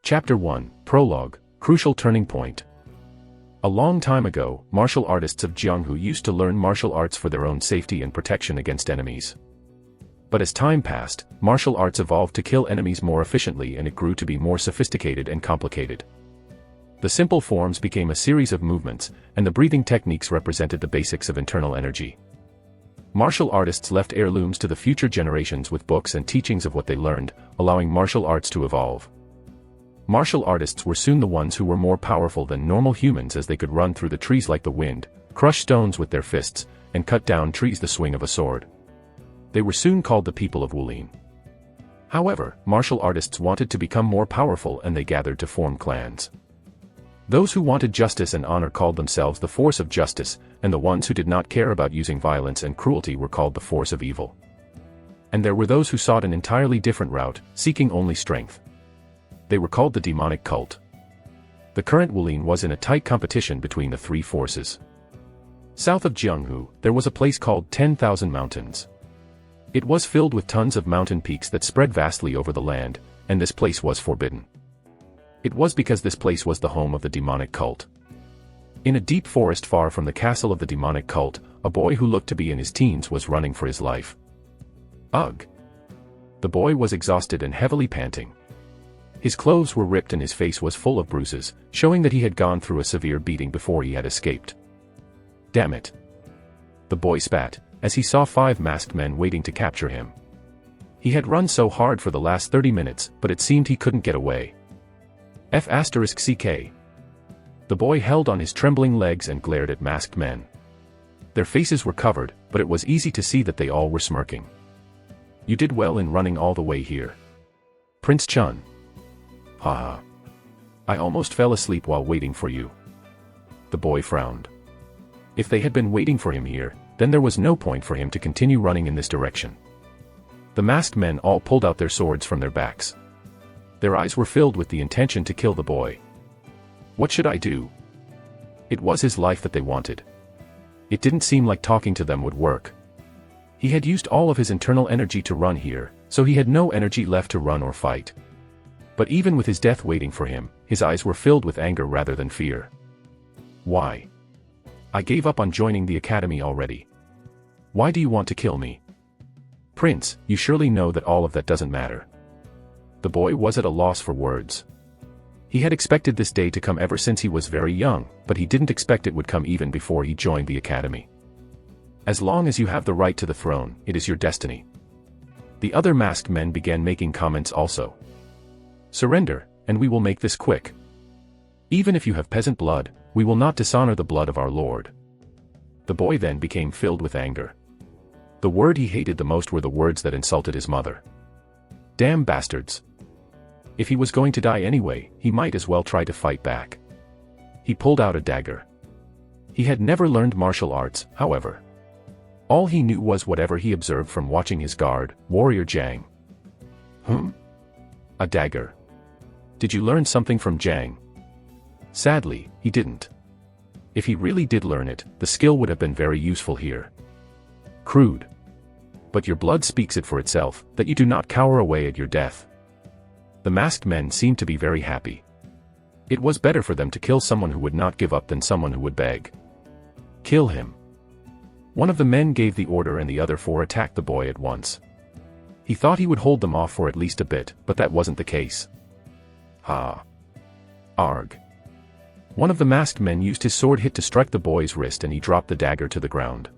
Chapter 1, Prologue, Crucial Turning Point. A long time ago, martial artists of Jianghu used to learn martial arts for their own safety and protection against enemies. But as time passed, martial arts evolved to kill enemies more efficiently, and it grew to be more sophisticated and complicated. The simple forms became a series of movements, and the breathing techniques represented the basics of internal energy. Martial artists left heirlooms to the future generations with books and teachings of what they learned, allowing martial arts to evolve. Martial artists were soon the ones who were more powerful than normal humans, as they could run through the trees like the wind, crush stones with their fists, and cut down trees the swing of a sword. They were soon called the people of Wulin. However, martial artists wanted to become more powerful, and they gathered to form clans. Those who wanted justice and honor called themselves the Force of Justice, and the ones who did not care about using violence and cruelty were called the Force of Evil. And there were those who sought an entirely different route, seeking only strength. They were called the Demonic Cult. The current Wulin was in a tight competition between the three forces. South of Jianghu, there was a place called 10,000 Mountains. It was filled with tons of mountain peaks that spread vastly over the land, and this place was forbidden. It was because this place was the home of the demonic cult. In a deep forest far from the castle of the demonic cult, a boy who looked to be in his teens was running for his life. Ugh! The boy was exhausted and heavily panting. His clothes were ripped and his face was full of bruises, showing that he had gone through a severe beating before he had escaped. Damn it! The boy spat, as he saw 5 masked men waiting to capture him. He had run so hard for the last 30 minutes, but it seemed he couldn't get away. F***CK. The boy held on his trembling legs and glared at masked men. Their faces were covered, but it was easy to see that they all were smirking. You did well in running all the way here, Prince Chun. Haha. I almost fell asleep while waiting for you. The boy frowned. If they had been waiting for him here, then there was no point for him to continue running in this direction. The masked men all pulled out their swords from their backs. Their eyes were filled with the intention to kill the boy. What should I do? It was his life that they wanted. It didn't seem like talking to them would work. He had used all of his internal energy to run here, so he had no energy left to run or fight. But even with his death waiting for him, his eyes were filled with anger rather than fear. Why? I gave up on joining the academy already. Why do you want to kill me? Prince, you surely know that all of that doesn't matter. The boy was at a loss for words. He had expected this day to come ever since he was very young, but he didn't expect it would come even before he joined the academy. As long as you have the right to the throne, it is your destiny. The other masked men began making comments also. Surrender, and we will make this quick. Even if you have peasant blood, we will not dishonor the blood of our lord. The boy then became filled with anger. The word he hated the most were the words that insulted his mother. Damn bastards. If he was going to die anyway, he might as well try to fight back. He pulled out a dagger. He had never learned martial arts, however. All he knew was whatever he observed from watching his guard, Warrior Jiang. A dagger. Did you learn something from Jiang? Sadly, he didn't. If he really did learn it, the skill would have been very useful here. Crude. But your blood speaks it for itself, that you do not cower away at your death. The masked men seemed to be very happy. It was better for them to kill someone who would not give up than someone who would beg. Kill him. One of the men gave the order and the other 4 attacked the boy at once. He thought he would hold them off for at least a bit, but that wasn't the case. Ha. Arg. One of the masked men used his sword hit to strike the boy's wrist, and he dropped the dagger to the ground.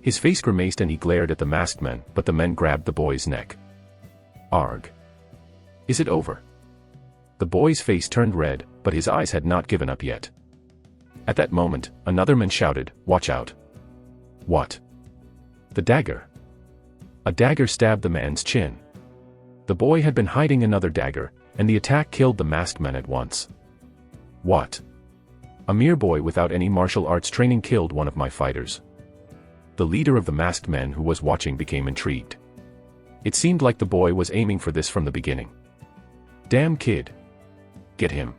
His face grimaced and he glared at the masked men, but the men grabbed the boy's neck. Arg. Is it over? The boy's face turned red, but his eyes had not given up yet. At that moment, another man shouted, "Watch out." What? The dagger. A dagger stabbed the man's chin. The boy had been hiding another dagger, and the attack killed the masked man at once. What? A mere boy without any martial arts training killed one of my fighters. The leader of the masked men who was watching became intrigued. It seemed like the boy was aiming for this from the beginning. Damn kid. Get him.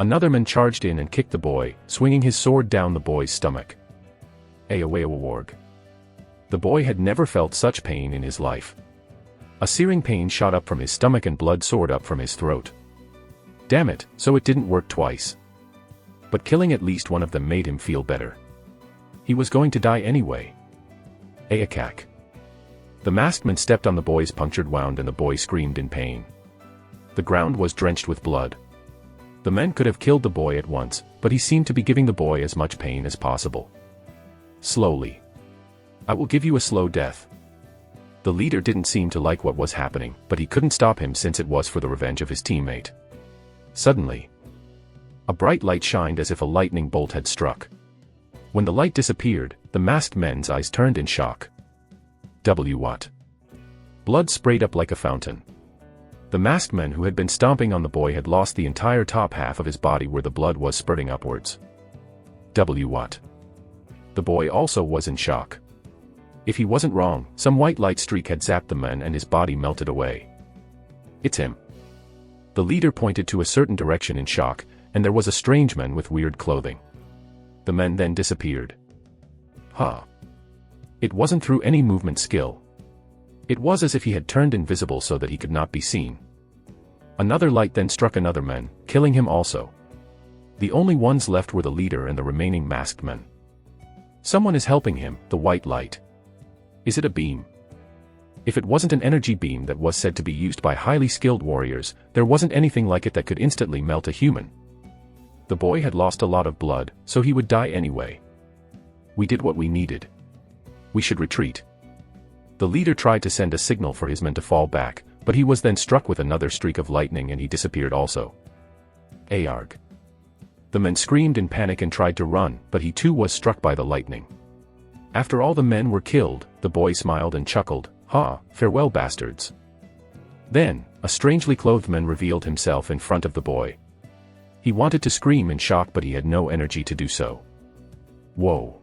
Another man charged in and kicked the boy, swinging his sword down the boy's stomach. Awawarg. The boy had never felt such pain in his life. A searing pain shot up from his stomach and blood soared up from his throat. Damn it, so it didn't work twice. But killing at least one of them made him feel better. He was going to die anyway. Aakak. The masked man stepped on the boy's punctured wound and the boy screamed in pain. The ground was drenched with blood. The men could have killed the boy at once, but he seemed to be giving the boy as much pain as possible. Slowly. I will give you a slow death. The leader didn't seem to like what was happening, but he couldn't stop him since it was for the revenge of his teammate. Suddenly, a bright light shined as if a lightning bolt had struck. When the light disappeared, the masked men's eyes turned in shock. What? Blood sprayed up like a fountain. The masked men who had been stomping on the boy had lost the entire top half of his body where the blood was spurting upwards. What? The boy also was in shock. If he wasn't wrong, some white light streak had zapped the man and his body melted away. It's him. The leader pointed to a certain direction in shock, and there was a strange man with weird clothing. The men then disappeared. Huh. It wasn't through any movement skill. It was as if he had turned invisible so that he could not be seen. Another light then struck another man, killing him also. The only ones left were the leader and the remaining masked men. Someone is helping him, the white light. Is it a beam? If it wasn't an energy beam that was said to be used by highly skilled warriors, there wasn't anything like it that could instantly melt a human. The boy had lost a lot of blood, so he would die anyway. We did what we needed. We should retreat. The leader tried to send a signal for his men to fall back, but he was then struck with another streak of lightning and he disappeared also. Arg. The men screamed in panic and tried to run, but he too was struck by the lightning. After all the men were killed, the boy smiled and chuckled, "Ha, farewell bastards." Then, a strangely clothed man revealed himself in front of the boy. He wanted to scream in shock but he had no energy to do so. Whoa.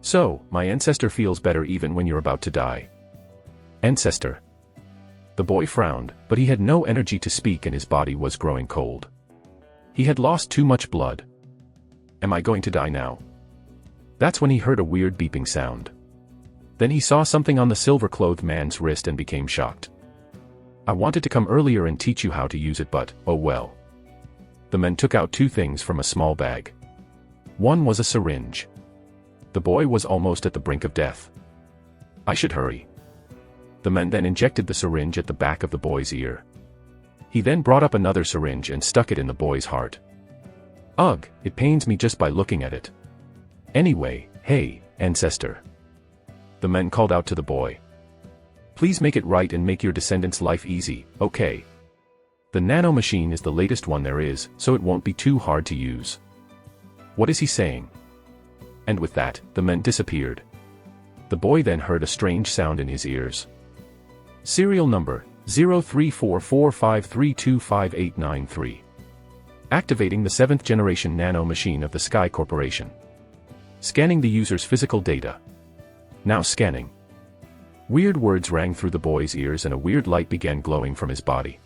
So, my ancestor feels better even when you're about to die. Ancestor. The boy frowned, but he had no energy to speak and his body was growing cold. He had lost too much blood. Am I going to die now? That's when he heard a weird beeping sound. Then he saw something on the silver-clothed man's wrist and became shocked. I wanted to come earlier and teach you how to use it but, oh well. The men took out two things from a small bag. One was a syringe. The boy was almost at the brink of death. I should hurry. The men then injected the syringe at the back of the boy's ear. He then brought up another syringe and stuck it in the boy's heart. Ugh, it pains me just by looking at it. Anyway, hey, ancestor. The men called out to the boy. Please make it right and make your descendants' life easy, okay? The nano machine is the latest one there is, so it won't be too hard to use. What is he saying? And with that, the men disappeared. The boy then heard a strange sound in his ears. Serial number 034453258893. Activating the 7th generation nano machine of the Sky Corporation. Scanning the user's physical data. Now scanning. Weird words rang through the boy's ears and a weird light began glowing from his body.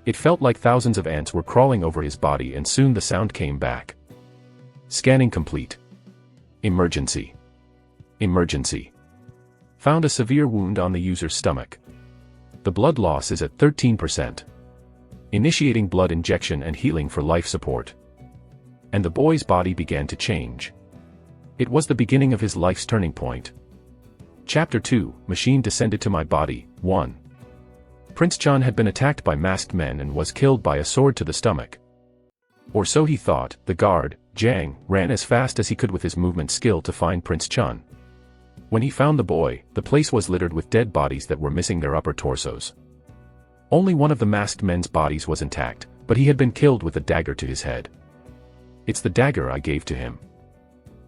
It felt like thousands of ants were crawling over his body and soon the sound came back. Scanning complete. Emergency. Emergency. Found a severe wound on the user's stomach. The blood loss is at 13%. Initiating blood injection and healing for life support. And the boy's body began to change. It was the beginning of his life's turning point. Chapter 2, Machine Descended to My Body, 1. Prince Chun had been attacked by masked men and was killed by a sword to the stomach. Or so he thought. The guard, Jiang, ran as fast as he could with his movement skill to find Prince Chun. When he found the boy, the place was littered with dead bodies that were missing their upper torsos. Only one of the masked men's bodies was intact, but he had been killed with a dagger to his head. It's the dagger I gave to him.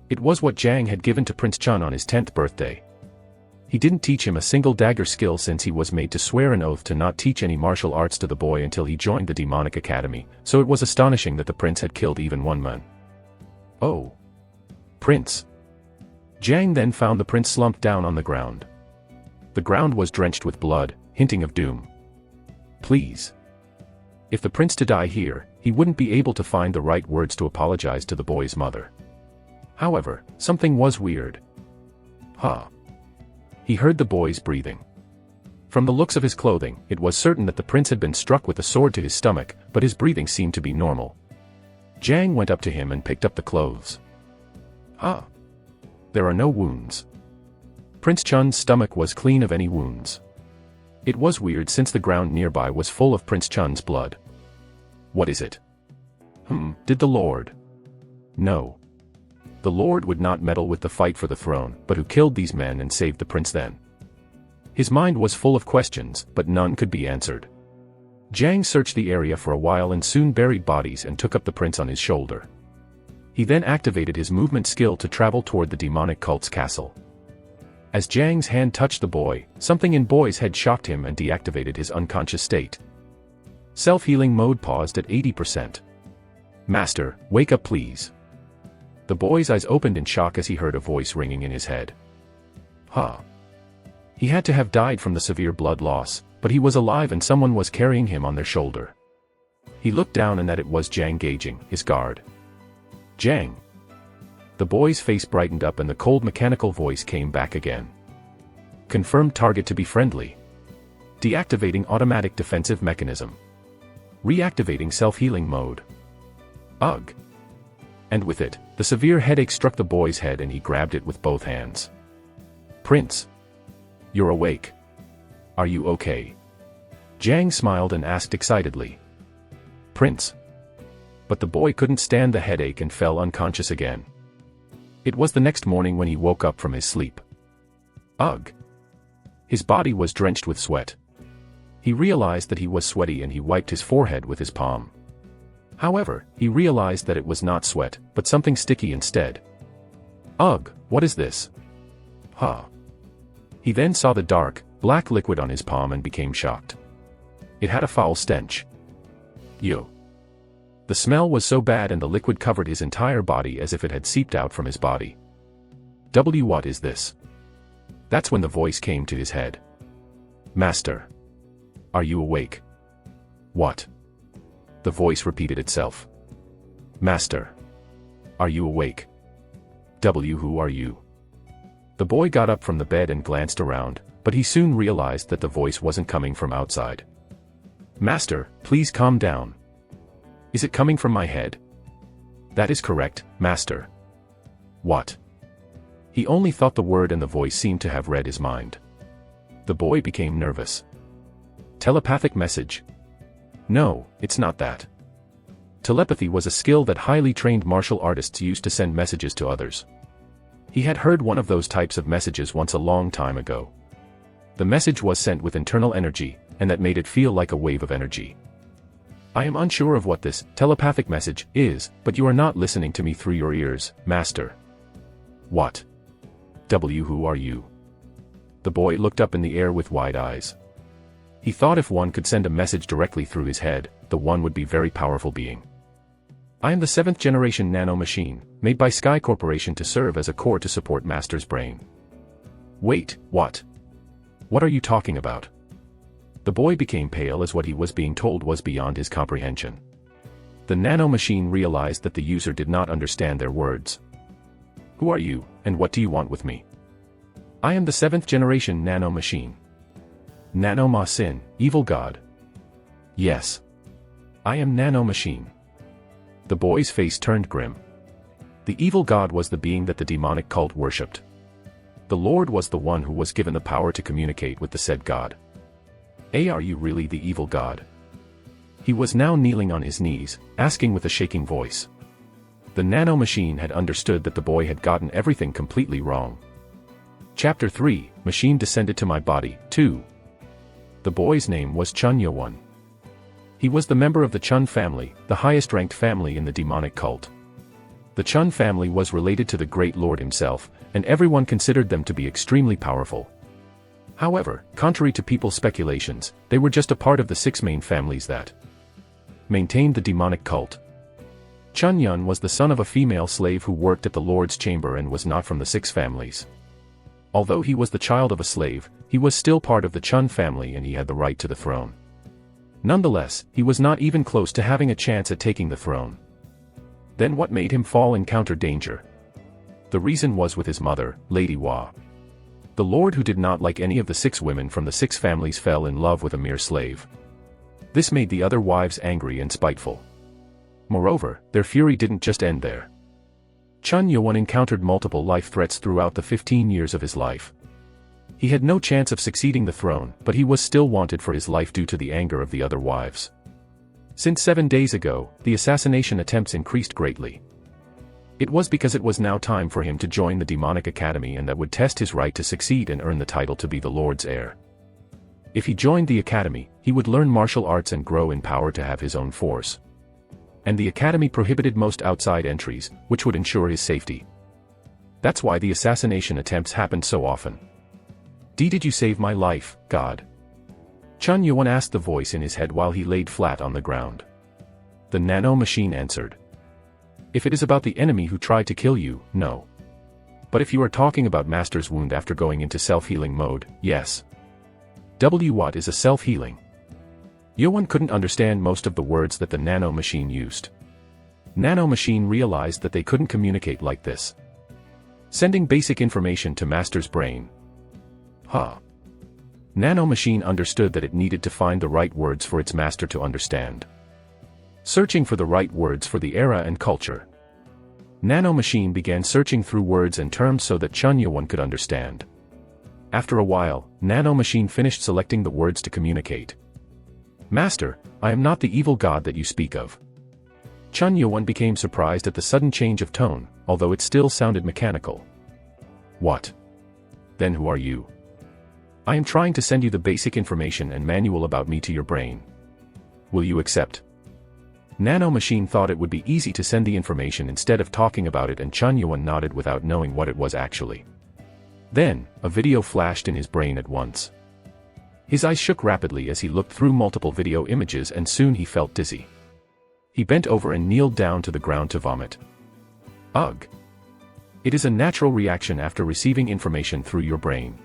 It was what Jiang had given to Prince Chun on his 10th birthday. He didn't teach him a single dagger skill since he was made to swear an oath to not teach any martial arts to the boy until he joined the demonic academy, so it was astonishing that the prince had killed even one man. Oh. Prince. Jiang then found the prince slumped down on the ground. The ground was drenched with blood, hinting of doom. Please. If the prince to die here, he wouldn't be able to find the right words to apologize to the boy's mother. However, something was weird. Huh. He heard the boy's breathing. From the looks of his clothing, it was certain that the prince had been struck with a sword to his stomach, but his breathing seemed to be normal. Jiang went up to him and picked up the clothes. Ah! There are no wounds. Prince Chun's stomach was clean of any wounds. It was weird since the ground nearby was full of Prince Chun's blood. What is it? Did the Lord? No. The Lord would not meddle with the fight for the throne, but who killed these men and saved the prince then? His mind was full of questions, but none could be answered. Jiang searched the area for a while and soon buried bodies and took up the prince on his shoulder. He then activated his movement skill to travel toward the demonic cult's castle. As Jiang's hand touched the boy, something in boy's head shocked him and deactivated his unconscious state. Self-healing mode paused at 80%. Master, wake up please. The boy's eyes opened in shock as he heard a voice ringing in his head. Huh. He had to have died from the severe blood loss, but he was alive and someone was carrying him on their shoulder. He looked down and that it was Jiang Gaijing, his guard. Jiang. The boy's face brightened up and the cold mechanical voice came back again. Confirmed target to be friendly. Deactivating automatic defensive mechanism. Reactivating self-healing mode. Ugh. And with it, the severe headache struck the boy's head and he grabbed it with both hands. Prince. You're awake. Are you okay? Jiang smiled and asked excitedly. Prince. But the boy couldn't stand the headache and fell unconscious again. It was the next morning when he woke up from his sleep. Ugh. His body was drenched with sweat. He realized that he was sweaty and he wiped his forehead with his palm. However, he realized that it was not sweat, but something sticky instead. Ugh, what is this? Huh. He then saw the dark, black liquid on his palm and became shocked. It had a foul stench. Yo. The smell was so bad and the liquid covered his entire body as if it had seeped out from his body. What is this? That's when the voice came to his head. Master. Are you awake? What? The voice repeated itself. Master. Are you awake? Who are you? The boy got up from the bed and glanced around, but he soon realized that the voice wasn't coming from outside. Master, please calm down. Is it coming from my head? That is correct, Master. What? He only thought the word and the voice seemed to have read his mind. The boy became nervous. Telepathic message. No, it's not that. Telepathy was a skill that highly trained martial artists used to send messages to others. He had heard one of those types of messages once a long time ago. The message was sent with internal energy, and that made it feel like a wave of energy. I am unsure of what this telepathic message is, but you are not listening to me through your ears, Master. What? Who are you? The boy looked up in the air with wide eyes. He thought if one could send a message directly through his head, the one would be very powerful being. I am the 7th generation nano machine, made by Sky Corporation to serve as a core to support Master's brain. Wait, what? What are you talking about? The boy became pale as what he was being told was beyond his comprehension. The nano machine realized that the user did not understand their words. Who are you, and what do you want with me? I am the 7th generation nano machine. Nano Ma Sin, evil god. Yes. I am nano machine. The boy's face turned grim. The evil god was the being that the demonic cult worshipped. The Lord was the one who was given the power to communicate with the said god. Are you really the evil god? He was now kneeling on his knees, asking with a shaking voice. The nano machine had understood that the boy had gotten everything completely wrong. Chapter 3, Machine descended to my body, 2. The boy's name was Chun Yo-won. He was the member of the Chun family, the highest-ranked family in the demonic cult. The Chun family was related to the Great Lord himself, and everyone considered them to be extremely powerful. However, contrary to people's speculations, they were just a part of the 6 main families that maintained the demonic cult. Chun Yun was the son of a female slave who worked at the Lord's chamber and was not from the 6 families. Although he was the child of a slave, he was still part of the Chun family and he had the right to the throne. Nonetheless, he was not even close to having a chance at taking the throne. Then what made him fall encounter danger? The reason was with his mother, Lady Hua. The lord who did not like any of the 6 women from the 6 families fell in love with a mere slave. This made the other wives angry and spiteful. Moreover, their fury didn't just end there. Chun Yowon encountered multiple life threats throughout the 15 years of his life. He had no chance of succeeding the throne, but he was still wanted for his life due to the anger of the other wives. Since 7 days ago, the assassination attempts increased greatly. It was because it was now time for him to join the demonic academy, and that would test his right to succeed and earn the title to be the Lord's heir. If he joined the academy, he would learn martial arts and grow in power to have his own force. And the academy prohibited most outside entries, which would ensure his safety. That's why the assassination attempts happened so often. Did you save my life, God? Chun Yowon asked the voice in his head while he laid flat on the ground. The nano machine answered. If it is about the enemy who tried to kill you, no. But if you are talking about Master's wound after going into self-healing mode, yes. What is a self-healing? Yowon couldn't understand most of the words that the nano machine used. Nano machine realized that they couldn't communicate like this. Sending basic information to Master's brain. Nano machine understood that it needed to find the right words for its master to understand. Searching for the right words for the era and culture. Nano machine began searching through words and terms so that Chun Yowon could understand. After a while, Nano machine finished selecting the words to communicate. Master, I am not the evil god that you speak of. Chun Yowon became surprised at the sudden change of tone, although it still sounded mechanical. What? Then who are you? I am trying to send you the basic information and manual about me to your brain. Will you accept? Nano machine thought it would be easy to send the information instead of talking about it, and Chun Yowon nodded without knowing what it was actually. Then, a video flashed in his brain at once. His eyes shook rapidly as he looked through multiple video images, and soon he felt dizzy. He bent over and kneeled down to the ground to vomit. Ugh! It is a natural reaction after receiving information through your brain.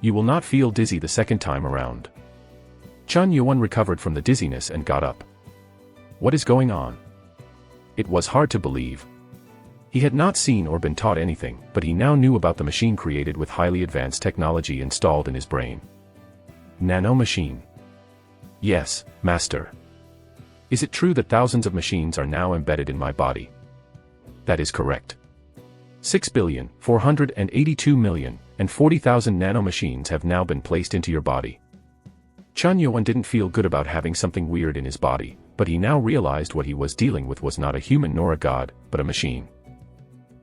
You will not feel dizzy the second time around. Chun Yowon recovered from the dizziness and got up. What is going on? It was hard to believe. He had not seen or been taught anything, but he now knew about the machine created with highly advanced technology installed in his brain. Nano machine. Yes, Master. Is it true that thousands of machines are now embedded in my body? That is correct. 6,482,040,000 nanomachines have now been placed into your body. Chun Yowon didn't feel good about having something weird in his body, but he now realized what he was dealing with was not a human nor a god, but a machine.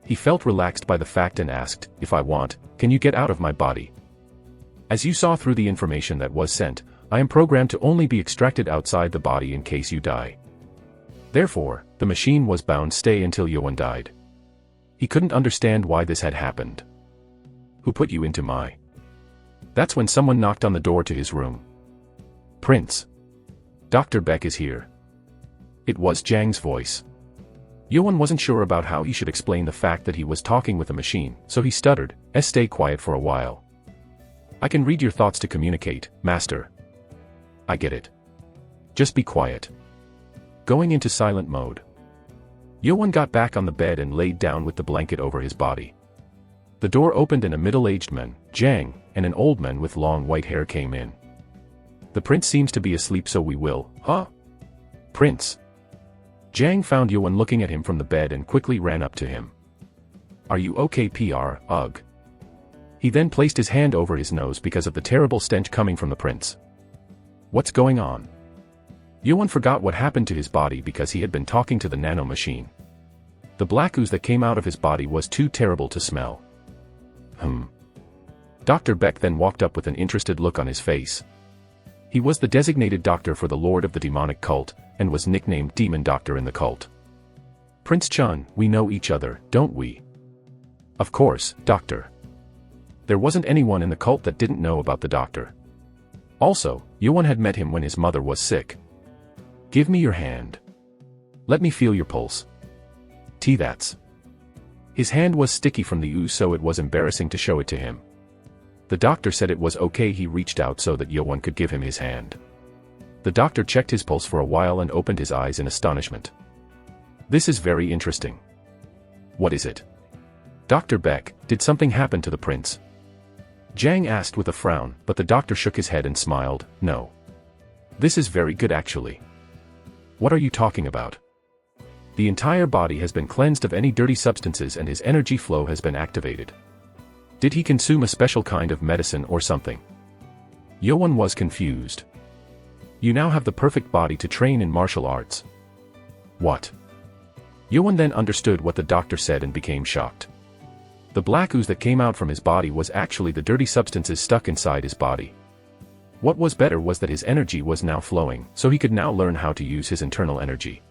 He felt relaxed by the fact and asked, if I want, can you get out of my body? As you saw through the information that was sent, I am programmed to only be extracted outside the body in case you die. Therefore, the machine was bound to stay until Yowon died. He couldn't understand why this had happened. Who put you into my... That's when someone knocked on the door to his room. Prince. Dr. Beck is here. It was Jang's voice. Yowon wasn't sure about how he should explain the fact that he was talking with a machine, so he stuttered, Stay quiet for a while. I can read your thoughts to communicate, Master. I get it. Just be quiet. Going into silent mode. Yowon got back on the bed and laid down with the blanket over his body. The door opened and a middle-aged man, Jang, and an old man with long white hair came in. The prince seems to be asleep, so we will, Prince. Jang found Yowon looking at him from the bed and quickly ran up to him. Are you okay, Ugh. He then placed his hand over his nose because of the terrible stench coming from the prince. What's going on? Yowon forgot what happened to his body because he had been talking to the nano machine. The black ooze that came out of his body was too terrible to smell. Dr. Beck then walked up with an interested look on his face. He was the designated doctor for the Lord of the Demonic Cult, and was nicknamed Demon Doctor in the cult. Prince Chun, we know each other, don't we? Of course, Doctor. There wasn't anyone in the cult that didn't know about the doctor. Also, Yowon had met him when his mother was sick. Give me your hand. Let me feel your pulse. That's. His hand was sticky from the ooze, so it was embarrassing to show it to him. The doctor said it was okay. He reached out so that Yowon could give him his hand. The doctor checked his pulse for a while and opened his eyes in astonishment. This is very interesting. What is it? Dr. Beck, did something happen to the prince? Jiang asked with a frown, but the doctor shook his head and smiled, no. This is very good actually. What are you talking about? The entire body has been cleansed of any dirty substances and his energy flow has been activated. Did he consume a special kind of medicine or something? Yoan was confused. You now have the perfect body to train in martial arts. What? Yoan then understood what the doctor said and became shocked. The black ooze that came out from his body was actually the dirty substances stuck inside his body. What was better was that his energy was now flowing, so he could now learn how to use his internal energy.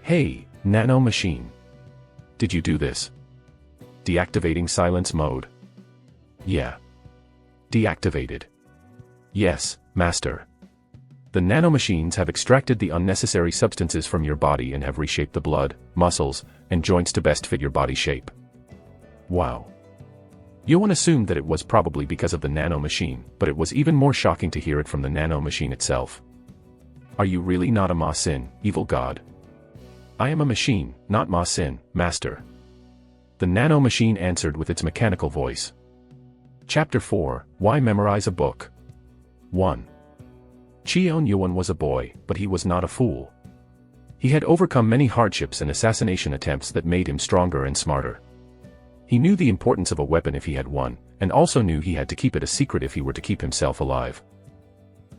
Hey, nano machine. Did you do this? Deactivating silence mode. Yeah. Deactivated. Yes, master. The nanomachines have extracted the unnecessary substances from your body and have reshaped the blood, muscles, and joints to best fit your body shape. Wow. Yoan assumed that it was probably because of the nanomachine, but it was even more shocking to hear it from the nanomachine itself. Are you really not a Ma Xin, evil god? I am a machine, not Ma Xin, master. The nanomachine answered with its mechanical voice. Chapter 4, Why Memorize a Book? 1. Cheon Yuan was a boy, but he was not a fool. He had overcome many hardships and assassination attempts that made him stronger and smarter. He knew the importance of a weapon if he had one, and also knew he had to keep it a secret if he were to keep himself alive.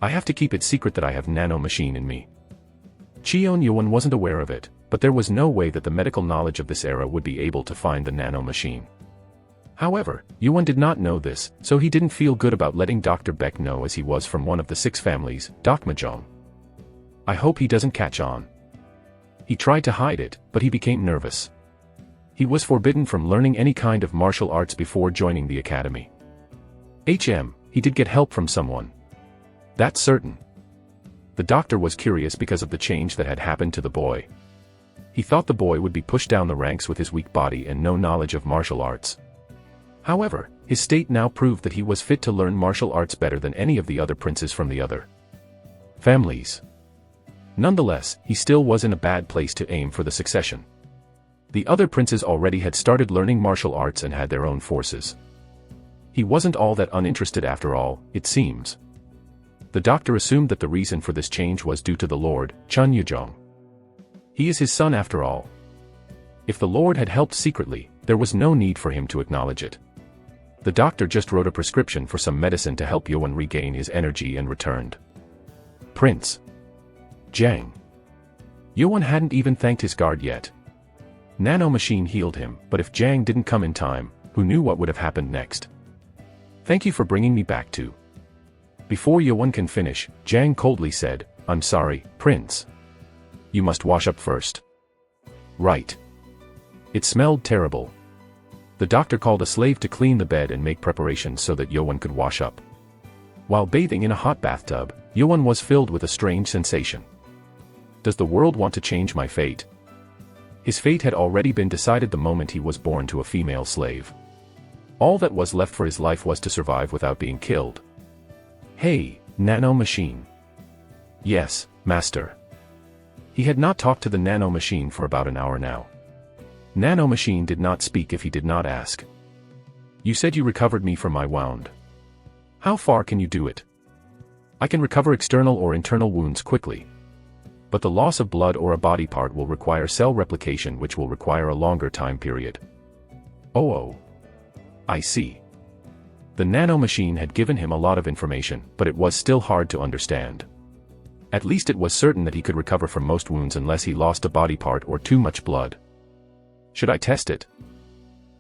I have to keep it secret that I have nanomachine in me. Cheon Yuan wasn't aware of it, but there was no way that the medical knowledge of this era would be able to find the nanomachine. However, Yuan did not know this, so he didn't feel good about letting Dr. Beck know as he was from one of the 6 families, Dokmajong. I hope he doesn't catch on. He tried to hide it, but he became nervous. He was forbidden from learning any kind of martial arts before joining the academy. He did get help from someone. That's certain. The doctor was curious because of the change that had happened to the boy. He thought the boy would be pushed down the ranks with his weak body and no knowledge of martial arts. However, his state now proved that he was fit to learn martial arts better than any of the other princes from the other families. Nonetheless, he still was in a bad place to aim for the succession. The other princes already had started learning martial arts and had their own forces. He wasn't all that uninterested after all, it seems. The doctor assumed that the reason for this change was due to the Lord, Chun Yuzhong. He is his son after all. If the Lord had helped secretly, there was no need for him to acknowledge it. The doctor just wrote a prescription for some medicine to help Yuan regain his energy and returned. Prince Jiang. Yuan hadn't even thanked his guard yet. Nanomachine healed him, but if Jiang didn't come in time, who knew what would have happened next? Thank you for bringing me back to. Before Yuan can finish, Jiang coldly said, I'm sorry, Prince. You must wash up first. Right. It smelled terrible. The doctor called a slave to clean the bed and make preparations so that Yuan could wash up. While bathing in a hot bathtub, Yuan was filled with a strange sensation. Does the world want to change my fate? His fate had already been decided the moment he was born to a female slave. All that was left for his life was to survive without being killed. Hey, nanomachine. Yes, master. He had not talked to the nanomachine for about an hour now. Nanomachine did not speak if he did not ask. You said you recovered me from my wound. How far can you do it? I can recover external or internal wounds quickly. But the loss of blood or a body part will require cell replication, which will require a longer time period. Oh. I see. The nanomachine had given him a lot of information, but it was still hard to understand. At least it was certain that he could recover from most wounds unless he lost a body part or too much blood. Should I test it?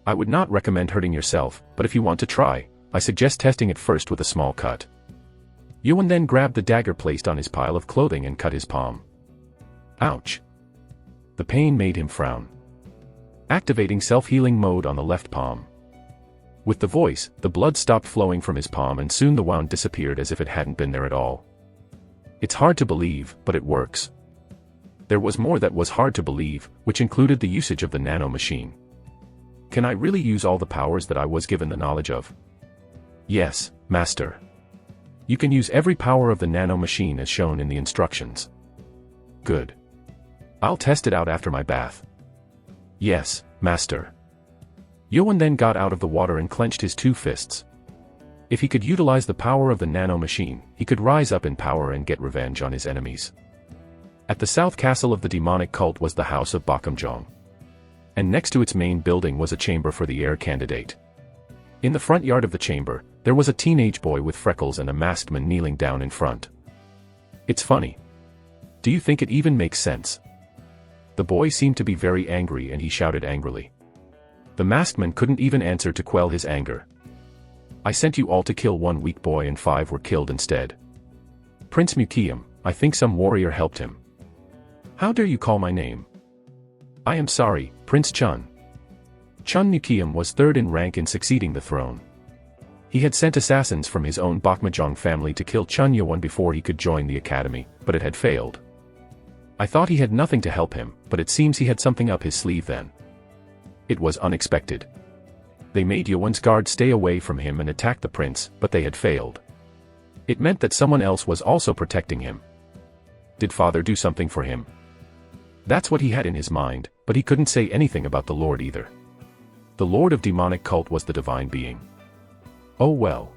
I would not recommend hurting yourself, but if you want to try, I suggest testing it first with a small cut. Yuan then grabbed the dagger placed on his pile of clothing and cut his palm. Ouch. The pain made him frown. Activating self-healing mode on the left palm. With the voice, the blood stopped flowing from his palm and soon the wound disappeared as if it hadn't been there at all. It's hard to believe, but it works. There was more that was hard to believe, which included the usage of the nanomachine. Can I really use all the powers that I was given the knowledge of? Yes, master. You can use every power of the nanomachine as shown in the instructions. Good. I'll test it out after my bath. Yes, master. Yuan then got out of the water and clenched his 2 fists. If he could utilize the power of the nano machine, he could rise up in power and get revenge on his enemies. At the south castle of the demonic cult was the house of Bakumjong. And next to its main building was a chamber for the heir candidate. In the front yard of the chamber, there was a teenage boy with freckles and a masked man kneeling down in front. It's funny. Do you think it even makes sense? The boy seemed to be very angry and he shouted angrily. The masked man couldn't even answer to quell his anger. I sent you all to kill one weak boy and 5 were killed instead. Prince Mukium, I think some warrior helped him. How dare you call my name? I am sorry, Prince Chun. Chun Mukium was 3rd in rank in succeeding the throne. He had sent assassins from his own Bakmajong family to kill Chun Yewon before he could join the academy, but it had failed. I thought he had nothing to help him, but it seems he had something up his sleeve then. It was unexpected. They made Yewon's guard stay away from him and attack the prince, but they had failed. It meant that someone else was also protecting him. Did father do something for him? That's what he had in his mind, but he couldn't say anything about the Lord either. The Lord of demonic cult was the divine being. Oh well.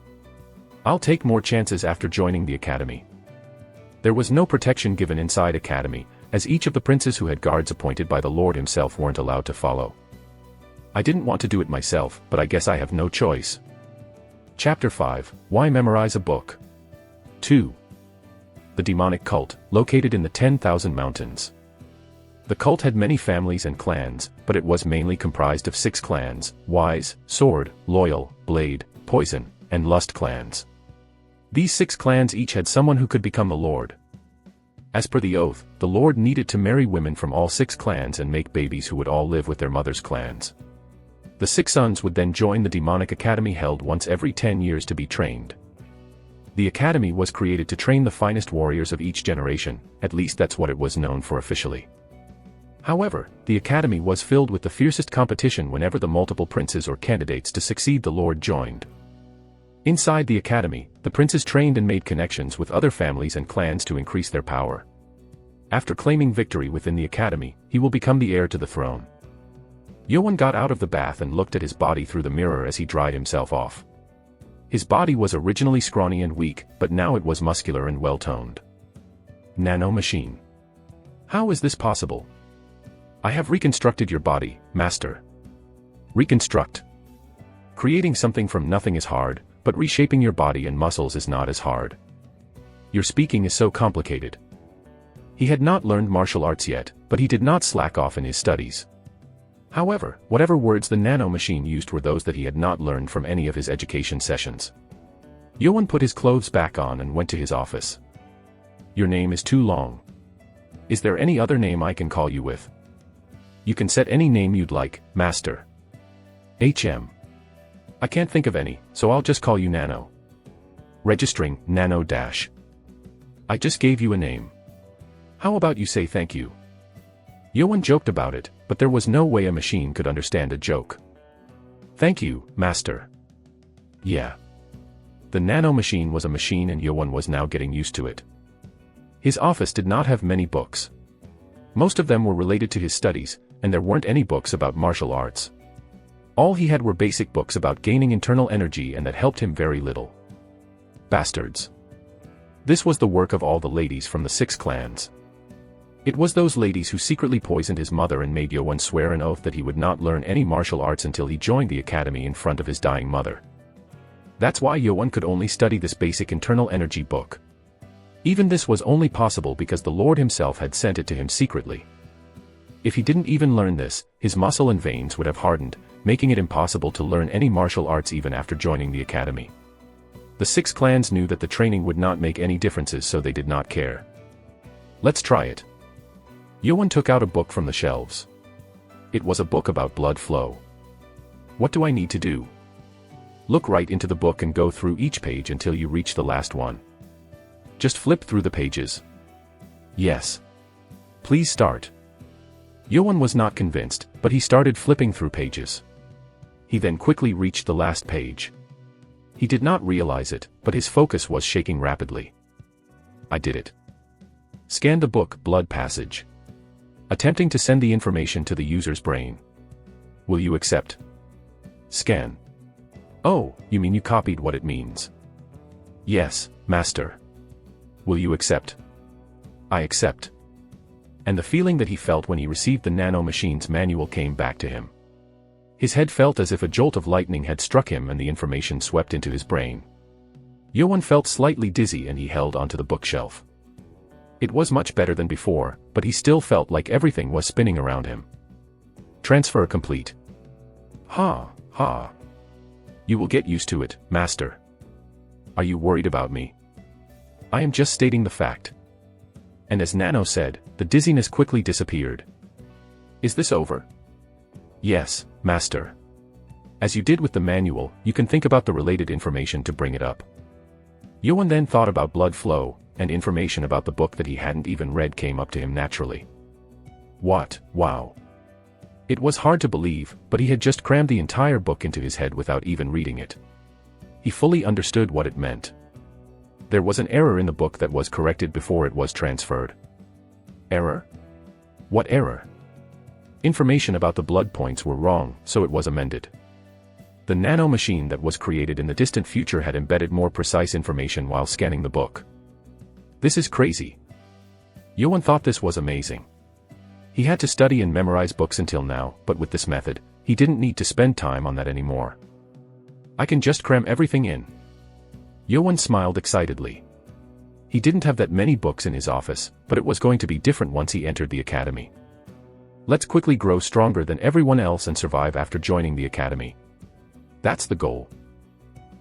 I'll take more chances after joining the academy. There was no protection given inside academy, as each of the princes who had guards appointed by the Lord himself weren't allowed to follow. I didn't want to do it myself, but I guess I have no choice. Chapter 5, Why Memorize a Book? 2. The demonic cult, located in the 10,000 mountains. The cult had many families and clans, but it was mainly comprised of 6 clans: Wise, Sword, Loyal, Blade, Poison, and Lust clans. These 6 clans each had someone who could become the Lord. As per the oath, the Lord needed to marry women from all 6 clans and make babies who would all live with their mother's clans. The 6 sons would then join the demonic academy held once every 10 years to be trained. The academy was created to train the finest warriors of each generation, at least that's what it was known for officially. However, the academy was filled with the fiercest competition whenever the multiple princes or candidates to succeed the Lord joined. Inside the academy, the princes trained and made connections with other families and clans to increase their power. After claiming victory within the academy, he will become the heir to the throne. Yewon got out of the bath and looked at his body through the mirror as he dried himself off. His body was originally scrawny and weak, but now it was muscular and well-toned. Nano machine. How is this possible? I have reconstructed your body, master. Reconstruct. Creating something from nothing is hard, but reshaping your body and muscles is not as hard. Your speaking is so complicated. He had not learned martial arts yet, but he did not slack off in his studies. However, whatever words the nano machine used were those that he had not learned from any of his education sessions. Yewon put his clothes back on and went to his office. Your name is too long. Is there any other name I can call you with? You can set any name you'd like, master. I can't think of any, so I'll just call you Nano. Registering, Nano dash. I just gave you a name. How about you say thank you? Yewon joked about it, but there was no way a machine could understand a joke. Thank you, master. Yeah. The nano machine was a machine and Yewon was now getting used to it. His office did not have many books. Most of them were related to his studies, and there weren't any books about martial arts. All he had were basic books about gaining internal energy and that helped him very little. Bastards. This was the work of all the ladies from the 6 clans. It was those ladies who secretly poisoned his mother and made Yewon swear an oath that he would not learn any martial arts until he joined the academy in front of his dying mother. That's why Yewon could only study this basic internal energy book. Even this was only possible because the Lord himself had sent it to him secretly. If he didn't even learn this, his muscle and veins would have hardened, making it impossible to learn any martial arts even after joining the academy. The 6 clans knew that the training would not make any differences, so they did not care. Let's try it. Yewon took out a book from the shelves. It was a book about blood flow. What do I need to do? Look right into the book and go through each page until you reach the last one. Just flip through the pages. Yes. Please start. Yewon was not convinced, but he started flipping through pages. He then quickly reached the last page. He did not realize it, but his focus was shaking rapidly. I did it. Scan the book, blood passage. Attempting to send the information to the user's brain. Will you accept? Scan. Oh, you mean you copied what it means? Yes, master. Will you accept? I accept. And the feeling that he felt when he received the nano-machine's manual came back to him. His head felt as if a jolt of lightning had struck him and the information swept into his brain. Yoan felt slightly dizzy and he held onto the bookshelf. It was much better than before, but he still felt like everything was spinning around him. Transfer complete. Ha, ha. You will get used to it, master. Are you worried about me? I am just stating the fact. And as Nano said, the dizziness quickly disappeared. Is this over? Yes, master. As you did with the manual, you can think about the related information to bring it up. Yoan then thought about blood flow, and information about the book that he hadn't even read came up to him naturally. What, wow. It was hard to believe, but he had just crammed the entire book into his head without even reading it. He fully understood what it meant. There was an error in the book that was corrected before it was transferred. Error? What error? Information about the blood points were wrong, so it was amended. The nano-machine that was created in the distant future had embedded more precise information while scanning the book. This is crazy. Yoan thought this was amazing. He had to study and memorize books until now, but with this method, he didn't need to spend time on that anymore. I can just cram everything in. Yoan smiled excitedly. He didn't have that many books in his office, but it was going to be different once he entered the academy. Let's quickly grow stronger than everyone else and survive after joining the academy. That's the goal.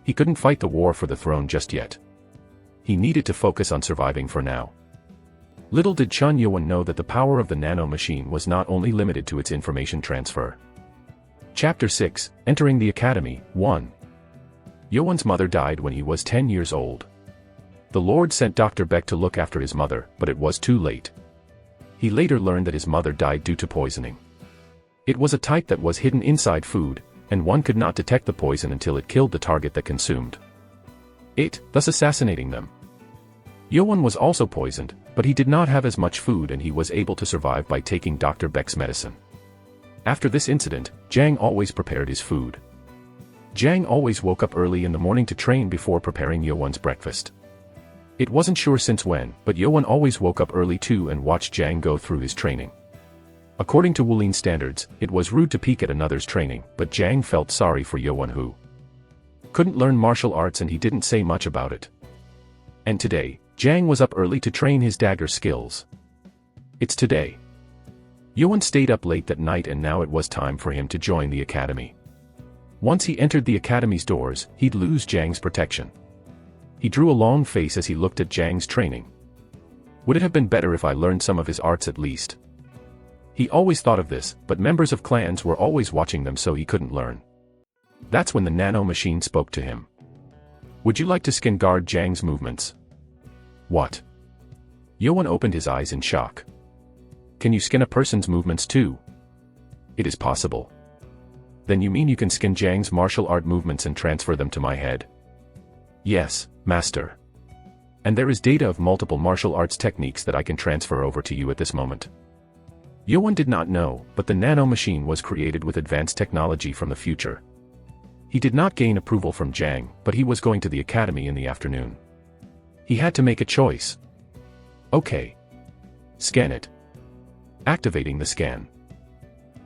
He couldn't fight the war for the throne just yet. He needed to focus on surviving for now. Little did Chun Yoan know that the power of the nano-machine was not only limited to its information transfer. Chapter 6, Entering the Academy, 1. Yoan's mother died when he was 10 years old. The Lord sent Dr. Beck to look after his mother, but it was too late. He later learned that his mother died due to poisoning. It was a type that was hidden inside food, and one could not detect the poison until it killed the target that consumed it, thus assassinating them. Yoan was also poisoned, but he did not have as much food and he was able to survive by taking Dr. Beck's medicine. After this incident, Jang always prepared his food. Jang always woke up early in the morning to train before preparing Yoan's breakfast. It wasn't sure since when, but Yoan always woke up early too and watched Jang go through his training. According to Wulin's standards, it was rude to peek at another's training, but Jang felt sorry for Yoan who couldn't learn martial arts and he didn't say much about it. And today, Jang was up early to train his dagger skills. It's today. Yoan stayed up late that night and now it was time for him to join the academy. Once he entered the academy's doors, he'd lose Jang's protection. He drew a long face as he looked at Jang's training. Would it have been better if I learned some of his arts at least? He always thought of this, but members of clans were always watching them so he couldn't learn. That's when the nano-machine spoke to him. Would you like to skin guard Jang's movements? What? Yoan opened his eyes in shock. Can you skin a person's movements too? It is possible. Then you mean you can skin Jang's martial art movements and transfer them to my head? Yes, master. And there is data of multiple martial arts techniques that I can transfer over to you at this moment. Yoan did not know, but the nano-machine was created with advanced technology from the future. He did not gain approval from Jang, but he was going to the academy in the afternoon. He had to make a choice. Okay. Scan it. Activating the scan.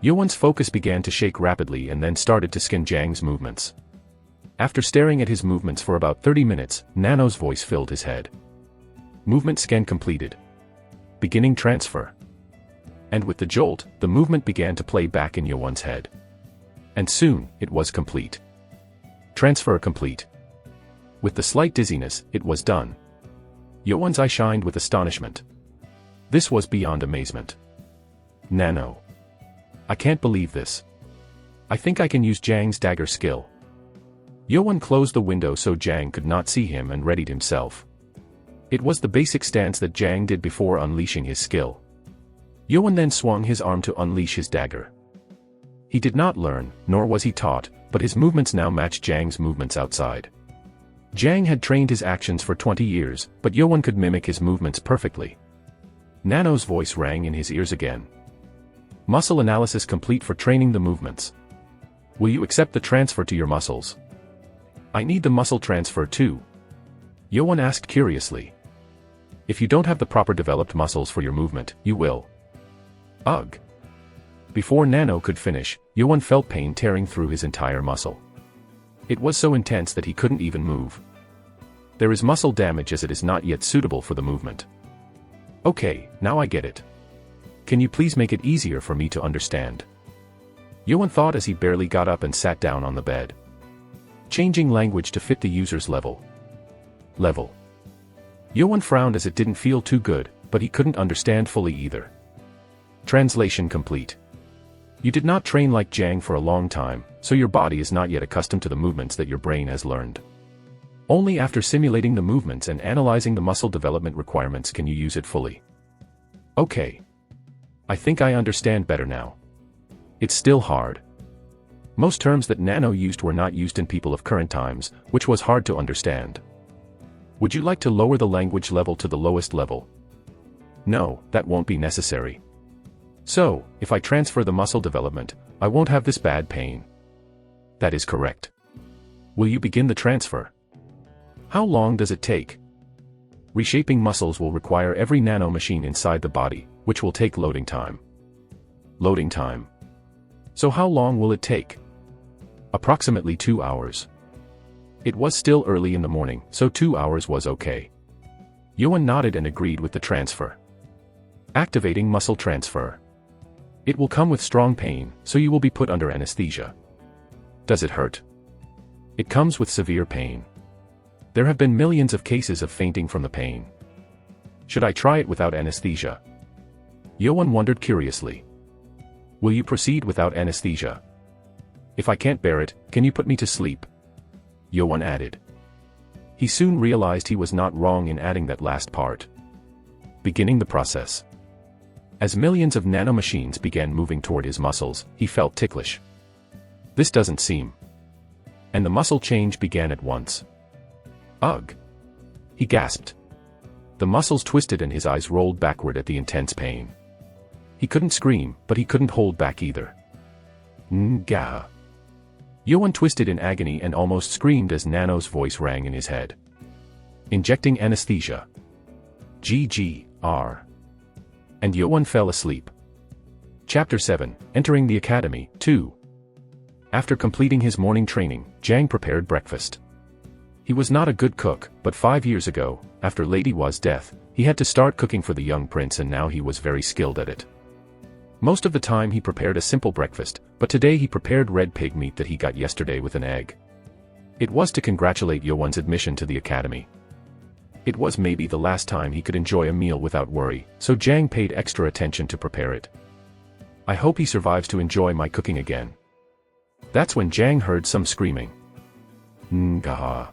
Yoan's focus began to shake rapidly and then started to scan Jang's movements. After staring at his movements for about 30 minutes, Nano's voice filled his head. Movement scan completed. Beginning transfer. And with the jolt, the movement began to play back in Yoan's head. And soon, it was complete. Transfer complete. With the slight dizziness, it was done. Yoan's eye shined with astonishment. This was beyond amazement. Nano. I can't believe this. I think I can use Jang's dagger skill. Yoan closed the window so Jang could not see him and readied himself. It was the basic stance that Jang did before unleashing his skill. Yoan then swung his arm to unleash his dagger. He did not learn, nor was he taught, but his movements now matched Jang's movements outside. Jang had trained his actions for 20 years, but Yoan could mimic his movements perfectly. Nano's voice rang in his ears again. Muscle analysis complete for training the movements. Will you accept the transfer to your muscles? I need the muscle transfer too. Yoan asked curiously. If you don't have the proper developed muscles for your movement, you will. Ugh. Before Nano could finish, Yoan felt pain tearing through his entire muscle. It was so intense that he couldn't even move. There is muscle damage as it is not yet suitable for the movement. Okay, now I get it. Can you please make it easier for me to understand? Yoan thought as he barely got up and sat down on the bed. Changing language to fit the user's level. Yoan frowned as it didn't feel too good, but he couldn't understand fully either. Translation complete. You did not train like Jiang for a long time, so your body is not yet accustomed to the movements that your brain has learned. Only after simulating the movements and analyzing the muscle development requirements can you use it fully. Okay. I think I understand better now. It's still hard. Most terms that Nano used were not used in people of current times, which was hard to understand. Would you like to lower the language level to the lowest level? No, that won't be necessary. So, if I transfer the muscle development, I won't have this bad pain. That is correct. Will you begin the transfer? How long does it take? Reshaping muscles will require every nano machine inside the body, which will take loading time. Loading time. So how long will it take? Approximately 2 hours. It was still early in the morning, so 2 hours was okay. Yoan nodded and agreed with the transfer. Activating muscle transfer. It will come with strong pain, so you will be put under anesthesia. Does it hurt? It comes with severe pain. There have been millions of cases of fainting from the pain. Should I try it without anesthesia? Yoan wondered curiously. Will you proceed without anesthesia? If I can't bear it, can you put me to sleep? Yoan added. He soon realized he was not wrong in adding that last part. Beginning the process. As millions of nanomachines began moving toward his muscles, he felt ticklish. This doesn't seem. And the muscle change began at once. Ugh! He gasped. The muscles twisted and his eyes rolled backward at the intense pain. He couldn't scream, but he couldn't hold back either. Nga. Yoan twisted in agony and almost screamed as Nano's voice rang in his head. Injecting anesthesia. GGR. And Yoan fell asleep. Chapter 7, Entering the Academy, 2. After completing his morning training, Jiang prepared breakfast. He was not a good cook, but 5 years ago, after Lady Hua's death, he had to start cooking for the young prince and now he was very skilled at it. Most of the time he prepared a simple breakfast, but today he prepared red pig meat that he got yesterday with an egg. It was to congratulate Yoan's admission to the academy. It was maybe the last time he could enjoy a meal without worry, so Jiang paid extra attention to prepare it. I hope he survives to enjoy my cooking again. That's when Jiang heard some screaming. Ngaha.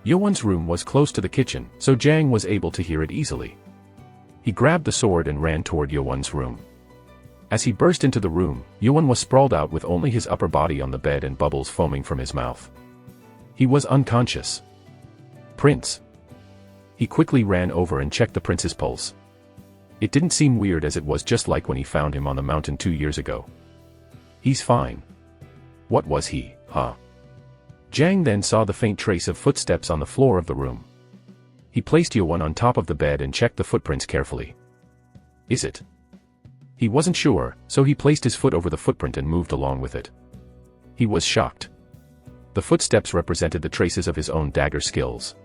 Yoan's room was close to the kitchen, so Jiang was able to hear it easily. He grabbed the sword and ran toward Yoan's room. As he burst into the room, Yoan was sprawled out with only his upper body on the bed and bubbles foaming from his mouth. He was unconscious. Prince. He quickly ran over and checked the prince's pulse. It didn't seem weird as it was just like when he found him on the mountain 2 years ago. He's fine. What was he, huh? Jiang then saw the faint trace of footsteps on the floor of the room. He placed Yoan on top of the bed and checked the footprints carefully. Is it? He wasn't sure, so he placed his foot over the footprint and moved along with it. He was shocked. The footsteps represented the traces of his own dagger skills.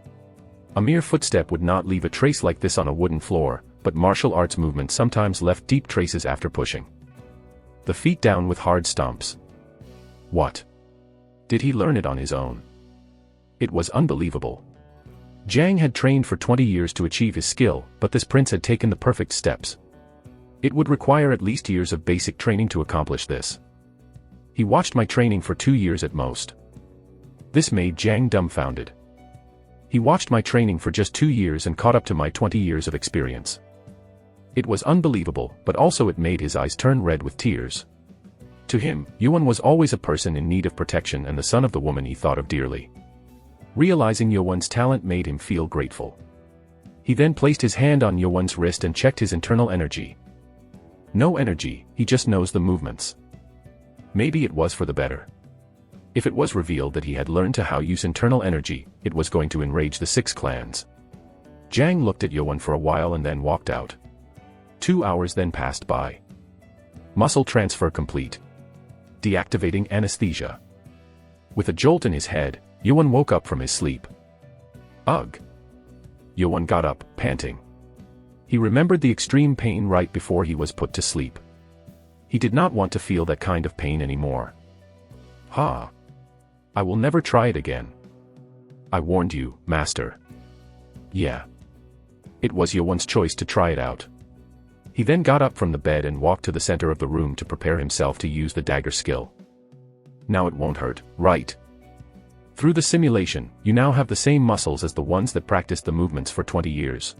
A mere footstep would not leave a trace like this on a wooden floor, but martial arts movement sometimes left deep traces after pushing. The feet down with hard stomps. What? Did he learn it on his own? It was unbelievable. Jiang had trained for 20 years to achieve his skill, but this prince had taken the perfect steps. It would require at least years of basic training to accomplish this. He watched my training for 2 years at most. This made Jiang dumbfounded. He watched my training for just 2 years and caught up to my 20 years of experience. It was unbelievable, but also it made his eyes turn red with tears. To him, Yoan was always a person in need of protection and the son of the woman he thought of dearly. Realizing Yoan's talent made him feel grateful. He then placed his hand on Yoan's wrist and checked his internal energy. No energy, he just knows the movements. Maybe it was for the better. If it was revealed that he had learned to how use internal energy, it was going to enrage the 6 clans. Jiang looked at Yoan for a while and then walked out. 2 hours then passed by. Muscle transfer complete. Deactivating anesthesia. With a jolt in his head, Yoan woke up from his sleep. Ugh. Yoan got up, panting. He remembered the extreme pain right before he was put to sleep. He did not want to feel that kind of pain anymore. Ha! I will never try it again. I warned you, master. Yeah. It was Yoan's choice to try it out. He then got up from the bed and walked to the center of the room to prepare himself to use the dagger skill. Now it won't hurt, right? Through the simulation, you now have the same muscles as the ones that practiced the movements for 20 years.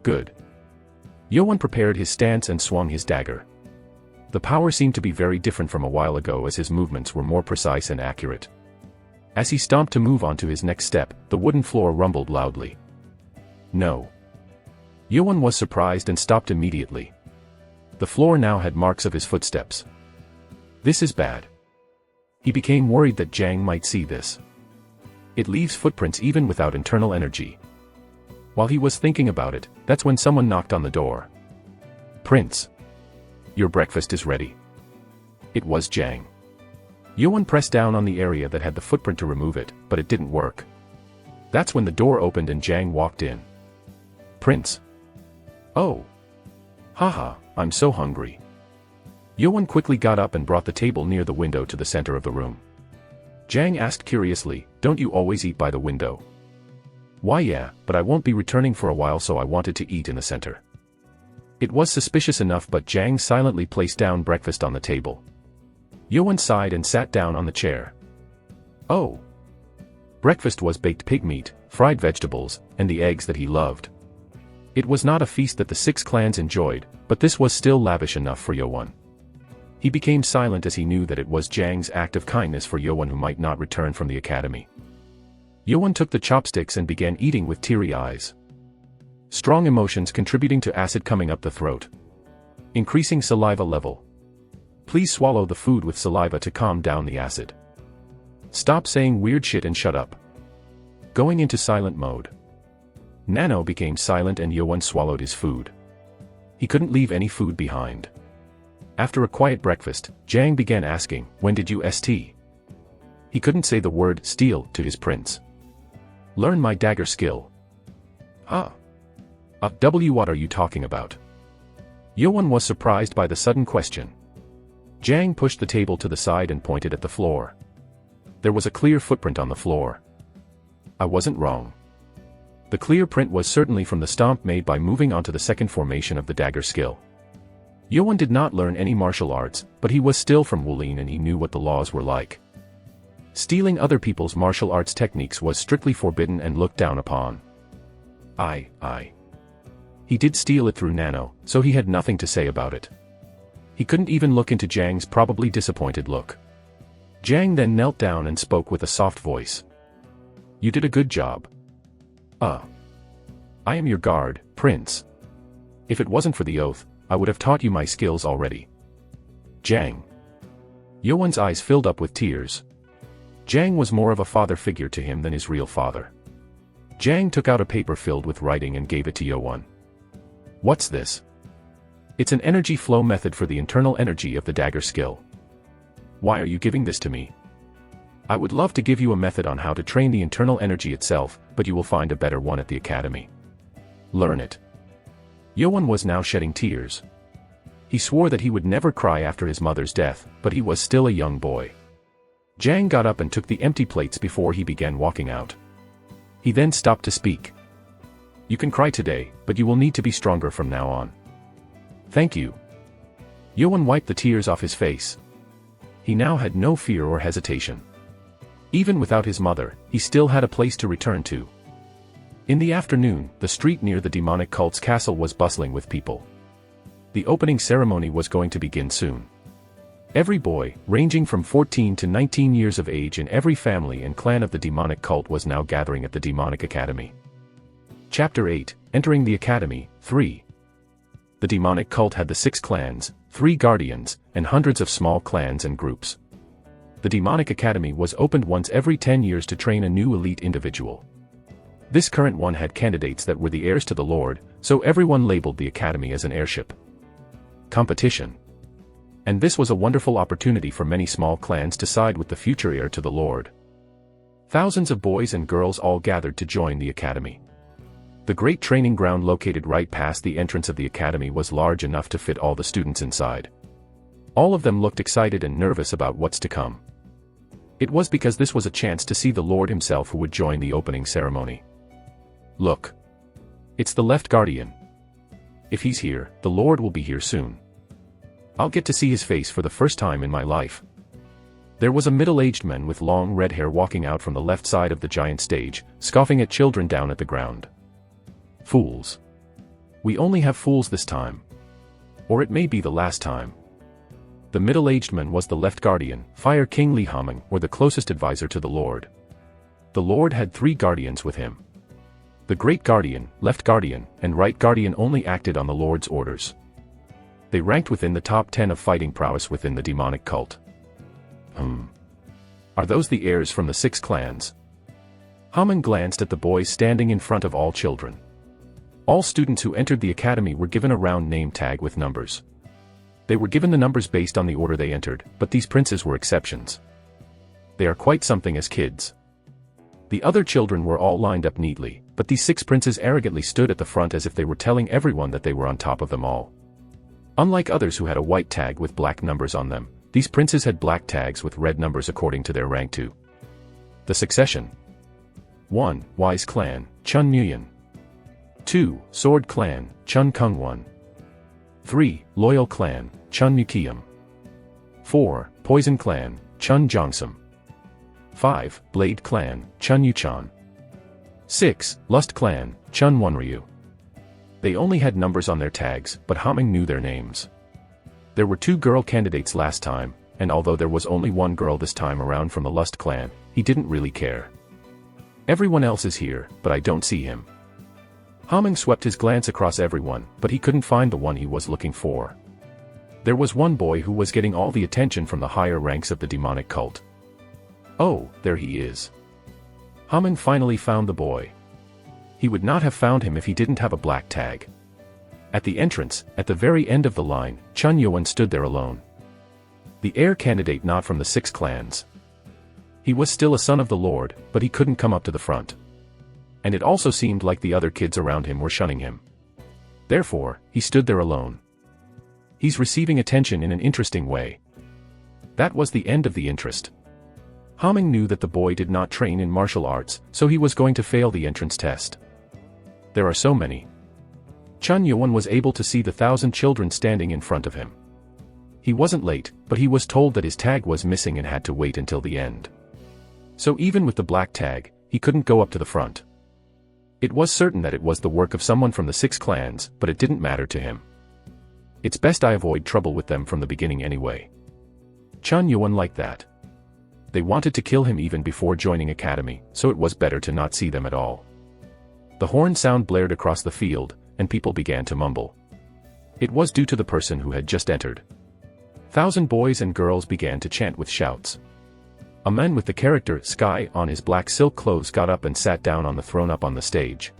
Good. Yoan prepared his stance and swung his dagger. The power seemed to be very different from a while ago as his movements were more precise and accurate. As he stomped to move on to his next step, the wooden floor rumbled loudly. No. Yoan was surprised and stopped immediately. The floor now had marks of his footsteps. This is bad. He became worried that Jiang might see this. It leaves footprints even without internal energy. While he was thinking about it, that's when someone knocked on the door. Prince. Your breakfast is ready. It was Jiang. Yoan pressed down on the area that had the footprint to remove it, but it didn't work. That's when the door opened and Jiang walked in. Prince. Oh. Haha, I'm so hungry. Yoan quickly got up and brought the table near the window to the center of the room. Jiang asked curiously, don't you always eat by the window? Why yeah, but I won't be returning for a while so I wanted to eat in the center. It was suspicious enough but Jiang silently placed down breakfast on the table. Yoan sighed and sat down on the chair. Oh. Breakfast was baked pig meat, fried vegetables, and the eggs that he loved. It was not a feast that the 6 clans enjoyed, but this was still lavish enough for Yoan. He became silent as he knew that it was Jiang's act of kindness for Yoan who might not return from the academy. Yoan took the chopsticks and began eating with teary eyes. Strong emotions contributing to acid coming up the throat. Increasing saliva level. Please swallow the food with saliva to calm down the acid. Stop saying weird shit and shut up. Going into silent mode. Nano became silent and Yoan swallowed his food. He couldn't leave any food behind. After a quiet breakfast, Jiang began asking, when did you st? He couldn't say the word steal to his prince. Learn my dagger skill. Ah. What are you talking about? Yoan was surprised by the sudden question. Jiang pushed the table to the side and pointed at the floor. There was a clear footprint on the floor. I wasn't wrong. The clear print was certainly from the stomp made by moving onto the second formation of the dagger skill. Yoan did not learn any martial arts, but he was still from Wulin and he knew what the laws were like. Stealing other people's martial arts techniques was strictly forbidden and looked down upon. He did steal it through Nano, so he had nothing to say about it. He couldn't even look into Jiang's probably disappointed look. Jiang then knelt down and spoke with a soft voice. You did a good job. I am your guard, Prince. If it wasn't for the oath, I would have taught you my skills already. Jiang. Yoan's eyes filled up with tears. Jiang was more of a father figure to him than his real father. Jiang took out a paper filled with writing and gave it to Yoan. What's this? It's an energy flow method for the internal energy of the dagger skill. Why are you giving this to me? I would love to give you a method on how to train the internal energy itself, but you will find a better one at the academy. Learn it. Yoan was now shedding tears. He swore that he would never cry after his mother's death, but he was still a young boy. Jiang got up and took the empty plates before he began walking out. He then stopped to speak. You can cry today, but you will need to be stronger from now on. Thank you. Yoan wiped the tears off his face. He now had no fear or hesitation. Even without his mother, he still had a place to return to. In the afternoon, the street near the demonic cult's castle was bustling with people. The opening ceremony was going to begin soon. Every boy, ranging from 14 to 19 years of age in every family and clan of the demonic cult was now gathering at the demonic academy. Chapter 8, Entering the Academy, 3. The demonic cult had the 6 clans, 3 guardians, and hundreds of small clans and groups. The demonic academy was opened once every 10 years to train a new elite individual. This current one had candidates that were the heirs to the Lord, so everyone labeled the academy as an heirship. Competition. And this was a wonderful opportunity for many small clans to side with the future heir to the Lord. Thousands of boys and girls all gathered to join the academy. The great training ground located right past the entrance of the academy was large enough to fit all the students inside. All of them looked excited and nervous about what's to come. It was because this was a chance to see the Lord himself who would join the opening ceremony. Look. It's the left guardian. If he's here, the Lord will be here soon. I'll get to see his face for the first time in my life. There was a middle-aged man with long red hair walking out from the left side of the giant stage, scoffing at children down at the ground. Fools. We only have fools this time. Or it may be the last time. The middle-aged man was the left guardian, Fire King Li Hameng, or the closest advisor to the Lord. The Lord had 3 guardians with him. The great guardian, left guardian, and right guardian only acted on the Lord's orders. They ranked within the top 10 of fighting prowess within the demonic cult. Are those the heirs from the 6 clans? Hameng glanced at the boys standing in front of all children. All students who entered the academy were given a round name tag with numbers. They were given the numbers based on the order they entered, but these princes were exceptions. They are quite something as kids. The other children were all lined up neatly, but these 6 princes arrogantly stood at the front as if they were telling everyone that they were on top of them all. Unlike others who had a white tag with black numbers on them, these princes had black tags with red numbers according to their rank too. The succession. 1. Wise Clan, Chun Nguyen. 2. Sword Clan, Chun Kungwon. 3. Loyal Clan, Chun Mukium. 4. Poison Clan, Chun Jongsum. 5. Blade Clan, Chun Yuchan. 6. Lust Clan, Chun Wonryu. They only had numbers on their tags, but Hameng knew their names. There were 2 girl candidates last time, and although there was only 1 girl this time around from the Lust Clan, he didn't really care. Everyone else is here, but I don't see him. Hameng swept his glance across everyone, but he couldn't find the one he was looking for. There was one boy who was getting all the attention from the higher ranks of the demonic cult. Oh, there he is. Hameng finally found the boy. He would not have found him if he didn't have a black tag. At the entrance, at the very end of the line, Chun Yuan stood there alone. The heir candidate not from the 6 clans. He was still a son of the Lord, but he couldn't come up to the front. And it also seemed like the other kids around him were shunning him. Therefore, he stood there alone. He's receiving attention in an interesting way. That was the end of the interest. Hameng knew that the boy did not train in martial arts, so he was going to fail the entrance test. There are so many. Chun Yuan was able to see the 1,000 children standing in front of him. He wasn't late, but he was told that his tag was missing and had to wait until the end. So even with the black tag, he couldn't go up to the front. It was certain that it was the work of someone from the 6 clans, but it didn't matter to him. It's best I avoid trouble with them from the beginning anyway. Chun Yuan liked that. They wanted to kill him even before joining academy, so it was better to not see them at all. The horn sound blared across the field, and people began to mumble. It was due to the person who had just entered. 1,000 boys and girls began to chant with shouts. A man with the character Sky on his black silk clothes got up and sat down on the throne up on the stage.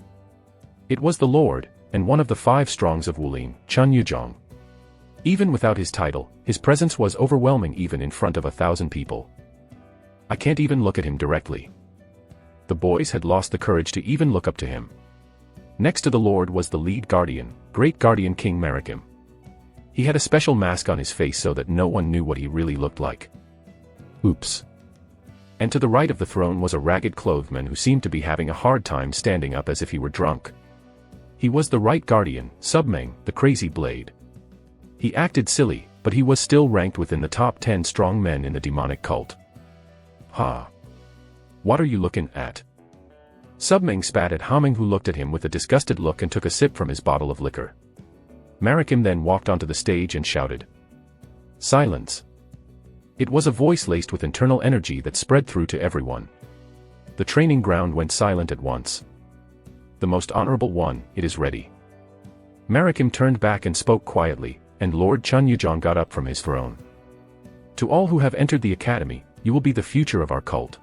It was the Lord, and one of the 5 strongs of Wulin, Chun Yuzhong. Even without his title, his presence was overwhelming even in front of 1,000 people. I can't even look at him directly. The boys had lost the courage to even look up to him. Next to the Lord was the lead guardian, Great Guardian King Marikim. He had a special mask on his face so that no one knew what he really looked like. Oops. And to the right of the throne was a ragged-clothed man who seemed to be having a hard time standing up as if he were drunk. He was the right guardian, Submeng, the crazy blade. He acted silly, but he was still ranked within the top 10 strong men in the demonic cult. Ha! What are you looking at? Submeng spat at Hameng, who looked at him with a disgusted look and took a sip from his bottle of liquor. Marikim then walked onto the stage and shouted. Silence! It was a voice laced with internal energy that spread through to everyone. The training ground went silent at once. The most honorable one, it is ready. Marikim turned back and spoke quietly, and Lord Chun Yuzhong got up from his throne. To all who have entered the academy, You will be the future of our cult."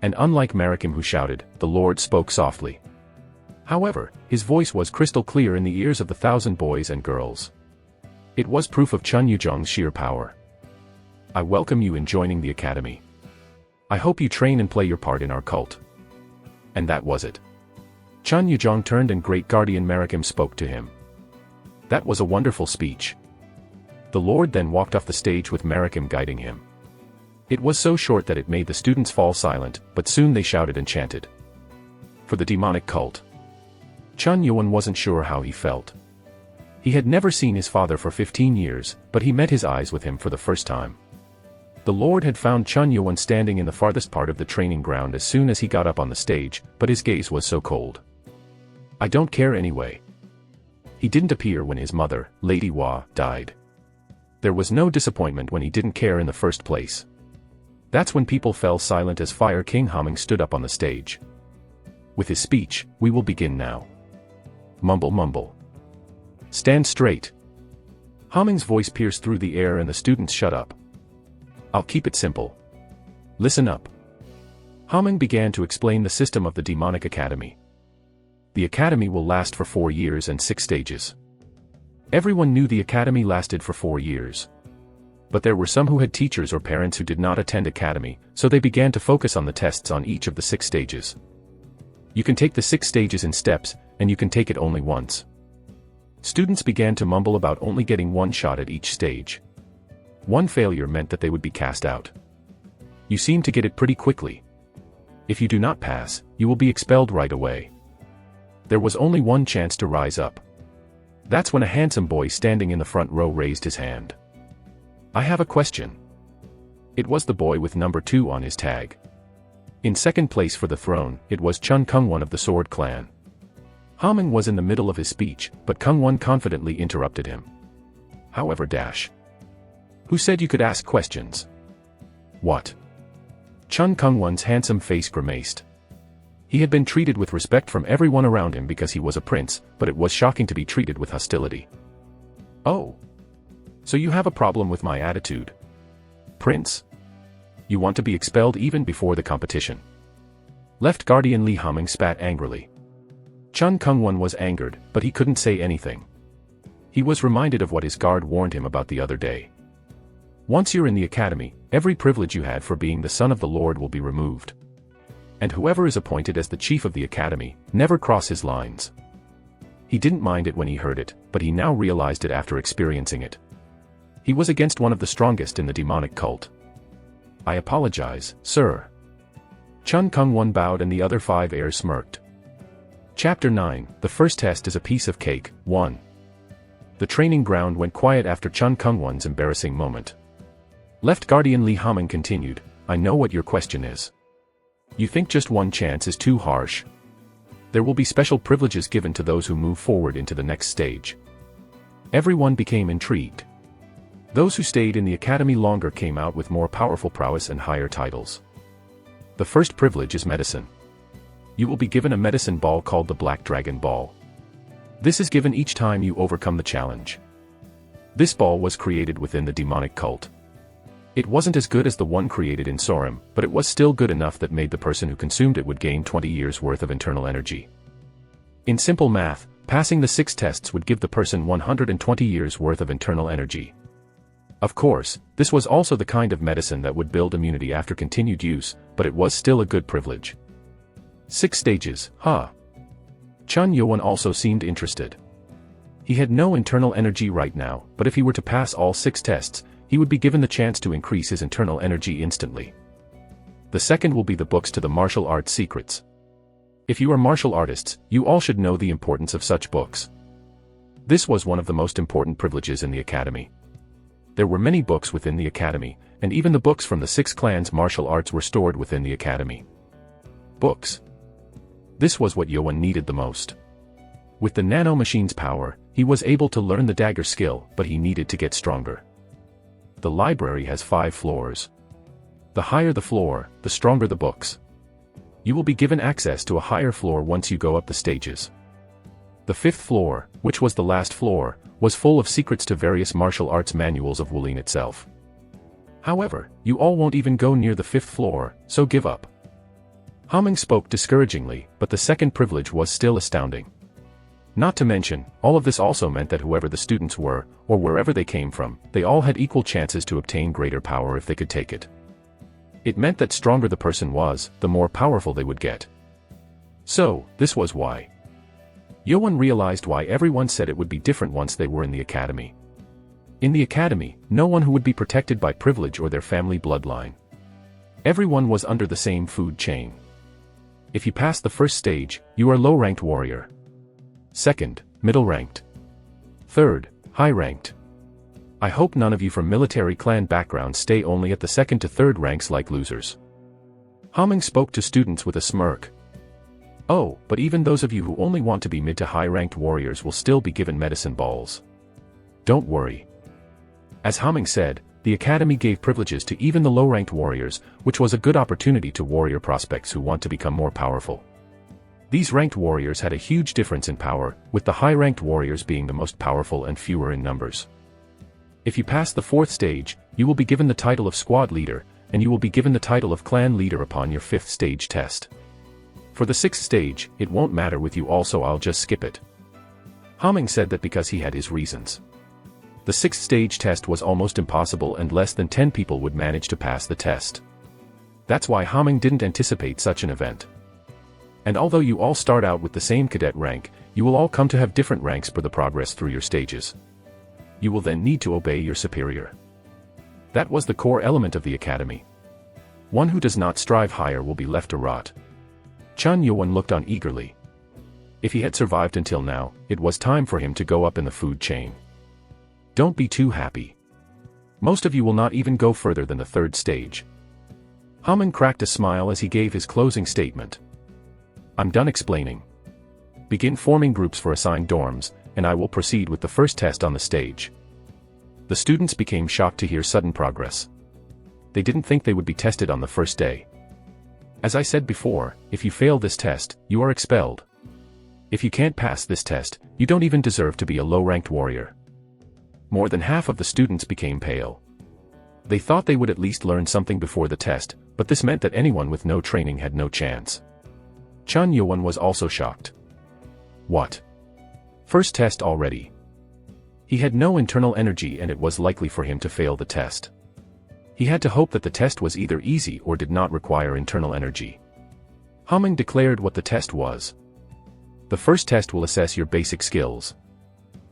And unlike Marikim who shouted, the Lord spoke softly. However, his voice was crystal clear in the ears of the 1,000 boys and girls. It was proof of Chun Yujong's sheer power. "I welcome you in joining the academy. I hope you train and play your part in our cult." And that was it. Chun Yujong turned and great guardian Marikim spoke to him. That was a wonderful speech. The Lord then walked off the stage with Marikim guiding him. It was so short that it made the students fall silent, but soon they shouted and chanted. For the demonic cult. Chun Yuan wasn't sure how he felt. He had never seen his father for 15 years, but he met his eyes with him for the first time. The Lord had found Chun Yuan standing in the farthest part of the training ground as soon as he got up on the stage, but his gaze was so cold. "I don't care anyway." He didn't appear when his mother, Lady Hua, died. There was no disappointment when he didn't care in the first place. That's when people fell silent as Fire King Humming stood up on the stage. With his speech, "We will begin now." Mumble mumble. "Stand straight." Humming's voice pierced through the air and the students shut up. "I'll keep it simple. Listen up." Humming began to explain the system of the demonic academy. The academy will last for 4 years and 6 stages. Everyone knew the academy lasted for 4 years. But there were some who had teachers or parents who did not attend academy, so they began to focus on the tests on each of the 6 stages. You can take the 6 stages in steps, and you can take it only once. Students began to mumble about only getting 1 shot at each stage. 1 failure meant that they would be cast out. You seem to get it pretty quickly. If you do not pass, you will be expelled right away. There was only 1 chance to rise up. That's when a handsome boy standing in the front row raised his hand. "I have a question." It was the boy with number 2 on his tag. In second place for the throne, it was Chun Kung-won of the Sword Clan. Humming was in the middle of his speech, but Kung-won confidently interrupted him. "However, who said you could ask questions?" "What?" Chun Kung-won's handsome face grimaced. He had been treated with respect from everyone around him because he was a prince, but it was shocking to be treated with hostility. "Oh. So you have a problem with my attitude? Prince? You want to be expelled even before the competition?" Left Guardian Li Humming spat angrily. Chun Kung-won was angered, but he couldn't say anything. He was reminded of what his guard warned him about the other day. Once you're in the academy, every privilege you had for being the son of the Lord will be removed. And whoever is appointed as the chief of the academy, never cross his lines. He didn't mind it when he heard it, but he now realized it after experiencing it. He was against one of the strongest in the demonic cult. "I apologize, sir." Chun Kung-won bowed and the other 5 heirs smirked. Chapter 9, The first test is a piece of cake, 1. The training ground went quiet after Chun Kung-won's embarrassing moment. Left Guardian Li Humming continued, "I know what your question is. You think just 1 chance is too harsh? There will be special privileges given to those who move forward into the next stage." Everyone became intrigued. Those who stayed in the academy longer came out with more powerful prowess and higher titles. The first privilege is medicine. You will be given a medicine ball called the Black Dragon Ball. This is given each time you overcome the challenge. This ball was created within the demonic cult. It wasn't as good as the one created in Sorim, but it was still good enough that made the person who consumed it would gain 20 years worth of internal energy. In simple math, passing the 6 tests would give the person 120 years worth of internal energy. Of course, this was also the kind of medicine that would build immunity after continued use, but it was still a good privilege. 6 stages, huh? Chun Yuan also seemed interested. He had no internal energy right now, but if he were to pass all 6 tests, he would be given the chance to increase his internal energy instantly. The second will be the books to the martial arts secrets. If you are martial artists, you all should know the importance of such books. This was one of the most important privileges in the academy. There were many books within the academy, and even the books from the 6 clans' martial arts were stored within the academy. Books. This was what Yuan needed the most. With the nanomachine's power, he was able to learn the dagger skill, but he needed to get stronger. The library has 5 floors. The higher the floor, the stronger the books. You will be given access to a higher floor once you go up the stages. The 5th floor, which was the last floor, was full of secrets to various martial arts manuals of Wulin itself. However, you all won't even go near the 5th floor, so give up. Humming spoke discouragingly, but the second privilege was still astounding. Not to mention, all of this also meant that whoever the students were, or wherever they came from, they all had equal chances to obtain greater power if they could take it. It meant that stronger the person was, the more powerful they would get. So, this was why. Yoan realized why everyone said it would be different once they were in the academy. In the academy, no one who would be protected by privilege or their family bloodline. Everyone was under the same food chain. If you pass the first stage, you are low-ranked warrior. Second, middle-ranked. Third, high-ranked. I hope none of you from military clan backgrounds stay only at the second to third ranks like losers. Humming spoke to students with a smirk. Oh, but even those of you who only want to be mid to high-ranked warriors will still be given medicine balls. Don't worry. As Humming said, the academy gave privileges to even the low-ranked warriors, which was a good opportunity to warrior prospects who want to become more powerful. These ranked warriors had a huge difference in power, with the high-ranked warriors being the most powerful and fewer in numbers. If you pass the 4th stage, you will be given the title of squad leader, and you will be given the title of clan leader upon your 5th stage test. For the 6th stage, it won't matter with you all, so I'll just skip it. Humming said that because he had his reasons. The 6th stage test was almost impossible and less than 10 people would manage to pass the test. That's why Humming didn't anticipate such an event. And although you all start out with the same cadet rank, you will all come to have different ranks for the progress through your stages. You will then need to obey your superior. That was the core element of the academy. One who does not strive higher will be left to rot. Chun Yuan looked on eagerly. If he had survived until now, it was time for him to go up in the food chain. Don't be too happy. Most of you will not even go further than the 3rd stage. Humming cracked a smile as he gave his closing statement. I'm done explaining. Begin forming groups for assigned dorms, and I will proceed with the first test on the stage. The students became shocked to hear sudden progress. They didn't think they would be tested on the first day. As I said before, if you fail this test, you are expelled. If you can't pass this test, you don't even deserve to be a low-ranked warrior. More than half of the students became pale. They thought they would at least learn something before the test, but this meant that anyone with no training had no chance. Chun Yuan was also shocked. What? First test already? He had no internal energy and it was likely for him to fail the test. He had to hope that the test was either easy or did not require internal energy. Humming declared what the test was. The first test will assess your basic skills.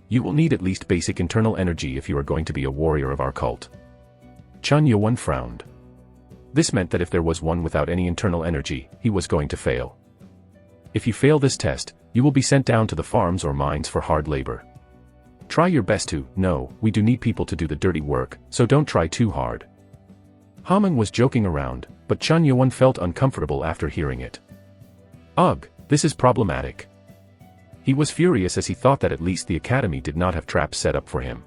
You will need at least basic internal energy if you are going to be a warrior of our cult. Chun Yuan frowned. This meant that if there was one without any internal energy, he was going to fail. If you fail this test, you will be sent down to the farms or mines for hard labor. Try your best to. No, we do need people to do the dirty work, so don't try too hard. Humming was joking around, but Chun Yuan felt uncomfortable after hearing it. Ugh, this is problematic. He was furious as he thought that at least the academy did not have traps set up for him.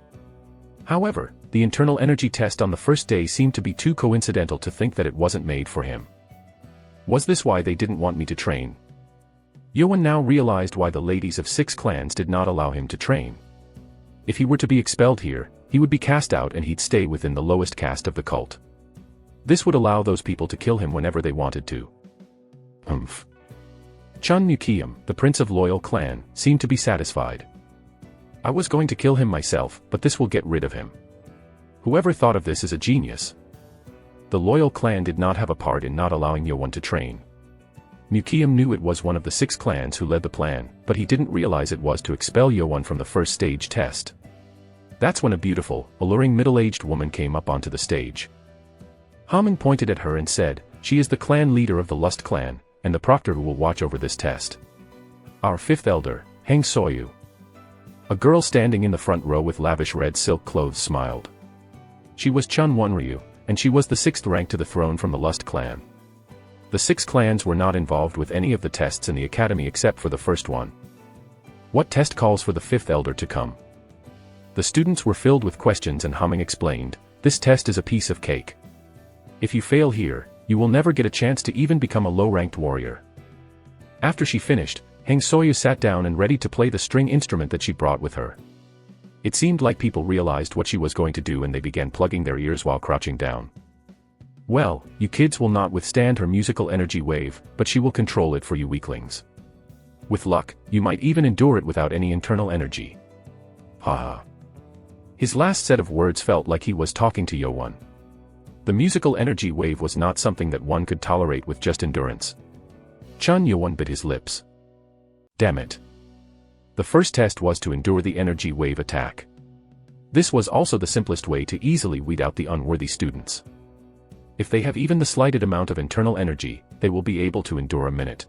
However, the internal energy test on the first day seemed to be too coincidental to think that it wasn't made for him. Was this why they didn't want me to train? Yuan now realized why the ladies of 6 clans did not allow him to train. If he were to be expelled here, he would be cast out and he'd stay within the lowest caste of the cult. This would allow those people to kill him whenever they wanted to. Humph. Chun Mukiam, the prince of Loyal Clan, seemed to be satisfied. I was going to kill him myself, but this will get rid of him. Whoever thought of this is a genius. The Loyal Clan did not have a part in not allowing Yuan to train. Mukiam knew it was one of the 6 clans who led the plan, but he didn't realize it was to expel Yuan from the first stage test. That's when a beautiful, alluring middle-aged woman came up onto the stage. Humming pointed at her and said, "She is the clan leader of the Lust clan, and the proctor who will watch over this test. Our 5th elder, Heng Soyu." A girl standing in the front row with lavish red silk clothes smiled. She was Chun Wonryu, and she was the 6th rank to the throne from the Lust clan. The 6 clans were not involved with any of the tests in the academy except for the first one. What test calls for the 5th elder to come? The students were filled with questions and Humming explained, "This test is a piece of cake. If you fail here, you will never get a chance to even become a low-ranked warrior." After she finished, Heng Soyu sat down and ready to play the string instrument that she brought with her. It seemed like people realized what she was going to do and they began plugging their ears while crouching down. Well, you kids will not withstand her musical energy wave, but she will control it for you weaklings. With luck, you might even endure it without any internal energy. Haha. His last set of words felt like he was talking to Yo-won. The musical energy wave was not something that one could tolerate with just endurance. Chun Yo-won bit his lips. Damn it. The first test was to endure the energy wave attack. This was also the simplest way to easily weed out the unworthy students. If they have even the slightest amount of internal energy, they will be able to endure a minute.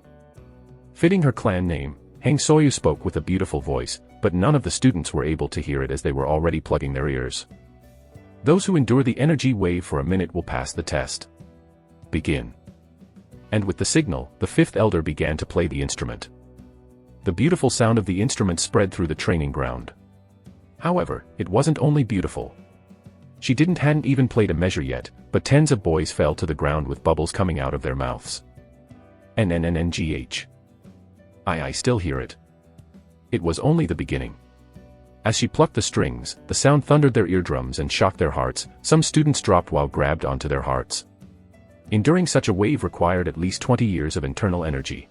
Fitting her clan name, Hang Soyu spoke with a beautiful voice, but none of the students were able to hear it as they were already plugging their ears. Those who endure the energy wave for a minute will pass the test. Begin. And with the signal, the fifth elder began to play the instrument. The beautiful sound of the instrument spread through the training ground. However, it wasn't only beautiful. She hadn't even played a measure yet, but tens of boys fell to the ground with bubbles coming out of their mouths. NNNNGH. I still hear it. It was only the beginning. As she plucked the strings, the sound thundered their eardrums and shocked their hearts. Some students dropped while grabbed onto their hearts. Enduring such a wave required at least 20 years of internal energy.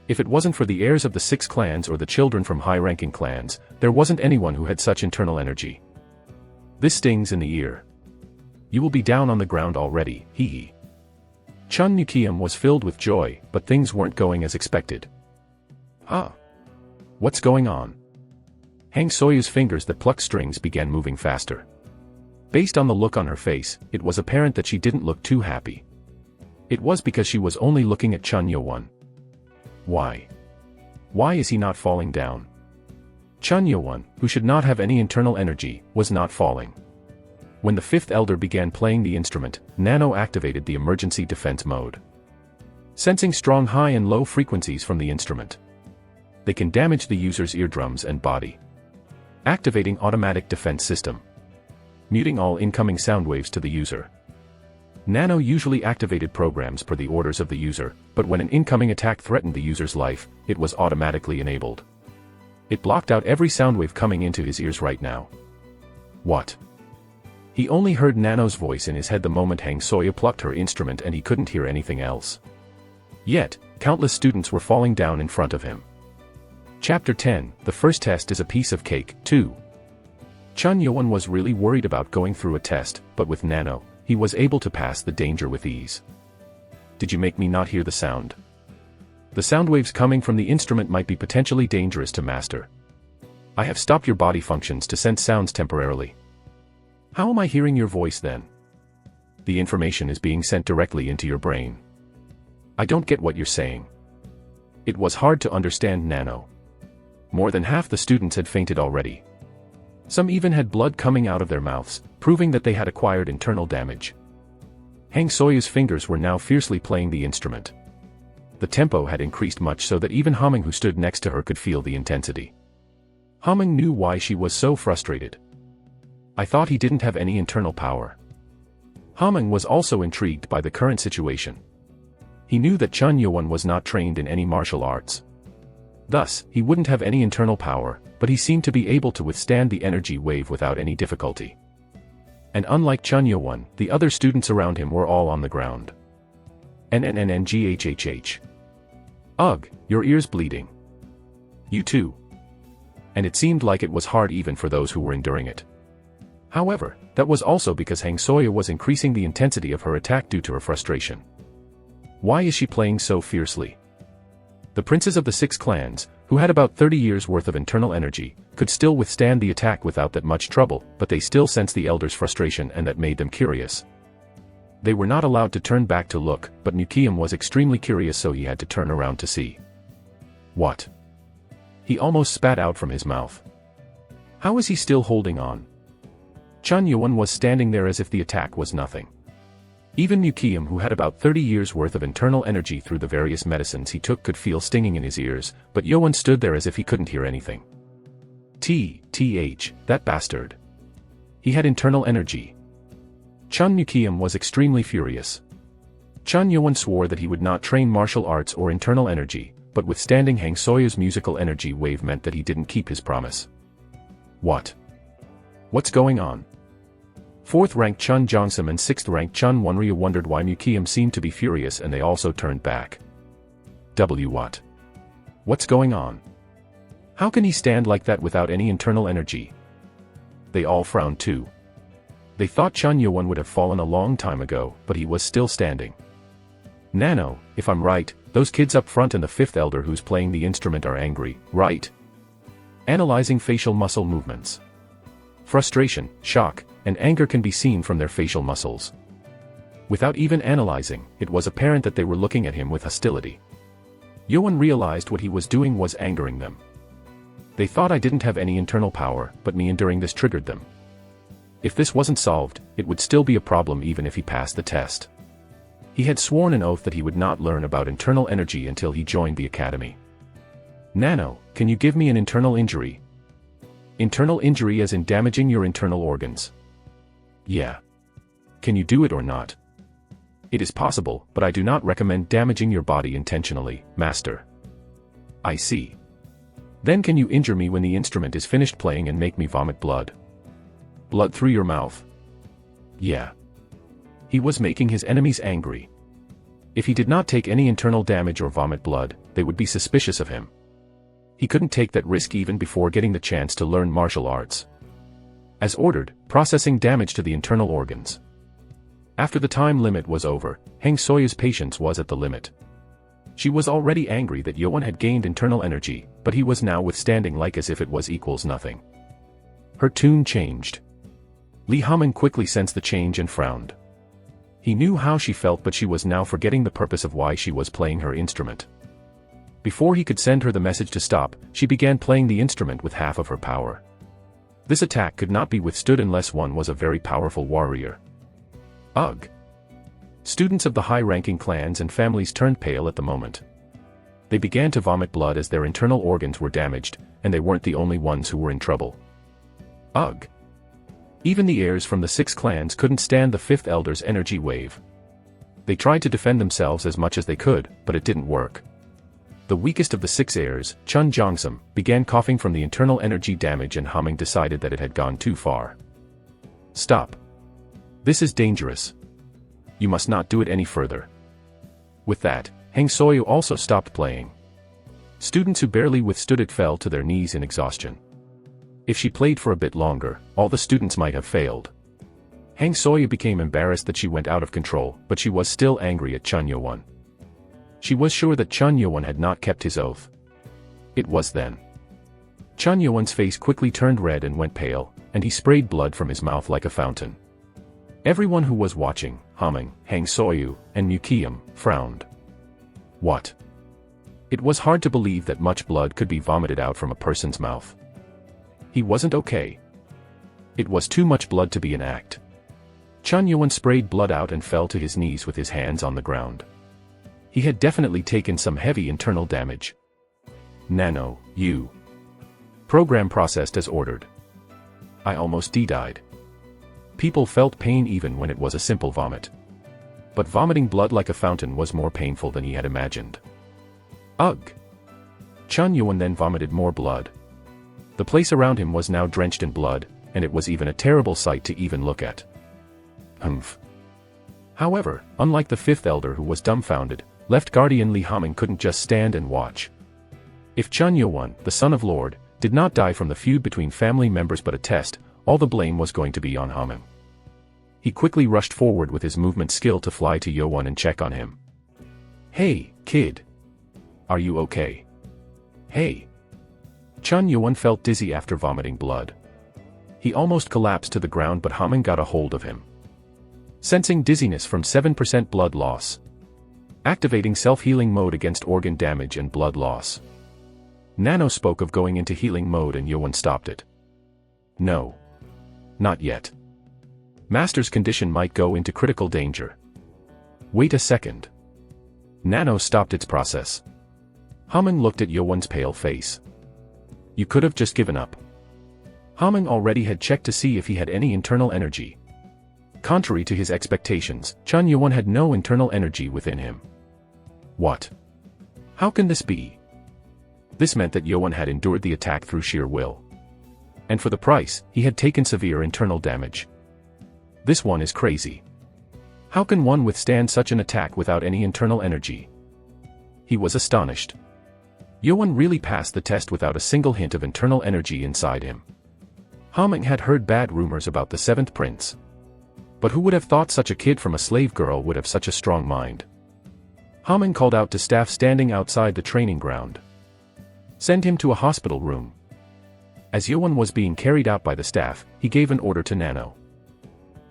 If it wasn't for the heirs of the 6 clans or the children from high-ranking clans, there wasn't anyone who had such internal energy. This stings in the ear. You will be down on the ground already, hee hee. Chun Nukium was filled with joy, but things weren't going as expected. Huh? What's going on? Hang Soyu's fingers that plucked strings began moving faster. Based on the look on her face, it was apparent that she didn't look too happy. It was because she was only looking at Chun Yo-won. Why? Why is he not falling down? Chun Yo-won, who should not have any internal energy, was not falling. When the fifth elder began playing the instrument, Nano activated the emergency defense mode. Sensing strong high and low frequencies from the instrument, they can damage the user's eardrums and body. Activating automatic defense system. Muting all incoming sound waves to the user. Nano usually activated programs per the orders of the user, but when an incoming attack threatened the user's life, it was automatically enabled. It blocked out every sound wave coming into his ears right now. What? He only heard Nano's voice in his head the moment Hang Soya plucked her instrument and he couldn't hear anything else. Yet, countless students were falling down in front of him. Chapter 10, The first test is a piece of cake, 2. Chun Yo-won was really worried about going through a test, but with Nano, he was able to pass the danger with ease. Did you make me not hear the sound? The sound waves coming from the instrument might be potentially dangerous to master. I have stopped your body functions to sense sounds temporarily. How am I hearing your voice then? The information is being sent directly into your brain. I don't get what you're saying. It was hard to understand Nano. More than half the students had fainted already. Some even had blood coming out of their mouths, proving that they had acquired internal damage. Hang Soyu's fingers were now fiercely playing the instrument. The tempo had increased much so that even Humming, who stood next to her, could feel the intensity. Humming knew why she was so frustrated. I thought he didn't have any internal power. Humming was also intrigued by the current situation. He knew that Chun Yo-won was not trained in any martial arts. Thus, he wouldn't have any internal power, but he seemed to be able to withstand the energy wave without any difficulty. And unlike Chun Yo-won, the other students around him were all on the ground. NNNNGHHH. Ugh, your ear's bleeding. You too. And it seemed like it was hard even for those who were enduring it. However, that was also because Hang Soya was increasing the intensity of her attack due to her frustration. Why is she playing so fiercely? The princes of the 6 clans, who had about 30 years worth of internal energy, could still withstand the attack without that much trouble, but they still sensed the elder's frustration and that made them curious. They were not allowed to turn back to look, but Nukium was extremely curious, so he had to turn around to see. What? He almost spat out from his mouth. How is he still holding on? Chun Yo-won was standing there as if the attack was nothing. Even Nukium, who had about 30 years worth of internal energy through the various medicines he took, could feel stinging in his ears, but Yo-won stood there as if he couldn't hear anything. That bastard. He had internal energy. Chun Nukium was extremely furious. Chun Yo-won swore that he would not train martial arts or internal energy, but withstanding Hang Soya's musical energy wave meant that he didn't keep his promise. What? What's going on? 4th rank Chun Jongsam and 6th rank Chun Wonryu wondered why Mukiam seemed to be furious, and they also turned back. What? What's going on? How can he stand like that without any internal energy? They all frowned too. They thought Chun Yewon would have fallen a long time ago, but he was still standing. Nano, if I'm right, those kids up front and the 5th elder who's playing the instrument are angry, right? Analyzing facial muscle movements. Frustration, shock, and anger can be seen from their facial muscles. Without even analyzing, it was apparent that they were looking at him with hostility. Yewon realized what he was doing was angering them. They thought I didn't have any internal power, but me enduring this triggered them. If this wasn't solved, it would still be a problem even if he passed the test. He had sworn an oath that he would not learn about internal energy until he joined the academy. Nano, can you give me an internal injury? Internal injury as in damaging your internal organs. Yeah. Can you do it or not? It is possible, but I do not recommend damaging your body intentionally, master. I see. Then can you injure me when the instrument is finished playing and make me vomit blood? Blood through your mouth? Yeah. He was making his enemies angry. If he did not take any internal damage or vomit blood, they would be suspicious of him. He couldn't take that risk even before getting the chance to learn martial arts. As ordered, processing damage to the internal organs. After the time limit was over, Heng Soyu's patience was at the limit. She was already angry that Yewon had gained internal energy, but he was now withstanding like as if it was equals nothing. Her tune changed. Li Hamen quickly sensed the change and frowned. He knew how she felt, but she was now forgetting the purpose of why she was playing her instrument. Before he could send her the message to stop, she began playing the instrument with half of her power. This attack could not be withstood unless one was a very powerful warrior. Ugh! Students of the high-ranking clans and families turned pale at the moment. They began to vomit blood as their internal organs were damaged, and they weren't the only ones who were in trouble. Ugh! Even the heirs from the 6 clans couldn't stand the 5th elder's energy wave. They tried to defend themselves as much as they could, but it didn't work. The weakest of the 6 heirs, Chun Jongsam, began coughing from the internal energy damage, and Hamming decided that it had gone too far. Stop. This is dangerous. You must not do it any further. With that, Heng Soyu also stopped playing. Students who barely withstood it fell to their knees in exhaustion. If she played for a bit longer, all the students might have failed. Heng Soyu became embarrassed that she went out of control, but she was still angry at Chun Yewon. She was sure that Chun Yewon had not kept his oath. It was then. Chun Yewon's face quickly turned red and went pale, and he sprayed blood from his mouth like a fountain. Everyone who was watching, Hamming, Heng Soyu, and Mukiam, frowned. What? It was hard to believe that much blood could be vomited out from a person's mouth. He wasn't okay. It was too much blood to be an act. Chun Yewon sprayed blood out and fell to his knees with his hands on the ground. He had definitely taken some heavy internal damage. Nano, you. Program processed as ordered. I almost died. People felt pain even when it was a simple vomit. But vomiting blood like a fountain was more painful than he had imagined. Ugh! Chun Yewon then vomited more blood. The place around him was now drenched in blood, and it was even a terrible sight to even look at. Humph. However, unlike the 5th elder who was dumbfounded, Left Guardian Li Hamming couldn't just stand and watch. If Chun Yewon, the son of Lord, did not die from the feud between family members but a test, all the blame was going to be on Hamming. He quickly rushed forward with his movement skill to fly to Yewon and check on him. Hey, kid. Are you okay? Hey. Chun Yewon felt dizzy after vomiting blood. He almost collapsed to the ground, but Hamming got a hold of him. Sensing dizziness from 7% blood loss. Activating self-healing mode against organ damage and blood loss. Nano spoke of going into healing mode and Yewon stopped it. No. Not yet. Master's condition might go into critical danger. Wait a second. Nano stopped its process. Hamming looked at Yewon's pale face. You could have just given up. Hamming already had checked to see if he had any internal energy. Contrary to his expectations, Chun Yewon had no internal energy within him. What? How can this be? This meant that Yewon had endured the attack through sheer will. And for the price, he had taken severe internal damage. This one is crazy. How can one withstand such an attack without any internal energy? He was astonished. Yoan really passed the test without a single hint of internal energy inside him. Haming had heard bad rumors about the seventh prince. But who would have thought such a kid from a slave girl would have such a strong mind? Haming called out to staff standing outside the training ground. Send him to a hospital room. As Yoan was being carried out by the staff, he gave an order to Nano.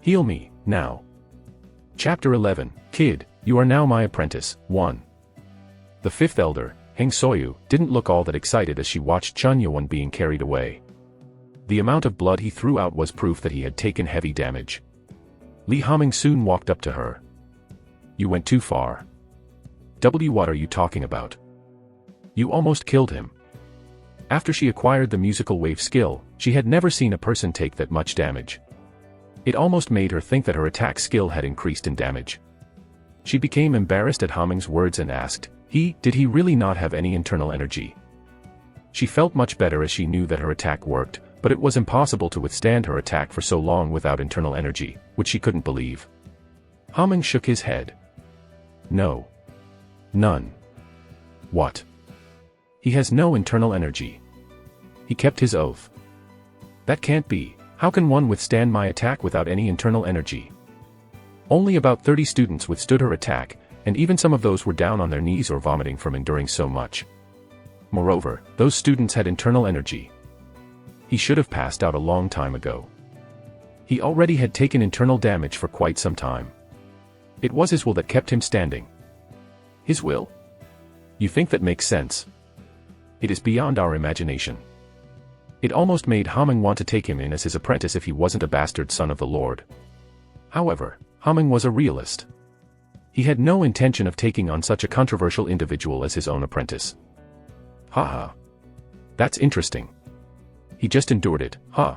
Heal me, now. Chapter 11, Kid, you are now my apprentice, 1. The fifth elder, Heng Soyu, didn't look all that excited as she watched Chun Yoan being carried away. The amount of blood he threw out was proof that he had taken heavy damage. Li Haming soon walked up to her. You went too far. What are you talking about? You almost killed him. After she acquired the musical wave skill, she had never seen a person take that much damage. It almost made her think that her attack skill had increased in damage. She became embarrassed at Haming's words and asked, did he really not have any internal energy? She felt much better as she knew that her attack worked, but it was impossible to withstand her attack for so long without internal energy, which she couldn't believe. Haming shook his head. No. None. What? He has no internal energy. He kept his oath. That can't be. How can one withstand my attack without any internal energy? Only about 30 students withstood her attack, and even some of those were down on their knees or vomiting from enduring so much. Moreover, those students had internal energy. He should have passed out a long time ago. He already had taken internal damage for quite some time. It was his will that kept him standing. His will? You think that makes sense? It is beyond our imagination. It almost made Haming want to take him in as his apprentice if he wasn't a bastard son of the Lord. However, Haming was a realist. He had no intention of taking on such a controversial individual as his own apprentice. Haha. That's interesting. He just endured it, huh?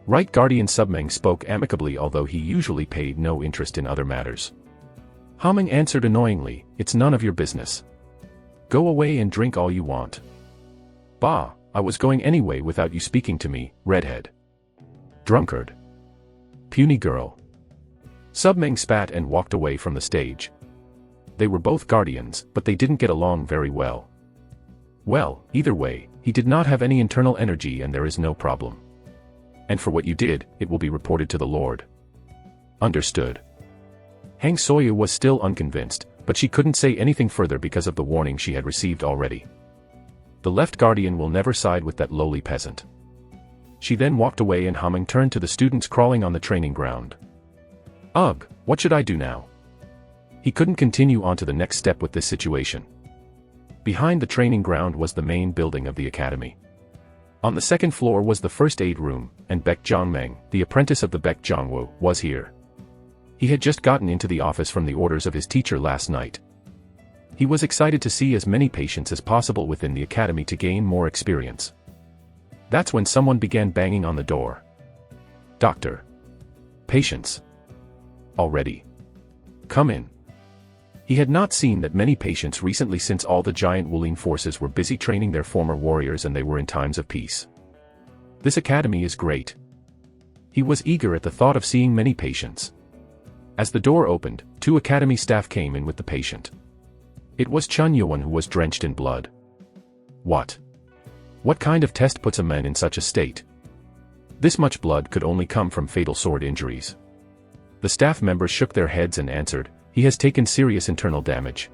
Right Guardian Submeng spoke amicably, although he usually paid no interest in other matters. Haming answered annoyingly, it's none of your business. Go away and drink all you want. Bah, I was going anyway without you speaking to me, redhead. Drunkard. Puny girl. Submeng spat and walked away from the stage. They were both guardians, but they didn't get along very well. Well, either way, he did not have any internal energy and there is no problem. And for what you did, it will be reported to the Lord. Understood. Heng Soyu was still unconvinced, but she couldn't say anything further because of the warning she had received already. The left guardian will never side with that lowly peasant. She then walked away and Haming turned to the students crawling on the training ground. Ugh, what should I do now? He couldn't continue on to the next step with this situation. Behind the training ground was the main building of the academy. On the second floor was the first aid room, and Baek Jongmeng, the apprentice of the Baek Jongwoo, was here. He had just gotten into the office from the orders of his teacher last night. He was excited to see as many patients as possible within the academy to gain more experience. That's when someone began banging on the door. Doctor. Patients. Already. Come in. He had not seen that many patients recently since all the giant Wuling forces were busy training their former warriors and they were in times of peace. This academy is great. He was eager at the thought of seeing many patients. As the door opened, 2 academy staff came in with the patient. It was Chun Yuan who was drenched in blood. What? What kind of test puts a man in such a state? This much blood could only come from fatal sword injuries. The staff members shook their heads and answered, he has taken serious internal damage.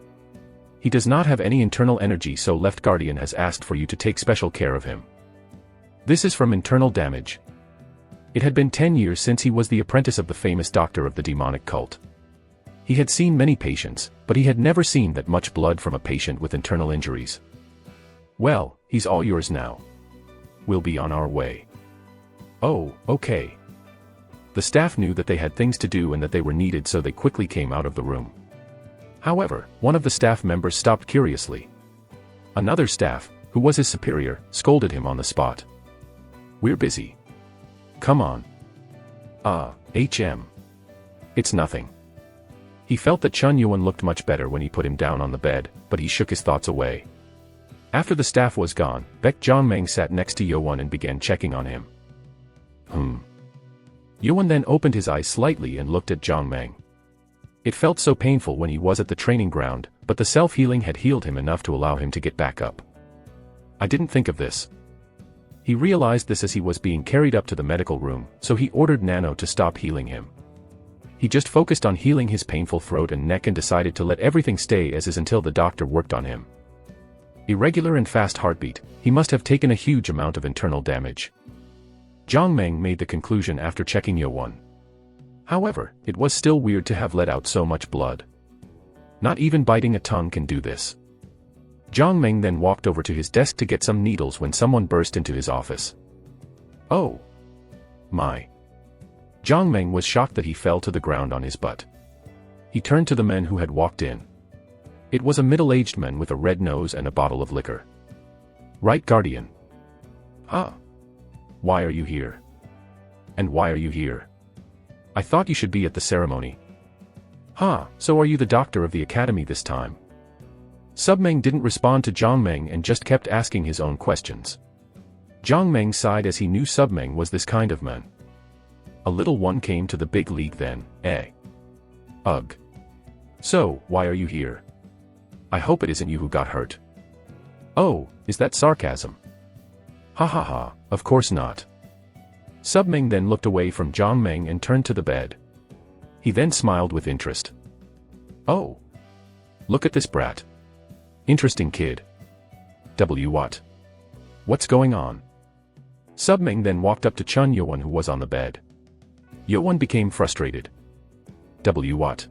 He does not have any internal energy, so Left Guardian has asked for you to take special care of him. This is from internal damage. It had been 10 years since he was the apprentice of the famous doctor of the demonic cult. He had seen many patients, but he had never seen that much blood from a patient with internal injuries. Well, he's all yours now. We'll be on our way. Oh, okay. The staff knew that they had things to do and that they were needed, so they quickly came out of the room. However, one of the staff members stopped curiously. Another staff, who was his superior, scolded him on the spot. We're busy. Come on. It's nothing. He felt that Chun Yuan looked much better when he put him down on the bed, but he shook his thoughts away. After the staff was gone, Baek Jongmang sat next to Yeowon and began checking on him. Yeowon then opened his eyes slightly and looked at Jongmang. It felt so painful when he was at the training ground, but the self-healing had healed him enough to allow him to get back up. I didn't think of this. He realized this as he was being carried up to the medical room, so he ordered Nano to stop healing him. He just focused on healing his painful throat and neck and decided to let everything stay as is until the doctor worked on him. Irregular and fast heartbeat, he must have taken a huge amount of internal damage. Jongmang made the conclusion after checking Yeowon. However, it was still weird to have let out so much blood. Not even biting a tongue can do this. Jongmang then walked over to his desk to get some needles when someone burst into his office. Oh! My! Jongmang was shocked that he fell to the ground on his butt. He turned to the men who had walked in. It was a middle-aged man with a red nose and a bottle of liquor. Right, Guardian? Huh? Why are you here? And why are you here? I thought you should be at the ceremony. Huh, so are you the doctor of the academy this time? Submang didn't respond to Jongmang and just kept asking his own questions. Jongmang sighed as he knew Submang was this kind of man. A little one came to the big league then, eh? Ugh. So, why are you here? I hope it isn't you who got hurt. Oh, is that sarcasm? Ha ha ha, of course not. Submang then looked away from Jongmang and turned to the bed. He then smiled with interest. Oh. Look at this brat. Interesting kid. What? What's going on? Submang then walked up to Chun Yeowon who was on the bed. Yeowon became frustrated. What?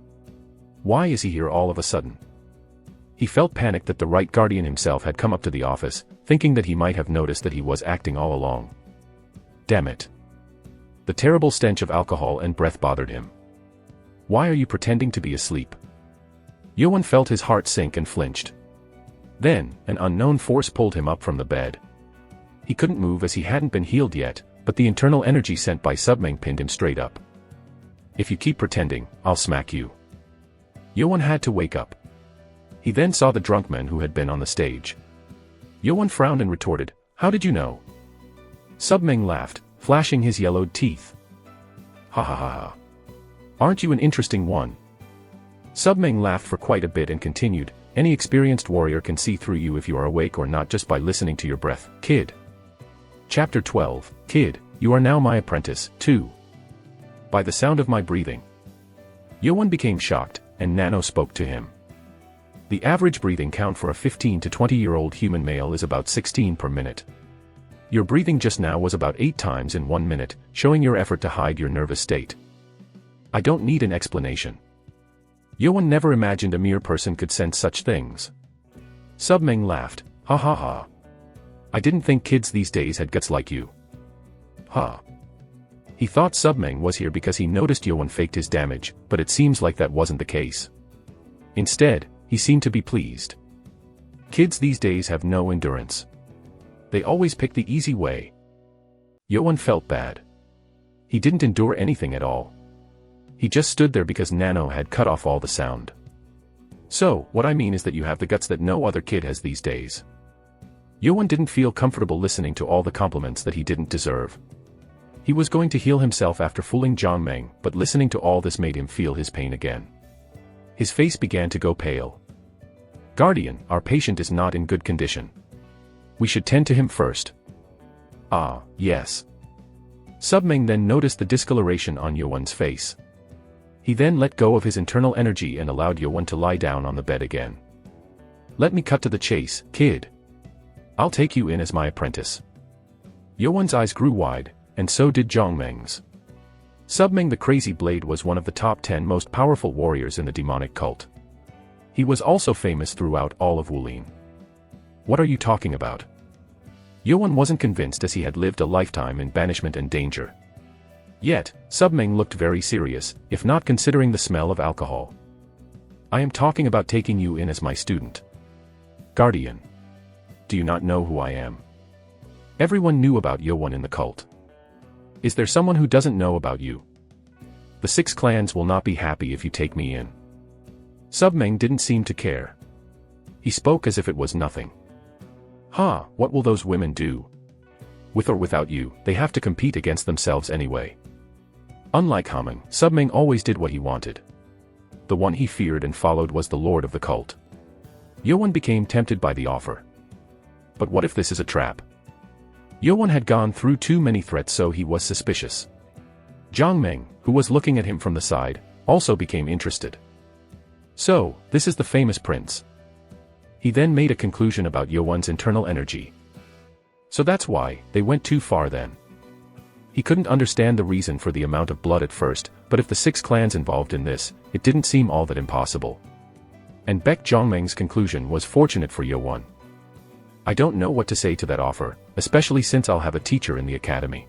Why is he here all of a sudden? He felt panicked that the right guardian himself had come up to the office, thinking that he might have noticed that he was acting all along. Damn it. The terrible stench of alcohol and breath bothered him. Why are you pretending to be asleep? Yeowon felt his heart sink and flinched. Then, an unknown force pulled him up from the bed. He couldn't move as he hadn't been healed yet, but the internal energy sent by Submang pinned him straight up. If you keep pretending, I'll smack you. Yeowon had to wake up. He then saw the drunk man who had been on the stage. Yeowon frowned and retorted, how did you know? Submang laughed, flashing his yellowed teeth. Ha ha ha ha. Aren't you an interesting one? Submang laughed for quite a bit and continued, any experienced warrior can see through you if you are awake or not just by listening to your breath, kid. Chapter 12, Kid, you are now my apprentice, too. By the sound of my breathing. Yeowon became shocked, and Nano spoke to him. The average breathing count for a 15 to 20-year-old human male is about 16 per minute. Your breathing just now was about 8 times in 1 minute, showing your effort to hide your nervous state. I don't need an explanation. Yeowon never imagined a mere person could sense such things. Submang laughed, ha ha ha. I didn't think kids these days had guts like you. Ha. He thought Submang was here because he noticed Yeowon faked his damage, but it seems like that wasn't the case. Instead, he seemed to be pleased. Kids these days have no endurance. They always pick the easy way. Yeowon felt bad. He didn't endure anything at all. He just stood there because Nano had cut off all the sound. So, what I mean is that you have the guts that no other kid has these days. Yeowon didn't feel comfortable listening to all the compliments that he didn't deserve. He was going to heal himself after fooling Jongmang, but listening to all this made him feel his pain again. His face began to go pale. Guardian, our patient is not in good condition. We should tend to him first. Ah, yes. Submang then noticed the discoloration on Yeowon's face. He then let go of his internal energy and allowed Yeowon to lie down on the bed again. Let me cut to the chase, kid. I'll take you in as my apprentice. Yeowon's eyes grew wide, and so did Jongmang's. Submang the Crazy Blade was one of the top 10 most powerful warriors in the demonic cult. He was also famous throughout all of Wulin. What are you talking about? Yeowon wasn't convinced as he had lived a lifetime in banishment and danger. Yet, Submang looked very serious, if not considering the smell of alcohol. I am talking about taking you in as my student. Guardian. Do you not know who I am? Everyone knew about Yeowon in the cult. Is there someone who doesn't know about you? The 6 clans will not be happy if you take me in. Submang didn't seem to care. He spoke as if it was nothing. Ha, what will those women do? With or without you, they have to compete against themselves anyway. Unlike Haming, Subming always did what he wanted. The one he feared and followed was the lord of the cult. Yeowon became tempted by the offer. But what if this is a trap? Yeowon had gone through too many threats, so he was suspicious. Jongmeng, who was looking at him from the side, also became interested. So, this is the famous prince. He then made a conclusion about Yeowon's internal energy. So that's why they went too far then. He couldn't understand the reason for the amount of blood at first, but if the 6 clans involved in this, it didn't seem all that impossible. And Baek Jongmeng's conclusion was fortunate for Yeowon. I don't know what to say to that offer, especially since I'll have a teacher in the academy.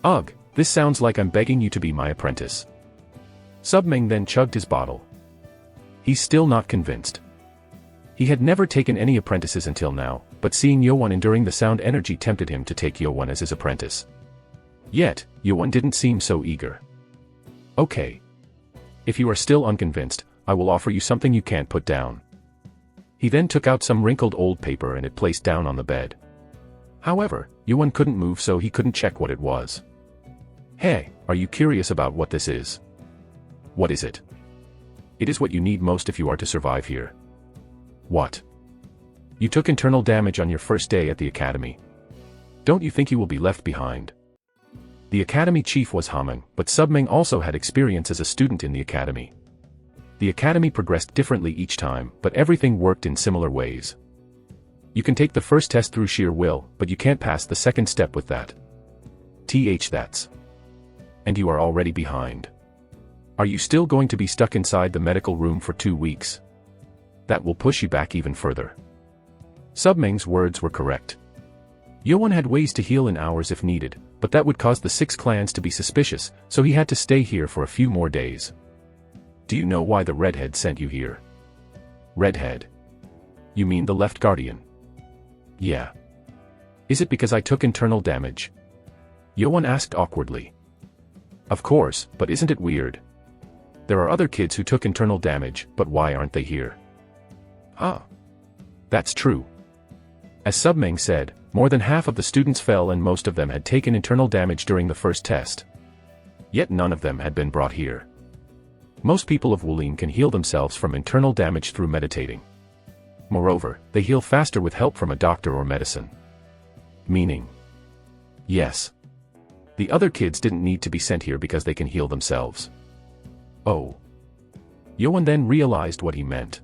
Ugh, this sounds like I'm begging you to be my apprentice. Subming then chugged his bottle. He's still not convinced. He had never taken any apprentices until now, but seeing Yeowon enduring the sound energy tempted him to take Yeowon as his apprentice. Yet, Yeowon didn't seem so eager. Okay. If you are still unconvinced, I will offer you something you can't put down. He then took out some wrinkled old paper and it placed down on the bed. However, Yeowon couldn't move, so he couldn't check what it was. Hey, are you curious about what this is? What is it? It is what you need most if you are to survive here. What? You took internal damage on your first day at the academy. Don't you think you will be left behind? The academy chief was Haming, but Subming also had experience as a student in the academy. The academy progressed differently each time, but everything worked in similar ways. You can take the first test through sheer will, but you can't pass the second step with that. That's. And you are already behind. Are you still going to be stuck inside the medical room for 2 weeks? That will push you back even further. Subming's words were correct. Yeowon had ways to heal in hours if needed, but that would cause the 6 clans to be suspicious, so he had to stay here for a few more days. Do you know why the redhead sent you here? Redhead? You mean the left guardian? Yeah. Is it because I took internal damage? Yeowon asked awkwardly. Of course, but isn't it weird? There are other kids who took internal damage, but why aren't they here? Ah. That's true. As Subming said, more than half of the students fell and most of them had taken internal damage during the first test. Yet none of them had been brought here. Most people of Wulin can heal themselves from internal damage through meditating. Moreover, they heal faster with help from a doctor or medicine. Meaning? Yes. The other kids didn't need to be sent here because they can heal themselves. Oh. Yeowon then realized what he meant.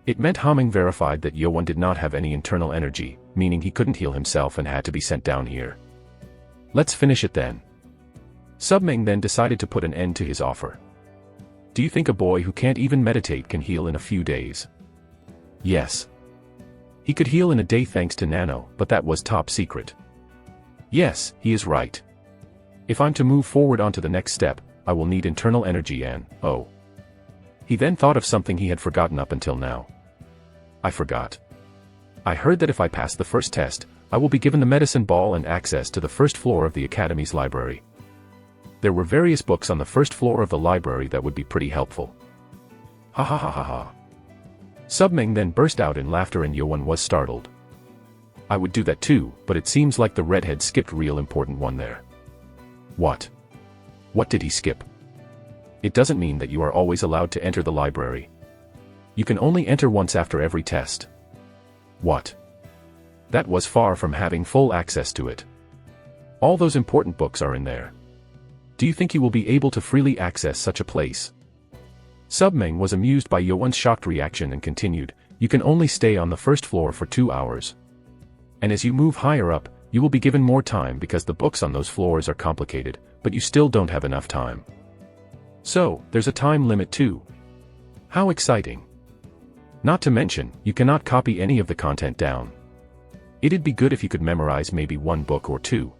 It meant Haming verified that Yeowon did not have any internal energy, meaning he couldn't heal himself and had to be sent down here. Let's finish it then. Subming then decided to put an end to his offer. Do you think a boy who can't even meditate can heal in a few days? Yes. He could heal in a day thanks to Nano, but that was top secret. Yes, he is right. If I'm to move forward onto the next step, I will need internal energy and, oh. He then thought of something he had forgotten up until now. I forgot. I heard that if I pass the first test, I will be given the medicine ball and access to the first floor of the academy's library. There were various books on the first floor of the library that would be pretty helpful. Ha ha ha ha ha. Subming then burst out in laughter and Yeowon was startled. I would do that too, but it seems like the redhead skipped a real important one there. What? What did he skip? It doesn't mean that you are always allowed to enter the library. You can only enter once after every test. What? That was far from having full access to it. All those important books are in there. Do you think you will be able to freely access such a place? Subming was amused by Yeowon's shocked reaction and continued, you can only stay on the first floor for 2 hours. And as you move higher up, you will be given more time because the books on those floors are complicated, but you still don't have enough time. So, there's a time limit too. How exciting. Not to mention, you cannot copy any of the content down. It'd be good if you could memorize maybe 1 book or 2.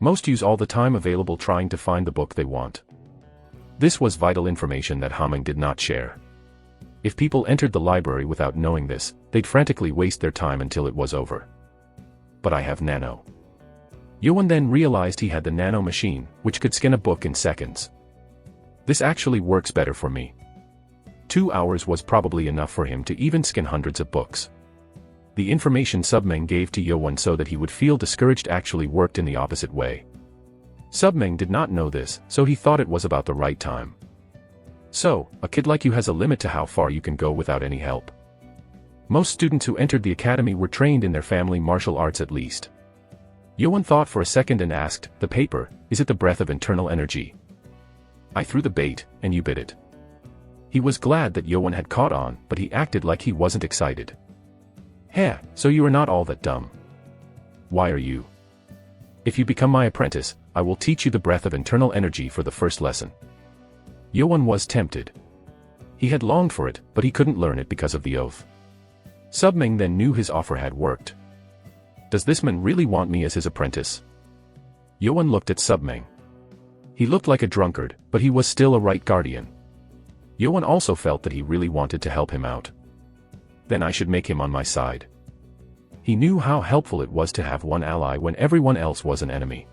Most use all the time available trying to find the book they want. This was vital information that Haming did not share. If people entered the library without knowing this, they'd frantically waste their time until it was over. But I have Nano. Yeowon then realized he had the Nano machine, which could scan a book in seconds. This actually works better for me. 2 hours was probably enough for him to even scan hundreds of books. The information Submeng gave to Yowon so that he would feel discouraged actually worked in the opposite way. Submeng did not know this, so he thought it was about the right time. So, a kid like you has a limit to how far you can go without any help. Most students who entered the academy were trained in their family martial arts at least. Yowon thought for a second and asked, "The paper, is it the breath of internal energy?" I threw the bait, and you bit it. He was glad that Yowon had caught on, but he acted like he wasn't excited. "Heh, so you are not all that dumb. Why are you? If you become my apprentice, I will teach you the breath of internal energy for the first lesson." Yowon was tempted. He had longed for it, but he couldn't learn it because of the oath. Submeng then knew his offer had worked. Does this man really want me as his apprentice? Yowon looked at Submeng. He looked like a drunkard, but he was still a right guardian. Yowon also felt that he really wanted to help him out. Then I should make him on my side. He knew how helpful it was to have one ally when everyone else was an enemy.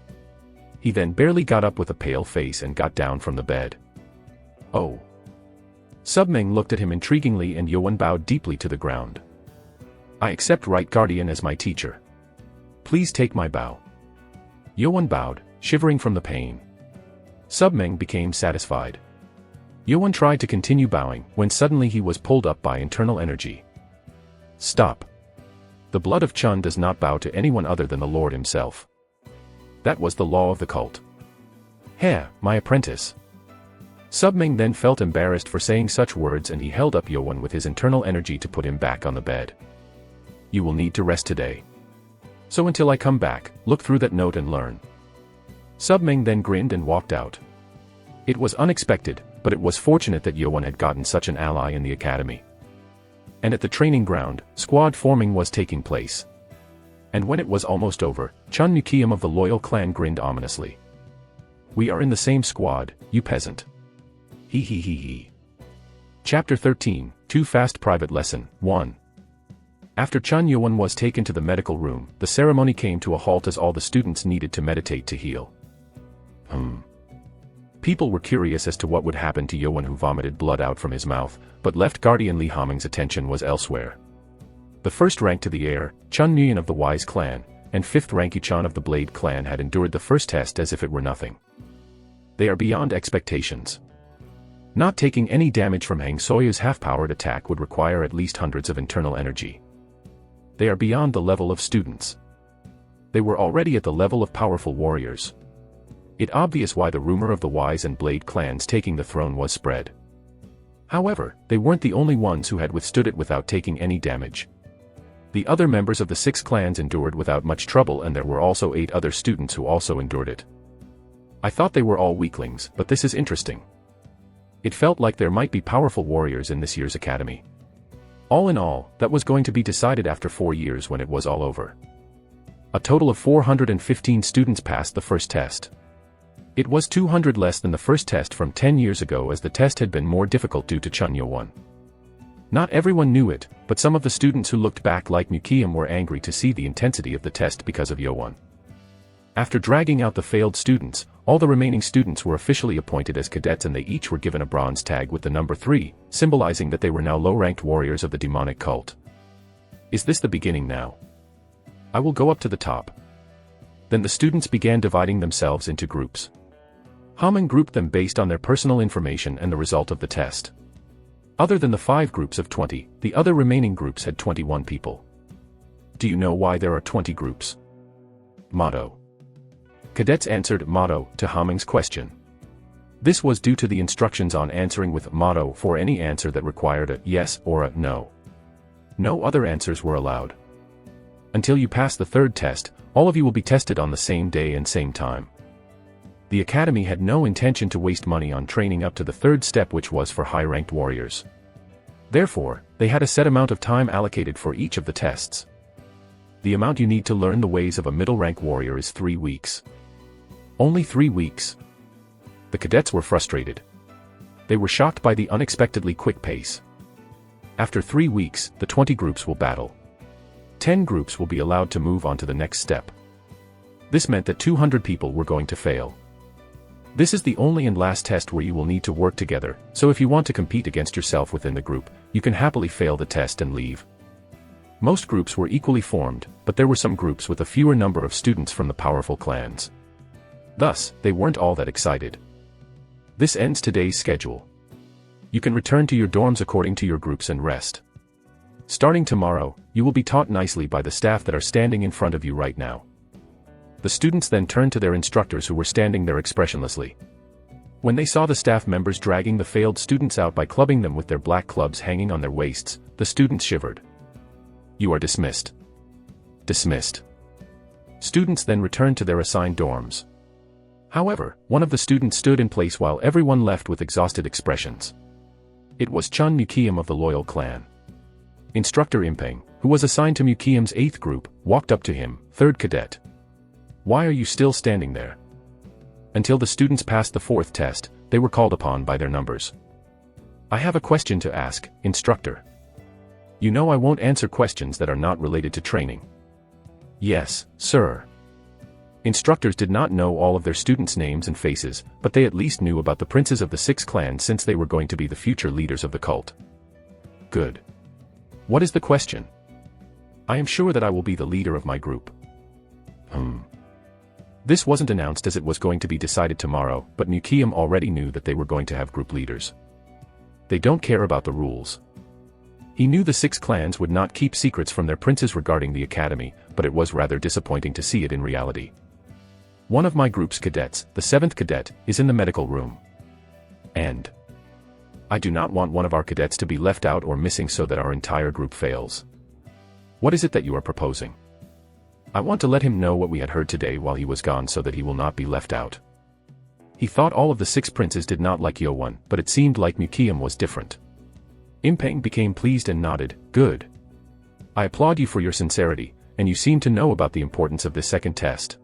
He then barely got up with a pale face and got down from the bed. "Oh." Submeng looked at him intriguingly and Yowon bowed deeply to the ground. "I accept Right Guardian as my teacher. Please take my bow." Yowon bowed, shivering from the pain. Submeng became satisfied. Yowon tried to continue bowing, when suddenly he was pulled up by internal energy. "Stop. The blood of Chun does not bow to anyone other than the Lord himself." That was the law of the cult. "Heh, my apprentice." Submeng then felt embarrassed for saying such words and he held up Yowon with his internal energy to put him back on the bed. "You will need to rest today. So until I come back, look through that note and learn." Submeng then grinned and walked out. It was unexpected, but it was fortunate that Yowon had gotten such an ally in the academy. And at the training ground, squad forming was taking place. And when it was almost over, Chun Nukiam of the loyal clan grinned ominously. "We are in the same squad, you peasant. Hee hee hee hee." Chapter 13, Too Fast Private Lesson, 1. After Chun Yowon was taken to the medical room, the ceremony came to a halt as all the students needed to meditate to heal. People were curious as to what would happen to Yowon who vomited blood out from his mouth, but left guardian Li Haming's attention was elsewhere. The first rank to the heir, Chun Nguyen of the Wise clan, and fifth rank Yuchan of the Blade clan had endured the first test as if it were nothing. They are beyond expectations. Not taking any damage from Hang Soyu's half-powered attack would require at least hundreds of internal energy. They are beyond the level of students. They were already at the level of powerful warriors. It obvious why the rumor of the Wise and Blade clans taking the throne was spread. However, they weren't the only ones who had withstood it without taking any damage. The other members of the 6 clans endured without much trouble and there were also 8 other students who also endured it. I thought they were all weaklings, but this is interesting. It felt like there might be powerful warriors in this year's academy. All in all, that was going to be decided after 4 years when it was all over. A total of 415 students passed the first test. It was 200 less than the first test from 10 years ago as the test had been more difficult due to Chun Yowon. Not everyone knew it, but some of the students who looked back like Mukiam were angry to see the intensity of the test because of Yowon. After dragging out the failed students, all the remaining students were officially appointed as cadets and they each were given a bronze tag with the number 3, symbolizing that they were now low-ranked warriors of the demonic cult. Is this the beginning now? I will go up to the top. Then the students began dividing themselves into groups. Haming grouped them based on their personal information and the result of the test. Other than the 5 groups of 20, the other remaining groups had 21 people. Do you know why there are 20 groups? Motto. Cadets answered motto to Haming's question. This was due to the instructions on answering with motto for any answer that required a yes or a no. No other answers were allowed. Until you pass the 3rd test, all of you will be tested on the same day and same time. The academy had no intention to waste money on training up to the 3rd step, which was for high-ranked warriors. Therefore, they had a set amount of time allocated for each of the tests. The amount you need to learn the ways of a middle-rank warrior is 3 weeks. Only 3 weeks. The cadets were frustrated. They were shocked by the unexpectedly quick pace. After 3 weeks, the 20 groups will battle. 10 groups will be allowed to move on to the next step. This meant that 200 people were going to fail. This is the only and last test where you will need to work together, so if you want to compete against yourself within the group, you can happily fail the test and leave. Most groups were equally formed, but there were some groups with a fewer number of students from the powerful clans. Thus, they weren't all that excited. This ends today's schedule. You can return to your dorms according to your groups and rest. Starting tomorrow, you will be taught nicely by the staff that are standing in front of you right now. The students then turned to their instructors who were standing there expressionlessly. When they saw the staff members dragging the failed students out by clubbing them with their black clubs hanging on their waists, the students shivered. You are dismissed. Dismissed. Students then returned to their assigned dorms. However, one of the students stood in place while everyone left with exhausted expressions. It was Chun Mukiam of the Loyal Clan. Instructor Impeng, who was assigned to Mukiam's 8th group, walked up to him, 3rd cadet. Why are you still standing there? Until the students passed the 4th test, they were called upon by their numbers. I have a question to ask, instructor. You know I won't answer questions that are not related to training. Yes, sir. Instructors did not know all of their students' names and faces, but they at least knew about the princes of the 6 clans since they were going to be the future leaders of the cult. Good. What is the question? I am sure that I will be the leader of my group. This wasn't announced as it was going to be decided tomorrow, but Mukiam already knew that they were going to have group leaders. They don't care about the rules. He knew the 6 clans would not keep secrets from their princes regarding the academy, but it was rather disappointing to see it in reality. One of my group's cadets, the 7th cadet, is in the medical room. And I do not want one of our cadets to be left out or missing so that our entire group fails. What is it that you are proposing? I want to let him know what we had heard today while he was gone so that he will not be left out. He thought all of the 6 princes did not like Yeowon, but it seemed like Mukiam was different. Impeng became pleased and nodded, good. I applaud you for your sincerity, and you seem to know about the importance of this second test.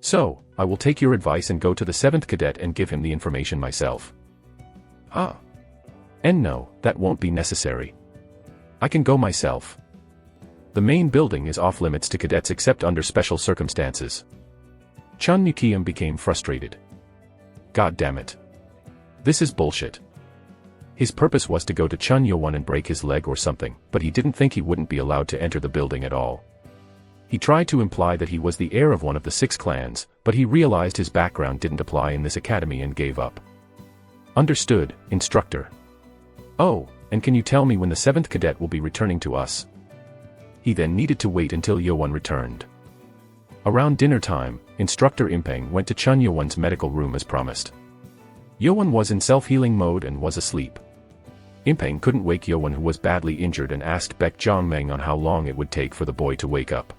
So, I will take your advice and go to the 7th cadet and give him the information myself. And no, that won't be necessary. I can go myself. The main building is off limits to cadets except under special circumstances. Chun Mukiam became frustrated. God damn it. This is bullshit. His purpose was to go to Chun Yeowon and break his leg or something, but he didn't think he wouldn't be allowed to enter the building at all. He tried to imply that he was the heir of one of the 6 clans, but he realized his background didn't apply in this academy and gave up. Understood, instructor. Oh, and can you tell me when the 7th cadet will be returning to us? He then needed to wait until Yeowon returned. Around dinner time, Instructor Impeng went to Chun Yeowon's medical room as promised. Yeowon was in self-healing mode and was asleep. Impeng couldn't wake Yeowon, who was badly injured, and asked Baek Jongmeng on how long it would take for the boy to wake up.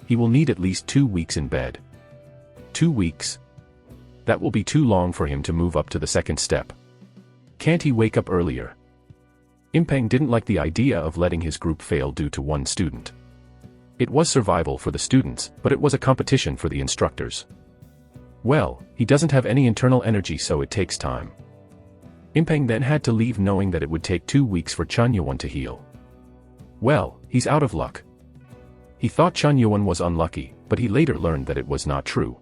He will need at least 2 weeks in bed. 2 weeks? That will be too long for him to move up to the 2nd step. Can't he wake up earlier? Impeng didn't like the idea of letting his group fail due to one student. It was survival for the students, but it was a competition for the instructors. Well, he doesn't have any internal energy, so it takes time. Impeng then had to leave knowing that it would take 2 weeks for Chun Yeowon to heal. Well, he's out of luck. He thought Chun Yeowon was unlucky, but he later learned that it was not true.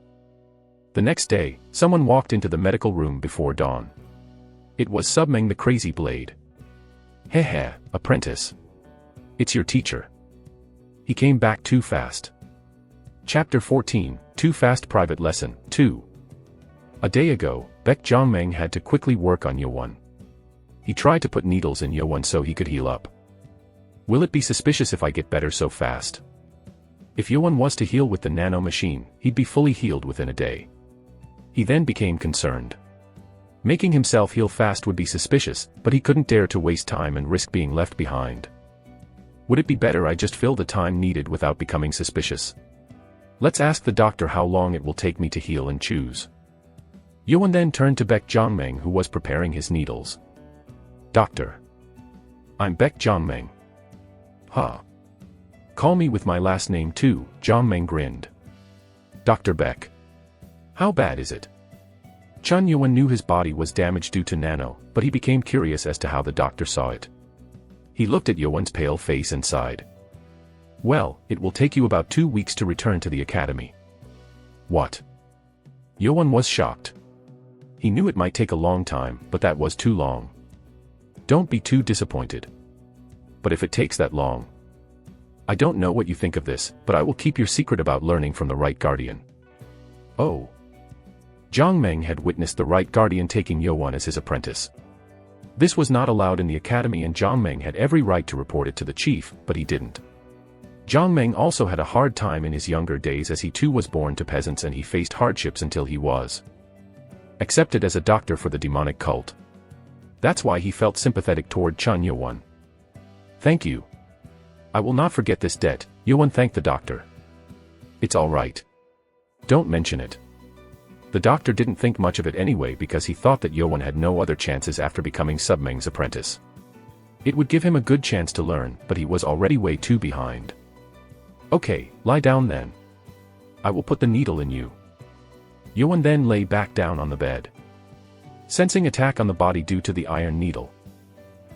The next day, someone walked into the medical room before dawn. It was Submeng the Crazy Blade. Heh, apprentice. It's your teacher. He came back too fast. Chapter 14, Too Fast Private Lesson, 2. A day ago, Baek Jongmeng had to quickly work on Yeowon. He tried to put needles in Yeowon so he could heal up. Will it be suspicious if I get better so fast? If Yeowon was to heal with the nano machine, he'd be fully healed within a day. He then became concerned. Making himself heal fast would be suspicious, but he couldn't dare to waste time and risk being left behind. Would it be better I just fill the time needed without becoming suspicious? Let's ask the doctor how long it will take me to heal and choose. Yeowon then turned to Baek Jongmeng, who was preparing his needles. Doctor. I'm Baek Jongmeng. Call me with my last name too, Jongmeng grinned. Dr. Baek. How bad is it? Chun Yeowon knew his body was damaged due to nano, but he became curious as to how the doctor saw it. He looked at Yeowon's pale face and sighed. Well, it will take you about 2 weeks to return to the academy. What? Yeowon was shocked. He knew it might take a long time, but that was too long. Don't be too disappointed. but if it takes that long. I don't know what you think of this, but I will keep your secret about learning from the right guardian. Oh. Jiang Meng had witnessed the right guardian taking Yuan as his apprentice. This was not allowed in the academy and Jiang Meng had every right to report it to the chief, but he didn't. Jiang Meng also had a hard time in his younger days as he too was born to peasants and he faced hardships until he was accepted as a doctor for the demonic cult. That's why he felt sympathetic toward Chen Yuan. Thank you. I will not forget this debt, Yuan thanked the doctor. It's all right. Don't mention it. The doctor didn't think much of it anyway because he thought that Yuan had no other chances after becoming Submeng's apprentice. It would give him a good chance to learn, but he was already way too behind. Okay, lie down then. I will put the needle in you. Yuan then lay back down on the bed. Sensing attack on the body due to the iron needle.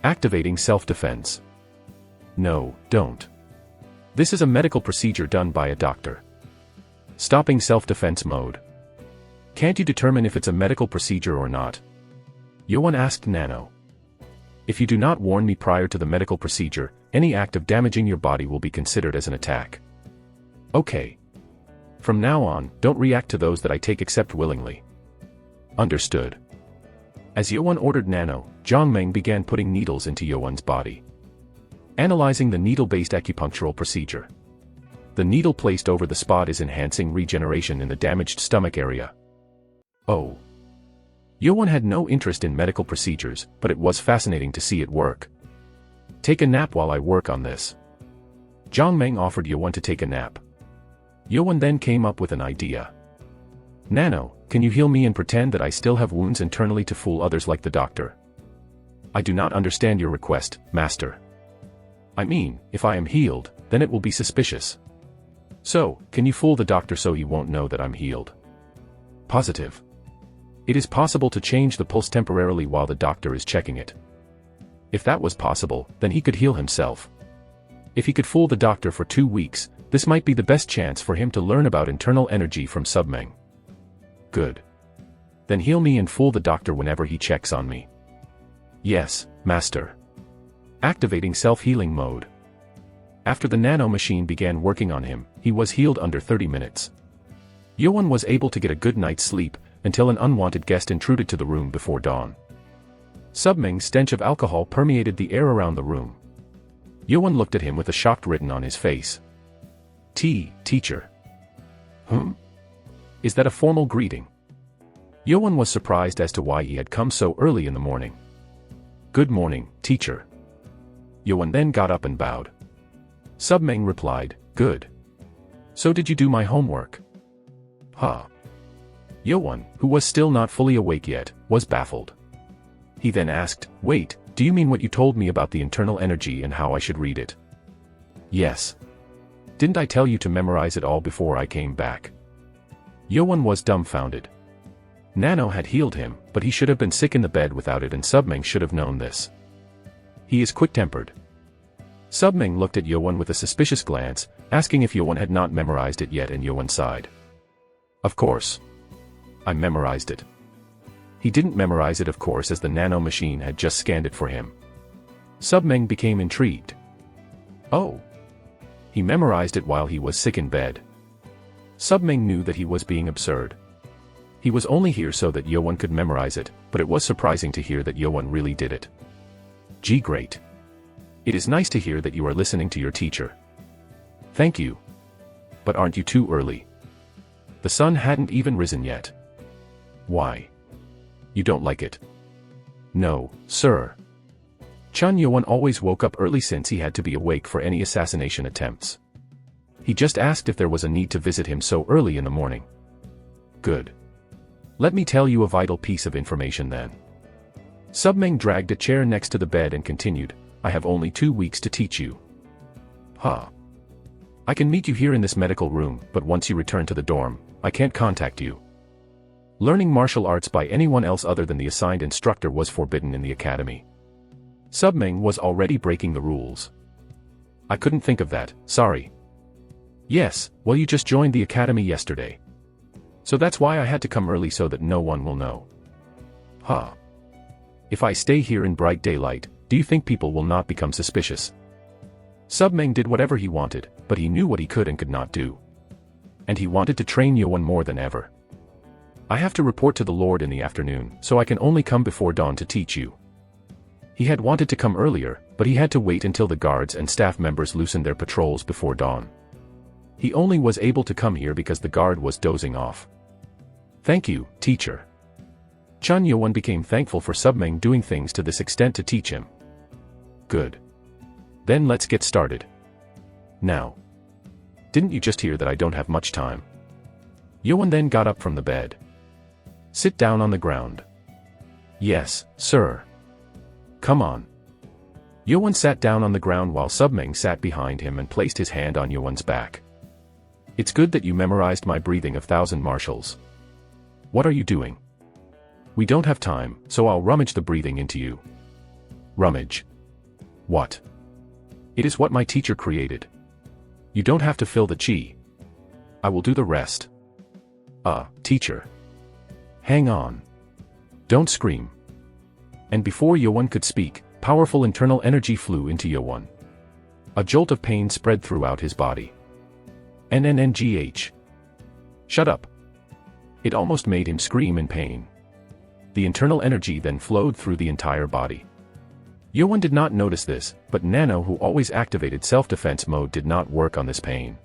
Activating self-defense. No, don't. This is a medical procedure done by a doctor. Stopping self-defense mode. Can't you determine if it's a medical procedure or not? Yuan asked Nano. If you do not warn me prior to the medical procedure, any act of damaging your body will be considered as an attack. Okay. From now on, don't react to those that I take except willingly. Understood. As Yuan ordered Nano, Jiang Meng began putting needles into Yuan's body. Analyzing the needle-based acupunctural procedure. The needle placed over the spot is enhancing regeneration in the damaged stomach area. Oh. Yuan had no interest in medical procedures, but it was fascinating to see it work. Take a nap while I work on this. Jiang Meng offered Yuan to take a nap. Yuan then came up with an idea. Nano, can you heal me and pretend that I still have wounds internally to fool others like the doctor? I do not understand your request, master. I mean, if I am healed, then it will be suspicious. So, can you fool the doctor so he won't know that I'm healed? Positive. It is possible to change the pulse temporarily while the doctor is checking it. If that was possible, then he could heal himself. If he could fool the doctor for 2 weeks, this might be the best chance for him to learn about internal energy from Submeng. Good. Then heal me and fool the doctor whenever he checks on me. Yes, master. Activating self-healing mode. After the nano machine began working on him, he was healed under 30 minutes. Yuan was able to get a good night's sleep, until an unwanted guest intruded to the room before dawn. Submeng's stench of alcohol permeated the air around the room. Yuan looked at him with a shock written on his face. Teacher. Is that a formal greeting? Yuan was surprised as to why he had come so early in the morning. Good morning, teacher. Yuan then got up and bowed. Submeng replied, good. So did you do my homework? Huh. Yuan, who was still not fully awake yet, was baffled. He then asked, wait, do you mean what you told me about the internal energy and how I should read it? Yes. Didn't I tell you to memorize it all before I came back? Yuan was dumbfounded. Nano had healed him, but he should have been sick in the bed without it and Submeng should have known this. He is quick-tempered. Submeng looked at Yuan with a suspicious glance, asking if Yuan had not memorized it yet and Yuan sighed. Of course. I memorized it. He didn't memorize it of course as the nano machine had just scanned it for him. Submeng became intrigued. Oh. He memorized it while he was sick in bed. Submeng knew that he was being absurd. He was only here so that Yuan could memorize it, but it was surprising to hear that Yuan really did it. Gee, great. It is nice to hear that you are listening to your teacher. Thank you. But aren't you too early? The sun hadn't even risen yet. Why? You don't like it? No, sir. Chen Yuan always woke up early since he had to be awake for any assassination attempts. He just asked if there was a need to visit him so early in the morning. Good. Let me tell you a vital piece of information then. Submeng dragged a chair next to the bed and continued, I have only 2 weeks to teach you. Huh. I can meet you here in this medical room, but once you return to the dorm, I can't contact you. Learning martial arts by anyone else other than the assigned instructor was forbidden in the academy. Submeng was already breaking the rules. I couldn't think of that, sorry. Yes, well you just joined the academy yesterday. So that's why I had to come early so that no one will know. Huh. If I stay here in bright daylight, do you think people will not become suspicious? Submeng did whatever he wanted, but he knew what he could and could not do. And he wanted to train Yuan more than ever. I have to report to the Lord in the afternoon, so I can only come before dawn to teach you. He had wanted to come earlier, but he had to wait until the guards and staff members loosened their patrols before dawn. He only was able to come here because the guard was dozing off. Thank you, teacher. Chun Yuan became thankful for Submeng doing things to this extent to teach him. Good. Then let's get started. Now. Didn't you just hear that I don't have much time? Yuan then got up from the bed. Sit down on the ground. Yes, sir. Come on. Yuan sat down on the ground while Submeng sat behind him and placed his hand on Yuan's back. It's good that you memorized my breathing of 1,000 martials. What are you doing? We don't have time, so I'll rummage the breathing into you. Rummage. What? It is what my teacher created. You don't have to fill the chi. I will do the rest. Teacher. Hang on. Don't scream. And before Yuan could speak, powerful internal energy flew into Yuan. A jolt of pain spread throughout his body. NNNGH. Shut up. It almost made him scream in pain. The internal energy then flowed through the entire body. Yuan did not notice this, but Nano, who always activated self-defense mode, did not work on this pain.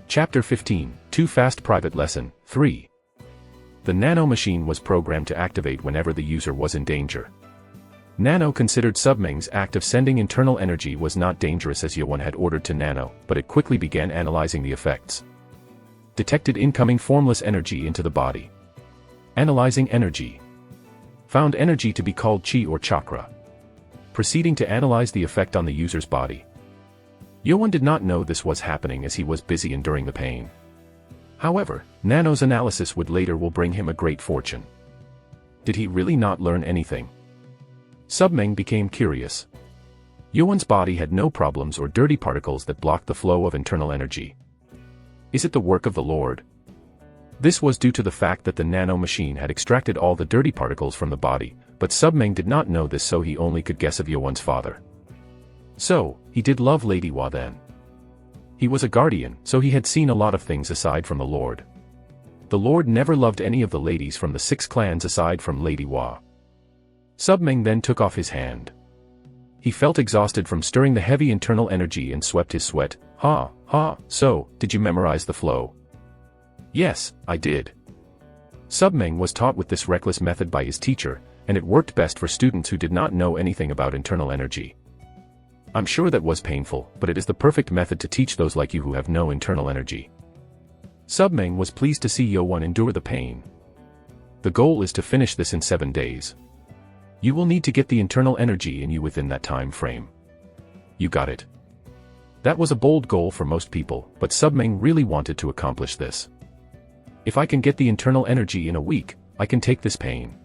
Chapter 15, Too Fast Private Lesson, 3. The Nano machine was programmed to activate whenever the user was in danger. Nano considered Submeng's act of sending internal energy was not dangerous as Yuan had ordered to Nano, but it quickly began analyzing the effects. Detected incoming formless energy into the body. Analyzing energy. Found energy to be called chi or chakra. Proceeding to analyze the effect on the user's body. Yuan did not know this was happening as he was busy enduring the pain. However, Nano's analysis will bring him a great fortune. Did he really not learn anything? Submeng became curious. Yuan's body had no problems or dirty particles that blocked the flow of internal energy. Is it the work of the Lord? This was due to the fact that the nano machine had extracted all the dirty particles from the body, but Submeng did not know this, so he only could guess of Yuan's father. So, he did love Lady Hua then. He was a guardian, so he had seen a lot of things aside from the Lord. The Lord never loved any of the ladies from the 6 clans aside from Lady Hua. Submeng then took off his hand. He felt exhausted from stirring the heavy internal energy and swept his sweat. So, did you memorize the flow? Yes, I did. Submeng was taught with this reckless method by his teacher, and it worked best for students who did not know anything about internal energy. I'm sure that was painful, but it is the perfect method to teach those like you who have no internal energy. Submeng was pleased to see Yuan endure the pain. The goal is to finish this in 7 days. You will need to get the internal energy in you within that time frame. You got it. That was a bold goal for most people, but Submeng really wanted to accomplish this. If I can get the internal energy in a week, I can take this pain.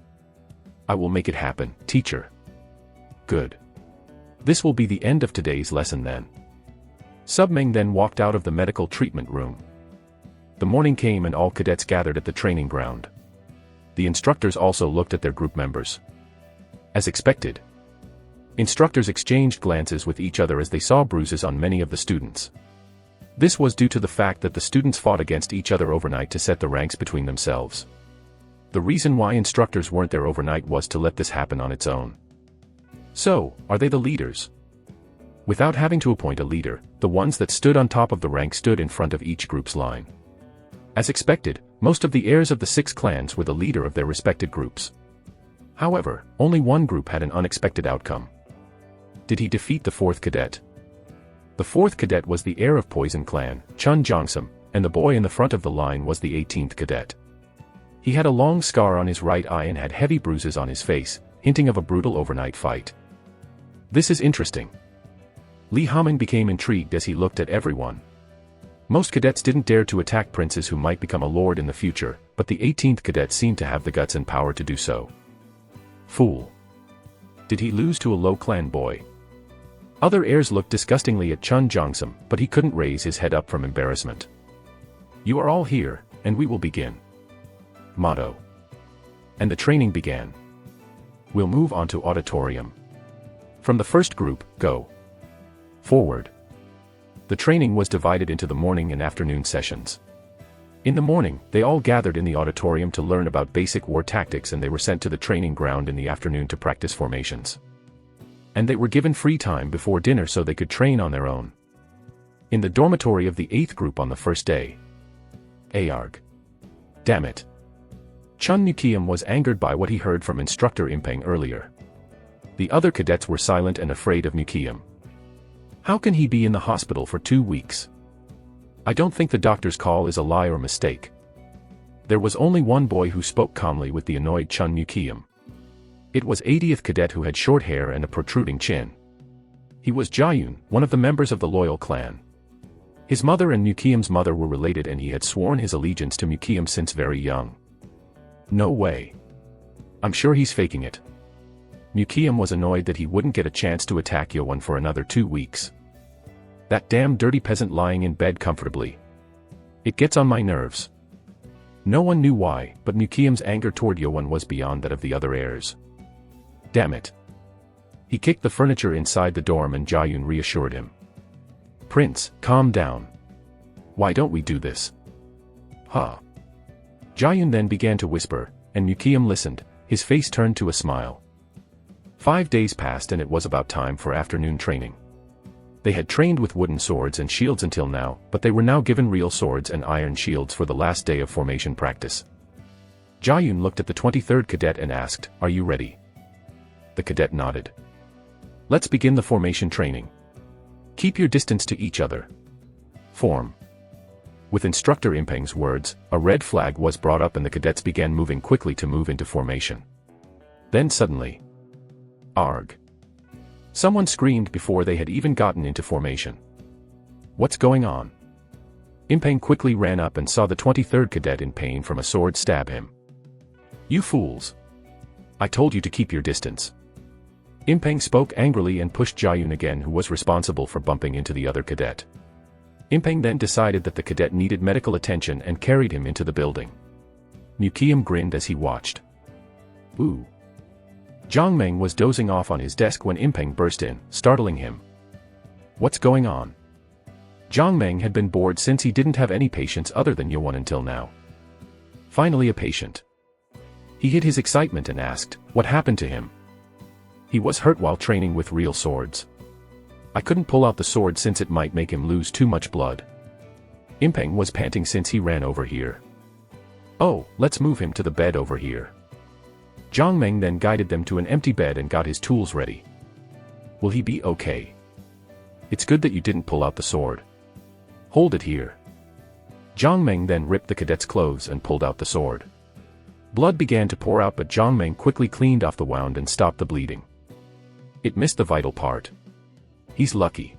I will make it happen, teacher. Good. This will be the end of today's lesson then. Submeng then walked out of the medical treatment room. The morning came and all cadets gathered at the training ground. The instructors also looked at their group members. As expected, instructors exchanged glances with each other as they saw bruises on many of the students. This was due to the fact that the students fought against each other overnight to set the ranks between themselves. The reason why instructors weren't there overnight was to let this happen on its own. So, are they the leaders? Without having to appoint a leader, the ones that stood on top of the rank stood in front of each group's line. As expected, most of the heirs of the 6 clans were the leader of their respected groups. However, only one group had an unexpected outcome. Did he defeat the 4th cadet? The 4th cadet was the heir of Poison Clan, Chun Jongsam, and the boy in the front of the line was the 18th cadet. He had a long scar on his right eye and had heavy bruises on his face, hinting of a brutal overnight fight. This is interesting. Li Hamen became intrigued as he looked at everyone. Most cadets didn't dare to attack princes who might become a lord in the future, but the 18th cadet seemed to have the guts and power to do so. Fool. Did he lose to a low clan boy? Other heirs looked disgustingly at Chun Jongsam, but he couldn't raise his head up from embarrassment. You are all here, and we will begin. Motto. And the training began. We'll move on to auditorium. From the first group, go. Forward. The training was divided into the morning and afternoon sessions. In the morning, they all gathered in the auditorium to learn about basic war tactics, and they were sent to the training ground in the afternoon to practice formations. And they were given free time before dinner so they could train on their own. In the dormitory of the 8th group on the first day. Arg. Damn it. Chun Nukiam was angered by what he heard from instructor Impeng earlier. The other cadets were silent and afraid of Nukiam. How can he be in the hospital for 2 weeks? I don't think the doctor's call is a lie or mistake. There was only one boy who spoke calmly with the annoyed Chun Nukiam. It was 80th cadet who had short hair and a protruding chin. He was Jayun, one of the members of the loyal clan. His mother and Nukiam's mother were related, and he had sworn his allegiance to Nukiam since very young. No way. I'm sure he's faking it. Nukiam was annoyed that he wouldn't get a chance to attack Yowon for another 2 weeks. That damn dirty peasant lying in bed comfortably. It gets on my nerves. No one knew why, but Nukiam's anger toward Yowon was beyond that of the other heirs. Damn it. He kicked the furniture inside the dorm, and Jayun reassured him. Prince, calm down. Why don't we do this? Huh. Jayun then began to whisper, and Nukiam listened, his face turned to a smile. 5 days passed, and it was about time for afternoon training. They had trained with wooden swords and shields until now, but they were now given real swords and iron shields for the last day of formation practice. Jayun looked at the 23rd cadet and asked, "Are you ready?" The cadet nodded. "Let's begin the formation training. Keep your distance to each other. Form." With instructor Impeng's words, a red flag was brought up and the cadets began moving quickly to move into formation. Then suddenly, arg. Someone screamed before they had even gotten into formation. What's going on? Impeng quickly ran up and saw the 23rd cadet in pain from a sword stab him. You fools! I told you to keep your distance. Impeng spoke angrily and pushed Jayun again, who was responsible for bumping into the other cadet. Impeng then decided that the cadet needed medical attention and carried him into the building. Nukiam grinned as he watched. Ooh. Zhangmeng was dozing off on his desk when Impeng burst in, startling him. What's going on? Zhangmeng had been bored since he didn't have any patients other than Yowon until now. Finally a patient. He hid his excitement and asked, what happened to him? He was hurt while training with real swords. I couldn't pull out the sword since it might make him lose too much blood. Impeng was panting since he ran over here. Oh, let's move him to the bed over here. Zhangmeng then guided them to an empty bed and got his tools ready. Will he be okay? It's good that you didn't pull out the sword. Hold it here. Zhangmeng then ripped the cadet's clothes and pulled out the sword. Blood began to pour out, but Zhangmeng quickly cleaned off the wound and stopped the bleeding. It missed the vital part. He's lucky.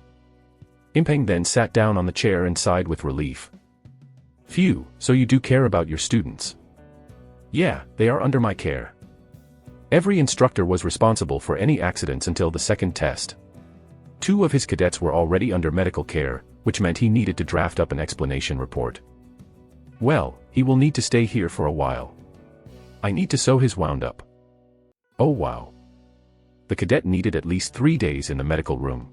Impeng then sat down on the chair and sighed with relief. Phew, so you do care about your students. Yeah, they are under my care. Every instructor was responsible for any accidents until the second test. 2 of his cadets were already under medical care, which meant he needed to draft up an explanation report. Well, he will need to stay here for a while. I need to sew his wound up. Oh wow. The cadet needed at least 3 days in the medical room.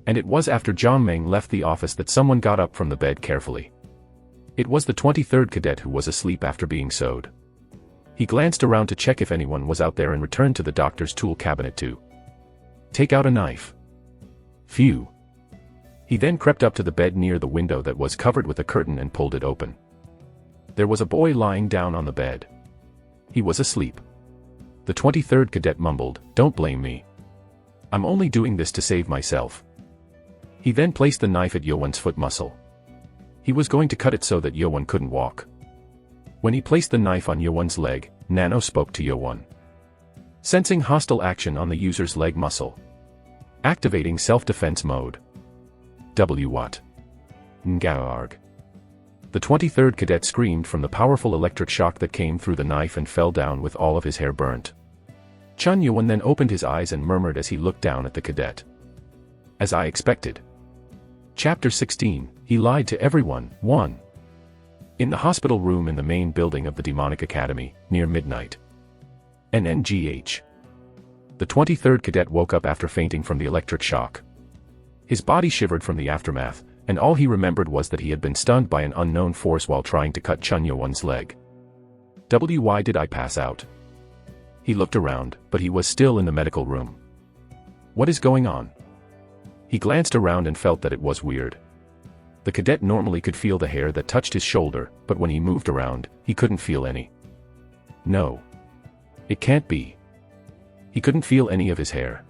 And it was after Zhangmeng left the office that someone got up from the bed carefully. It was the 23rd cadet who was asleep after being sewed. He glanced around to check if anyone was out there and returned to the doctor's tool cabinet to take out a knife. Phew. He then crept up to the bed near the window that was covered with a curtain and pulled it open. There was a boy lying down on the bed. He was asleep. The 23rd cadet mumbled, "Don't blame me. I'm only doing this to save myself." He then placed the knife at Yowon's foot muscle. He was going to cut it so that Yowon couldn't walk. When he placed the knife on Yowon's leg, Nano spoke to Yowon. Sensing hostile action on the user's leg muscle. Activating self-defense mode. What? Ngarg. The 23rd cadet screamed from the powerful electric shock that came through the knife and fell down with all of his hair burnt. Chun Yowon then opened his eyes and murmured as he looked down at the cadet. As I expected. Chapter 16, He Lied to Everyone, 1. In the hospital room in the main building of the Demonic Academy, near midnight. NNGH. The 23rd cadet woke up after fainting from the electric shock. His body shivered from the aftermath, and all he remembered was that he had been stunned by an unknown force while trying to cut Chun Yo-won's leg. Why did I pass out? He looked around, but he was still in the medical room. What is going on? He glanced around and felt that it was weird. The cadet normally could feel the hair that touched his shoulder, but when he moved around, he couldn't feel any. No. It can't be. He couldn't feel any of his hair.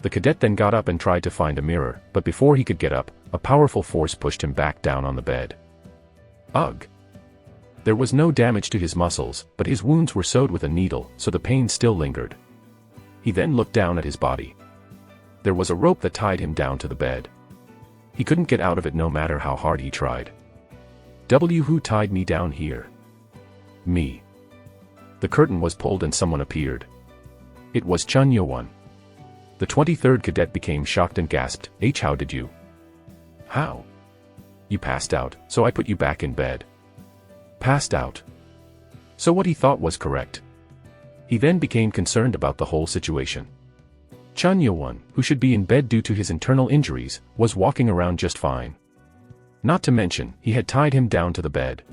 The cadet then got up and tried to find a mirror, but before he could get up, a powerful force pushed him back down on the bed. Ugh. There was no damage to his muscles, but his wounds were sewed with a needle, so the pain still lingered. He then looked down at his body. There was a rope that tied him down to the bed. He couldn't get out of it no matter how hard he tried. Who tied me down here? Me. The curtain was pulled and someone appeared. It was Chun Yo-won. The 23rd cadet became shocked and gasped, How did you? How? You passed out, so I put you back in bed. Passed out. So what he thought was correct. He then became concerned about the whole situation. Chun Yo-won, who should be in bed due to his internal injuries, was walking around just fine. Not to mention, he had tied him down to the bed.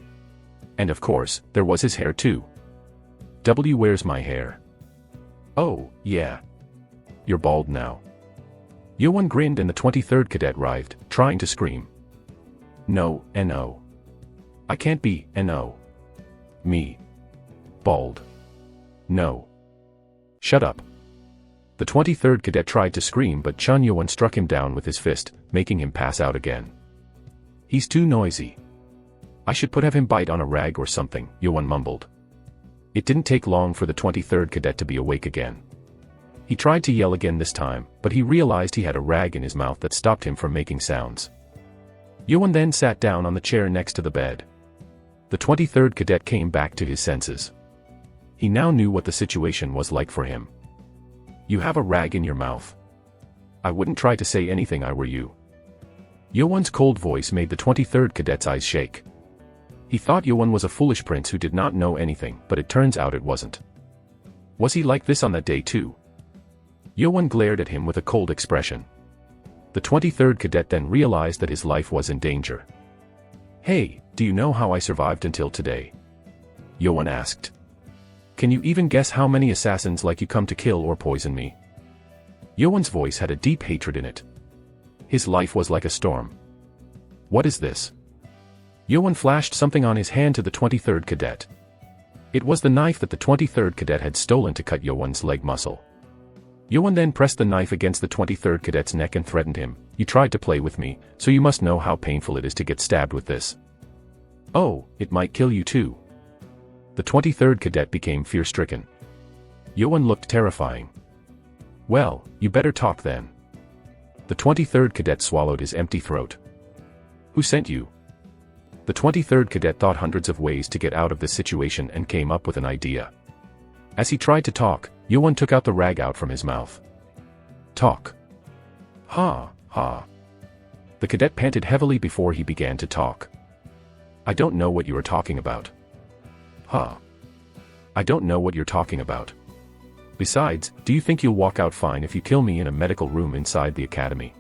And of course, there was his hair too. Where's my hair? Oh, yeah. You're bald now. Yo-won grinned and the 23rd cadet writhed, trying to scream. No, no. I can't be, no. Me. Bald. No. Shut up. The 23rd cadet tried to scream but Chun Yo-won struck him down with his fist, making him pass out again. He's too noisy. I should have him bite on a rag or something, Yo-won mumbled. It didn't take long for the 23rd cadet to be awake again. He tried to yell again this time, but he realized he had a rag in his mouth that stopped him from making sounds. Yo-won then sat down on the chair next to the bed. The 23rd cadet came back to his senses. He now knew what the situation was like for him. You have a rag in your mouth. I wouldn't try to say anything I were you. Yo-won's cold voice made the 23rd cadet's eyes shake. He thought Yo-won was a foolish prince who did not know anything, but it turns out it wasn't. Was he like this on that day too? Yo-won glared at him with a cold expression. The 23rd cadet then realized that his life was in danger. Hey, do you know how I survived until today? Yo-won asked. Can you even guess how many assassins like you come to kill or poison me? Yo-won's voice had a deep hatred in it. His life was like a storm. What is this? Yo-won flashed something on his hand to the 23rd cadet. It was the knife that the 23rd cadet had stolen to cut Yo-won's leg muscle. Yo-won then pressed the knife against the 23rd cadet's neck and threatened him. You tried to play with me, so you must know how painful it is to get stabbed with this. Oh, it might kill you too. The 23rd cadet became fear-stricken. Yo-won looked terrifying. Well, you better talk then. The 23rd cadet swallowed his empty throat. Who sent you? The 23rd cadet thought hundreds of ways to get out of this situation and came up with an idea. As he tried to talk, Yo-won took out the rag out from his mouth. Talk. Ha, ha. The cadet panted heavily before he began to talk. I don't know what you are talking about. Ha. I don't know what you're talking about. Besides, do you think you'll walk out fine if you kill me in a medical room inside the academy?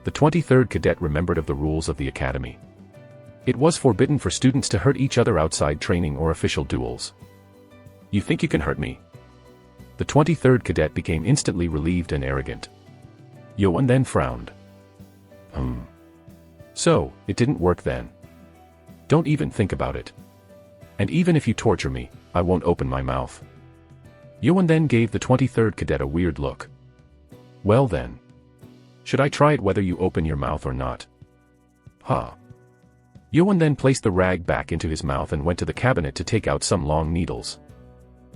The 23rd cadet remembered of the rules of the academy. It was forbidden for students to hurt each other outside training or official duels. You think you can hurt me? The 23rd cadet became instantly relieved and arrogant. Yo-won then frowned. So, it didn't work then. Don't even think about it. And even if you torture me, I won't open my mouth. Yo-won then gave the 23rd cadet a weird look. Well then. Should I try it whether you open your mouth or not? Ha. Yo-won then placed the rag back into his mouth and went to the cabinet to take out some long needles.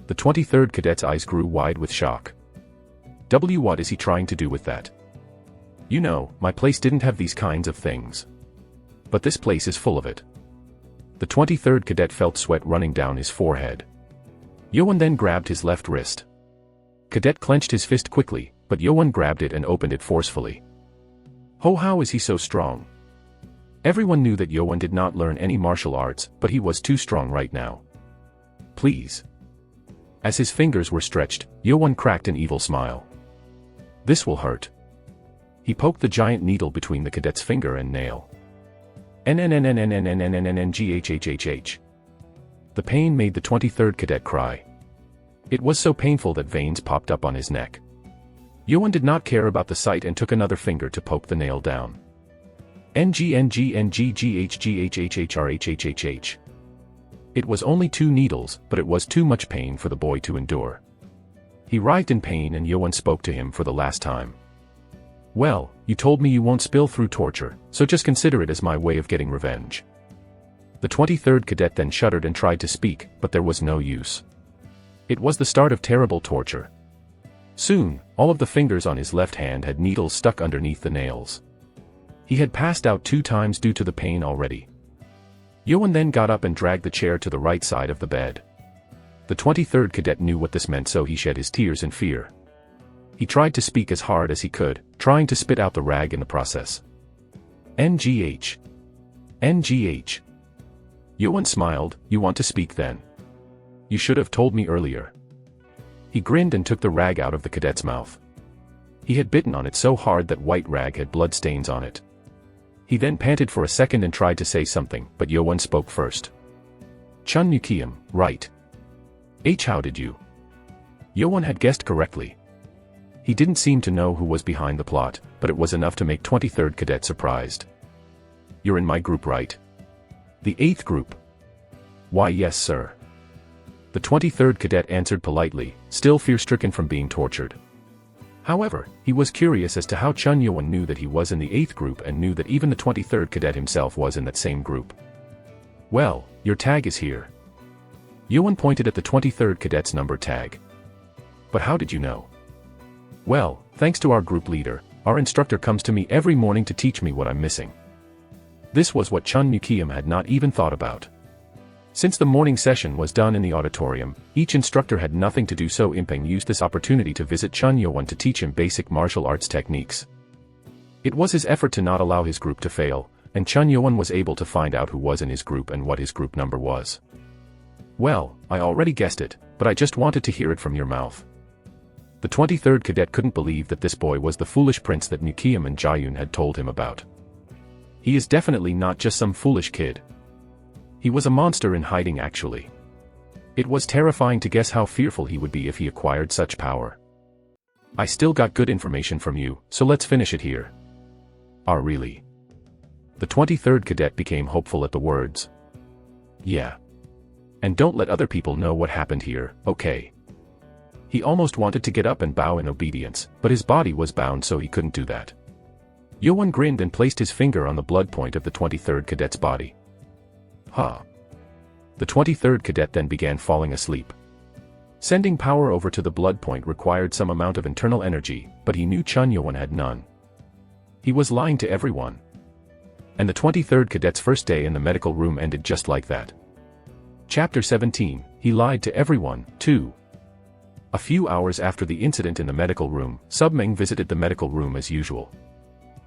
The 23rd cadet's eyes grew wide with shock. What is he trying to do with that? You know, my place didn't have these kinds of things. But this place is full of it. The 23rd cadet felt sweat running down his forehead. Yo-won then grabbed his left wrist. Cadet clenched his fist quickly, but Yo-won grabbed it and opened it forcefully. How is he so strong? Everyone knew that Yo-won did not learn any martial arts, but he was too strong right now. Please. As his fingers were stretched, Yo-won cracked an evil smile. This will hurt. He poked the giant needle between the cadet's finger and nail. NnnnnnnnnnnnnnngHHHH. The pain made the 23rd cadet cry. It was so painful that veins popped up on his neck. Yoan did not care about the sight and took another finger to poke the nail down. NGNGNGGHGHHHHHHHHH. It was only 2 needles, but it was too much pain for the boy to endure. He writhed in pain and Yoan spoke to him for the last time. Well, you told me you won't spill through torture, so just consider it as my way of getting revenge. The 23rd cadet then shuddered and tried to speak, but there was no use. It was the start of terrible torture. Soon, all of the fingers on his left hand had needles stuck underneath the nails. He had passed out 2 times due to the pain already. Yoan then got up and dragged the chair to the right side of the bed. The 23rd cadet knew what this meant, so he shed his tears in fear. He tried to speak as hard as he could, trying to spit out the rag in the process. NGH. NGH. Yoan smiled. You want to speak then? You should have told me earlier. He grinned and took the rag out of the cadet's mouth. He had bitten on it so hard that white rag had blood stains on it. He then panted for a second and tried to say something, but Yoan spoke first. Chun Nukiam, right. How did you? Yoan had guessed correctly. He didn't seem to know who was behind the plot, but it was enough to make 23rd cadet surprised. You're in my group, right? The 8th group. Why, yes, sir. The 23rd cadet answered politely, still fear-stricken from being tortured. However, he was curious as to how Chun Yoan knew that he was in the 8th group and knew that even the 23rd cadet himself was in that same group. Well, your tag is here. Yoan pointed at the 23rd cadet's number tag. But how did you know? Well, thanks to our group leader, our instructor comes to me every morning to teach me what I'm missing. This was what Chun Nukiam had not even thought about. Since the morning session was done in the auditorium, each instructor had nothing to do, so Impeng used this opportunity to visit Chun Yoan to teach him basic martial arts techniques. It was his effort to not allow his group to fail, and Chun Yoan was able to find out who was in his group and what his group number was. Well, I already guessed it, but I just wanted to hear it from your mouth. The 23rd cadet couldn't believe that this boy was the foolish prince that Nukiam and Jayun had told him about. He is definitely not just some foolish kid. He was a monster in hiding, actually. It was terrifying to guess how fearful he would be if he acquired such power. I still got good information from you, so let's finish it here. Ah, really? The 23rd cadet became hopeful at the words. Yeah. And don't let other people know what happened here, okay? He almost wanted to get up and bow in obedience, but his body was bound, so he couldn't do that. Yoan grinned and placed his finger on the blood point of the 23rd cadet's body. Huh. The 23rd cadet then began falling asleep. Sending power over to the blood point required some amount of internal energy, but he knew Chun Yoan had none. He was lying to everyone. And the 23rd cadet's first day in the medical room ended just like that. Chapter 17, he lied to everyone, too. A few hours after the incident in the medical room, Submeng visited the medical room as usual.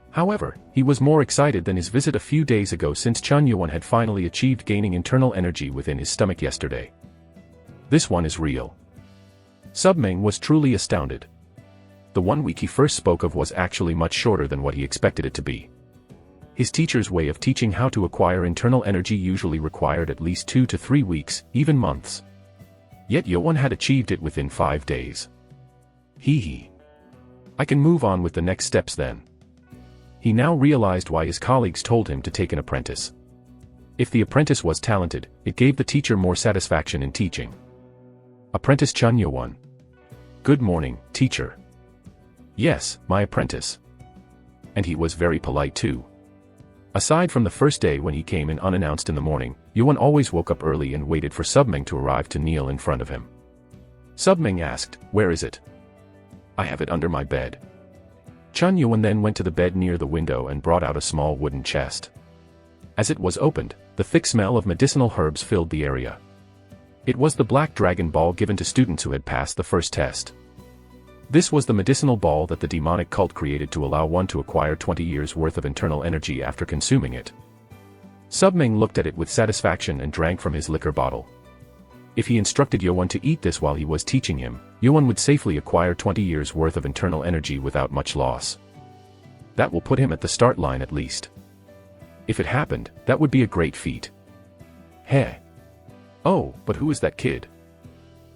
However, he was more excited than his visit a few days ago, since Chun Yoan had finally achieved gaining internal energy within his stomach yesterday. This one is real. Submeng was truly astounded. The 1 week he first spoke of was actually much shorter than what he expected it to be. His teacher's way of teaching how to acquire internal energy usually required at least 2 to 3 weeks, even months. Yet Yoan had achieved it within 5 days. Hee. I can move on with the next steps then. He now realized why his colleagues told him to take an apprentice. If the apprentice was talented, it gave the teacher more satisfaction in teaching. Apprentice Chun Yoan. Good morning, teacher. Yes, my apprentice. And he was very polite too. Aside from the first day when he came in unannounced in the morning, Yoan always woke up early and waited for Submeng to arrive to kneel in front of him. Submeng asked, "Where is it?" "I have it under my bed." Chun Yoan then went to the bed near the window and brought out a small wooden chest. As it was opened, the thick smell of medicinal herbs filled the area. It was the black dragon ball given to students who had passed the first test. This was the medicinal ball that the demonic cult created to allow one to acquire 20 years' worth of internal energy after consuming it. Submeng looked at it with satisfaction and drank from his liquor bottle. If he instructed Yoan to eat this while he was teaching him, Yoan would safely acquire 20 years' worth of internal energy without much loss. That will put him at the start line at least. If it happened, that would be a great feat. Heh. Oh, but who is that kid?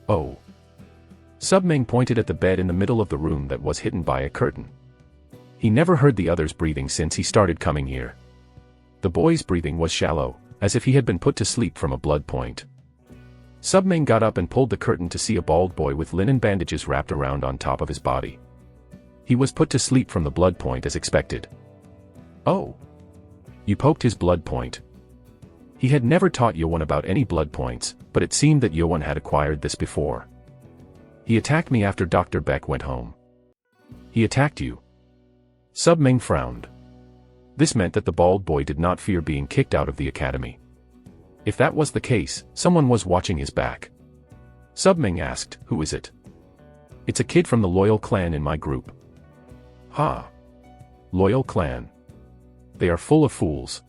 Oh. Subming pointed at the bed in the middle of the room that was hidden by a curtain. He never heard the others breathing since he started coming here. The boy's breathing was shallow, as if he had been put to sleep from a blood point. Subming got up and pulled the curtain to see a bald boy with linen bandages wrapped around on top of his body. He was put to sleep from the blood point as expected. Oh. You poked his blood point. He had never taught Yowon about any blood points, but it seemed that Yowon had acquired this before. He attacked me after Dr. Beck went home. He attacked you? Subming frowned. This meant that the bald boy did not fear being kicked out of the academy. If that was the case, someone was watching his back. Subming asked, "Who is it?" "It's a kid from the Loyal Clan in my group." "Ha! Loyal Clan. They are full of fools."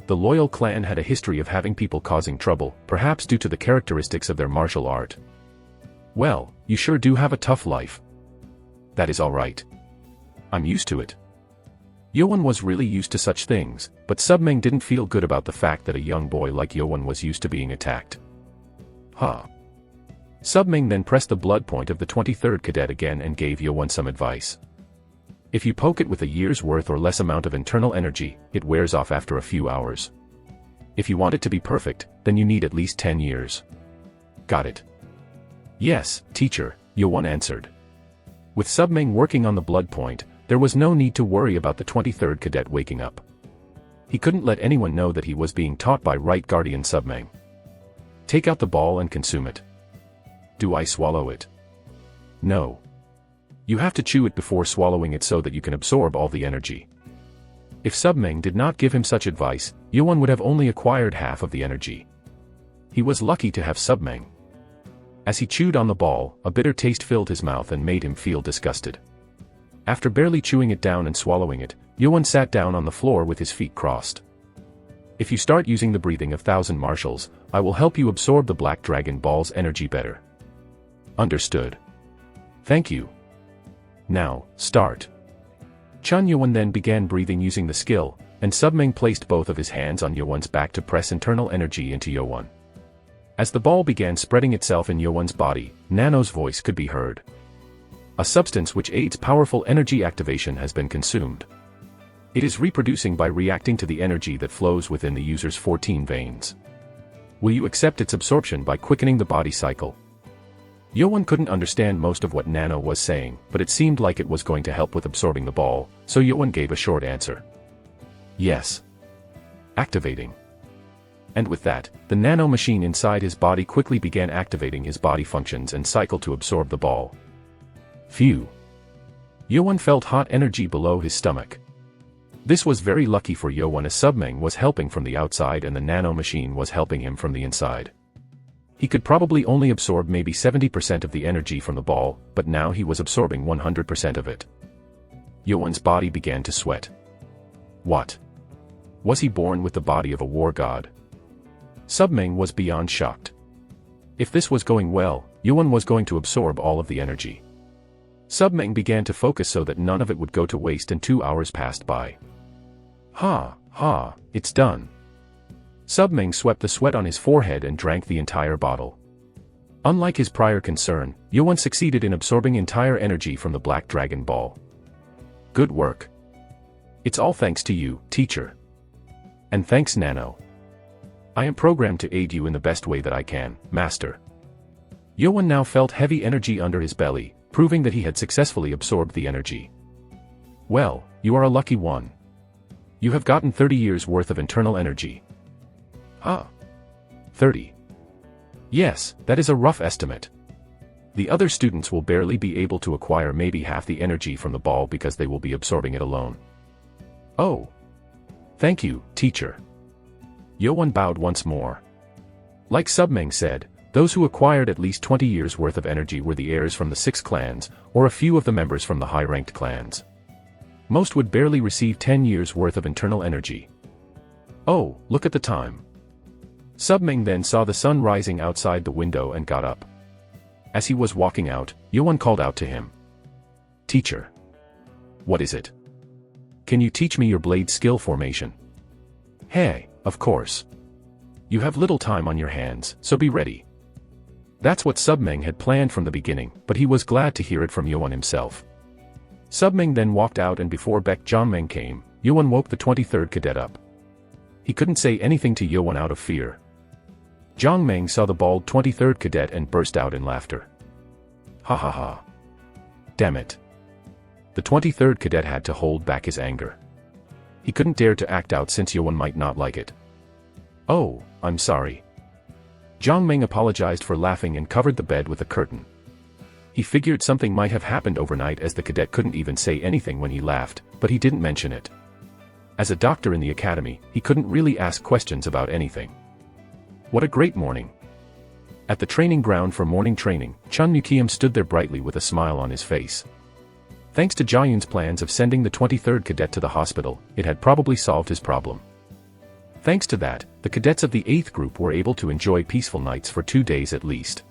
The Loyal Clan had a history of having people causing trouble, perhaps due to the characteristics of their martial art. "Well, you sure do have a tough life." "That is all right. I'm used to it." Yowon was really used to such things, but Subming didn't feel good about the fact that a young boy like Yowon was used to being attacked. "Ha." Subming then pressed the blood point of the 23rd cadet again and gave Yowon some advice. "If you poke it with a year's worth or less amount of internal energy, it wears off after a few hours. If you want it to be perfect, then you need at least 10 years. Got it?" "Yes, teacher," Yowon answered. With Subming working on the blood point, there was no need to worry about the 23rd cadet waking up. He couldn't let anyone know that he was being taught by Right Guardian Subming. "Take out the ball and consume it." "Do I swallow it?" "No. You have to chew it before swallowing it so that you can absorb all the energy." If Subming did not give him such advice, Yowon would have only acquired half of the energy. He was lucky to have Subming. As he chewed on the ball, a bitter taste filled his mouth and made him feel disgusted. After barely chewing it down and swallowing it, Yowon sat down on the floor with his feet crossed. "If you start using the breathing of 1,000 martials, I will help you absorb the Black Dragon Ball's energy better." "Understood. Thank you. Now, start." Chun Yowon then began breathing using the skill, and Subming placed both of his hands on Yowon's back to press internal energy into Yowon. As the ball began spreading itself in Yowon's body, Nano's voice could be heard. "A substance which aids powerful energy activation has been consumed. It is reproducing by reacting to the energy that flows within the user's 14 veins. Will you accept its absorption by quickening the body cycle?" Yowon couldn't understand most of what Nano was saying, but it seemed like it was going to help with absorbing the ball, so Yowon gave a short answer. "Yes. Activating." And with that, the nano machine inside his body quickly began activating his body functions and cycle to absorb the ball. Phew. Yowon felt hot energy below his stomach. This was very lucky for Yowon as Subming was helping from the outside and the nano machine was helping him from the inside. He could probably only absorb maybe 70% of the energy from the ball, but now he was absorbing 100% of it. Yowon's body began to sweat. What? Was he born with the body of a war god? Subming was beyond shocked. If this was going well, Yowon was going to absorb all of the energy. Subming began to focus so that none of it would go to waste, and 2 hours passed by. It's done. Subming swept the sweat on his forehead and drank the entire bottle. Unlike his prior concern, Yowon succeeded in absorbing entire energy from the Black Dragon Ball. Good work. It's all thanks to you, teacher. And thanks, Nano. I am programmed to aid you in the best way that I can, master. Yowon now felt heavy energy under his belly, proving that he had successfully absorbed the energy. Well, you are a lucky one. You have gotten 30 years worth of internal energy. 30. Yes, that is a rough estimate. The other students will barely be able to acquire maybe half the energy from the ball because they will be absorbing it alone. Oh. Thank you, teacher. Yowon bowed once more. Like Subming said, those who acquired at least 20 years worth of energy were the heirs from the 6 clans, or a few of the members from the high-ranked clans. Most would barely receive 10 years worth of internal energy. Oh, look at the time. Subming then saw the sun rising outside the window and got up. As he was walking out, Yowon called out to him. Teacher. What is it? Can you teach me your blade skill formation? Hey, of course. You have little time on your hands, so be ready. That's what Submeng had planned from the beginning, but he was glad to hear it from Yuan himself. Submeng then walked out, and before Baek Jongmeng came, Yuan woke the 23rd cadet up. He couldn't say anything to Yuan out of fear. Jongmeng saw the bald 23rd cadet and burst out in laughter. Ha ha ha. Damn it. The 23rd cadet had to hold back his anger. He couldn't dare to act out since Yuan might not like it. Oh, I'm sorry. Jongmeng apologized for laughing and covered the bed with a curtain. He figured something might have happened overnight, as the cadet couldn't even say anything when he laughed, but he didn't mention it. As a doctor in the academy, he couldn't really ask questions about anything. What a great morning. At the training ground for morning training, Chun Mukiam stood there brightly with a smile on his face. Thanks to Jayun's plans of sending the 23rd cadet to the hospital, it had probably solved his problem. Thanks to that, the cadets of the 8th group were able to enjoy peaceful nights for 2 days at least.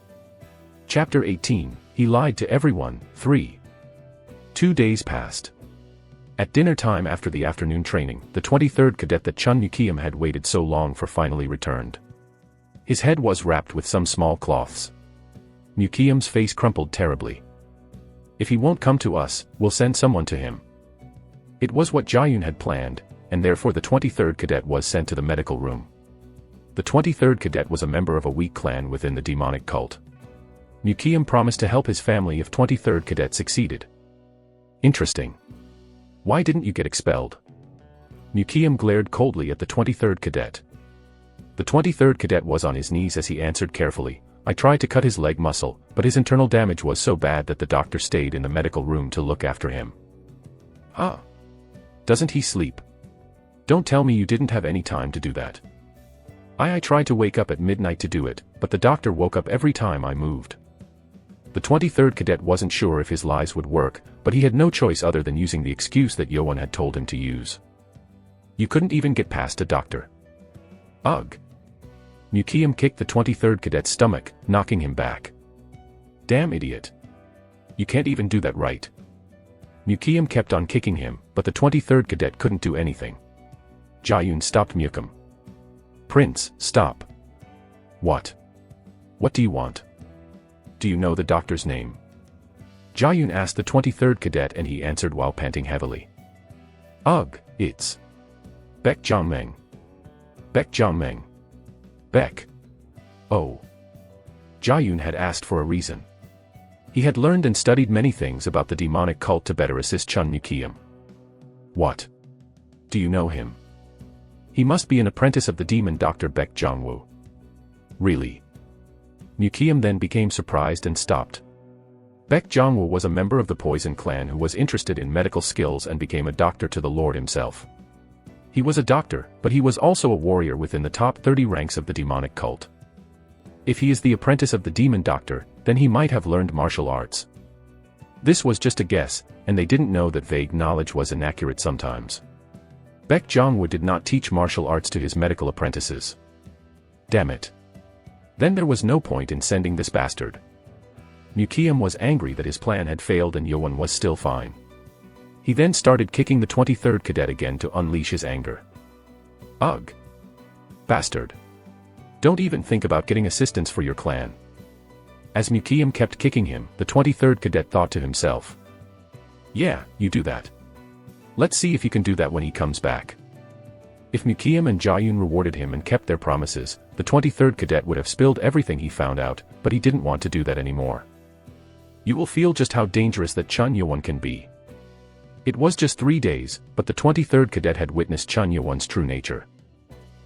Chapter 18, He Lied to Everyone, 3. 2 days passed. At dinner time after the afternoon training, the 23rd cadet that Chun Mukiam had waited so long for finally returned. His head was wrapped with some small cloths. Mukiam's face crumpled terribly. If he won't come to us, we'll send someone to him. It was what Jayun had planned, and therefore the 23rd cadet was sent to the medical room. The 23rd cadet was a member of a weak clan within the demonic cult. Mukiam promised to help his family if 23rd cadet succeeded. Interesting. Why didn't you get expelled? Mukiam glared coldly at the 23rd cadet. The 23rd cadet was on his knees as he answered carefully, I tried to cut his leg muscle, but his internal damage was so bad that the doctor stayed in the medical room to look after him. Ah. Doesn't he sleep? Don't tell me you didn't have any time to do that. I tried to wake up at midnight to do it, but the doctor woke up every time I moved. The 23rd cadet wasn't sure if his lies would work, but he had no choice other than using the excuse that Yoan had told him to use. You couldn't even get past a doctor. Ugh. Mukiam kicked the 23rd cadet's stomach, knocking him back. Damn idiot. You can't even do that right. Mukiam kept on kicking him, but the 23rd cadet couldn't do anything. Jayun stopped Mukiam. Prince, stop. What? What do you want? Do you know the doctor's name? Jayun asked the 23rd cadet, and he answered while panting heavily. Ugh, it's Baek Jongmeng. Baek Jongmeng. Baek. Oh. Jayun had asked for a reason. He had learned and studied many things about the demonic cult to better assist Chun Mukiam. What? Do you know him? He must be an apprentice of the demon doctor Baek Jongwoo. Really? Mukiam then became surprised and stopped. Baek Jongwoo was a member of the Poison clan who was interested in medical skills and became a doctor to the Lord himself. He was a doctor, but he was also a warrior within the top 30 ranks of the demonic cult. If he is the apprentice of the demon doctor, then he might have learned martial arts. This was just a guess, and they didn't know that vague knowledge was inaccurate sometimes. Baek Jongwoo did not teach martial arts to his medical apprentices. Damn it. Then there was no point in sending this bastard. Mukiam was angry that his plan had failed and Yoan was still fine. He then started kicking the 23rd cadet again to unleash his anger. Ugh. Bastard. Don't even think about getting assistance for your clan. As Mukiam kept kicking him, the 23rd cadet thought to himself. Yeah, you do that. Let's see if you can do that when he comes back. If Mukiam and Jayun rewarded him and kept their promises, the 23rd cadet would have spilled everything he found out, but he didn't want to do that anymore. You will feel just how dangerous that Chun Yoan can be. It was just 3 days, but the 23rd cadet had witnessed Chun Yoan's true nature.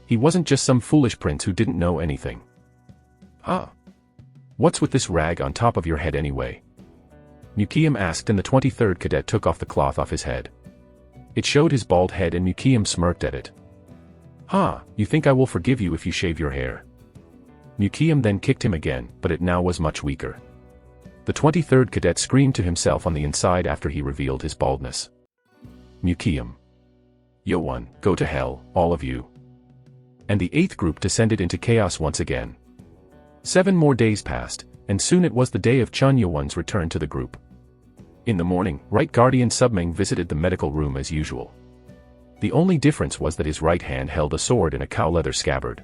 He wasn't just some foolish prince who didn't know anything. Huh? What's with this rag on top of your head anyway? Mukiam asked, and the 23rd cadet took off the cloth off his head. It showed his bald head and Mukiam smirked at it. Ha, you think I will forgive you if you shave your hair? Mukiam then kicked him again, but it now was much weaker. The 23rd cadet screamed to himself on the inside after he revealed his baldness. Mukiam. Yoan, go to hell, all of you. And the 8th group descended into chaos once again. 7 more days passed, and soon it was the day of Chun Yoan's return to the group. In the morning, Right Guardian Submeng visited the medical room as usual. The only difference was that his right hand held a sword in a cow leather scabbard.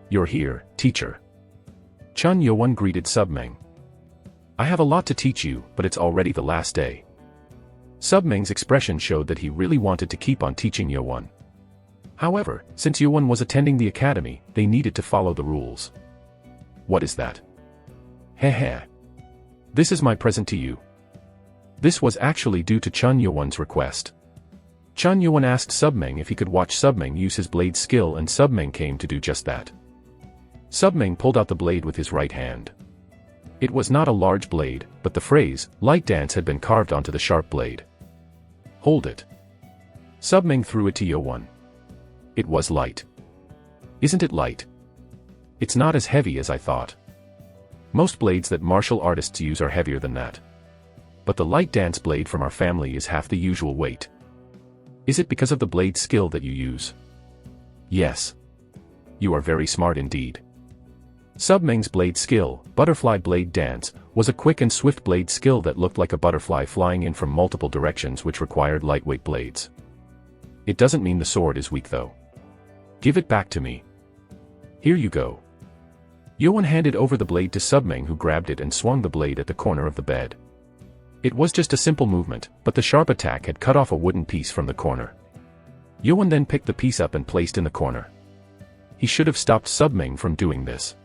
"You're here, teacher." Chun Yo-won greeted Submeng. "I have a lot to teach you, but it's already the last day." Submeng's expression showed that he really wanted to keep on teaching Yo-won. However, since Yo-won was attending the academy, they needed to follow the rules. "What is that?" "Heh. This is my present to you." This was actually due to Chun Yo-won's request. Chun Yo-won asked Submeng if he could watch Submeng use his blade skill, and Submeng came to do just that. Submeng pulled out the blade with his right hand. It was not a large blade, but the phrase, "light dance," had been carved onto the sharp blade. "Hold it." Submeng threw it to Yo-won. It was light. "Isn't it light?" "It's not as heavy as I thought. Most blades that martial artists use are heavier than that. But the light dance blade from our family is half the usual weight." "Is it because of the blade skill that you use?" "Yes." "You are very smart indeed." Submeng's blade skill, butterfly blade dance, was a quick and swift blade skill that looked like a butterfly flying in from multiple directions, which required lightweight blades. "It doesn't mean the sword is weak though. Give it back to me." "Here you go." Yo-won handed over the blade to Submeng, who grabbed it and swung the blade at the corner of the bed. It was just a simple movement, but the sharp attack had cut off a wooden piece from the corner. Yo-won then picked the piece up and placed in the corner. He should have stopped Submeng from doing this.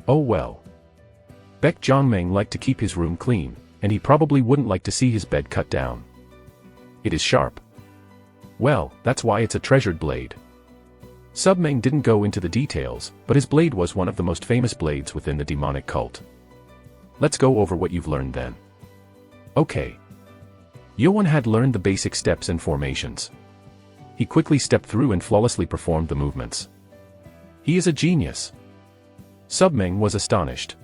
Oh well. Baek Jongmeng liked to keep his room clean, and he probably wouldn't like to see his bed cut down. It is sharp. Well, that's why it's a treasured blade. Submeng didn't go into the details, but his blade was one of the most famous blades within the demonic cult. Let's go over what you've learned then. Okay. Yo-won had learned the basic steps and formations. He quickly stepped through and flawlessly performed the movements. He is a genius. Submeng was astonished.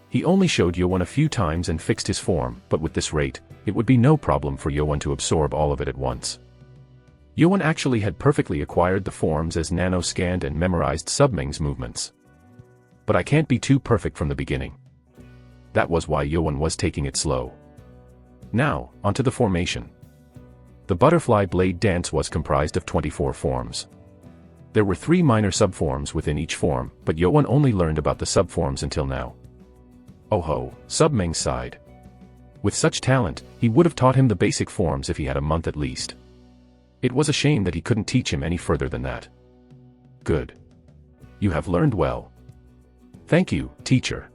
He only showed Yo-won a few times and fixed his form, but with this rate, it would be no problem for Yo-won to absorb all of it at once. Yo-won actually had perfectly acquired the forms as nano-scanned and memorized Submeng's movements. But I can't be too perfect from the beginning. That was why Yo-won was taking it slow. Now, onto the formation. The butterfly blade dance was comprised of 24 forms. There were 3 minor subforms within each form, but Yo-won only learned about the subforms until now. Oh ho, Submeng sighed. With such talent, he would have taught him the basic forms if he had a month at least. It was a shame that he couldn't teach him any further than that. Good. You have learned well. Thank you, teacher.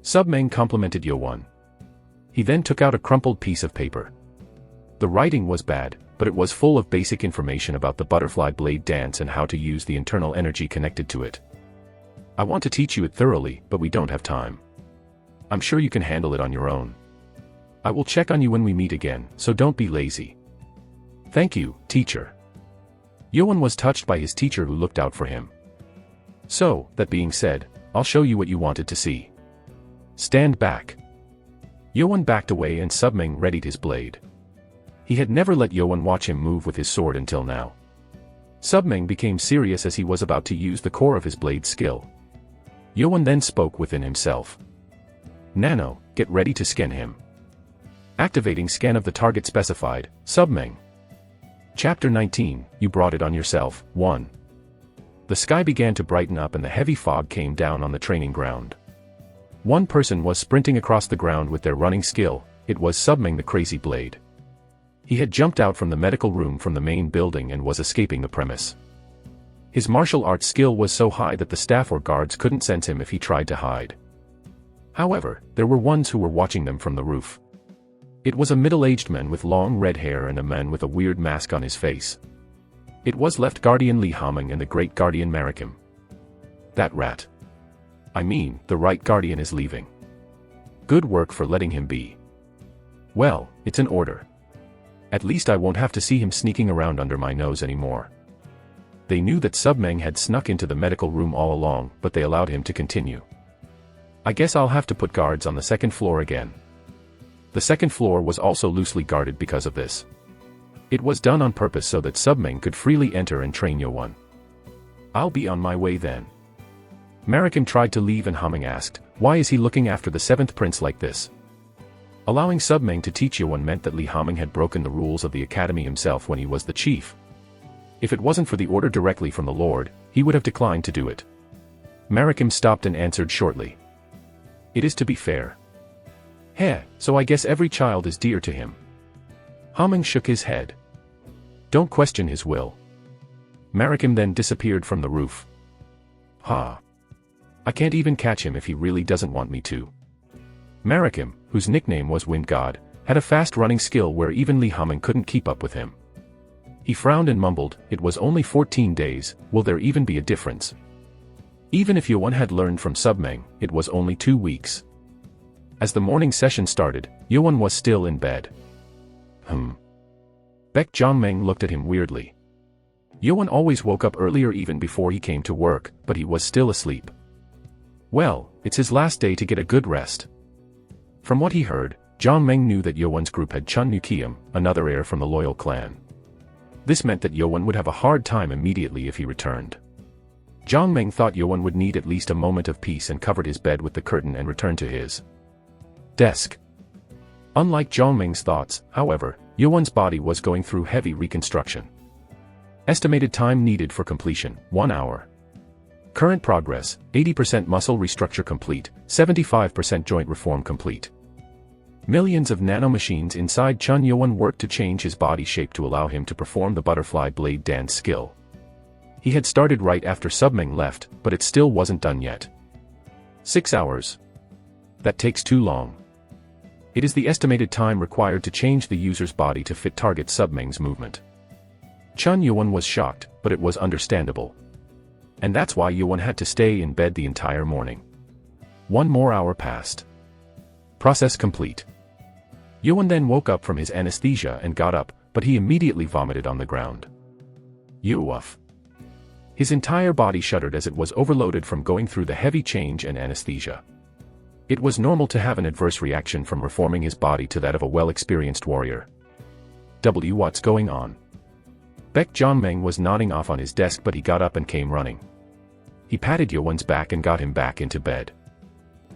Submeng complimented Yo-won. He then took out a crumpled piece of paper. The writing was bad, but it was full of basic information about the butterfly blade dance and how to use the internal energy connected to it. I want to teach you it thoroughly, but we don't have time. I'm sure you can handle it on your own. I will check on you when we meet again, so don't be lazy. Thank you, teacher. Yo-won was touched by his teacher who looked out for him. So, that being said, I'll show you what you wanted to see. Stand back. Yo-won backed away and Submeng readied his blade. He had never let Yo-won watch him move with his sword until now. Submeng became serious as he was about to use the core of his blade skill. Yo-won then spoke within himself. Nano, get ready to scan him. Activating scan of the target specified, Submeng. Chapter 19, You Brought It On Yourself, 1. The sky began to brighten up and the heavy fog came down on the training ground. One person was sprinting across the ground with their running skill. It was Submeng the Crazy Blade. He had jumped out from the medical room from the main building and was escaping the premise. His martial arts skill was so high that the staff or guards couldn't sense him if he tried to hide. However, there were ones who were watching them from the roof. It was a middle-aged man with long red hair and a man with a weird mask on his face. It was Left Guardian Li Hameng and the Great Guardian Marikim. That rat. I mean, the Right Guardian is leaving. Good work for letting him be. Well, it's an order. At least I won't have to see him sneaking around under my nose anymore. They knew that Submeng had snuck into the medical room all along, but they allowed him to continue. I guess I'll have to put guards on the second floor again. The second floor was also loosely guarded because of this. It was done on purpose so that Submeng could freely enter and train Yo-won. I'll be on my way then. Marikim tried to leave and Hameng asked, why is he looking after the 7th prince like this? Allowing Submeng to teach Yuan meant that Li Haming had broken the rules of the academy himself when he was the chief. If it wasn't for the order directly from the Lord, he would have declined to do it. Marikim stopped and answered shortly. It is to be fair. Heh, so I guess every child is dear to him. Haming shook his head. Don't question his will. Marikim then disappeared from the roof. Ha. I can't even catch him if he really doesn't want me to. Marikim, whose nickname was Wind God, had a fast-running skill where even Li Haming couldn't keep up with him. He frowned and mumbled, it was only 14 days, will there even be a difference? Even if Yuan had learned from Submeng, it was only 2 weeks. As the morning session started, Yuan was still in bed. Baek Jiangmeng looked at him weirdly. Yuan always woke up earlier even before he came to work, but he was still asleep. Well, it's his last day to get a good rest. From what he heard, Jiangmeng knew that Yuan's group had Chun Nukiam, another heir from the loyal clan. This meant that Yuan would have a hard time immediately if he returned. Jiangmeng thought Yuan would need at least a moment of peace and covered his bed with the curtain and returned to his desk. Unlike Jiangmeng's thoughts, however, Yuan's body was going through heavy reconstruction. Estimated time needed for completion, 1 hour. Current progress, 80% muscle restructure complete, 75% joint reform complete. Millions of nanomachines inside Chun Yuan worked to change his body shape to allow him to perform the butterfly blade dance skill. He had started right after Submeng left, but it still wasn't done yet. 6 hours. That takes too long. It is the estimated time required to change the user's body to fit target Submeng's movement. Chun Yuan was shocked, but it was understandable. And that's why Yuan had to stay in bed the entire morning. 1 more hour passed. Process complete. Yuan then woke up from his anesthesia and got up, but he immediately vomited on the ground. Yuwaf. His entire body shuddered as it was overloaded from going through the heavy change and anesthesia. It was normal to have an adverse reaction from reforming his body to that of a well-experienced warrior. What's going on? Baek Jiangmeng was nodding off on his desk, but he got up and came running. He patted Yuan's back and got him back into bed.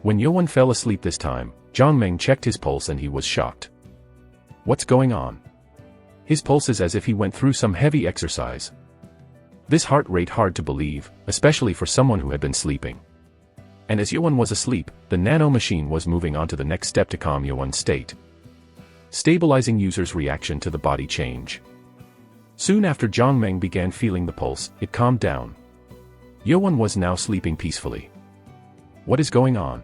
When Yuan fell asleep this time, Jiangmeng checked his pulse and he was shocked. What's going on? His pulse is as if he went through some heavy exercise. This heart rate hard to believe, especially for someone who had been sleeping. And as Yuan was asleep, the nano machine was moving on to the next step to calm Yuan's state. Stabilizing user's reaction to the body change. Soon after Jiangmeng began feeling the pulse, it calmed down. Yuan was now sleeping peacefully. What is going on?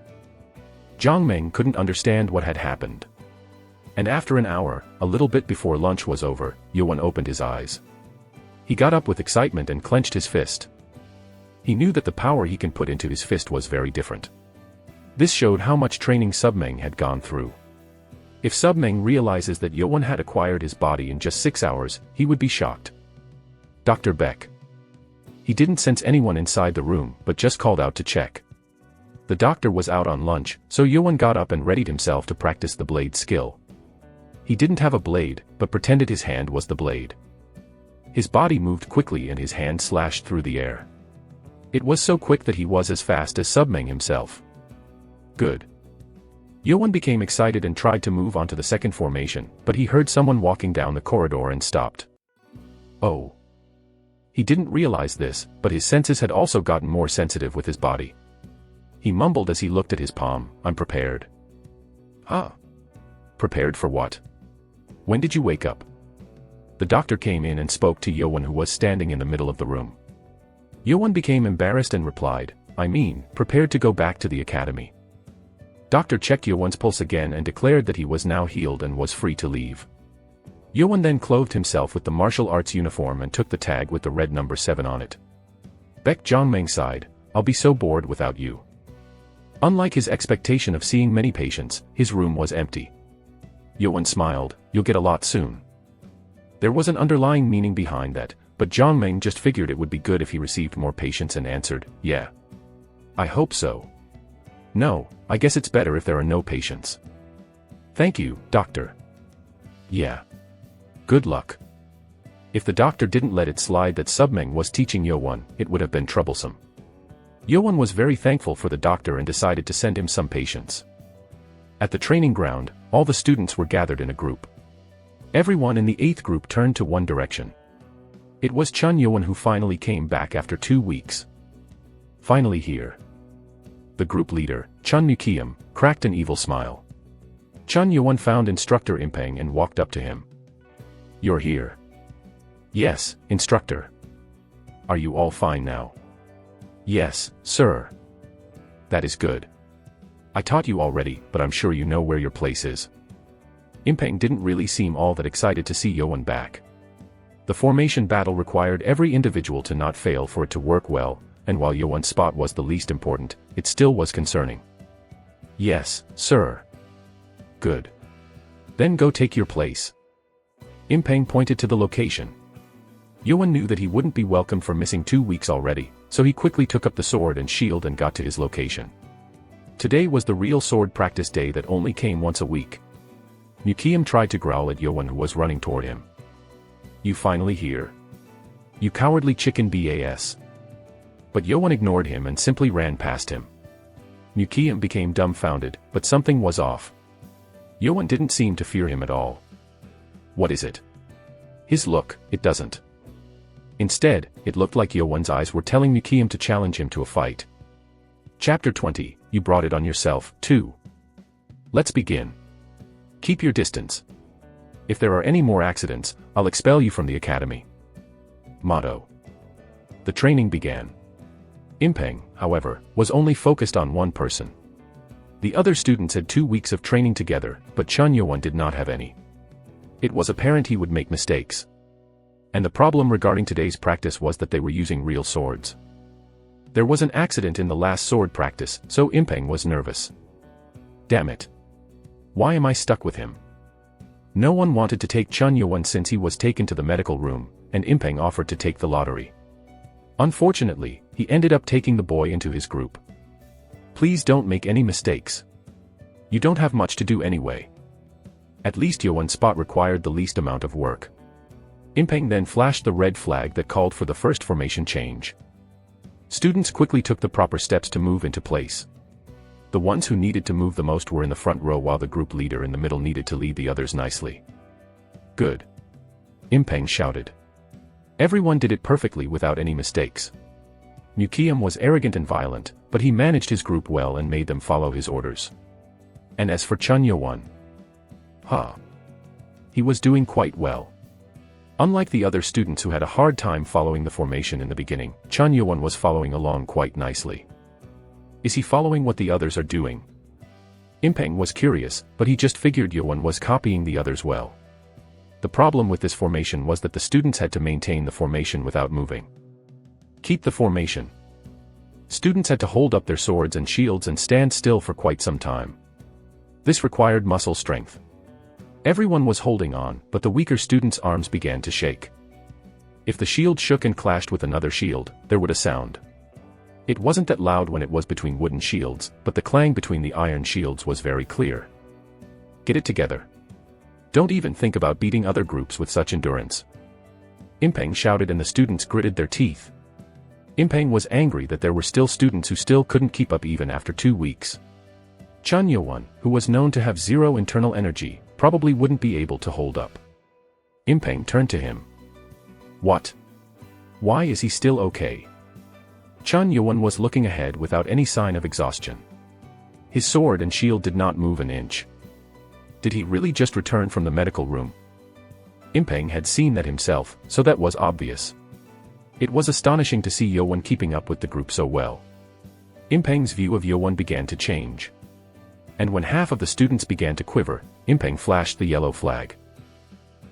Jiangmeng couldn't understand what had happened. And after an hour, a little bit before lunch was over, Yuan opened his eyes. He got up with excitement and clenched his fist. He knew that the power he can put into his fist was very different. This showed how much training Submeng had gone through. If Submeng realizes that Yuan had acquired his body in just 6 hours, he would be shocked. Dr. Beck. He didn't sense anyone inside the room, but just called out to check. The doctor was out on lunch, so Yuan got up and readied himself to practice the blade skill. He didn't have a blade, but pretended his hand was the blade. His body moved quickly and his hand slashed through the air. It was so quick that he was as fast as Submeng himself. Good. Yuan became excited and tried to move onto the second formation, but he heard someone walking down the corridor and stopped. Oh. He didn't realize this, but his senses had also gotten more sensitive with his body. He mumbled as he looked at his palm, I'm prepared. Ah. Prepared for what? When did you wake up? The doctor came in and spoke to Yuan, who was standing in the middle of the room. Yuan became embarrassed and replied, prepared to go back to the academy. Doctor checked Yuan's pulse again and declared that he was now healed and was free to leave. Yuan then clothed himself with the martial arts uniform and took the tag with the red number 7 on it. Baek Jiangmeng sighed, I'll be so bored without you. Unlike his expectation of seeing many patients, his room was empty. Yuan smiled, you'll get a lot soon. There was an underlying meaning behind that, but Jiangmeng just figured it would be good if he received more patients and answered, yeah. I hope so. No, I guess it's better if there are no patients. Thank you, doctor. Yeah. Good luck. If the doctor didn't let it slide that Submeng was teaching Yuan, it would have been troublesome. Yuan was very thankful for the doctor and decided to send him some patients. At the training ground, All the students were gathered in a group. Everyone in the 8th group turned to one direction. It was Chun Yowon who finally came back after 2 weeks. Finally here. The group leader, Chun Mukiam, cracked an evil smile. Chun Yowon found instructor Impeng and walked up to him. "You're here." "Yes, instructor." "Are you all fine now?" "Yes, sir." "That is good. I taught you already, but I'm sure you know where your place is." Impeng didn't really seem all that excited to see Yowon back. The formation battle required every individual to not fail for it to work well, and while Yowon's spot was the least important, it still was concerning. "Yes, sir." "Good. Then go take your place." Impeng pointed to the location. Yowon knew that he wouldn't be welcome for missing 2 weeks already, so he quickly took up the sword and shield and got to his location. Today was the real sword practice day that only came once a week. Mukiam tried to growl at Yowon, who was running toward him. "You finally here? You cowardly chicken bas." But Yowon ignored him and simply ran past him. Mukiam became dumbfounded, but something was off. Yowon didn't seem to fear him at all. What is it? His look, it doesn't. Instead, it looked like Yowon's eyes were telling Mukiam to challenge him to a fight. Chapter 20, You Brought It on Yourself, too. Let's begin. Keep your distance. If there are any more accidents, I'll expel you from the academy. Motto. The training began. Impeng, however, was only focused on one person. The other students had 2 weeks of training together, but Chun Yowon did not have any. It was apparent he would make mistakes. And the problem regarding today's practice was that they were using real swords. There was an accident in the last sword practice, so Impeng was nervous. Damn it. Why am I stuck with him? No one wanted to take Chun Yowon since he was taken to the medical room, and Impeng offered to take the lottery. Unfortunately, he ended up taking the boy into his group. Please don't make any mistakes. You don't have much to do anyway. At least Yowon's spot required the least amount of work. Impeng then flashed the red flag that called for the first formation change. Students quickly took the proper steps to move into place. The ones who needed to move the most were in the front row, while the group leader in the middle needed to lead the others nicely. Good. Impeng shouted. Everyone did it perfectly without any mistakes. Mukiam was arrogant and violent, but he managed his group well and made them follow his orders. And as for Chun Yowon, he was doing quite well. Unlike the other students who had a hard time following the formation in the beginning, Chun Yowon was following along quite nicely. Is he following what the others are doing? Impeng was curious, but he just figured Yowon was copying the others well. The problem with this formation was that the students had to maintain the formation without moving. Keep the formation. Students had to hold up their swords and shields and stand still for quite some time. This required muscle strength. Everyone was holding on, but the weaker students' arms began to shake. If the shield shook and clashed with another shield, there would a sound. It wasn't that loud when it was between wooden shields, but the clang between the iron shields was very clear. Get it together. Don't even think about beating other groups with such endurance. Impeng shouted, and the students gritted their teeth. Impeng was angry that there were still students who still couldn't keep up even after 2 weeks. Chun Yowon, who was known to have zero internal energy, probably wouldn't be able to hold up. Impeng turned to him. What? Why is he still okay? Chun Yowon was looking ahead without any sign of exhaustion. His sword and shield did not move an inch. Did he really just return from the medical room? Impeng had seen that himself, so that was obvious. It was astonishing to see Yowon keeping up with the group so well. Impeng's view of Yowon began to change. And when half of the students began to quiver, Impeng flashed the yellow flag.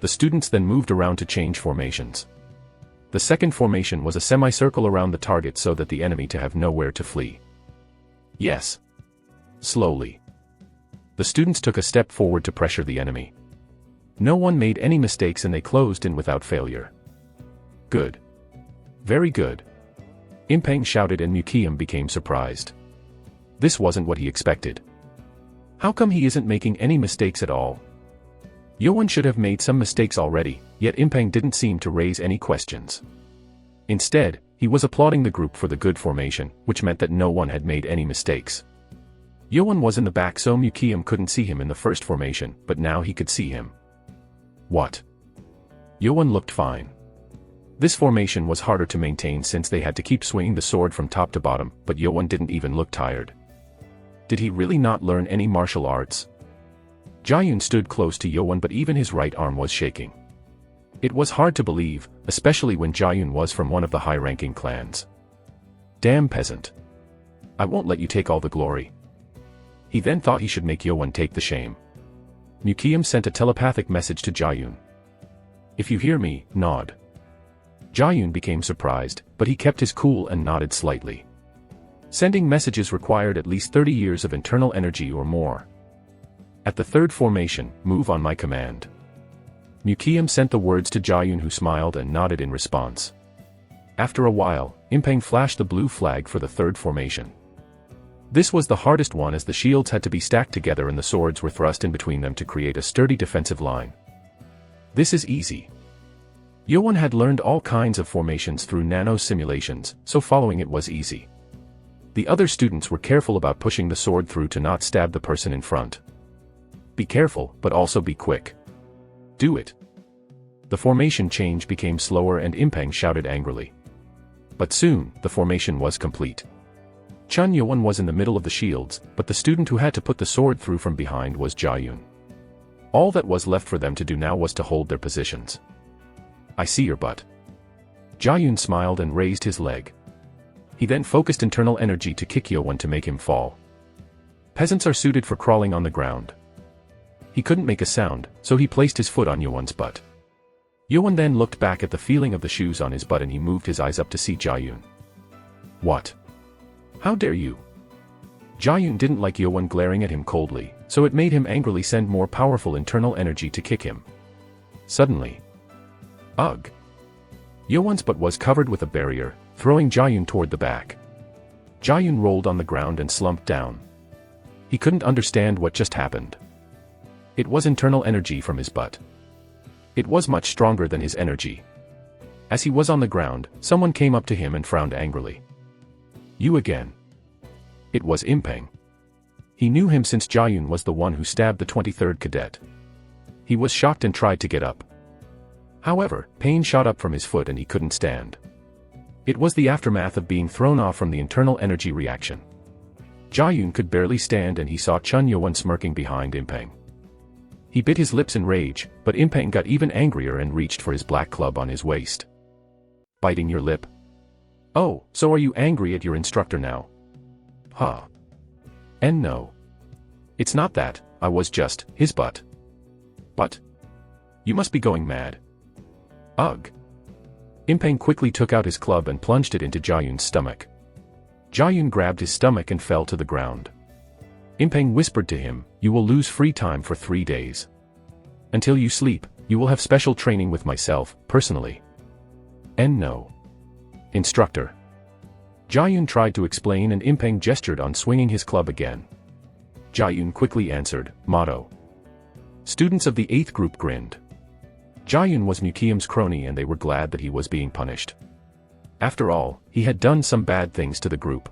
The students then moved around to change formations. The second formation was a semicircle around the target so that the enemy to have nowhere to flee. Yes. Slowly. The students took a step forward to pressure the enemy. No one made any mistakes and they closed in without failure. Good. Very good. Impeng shouted and Mukiam became surprised. This wasn't what he expected. How come he isn't making any mistakes at all? Yowon should have made some mistakes already, yet Impeng didn't seem to raise any questions. Instead, he was applauding the group for the good formation, which meant that no one had made any mistakes. Yoan was in the back so Mukiam couldn't see him in the first formation, but now he could see him. What? Yoan looked fine. This formation was harder to maintain since they had to keep swinging the sword from top to bottom, but Yoan didn't even look tired. Did he really not learn any martial arts? Jaeyun stood close to Yoan, but even his right arm was shaking. It was hard to believe, especially when Jaeyun was from one of the high-ranking clans. Damn peasant. I won't let you take all the glory. He then thought he should make Yoan take the shame. Mukiam sent a telepathic message to Jaeyun. If you hear me, nod. Jaeyun became surprised, but he kept his cool and nodded slightly. Sending messages required at least 30 years of internal energy or more. At the third formation, move on my command. Mukiam sent the words to Jaeyun, who smiled and nodded in response. After a while, Impeng flashed the blue flag for the third formation. This was the hardest one as the shields had to be stacked together and the swords were thrust in between them to create a sturdy defensive line. This is easy. Yoan had learned all kinds of formations through nano simulations, so following it was easy. The other students were careful about pushing the sword through to not stab the person in front. Be careful, but also be quick. Do it. The formation change became slower and Impeng shouted angrily. But soon, the formation was complete. Chun Yoan was in the middle of the shields, but the student who had to put the sword through from behind was Jaeyun. All that was left for them to do now was to hold their positions. I see your butt. Jaeyun smiled and raised his leg. He then focused internal energy to kick Yoan to make him fall. Peasants are suited for crawling on the ground. He couldn't make a sound, so he placed his foot on Yoan's butt. Yoan then looked back at the feeling of the shoes on his butt and he moved his eyes up to see Jaeyun. What? How dare you? Jaeyun didn't like Yoan glaring at him coldly, so it made him angrily send more powerful internal energy to kick him. Suddenly. Ugh! Yoan's butt was covered with a barrier, throwing Jaeyun toward the back. Jaeyun rolled on the ground and slumped down. He couldn't understand what just happened. It was internal energy from his butt. It was much stronger than his energy. As he was on the ground, someone came up to him and frowned angrily. You again. It was Impeng. He knew him since Jaeyun was the one who stabbed the 23rd cadet. He was shocked and tried to get up. However, pain shot up from his foot and he couldn't stand. It was the aftermath of being thrown off from the internal energy reaction. Jaeyun could barely stand and he saw Chun Yoan smirking behind Impeng. He bit his lips in rage, but Impeng got even angrier and reached for his black club on his waist. Biting your lip? Oh, so are you angry at your instructor now? Huh. And no. It's not that, I was just, his butt. But? You must be going mad. Ugh. Impeng quickly took out his club and plunged it into Jaeyun's stomach. Jaeyun grabbed his stomach and fell to the ground. Impeng whispered to him, you will lose free time for 3 days. Until you sleep, you will have special training with myself, personally. And no. Instructor. Jaeyun tried to explain and Impeng gestured on swinging his club again. Jaeyun quickly answered, motto. Students of the 8th group grinned. Jaeyun was Mukiam's crony and they were glad that he was being punished. After all, he had done some bad things to the group.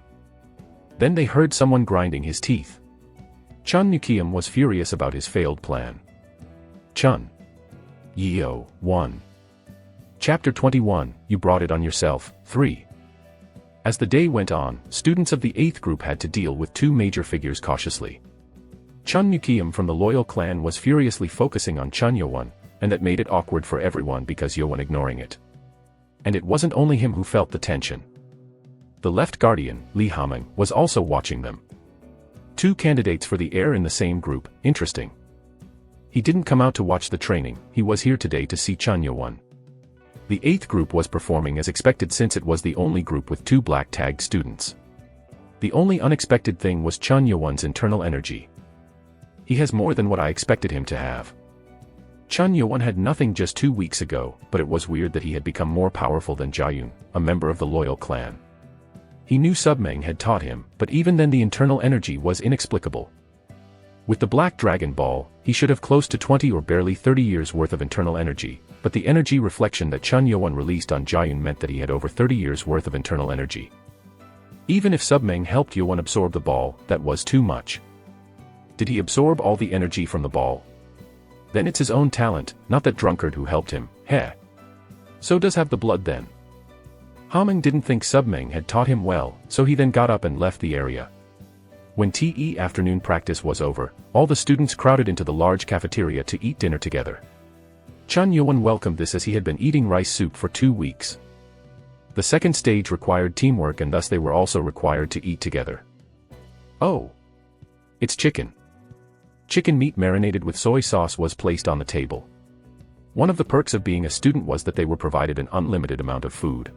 Then they heard someone grinding his teeth. Chun Mukiam was furious about his failed plan. Chun. Yeo, 1. Chapter 21, You Brought It On Yourself, 3. As the day went on, students of the 8th group had to deal with 2 major figures cautiously. Chun Mukiam from the loyal clan was furiously focusing on Chun Yoan, and that made it awkward for everyone because Yoan ignoring it. And it wasn't only him who felt the tension. The left guardian, Li Hameng, was also watching them. 2 candidates for the heir in the same group, interesting. He didn't come out to watch the training, he was here today to see Chun Yoan. The 8th group was performing as expected since it was the only group with 2 black-tagged students. The only unexpected thing was Chun Yoan's internal energy. He has more than what I expected him to have. Chun Yoan had nothing just 2 weeks ago, but it was weird that he had become more powerful than Jaeyun, a member of the loyal clan. He knew Submeng had taught him, but even then the internal energy was inexplicable. With the Black Dragon Ball, he should have close to 20 or barely 30 years worth of internal energy, but the energy reflection that Chun Yoan released on Jaeyun meant that he had over 30 years worth of internal energy. Even if Submeng helped Yuan absorb the ball, that was too much. Did he absorb all the energy from the ball? Then it's his own talent, not that drunkard who helped him, heh. So does have the blood then. Hameng didn't think Submeng had taught him well, so he then got up and left the area. When TE afternoon practice was over, all the students crowded into the large cafeteria to eat dinner together. Chun Yuan welcomed this as he had been eating rice soup for 2 weeks. The second stage required teamwork and thus they were also required to eat together. Oh! It's chicken. Chicken meat marinated with soy sauce was placed on the table. One of the perks of being a student was that they were provided an unlimited amount of food.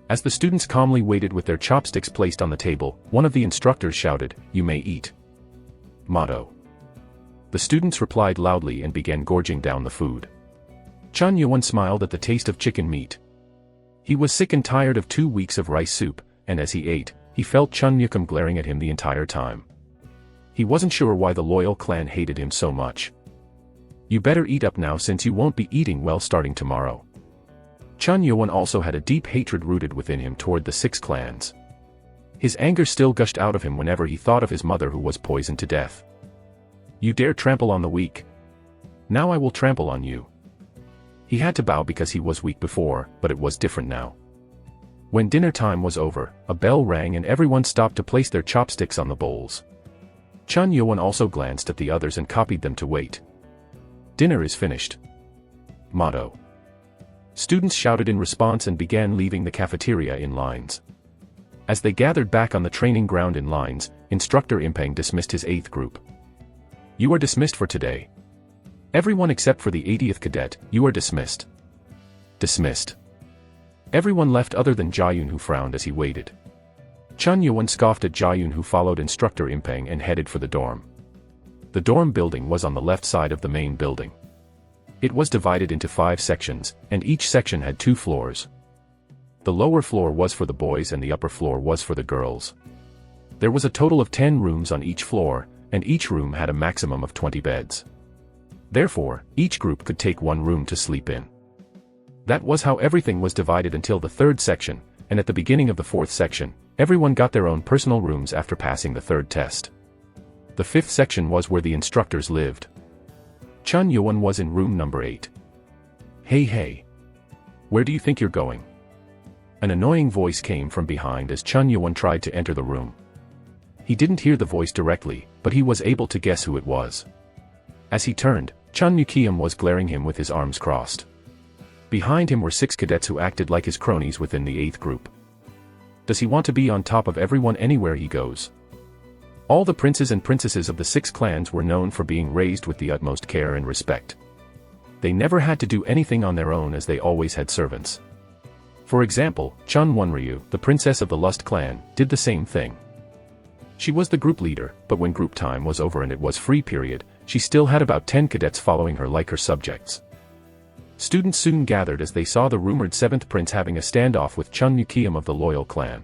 As the students calmly waited with their chopsticks placed on the table, one of the instructors shouted, "You may eat." Motto. The students replied loudly and began gorging down the food. Chun Yuan smiled at the taste of chicken meat. He was sick and tired of 2 weeks of rice soup, and as he ate, he felt Chun Yukim glaring at him the entire time. He wasn't sure why the loyal clan hated him so much. You better eat up now since you won't be eating well starting tomorrow. Chun Yuan also had a deep hatred rooted within him toward the 6 clans. His anger still gushed out of him whenever he thought of his mother who was poisoned to death. You dare trample on the weak? Now I will trample on you. He had to bow because he was weak before, but it was different now. When dinner time was over, a bell rang and everyone stopped to place their chopsticks on the bowls. Chun Yuan also glanced at the others and copied them to wait. Dinner is finished. Motto. Students shouted in response and began leaving the cafeteria in lines. As they gathered back on the training ground in lines, Instructor Impeng dismissed his 8th group. You are dismissed for today. Everyone except for the 80th cadet, you are dismissed. Dismissed. Everyone left other than Jiayun who frowned as he waited. Chun Yuan scoffed at Jiayun who followed Instructor Impeng and headed for the dorm. The dorm building was on the left side of the main building. It was divided into 5 sections, and each section had 2 floors. The lower floor was for the boys and the upper floor was for the girls. There was a total of 10 rooms on each floor, and each room had a maximum of 20 beds. Therefore, each group could take 1 room to sleep in. That was how everything was divided until the 3rd section, and at the beginning of the 4th section, everyone got their own personal rooms after passing the 3rd test. The 5th section was where the instructors lived. Chun Yuan was in room number 8. Hey. Where do you think you're going? An annoying voice came from behind as Chun Yuan tried to enter the room. He didn't hear the voice directly, but he was able to guess who it was. As he turned, Chun Yukiam was glaring him with his arms crossed. Behind him were 6 cadets who acted like his cronies within the 8th group. Does he want to be on top of everyone anywhere he goes? All the princes and princesses of the 6 clans were known for being raised with the utmost care and respect. They never had to do anything on their own as they always had servants. For example, Chun Wonryu, the princess of the Lust clan, did the same thing. She was the group leader, but when group time was over and it was free period, she still had about 10 cadets following her like her subjects. Students soon gathered as they saw the rumored 7th prince having a standoff with Chun Yukiam of the loyal clan.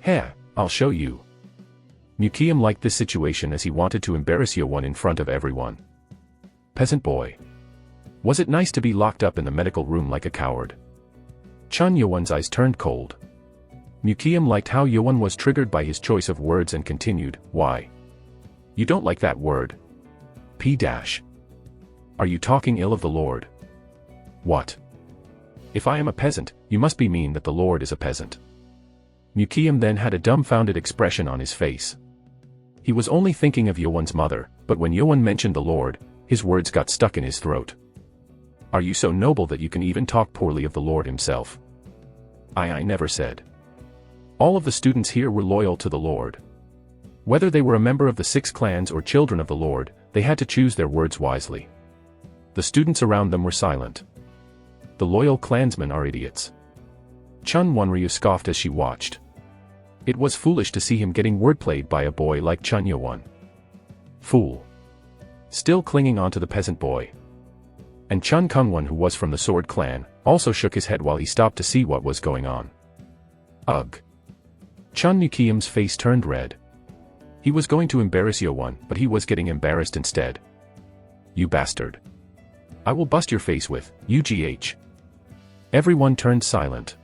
Heh, I'll show you. Yukiam liked this situation as he wanted to embarrass Yuan in front of everyone. Peasant boy. Was it nice to be locked up in the medical room like a coward? Chun Yuan's eyes turned cold. Yukiam liked how Yuan was triggered by his choice of words and continued, why? You don't like that word? P-. Are you talking ill of the Lord? What? If I am a peasant, you must be mean that the Lord is a peasant. Yukiam then had a dumbfounded expression on his face. He was only thinking of Yuan's mother, but when Yuan mentioned the Lord, his words got stuck in his throat. Are you so noble that you can even talk poorly of the Lord himself? I never said. All of the students here were loyal to the Lord. Whether they were a member of the 6 clans or children of the Lord, they had to choose their words wisely. The students around them were silent. The loyal clansmen are idiots. Chun Wonryu scoffed as she watched. It was foolish to see him getting wordplayed by a boy like Chun Yuan. Fool. Still clinging on to the peasant boy. And Chun Kungwan, who was from the Sword clan, also shook his head while he stopped to see what was going on. Ugh. Chun Yukiam's face turned red. He was going to embarrass Yuan, but he was getting embarrassed instead. You bastard. I will bust your face with, UGH. Everyone turned silent.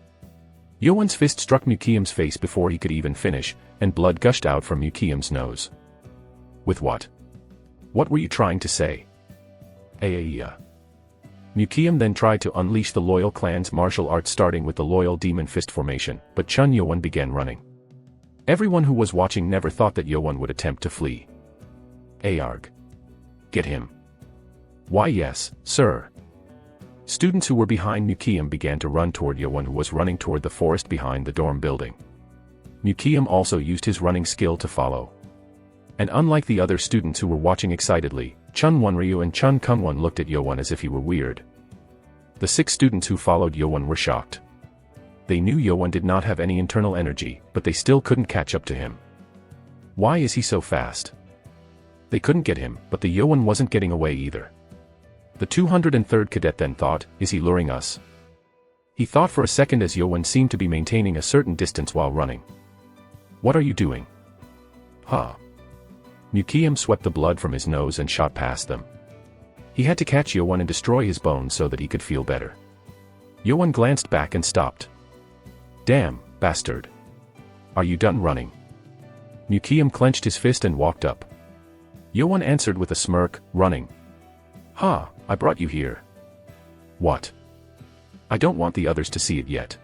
Yowan's fist struck Mukiem's face before he could even finish, and blood gushed out from Mukiem's nose. With what? What were you trying to say? Aia. Mukiem then tried to unleash the Loyal clan's martial arts starting with the Loyal Demon Fist formation, but Chun Yowan began running. Everyone who was watching never thought that Yowan would attempt to flee. Arg. Get him. Why yes, sir. Students who were behind Mukiem began to run toward Yowan who was running toward the forest behind the dorm building. Mukiem also used his running skill to follow. And unlike the other students who were watching excitedly, Chun Wonryu and Chun Kungwon looked at Yowan as if he were weird. The 6 students who followed Yowan were shocked. They knew Yowan did not have any internal energy, but they still couldn't catch up to him. Why is he so fast? They couldn't get him, but the Yowan wasn't getting away either. The 203rd cadet then thought, is he luring us? He thought for a second as Yowan seemed to be maintaining a certain distance while running. What are you doing? Huh. Mukiem swept the blood from his nose and shot past them. He had to catch Yowan and destroy his bones so that he could feel better. Yowan glanced back and stopped. Damn, bastard. Are you done running? Mukiem clenched his fist and walked up. Yowan answered with a smirk, running. Ha, I brought you here. What? I don't want the others to see it yet.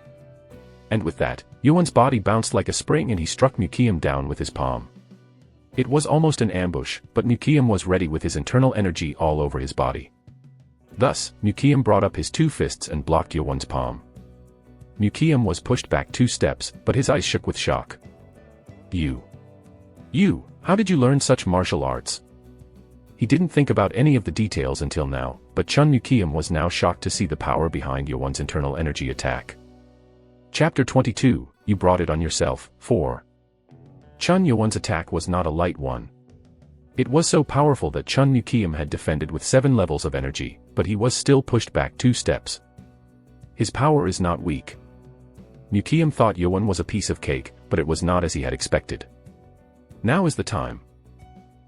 And with that, Yowan's body bounced like a spring and he struck Mukiem down with his palm. It was almost an ambush, but Mukiem was ready with his internal energy all over his body. Thus, Mukiem brought up his 2 fists and blocked Yowan's palm. Mukiem was pushed back 2 steps, but his eyes shook with shock. You, how did you learn such martial arts? He didn't think about any of the details until now, but Chun Mukiem was now shocked to see the power behind Yowan's internal energy attack. Chapter 22, You Brought It on Yourself, 4. Chun Yowan's attack was not a light one. It was so powerful that Chun Mukiem had defended with 7 levels of energy, but he was still pushed back 2 steps. His power is not weak. Mukiem thought Yowan was a piece of cake, but it was not as he had expected. Now is the time.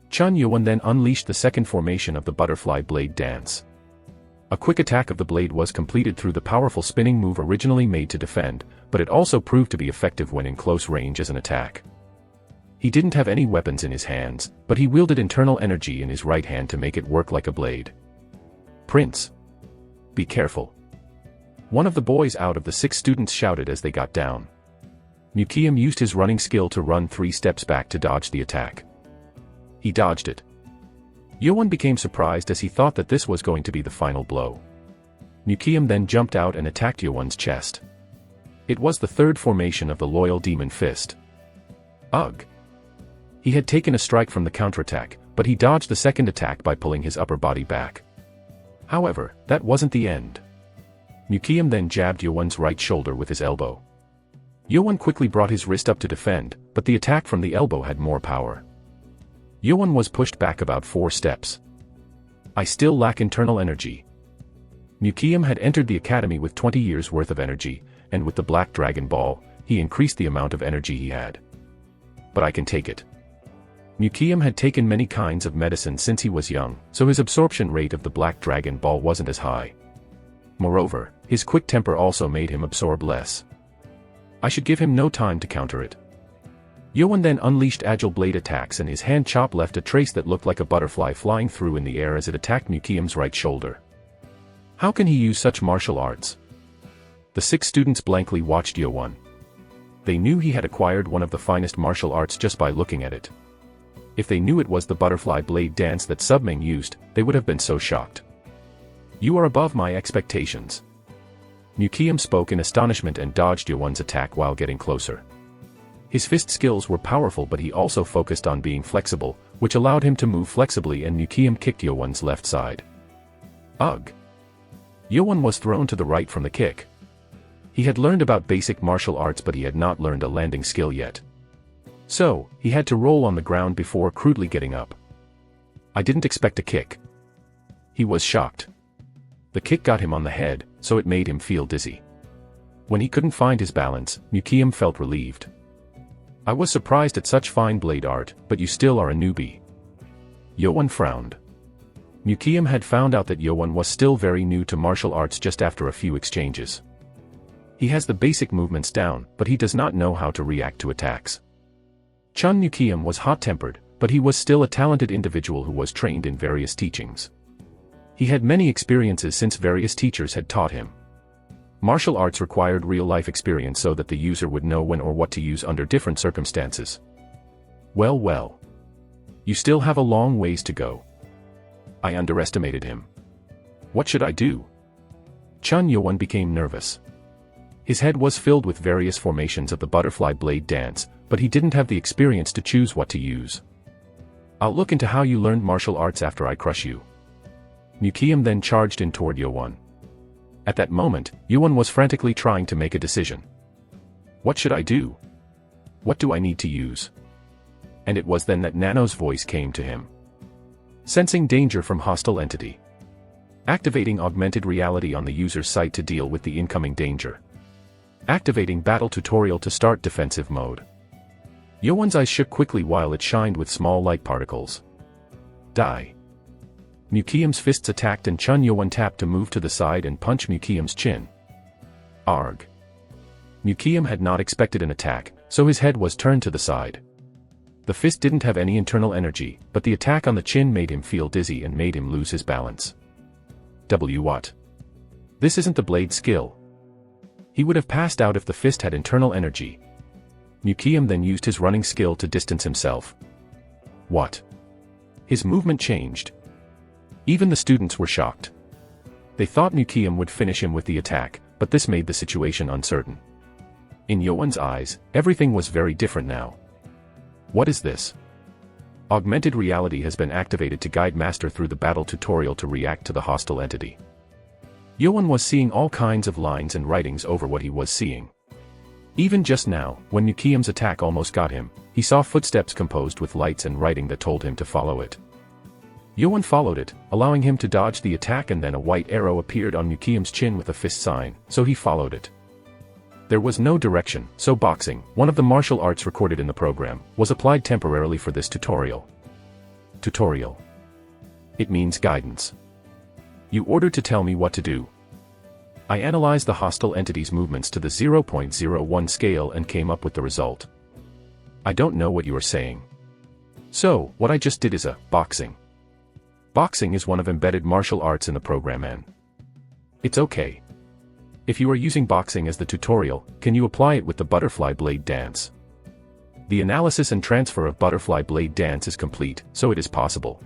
Chun Yowan then unleashed the second formation of the butterfly blade dance. A quick attack of the blade was completed through the powerful spinning move originally made to defend, but it also proved to be effective when in close range as an attack. He didn't have any weapons in his hands, but he wielded internal energy in his right hand to make it work like a blade. Prince. Be careful. One of the boys out of the 6 students shouted as they got down. Mukiem used his running skill to run 3 steps back to dodge the attack. He dodged it. Yowan became surprised as he thought that this was going to be the final blow. Mukiem then jumped out and attacked Yowan's chest. It was the 3rd formation of the Loyal Demon Fist. Ugh. He had taken a strike from the counterattack, but he dodged the second attack by pulling his upper body back. However, that wasn't the end. Mukiem then jabbed Yowan's right shoulder with his elbow. Yowan quickly brought his wrist up to defend, but the attack from the elbow had more power. Yowan was pushed back about 4 steps. I still lack internal energy. Mukiem had entered the academy with 20 years worth of energy, and with the Black Dragon Ball, he increased the amount of energy he had. But I can take it. Mukiem had taken many kinds of medicine since he was young, so his absorption rate of the Black Dragon Ball wasn't as high. Moreover, his quick temper also made him absorb less. I should give him no time to counter it. Yowan then unleashed agile blade attacks and his hand chop left a trace that looked like a butterfly flying through in the air as it attacked Mukiem's right shoulder. How can he use such martial arts? The 6 students blankly watched Yowan. They knew he had acquired one of the finest martial arts just by looking at it. If they knew it was the butterfly blade dance that Subming used, they would have been so shocked. You are above my expectations. Mukiem spoke in astonishment and dodged Yowan's attack while getting closer. His fist skills were powerful, but he also focused on being flexible, which allowed him to move flexibly, and Mukiem kicked Yowan's left side. Ugh! Yowan was thrown to the right from the kick. He had learned about basic martial arts, but he had not learned a landing skill yet. So, he had to roll on the ground before crudely getting up. I didn't expect a kick. He was shocked. The kick got him on the head, so it made him feel dizzy. When he couldn't find his balance, Mukiem felt relieved. I was surprised at such fine blade art, but you still are a newbie. Yowan frowned. Mukiem had found out that Yowan was still very new to martial arts just after a few exchanges. He has the basic movements down, but he does not know how to react to attacks. Chun Nukiam was hot-tempered, but he was still a talented individual who was trained in various teachings. He had many experiences since various teachers had taught him. Martial arts required real-life experience so that the user would know when or what to use under different circumstances. Well. You still have a long ways to go. I underestimated him. What should I do? Chun Yuan became nervous. His head was filled with various formations of the butterfly blade dance, but he didn't have the experience to choose what to use. I'll look into how you learned martial arts after I crush you. Nukiam then charged in toward Yuan. At that moment, Yuan was frantically trying to make a decision. What should I do? What do I need to use? And it was then that Nano's voice came to him. Sensing danger from hostile entity. Activating augmented reality on the user's site to deal with the incoming danger. Activating battle tutorial to start defensive mode. Yuan's eyes shook quickly while it shined with small light particles. Die. Nukiam's fists attacked and Chun Yuan tapped to move to the side and punch Nukiam's chin. Arg. Nukiam had not expected an attack, so his head was turned to the side. The fist didn't have any internal energy, but the attack on the chin made him feel dizzy and made him lose his balance. What? This isn't the blade skill. He would have passed out if the fist had internal energy. Nukiam then used his running skill to distance himself. What? His movement changed. Even the students were shocked. They thought Nukiam would finish him with the attack, but this made the situation uncertain. In Yuan's eyes, everything was very different now. What is this? Augmented reality has been activated to guide Master through the battle tutorial to react to the hostile entity. Yuan was seeing all kinds of lines and writings over what he was seeing. Even just now, when Nukiam's attack almost got him, he saw footsteps composed with lights and writing that told him to follow it. Yuan followed it, allowing him to dodge the attack, and then a white arrow appeared on Nukiam's chin with a fist sign, so he followed it. There was no direction, so boxing, one of the martial arts recorded in the program, was applied temporarily for this tutorial. Tutorial. It means guidance. You ordered to tell me what to do. I analyzed the hostile entity's movements to the 0.01 scale and came up with the result. I don't know what you are saying. So, what I just did is boxing. Boxing is one of embedded martial arts in the program and it's okay. If you are using boxing as the tutorial, can you apply it with the butterfly blade dance? The analysis and transfer of butterfly blade dance is complete, so it is possible.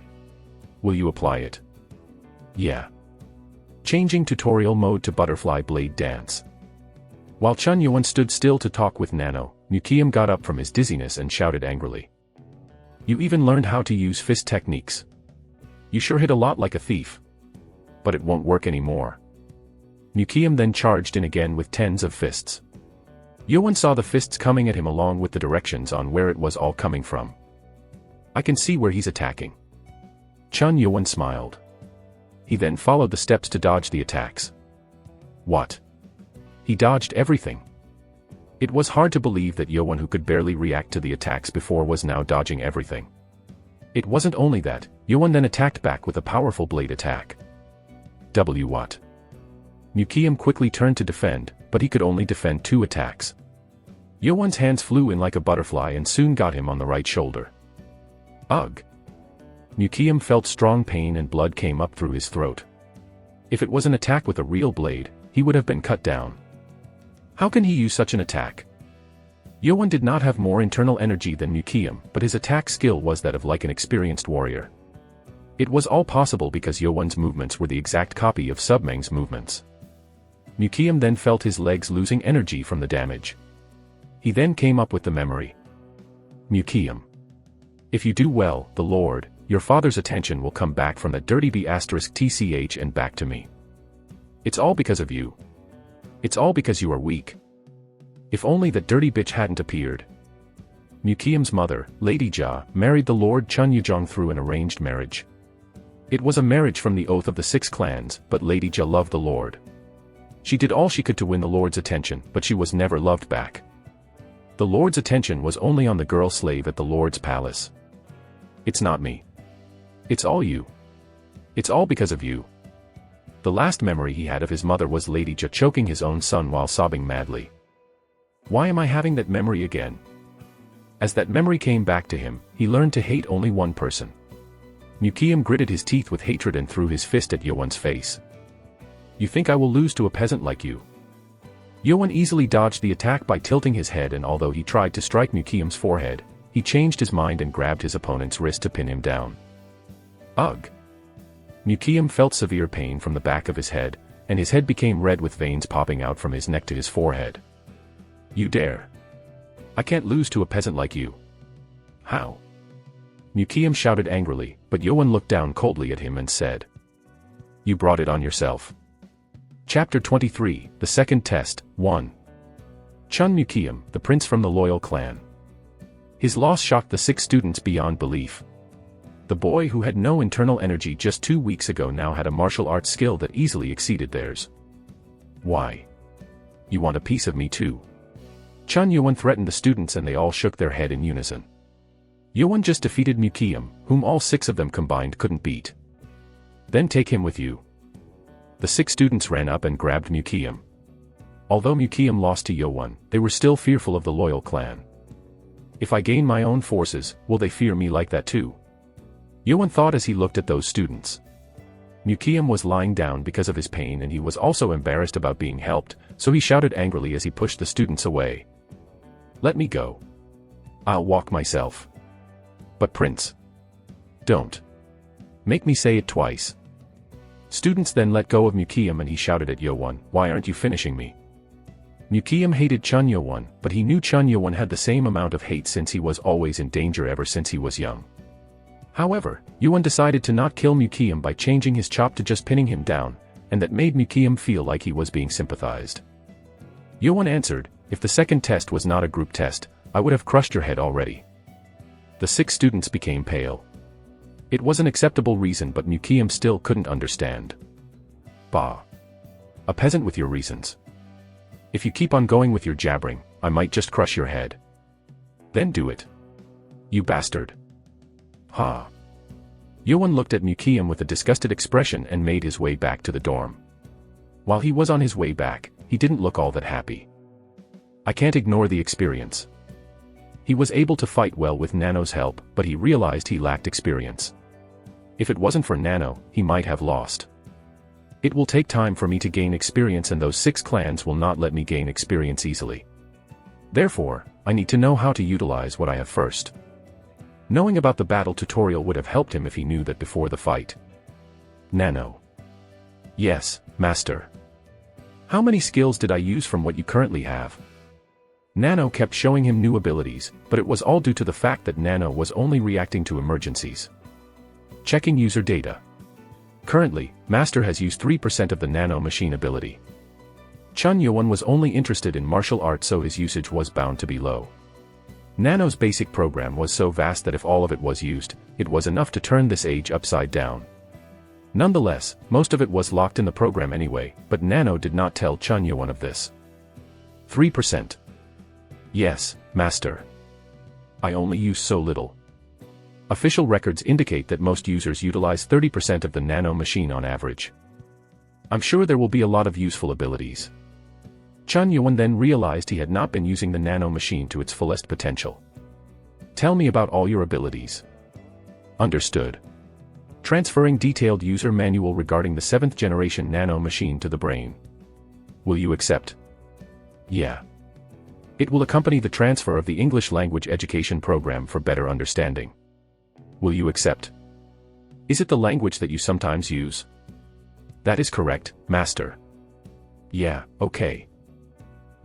Will you apply it? Yeah. Changing tutorial mode to butterfly blade dance. While Chun Yuan stood still to talk with Nano, Nukiam got up from his dizziness and shouted angrily. You even learned how to use fist techniques. You sure hit a lot like a thief. But it won't work anymore. Nukiam then charged in again with tens of fists. Yuan saw the fists coming at him along with the directions on where it was all coming from. I can see where he's attacking. Chun Yuan smiled. He then followed the steps to dodge the attacks. What? He dodged everything. It was hard to believe that Yuan, who could barely react to the attacks before, was now dodging everything. It wasn't only that, Yuan then attacked back with a powerful blade attack. What? Nukiam quickly turned to defend, but he could only defend 2 attacks. Yuan's hands flew in like a butterfly and soon got him on the right shoulder. Ugh! Nukiam felt strong pain and blood came up through his throat. If it was an attack with a real blade, he would have been cut down. How can he use such an attack? Yuan did not have more internal energy than Nukiam, but his attack skill was that of like an experienced warrior. It was all possible because Yuan's movements were the exact copy of Submeng's movements. Nukiam then felt his legs losing energy from the damage. He then came up with the memory. Nukiam. If you do well, the Lord, your father's attention will come back from that dirty B***tch and back to me. It's all because of you. It's all because you are weak. If only that dirty bitch hadn't appeared. Nukiam's mother, Lady Jia, married the Lord Chun Yuzhong through an arranged marriage. It was a marriage from the oath of the 6 clans, but Lady Jia loved the Lord. She did all she could to win the Lord's attention, but she was never loved back. The Lord's attention was only on the girl slave at the Lord's palace. It's not me. It's all you. It's all because of you. The last memory he had of his mother was Lady Ja choking his own son while sobbing madly. Why am I having that memory again? As that memory came back to him, he learned to hate only one person. Mukiam gritted his teeth with hatred and threw his fist at Yowon's face. You think I will lose to a peasant like you? Yowon easily dodged the attack by tilting his head, and although he tried to strike Mukiam's forehead, he changed his mind and grabbed his opponent's wrist to pin him down. Ugh! Mukiam felt severe pain from the back of his head, and his head became red with veins popping out from his neck to his forehead. You dare! I can't lose to a peasant like you. How? Mukiam shouted angrily, but Yowon looked down coldly at him and said, You brought it on yourself. Chapter 23, The Second Test, 1. Chun Mukiam, the prince from the loyal clan. His loss shocked the 6 students beyond belief. The boy who had no internal energy just 2 weeks ago now had a martial arts skill that easily exceeded theirs. Why? You want a piece of me too? Chun Yowon threatened the students, and they all shook their head in unison. Yowon just defeated Mukiam, whom all 6 of them combined couldn't beat. Then take him with you. The 6 students ran up and grabbed Mukiam. Although Mukiam lost to Yowon, they were still fearful of the loyal clan. If I gain my own forces, will they fear me like that too? Yowon thought as he looked at those students. Mukiam was lying down because of his pain, and he was also embarrassed about being helped, so he shouted angrily as he pushed the students away. Let me go. I'll walk myself. But Prince. Don't. Make me say it twice. Students then let go of Mukiam, and he shouted at Yowon, Why aren't you finishing me? Mukiam hated Chun Yowon, but he knew Chun Yowon had the same amount of hate since he was always in danger ever since he was young. However, Yowon decided to not kill Mukiam by changing his chop to just pinning him down, and that made Mukiam feel like he was being sympathized. Yowon answered, If the second test was not a group test, I would have crushed your head already. The 6 students became pale. It was an acceptable reason, but Mukiam still couldn't understand. Bah. A peasant with your reasons. If you keep on going with your jabbering, I might just crush your head. Then do it. You bastard. Ha. Yowon looked at Mukiam with a disgusted expression and made his way back to the dorm. While he was on his way back, he didn't look all that happy. I can't ignore the experience. He was able to fight well with Nano's help, but he realized he lacked experience. If it wasn't for Nano, he might have lost. It will take time for me to gain experience, and those 6 clans will not let me gain experience easily. Therefore, I need to know how to utilize what I have first. Knowing about the battle tutorial would have helped him if he knew that before the fight. Nano. Yes, Master. How many skills did I use from what you currently have? Nano kept showing him new abilities, but it was all due to the fact that Nano was only reacting to emergencies. Checking user data. Currently, Master has used 3% of the Nano machine ability. Chun Yowon was only interested in martial arts, so his usage was bound to be low. Nano's basic program was so vast that if all of it was used, it was enough to turn this age upside down. Nonetheless, most of it was locked in the program anyway, but Nano did not tell Chun Yowon of this. 3%. Yes, Master. I only use so little. Official records indicate that most users utilize 30% of the Nano machine on average. I'm sure there will be a lot of useful abilities. Chun Yowon then realized he had not been using the Nano machine to its fullest potential. Tell me about all your abilities. Understood. Transferring detailed user manual regarding the 7th generation Nano machine to the brain. Will you accept? Yeah. It will accompany the transfer of the English language education program for better understanding. Will you accept? Is it the language that you sometimes use? That is correct, Master. Yeah, okay.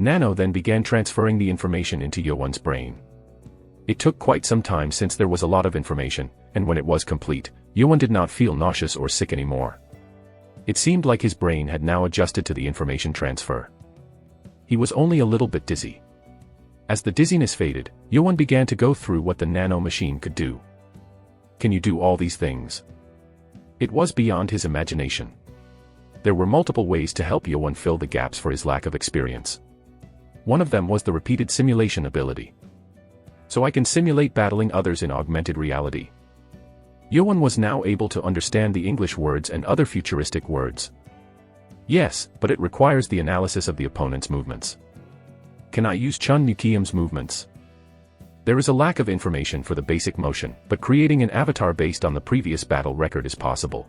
Nano then began transferring the information into Yowon's brain. It took quite some time since there was a lot of information, and when it was complete, Yowon did not feel nauseous or sick anymore. It seemed like his brain had now adjusted to the information transfer. He was only a little bit dizzy. As the dizziness faded, Yowon began to go through what the Nano machine could do. Can you do all these things? It was beyond his imagination. There were multiple ways to help Yowon fill the gaps for his lack of experience. One of them was the repeated simulation ability. So I can simulate battling others in augmented reality. Yowon was now able to understand the English words and other futuristic words. Yes, but it requires the analysis of the opponent's movements. Can I use Chun Nukiam's movements? There is a lack of information for the basic motion, but creating an avatar based on the previous battle record is possible.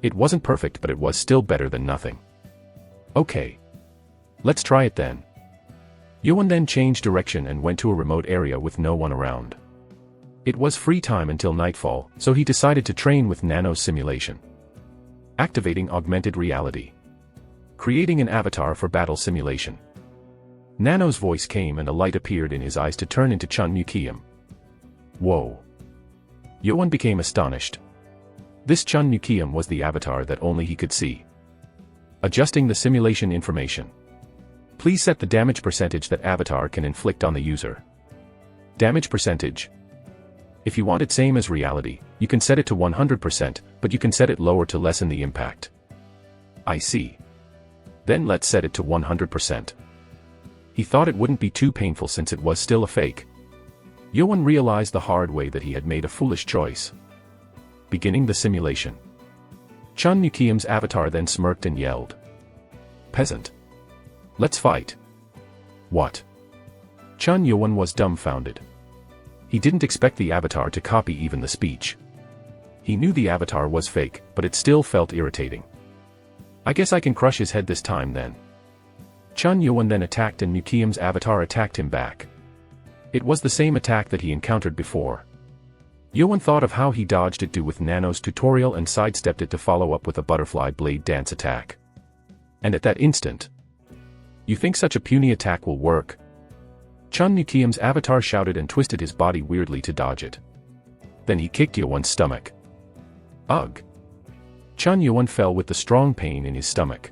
It wasn't perfect, but it was still better than nothing. Okay. Let's try it then. Yoan then changed direction and went to a remote area with no one around. It was free time until nightfall, so he decided to train with Nano's simulation. Activating augmented reality. Creating an avatar for battle simulation. Nano's voice came and a light appeared in his eyes to turn into Chun Nukiam. Whoa. Yoan became astonished. This Chun Nukiam was the avatar that only he could see. Adjusting the simulation information. Please set the damage percentage that avatar can inflict on the user. Damage percentage. If you want it same as reality, you can set it to 100%, but you can set it lower to lessen the impact. I see. Then let's set it to 100%. He thought it wouldn't be too painful since it was still a fake. Yoan realized the hard way that he had made a foolish choice. Beginning the simulation. Chun Nukiam's avatar then smirked and yelled. Peasant. Let's fight. What? Chun Yoan was dumbfounded. He didn't expect the avatar to copy even the speech. He knew the avatar was fake, but it still felt irritating. I guess I can crush his head this time then. Chun Yoan then attacked and Nukiam's avatar attacked him back. It was the same attack that he encountered before. Yoan thought of how he dodged it with Nano's tutorial and sidestepped it to follow up with a butterfly blade dance attack. And at that instant, you think such a puny attack will work? Chun Nukiam's avatar shouted and twisted his body weirdly to dodge it. Then he kicked Yoan's stomach. Ugh! Chun Yoan fell with the strong pain in his stomach.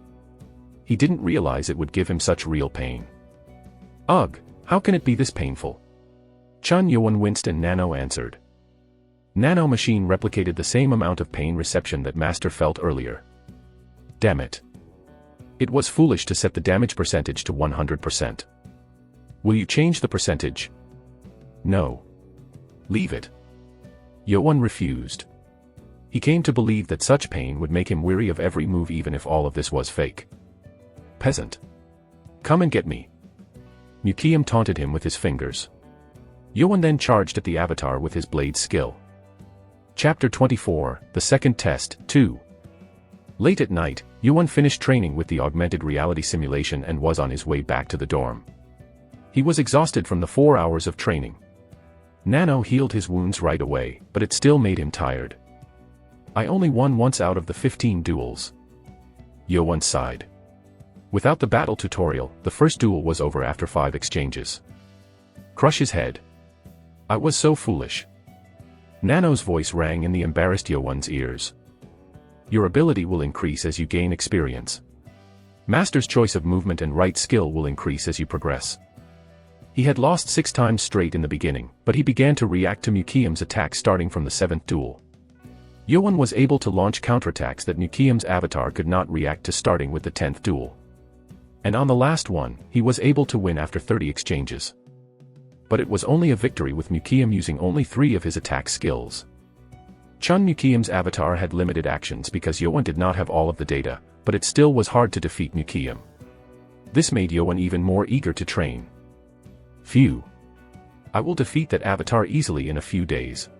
He didn't realize it would give him such real pain. Ugh, how can it be this painful? Chun Yoan winced and Nano answered. Nano machine replicated the same amount of pain reception that Master felt earlier. Damn it. It was foolish to set the damage percentage to 100%. Will you change the percentage? No. Leave it. Yoan refused. He came to believe that such pain would make him weary of every move even if all of this was fake. Peasant. Come and get me. Nukiam taunted him with his fingers. Yoan then charged at the avatar with his blade skill. Chapter 24, The Second Test, 2. Late at night, Yoan finished training with the augmented reality simulation and was on his way back to the dorm. He was exhausted from the 4 hours of training. Nano healed his wounds right away, but it still made him tired. I only won once out of the 15 duels. Yoan sighed. Without the battle tutorial, the first duel was over after 5 exchanges. Crush his head. I was so foolish. Nano's voice rang in the embarrassed Yoan's ears. Your ability will increase as you gain experience. Master's choice of movement and right skill will increase as you progress. He had lost 6 times straight in the beginning, but he began to react to Nukiam's attack starting from the 7th duel. Yoan was able to launch counterattacks that Nukiam's avatar could not react to starting with the 10th duel. And on the last one, he was able to win after 30 exchanges. But it was only a victory with Nukiam using only 3 of his attack skills. Chun Nukiam's avatar had limited actions because Yoan did not have all of the data, but it still was hard to defeat Nukiam. This made Yoan even more eager to train. Phew. I will defeat that avatar easily in a few days.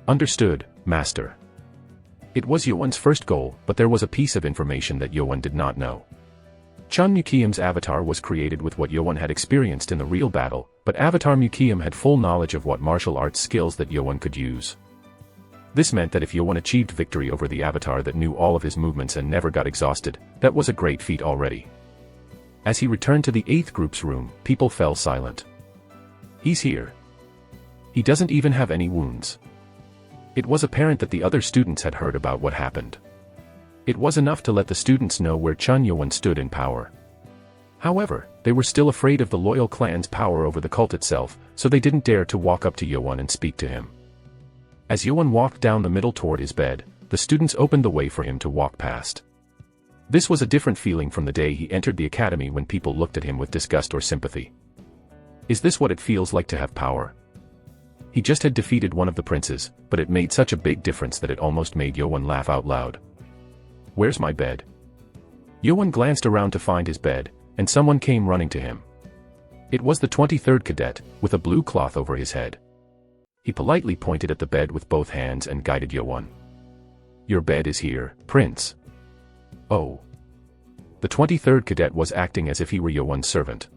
Understood, Master. It was Yoan's first goal, but there was a piece of information that Yoan did not know. Chun Nukiam's avatar was created with what Yoan had experienced in the real battle, but Avatar Nukiam had full knowledge of what martial arts skills that Yoan could use. This meant that if Yoan achieved victory over the avatar that knew all of his movements and never got exhausted, that was a great feat already. As he returned to the 8th group's room, people fell silent. He's here. He doesn't even have any wounds. It was apparent that the other students had heard about what happened. It was enough to let the students know where Chun Yoan stood in power. However, they were still afraid of the loyal clan's power over the cult itself, so they didn't dare to walk up to Yoan and speak to him. As Yoan walked down the middle toward his bed, the students opened the way for him to walk past. This was a different feeling from the day he entered the academy when people looked at him with disgust or sympathy. Is this what it feels like to have power? He just had defeated one of the princes, but it made such a big difference that it almost made Yoan laugh out loud. Where's my bed? Yoan glanced around to find his bed, and someone came running to him. It was the 23rd cadet, with a blue cloth over his head. He politely pointed at the bed with both hands and guided Yoan. "Your bed is here, Prince." "Oh." The 23rd cadet was acting as if he were Yoan's servant.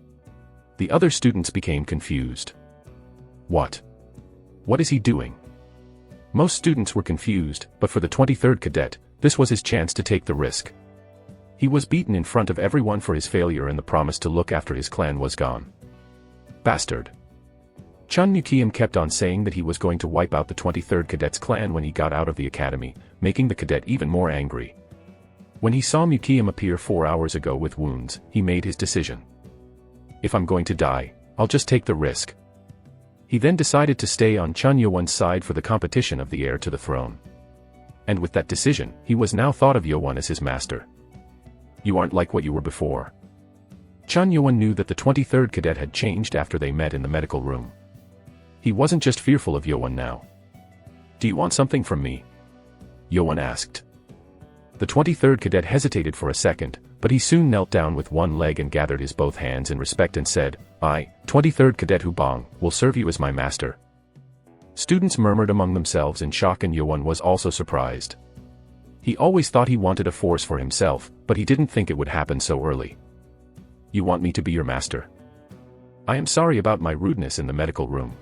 The other students became confused. What? What is he doing? Most students were confused, but for the 23rd cadet, this was his chance to take the risk. He was beaten in front of everyone for his failure and the promise to look after his clan was gone. Bastard. Chun Nukiam kept on saying that he was going to wipe out the 23rd cadet's clan when he got out of the academy, making the cadet even more angry. When he saw Mukiam appear 4 hours ago with wounds, he made his decision. If I'm going to die, I'll just take the risk. He then decided to stay on Chun Yowan's side for the competition of the heir to the throne. And with that decision, he was now thought of Yowan as his master. You aren't like what you were before. Chun Yowan knew that the 23rd cadet had changed after they met in the medical room. He wasn't just fearful of Yowan now. Do you want something from me? Yowan asked. The 23rd cadet hesitated for a second, but he soon knelt down with one leg and gathered his both hands in respect and said, I, 23rd Cadet Hubong, will serve you as my master. Students murmured among themselves in shock and Yowan was also surprised. He always thought he wanted a force for himself, but he didn't think it would happen so early. You want me to be your master? I am sorry about my rudeness in the medical room.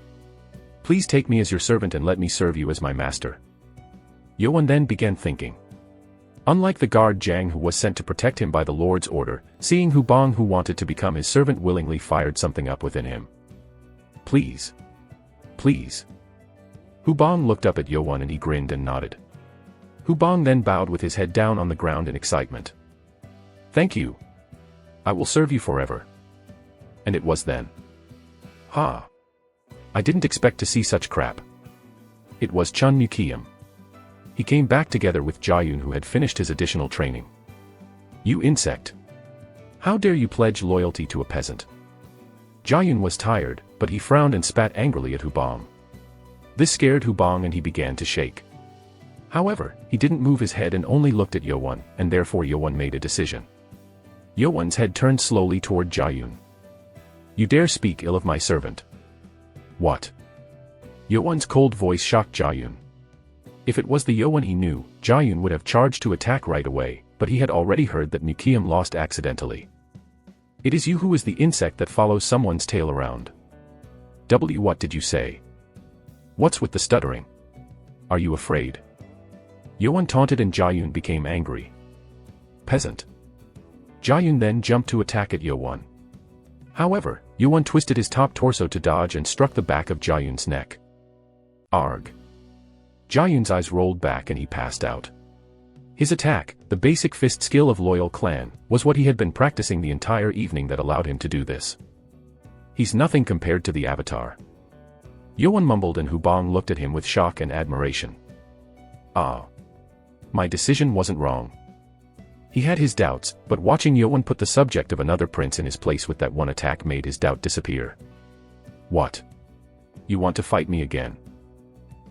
Please take me as your servant and let me serve you as my master. Yowan then began thinking. Unlike the guard Jiang who was sent to protect him by the Lord's order, seeing Hubong who wanted to become his servant willingly fired something up within him. Please. Please. Hubong looked up at Yowan and he grinned and nodded. Hubong then bowed with his head down on the ground in excitement. Thank you. I will serve you forever. And it was then. Ha. I didn't expect to see such crap. It was Chun Nukiam. He came back together with Jiayun who had finished his additional training. You insect! How dare you pledge loyalty to a peasant? Jiayun was tired, but he frowned and spat angrily at Hubong. This scared Hubong and he began to shake. However, he didn't move his head and only looked at Yowan, and therefore Yowan made a decision. Yowan's head turned slowly toward Jiayun. You dare speak ill of my servant? What? Yowan's cold voice shocked Jiayun. If it was the Yowan he knew, Jiayun would have charged to attack right away, but he had already heard that Nukiam lost accidentally. It is you who is the insect that follows someone's tail around. What did you say? What's with the stuttering? Are you afraid? Yowan taunted and Jiayun became angry. Peasant. Jiayun then jumped to attack at Yowan. However, Yowan twisted his top torso to dodge and struck the back of Jiayun's neck. Arg. Jiayun's eyes rolled back and he passed out. His attack, the basic fist skill of Loyal Clan, was what he had been practicing the entire evening that allowed him to do this. He's nothing compared to the Avatar. Yowan mumbled and Hubong looked at him with shock and admiration. Ah. My decision wasn't wrong. He had his doubts, but watching Yowan put the subject of another prince in his place with that one attack made his doubt disappear. What? You want to fight me again?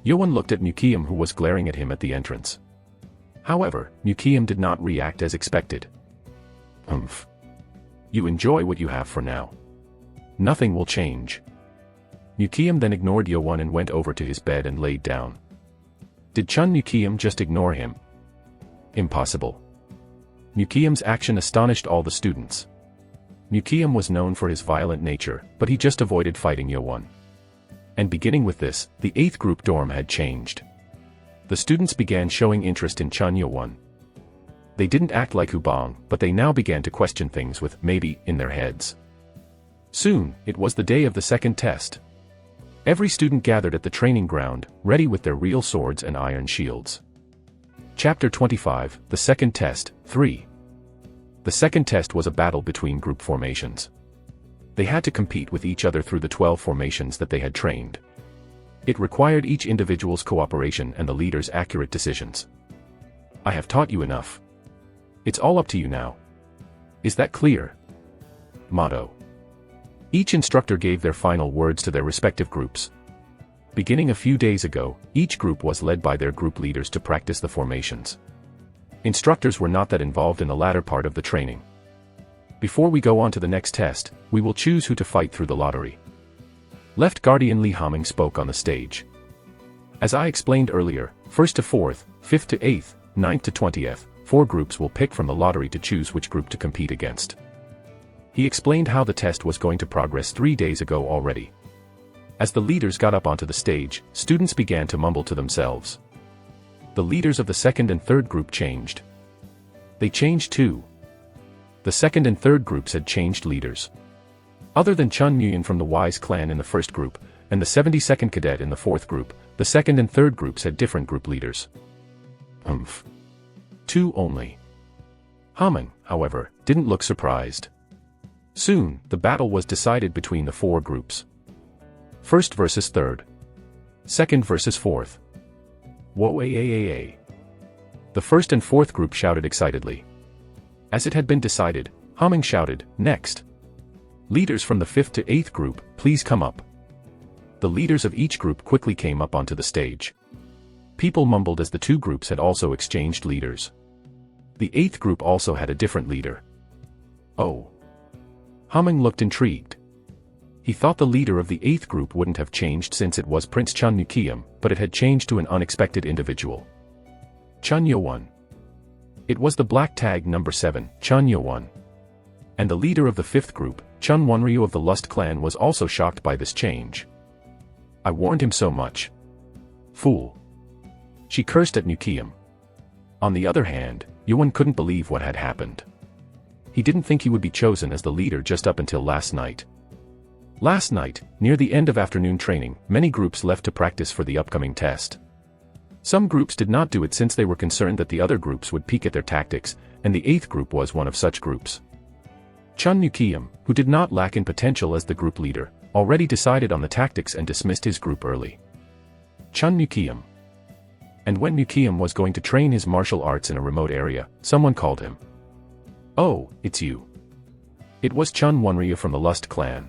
Yowan looked at Nukiam who was glaring at him at the entrance. However, Nukiam did not react as expected. Humph. You enjoy what you have for now. Nothing will change. Nukiam then ignored Yowan and went over to his bed and laid down. Did Chun Nukiam just ignore him? Impossible. Nukiam's action astonished all the students. Nukiam was known for his violent nature, but he just avoided fighting Yowan. And beginning with this, the 8th group dorm had changed. The students began showing interest in Chun Yowan. They didn't act like Hubong, but they now began to question things with maybe in their heads. Soon, it was the day of the second test. Every student gathered at the training ground, ready with their real swords and iron shields. Chapter 25, The Second Test, 3. The second test was a battle between group formations. They had to compete with each other through the 12 formations that they had trained. It required each individual's cooperation and the leader's accurate decisions. I have taught you enough. It's all up to you now. Is that clear? Motto. Each instructor gave their final words to their respective groups. Beginning a few days ago, each group was led by their group leaders to practice the formations. Instructors were not that involved in the latter part of the training. Before we go on to the next test, we will choose who to fight through the lottery. Left Guardian Li Haming spoke on the stage. As I explained earlier, 1st to 4th, 5th to 8th, 9th to 20th, 4 groups will pick from the lottery to choose which group to compete against. He explained how the test was going to progress 3 days ago already. As the leaders got up onto the stage, students began to mumble to themselves. The leaders of the second and third group changed. They changed too. The second and third groups had changed leaders. Other than Chun Nguyen from the Wise clan in the first group, and the 72nd cadet in the fourth group, the second and third groups had different group leaders. 2 only. Haming, however, didn't look surprised. Soon, the battle was decided between the 4 groups. First versus third. Second versus fourth. Whoa-ay-ay-ay-ay. The first and fourth group shouted excitedly. As it had been decided, Haming shouted, "Next! Leaders from the 5th to 8th group, please come up." The leaders of each group quickly came up onto the stage. People mumbled as the 2 groups had also exchanged leaders. The 8th group also had a different leader. Oh. Haming looked intrigued. He thought the leader of the 8th group wouldn't have changed since it was Prince Chun Nukiam, but it had changed to an unexpected individual. Chun Yo-won. It was the black tag number 7, Chun Yo-won. And the leader of the 5th group, Chun Wonryu of the Lust clan, was also shocked by this change. I warned him so much. Fool. She cursed at Nukiam. On the other hand, Yo-won couldn't believe what had happened. He didn't think he would be chosen as the leader just up until last night. Last night, near the end of afternoon training, many groups left to practice for the upcoming test. Some groups did not do it since they were concerned that the other groups would peek at their tactics, and the 8th group was one of such groups. Chun Nukiam, who did not lack in potential as the group leader, already decided on the tactics and dismissed his group early. Chun Nukiam. And when Nukiam was going to train his martial arts in a remote area, someone called him. "Oh, it's you." It was Chun Wonryu from the Lust clan.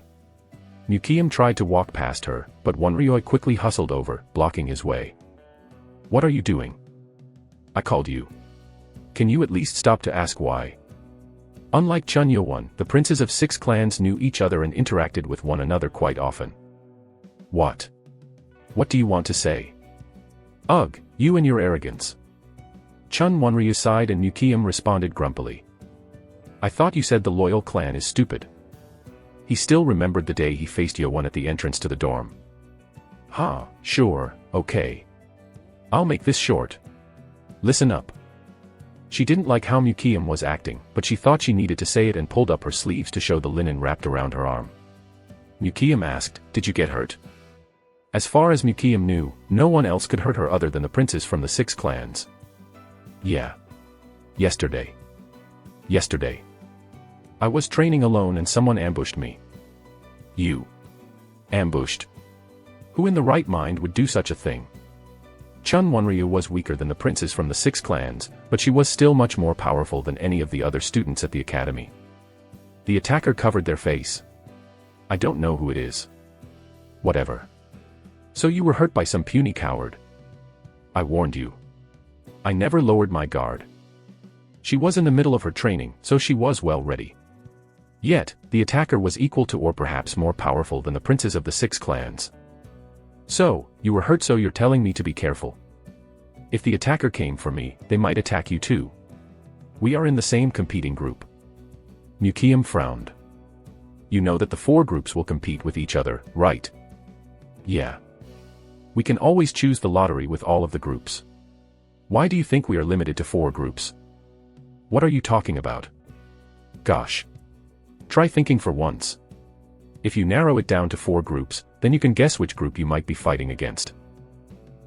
Nukiam tried to walk past her, but Wonryu quickly hustled over, blocking his way. "What are you doing? I called you. Can you at least stop to ask why?" Unlike Chun Yo-won, the princes of 6 clans knew each other and interacted with one another quite often. What? What do you want to say? Ugh, you and your arrogance. Chun Wonryu sighed and Nukiam responded grumpily. I thought you said the loyal clan is stupid. He still remembered the day he faced Yo-won at the entrance to the dorm. Sure, okay. I'll make this short. Listen up. She didn't like how Nukiam was acting, but she thought she needed to say it and pulled up her sleeves to show the linen wrapped around her arm. Nukiam asked, "Did you get hurt?" As far as Nukiam knew, no one else could hurt her other than the princes from the 6 clans. Yeah. Yesterday. I was training alone and someone ambushed me. You. Ambushed? Who in the right mind would do such a thing? Chun Wonryu was weaker than the princes from the 6 clans, but she was still much more powerful than any of the other students at the academy. The attacker covered their face. I don't know who it is. Whatever. So you were hurt by some puny coward. I warned you. I never lowered my guard. She was in the middle of her training, so she was well ready. Yet, the attacker was equal to or perhaps more powerful than the princes of the 6 clans. So, you were hurt, so you're telling me to be careful. If the attacker came for me, they might attack you too. We are in the same competing group. Nukiam frowned. You know that the 4 groups will compete with each other, right? Yeah. We can always choose the lottery with all of the groups. Why do you think we are limited to 4 groups? What are you talking about? Gosh. Try thinking for once. If you narrow it down to 4 groups, then you can guess which group you might be fighting against.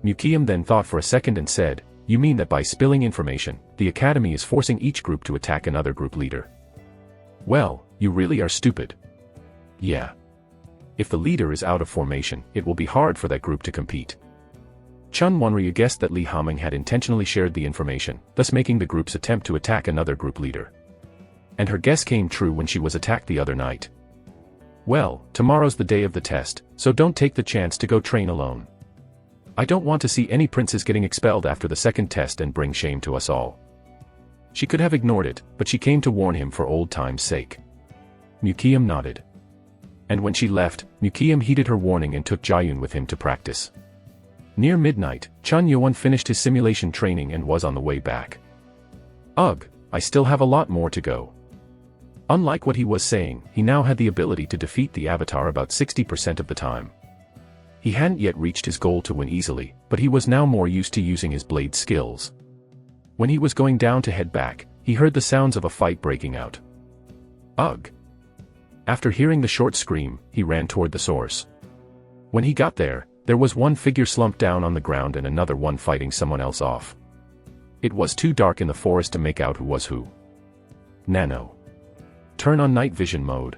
Nukiam then thought for a second and said, You mean that by spilling information, the academy is forcing each group to attack another group leader? Well, you really are stupid. Yeah. If the leader is out of formation, it will be hard for that group to compete. Chun Wonryu guessed that Li Haming had intentionally shared the information, thus making the group's attempt to attack another group leader. And her guess came true when she was attacked the other night. Well, tomorrow's the day of the test, so don't take the chance to go train alone. I don't want to see any princes getting expelled after the second test and bring shame to us all. She could have ignored it, but she came to warn him for old time's sake. Mukiam nodded. And when she left, Mukiam heeded her warning and took Jayun with him to practice. Near midnight, Chun Yowon finished his simulation training and was on the way back. Ugh, I still have a lot more to go. Unlike what he was saying, he now had the ability to defeat the Avatar about 60% of the time. He hadn't yet reached his goal to win easily, but he was now more used to using his blade skills. When he was going down to head back, he heard the sounds of a fight breaking out. Ugh! After hearing the short scream, he ran toward the source. When he got there was one figure slumped down on the ground and another one fighting someone else off. It was too dark in the forest to make out who was who. Nano. Turn on night vision mode.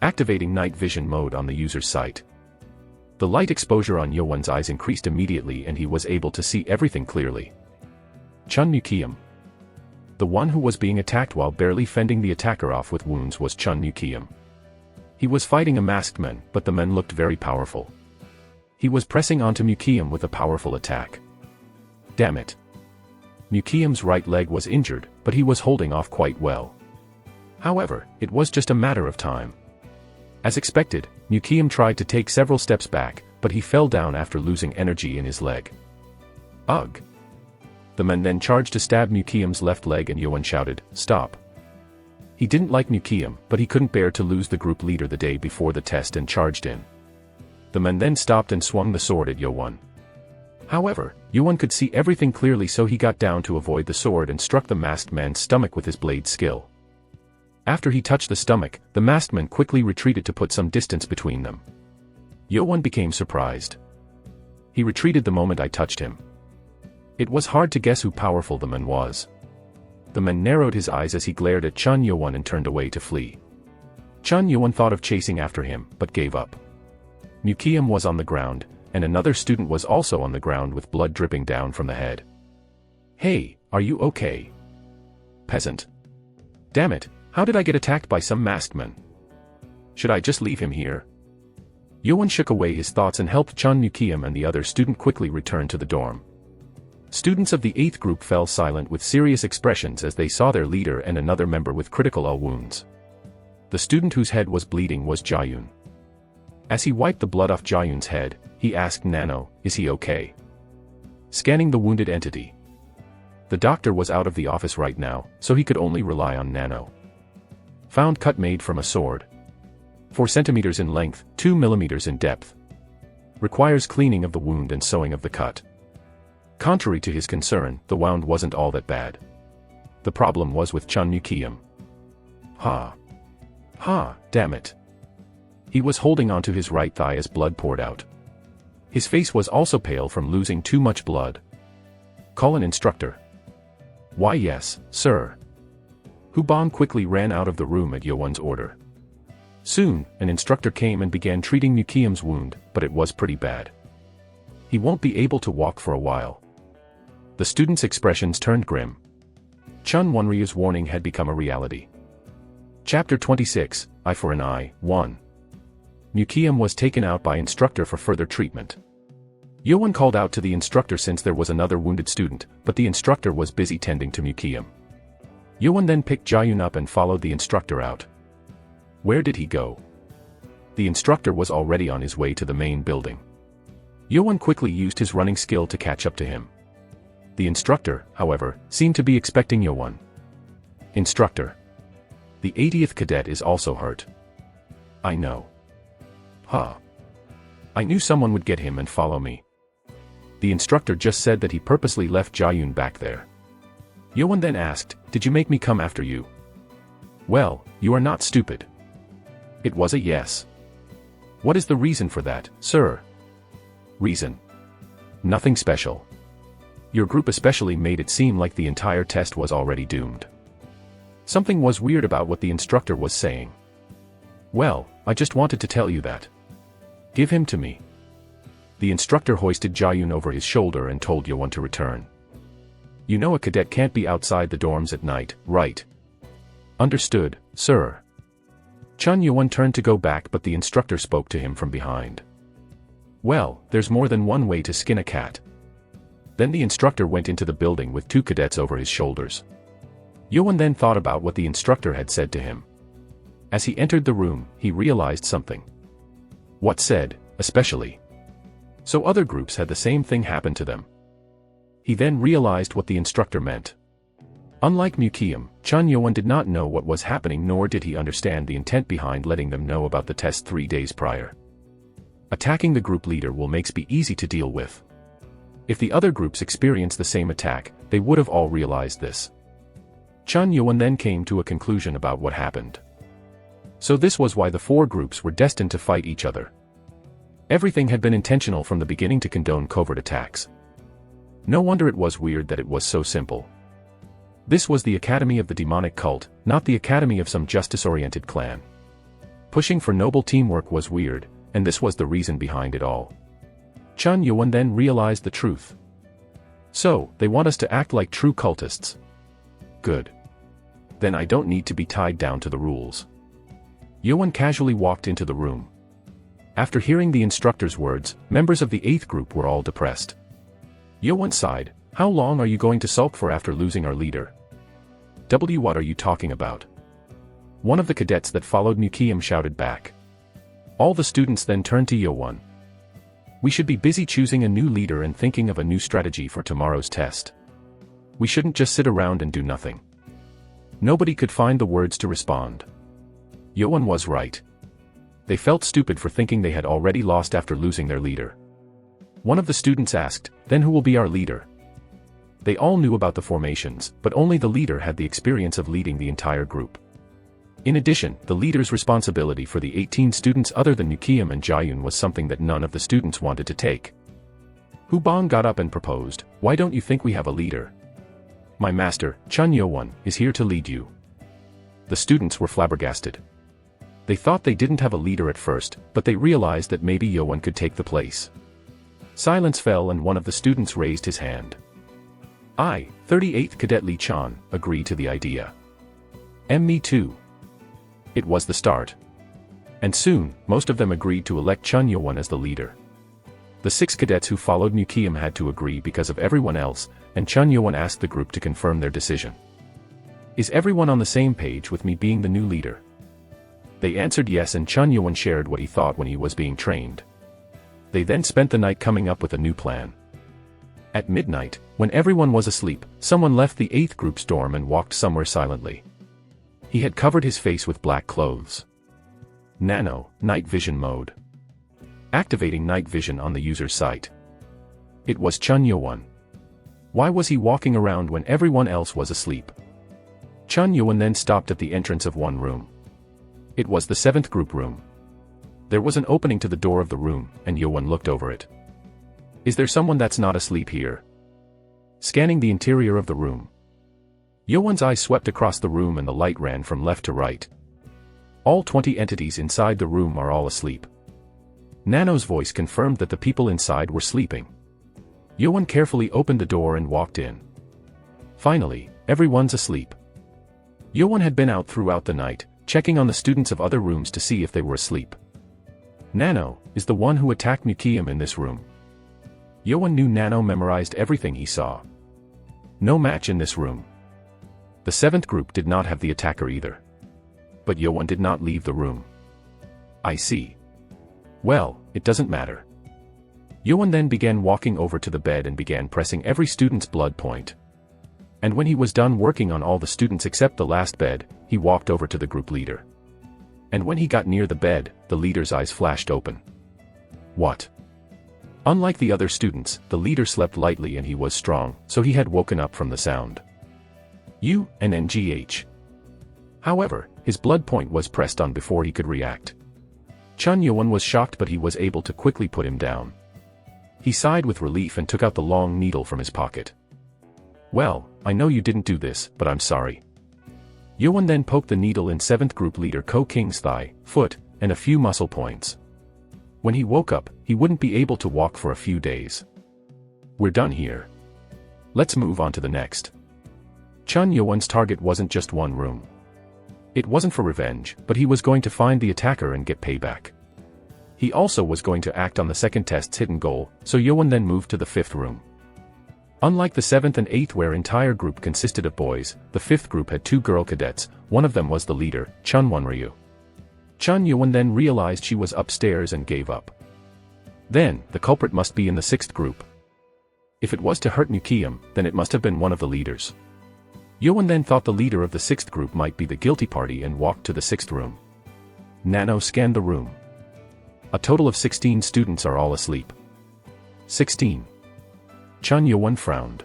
Activating night vision mode on the user's sight. The light exposure on Yowon's eyes increased immediately and he was able to see everything clearly. Chun Mukiam. The one who was being attacked while barely fending the attacker off with wounds was Chun Mukiam. He was fighting a masked man, but the man looked very powerful. He was pressing onto Mukiam with a powerful attack. Damn it. Mukiam's right leg was injured, but he was holding off quite well. However, it was just a matter of time. As expected, Mukiam tried to take several steps back, but he fell down after losing energy in his leg. Ugh! The man then charged to stab Mukiam's left leg and Yowon shouted, "Stop!" He didn't like Mukiam, but he couldn't bear to lose the group leader the day before the test and charged in. The man then stopped and swung the sword at Yowon. However, Yowon could see everything clearly, so he got down to avoid the sword and struck the masked man's stomach with his blade skill. After he touched the stomach, the masked man quickly retreated to put some distance between them. Yowon became surprised. He retreated the moment I touched him. It was hard to guess who powerful the man was. The man narrowed his eyes as he glared at Chun Yowon and turned away to flee. Chun Yowon thought of chasing after him, but gave up. Mukiam was on the ground, and another student was also on the ground with blood dripping down from the head. "Hey, are you okay?" "Peasant. Damn it, how did I get attacked by some masked man? Should I just leave him here?" Yowon shook away his thoughts and helped Chun Mukiam and the other student quickly return to the dorm. Students of the 8th group fell silent with serious expressions as they saw their leader and another member with critical wounds. The student whose head was bleeding was Jayun. As he wiped the blood off Jayun's head, he asked Nano, "Is he okay?" Scanning the wounded entity. The doctor was out of the office right now, so he could only rely on Nano. Found cut made from a sword. 4 centimeters in length, 2 millimeters in depth. Requires cleaning of the wound and sewing of the cut. Contrary to his concern, the wound wasn't all that bad. The problem was with Chun Mukiam. Damn it. He was holding onto his right thigh as blood poured out. His face was also pale from losing too much blood. "Call an instructor." "Why yes, sir." Hubong quickly ran out of the room at Yowon's order. Soon, an instructor came and began treating Mukiam's wound, but it was pretty bad. He won't be able to walk for a while. The students' expressions turned grim. Chun Wonryu's warning had become a reality. Chapter 26, Eye for an Eye, 1. Mukiam was taken out by instructor for further treatment. Yowon called out to the instructor since there was another wounded student, but the instructor was busy tending to Mukiam. Yowon then picked Jayun up and followed the instructor out. Where did he go? The instructor was already on his way to the main building. Yowon quickly used his running skill to catch up to him. The instructor, however, seemed to be expecting Yowon. "Instructor. The 80th cadet is also hurt." "I know." "I knew someone would get him and follow me." The instructor just said that he purposely left Jayun back there. Yowon then asked, "Did you make me come after you?" "Well, you are not stupid." It was a yes. "What is the reason for that, sir?" "Reason? Nothing special. Your group especially made it seem like the entire test was already doomed. Something was weird about what the instructor was saying." "Well, I just wanted to tell you that. Give him to me." The instructor hoisted Jayun over his shoulder and told Yowon to return. "You know a cadet can't be outside the dorms at night, right?" "Understood, sir." Chun Yowon turned to go back, but the instructor spoke to him from behind. "Well, there's more than one way to skin a cat." Then the instructor went into the building with 2 cadets over his shoulders. Yeowon then thought about what the instructor had said to him. As he entered the room, he realized something. What said, especially? So other groups had the same thing happen to them. He then realized what the instructor meant. Unlike Mukium, Chun Yeowon did not know what was happening, nor did he understand the intent behind letting them know about the test 3 days prior. Attacking the group leader will makes be easy to deal with. If the other groups experience the same attack, they would have all realized this. Chun Yeowon then came to a conclusion about what happened. So this was why the 4 groups were destined to fight each other. Everything had been intentional from the beginning to condone covert attacks. No wonder it was weird that it was so simple. This was the academy of the demonic cult, not the academy of some justice-oriented clan. Pushing for noble teamwork was weird, and this was the reason behind it all. Chun Yeowon then realized the truth. So, they want us to act like true cultists. Good. Then I don't need to be tied down to the rules. Yeowon casually walked into the room. After hearing the instructor's words, members of the 8th group were all depressed. Yeowon sighed, "How long are you going to sulk for after losing our leader?" What are you talking about?" One of the cadets that followed Mukium shouted back. All the students then turned to Yeowon. "We should be busy choosing a new leader and thinking of a new strategy for tomorrow's test. We shouldn't just sit around and do nothing." Nobody could find the words to respond. Yeowon was right. They felt stupid for thinking they had already lost after losing their leader. One of the students asked, "Then who will be our leader?" They all knew about the formations, but only the leader had the experience of leading the entire group. In addition, the leader's responsibility for the 18 students other than Mukium and Jaeyoon was something that none of the students wanted to take. Hubong got up and proposed, "Why don't you think we have a leader? My master, Chun Yeowon, is here to lead you." The students were flabbergasted. They thought they didn't have a leader at first, but they realized that maybe Yeowon could take the place. Silence fell and one of the students raised his hand. I, 38th Cadet Lee Chan, agree to the idea. Me too. It was the start. And soon, most of them agreed to elect Chun Yeowon as the leader. The 6 cadets who followed Mukium had to agree because of everyone else, and Chun Yeowon asked the group to confirm their decision. "Is everyone on the same page with me being the new leader?" They answered yes, and Chun Yeowon shared what he thought when he was being trained. They then spent the night coming up with a new plan. At midnight, when everyone was asleep, someone left the 8th group's dorm and walked somewhere silently. He had covered his face with black clothes. Nano, night vision mode. Activating night vision on the user's sight. It was Chun Yeowon. Why was he walking around when everyone else was asleep? Chun Yeowon then stopped at the entrance of one room. It was the 7th group room. There was an opening to the door of the room, and Yeowon looked over it. Is there someone that's not asleep here? Scanning the interior of the room. Yeowon's eyes swept across the room and the light ran from left to right. All 20 entities inside the room are all asleep. Nano's voice confirmed that the people inside were sleeping. Yeowon carefully opened the door and walked in. Finally, everyone's asleep. Yeowon had been out throughout the night, checking on the students of other rooms to see if they were asleep. Nano is the one who attacked Mukium in this room. Yeowon knew Nano memorized everything he saw. No match in this room. The 7th group did not have the attacker either. But Yeowon did not leave the room. I see. Well, it doesn't matter. Yeowon then began walking over to the bed and began pressing every student's blood point. And when he was done working on all the students except the last bed, he walked over to the group leader. And when he got near the bed, the leader's eyes flashed open. What? Unlike the other students, the leader slept lightly and he was strong, so he had woken up from the sound. UNNGH. However, his blood point was pressed on before he could react. Chun Yeowon was shocked, but he was able to quickly put him down. He sighed with relief and took out the long needle from his pocket. Well, I know you didn't do this, but I'm sorry. Yeowon then poked the needle in 7th group leader Ko King's thigh, foot, and a few muscle points. When he woke up, he wouldn't be able to walk for a few days. We're done here. Let's move on to the next. Chun Yeowon's target wasn't just one room. It wasn't for revenge, but he was going to find the attacker and get payback. He also was going to act on the second test's hidden goal, so Yeowon then moved to the 5th room. Unlike the 7th and 8th where entire group consisted of boys, the 5th group had 2 girl cadets. One of them was the leader, Chun Wonryu. Chun Yuan then realized she was upstairs and gave up. Then, the culprit must be in the 6th group. If it was to hurt Mukium, then it must have been one of the leaders. Yuan then thought the leader of the 6th group might be the guilty party and walked to the 6th room. Nano scanned the room. A total of 16 students are all asleep. 16. Chun Yuan frowned.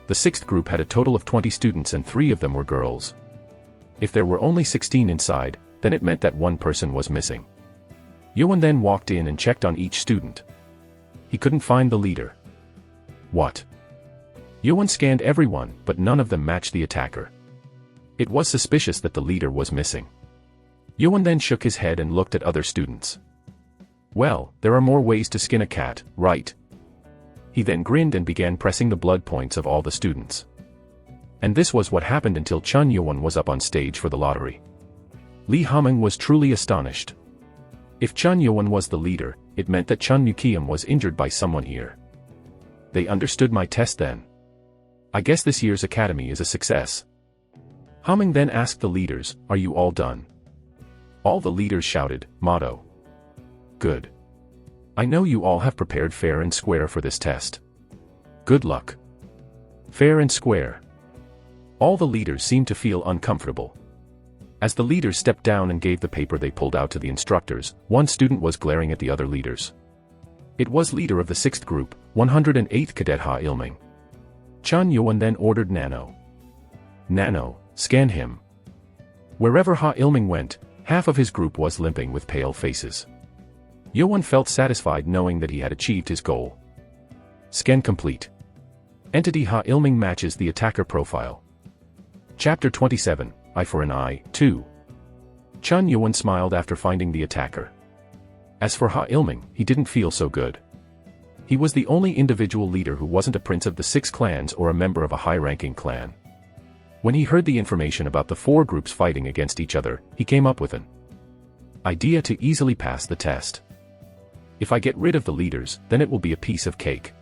The 6th group had a total of 20 students and 3 of them were girls. If there were only 16 inside, then it meant that one person was missing. Yuan then walked in and checked on each student. He couldn't find the leader. What? Yuan scanned everyone, but none of them matched the attacker. It was suspicious that the leader was missing. Yuan then shook his head and looked at other students. Well, there are more ways to skin a cat, right? He then grinned and began pressing the blood points of all the students. And this was what happened until Chun Yuan was up on stage for the lottery. Li Hameng was truly astonished. If Chun Yuan was the leader, it meant that Chun Mukium was injured by someone here. They understood my test then. I guess this year's academy is a success. Hameng then asked the leaders, "Are you all done?" All the leaders shouted, "Motto." Good. I know you all have prepared fair and square for this test. Good luck. Fair and square. All the leaders seemed to feel uncomfortable. As the leaders stepped down and gave the paper they pulled out to the instructors, one student was glaring at the other leaders. It was leader of the 6th group, 108th Cadet Ha Ilming. Chun Yuan then ordered Nano. Nano, scan him. Wherever Ha Ilming went, half of his group was limping with pale faces. Yuan felt satisfied knowing that he had achieved his goal. Scan complete. Entity Ha Ilming matches the attacker profile. Chapter 27, Eye for an Eye, 2. Chun Yuan smiled after finding the attacker. As for Ha Ilming, he didn't feel so good. He was the only individual leader who wasn't a prince of the 6 clans or a member of a high-ranking clan. When he heard the information about the 4 groups fighting against each other, he came up with an idea to easily pass the test. If I get rid of the leaders, then it will be a piece of cake.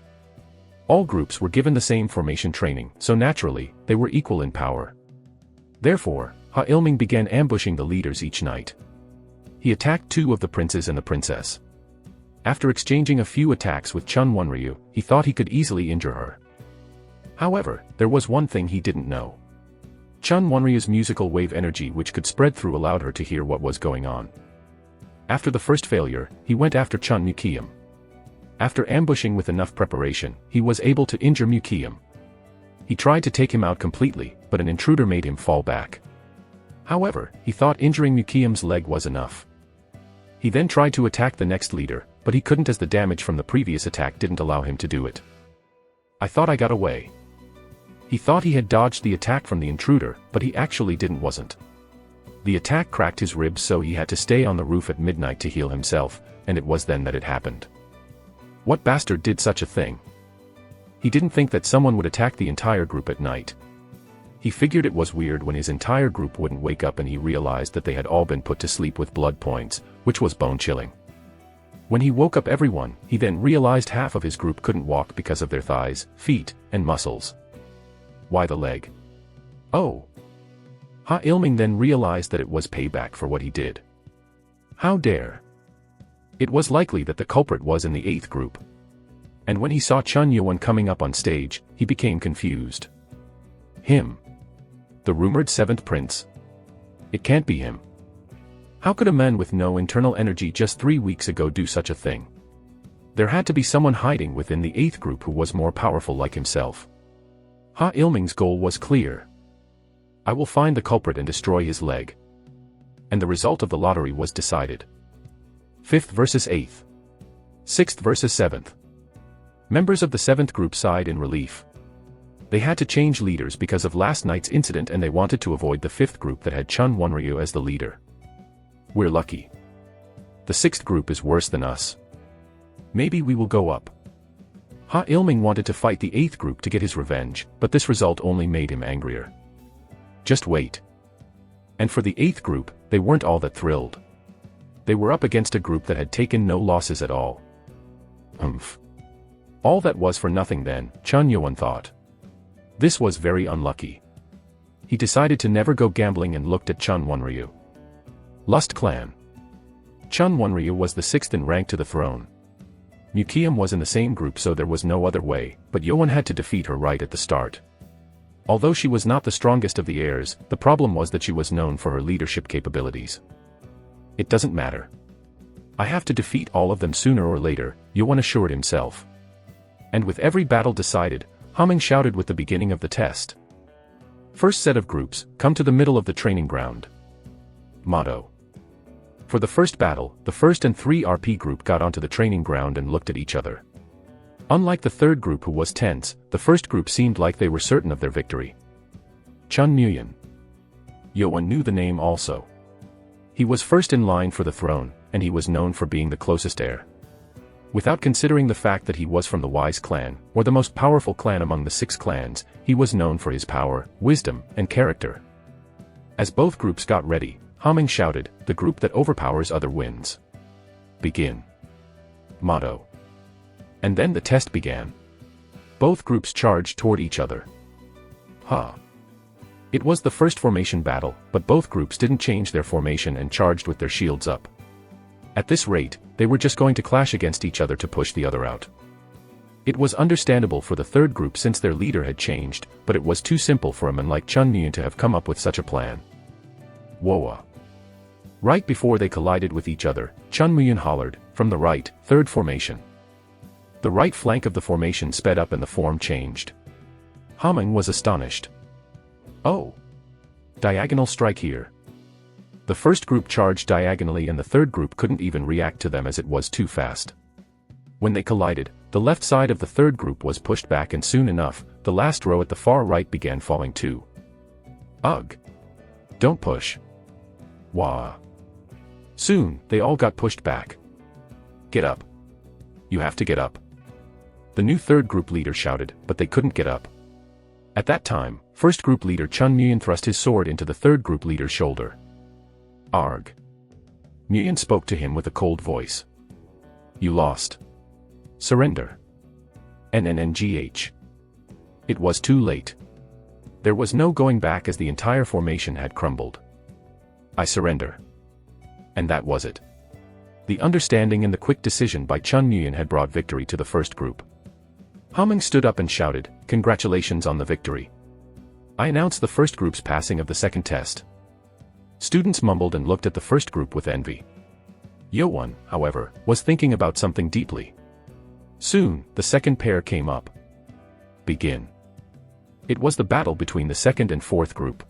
All groups were given the same formation training, so naturally, they were equal in power. Therefore, Ha Ilming began ambushing the leaders each night. He attacked 2 of the princes and the princess. After exchanging a few attacks with Chun Wonryu, he thought he could easily injure her. However, there was one thing he didn't know. Chun Wonryu's musical wave energy which could spread through allowed her to hear what was going on. After the first failure, he went after Chun Mukium. After ambushing with enough preparation, he was able to injure Mukium. He tried to take him out completely, but an intruder made him fall back. However, he thought injuring Mukium's leg was enough. He then tried to attack the next leader, but he couldn't as the damage from the previous attack didn't allow him to do it. I thought I got away. He thought he had dodged the attack from the intruder, but he actually wasn't. The attack cracked his ribs so he had to stay on the roof at midnight to heal himself, and it was then that it happened. What bastard did such a thing? He didn't think that someone would attack the entire group at night. He figured it was weird when his entire group wouldn't wake up and he realized that they had all been put to sleep with blood points, which was bone-chilling. When he woke up everyone, he then realized half of his group couldn't walk because of their thighs, feet, and muscles. Why the leg? Oh! Ha Ilming then realized that it was payback for what he did. How dare! It was likely that the culprit was in the 8th group. And when he saw Chun Yuan coming up on stage, he became confused. Him? The rumored 7th prince? It can't be him. How could a man with no internal energy just 3 weeks ago do such a thing? There had to be someone hiding within the 8th group who was more powerful like himself. Ha Ilming's goal was clear. I will find the culprit and destroy his leg. And the result of the lottery was decided. 5th versus 8th. 6th versus 7th. Members of the 7th group sighed in relief. They had to change leaders because of last night's incident and they wanted to avoid the 5th group that had Chun Wonryu as the leader. We're lucky. The 6th group is worse than us. Maybe we will go up. Ha Ilming wanted to fight the 8th group to get his revenge, but this result only made him angrier. Just wait. And for the 8th group, they weren't all that thrilled. They were up against a group that had taken no losses at all. All that was for nothing then, Chun Yuan thought. This was very unlucky. He decided to never go gambling and looked at Chun Wonryu. Lust Clan. Chun Wonryu was the 6th in rank to the throne. Mukiam was in the same group, so there was no other way, but Yoan had to defeat her right at the start. Although she was not the strongest of the heirs, the problem was that she was known for her leadership capabilities. It doesn't matter. I have to defeat all of them sooner or later, Yoan assured himself. And with every battle decided, Humming shouted with the beginning of the test. First set of groups, come to the middle of the training ground. Motto. For the first battle, the first and 3 RP group got onto the training ground and looked at each other. Unlike the third group who was tense, the first group seemed like they were certain of their victory. Chun Nguyen. Yoan knew the name also. He was first in line for the throne, and he was known for being the closest heir. Without considering the fact that he was from the Wise clan, or the most powerful clan among the 6 clans, he was known for his power, wisdom, and character. As both groups got ready, Humming shouted, "The group that overpowers other wins." Begin. Motto. And then the test began. Both groups charged toward each other. It was the first formation battle, but both groups didn't change their formation and charged with their shields up. At this rate, they were just going to clash against each other to push the other out. It was understandable for the third group since their leader had changed, but it was too simple for a man like Chun Nguyen to have come up with such a plan. Woa. Right before they collided with each other, Chun Nguyen hollered, "From the right, third formation." The right flank of the formation sped up and the form changed. Humming was astonished. Oh! Diagonal strike here. The first group charged diagonally and the third group couldn't even react to them as it was too fast. When they collided, the left side of the third group was pushed back and soon enough, the last row at the far right began falling too. Ugh! Don't push. Wah! Soon, they all got pushed back. Get up. You have to get up. The new third group leader shouted, but they couldn't get up. At that time, first group leader Chun Nguyen thrust his sword into the third group leader's shoulder. Arg. Nguyen spoke to him with a cold voice. You lost. Surrender. NNNGH. It was too late. There was no going back as the entire formation had crumbled. I surrender. And that was it. The understanding and the quick decision by Chun Nguyen had brought victory to the first group. Humming stood up and shouted, "Congratulations on the victory." I announced the first group's passing of the second test. Students mumbled and looked at the first group with envy. Yoan, however, was thinking about something deeply. Soon, the second pair came up. Begin. It was the battle between the second and fourth group.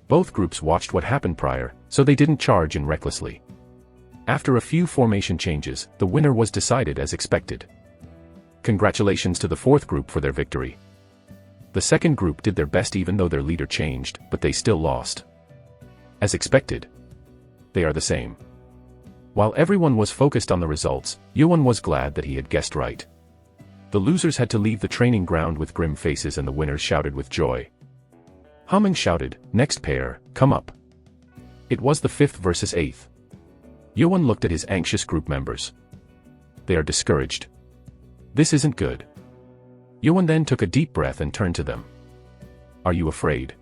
Both groups watched what happened prior, so they didn't charge in recklessly. After a few formation changes, the winner was decided as expected. Congratulations to the fourth group for their victory. The second group did their best even though their leader changed, but they still lost. As expected. They are the same. While everyone was focused on the results, Yoan was glad that he had guessed right. The losers had to leave the training ground with grim faces and the winners shouted with joy. Humming shouted, "Next pair, come up." It was the 5th versus 8th. Yoan looked at his anxious group members. They are discouraged. This isn't good. Yoan then took a deep breath and turned to them. Are you afraid?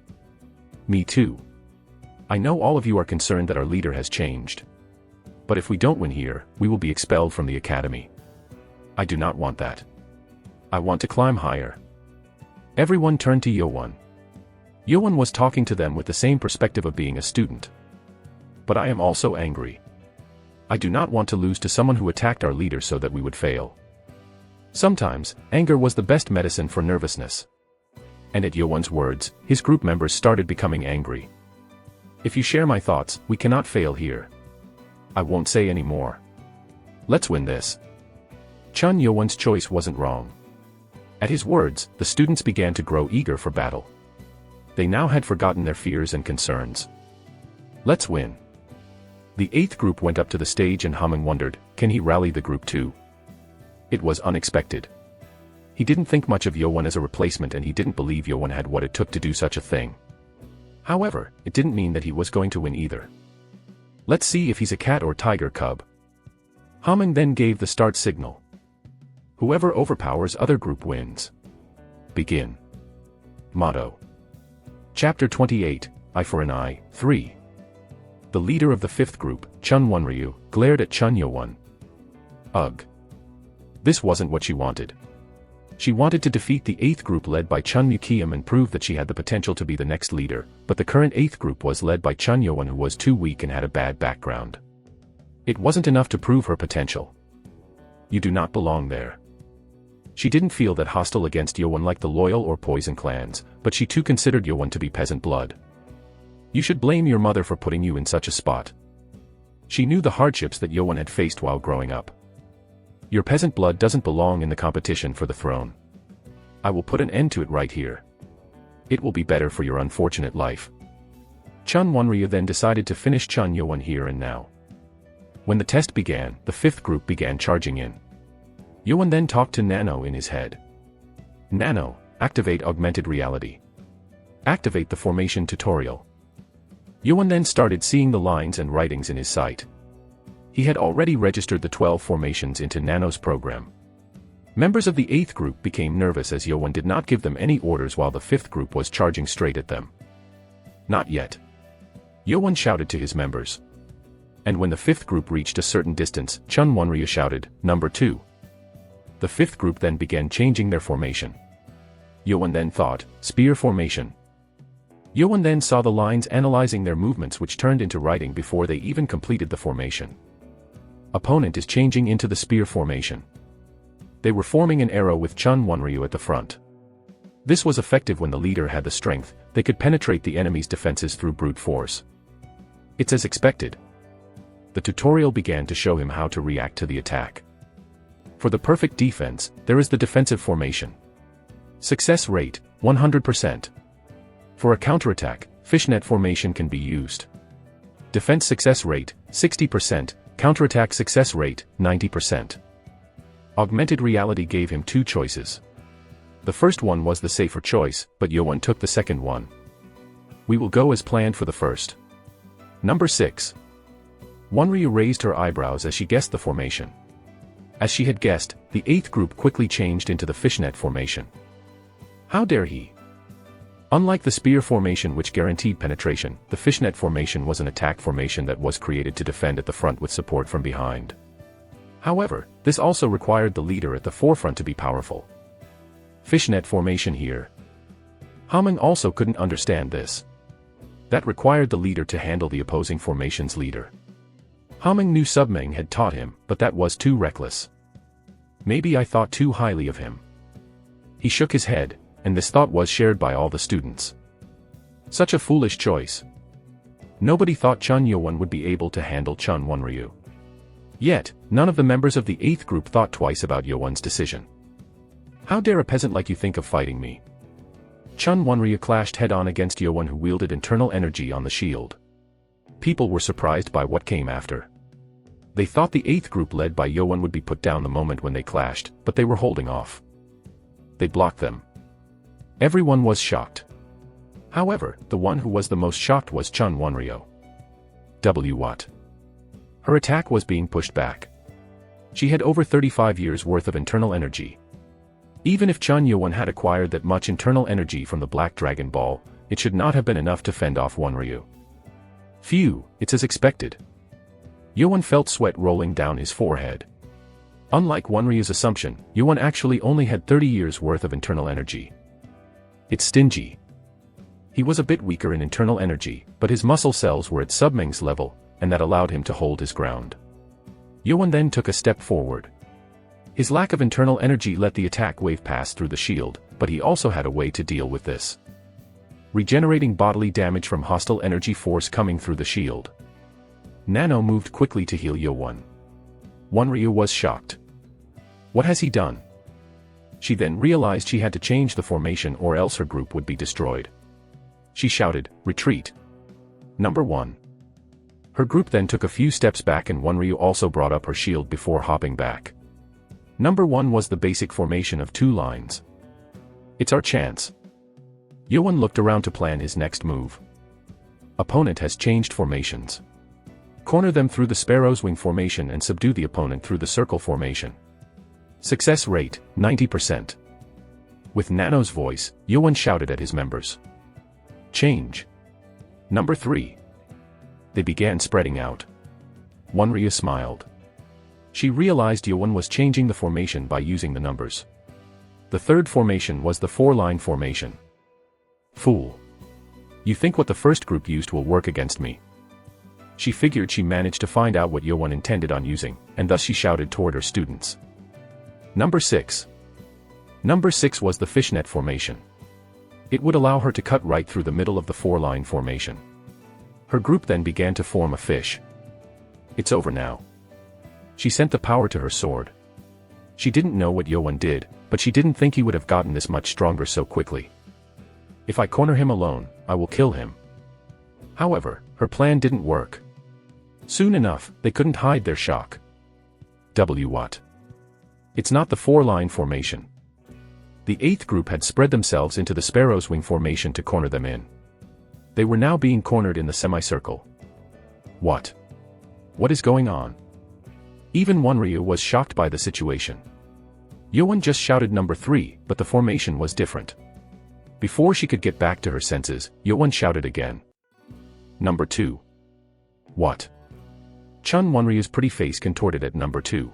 Me too. I know all of you are concerned that our leader has changed. But if we don't win here, we will be expelled from the academy. I do not want that. I want to climb higher. Everyone turned to Yoan. Yoan was talking to them with the same perspective of being a student. But I am also angry. I do not want to lose to someone who attacked our leader so that we would fail. Sometimes, anger was the best medicine for nervousness. And at Yoan's words, his group members started becoming angry. If you share my thoughts, we cannot fail here. I won't say any more. Let's win this. Chun Yoan's choice wasn't wrong. At his words, the students began to grow eager for battle. They now had forgotten their fears and concerns. Let's win. The 8th group went up to the stage and Humming wondered, can he rally the group too? It was unexpected. He didn't think much of Yoan as a replacement and he didn't believe Yoan had what it took to do such a thing. However, it didn't mean that he was going to win either. Let's see if he's a cat or tiger cub. Humming then gave the start signal. Whoever overpowers other group wins. Begin. Motto. Chapter 28, Eye for an Eye, 3. The leader of the fifth group, Chun Wonryu, glared at Chun Yo-won. Ugh. This wasn't what she wanted. She wanted to defeat the eighth group led by Chun Mukiam and prove that she had the potential to be the next leader, but the current eighth group was led by Chun Yo-won, who was too weak and had a bad background. It wasn't enough to prove her potential. You do not belong there. She didn't feel that hostile against Yo-won like the Loyal or Poison clans, but she too considered Yo-won to be peasant blood. You should blame your mother for putting you in such a spot. She knew the hardships that Yo-won had faced while growing up. Your peasant blood doesn't belong in the competition for the throne. I will put an end to it right here. It will be better for your unfortunate life. Chun Wonryu then decided to finish Chun Yo-won here and now. When the test began, the fifth group began charging in. Yo-won then talked to Nano in his head. Nano, activate augmented reality. Activate the formation tutorial. Yo-won then started seeing the lines and writings in his sight. He had already registered the 12 formations into Nano's program. Members of the 8th group became nervous as Yo-won did not give them any orders while the 5th group was charging straight at them. Not yet. Yo-won shouted to his members. And when the 5th group reached a certain distance, Chun Wonryu shouted, "Number 2. The 5th group then began changing their formation. Yo-won then thought, spear formation. Yo-won then saw the lines analyzing their movements, which turned into writing before they even completed the formation. Opponent is changing into the spear formation. They were forming an arrow with Chun Wonryu at the front. This was effective when the leader had the strength; they could penetrate the enemy's defenses through brute force. It's as expected. The tutorial began to show him how to react to the attack. For the perfect defense, there is the defensive formation. Success rate, 100%. For a counterattack, fishnet formation can be used. Defense success rate, 60%, counterattack success rate, 90%. Augmented reality gave him two choices. The first one was the safer choice, but Yo-won took the second one. We will go as planned for the first. Number 6. Wonryu raised her eyebrows as she guessed the formation. As she had guessed, the 8th group quickly changed into the fishnet formation. How dare he? Unlike the spear formation, which guaranteed penetration, the fishnet formation was an attack formation that was created to defend at the front with support from behind. However, this also required the leader at the forefront to be powerful. Fishnet formation here. Hameng also couldn't understand this. That required the leader to handle the opposing formation's leader. Hameng knew Submeng had taught him, but that was too reckless. Maybe I thought too highly of him. He shook his head, and this thought was shared by all the students. Such a foolish choice. Nobody thought Chun Yo-won would be able to handle Chun Wonryu. Yet, none of the members of the 8th group thought twice about Yo-won's decision. How dare a peasant like you think of fighting me? Chun Wonryu clashed head-on against Yo-won, who wielded internal energy on the shield. People were surprised by what came after. They thought the 8th group led by Yo-won would be put down the moment when they clashed, but they were holding off. They blocked them. Everyone was shocked. However, the one who was the most shocked was Chun Wonryu. What? Her attack was being pushed back. She had over 35 years worth of internal energy. Even if Chun Yo-won had acquired that much internal energy from the Black Dragon Ball, it should not have been enough to fend off Wonryu. Phew, it's as expected. Yo-won felt sweat rolling down his forehead. Unlike Wonryu's assumption, Yo-won actually only had 30 years worth of internal energy. It's stingy. He was a bit weaker in internal energy, but his muscle cells were at Submeng's level, and that allowed him to hold his ground. Yo-won then took a step forward. His lack of internal energy let the attack wave pass through the shield, but he also had a way to deal with this. Regenerating bodily damage from hostile energy force coming through the shield. Nano moved quickly to heal Yo-won. Wonryu was shocked. What has he done? She then realized she had to change the formation or else her group would be destroyed. She shouted, "Retreat! Number 1." Her group then took a few steps back, and Wonryu also brought up her shield before hopping back. Number 1 was the basic formation of 2 lines. It's our chance. Yo-won looked around to plan his next move. Opponent has changed formations. Corner them through the sparrow's wing formation and subdue the opponent through the circle formation. Success rate, 90%. With Nano's voice, Yoan shouted at his members. Change. Number 3. They began spreading out. Wonryu smiled. She realized Yoan was changing the formation by using the numbers. The third formation was the 4-line formation. Fool. You think what the first group used will work against me? She figured she managed to find out what Yoan intended on using, and thus she shouted toward her students. Number 6. Number 6 was the fishnet formation. It would allow her to cut right through the middle of the 4-line formation. Her group then began to form a fish. It's over now. She sent the power to her sword. She didn't know what Yoan did, but she didn't think he would have gotten this much stronger so quickly. If I corner him alone, I will kill him. However, her plan didn't work. Soon enough, they couldn't hide their shock. What? It's not the 4-line formation. The 8th group had spread themselves into the sparrow's wing formation to corner them in. They were now being cornered in the semicircle. What? What is going on? Even Wonryu was shocked by the situation. Yoan just shouted number 3, but the formation was different. Before she could get back to her senses, Yoan shouted again. Number 2. What? Chun Wonryu's pretty face contorted at number 2.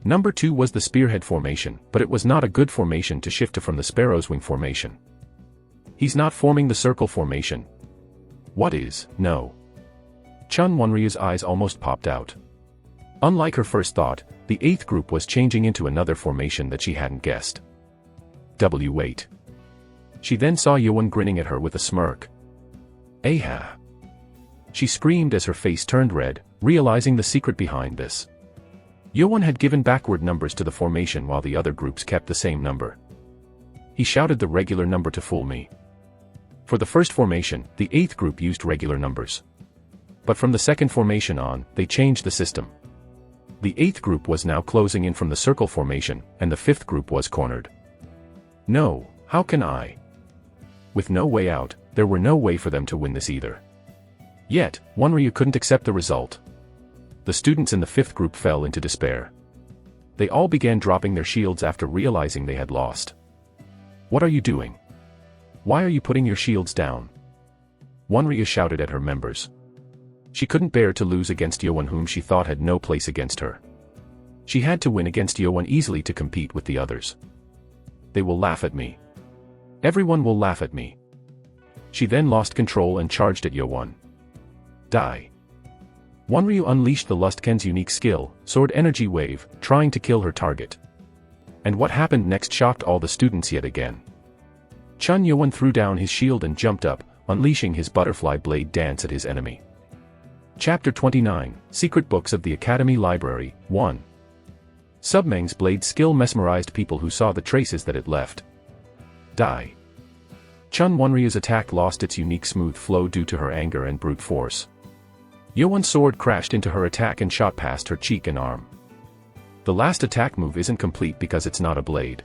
Number 2 was the spearhead formation, but it was not a good formation to shift to from the sparrow's wing formation. He's not forming the circle formation. What is? No. Chun Wonryu's eyes almost popped out. Unlike her first thought, the 8th group was changing into another formation that she hadn't guessed. Wait. She then saw Yoan grinning at her with a smirk. Aha! She screamed as her face turned red, realizing the secret behind this. Yoan had given backward numbers to the formation while the other groups kept the same number. He shouted the regular number to fool me. For the first formation, the 8th group used regular numbers. But from the second formation on, they changed the system. The 8th group was now closing in from the circle formation, and the 5th group was cornered. No, how can I? With no way out, there were no way for them to win this either. Yet, Wonryu couldn't accept the result. The students in the 5th group fell into despair. They all began dropping their shields after realizing they had lost. What are you doing? Why are you putting your shields down? Wonryu shouted at her members. She couldn't bear to lose against Yoan, whom she thought had no place against her. She had to win against Yoan easily to compete with the others. They will laugh at me. Everyone will laugh at me. She then lost control and charged at Yoan. Die. Wonryu unleashed the Lustken's unique skill, Sword Energy Wave, trying to kill her target. And what happened next shocked all the students yet again. Chun Yoan threw down his shield and jumped up, unleashing his butterfly blade dance at his enemy. Chapter 29, Secret Books of the Academy Library, 1. Submeng's blade skill mesmerized people who saw the traces that it left. Die. Chun Wonryu's attack lost its unique smooth flow due to her anger and brute force. Yoan's sword crashed into her attack and shot past her cheek and arm. The last attack move isn't complete because it's not a blade.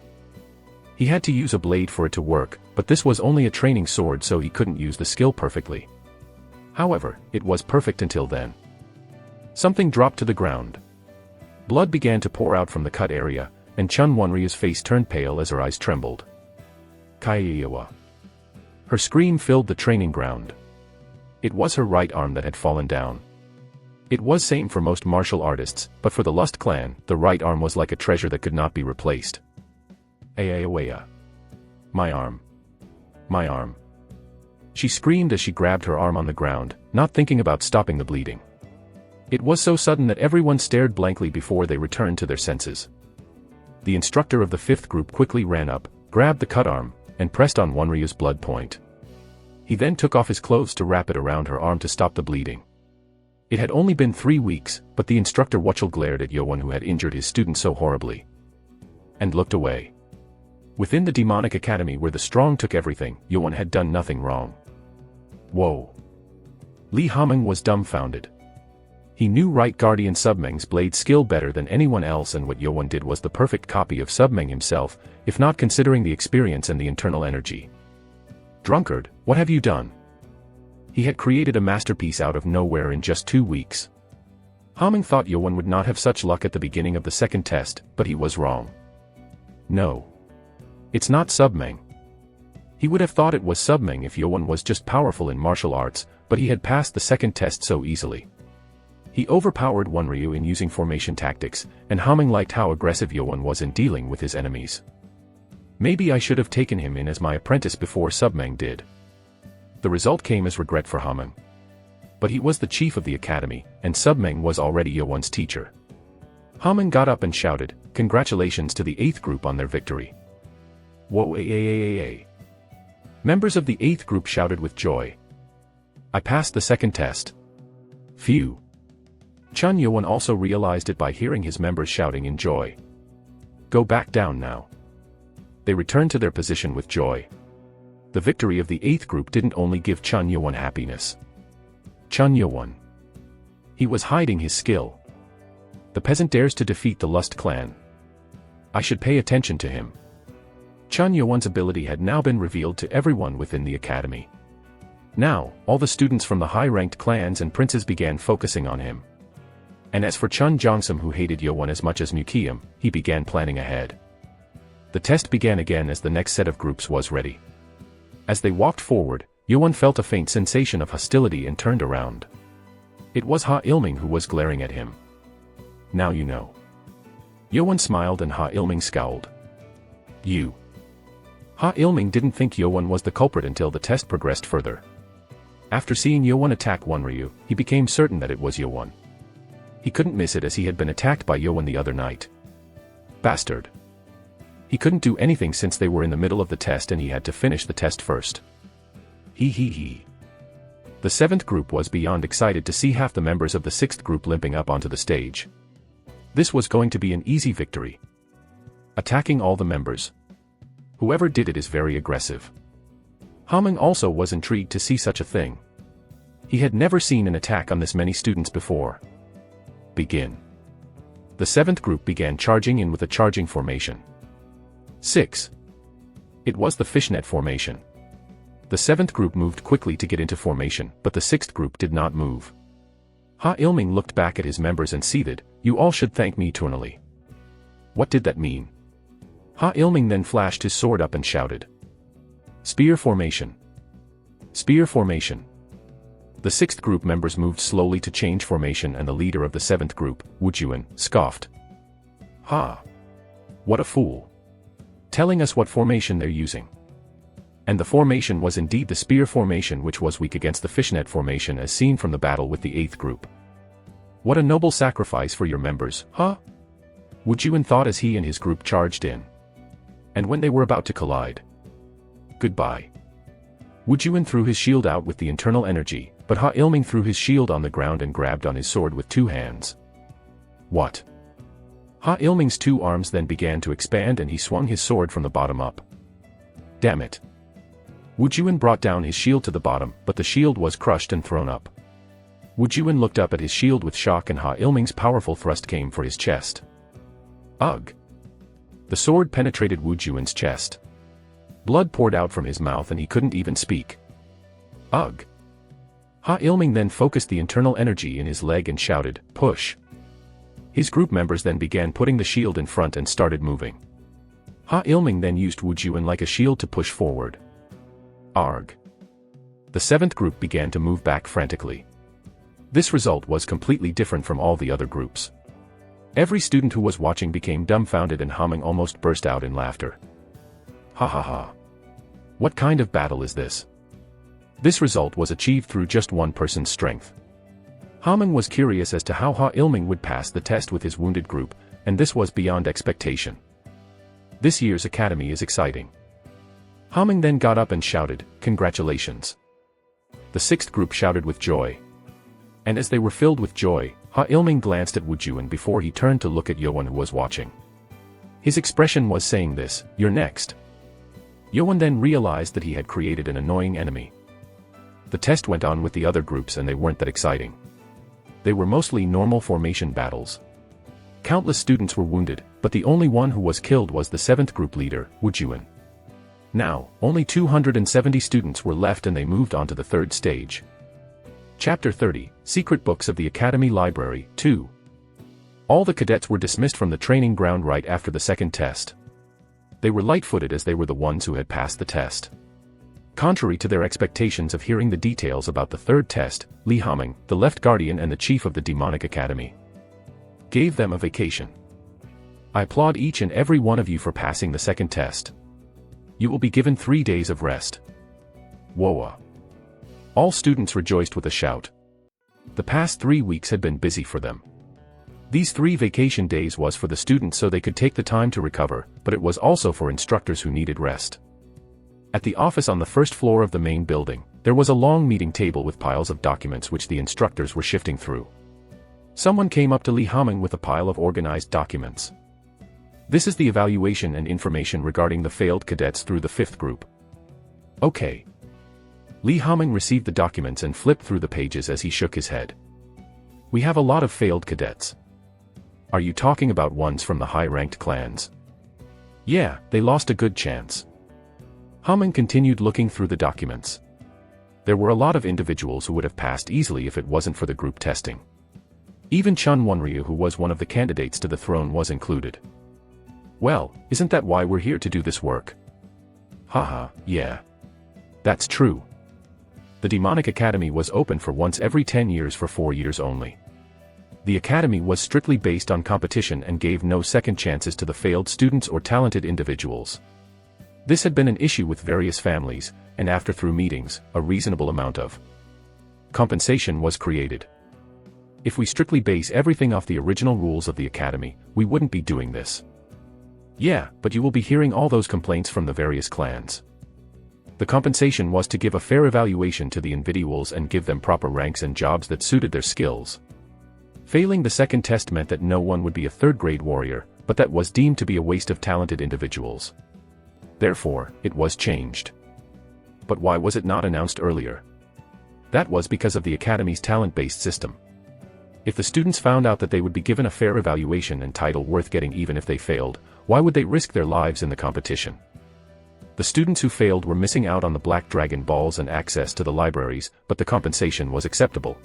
He had to use a blade for it to work, but this was only a training sword, so he couldn't use the skill perfectly. However, it was perfect until then. Something dropped to the ground. Blood began to pour out from the cut area, and Chun Wonryu's face turned pale as her eyes trembled. Kaiyawa. Her scream filled the training ground. It was her right arm that had fallen down. It was same for most martial artists, but for the Lust clan, the right arm was like a treasure that could not be replaced. Ayayawaya. My arm. My arm. She screamed as she grabbed her arm on the ground, not thinking about stopping the bleeding. It was so sudden that everyone stared blankly before they returned to their senses. The instructor of the 5th group quickly ran up, grabbed the cut arm, and pressed on Wonryu's blood point. He then took off his clothes to wrap it around her arm to stop the bleeding. It had only been 3 weeks, but the instructor Wuchel glared at Yoan, who had injured his student so horribly, and looked away. Within the demonic academy where the strong took everything, Yoan had done nothing wrong. Whoa. Li Hameng was dumbfounded. He knew Right Guardian Submeng's blade skill better than anyone else, and what Yoan did was the perfect copy of Submeng himself, if not considering the experience and the internal energy. Drunkard, what have you done? He had created a masterpiece out of nowhere in just 2 weeks. Haming thought Yeowon would not have such luck at the beginning of the second test, but he was wrong. No. It's not Submeng. He would have thought it was Submeng if Yeowon was just powerful in martial arts, but he had passed the second test so easily. He overpowered Wonryu in using formation tactics, and Haming liked how aggressive Yeowon was in dealing with his enemies. Maybe I should have taken him in as my apprentice before Submeng did. The result came as regret for Haming. But he was the chief of the academy, and Submeng was already Yeowon's teacher. Haming got up and shouted, "Congratulations to the 8th group on their victory." Whoa, ay. Members of the 8th group shouted with joy. I passed the second test. Phew. Chun Yeowon also realized it by hearing his members shouting in joy. Go back down now. They returned to their position with joy. The victory of the 8th group didn't only give Chun Yeowon happiness. Chun Yeowon. He was hiding his skill. The peasant dares to defeat the Lust clan. I should pay attention to him. Chun Yeowon's ability had now been revealed to everyone within the academy. Now, all the students from the high-ranked clans and princes began focusing on him. And as for Chun Jongsum, who hated Yeowon as much as Mukium, he began planning ahead. The test began again as the next set of groups was ready. As they walked forward, Yeowon felt a faint sensation of hostility and turned around. It was Ha Ilming who was glaring at him. Now you know. Yeowon smiled and Ha Ilming scowled. You. Ha Ilming didn't think Yeowon was the culprit until the test progressed further. After seeing Yeowon attack Wonryu, he became certain that it was Yeowon. He couldn't miss it as he had been attacked by Yeowon the other night. Bastard. He couldn't do anything since they were in the middle of the test and he had to finish the test first. He. The 7th group was beyond excited to see half the members of the 6th group limping up onto the stage. This was going to be an easy victory. Attacking all the members. Whoever did it is very aggressive. Haming also was intrigued to see such a thing. He had never seen an attack on this many students before. Begin. The 7th group began charging in with a charging formation. 6. It was the fishnet formation. The 7th group moved quickly to get into formation, but the 6th group did not move. Ha Ilming looked back at his members and seethed, "You all should thank me eternally." What did that mean? Ha Ilming then flashed his sword up and shouted. Spear formation. Spear formation. The 6th group members moved slowly to change formation and the leader of the 7th group, Wu Juan, scoffed. Ha! What a fool. Telling us what formation they're using. And the formation was indeed the spear formation, which was weak against the fishnet formation as seen from the battle with the 8th group. What a noble sacrifice for your members, huh? Wu Juan thought as he and his group charged in. And when they were about to collide. Goodbye. Wu Juan threw his shield out with the internal energy, but Ha Ilming threw his shield on the ground and grabbed on his sword with 2 hands. What? Ha Ilming's 2 arms then began to expand and he swung his sword from the bottom up. Damn it. Wu Juan brought down his shield to the bottom, but the shield was crushed and thrown up. Wu Juan looked up at his shield with shock and Ha Ilming's powerful thrust came for his chest. Ugh! The sword penetrated Wu Juan's chest. Blood poured out from his mouth and he couldn't even speak. Ugh! Ha Ilming then focused the internal energy in his leg and shouted, "Push!" His group members then began putting the shield in front and started moving. Ha Ilming then used Wu Juan like a shield to push forward. Arg! The 7th group began to move back frantically. This result was completely different from all the other groups. Every student who was watching became dumbfounded and Haming almost burst out in laughter. Ha ha ha. What kind of battle is this? This result was achieved through just one person's strength. Haming was curious as to how Ha Ilming would pass the test with his wounded group, and this was beyond expectation. This year's academy is exciting. Haming then got up and shouted, "Congratulations." The 6th group shouted with joy. And as they were filled with joy, Ha Ilming glanced at Wu Juan before he turned to look at Yeowon, who was watching. His expression was saying this, "You're next." Yeowon then realized that he had created an annoying enemy. The test went on with the other groups and they weren't that exciting. They were mostly normal formation battles. Countless students were wounded, but the only one who was killed was the 7th group leader, Wu Juan. Now, only 270 students were left and they moved on to the 3rd stage. Chapter 30, Secret Books of the Academy Library, 2. All the cadets were dismissed from the training ground right after the second test. They were light-footed as they were the ones who had passed the test. Contrary to their expectations of hearing the details about the third test, Li Haming, the Left Guardian and the chief of the Demonic Academy, gave them a vacation. I applaud each and every one of you for passing the second test. You will be given 3 days of rest. Woa. All students rejoiced with a shout. The past 3 weeks had been busy for them. These 3 vacation days was for the students so they could take the time to recover, but it was also for instructors who needed rest. At the office on the first floor of the main building, there was a long meeting table with piles of documents which the instructors were shifting through. Someone came up to Li Haming with a pile of organized documents. This is the evaluation and information regarding the failed cadets through the 5th group. Okay. Li Haming received the documents and flipped through the pages as he shook his head. We have a lot of failed cadets. Are you talking about ones from the high-ranked clans? Yeah, they lost a good chance. Haming continued looking through the documents. There were a lot of individuals who would have passed easily if it wasn't for the group testing. Even Chun Wonryu, who was one of the candidates to the throne, was included. Well, isn't that why we're here to do this work? Haha, yeah. That's true. The Demonic Academy was open for once every 10 years for 4 years only. The academy was strictly based on competition and gave no second chances to the failed students or talented individuals. This had been an issue with various families, and after through meetings, a reasonable amount of compensation was created. If we strictly base everything off the original rules of the academy, we wouldn't be doing this. Yeah, but you will be hearing all those complaints from the various clans. The compensation was to give a fair evaluation to the individuals and give them proper ranks and jobs that suited their skills. Failing the second test meant that no one would be a third-grade warrior, but that was deemed to be a waste of talented individuals. Therefore, it was changed. But why was it not announced earlier? That was because of the academy's talent-based system. If the students found out that they would be given a fair evaluation and title worth getting even if they failed, why would they risk their lives in the competition? The students who failed were missing out on the Black Dragon balls and access to the libraries, but the compensation was acceptable.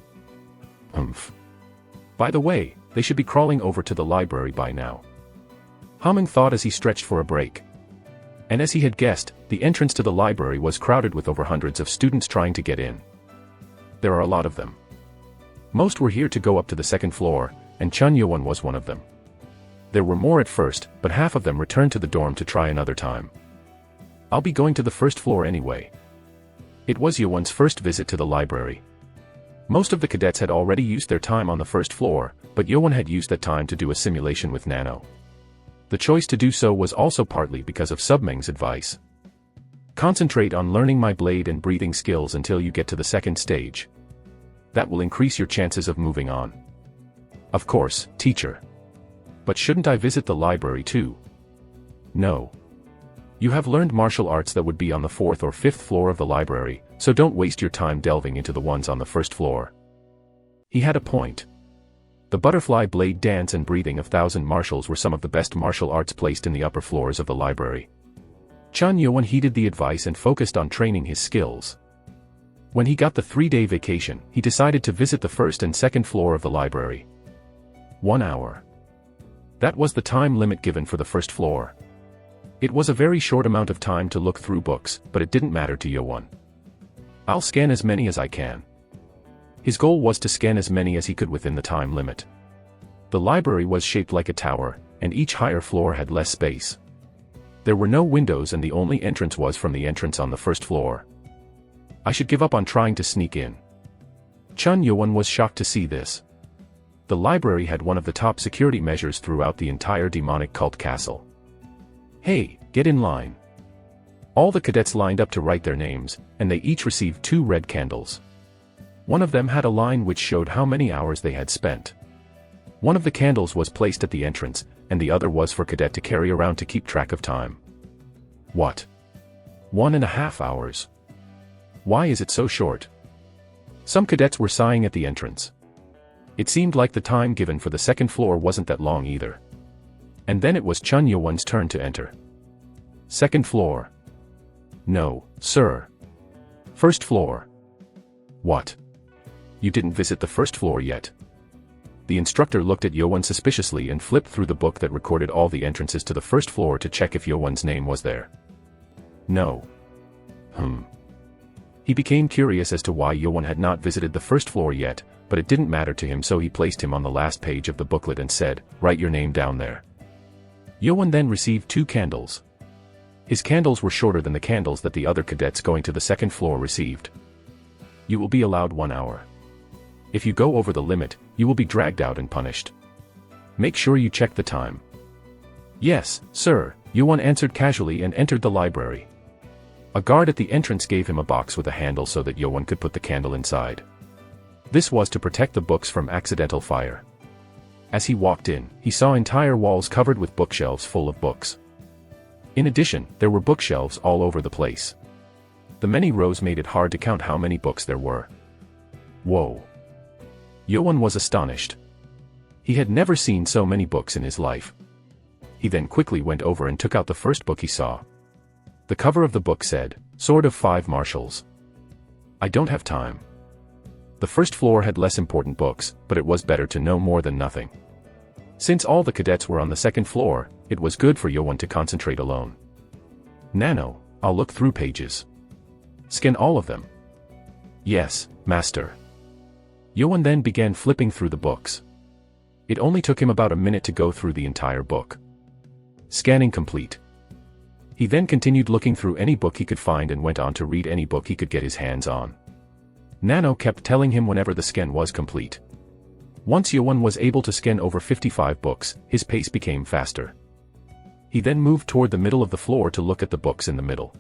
By the way, they should be crawling over to the library by now. Haming thought as he stretched for a break. And as he had guessed, the entrance to the library was crowded with over hundreds of students trying to get in. There are a lot of them. Most were here to go up to the 2nd floor, and Chun Yuan was one of them. There were more at first, but half of them returned to the dorm to try another time. I'll be going to the 1st floor anyway. It was Yuan's first visit to the library. Most of the cadets had already used their time on the 1st floor, but Yuan had used that time to do a simulation with Nano. The choice to do so was also partly because of Submeng's advice. Concentrate on learning my blade and breathing skills until you get to the 2nd stage. That will increase your chances of moving on. Of course, teacher. But shouldn't I visit the library too? No. You have learned martial arts that would be on the 4th or 5th floor of the library, so don't waste your time delving into the ones on the 1st floor. He had a point. The butterfly blade dance and breathing of 1,000 martials were some of the best martial arts placed in the upper floors of the library. Chun Yuan heeded the advice and focused on training his skills. When he got the 3-day vacation, he decided to visit the 1st and 2nd floor of the library. 1 hour. That was the time limit given for the 1st floor. It was a very short amount of time to look through books, but it didn't matter to Yuan. I'll scan as many as I can. His goal was to scan as many as he could within the time limit. The library was shaped like a tower, and each higher floor had less space. There were no windows and the only entrance was from the entrance on the 1st floor. I should give up on trying to sneak in. Chun Yuan was shocked to see this. The library had one of the top security measures throughout the entire demonic cult castle. Hey, get in line. All the cadets lined up to write their names, and they each received 2 red candles. One of them had a line which showed how many hours they had spent. One of the candles was placed at the entrance, and the other was for cadet to carry around to keep track of time. What? 1.5 hours. Why is it so short? Some cadets were sighing at the entrance. It seemed like the time given for the 2nd floor wasn't that long either. And then it was Chun Yuan's turn to enter. 2nd floor. No, sir. 1st floor. What? You didn't visit the first floor yet. The instructor looked at Yowon suspiciously and flipped through the book that recorded all the entrances to the first floor to check if Yowon's name was there. No. He became curious as to why Yowon had not visited the first floor yet, but it didn't matter to him, so he placed him on the last page of the booklet and said, "Write your name down there." Yowon then received 2 candles. His candles were shorter than the candles that the other cadets going to the second floor received. You will be allowed 1 hour. If you go over the limit, you will be dragged out and punished. Make sure you check the time. Yes, sir, Yowon answered casually and entered the library. A guard at the entrance gave him a box with a handle so that Yowon could put the candle inside. This was to protect the books from accidental fire. As he walked in, he saw entire walls covered with bookshelves full of books. In addition, there were bookshelves all over the place. The many rows made it hard to count how many books there were. Whoa! Yowon was astonished. He had never seen so many books in his life. He then quickly went over and took out the first book he saw. The cover of the book said, "Sword of 5 Marshals." I don't have time. The first floor had less important books, but it was better to know more than nothing. Since all the cadets were on the second floor, it was good for Yowon to concentrate alone. Nano, I'll look through pages. Scan all of them. Yes, master. Yowon then began flipping through the books. It only took him about a minute to go through the entire book. Scanning complete. He then continued looking through any book he could find and went on to read any book he could get his hands on. Nano kept telling him whenever the scan was complete. Once Yowon was able to scan over 55 books, his pace became faster. He then moved toward the middle of the floor to look at the books in the middle.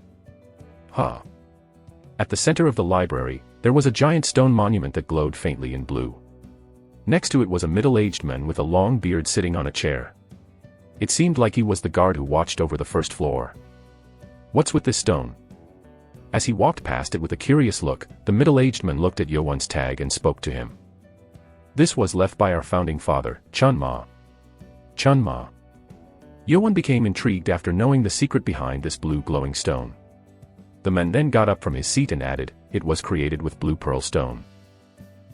At the center of the library, there was a giant stone monument that glowed faintly in blue. Next to it was a middle-aged man with a long beard sitting on a chair. It seemed like he was the guard who watched over the first floor. What's with this stone? As he walked past it with a curious look, the middle-aged man looked at Yowon's tag and spoke to him. This was left by our founding father, Chunma. Chunma. Yowon became intrigued after knowing the secret behind this blue glowing stone. The man then got up from his seat and added, it was created with blue pearl stone.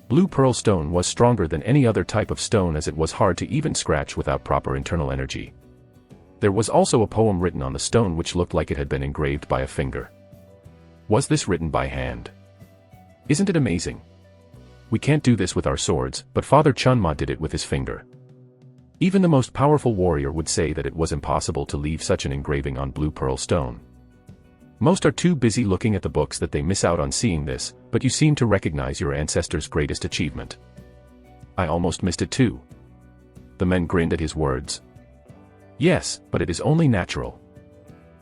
Blue pearl stone was stronger than any other type of stone as it was hard to even scratch without proper internal energy. There was also a poem written on the stone which looked like it had been engraved by a finger. Was this written by hand? Isn't it amazing? We can't do this with our swords, but Father Chunma did it with his finger. Even the most powerful warrior would say that it was impossible to leave such an engraving on blue pearl stone. Most are too busy looking at the books that they miss out on seeing this, but you seem to recognize your ancestors' greatest achievement. I almost missed it too. The men grinned at his words. Yes, but it is only natural.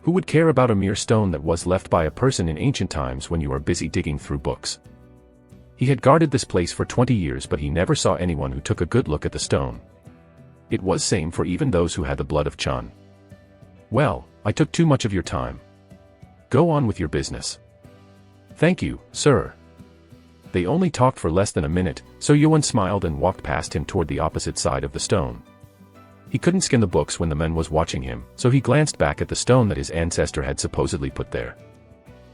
Who would care about a mere stone that was left by a person in ancient times when you are busy digging through books? He had guarded this place for 20 years, but he never saw anyone who took a good look at the stone. It was same for even those who had the blood of Chun. Well, I took too much of your time. Go on with your business. Thank you, sir. They only talked for less than a minute, so Yowon smiled and walked past him toward the opposite side of the stone. He couldn't scan the books when the man was watching him, so he glanced back at the stone that his ancestor had supposedly put there.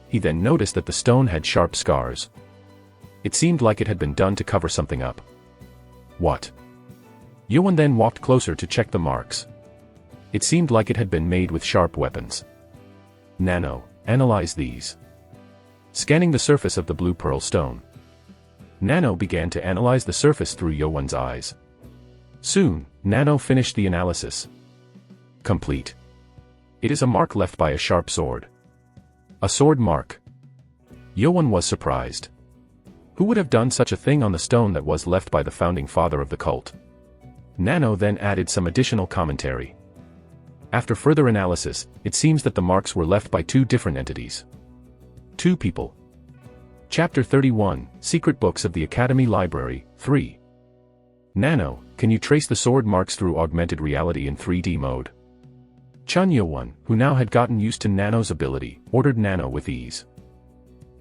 He then noticed that the stone had sharp scars. It seemed like it had been done to cover something up. What? Yowon then walked closer to check the marks. It seemed like it had been made with sharp weapons. Nano, analyze these. Scanning the surface of the blue pearl stone. Nano began to analyze the surface through Yowon's eyes. Soon, Nano finished the analysis. Complete. It is a mark left by a sharp sword. A sword mark. Yowon was surprised. Who would have done such a thing on the stone that was left by the founding father of the cult? Nano then added some additional commentary. After further analysis, it seems that the marks were left by 2 different entities. 2 people. Chapter 31, Secret Books of the Academy Library, 3. Nano, can you trace the sword marks through augmented reality in 3D mode? Chun Yowon, who now had gotten used to Nano's ability, ordered Nano with ease.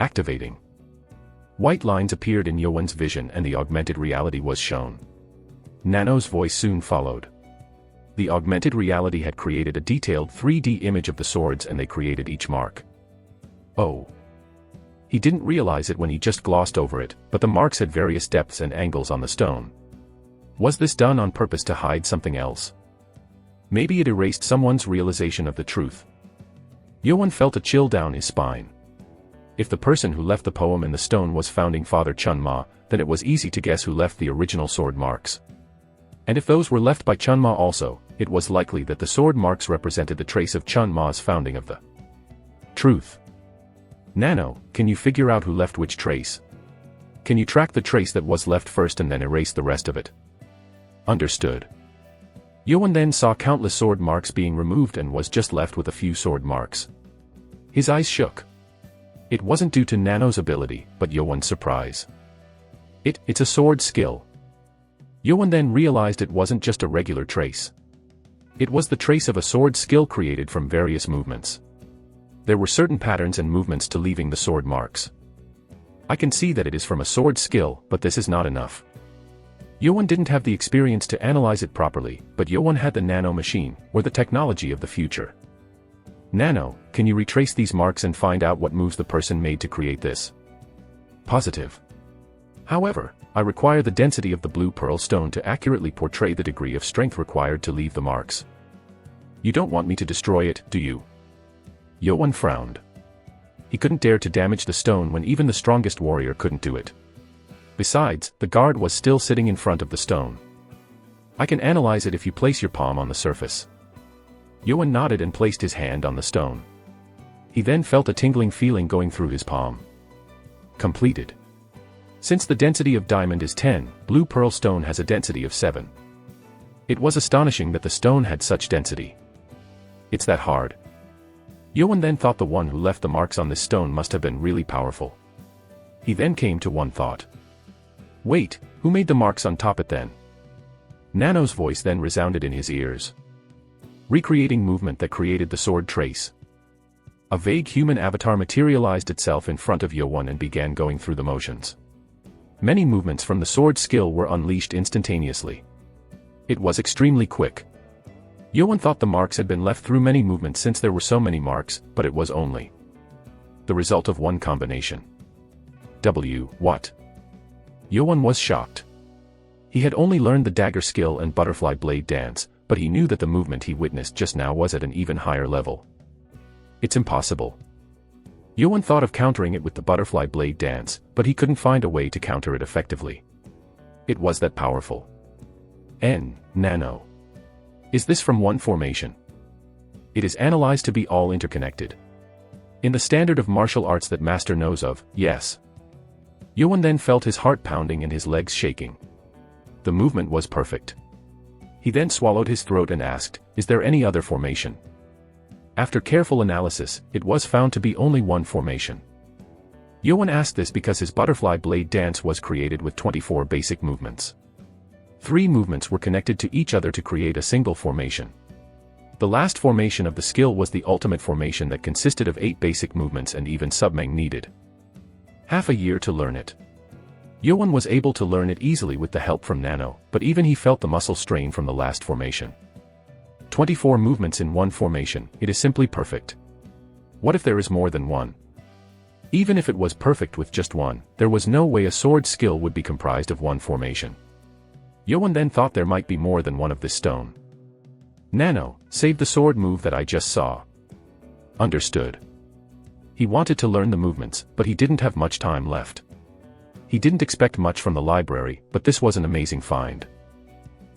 Activating. White lines appeared in Yowon's vision and the augmented reality was shown. Nano's voice soon followed. The augmented reality had created a detailed 3D image of the swords and they created each mark. Oh. He didn't realize it when he just glossed over it, but the marks had various depths and angles on the stone. Was this done on purpose to hide something else? Maybe it erased someone's realization of the truth. Yeowon felt a chill down his spine. If the person who left the poem in the stone was Founding Father Chun Ma, then it was easy to guess who left the original sword marks. And if those were left by Chun Ma also, it was likely that the sword marks represented the trace of Chun Ma's founding of the truth. Nano, can you figure out who left which trace? Can you track the trace that was left first and then erase the rest of it? Understood. Yeowon then saw countless sword marks being removed and was just left with a few sword marks. His eyes shook. It wasn't due to Nano's ability, but Yeowon's surprise. It's a sword skill. Yeowon then realized it wasn't just a regular trace. It was the trace of a sword skill created from various movements. There were certain patterns and movements to leaving the sword marks. I can see that it is from a sword skill, but this is not enough. Yeowon didn't have the experience to analyze it properly, but Yeowon had the nano machine, or the technology of the future. Nano, can you retrace these marks and find out what moves the person made to create this? Positive. However, I require the density of the blue pearl stone to accurately portray the degree of strength required to leave the marks. You don't want me to destroy it, do you? Yeowon frowned. He couldn't dare to damage the stone when even the strongest warrior couldn't do it. Besides, the guard was still sitting in front of the stone. I can analyze it if you place your palm on the surface. Yeowon nodded and placed his hand on the stone. He then felt a tingling feeling going through his palm. Completed. Since the density of diamond is 10, blue pearl stone has a density of 7. It was astonishing that the stone had such density. It's that hard. Yeowon then thought the one who left the marks on this stone must have been really powerful. He then came to one thought. Wait, who made the marks on top it then? Nano's voice then resounded in his ears. Recreating movement that created the sword trace. A vague human avatar materialized itself in front of Yeowon and began going through the motions. Many movements from the sword skill were unleashed instantaneously. It was extremely quick. Yeowon thought the marks had been left through many movements since there were so many marks, but it was only the result of one combination. What? Yeowon was shocked. He had only learned the dagger skill and butterfly blade dance, but he knew that the movement he witnessed just now was at an even higher level. It's impossible. Yeowon thought of countering it with the butterfly blade dance, but he couldn't find a way to counter it effectively. It was that powerful. Nano. Is this from one formation? It is analyzed to be all interconnected. In the standard of martial arts that master knows of, yes. Yeowon then felt his heart pounding and his legs shaking. The movement was perfect. He then swallowed his throat and asked, is there any other formation? After careful analysis, it was found to be only one formation. Yeowon asked this because his butterfly blade dance was created with 24 basic movements. 3 movements were connected to each other to create a single formation. The last formation of the skill was the ultimate formation that consisted of 8 basic movements and even Submeng needed half a year to learn it. Yeowon was able to learn it easily with the help from Nano, but even he felt the muscle strain from the last formation. 24 movements in one formation, it is simply perfect. What if there is more than one? Even if it was perfect with just one, there was no way a sword skill would be comprised of one formation. Yeowon then thought there might be more than one of this stone. Nano, save the sword move that I just saw. Understood. He wanted to learn the movements, but he didn't have much time left. He didn't expect much from the library, but this was an amazing find.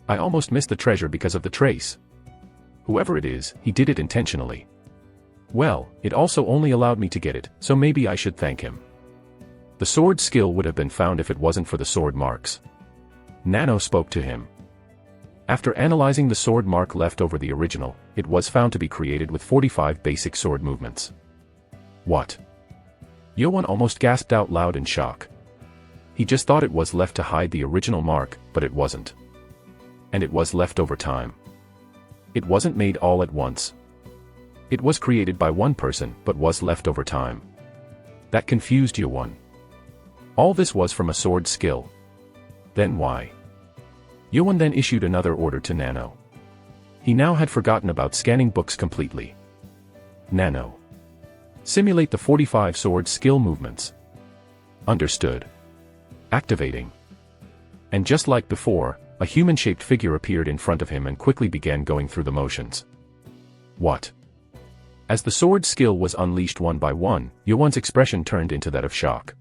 I almost missed the treasure because of the trace. Whoever it is, he did it intentionally. Well, it also only allowed me to get it, so maybe I should thank him. The sword skill would have been found if it wasn't for the sword marks. Nano spoke to him. After analyzing the sword mark left over the original, it was found to be created with 45 basic sword movements. What? Yeowon almost gasped out loud in shock. He just thought it was left to hide the original mark, but it wasn't. And it was left over time. It wasn't made all at once. It was created by one person, but was left over time. That confused Yeowon. All this was from a sword skill. Then why? Yeowon then issued another order to Nano. He now had forgotten about scanning books completely. Nano. Simulate the 45 sword skill movements. Understood. Activating. And just like before, a human-shaped figure appeared in front of him and quickly began going through the motions. What? As the sword skill was unleashed one by one, Yowon's expression turned into that of shock.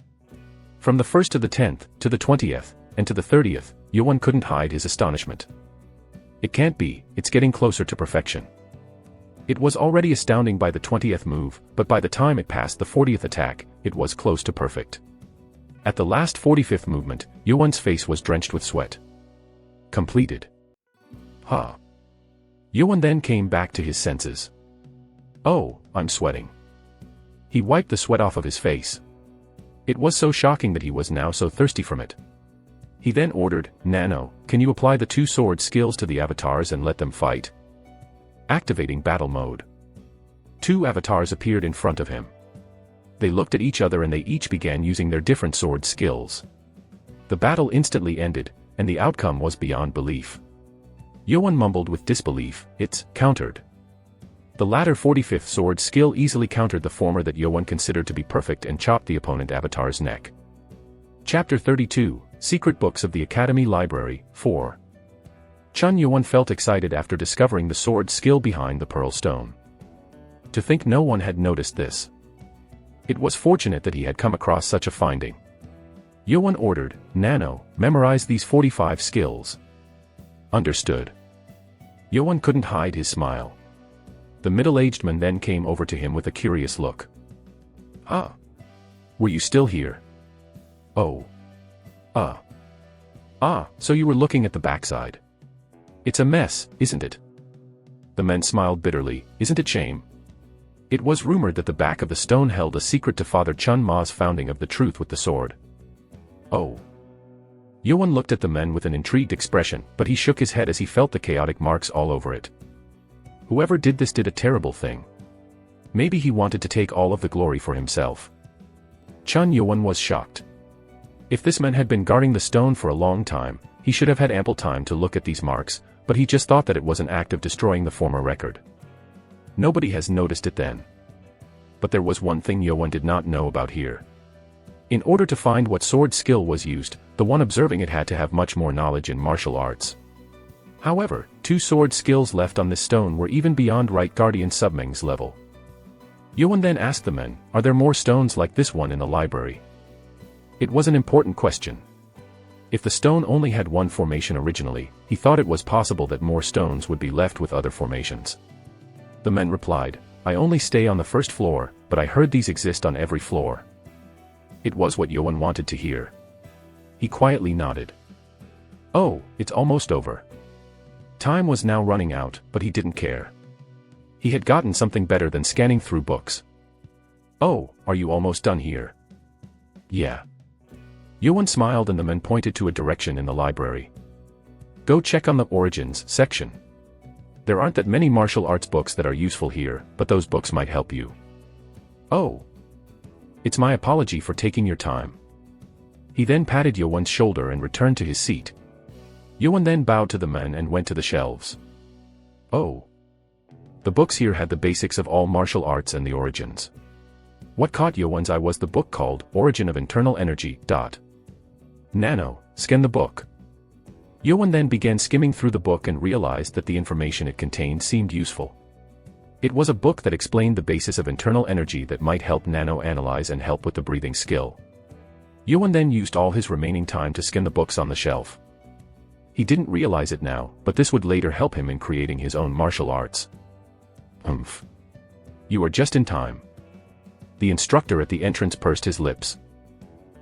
From the 1st to the 10th, to the 20th, and to the 30th, Yowon couldn't hide his astonishment. It can't be, it's getting closer to perfection. It was already astounding by the 20th move, but by the time it passed the 40th attack, it was close to perfect. At the last 45th movement, Yowon's face was drenched with sweat. Completed. Huh. Yowon then came back to his senses. Oh, I'm sweating. He wiped the sweat off of his face. It was so shocking that he was now so thirsty from it. He then ordered, Nano, can you apply the 2 sword skills to the avatars and let them fight? Activating battle mode. 2 avatars appeared in front of him. They looked at each other and they each began using their different sword skills. The battle instantly ended, and the outcome was beyond belief. Yowon mumbled with disbelief, it's countered. The latter 45th sword skill easily countered the former that Yowon considered to be perfect and chopped the opponent avatar's neck. Chapter 32, Secret Books of the Academy Library, 4. Chun Yowon felt excited after discovering the sword skill behind the Pearl Stone. To think no one had noticed this. It was fortunate that he had come across such a finding. Yowon ordered, Nano, memorize these 45 skills. Understood. Yowon couldn't hide his smile. The middle-aged man then came over to him with a curious look. Ah. Were you still here? Oh. So you were looking at the backside. It's a mess, isn't it? The man smiled bitterly, isn't it shame? It was rumored that the back of the stone held a secret to Father Chun Ma's founding of the truth with the sword. Oh. Yowon looked at the man with an intrigued expression, but he shook his head as he felt the chaotic marks all over it. Whoever did this did a terrible thing. Maybe he wanted to take all of the glory for himself. Chun Yowon was shocked. If this man had been guarding the stone for a long time, he should have had ample time to look at these marks, but he just thought that it was an act of destroying the former record. Nobody has noticed it then. But there was one thing Yowon did not know about here. In order to find what sword skill was used, the one observing it had to have much more knowledge in martial arts. However, 2 sword skills left on this stone were even beyond Right Guardian Submeng's level. Yowon then asked the men, are there more stones like this one in the library? It was an important question. If the stone only had one formation originally, he thought it was possible that more stones would be left with other formations. The men replied, I only stay on the 1st floor, but I heard these exist on every floor. It was what Yowon wanted to hear. He quietly nodded. Oh, it's almost over. Time was now running out, but he didn't care. He had gotten something better than scanning through books. Oh, are you almost done here? Yeah. Yowon smiled and the men pointed to a direction in the library. Go check on the Origins section. There aren't that many martial arts books that are useful here, but those books might help you. Oh. It's my apology for taking your time. He then patted Yowon's shoulder and returned to his seat. Yowon then bowed to the men and went to the shelves. Oh. The books here had the basics of all martial arts and the origins. What caught Yowon's eye was the book called Origin of Internal Energy. Nano, scan the book. Yowon then began skimming through the book and realized that the information it contained seemed useful. It was a book that explained the basis of internal energy that might help Nano analyze and help with the breathing skill. Yowon then used all his remaining time to scan the books on the shelf. He didn't realize it now, but this would later help him in creating his own martial arts. Humph. You are just in time. The instructor at the entrance pursed his lips.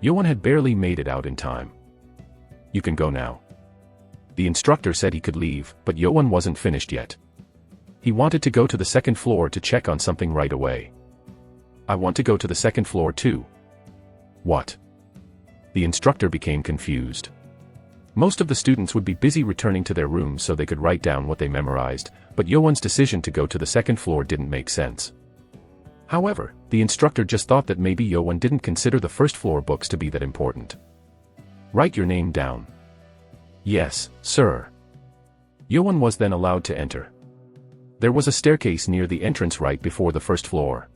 Yowon had barely made it out in time. You can go now. The instructor said he could leave, but Yowon wasn't finished yet. He wanted to go to the 2nd floor to check on something right away. I want to go to the 2nd floor too. What? The instructor became confused. Most of the students would be busy returning to their rooms so they could write down what they memorized, but Yowon's decision to go to the 2nd floor didn't make sense. However, the instructor just thought that maybe Yowon didn't consider the 1st floor books to be that important. Write your name down. Yes, sir. Yowon was then allowed to enter. There was a staircase near the entrance right before the 1st floor.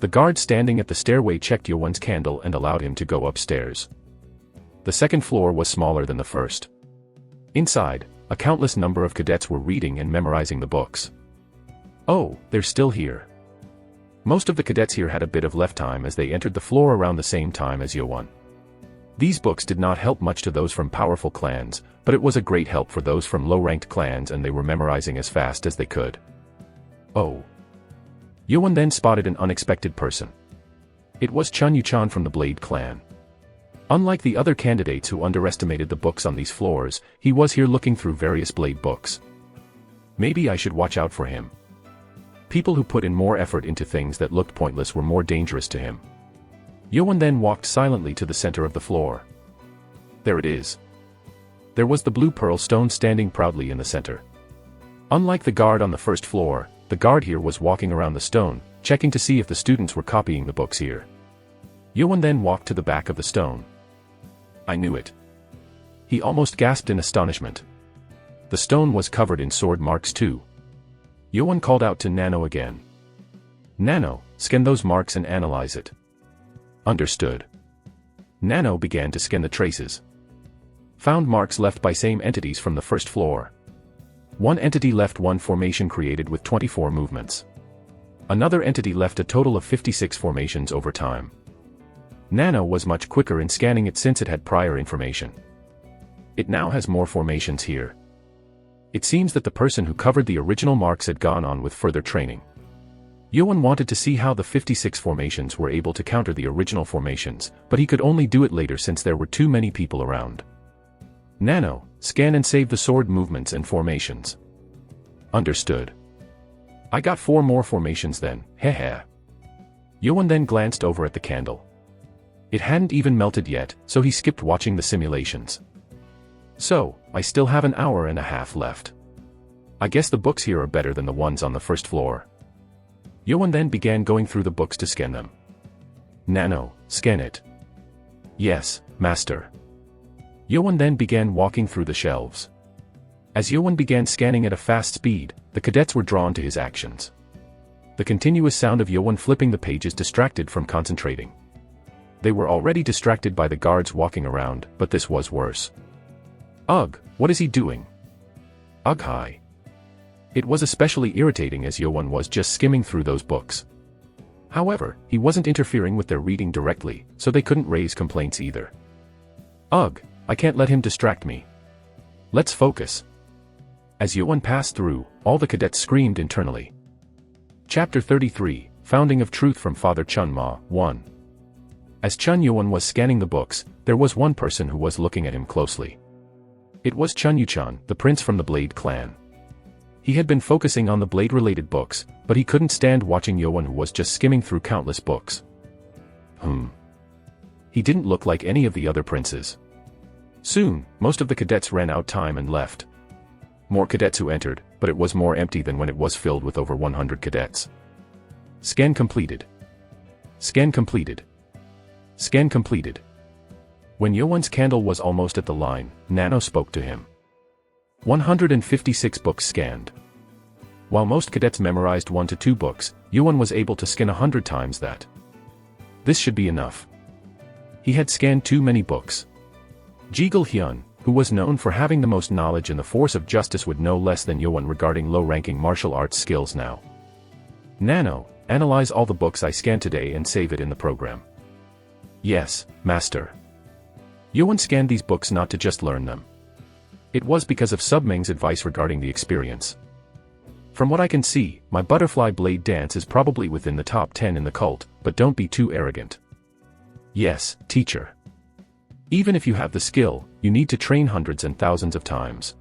The guard standing at the stairway checked Yowon's candle and allowed him to go upstairs. The second floor was smaller than the first. Inside, a countless number of cadets were reading and memorizing the books. Oh, they're still here. Most of the cadets here had a bit of left time as they entered the floor around the same time as Yowon. These books did not help much to those from powerful clans, but it was a great help for those from low-ranked clans, and they were memorizing as fast as they could. Oh. Yowon then spotted an unexpected person. It was Chun Yuchan from the Blade clan. Unlike the other candidates who underestimated the books on these floors, he was here looking through various Blade books. Maybe I should watch out for him. People who put in more effort into things that looked pointless were more dangerous to him. Yowon then walked silently to the center of the floor. There it is. There was the blue pearl stone standing proudly in the center. Unlike the guard on the first floor, the guard here was walking around the stone, checking to see if the students were copying the books here. Yowon then walked to the back of the stone. I knew it. He almost gasped in astonishment. The stone was covered in sword marks too. Yowon called out to Nano again. Nano, scan those marks and analyze it. Understood. Nano began to scan the traces. Found marks left by same entities from the first floor. One entity left one formation created with 24 movements. Another entity left a total of 56 formations over time. Nano was much quicker in scanning it since it had prior information. It now has more formations here. It seems that the person who covered the original marks had gone on with further training. Yowon wanted to see how the 56 formations were able to counter the original formations, but he could only do it later since there were too many people around. Nano, scan and save the sword movements and formations. Understood. I got 4 more formations then, heh. Yowon then glanced over at the candle. It hadn't even melted yet, so he skipped watching the simulations. So, I still have an hour and a half left. I guess the books here are better than the ones on the first floor. Yowon then began going through the books to scan them. Nano, scan it. Yes, master. Yowon then began walking through the shelves. As Yowon began scanning at a fast speed, the cadets were drawn to his actions. The continuous sound of Yowon flipping the pages distracted from concentrating. They were already distracted by the guards walking around, but this was worse. Ugh, what is he doing? Ugh, hi. It was especially irritating as Yowon was just skimming through those books. However, he wasn't interfering with their reading directly, so they couldn't raise complaints either. Ugh, I can't let him distract me. Let's focus. As Yowon passed through, all the cadets screamed internally. Chapter 33, Founding of Truth from Father Chun Ma, 1. As Chun Yowon was scanning the books, there was one person who was looking at him closely. It was Chun Yuchan, the prince from the Blade clan. He had been focusing on the Blade-related books, but he couldn't stand watching Yowon who was just skimming through countless books. He didn't look like any of the other princes. Soon, most of the cadets ran out time and left. More cadets who entered, but it was more empty than when it was filled with over 100 cadets. Scan completed. Scan completed. Scan completed. When Yowon's candle was almost at the line, Nano spoke to him. 156 books scanned. While most cadets memorized 1 to 2 books, Yowon was able to scan 100 times that. This should be enough. He had scanned too many books. Jigul Hyun, who was known for having the most knowledge in the force of justice, would know less than Yowon regarding low-ranking martial arts skills now. Nano, analyze all the books I scanned today and save it in the program. Yes, master. Yowon scanned these books not to just learn them. It was because of Subming's advice regarding the experience. From what I can see, my butterfly blade dance is probably within the top 10 in the cult, but don't be too arrogant. Yes, teacher. Even if you have the skill, you need to train hundreds and thousands of times.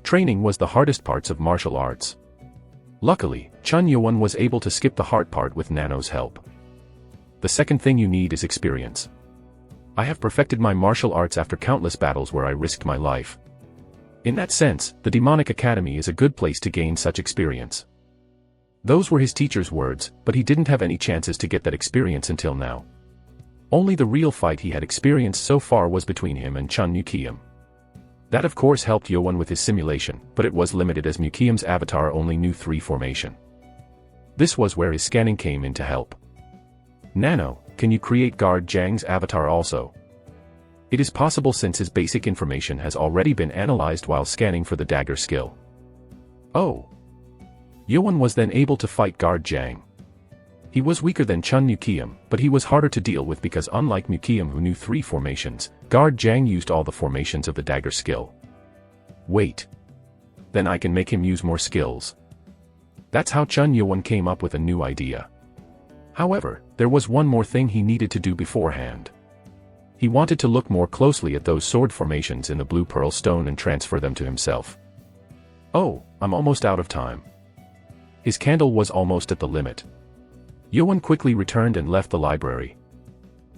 Training was the hardest parts of martial arts. Luckily, Chun Yowon was able to skip the hard part with Nano's help. The second thing you need is experience. I have perfected my martial arts after countless battles where I risked my life. In that sense, the Demonic Academy is a good place to gain such experience. Those were his teacher's words, but he didn't have any chances to get that experience until now. Only the real fight he had experienced so far was between him and Chun Mukiam. That of course helped Yowon with his simulation, but it was limited as Mukiam's avatar only knew 3 formation. This was where his scanning came in to help. Nano, can you create Guard Zhang's avatar also? It is possible since his basic information has already been analyzed while scanning for the dagger skill. Oh. Yoan was then able to fight Guard Zhang. He was weaker than Chun Mukiam, but he was harder to deal with because unlike Mukiam who knew 3 formations, Guard Zhang used all the formations of the dagger skill. Wait. Then I can make him use more skills. That's how Chun Yoan came up with a new idea. However, there was one more thing he needed to do beforehand. He wanted to look more closely at those sword formations in the blue pearl stone and transfer them to himself. Oh, I'm almost out of time. His candle was almost at the limit. Yoan quickly returned and left the library.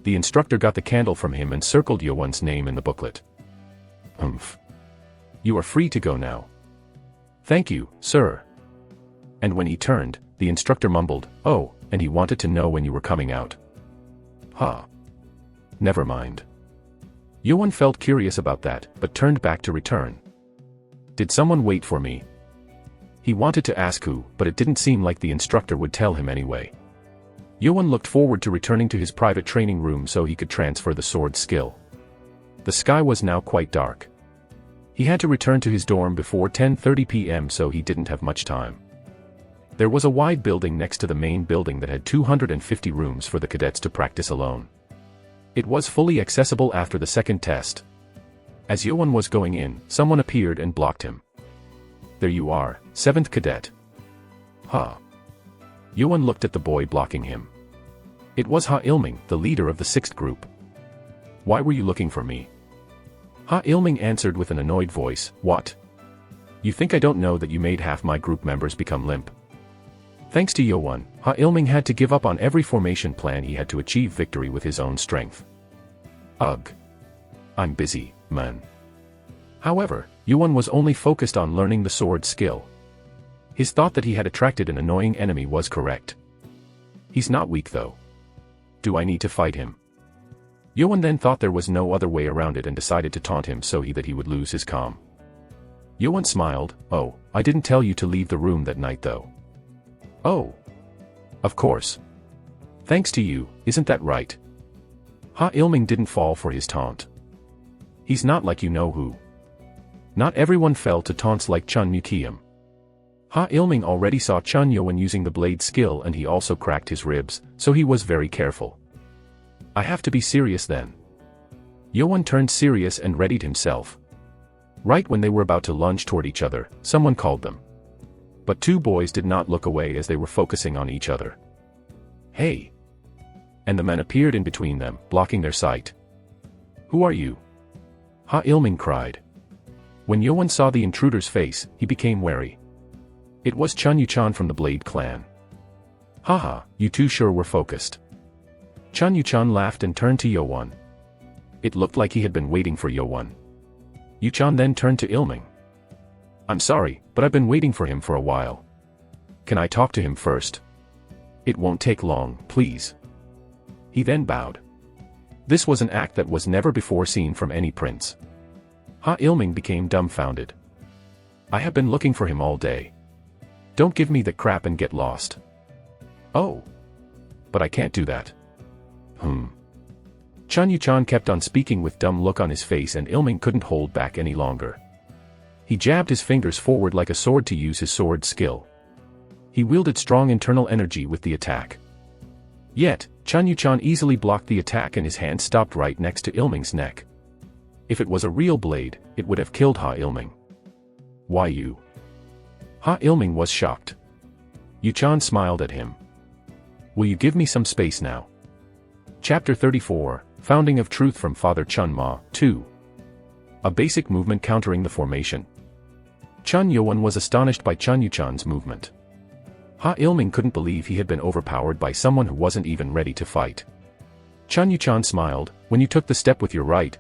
The instructor got the candle from him and circled Yoan's name in the booklet. Humph. You are free to go now. Thank you, sir. And when he turned, the instructor mumbled, oh, and he wanted to know when you were coming out. Huh. Never mind. Yoan felt curious about that, but turned back to return. Did someone wait for me? He wanted to ask who, but it didn't seem like the instructor would tell him anyway. Yoan looked forward to returning to his private training room so he could transfer the sword skill. The sky was now quite dark. He had to return to his dorm before 10:30 p.m. so he didn't have much time. There was a wide building next to the main building that had 250 rooms for the cadets to practice alone. It was fully accessible after the second test. As Yoan was going in, someone appeared and blocked him. There you are, 7th cadet. Huh. Yoan looked at the boy blocking him. It was Ha Ilming, the leader of the 6th group. Why were you looking for me? Ha Ilming answered with an annoyed voice, what? You think I don't know that you made half my group members become limp? Thanks to Yoan, Ha Ilming had to give up on every formation plan he had to achieve victory with his own strength. Ugh. I'm busy, man. However, Yoan was only focused on learning the sword skill. His thought that he had attracted an annoying enemy was correct. He's not weak though. Do I need to fight him? Yoan then thought there was no other way around it and decided to taunt him so that he would lose his calm. Yoan smiled, oh, I didn't tell you to leave the room that night though. Oh. Of course. Thanks to you, isn't that right? Ha Ilming didn't fall for his taunt. He's not like you know who. Not everyone fell to taunts like Chun Mukiam. Ha Ilming already saw Chun Yoan using the blade skill and he also cracked his ribs, so he was very careful. I have to be serious then. Yoan turned serious and readied himself. Right when they were about to lunge toward each other, someone called them. But 2 boys did not look away as they were focusing on each other. Hey! And the men appeared in between them, blocking their sight. Who are you? Ha Ilming cried. When Yoan saw the intruder's face, he became wary. It was Chun Yuchan from the Blade clan. Haha, you two sure were focused. Chun Yuchan laughed and turned to Yoan. It looked like he had been waiting for Yoan. Yuchan then turned to Ilming. I'm sorry, but I've been waiting for him for a while. Can I talk to him first? It won't take long, please. He then bowed. This was an act that was never before seen from any prince. Ha Ilming became dumbfounded. I have been looking for him all day. Don't give me that crap and get lost. Oh. But I can't do that. Chun Yuchan kept on speaking with dumb look on his face and Ilming couldn't hold back any longer. He jabbed his fingers forward like a sword to use his sword skill. He wielded strong internal energy with the attack. Yet, Chun Yuchan easily blocked the attack and his hand stopped right next to Ilming's neck. If it was a real blade, it would have killed Ha Ilming. Why you? Ha Ilming was shocked. Yuchan smiled at him. Will you give me some space now? Chapter 34, Founding of Truth from Father Chun Ma, 2. A basic movement countering the formation. Chun Yoan was astonished by Chun Yuchan's movement. Ha Ilming couldn't believe he had been overpowered by someone who wasn't even ready to fight. Chun Yuchan smiled, when you took the step with your right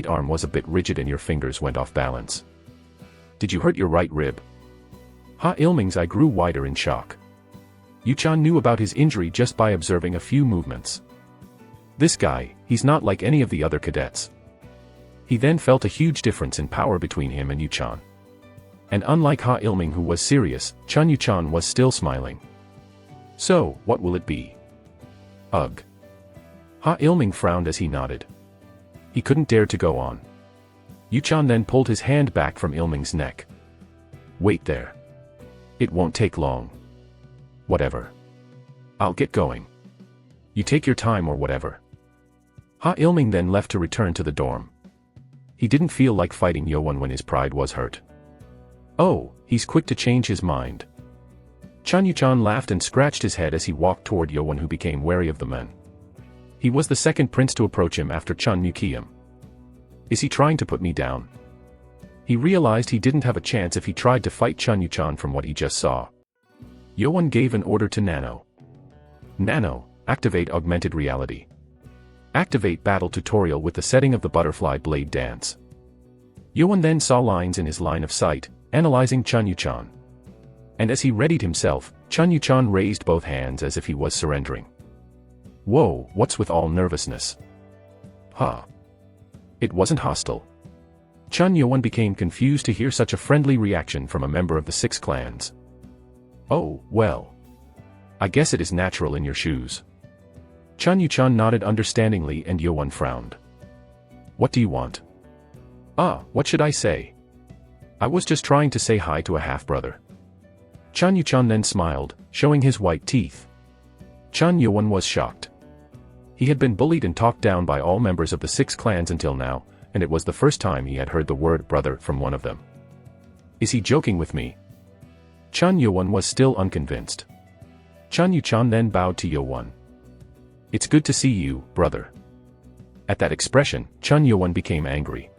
arm was a bit rigid and your fingers went off balance. Did you hurt your right rib? Ha Ilming's eye grew wider in shock. Yuchan knew about his injury just by observing a few movements. This guy, he's not like any of the other cadets. He then felt a huge difference in power between him and Yuchan. And unlike Ha Ilming who was serious, Chun Yuchan was still smiling. So, what will it be? Ugh. Ha Ilming frowned as he nodded. He couldn't dare to go on. Yuchan then pulled his hand back from Ilming's neck. Wait there. It won't take long. Whatever. I'll get going. You take your time or whatever. Ha Ilming then left to return to the dorm. He didn't feel like fighting Yowon when his pride was hurt. Oh, he's quick to change his mind. Chun Yuchan laughed and scratched his head as he walked toward Yowon, who became wary of the men. He was the second prince to approach him after Chun Yukiam. Is he trying to put me down? He realized he didn't have a chance if he tried to fight Chun Yuchan from what he just saw. Yowon gave an order to Nano. Nano, activate augmented reality. Activate battle tutorial with the setting of the butterfly blade dance. Yowon then saw lines in his line of sight, analyzing Chun Yuchan. And as he readied himself, Chun Yuchan raised both hands as if he was surrendering. Whoa, what's with all nervousness? Huh. It wasn't hostile. Chun Yowon became confused to hear such a friendly reaction from a member of the 6 clans. Oh, well. I guess it is natural in your shoes. Chun Yuchan nodded understandingly and Yowon frowned. What do you want? What should I say? I was just trying to say hi to a half-brother. Chun Yuchan then smiled, showing his white teeth. Chun Yowon was shocked. He had been bullied and talked down by all members of the 6 clans until now, and it was the first time he had heard the word brother from one of them. Is he joking with me? Chun Yowon was still unconvinced. Chun Yuchan then bowed to Yowon. It's good to see you, brother. At that expression, Chun Yowon became angry.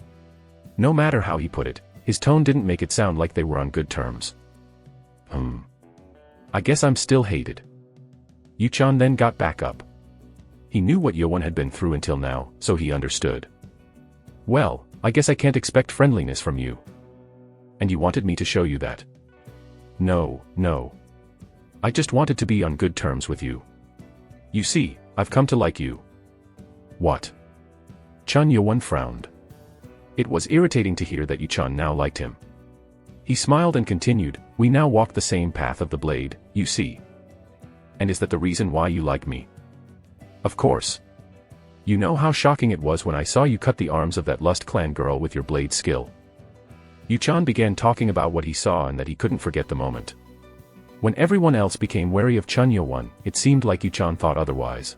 No matter how he put it, his tone didn't make it sound like they were on good terms. I guess I'm still hated. Yuchan then got back up. He knew what Yowon had been through until now, so he understood. Well, I guess I can't expect friendliness from you. And you wanted me to show you that? No. I just wanted to be on good terms with you. You see, I've come to like you. What? Chun Yowon frowned. It was irritating to hear that Yuchan now liked him. He smiled and continued, we now walk the same path of the blade, you see. And is that the reason why you like me? Of course. You know how shocking it was when I saw you cut the arms of that Lust Clan girl with your blade skill. Yuchan began talking about what he saw and that he couldn't forget the moment. When everyone else became wary of Chun Yowon, it seemed like Yuchan thought otherwise.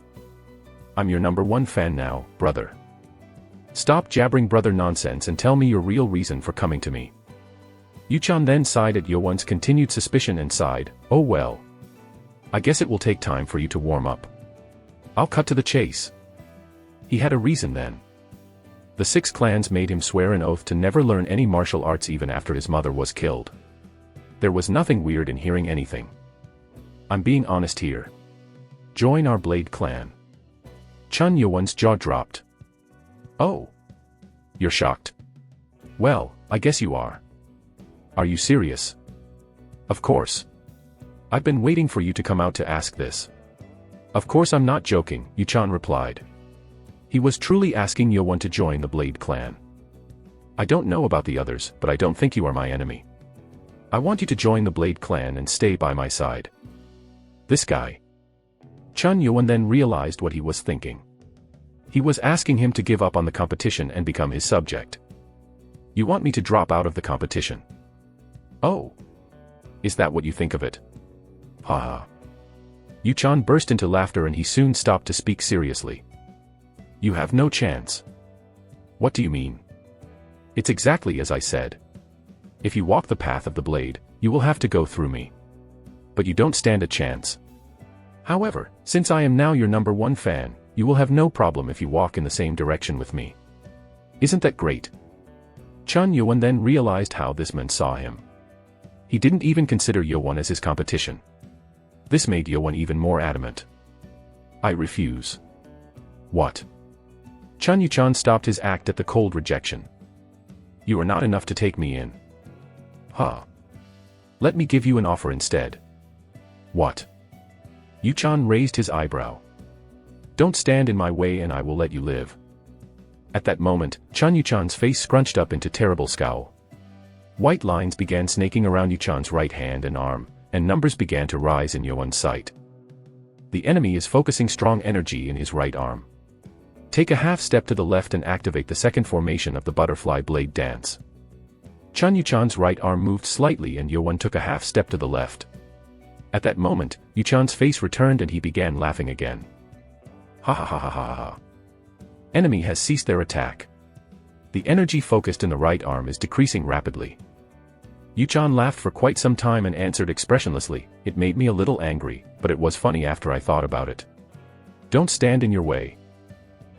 I'm your #1 fan now, brother. Stop jabbering brother nonsense and tell me your real reason for coming to me. Yuchan then sighed at Yowon's continued suspicion and sighed, oh well. I guess it will take time for you to warm up. I'll cut to the chase. He had a reason then. The 6 clans made him swear an oath to never learn any martial arts even after his mother was killed. There was nothing weird in hearing anything. I'm being honest here. Join our Blade clan. Chun Yowon's jaw dropped. Oh. You're shocked. Well, I guess you are. Are you serious? Of course. I've been waiting for you to come out to ask this. Of course I'm not joking, Yuchan replied. He was truly asking Yowon to join the Blade clan. I don't know about the others, but I don't think you are my enemy. I want you to join the Blade clan and stay by my side. This guy. Chun Yowon then realized what he was thinking. He was asking him to give up on the competition and become his subject. You want me to drop out of the competition? Oh. Is that what you think of it? Haha. Yuchan burst into laughter and he soon stopped to speak seriously. You have no chance. What do you mean? It's exactly as I said. If you walk the path of the blade, you will have to go through me. But you don't stand a chance. However, since I am now your #1 fan, you will have no problem if you walk in the same direction with me. Isn't that great? Chun Yowon then realized how this man saw him. He didn't even consider Yowon as his competition. This made Yowon even more adamant. I refuse. What? Chun Yuchan stopped his act at the cold rejection. You are not enough to take me in. Huh. Let me give you an offer instead. What? Yuchan raised his eyebrow. Don't stand in my way and I will let you live. At that moment, Chun Yuchan's face scrunched up into terrible scowl. White lines began snaking around Yuchan's right hand and arm, and numbers began to rise in Yowon's sight. The enemy is focusing strong energy in his right arm. Take a half step to the left and activate the second formation of the butterfly blade dance. Chun Yuchan's right arm moved slightly and Yowon took a half step to the left. At that moment, Yuchan's face returned and he began laughing again. Ha ha ha ha ha ha. Enemy has ceased their attack. The energy focused in the right arm is decreasing rapidly. Yuchan laughed for quite some time and answered expressionlessly, "It made me a little angry, but it was funny after I thought about it. Don't stand in your way."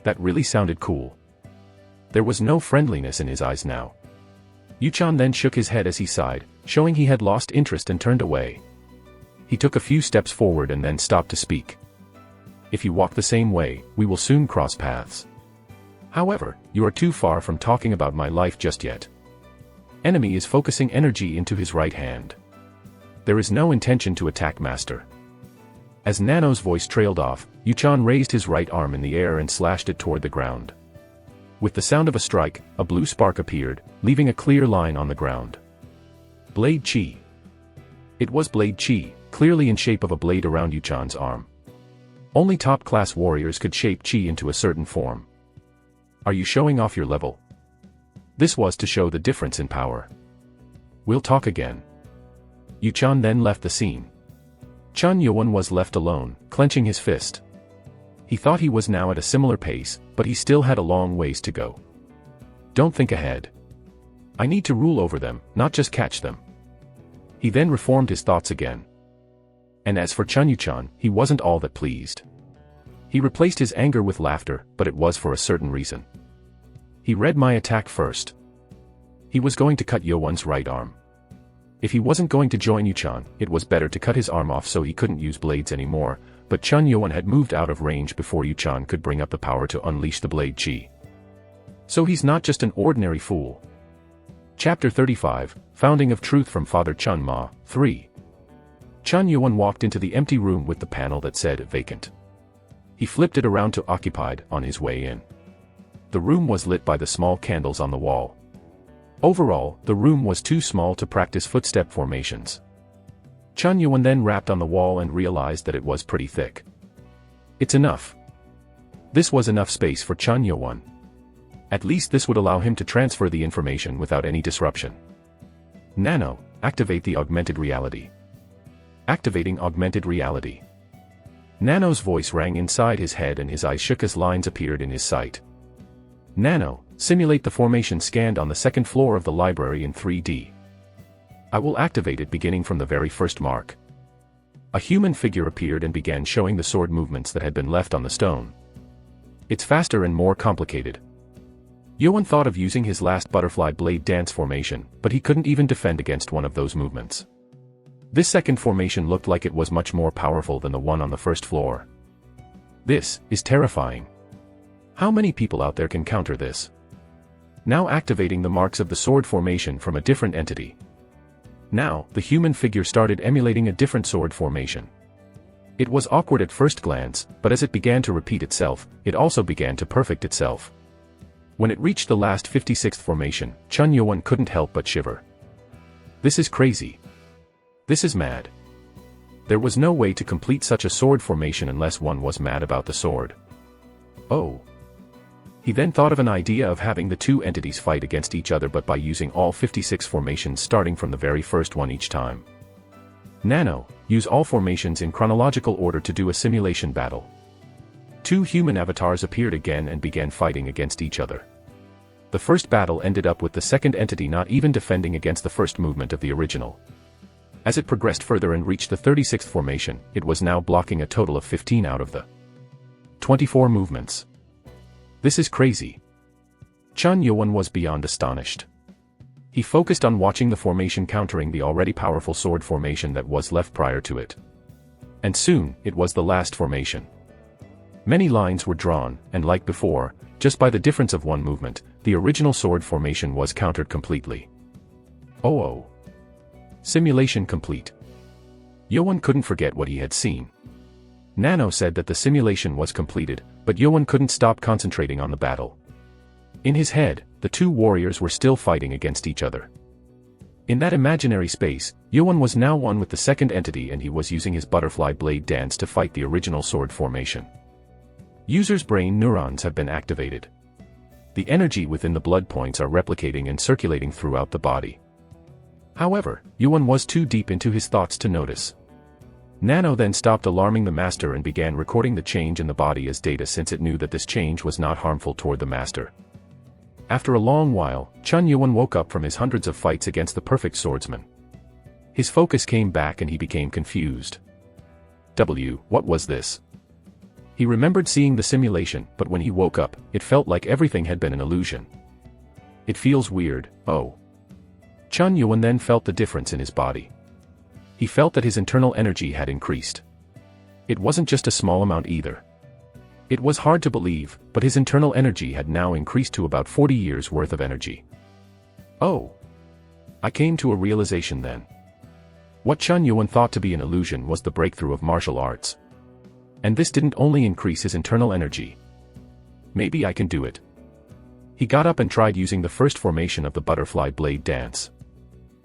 That really sounded cool. There was no friendliness in his eyes now. Yuchan then shook his head as he sighed, showing he had lost interest and turned away. He took a few steps forward and then stopped to speak. "If you walk the same way, we will soon cross paths. However, you are too far from talking about my life just yet." Enemy is focusing energy into his right hand. There is no intention to attack Master. As Nano's voice trailed off, Yuchan raised his right arm in the air and slashed it toward the ground. With the sound of a strike, a blue spark appeared, leaving a clear line on the ground. Blade Chi. It was Blade Chi, clearly in shape of a blade around Yuchan's arm. Only top-class warriors could shape Chi into a certain form. Are you showing off your level? This was to show the difference in power. We'll talk again. Yuchan then left the scene. Chun Yowon was left alone, clenching his fist. He thought he was now at a similar pace, but he still had a long ways to go. Don't think ahead. I need to rule over them, not just catch them. He then reformed his thoughts again. And as for Chun Yuchan, he wasn't all that pleased. He replaced his anger with laughter, but it was for a certain reason. He read my attack first. He was going to cut Yowon's right arm. If he wasn't going to join Yuchan, it was better to cut his arm off so he couldn't use blades anymore, but Chun Yowon had moved out of range before Yuchan could bring up the power to unleash the blade chi. So he's not just an ordinary fool. Chapter 35, Founding of Truth from Father Chun Ma, 3. Chun Yowon walked into the empty room with the panel that said vacant. He flipped it around to occupied on his way in. The room was lit by the small candles on the wall. Overall, the room was too small to practice footstep formations. Chun Yowon then rapped on the wall and realized that it was pretty thick. It's enough. This was enough space for Chun Yowon. At least this would allow him to transfer the information without any disruption. Nano, activate the augmented reality. Activating augmented reality. Nano's voice rang inside his head and his eyes shook as lines appeared in his sight. Nano, simulate the formation scanned on the second floor of the library in 3D. I will activate it beginning from the very first mark. A human figure appeared and began showing the sword movements that had been left on the stone. It's faster and more complicated. Yowon thought of using his last butterfly blade dance formation, but he couldn't even defend against one of those movements. This second formation looked like it was much more powerful than the one on the first floor. This is terrifying. How many people out there can counter this? Now activating the marks of the sword formation from a different entity. Now, the human figure started emulating a different sword formation. It was awkward at first glance, but as it began to repeat itself, it also began to perfect itself. When it reached the last 56th formation, Chun Yowon couldn't help but shiver. This is crazy. This is mad. There was no way to complete such a sword formation unless one was mad about the sword. Oh. He then thought of an idea of having the two entities fight against each other but by using all 56 formations starting from the very first one each time. Nano, use all formations in chronological order to do a simulation battle. Two human avatars appeared again and began fighting against each other. The first battle ended up with the second entity not even defending against the first movement of the original. As it progressed further and reached the 36th formation, it was now blocking a total of 15 out of the 24 movements. This is crazy. Chun Yowon was beyond astonished. He focused on watching the formation countering the already powerful sword formation that was left prior to it. And soon, it was the last formation. Many lines were drawn, and like before, just by the difference of one movement, the original sword formation was countered completely. Oh. Simulation complete. Yowon couldn't forget what he had seen. Nano said that the simulation was completed, but Yowon couldn't stop concentrating on the battle. In his head, the two warriors were still fighting against each other. In that imaginary space, Yowon was now one with the second entity and he was using his butterfly blade dance to fight the original sword formation. User's brain neurons have been activated. The energy within the blood points are replicating and circulating throughout the body. However, Yuan was too deep into his thoughts to notice. Nano then stopped alarming the master and began recording the change in the body as data since it knew that this change was not harmful toward the master. After a long while, Chun Yuan woke up from his hundreds of fights against the perfect swordsman. His focus came back and he became confused. What was this? He remembered seeing the simulation, but when he woke up, it felt like everything had been an illusion. It feels weird, oh. Chun Yuan then felt the difference in his body. He felt that his internal energy had increased. It wasn't just a small amount either. It was hard to believe, but his internal energy had now increased to about 40 years worth of energy. Oh. I came to a realization then. What Chun Yuan thought to be an illusion was the breakthrough of martial arts. And this didn't only increase his internal energy. Maybe I can do it. He got up and tried using the first formation of the butterfly blade dance.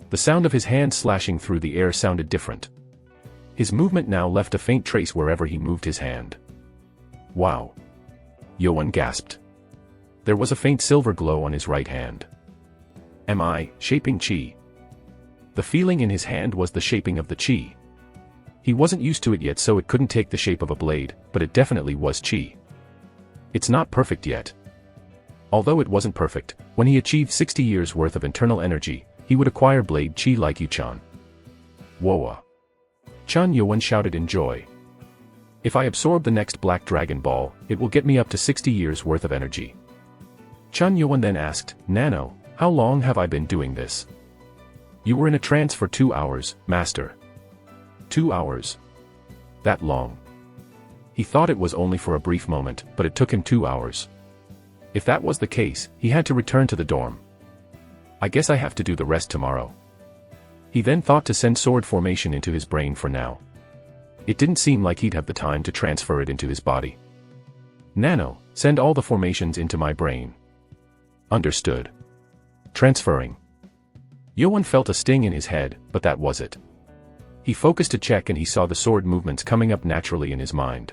The sound of his hand slashing through the air sounded different. His movement now left a faint trace wherever he moved his hand. Wow! Yuan gasped. There was a faint silver glow on his right hand. Am I shaping qi? The feeling in his hand was the shaping of the qi. He wasn't used to it yet, so it couldn't take the shape of a blade, but it definitely was qi. It's not perfect yet. Although it wasn't perfect, when he achieved 60 years worth of internal energy, he would acquire blade qi like Yu-chan. Woa! Chun Yuan shouted in joy. If I absorb the next black dragon ball, it will get me up to 60 years worth of energy. Chun Yuan then asked, Nano, how long have I been doing this? You were in a trance for 2 hours, master. 2 hours. That long. He thought it was only for a brief moment, but it took him 2 hours. If that was the case, he had to return to the dorm. I guess I have to do the rest tomorrow. He then thought to send sword formation into his brain for now. It didn't seem like he'd have the time to transfer it into his body. Nano, send all the formations into my brain. Understood. Transferring. Yuan felt a sting in his head, but that was it. He focused to check and he saw the sword movements coming up naturally in his mind.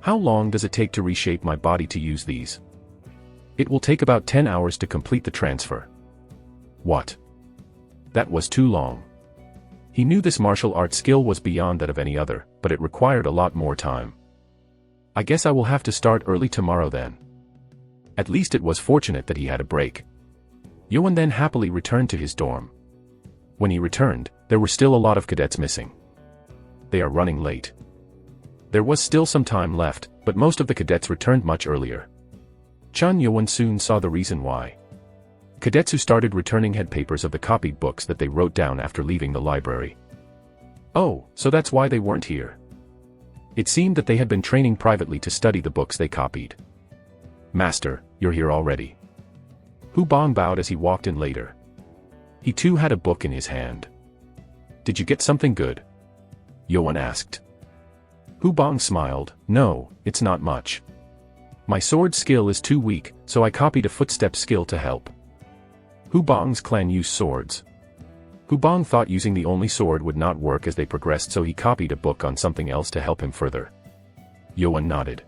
How long does it take to reshape my body to use these? It will take about 10 hours to complete the transfer. What? That was too long. He knew this martial arts skill was beyond that of any other, but it required a lot more time. I guess I will have to start early tomorrow then. At least it was fortunate that he had a break. Yuan then happily returned to his dorm. When he returned, there were still a lot of cadets missing. They are running late. There was still some time left, but most of the cadets returned much earlier. Chun Yuan soon saw the reason why. Cadets who started returning had papers of the copied books that they wrote down after leaving the library. Oh, so that's why they weren't here. It seemed that they had been training privately to study the books they copied. Master, you're here already. Hu Bong bowed as he walked in later. He too had a book in his hand. Did you get something good? Yuan asked. Hu Bong smiled, no, it's not much. My sword skill is too weak, so I copied a footstep skill to help. Hu Bong's clan used swords. Hu Bong thought using the only sword would not work as they progressed, so he copied a book on something else to help him further. Yuan nodded.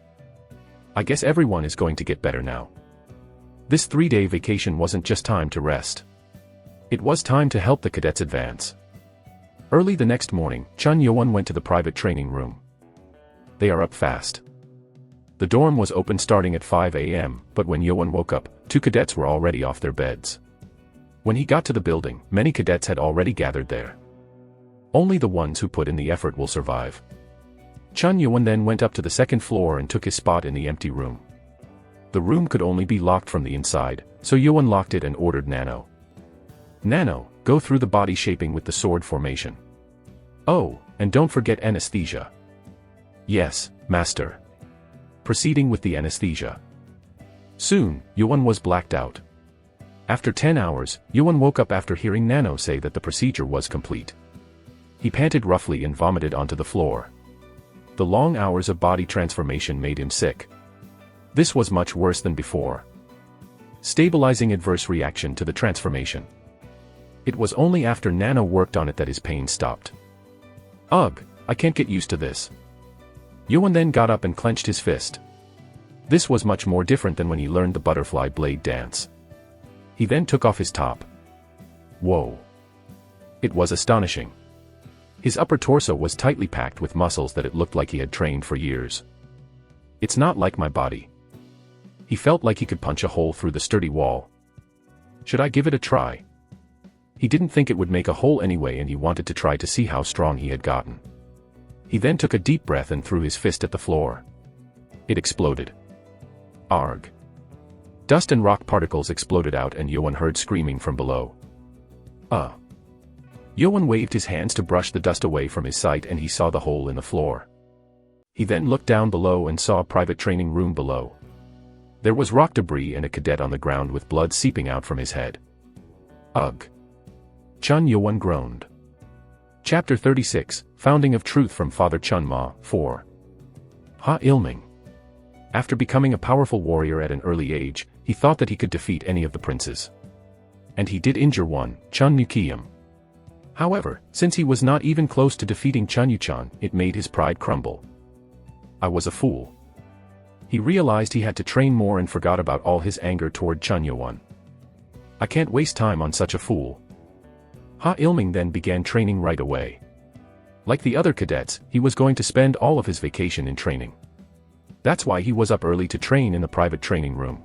I guess everyone is going to get better now. This 3-day vacation wasn't just time to rest. It was time to help the cadets advance. Early the next morning, Chun Yuan went to the private training room. They are up fast. The dorm was open starting at 5 a.m., but when Yuan woke up, 2 cadets were already off their beds. When he got to the building, many cadets had already gathered there. Only the ones who put in the effort will survive. Chun Yuan then went up to the second floor and took his spot in the empty room. The room could only be locked from the inside, so Yuan locked it and ordered Nano. Nano, go through the body shaping with the sword formation. Oh, and don't forget anesthesia. Yes, master. Proceeding with the anesthesia. Soon, Yuan was blacked out. After 10 hours, Yuan woke up after hearing Nano say that the procedure was complete. He panted roughly and vomited onto the floor. The long hours of body transformation made him sick. This was much worse than before. Stabilizing adverse reaction to the transformation. It was only after Nano worked on it that his pain stopped. Ugh, I can't get used to this. Yuan then got up and clenched his fist. This was much more different than when he learned the butterfly blade dance. He then took off his top. Whoa! It was astonishing. His upper torso was tightly packed with muscles that it looked like he had trained for years. It's not like my body. He felt like he could punch a hole through the sturdy wall. Should I give it a try? He didn't think it would make a hole anyway, and he wanted to try to see how strong he had gotten. He then took a deep breath and threw his fist at the floor. It exploded. Arg! Dust and rock particles exploded out, and Yoan heard screaming from below. Yoan waved his hands to brush the dust away from his sight, and he saw the hole in the floor. He then looked down below and saw a private training room below. There was rock debris and a cadet on the ground with blood seeping out from his head. Ugh! Chun Yoan groaned. Chapter 36, Founding of Truth from Father Chun Ma, 4. Ha Ilming. After becoming a powerful warrior at an early age, he thought that he could defeat any of the princes. And he did injure one, Chun Nukiam. However, since he was not even close to defeating Chun Yuchan, it made his pride crumble. I was a fool. He realized he had to train more and forgot about all his anger toward Chun Yuan. I can't waste time on such a fool. Ha Ilming then began training right away. Like the other cadets, he was going to spend all of his vacation in training. That's why he was up early to train in the private training room.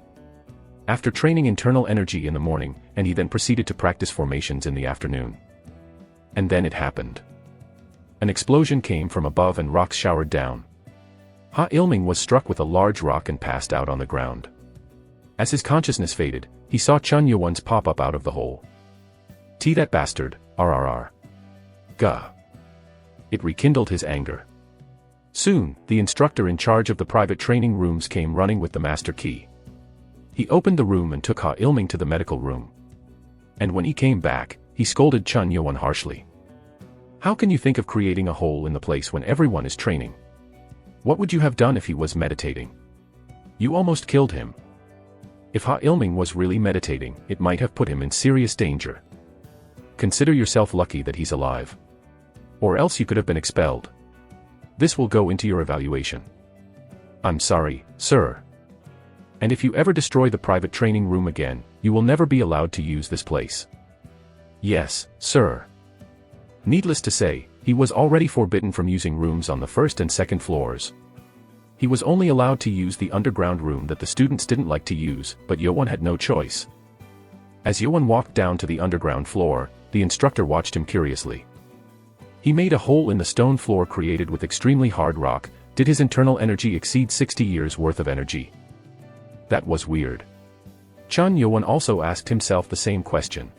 After training internal energy in the morning, and he then proceeded to practice formations in the afternoon. And then it happened. An explosion came from above and rocks showered down. Ha Ilming was struck with a large rock and passed out on the ground. As his consciousness faded, he saw Chun Yuan's pop up out of the hole. That bastard, RRR. Gah. It rekindled his anger. Soon, the instructor in charge of the private training rooms came running with the master key. He opened the room and took Ha Ilming to the medical room. And when he came back, he scolded Chun Yuan harshly. How can you think of creating a hole in the place when everyone is training? What would you have done if he was meditating? You almost killed him. If Ha Ilming was really meditating, it might have put him in serious danger. Consider yourself lucky that he's alive. Or else you could have been expelled. This will go into your evaluation. I'm sorry, sir. And if you ever destroy the private training room again, you will never be allowed to use this place. Yes, sir. Needless to say, he was already forbidden from using rooms on the first and second floors. He was only allowed to use the underground room that the students didn't like to use, but Yoan had no choice. As Yoan walked down to the underground floor, the instructor watched him curiously. He made a hole in the stone floor created with extremely hard rock. Did his internal energy exceed 60 years worth of energy? That was weird. Chun Yuan also asked himself the same question.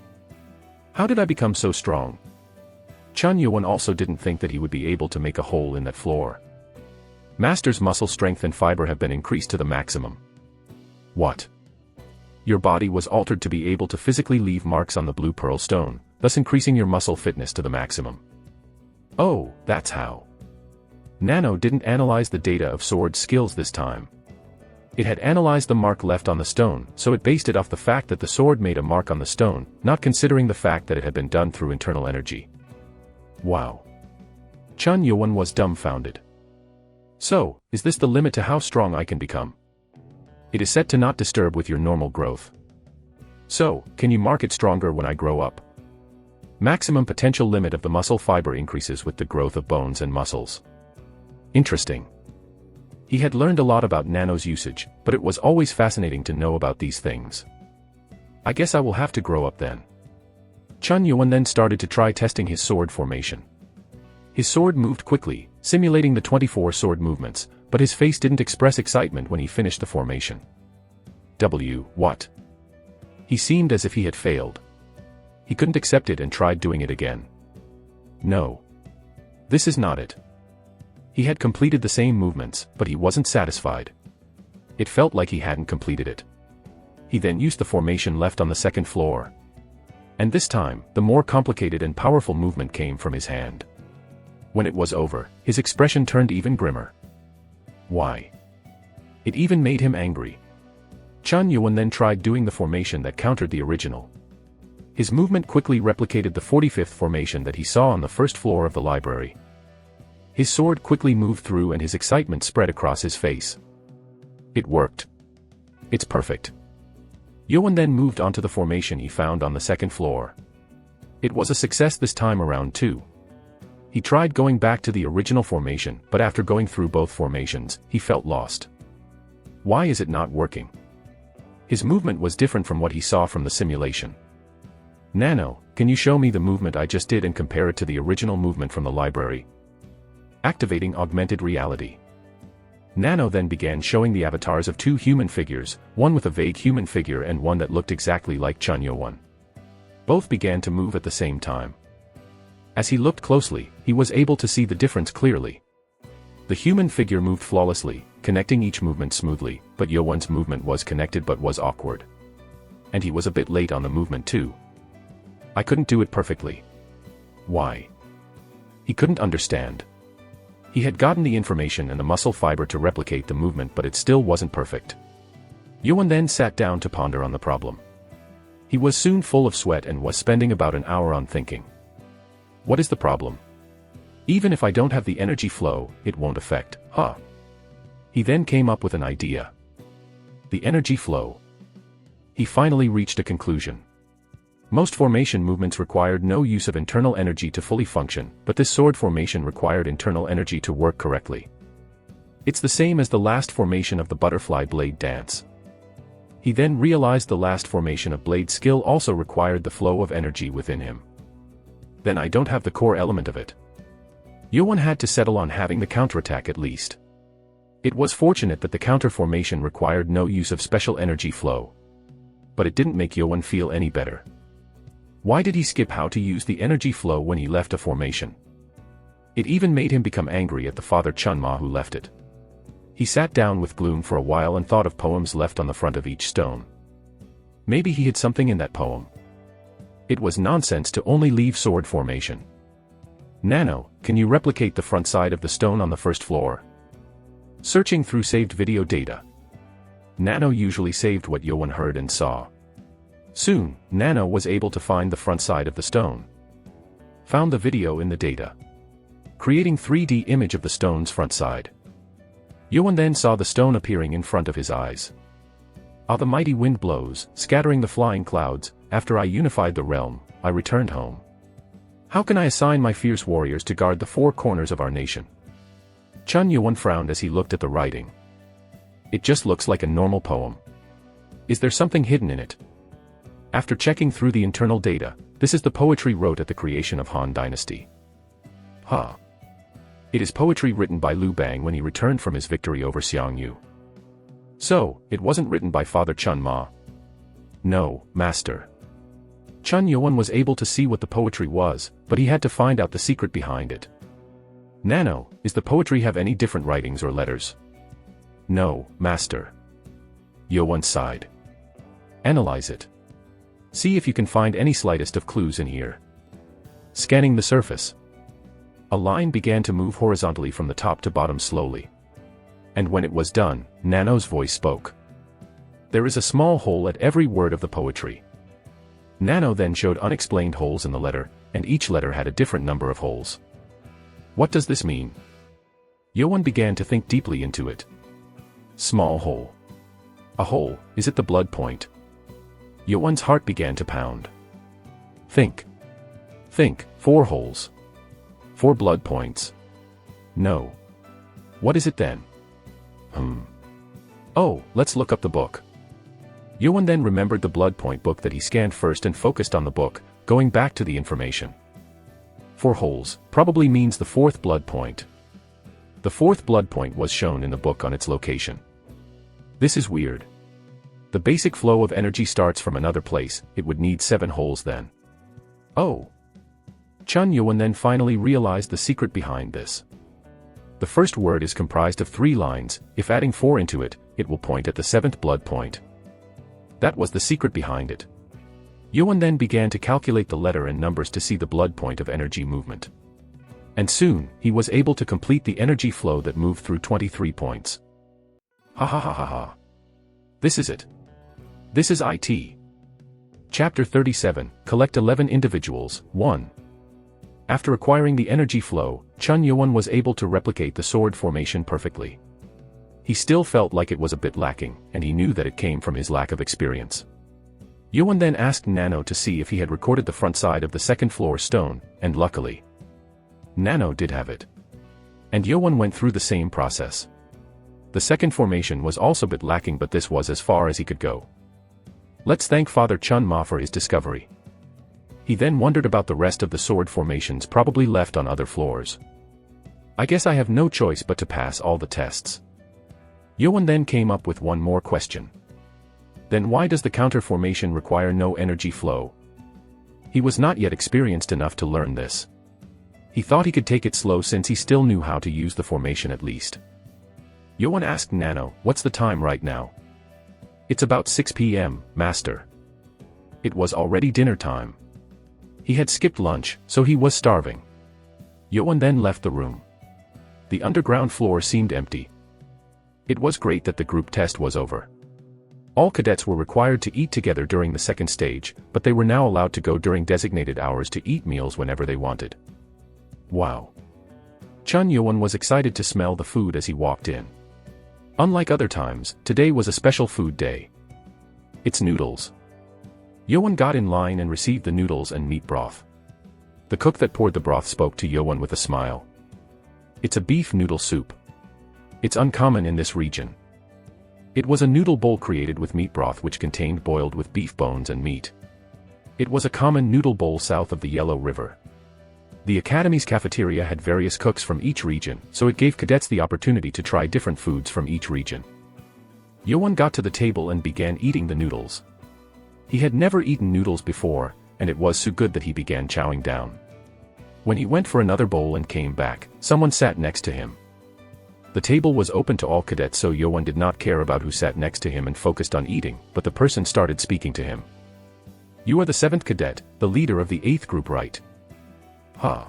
How did I become so strong? Chun Yuan also didn't think that he would be able to make a hole in that floor. Master's muscle strength and fiber have been increased to the maximum. What? Your body was altered to be able to physically leave marks on the blue pearl stone, thus increasing your muscle fitness to the maximum. Oh, that's how. Nano didn't analyze the data of sword skills this time. It had analyzed the mark left on the stone, so it based it off the fact that the sword made a mark on the stone, not considering the fact that it had been done through internal energy. Wow. Chun Yuan was dumbfounded. So, is this the limit to how strong I can become? It is set to not disturb with your normal growth. So, can you mark it stronger when I grow up? Maximum potential limit of the muscle fiber increases with the growth of bones and muscles. Interesting. He had learned a lot about Nano's usage, but it was always fascinating to know about these things. I guess I will have to grow up then. Chun Yuan then started to try testing his sword formation. His sword moved quickly, simulating the 24 sword movements, but his face didn't express excitement when he finished the formation. What? He seemed as if he had failed. He couldn't accept it and tried doing it again. No. This is not it. He had completed the same movements, but he wasn't satisfied. It felt like he hadn't completed it. He then used the formation left on the second floor. And this time, the more complicated and powerful movement came from his hand. When it was over, his expression turned even grimmer. Why? It even made him angry. Chun Yuan then tried doing the formation that countered the original. His movement quickly replicated the 45th formation that he saw on the first floor of the library. His sword quickly moved through and his excitement spread across his face. It worked. It's perfect. Yoan then moved onto the formation he found on the second floor. It was a success this time around too. He tried going back to the original formation, but after going through both formations, he felt lost. Why is it not working? His movement was different from what he saw from the simulation. Nano, can you show me the movement I just did and compare it to the original movement from the library? Activating augmented reality. Nano then began showing the avatars of two human figures, one with a vague human figure and one that looked exactly like Chun Yo-won. Both began to move at the same time. As he looked closely, he was able to see the difference clearly. The human figure moved flawlessly, connecting each movement smoothly, but Yo-won's movement was connected but was awkward. And he was a bit late on the movement too. I couldn't do it perfectly. Why? He couldn't understand. He had gotten the information and the muscle fiber to replicate the movement, but it still wasn't perfect. Yo-won then sat down to ponder on the problem. He was soon full of sweat and was spending about an hour on thinking. What is the problem? Even if I don't have the energy flow, it won't affect, huh? He then came up with an idea. The energy flow. He finally reached a conclusion. Most formation movements required no use of internal energy to fully function, but this sword formation required internal energy to work correctly. It's the same as the last formation of the butterfly blade dance. He then realized the last formation of blade skill also required the flow of energy within him. Then I don't have the core element of it. Yo-won had to settle on having the counterattack at least. It was fortunate that the counter formation required no use of special energy flow. But it didn't make Yo-won feel any better. Why did he skip how to use the energy flow when he left a formation? It even made him become angry at the father Chunma who left it. He sat down with gloom for a while and thought of poems left on the front of each stone. Maybe he hid something in that poem. It was nonsense to only leave sword formation. Nano, can you replicate the front side of the stone on the first floor? Searching through saved video data. Nano usually saved what Yo-won heard and saw. Soon, Nano was able to find the front side of the stone. Found the video in the data. Creating 3D image of the stone's front side. Yo-won then saw the stone appearing in front of his eyes. Ah, the mighty wind blows, scattering the flying clouds. After I unified the realm, I returned home. How can I assign my fierce warriors to guard the four corners of our nation? Chun Yo-won frowned as he looked at the writing. It just looks like a normal poem. Is there something hidden in it? After checking through the internal data, this is the poetry wrote at the creation of Han Dynasty. Huh. It is poetry written by Liu Bang when he returned from his victory over Xiangyu. So, it wasn't written by Father Chun Ma. No, Master. Chun Yo-won was able to see what the poetry was, but he had to find out the secret behind it. Nano, is the poetry have any different writings or letters? No, Master. Yo-won sighed. Analyze it. See if you can find any slightest of clues in here. Scanning the surface. A line began to move horizontally from the top to bottom slowly. And when it was done, Nano's voice spoke. There is a small hole at every word of the poetry. Nano then showed unexplained holes in the letter, and each letter had a different number of holes. What does this mean? Yo-won began to think deeply into it. Small hole. A hole, is it the blood point? Yo-won's heart began to pound. Think. Think, 4 holes. 4 blood points. No. What is it then? Oh, let's look up the book. Yo-won then remembered the blood point book that he scanned first and focused on the book, going back to the information. 4 holes, probably means the 4th blood point. The 4th blood point was shown in the book on its location. This is weird. The basic flow of energy starts from another place, it would need 7 holes then. Oh. Chun Yo-won then finally realized the secret behind this. The first word is comprised of 3 lines, if adding 4 into it, it will point at the 7th blood point. That was the secret behind it. Yo-won then began to calculate the letter and numbers to see the blood point of energy movement. And soon, he was able to complete the energy flow that moved through 23 points. Ha ha ha ha ha. This is it. This is IT. Chapter 37, Collect 11 Individuals, 1. After acquiring the energy flow, Chun Yo-won was able to replicate the sword formation perfectly. He still felt like it was a bit lacking, and he knew that it came from his lack of experience. Yewon then asked Nano to see if he had recorded the front side of the second floor stone, and luckily, Nano did have it. And Yewon went through the same process. The second formation was also a bit lacking, but this was as far as he could go. Let's thank Father Chun Ma for his discovery. He then wondered about the rest of the sword formations probably left on other floors. I guess I have no choice but to pass all the tests. Yewon then came up with one more question. Then why does the counter formation require no energy flow? He was not yet experienced enough to learn this. He thought he could take it slow since he still knew how to use the formation at least. Yewon asked Nano, "What's the time right now?" "It's about 6 p.m., Master." It was already dinner time. He had skipped lunch, so he was starving. Yewon then left the room. The underground floor seemed empty. It was great that the group test was over. All cadets were required to eat together during the second stage, but they were now allowed to go during designated hours to eat meals whenever they wanted. Wow. Chun Yewon was excited to smell the food as he walked in. Unlike other times, today was a special food day. It's noodles. Yewon got in line and received the noodles and meat broth. The cook that poured the broth spoke to Yewon with a smile. "It's a beef noodle soup. It's uncommon in this region." It was a noodle bowl created with meat broth which contained boiled with beef bones and meat. It was a common noodle bowl south of the Yellow River. The Academy's cafeteria had various cooks from each region, so it gave cadets the opportunity to try different foods from each region. Yewon got to the table and began eating the noodles. He had never eaten noodles before, and it was so good that he began chowing down. When he went for another bowl and came back, someone sat next to him. The table was open to all cadets, so Yewon did not care about who sat next to him and focused on eating, but the person started speaking to him. "You are the 7th cadet, the leader of the 8th group, right?" Huh.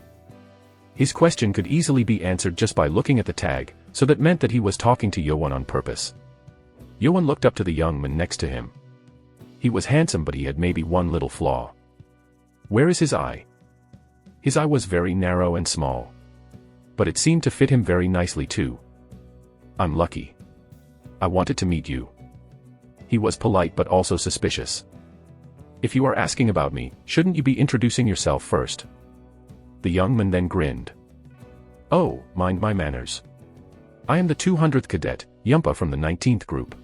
His question could easily be answered just by looking at the tag, so that meant that he was talking to Yewon on purpose. Yewon looked up to the young man next to him. He was handsome, but he had maybe one little flaw. Where is his eye? His eye was very narrow and small. But it seemed to fit him very nicely too. "I'm lucky. I wanted to meet you." He was polite but also suspicious. "If you are asking about me, shouldn't you be introducing yourself first?" The young man then grinned. "Oh, mind my manners. I am the 200th cadet, Yumpa from the 19th group.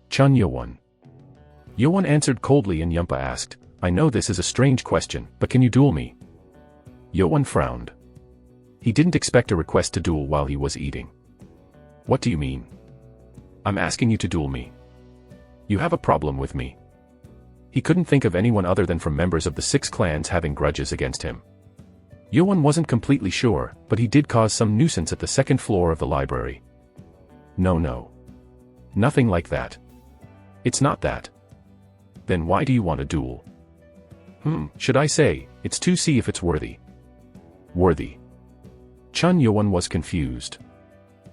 Chun Yewon." Yewon answered coldly and Yumpa asked, "I know this is a strange question, but can you duel me?" Yewon frowned. He didn't expect a request to duel while he was eating. "What do you mean?" "I'm asking you to duel me. You have a problem with me." He couldn't think of anyone other than from members of the 6 clans having grudges against him. Yewon wasn't completely sure, but he did cause some nuisance at the 2nd floor of the library. No. Nothing like that. It's not that. Then why do you want a duel? Should I say, it's to see if it's worthy. Worthy. Chun Yewon was confused.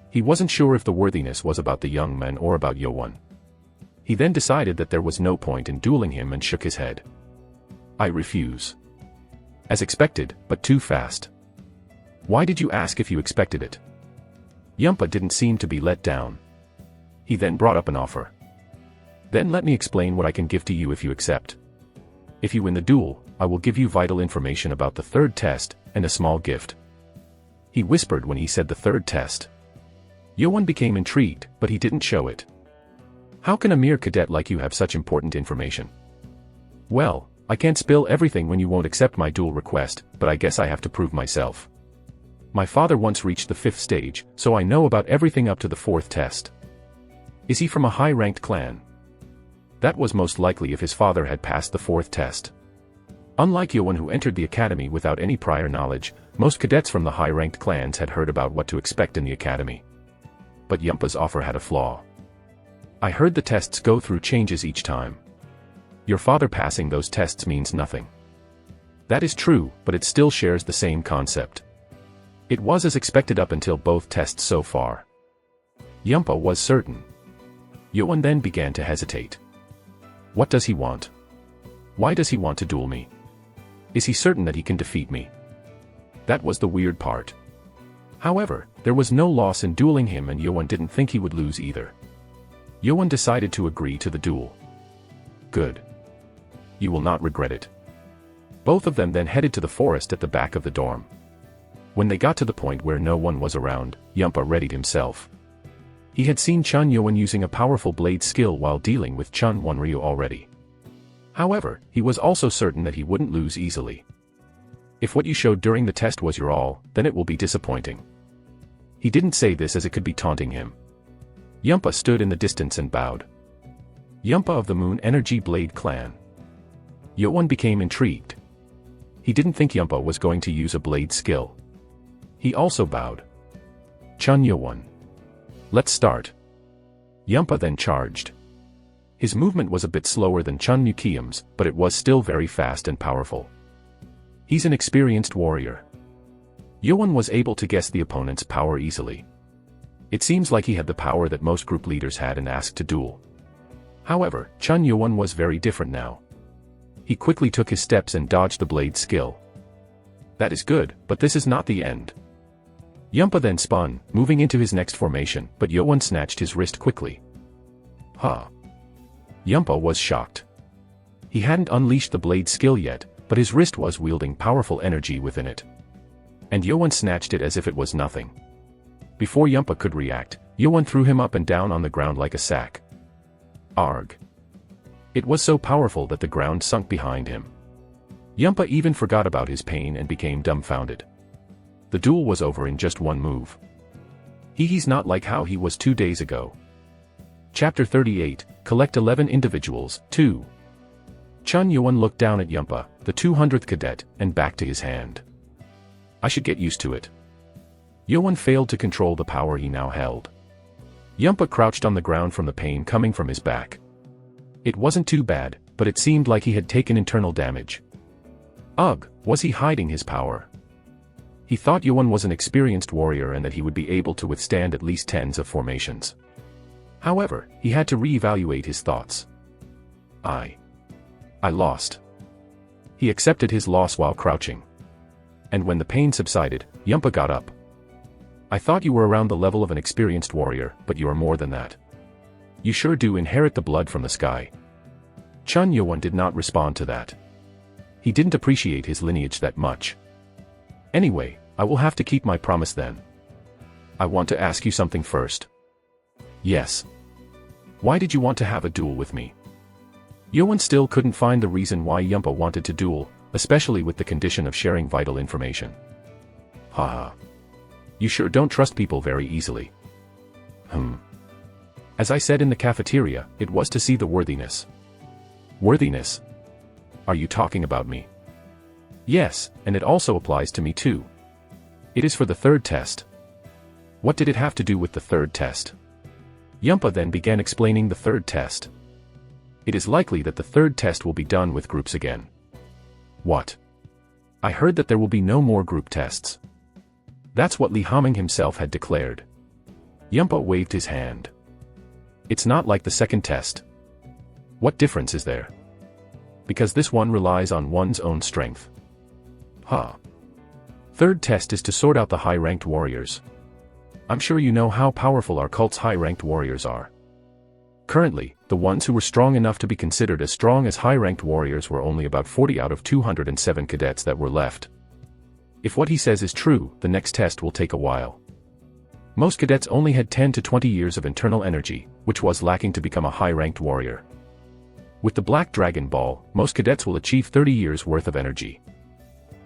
He wasn't sure if the worthiness was about the young man or about Yewon. He then decided that there was no point in dueling him and shook his head. "I refuse." As expected, but too fast. "Why did you ask if you expected it?" Yumpa didn't seem to be let down. He then brought up an offer. "Then let me explain what I can give to you if you accept. If you win the duel, I will give you vital information about the 3rd test, and a small gift." He whispered when he said the 3rd test. Yewon became intrigued, but he didn't show it. "How can a mere cadet like you have such important information?" "Well, I can't spill everything when you won't accept my duel request, but I guess I have to prove myself. My father once reached the 5th stage, so I know about everything up to the 4th test." "Is he from a high-ranked clan?" That was most likely if his father had passed the 4th test. Unlike Yewon, who entered the academy without any prior knowledge, most cadets from the high-ranked clans had heard about what to expect in the academy. But Yumpa's offer had a flaw. "I heard the tests go through changes each time. Your father passing those tests means nothing." That is true, but it still shares the same concept. It was as expected up until both tests so far. Yumpa was certain. Yewon then began to hesitate. What does he want? Why does he want to duel me? Is he certain that he can defeat me? That was the weird part. However, there was no loss in dueling him, and Yeowon didn't think he would lose either. Yeowon decided to agree to the duel. Good. You will not regret it. Both of them then headed to the forest at the back of the dorm. When they got to the point where no one was around, Yumpa readied himself. He had seen Chun Yeowon using a powerful blade skill while dealing with Chun Wonryu already. However, he was also certain that he wouldn't lose easily. If what you showed during the test was your all, then it will be disappointing. He didn't say this as it could be taunting him. Yumpa stood in the distance and bowed. Yumpa of the Moon Energy Blade Clan. Yeowon became intrigued. He didn't think Yumpa was going to use a blade skill. He also bowed. Chun Yeowon. Let's start. Yumpa then charged. His movement was a bit slower than Chun Nukium's, but it was still very fast and powerful. He's an experienced warrior. Yeowon was able to guess the opponent's power easily. It seems like he had the power that most group leaders had and asked to duel. However, Chun Yeowon was very different now. He quickly took his steps and dodged the blade skill. That is good, but this is not the end. Yumpa then spun, moving into his next formation, but Yeowon snatched his wrist quickly. Huh. Yumpa was shocked. He hadn't unleashed the blade skill yet, but his wrist was wielding powerful energy within it. And Yeowon snatched it as if it was nothing. Before Yumpa could react, Yeowon threw him up and down on the ground like a sack. Arg. It was so powerful that the ground sunk behind him. Yumpa even forgot about his pain and became dumbfounded. The duel was over in just one move. He's not like how he was 2 days ago. Chapter 38, Collect 11 Individuals, 2. Chun Yeowon looked down at Yumpa, the 200th cadet, and back to his hand. I should get used to it. Yeowon failed to control the power he now held. Yumpa crouched on the ground from the pain coming from his back. It wasn't too bad, but it seemed like he had taken internal damage. Ugh, was he hiding his power? He thought Yeowon was an experienced warrior and that he would be able to withstand at least tens of formations. However, he had to re-evaluate his thoughts. I lost. He accepted his loss while crouching. And when the pain subsided, Yumpa got up. I thought you were around the level of an experienced warrior, but you are more than that. You sure do inherit the blood from the sky. Chun Yeowon did not respond to that. He didn't appreciate his lineage that much. Anyway, I will have to keep my promise then. I want to ask you something first. Yes. Why did you want to have a duel with me? Yeowon still couldn't find the reason why Yumpa wanted to duel, especially with the condition of sharing vital information. Haha. You sure don't trust people very easily. As I said in the cafeteria, it was to see the worthiness. Worthiness? Are you talking about me? Yes, and it also applies to me too. It is for the third test. What did it have to do with the third test? Yumpa then began explaining the third test. It is likely that the third test will be done with groups again. What? I heard that there will be no more group tests. That's what Li Haming himself had declared. Yumpa waved his hand. It's not like the second test. What difference is there? Because this one relies on one's own strength. Third test is to sort out the high-ranked warriors. I'm sure you know how powerful our cult's high-ranked warriors are. Currently, the ones who were strong enough to be considered as strong as high-ranked warriors were only about 40 out of 207 cadets that were left. If what he says is true, the next test will take a while. Most cadets only had 10 to 20 years of internal energy, which was lacking to become a high-ranked warrior. With the Black Dragon Ball, most cadets will achieve 30 years worth of energy.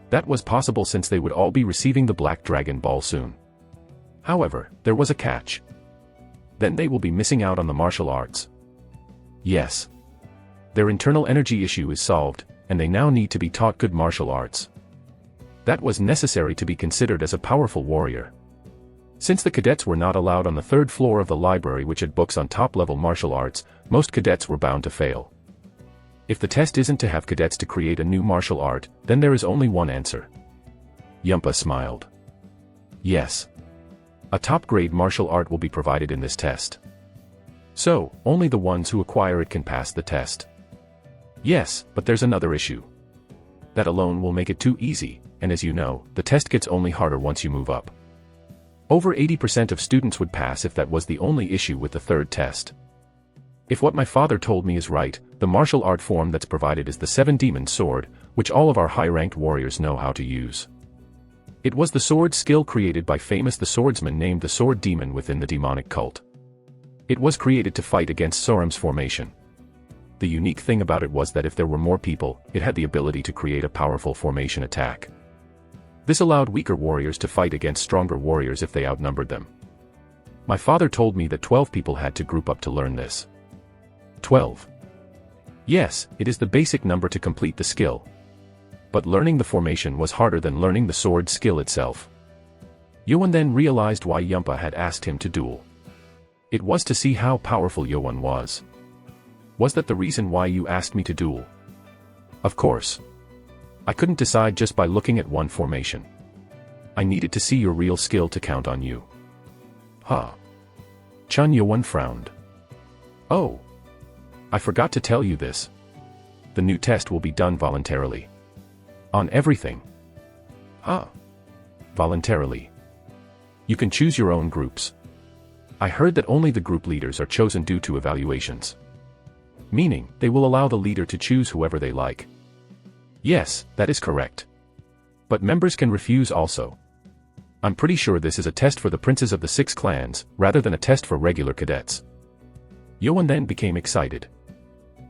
That was possible since they would all be receiving the Black Dragon Ball soon. However, there was a catch. Then they will be missing out on the martial arts. Yes. Their internal energy issue is solved, and they now need to be taught good martial arts. That was necessary to be considered as a powerful warrior. Since the cadets were not allowed on the third floor of the library which had books on top-level martial arts, most cadets were bound to fail. If the test isn't to have cadets to create a new martial art, then there is only one answer. Yumpa smiled. Yes. A top-grade martial art will be provided in this test. So, only the ones who acquire it can pass the test. Yes, but there's another issue. That alone will make it too easy, and as you know, the test gets only harder once you move up. Over 80% of students would pass if that was the only issue with the third test. If what my father told me is right, the martial art form that's provided is the Seven Demon Sword, which all of our high-ranked warriors know how to use. It was the sword skill created by famous the swordsman named the Sword Demon within the demonic cult. It was created to fight against Soram's formation. The unique thing about it was that if there were more people, it had the ability to create a powerful formation attack. This allowed weaker warriors to fight against stronger warriors if they outnumbered them. My father told me that 12 people had to group up to learn this. 12. Yes, it is the basic number to complete the skill. But learning the formation was harder than learning the sword skill itself. Yoan then realized why Yumpa had asked him to duel. It was to see how powerful Yoan was. Was that the reason why you asked me to duel? Of course. I couldn't decide just by looking at one formation. I needed to see your real skill to count on you. Huh. Chun Yoan frowned. Oh. I forgot to tell you this. The new test will be done voluntarily. On everything. Huh. Voluntarily. You can choose your own groups. I heard that only the group leaders are chosen due to evaluations. Meaning, they will allow the leader to choose whoever they like. Yes, that is correct. But members can refuse also. I'm pretty sure this is a test for the princes of the 6 clans, rather than a test for regular cadets. Yoan then became excited.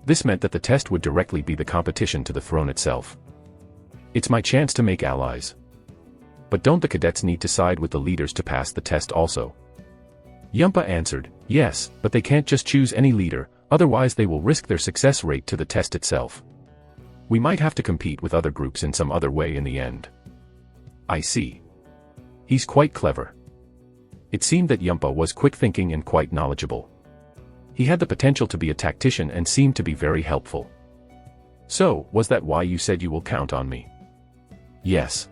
This meant that the test would directly be the competition to the throne itself. It's my chance to make allies. But don't the cadets need to side with the leaders to pass the test also? Yumpa answered, yes, but they can't just choose any leader, otherwise they will risk their success rate to the test itself. We might have to compete with other groups in some other way in the end. I see. He's quite clever. It seemed that Yumpa was quick-thinking and quite knowledgeable. He had the potential to be a tactician and seemed to be very helpful. So, was that why you said you will count on me? Yes.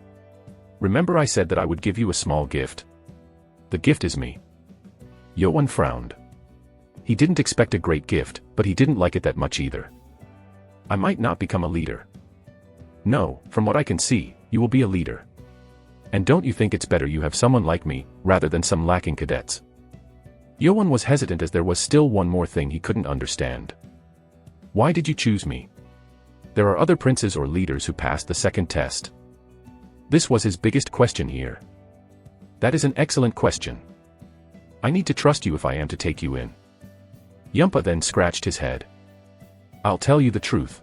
Remember I said that I would give you a small gift? The gift is me. Yoan frowned. He didn't expect a great gift, but he didn't like it that much either. I might not become a leader. No, from what I can see, you will be a leader. And don't you think it's better you have someone like me, rather than some lacking cadets? Yoan was hesitant as there was still one more thing he couldn't understand. Why did you choose me? There are other princes or leaders who passed the second test. This was his biggest question here. That is an excellent question. I need to trust you if I am to take you in. Yumpa then scratched his head. I'll tell you the truth.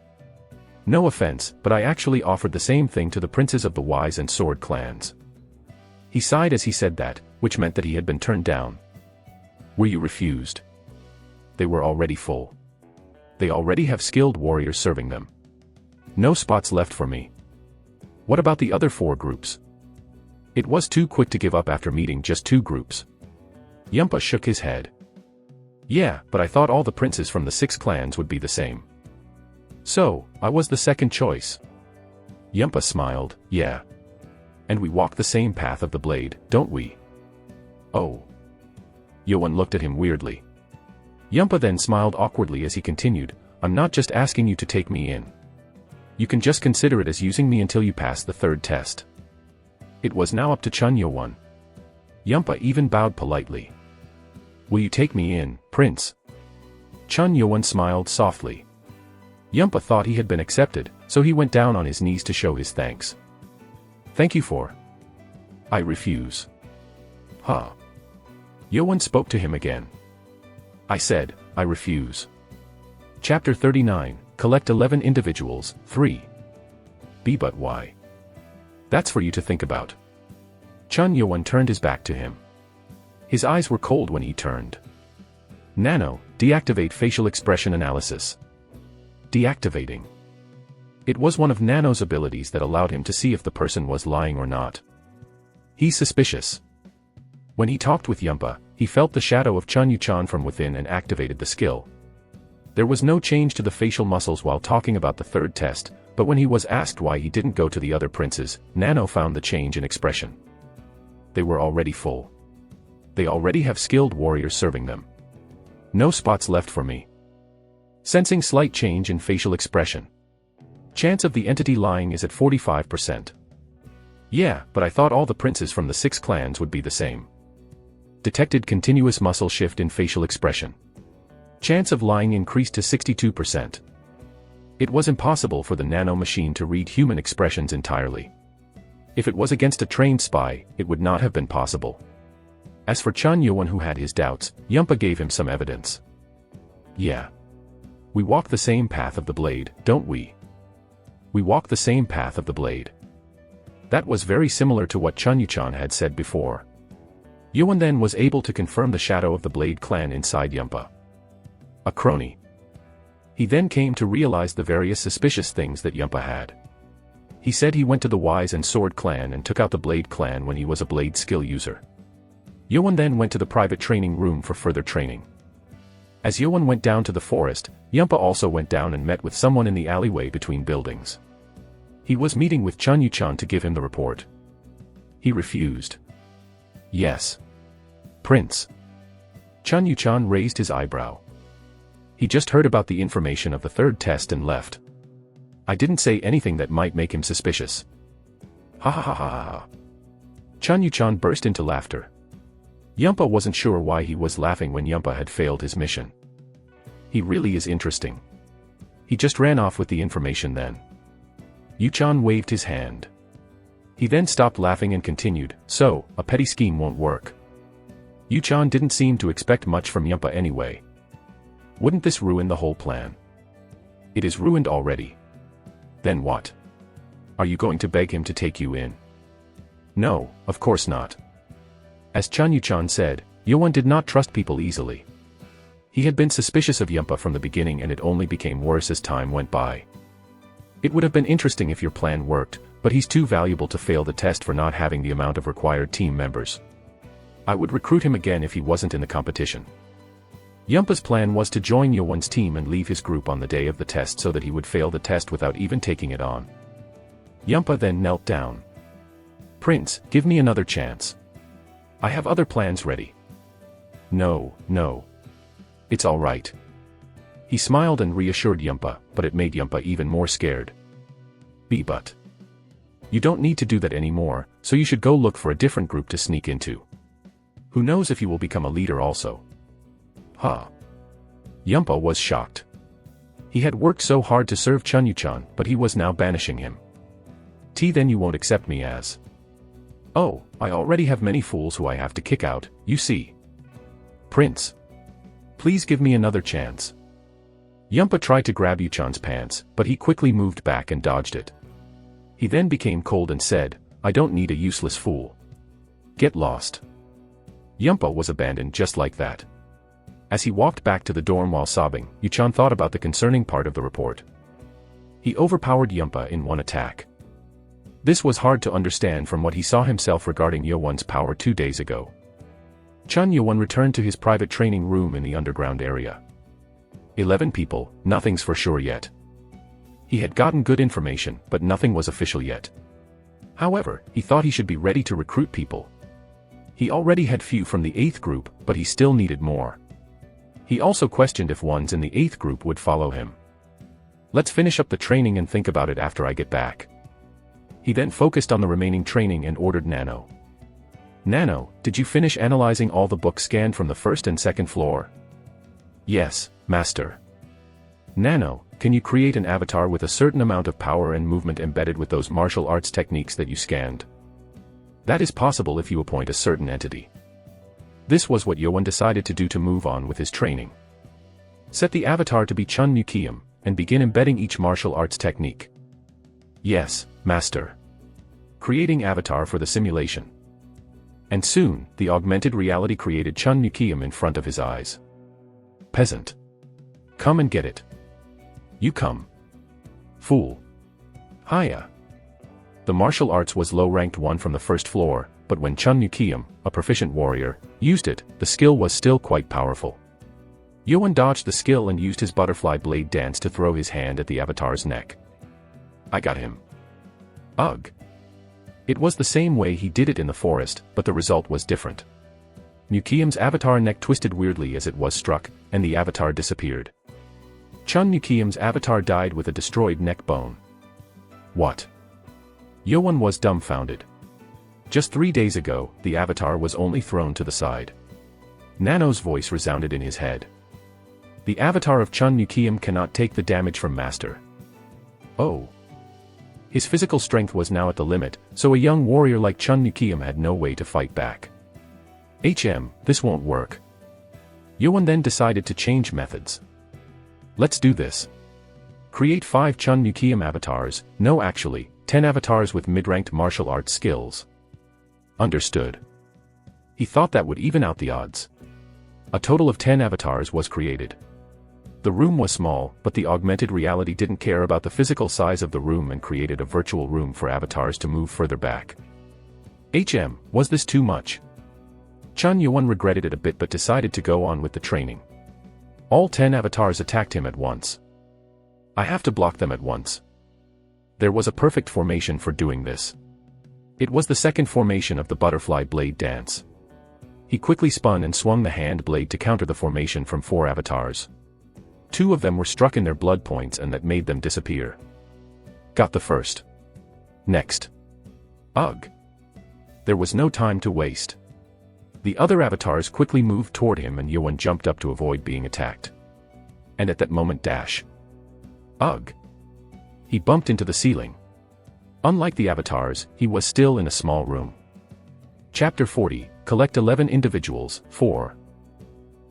No offense, but I actually offered the same thing to the princes of the Wise and Sword clans. He sighed as he said that, which meant that he had been turned down. Were you refused? They were already full. They already have skilled warriors serving them. No spots left for me. What about the other 4 groups? It was too quick to give up after meeting just 2 groups. Yumpa shook his head. Yeah, but I thought all the princes from the 6 clans would be the same. So, I was the second choice. Yumpa smiled, yeah. And we walk the same path of the blade, don't we? Oh. Yoan looked at him weirdly. Yumpa then smiled awkwardly as he continued, I'm not just asking you to take me in. You can just consider it as using me until you pass the third test. It was now up to Chun Yoan. Yumpa even bowed politely. Will you take me in, Prince? Chun Yoan smiled softly. Yumpa thought he had been accepted, so he went down on his knees to show his thanks. Thank you for. I refuse. Huh. Yoan spoke to him again. I said, I refuse. Chapter 39, Collect 11 Individuals, 3. B but why? That's for you to think about. Chun Yoan turned his back to him. His eyes were cold when he turned. Nano, deactivate facial expression analysis. Deactivating. It was one of Nano's abilities that allowed him to see if the person was lying or not. He's suspicious. When he talked with Yumpa, he felt the shadow of Chun Yuchan from within and activated the skill. There was no change to the facial muscles while talking about the third test, but when he was asked why he didn't go to the other princes, Nano found the change in expression. They were already full. They already have skilled warriors serving them. No spots left for me. Sensing slight change in facial expression. Chance of the entity lying is at 45%. Yeah, but I thought all the princes from the 6 clans would be the same. Detected continuous muscle shift in facial expression. Chance of lying increased to 62%. It was impossible for the nano machine to read human expressions entirely. If it was against a trained spy, it would not have been possible. As for Chun Yuan, who had his doubts, Yumpa gave him some evidence. Yeah. We walk the same path of the blade, don't we? We walk the same path of the blade. That was very similar to what Chun Yuchan had said before. Yuan then was able to confirm the shadow of the Blade clan inside Yumpa. A crony. He then came to realize the various suspicious things that Yumpa had. He said he went to the Wise and Sword clan and took out the Blade clan when he was a blade skill user. Yuan then went to the private training room for further training. As Yuan went down to the forest, Yumpa also went down and met with someone in the alleyway between buildings. He was meeting with Chun Yuchan to give him the report. He refused. Yes. Prince. Chun Yuchan raised his eyebrow. He just heard about the information of the third test and left. I didn't say anything that might make him suspicious. Ha ha ha ha ha. Chun Yuchan burst into laughter. Yumpa wasn't sure why he was laughing when Yumpa had failed his mission. He really is interesting. He just ran off with the information then. Yuchan waved his hand. He then stopped laughing and continued, so, a petty scheme won't work. Yuchan didn't seem to expect much from Yumpa anyway. Wouldn't this ruin the whole plan? It is ruined already. Then what? Are you going to beg him to take you in? No, of course not. As Chun Yuchan said, Yuan did not trust people easily. He had been suspicious of Yumpa from the beginning and it only became worse as time went by. It would have been interesting if your plan worked, but he's too valuable to fail the test for not having the amount of required team members. I would recruit him again if he wasn't in the competition. Yumpa's plan was to join Yuan's team and leave his group on the day of the test so that he would fail the test without even taking it on. Yumpa then knelt down. Prince, give me another chance. I have other plans ready. No, no. It's all right. He smiled and reassured Yumpa, but it made Yumpa even more scared. But. You don't need to do that anymore, so you should go look for a different group to sneak into. Who knows if you will become a leader also. Huh. Yumpa was shocked. He had worked so hard to serve Chun Yuchan, but he was now banishing him. Then you won't accept me as. Oh, I already have many fools who I have to kick out, you see. Prince. Please give me another chance. Yumpa tried to grab Yuchan's pants, but he quickly moved back and dodged it. He then became cold and said, I don't need a useless fool. Get lost. Yumpa was abandoned just like that. As he walked back to the dorm while sobbing, Yuchan thought about the concerning part of the report. He overpowered Yumpa in one attack. This was hard to understand from what he saw himself regarding Yuan's power 2 days ago. Chun Yuan returned to his private training room in the underground area. 11 people, nothing's for sure yet. He had gotten good information, but nothing was official yet. However, he thought he should be ready to recruit people. He already had few from the 8th group, but he still needed more. He also questioned if ones in the 8th group would follow him. Let's finish up the training and think about it after I get back. He then focused on the remaining training and ordered Nano. Nano, did you finish analyzing all the books scanned from the 1st and 2nd floor? Yes, Master. Nano, can you create an avatar with a certain amount of power and movement embedded with those martial arts techniques that you scanned? That is possible if you appoint a certain entity. This was what Yuan decided to do to move on with his training. Set the avatar to be Chun Yukiam, and begin embedding each martial arts technique. Yes, Master. Creating avatar for the simulation. And soon, the augmented reality created Chun Yukiam in front of his eyes. Peasant. Come and get it. You come. Fool. Hiya. The martial arts was low-ranked one from the 1st floor, but when Chun Yukiam, a proficient warrior, used it, the skill was still quite powerful. Yuan dodged the skill and used his butterfly blade dance to throw his hand at the avatar's neck. I got him. Ugh. It was the same way he did it in the forest, but the result was different. Yukiam's avatar neck twisted weirdly as it was struck, and the avatar disappeared. Chun Yukiam's avatar died with a destroyed neck bone. What? Yuan was dumbfounded. Just 3 days ago, the avatar was only thrown to the side. Nano's voice resounded in his head. The avatar of Chun Nukium cannot take the damage from Master. Oh. His physical strength was now at the limit, so a young warrior like Chun Nukium had no way to fight back. This won't work. Yoan then decided to change methods. Let's do this. Create 5 Chun Nukium avatars, no actually, 10 avatars with mid-ranked martial arts skills. Understood. He thought that would even out the odds. A total of 10 avatars was created. The room was small, but the augmented reality didn't care about the physical size of the room and created a virtual room for avatars to move further back. Was this too much? Chun Yuan regretted it a bit but decided to go on with the training. All 10 avatars attacked him at once. I have to block them at once. There was a perfect formation for doing this. It was the second formation of the butterfly blade dance. He quickly spun and swung the hand blade to counter the formation from 4 avatars. 2 of them were struck in their blood points and that made them disappear. Got the first. Next. Ugh. There was no time to waste. The other avatars quickly moved toward him and Yuan jumped up to avoid being attacked. And at that moment dash. Ugh. He bumped into the ceiling. Unlike the avatars, he was still in a small room. Chapter 40, Collect 11 Individuals, 4.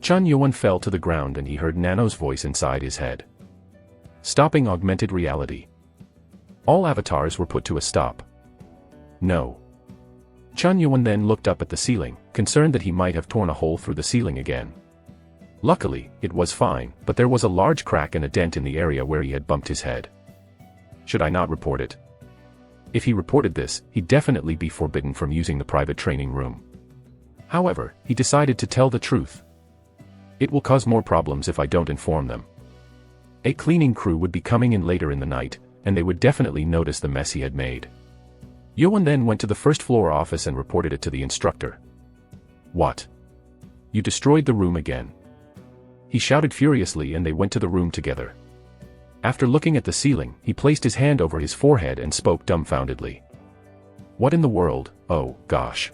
Chun Yuan fell to the ground and he heard Nano's voice inside his head. Stopping augmented reality. All avatars were put to a stop. No. Chun Yuan then looked up at the ceiling, concerned that he might have torn a hole through the ceiling again. Luckily, it was fine, but there was a large crack and a dent in the area where he had bumped his head. Should I not report it? If he reported this, he'd definitely be forbidden from using the private training room. However, he decided to tell the truth. It will cause more problems if I don't inform them. A cleaning crew would be coming in later in the night, and they would definitely notice the mess he had made. Yuan then went to the first floor office and reported it to the instructor. What? You destroyed the room again? He shouted furiously and they went to the room together. After looking at the ceiling, he placed his hand over his forehead and spoke dumbfoundedly. What in the world, oh, gosh.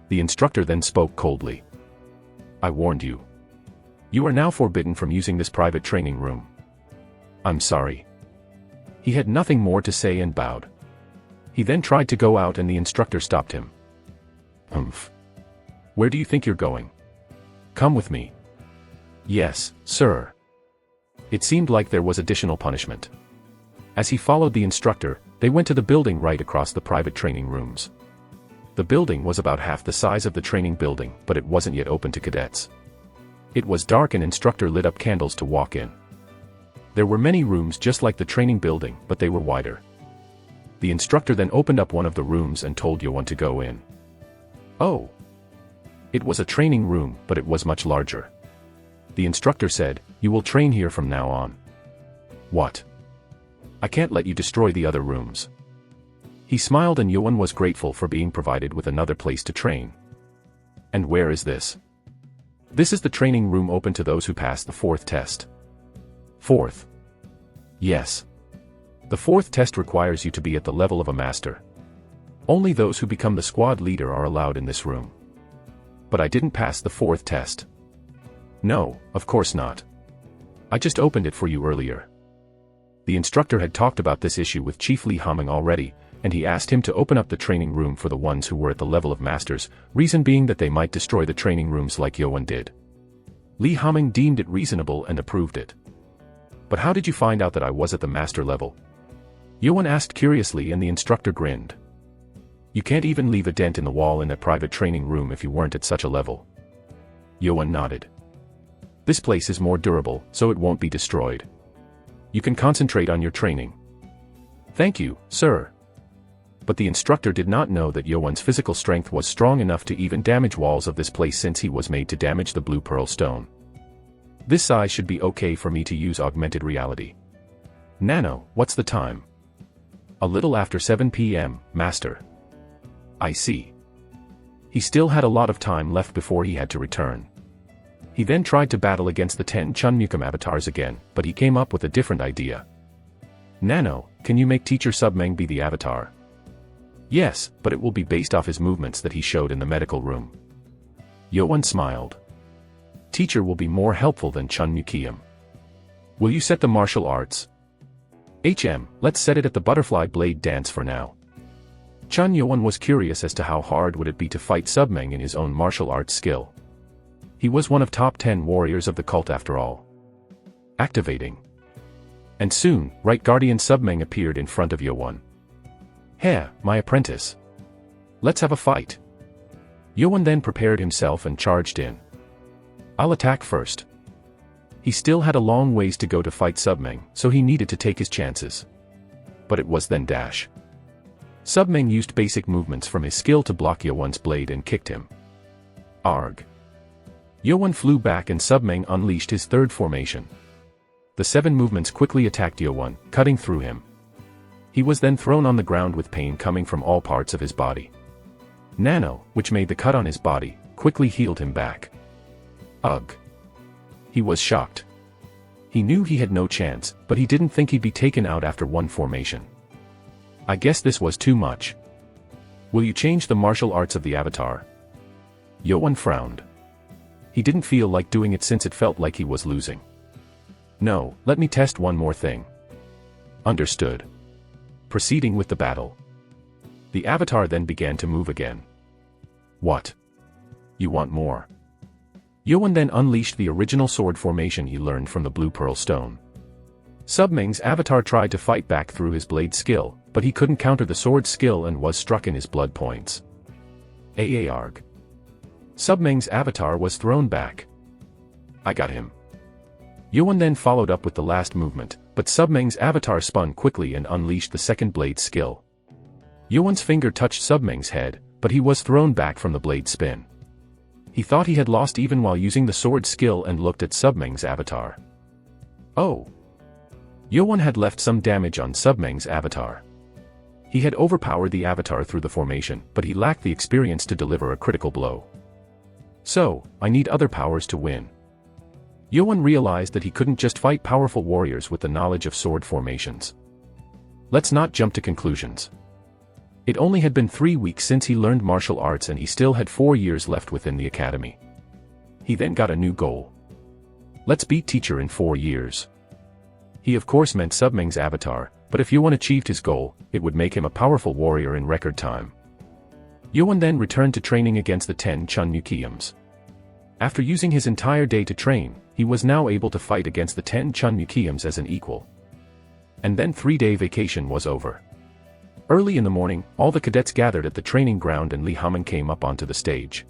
The instructor then spoke coldly. I warned you. You are now forbidden from using this private training room. I'm sorry. He had nothing more to say and bowed. He then tried to go out and the instructor stopped him. Humph. Where do you think you're going? Come with me. Yes, sir. It seemed like there was additional punishment. As he followed the instructor, they went to the building right across the private training rooms. The building was about half the size of the training building, but it wasn't yet open to cadets. It was dark and instructor lit up candles to walk in. There were many rooms just like the training building, but they were wider. The instructor then opened up one of the rooms and told Yuan to go in. Oh. It was a training room, but it was much larger. The instructor said, you will train here from now on. What? I can't let you destroy the other rooms. He smiled and Yuan was grateful for being provided with another place to train. And where is this? This is the training room open to those who pass the 4th test. 4th? Yes. The 4th test requires you to be at the level of a master. Only those who become the squad leader are allowed in this room. But I didn't pass the 4th test. No, of course not. I just opened it for you earlier. The instructor had talked about this issue with Chief Li Haming already, and he asked him to open up the training room for the ones who were at the level of masters, reason being that they might destroy the training rooms like Yuan did. Li Haming deemed it reasonable and approved it. But how did you find out that I was at the master level? Yuan asked curiously and the instructor grinned. You can't even leave a dent in the wall in that private training room if you weren't at such a level. Yuan nodded. This place is more durable, so it won't be destroyed. You can concentrate on your training. Thank you, sir. But the instructor did not know that Yuan's physical strength was strong enough to even damage walls of this place since he was made to damage the blue pearl stone. This size should be okay for me to use augmented reality. Nano, what's the time? A little after 7 p.m., master. I see. He still had a lot of time left before he had to return. He then tried to battle against the 10 Chun Nukium avatars again, but he came up with a different idea. Nano, can you make Teacher Submeng be the avatar? Yes, but it will be based off his movements that he showed in the medical room. Yuan smiled. teacher will be more helpful than Chun Mukiam. Will you set the martial arts? Let's set it at the butterfly blade dance for now. Chun Yuan was curious as to how hard would it be to fight Submeng in his own martial arts skill. He was one of top 10 warriors of the cult after all. Activating. And soon, Right Guardian Submeng appeared in front of Yuan. "Hey, my apprentice. Let's have a fight." Yuan then prepared himself and charged in. "I'll attack first." He still had a long ways to go to fight Submeng, so he needed to take his chances. But it was then dash. Submeng used basic movements from his skill to block Yuan's blade and kicked him. Arg. Yuan flew back and Submeng unleashed his third formation. The 7 movements quickly attacked Yuan, cutting through him. He was then thrown on the ground with pain coming from all parts of his body. Nano, which made the cut on his body, quickly healed him back. Ugh. He was shocked. He knew he had no chance, but he didn't think he'd be taken out after one formation. I guess this was too much. Will you change the martial arts of the avatar? Yuan frowned. He didn't feel like doing it since it felt like he was losing. No, let me test one more thing. Understood. Proceeding with the battle. The avatar then began to move again. What? You want more? Yuan then unleashed the original sword formation he learned from the Blue Pearl Stone. Submeng's avatar tried to fight back through his blade skill, but he couldn't counter the sword skill and was struck in his blood points. Arg. Submeng's avatar was thrown back. I got him. Yuan then followed up with the last movement, but Submeng's avatar spun quickly and unleashed the second blade skill. Yuan's finger touched Submeng's head, but he was thrown back from the blade spin. He thought he had lost even while using the sword skill and looked at Submeng's avatar. Oh. Yuan had left some damage on Submeng's avatar. He had overpowered the avatar through the formation, but he lacked the experience to deliver a critical blow. So, I need other powers to win. Yuan realized that he couldn't just fight powerful warriors with the knowledge of sword formations. Let's not jump to conclusions. It only had been 3 weeks since he learned martial arts and he still had 4 years left within the academy. He then got a new goal. Let's beat teacher in 4 years. He of course meant Submeng's avatar, but if Yuan achieved his goal, it would make him a powerful warrior in record time. Yuan then returned to training against the 10 Chun Mukiams. After using his entire day to train, he was now able to fight against the 10 Chun Mukiams as an equal. And then 3-day vacation was over. Early in the morning, all the cadets gathered at the training ground and Li Haman came up onto the stage.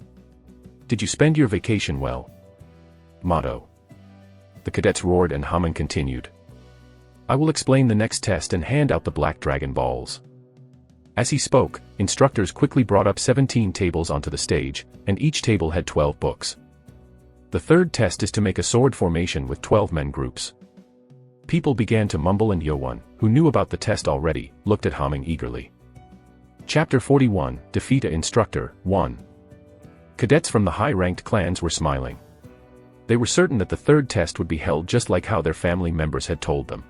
Did you spend your vacation well? Motto. The cadets roared and Haman continued. I will explain the next test and hand out the black dragon balls. As he spoke, instructors quickly brought up 17 tables onto the stage, and each table had 12 books. The third test is to make a sword formation with 12 men groups. People began to mumble and Yuan, who knew about the test already, looked at Haman eagerly. Chapter 41, Defeat a Instructor, 1. Cadets from the high-ranked clans were smiling. They were certain that the third test would be held just like how their family members had told them.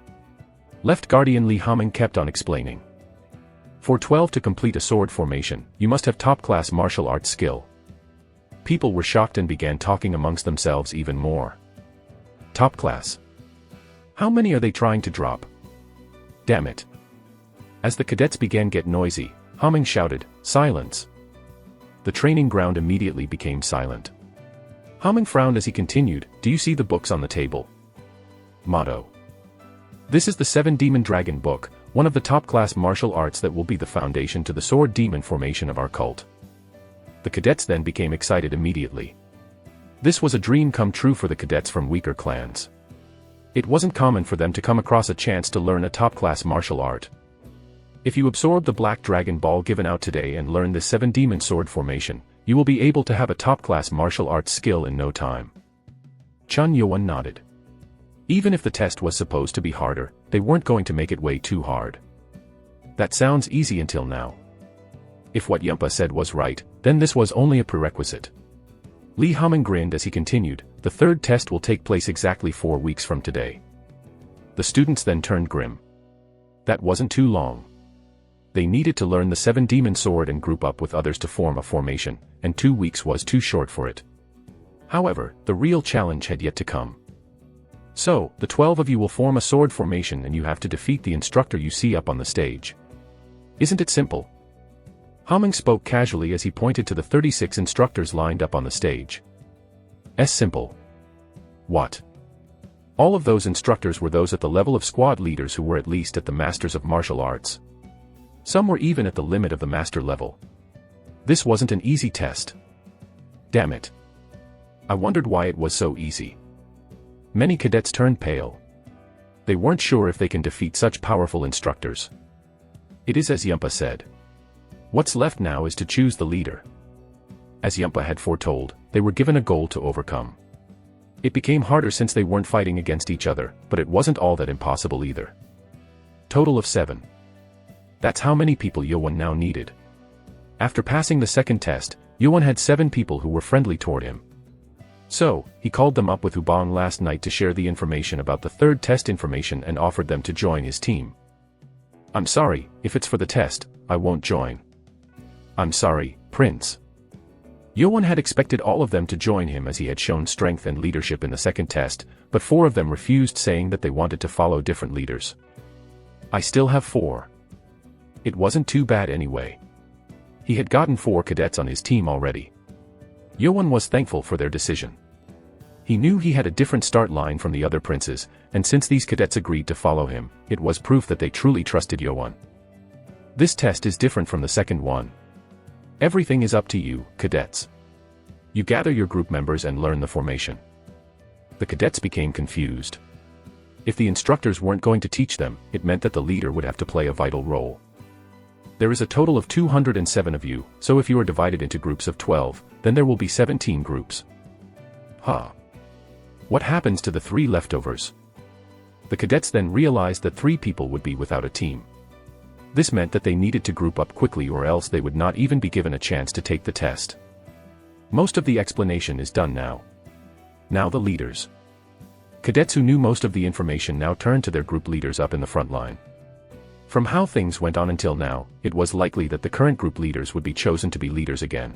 Left Guardian Li Haman kept on explaining. For 12 to complete a sword formation, you must have top-class martial arts skill. People were shocked and began talking amongst themselves even more. Top class. How many are they trying to drop? Damn it. As the cadets began to get noisy, Haman shouted, silence. The training ground immediately became silent. Haman frowned as he continued, do you see the books on the table? Motto. This is the 7 Demon Dragon book, one of the top-class martial arts that will be the foundation to the sword demon formation of our cult. The cadets then became excited immediately. This was a dream come true for the cadets from weaker clans. It wasn't common for them to come across a chance to learn a top-class martial art. If you absorb the Black Dragon Ball given out today and learn the 7 Demon Sword formation, you will be able to have a top-class martial arts skill in no time. Chun Yuan nodded. Even if the test was supposed to be harder, they weren't going to make it way too hard. That sounds easy until now. If what Yumpa said was right, then this was only a prerequisite. Li Haman grinned as he continued, the third test will take place exactly 4 weeks from today. The students then turned grim. That wasn't too long. They needed to learn the 7 Demon Sword and group up with others to form a formation, and 2 weeks was too short for it. However, the real challenge had yet to come. So, the 12 of you will form a sword formation and you have to defeat the instructor you see up on the stage. Isn't it simple? Humming spoke casually as he pointed to the 36 instructors lined up on the stage. Simple. What? All of those instructors were those at the level of squad leaders who were at least at the masters of martial arts. Some were even at the limit of the master level. This wasn't an easy test. Damn it. I wondered why it was so easy. Many cadets turned pale. They weren't sure if they can defeat such powerful instructors. It is as Yumpa said. What's left now is to choose the leader. As Yumpa had foretold, they were given a goal to overcome. It became harder since they weren't fighting against each other, but it wasn't all that impossible either. Total of 7. That's how many people Yowon now needed. After passing the second test, Yowon had 7 people who were friendly toward him. So, he called them up with Ubong last night to share the information about the third test information and offered them to join his team. I'm sorry, if it's for the test, I won't join. I'm sorry, Prince. Yowon had expected all of them to join him as he had shown strength and leadership in the second test, but 4 of them refused, saying that they wanted to follow different leaders. I still have 4. It wasn't too bad anyway. He had gotten 4 cadets on his team already. Yowon was thankful for their decision. He knew he had a different start line from the other princes, and since these cadets agreed to follow him, it was proof that they truly trusted Yowon. This test is different from the second one. Everything is up to you, cadets. You gather your group members and learn the formation. The cadets became confused. If the instructors weren't going to teach them, it meant that the leader would have to play a vital role. There is a total of 207 of you, so if you are divided into groups of 12, then there will be 17 groups. What happens to the 3 leftovers? The cadets then realized that 3 people would be without a team. This meant that they needed to group up quickly or else they would not even be given a chance to take the test. Most of the explanation is done now. Now the leaders. Cadets who knew most of the information now turned to their group leaders up in the front line. From how things went on until now, it was likely that the current group leaders would be chosen to be leaders again.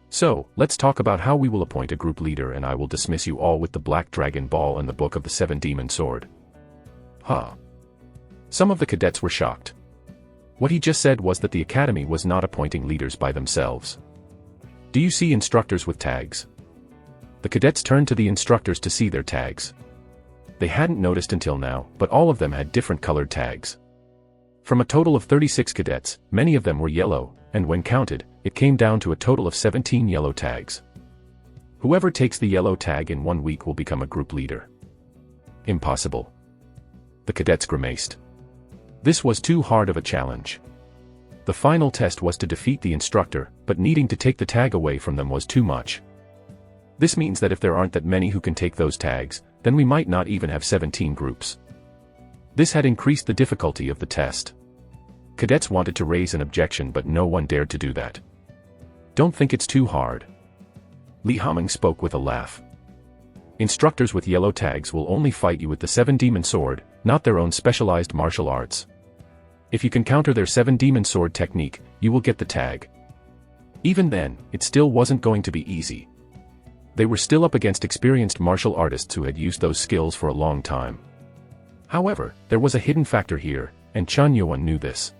So, let's talk about how we will appoint a group leader, and I will dismiss you all with the Black Dragon Ball and the Book of the 7 Demon Sword. Some of the cadets were shocked. What he just said was that the academy was not appointing leaders by themselves. Do you see instructors with tags? The cadets turned to the instructors to see their tags. They hadn't noticed until now, but all of them had different colored tags. From a total of 36 cadets, many of them were yellow, and when counted, it came down to a total of 17 yellow tags. Whoever takes the yellow tag in 1 week will become a group leader. Impossible. The cadets grimaced. This was too hard of a challenge. The final test was to defeat the instructor, but needing to take the tag away from them was too much. This means that if there aren't that many who can take those tags, then we might not even have 17 groups. This had increased the difficulty of the test. Cadets wanted to raise an objection, but no one dared to do that. Don't think it's too hard. Li Haming spoke with a laugh. Instructors with yellow tags will only fight you with the 7 Demon Sword, not their own specialized martial arts. If you can counter their 7 Demon Sword technique, you will get the tag. Even then, it still wasn't going to be easy. They were still up against experienced martial artists who had used those skills for a long time. However, there was a hidden factor here, and Chun Yuan knew this.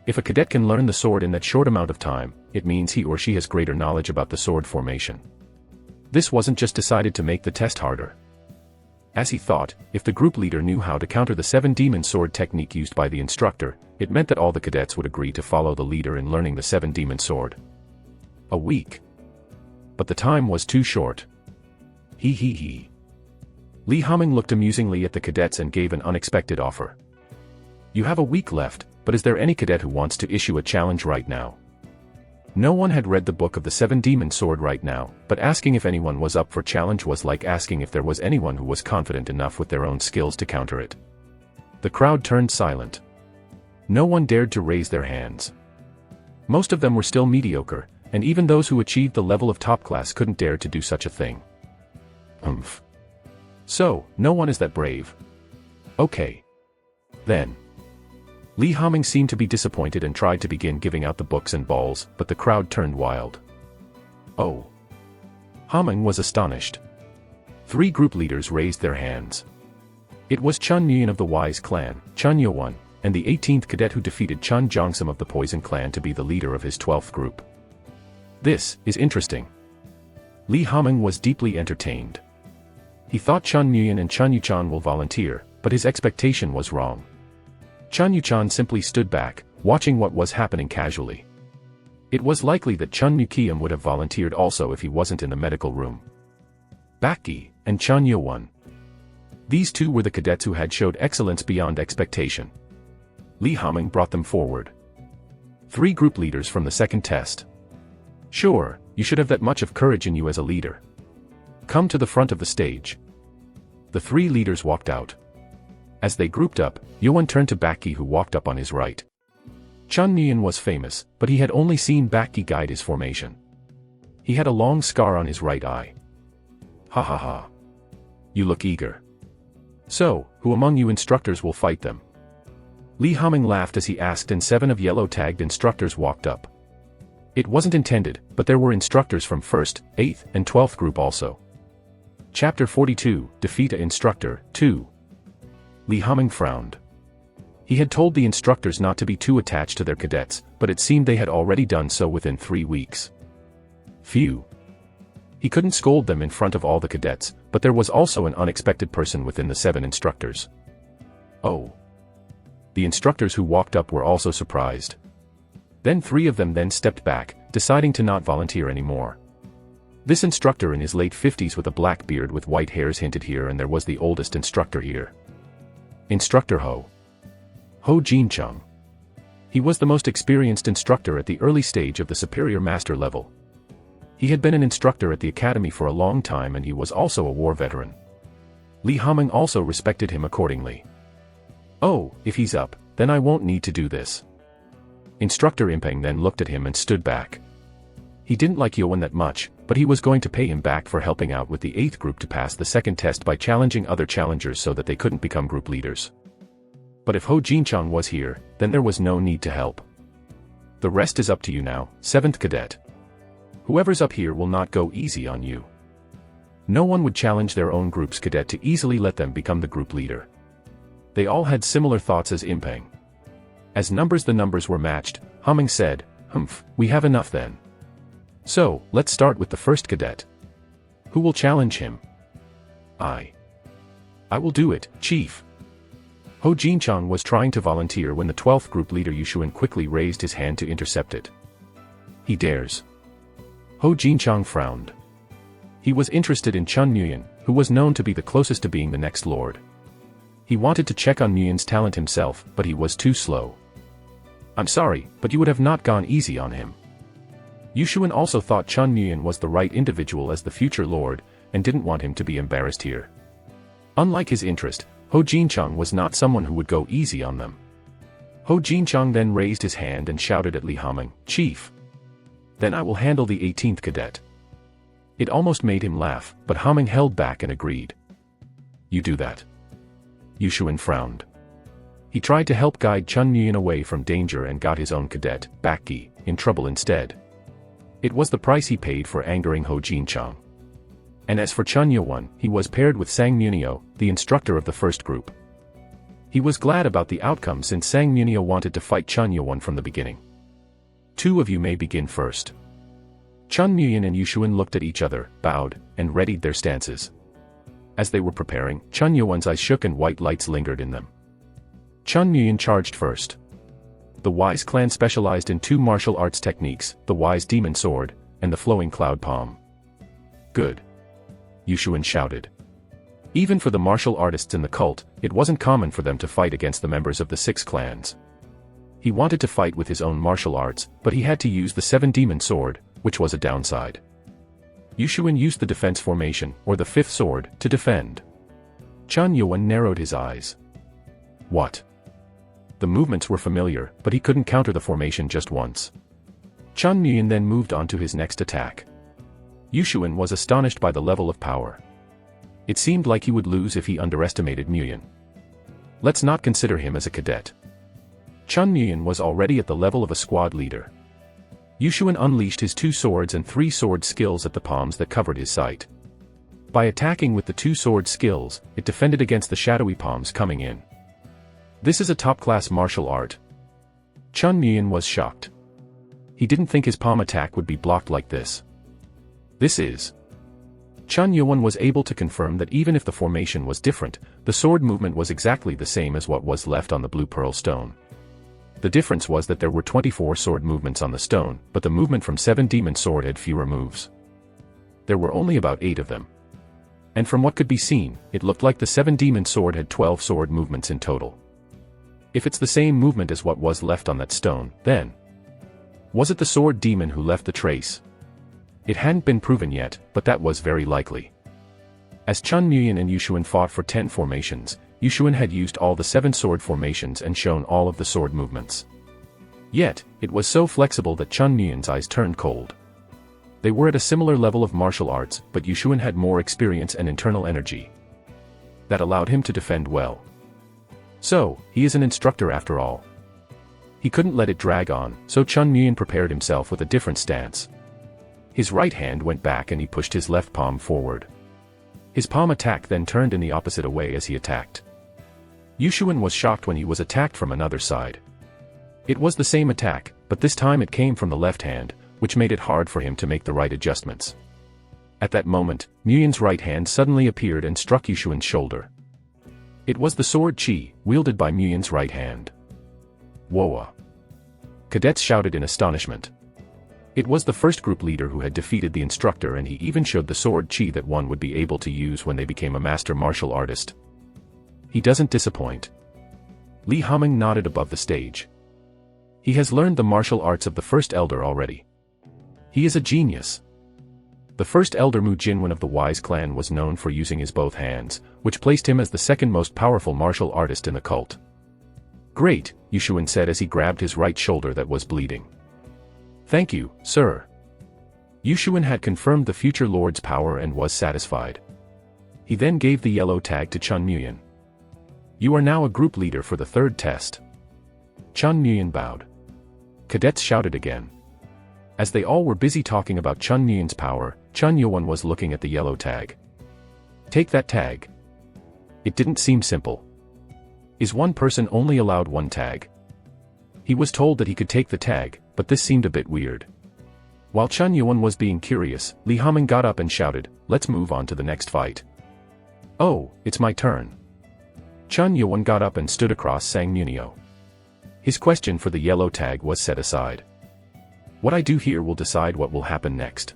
If a cadet can learn the sword in that short amount of time, it means he or she has greater knowledge about the sword formation. This wasn't just decided to make the test harder. As he thought, if the group leader knew how to counter the 7 Demon Sword technique used by the instructor, it meant that all the cadets would agree to follow the leader in learning the 7 Demon Sword. A week. But the time was too short. He. Li Haming looked amusingly at the cadets and gave an unexpected offer. You have a week left, but is there any cadet who wants to issue a challenge right now? No one had read the Book of the 7 Demon Sword right now, but asking if anyone was up for challenge was like asking if there was anyone who was confident enough with their own skills to counter it. The crowd turned silent. No one dared to raise their hands. Most of them were still mediocre, and even those who achieved the level of top class couldn't dare to do such a thing. So, no one is that brave. Okay. Then. Li Haming seemed to be disappointed and tried to begin giving out the books and balls, but the crowd turned wild. Oh. Hameng was astonished. 3 group leaders raised their hands. It was Chun Nguyen of the Wise clan, Chun Yowon, and the 18th cadet who defeated Chun Jongsam of the Poison clan to be the leader of his 12th group. This is interesting. Li Hameng was deeply entertained. He thought Chun Nguyen and Chun Yuchan will volunteer, but his expectation was wrong. Chun Yuchan simply stood back, watching what was happening casually. It was likely that Chun Yukiam would have volunteered also if he wasn't in the medical room. Bakki and Chun Yowon. These two were the cadets who had showed excellence beyond expectation. Li Hameng brought them forward. 3 group leaders from the second test. Sure, you should have that much of courage in you as a leader. Come to the front of the stage. The 3 leaders walked out. As they grouped up, Yowon turned to Bakki, who walked up on his right. Chun Nguyen was famous, but he had only seen Bakki guide his formation. He had a long scar on his right eye. Ha ha ha. You look eager. So, who among you instructors will fight them? Li Hameng laughed as he asked, and 7 of yellow-tagged instructors walked up. It wasn't intended, but there were instructors from 1st, 8th, and 12th group also. Chapter 42, Defeat a Instructor, 2. Li Hameng frowned. He had told the instructors not to be too attached to their cadets, but it seemed they had already done so within 3 weeks. Phew. He couldn't scold them in front of all the cadets, but there was also an unexpected person within the 7 instructors. Oh. The instructors who walked up were also surprised. Then 3 of them then stepped back, deciding to not volunteer anymore. This instructor in his late 50s with a black beard with white hairs hinted here, and there was the oldest instructor here. Instructor Ho Jincheng. He was the most experienced instructor at the early stage of the superior master level. He had been an instructor at the academy for a long time, and he was also a war veteran. Li Hameng also respected him accordingly. Oh, if he's up, then I won't need to do this. Instructor Impeng then looked at him and stood back. He didn't like Yowon that much, but he was going to pay him back for helping out with the 8th group to pass the second test by challenging other challengers so that they couldn't become group leaders. But if Ho Jincheng was here, then there was no need to help. The rest is up to you now, 7th cadet. Whoever's up here will not go easy on you. No one would challenge their own group's cadet to easily let them become the group leader. They all had similar thoughts as Impeng. As the numbers were matched, Hameng said, we have enough then. So, let's start with the 1st cadet. Who will challenge him? I will do it, Chief. Ho Jincheng was trying to volunteer when the 12th group leader Yushuan quickly raised his hand to intercept it. He dares. Ho Jincheng frowned. He was interested in Chun Nguyen, who was known to be the closest to being the next lord. He wanted to check on Nguyen's talent himself, but he was too slow. I'm sorry, but you would have not gone easy on him. Yushuan also thought Chun Nguyen was the right individual as the future lord, and didn't want him to be embarrassed here. Unlike his interest, Ho Jincheng was not someone who would go easy on them. Ho Jincheng then raised his hand and shouted at Li Hameng, Chief. Then I will handle the 18th cadet. It almost made him laugh, but Hameng held back and agreed. You do that. Yushuan frowned. He tried to help guide Chun Nguyen away from danger and got his own cadet, Bakki, in trouble instead. It was the price he paid for angering Ho Jincheng. And as for Chun Yowon, he was paired with Sang Munio, the instructor of the 1st group. He was glad about the outcome since Sang Munio wanted to fight Chun Yowon from the beginning. 2 of you may begin first. Chun Nguyen and Yushuan looked at each other, bowed, and readied their stances. As they were preparing, Chun Yowon's eyes shook and white lights lingered in them. Chun Nguyen charged first. The Wise clan specialized in 2 martial arts techniques, the Wise Demon Sword, and the Flowing Cloud Palm. Good. Yushuan shouted. Even for the martial artists in the cult, it wasn't common for them to fight against the members of the 6 clans. He wanted to fight with his own martial arts, but he had to use the 7 Demon Sword, which was a downside. Yushuan used the defense formation, or the 5th sword, to defend. Chun Yowon narrowed his eyes. What? The movements were familiar, but he couldn't counter the formation just once. Chun Nguyen then moved on to his next attack. Yushuan was astonished by the level of power. It seemed like he would lose if he underestimated Nguyen. Let's not consider him as a cadet. Chun Nguyen was already at the level of a squad leader. Yushuan unleashed his 2 swords and 3 sword skills at the palms that covered his sight. By attacking with the 2 sword skills, it defended against the shadowy palms coming in. This is a top-class martial art. Chun Muyin was shocked. He didn't think his palm attack would be blocked like this. This is... Chun Yuan was able to confirm that even if the formation was different, the sword movement was exactly the same as what was left on the blue pearl stone. The difference was that there were 24 sword movements on the stone, but the movement from 7 demon sword had fewer moves. There were only about 8 of them. And from what could be seen, it looked like the 7 demon sword had 12 sword movements in total. If it's the same movement as what was left on that stone, then... was it the sword demon who left the trace? It hadn't been proven yet, but that was very likely. As Chun Muyin and Yushuan fought for 10 formations, Yushuan had used all the 7 sword formations and shown all of the sword movements. Yet, it was so flexible that Chun Muyin's eyes turned cold. They were at a similar level of martial arts, but Yushuan had more experience and internal energy. That allowed him to defend well. So, he is an instructor after all. He couldn't let it drag on, so Chun Muyin prepared himself with a different stance. His right hand went back and he pushed his left palm forward. His palm attack then turned in the opposite way as he attacked. Yushuan was shocked when he was attacked from another side. It was the same attack, but this time it came from the left hand, which made it hard for him to make the right adjustments. At that moment, Muyin's right hand suddenly appeared and struck Yushuan's shoulder. It was the sword Qi, wielded by Muyin's right hand. Woa! Cadets shouted in astonishment. It was the first group leader who had defeated the instructor, and he even showed the sword Qi that one would be able to use when they became a master martial artist. He doesn't disappoint. Li Haming nodded above the stage. He has learned the martial arts of the first elder already. He is a genius. The first elder Mu Jinwen of the Wise clan was known for using his both hands, which placed him as the second most powerful martial artist in the cult. Great, Yushuan said as he grabbed his right shoulder that was bleeding. Thank you, sir. Yushuan had confirmed the future lord's power and was satisfied. He then gave the yellow tag to Chun Muyin. You are now a group leader for the 3rd test. Chun Muyin bowed. Cadets shouted again. As they all were busy talking about Chun Muyin's power, Chun Yuan was looking at the yellow tag. Take that tag. It didn't seem simple. Is one person only allowed 1 tag? He was told that he could take the tag, but this seemed a bit weird. While Chun Yuan was being curious, Li Haming got up and shouted, let's move on to the next fight. Oh, it's my turn. Chun Yuan got up and stood across Sang Munio. His question for the yellow tag was set aside. What I do here will decide what will happen next.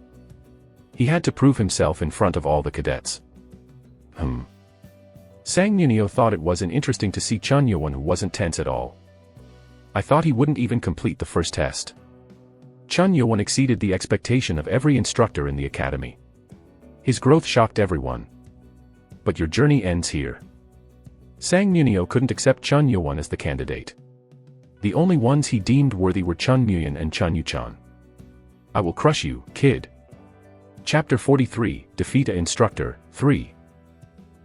He had to prove himself in front of all the cadets. Sang Munio thought it wasn't interesting to see Chun Yuan who wasn't tense at all. I thought he wouldn't even complete the first test. Chun Yuan exceeded the expectation of every instructor in the academy. His growth shocked everyone. But your journey ends here. Sang Munio couldn't accept Chun Yuan as the candidate. The only ones he deemed worthy were Chun Muyin and Chun Yuchan. I will crush you, kid. Chapter 43, Defeat a Instructor, 3.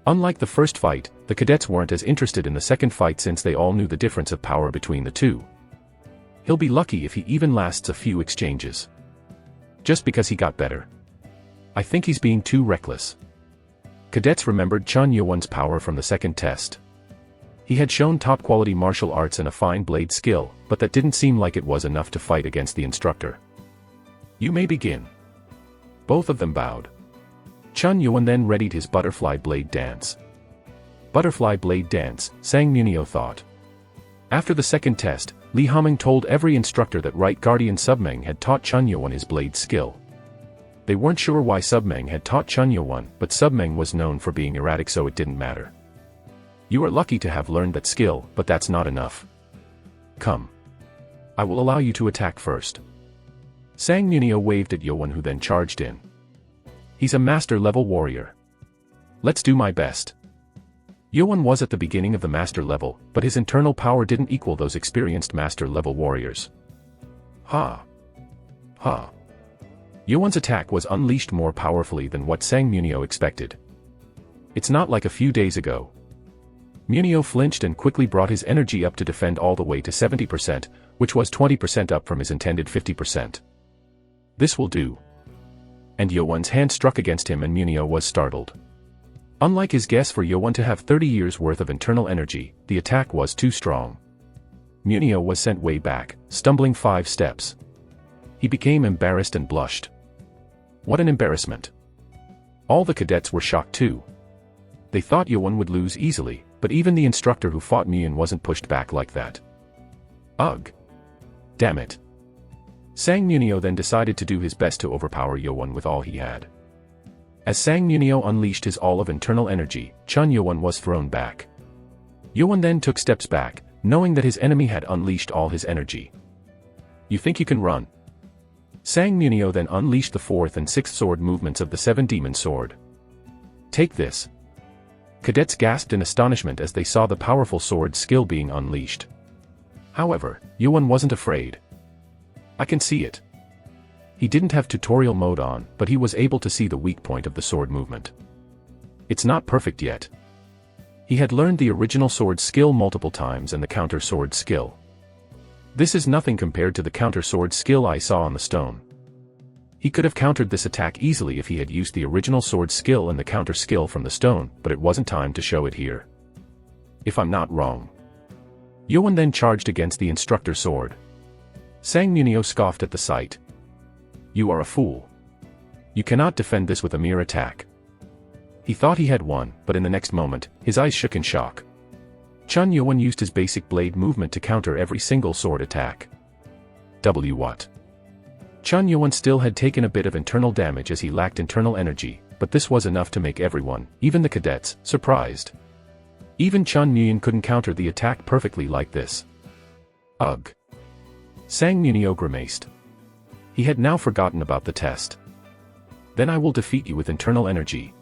Unlike the first fight, the cadets weren't as interested in the second fight since they all knew the difference of power between the two. He'll be lucky if he even lasts a few exchanges. Just because he got better. I think he's being too reckless. Cadets remembered Chun Yuan's power from the second test. He had shown top-quality martial arts and a fine blade skill, but that didn't seem like it was enough to fight against the instructor. You may begin. Both of them bowed. Chun Yuan then readied his butterfly blade dance. Butterfly blade dance, Sang Munio thought. After the second test, Li Haming told every instructor that Right Guardian Submeng had taught Chun Yuan his blade skill. They weren't sure why Submeng had taught Chun Yuan, but Submeng was known for being erratic, so it didn't matter. You are lucky to have learned that skill, but that's not enough. Come. I will allow you to attack first. Sang Munio waved at Yuan, who then charged in. He's a master-level warrior. Let's do my best. Yuan was at the beginning of the master level, but his internal power didn't equal those experienced master-level warriors. Ha! Ha! Yuan's attack was unleashed more powerfully than what Sang Munio expected. It's not like a few days ago. Munio flinched and quickly brought his energy up to defend all the way to 70%, which was 20% up from his intended 50%. This will do. And Yowan's hand struck against him and Munio was startled. Unlike his guess for Yowan to have 30 years worth of internal energy, the attack was too strong. Munio was sent way back, stumbling 5 steps. He became embarrassed and blushed. What an embarrassment. All the cadets were shocked too. They thought Yowan would lose easily, but even the instructor who fought Muon wasn't pushed back like that. Ugh. Damn it. Sang Munio then decided to do his best to overpower Yowan with all he had. As Sang Munio unleashed his all of internal energy, Chun Yowan was thrown back. Yowan then took steps back, knowing that his enemy had unleashed all his energy. You think you can run? Sang Munio then unleashed the 4th and 6th sword movements of the 7-demon sword. Take this. Cadets gasped in astonishment as they saw the powerful sword skill being unleashed. However, Yowan wasn't afraid. I can see it. He didn't have tutorial mode on, but he was able to see the weak point of the sword movement. It's not perfect yet. He had learned the original sword skill multiple times and the counter sword skill. This is nothing compared to the counter sword skill I saw on the stone. He could have countered this attack easily if he had used the original sword skill and the counter skill from the stone, but it wasn't time to show it here. If I'm not wrong. Yowan then charged against the instructor sword. Sang Munio scoffed at the sight. You are a fool. You cannot defend this with a mere attack. He thought he had won, but in the next moment, his eyes shook in shock. Chun Yowan used his basic blade movement to counter every single sword attack. What? Chun Yowan still had taken a bit of internal damage as he lacked internal energy, but this was enough to make everyone, even the cadets, surprised. Even Chun Muon couldn't counter the attack perfectly like this. Ugh. Sang Munio grimaced. He had now forgotten about the test. Then I will defeat you with internal energy.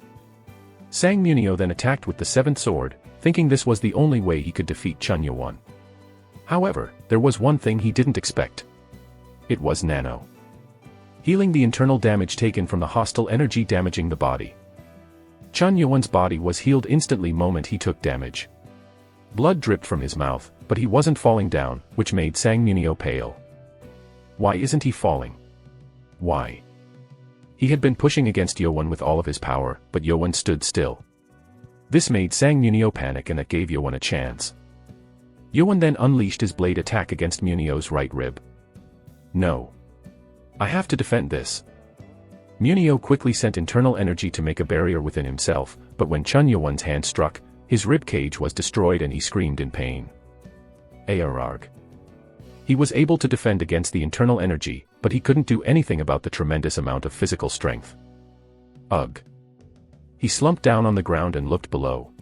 Sang Munio then attacked with the 7th sword, thinking this was the only way he could defeat Chun Yowan. However, there was one thing he didn't expect. It was nano. Healing the internal damage taken from the hostile energy damaging the body. Chun Yowan's body was healed instantly moment he took damage. Blood dripped from his mouth, but he wasn't falling down, which made Sang Munio pale. Why isn't he falling? Why? He had been pushing against Yowan with all of his power, but Yowan stood still. This made Sang Munio panic and that gave Yowan a chance. Yowan then unleashed his blade attack against Munio's right rib. No. I have to defend this. Munio quickly sent internal energy to make a barrier within himself, but when Chun Yowan's hand struck, his rib cage was destroyed and he screamed in pain. Ararg. He was able to defend against the internal energy, but he couldn't do anything about the tremendous amount of physical strength. Ugh. He slumped down on the ground and looked below.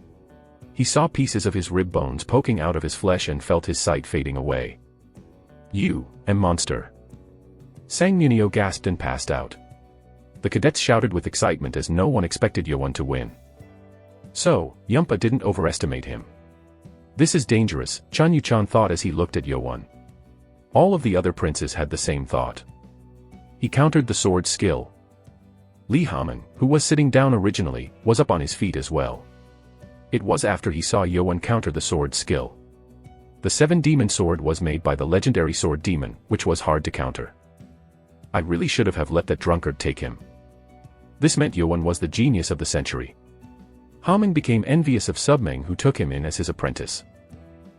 He saw pieces of his rib bones poking out of his flesh and felt his sight fading away. You, monster. Sang Munio gasped and passed out. The cadets shouted with excitement as no one expected Yowan to win. So, Yumpa didn't overestimate him. This is dangerous, Chun Yuchan thought as he looked at Yowan. All of the other princes had the same thought. He countered the sword skill. Li Haman, who was sitting down originally, was up on his feet as well. It was after he saw Yowan counter the sword skill. The 7-demon sword was made by the legendary sword demon, which was hard to counter. I really should have let that drunkard take him. This meant Yowan was the genius of the century. Haman became envious of Submeng who took him in as his apprentice.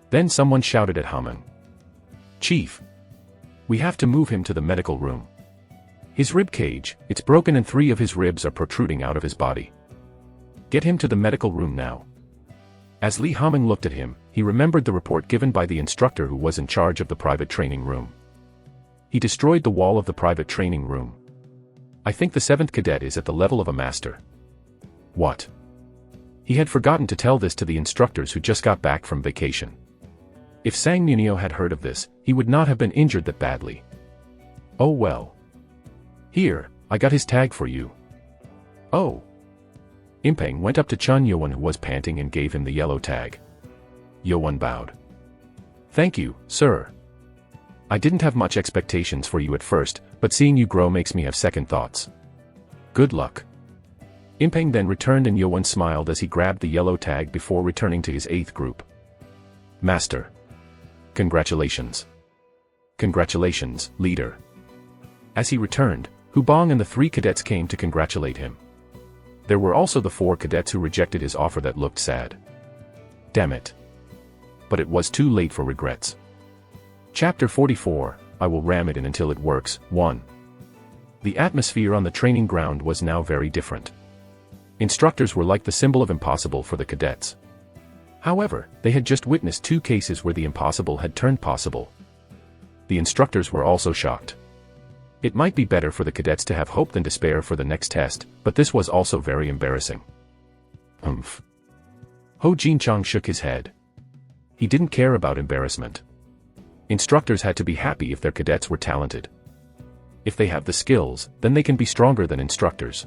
Then someone shouted at Haman. Chief. We have to move him to the medical room. His rib cage, it's broken and 3 of his ribs are protruding out of his body. Get him to the medical room now. As Li Haman looked at him, he remembered the report given by the instructor who was in charge of the private training room. He destroyed the wall of the private training room. I think the 7th cadet is at the level of a master. What? He had forgotten to tell this to the instructors who just got back from vacation. If Sang Munio had heard of this, he would not have been injured that badly. Oh well. Here, I got his tag for you. Oh. Impeng went up to Chun Yowan who was panting and gave him the yellow tag. Yowan bowed. Thank you, sir. I didn't have much expectations for you at first, but seeing you grow makes me have second thoughts. Good luck. Impeng then returned and Yowan smiled as he grabbed the yellow tag before returning to his 8th group. Master. Congratulations. Congratulations, leader. As he returned, Hubong and the 3 cadets came to congratulate him. There were also the 4 cadets who rejected his offer that looked sad. Damn it. But it was too late for regrets. Chapter 44, I will ram it in until it works. 1. The atmosphere on the training ground was now very different. Instructors were like the symbol of impossible for the cadets. However, they had just witnessed 2 cases where the impossible had turned possible. The instructors were also shocked. It might be better for the cadets to have hope than despair for the next test, but this was also very embarrassing. Humph. Ho Jinchang shook his head. He didn't care about embarrassment. Instructors had to be happy if their cadets were talented. If they have the skills, then they can be stronger than instructors.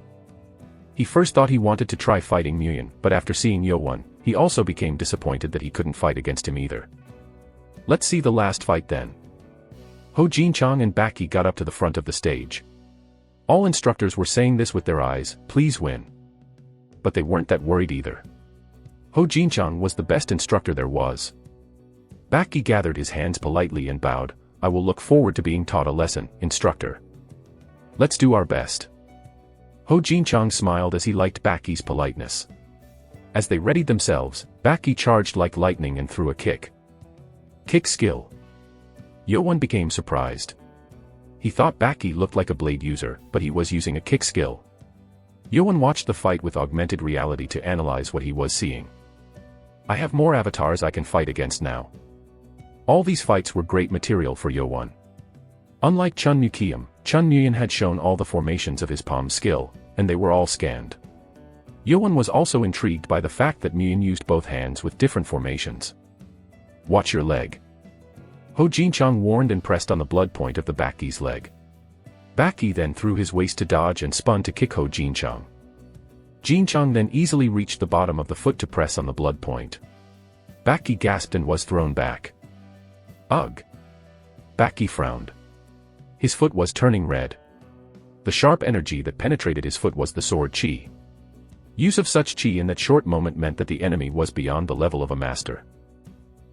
He first thought he wanted to try fighting Nguyen, but after seeing Yowon, he also became disappointed that he couldn't fight against him either. Let's see the last fight then. Ho Jinchang and Baki got up to the front of the stage. All instructors were saying this with their eyes, please win. But they weren't that worried either. Ho Jinchang was the best instructor there was. Baki gathered his hands politely and bowed, I will look forward to being taught a lesson, instructor. Let's do our best. Ho Jinchang smiled as he liked Baki's politeness. As they readied themselves, Baki charged like lightning and threw a kick. Kick skill. Yowon became surprised. He thought Baki looked like a blade user, but he was using a kick skill. Yowon watched the fight with augmented reality to analyze what he was seeing. I have more avatars I can fight against now. All these fights were great material for Yowon. Unlike Chun Mukiam, Chun Nguyen had shown all the formations of his palm skill, and they were all scanned. Yowon was also intrigued by the fact that Nguyen used both hands with different formations. Watch your leg. Ho Jinchang warned and pressed on the blood point of the Baki's leg. Baki then threw his waist to dodge and spun to kick Ho Jinchang. Jinchang then easily reached the bottom of the foot to press on the blood point. Baki gasped and was thrown back. Ugh! Baki frowned. His foot was turning red. The sharp energy that penetrated his foot was the sword chi. Use of such chi in that short moment meant that the enemy was beyond the level of a master.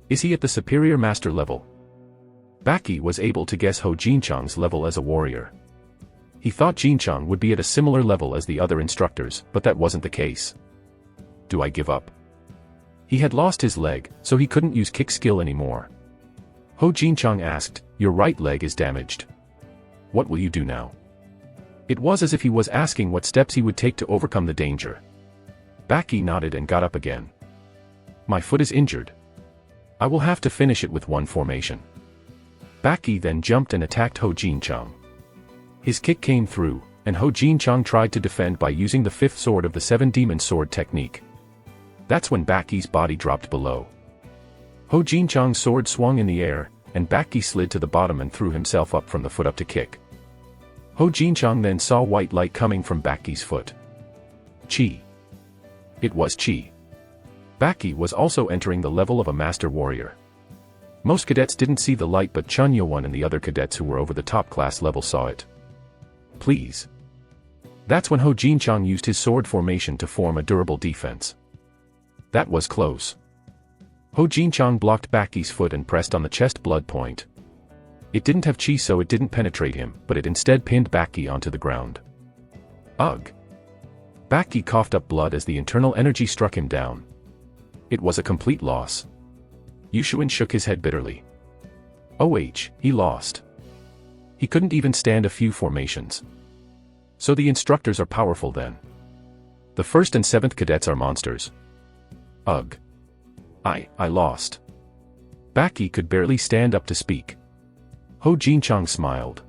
Is he at the superior master level? Baki was able to guess Ho Jinchang's level as a warrior. He thought Jinchang would be at a similar level as the other instructors, but that wasn't the case. Do I give up? He had lost his leg, so he couldn't use kick skill anymore. Ho Jinchang asked, your right leg is damaged. What will you do now? It was as if he was asking what steps he would take to overcome the danger. Baki nodded and got up again. My foot is injured. I will have to finish it with one formation. Baki then jumped and attacked Ho Jinchang. His kick came through, and Ho Jinchang tried to defend by using the 5th sword of the 7 demon sword technique. That's when Baki's body dropped below. Ho Jinchang's sword swung in the air, and Baki slid to the bottom and threw himself up from the foot up to kick. Ho Jinchang then saw white light coming from Baki's foot. Chi. It was Chi. Baki was also entering the level of a master warrior. Most cadets didn't see the light, but Chun Yowon and the other cadets who were over the top class level saw it. Please. That's when Ho Jinchang used his sword formation to form a durable defense. That was close. Ho Jinchang blocked Baki's foot and pressed on the chest blood point. It didn't have chi, so it didn't penetrate him, but it instead pinned Baki onto the ground. Ugh! Baki coughed up blood as the internal energy struck him down. It was a complete loss. Yushuan shook his head bitterly. He lost. He couldn't even stand a few formations. So the instructors are powerful then. The 1st and 7th cadets are monsters. Ugh. I lost. Baki could barely stand up to speak. Ho Jinchang smiled.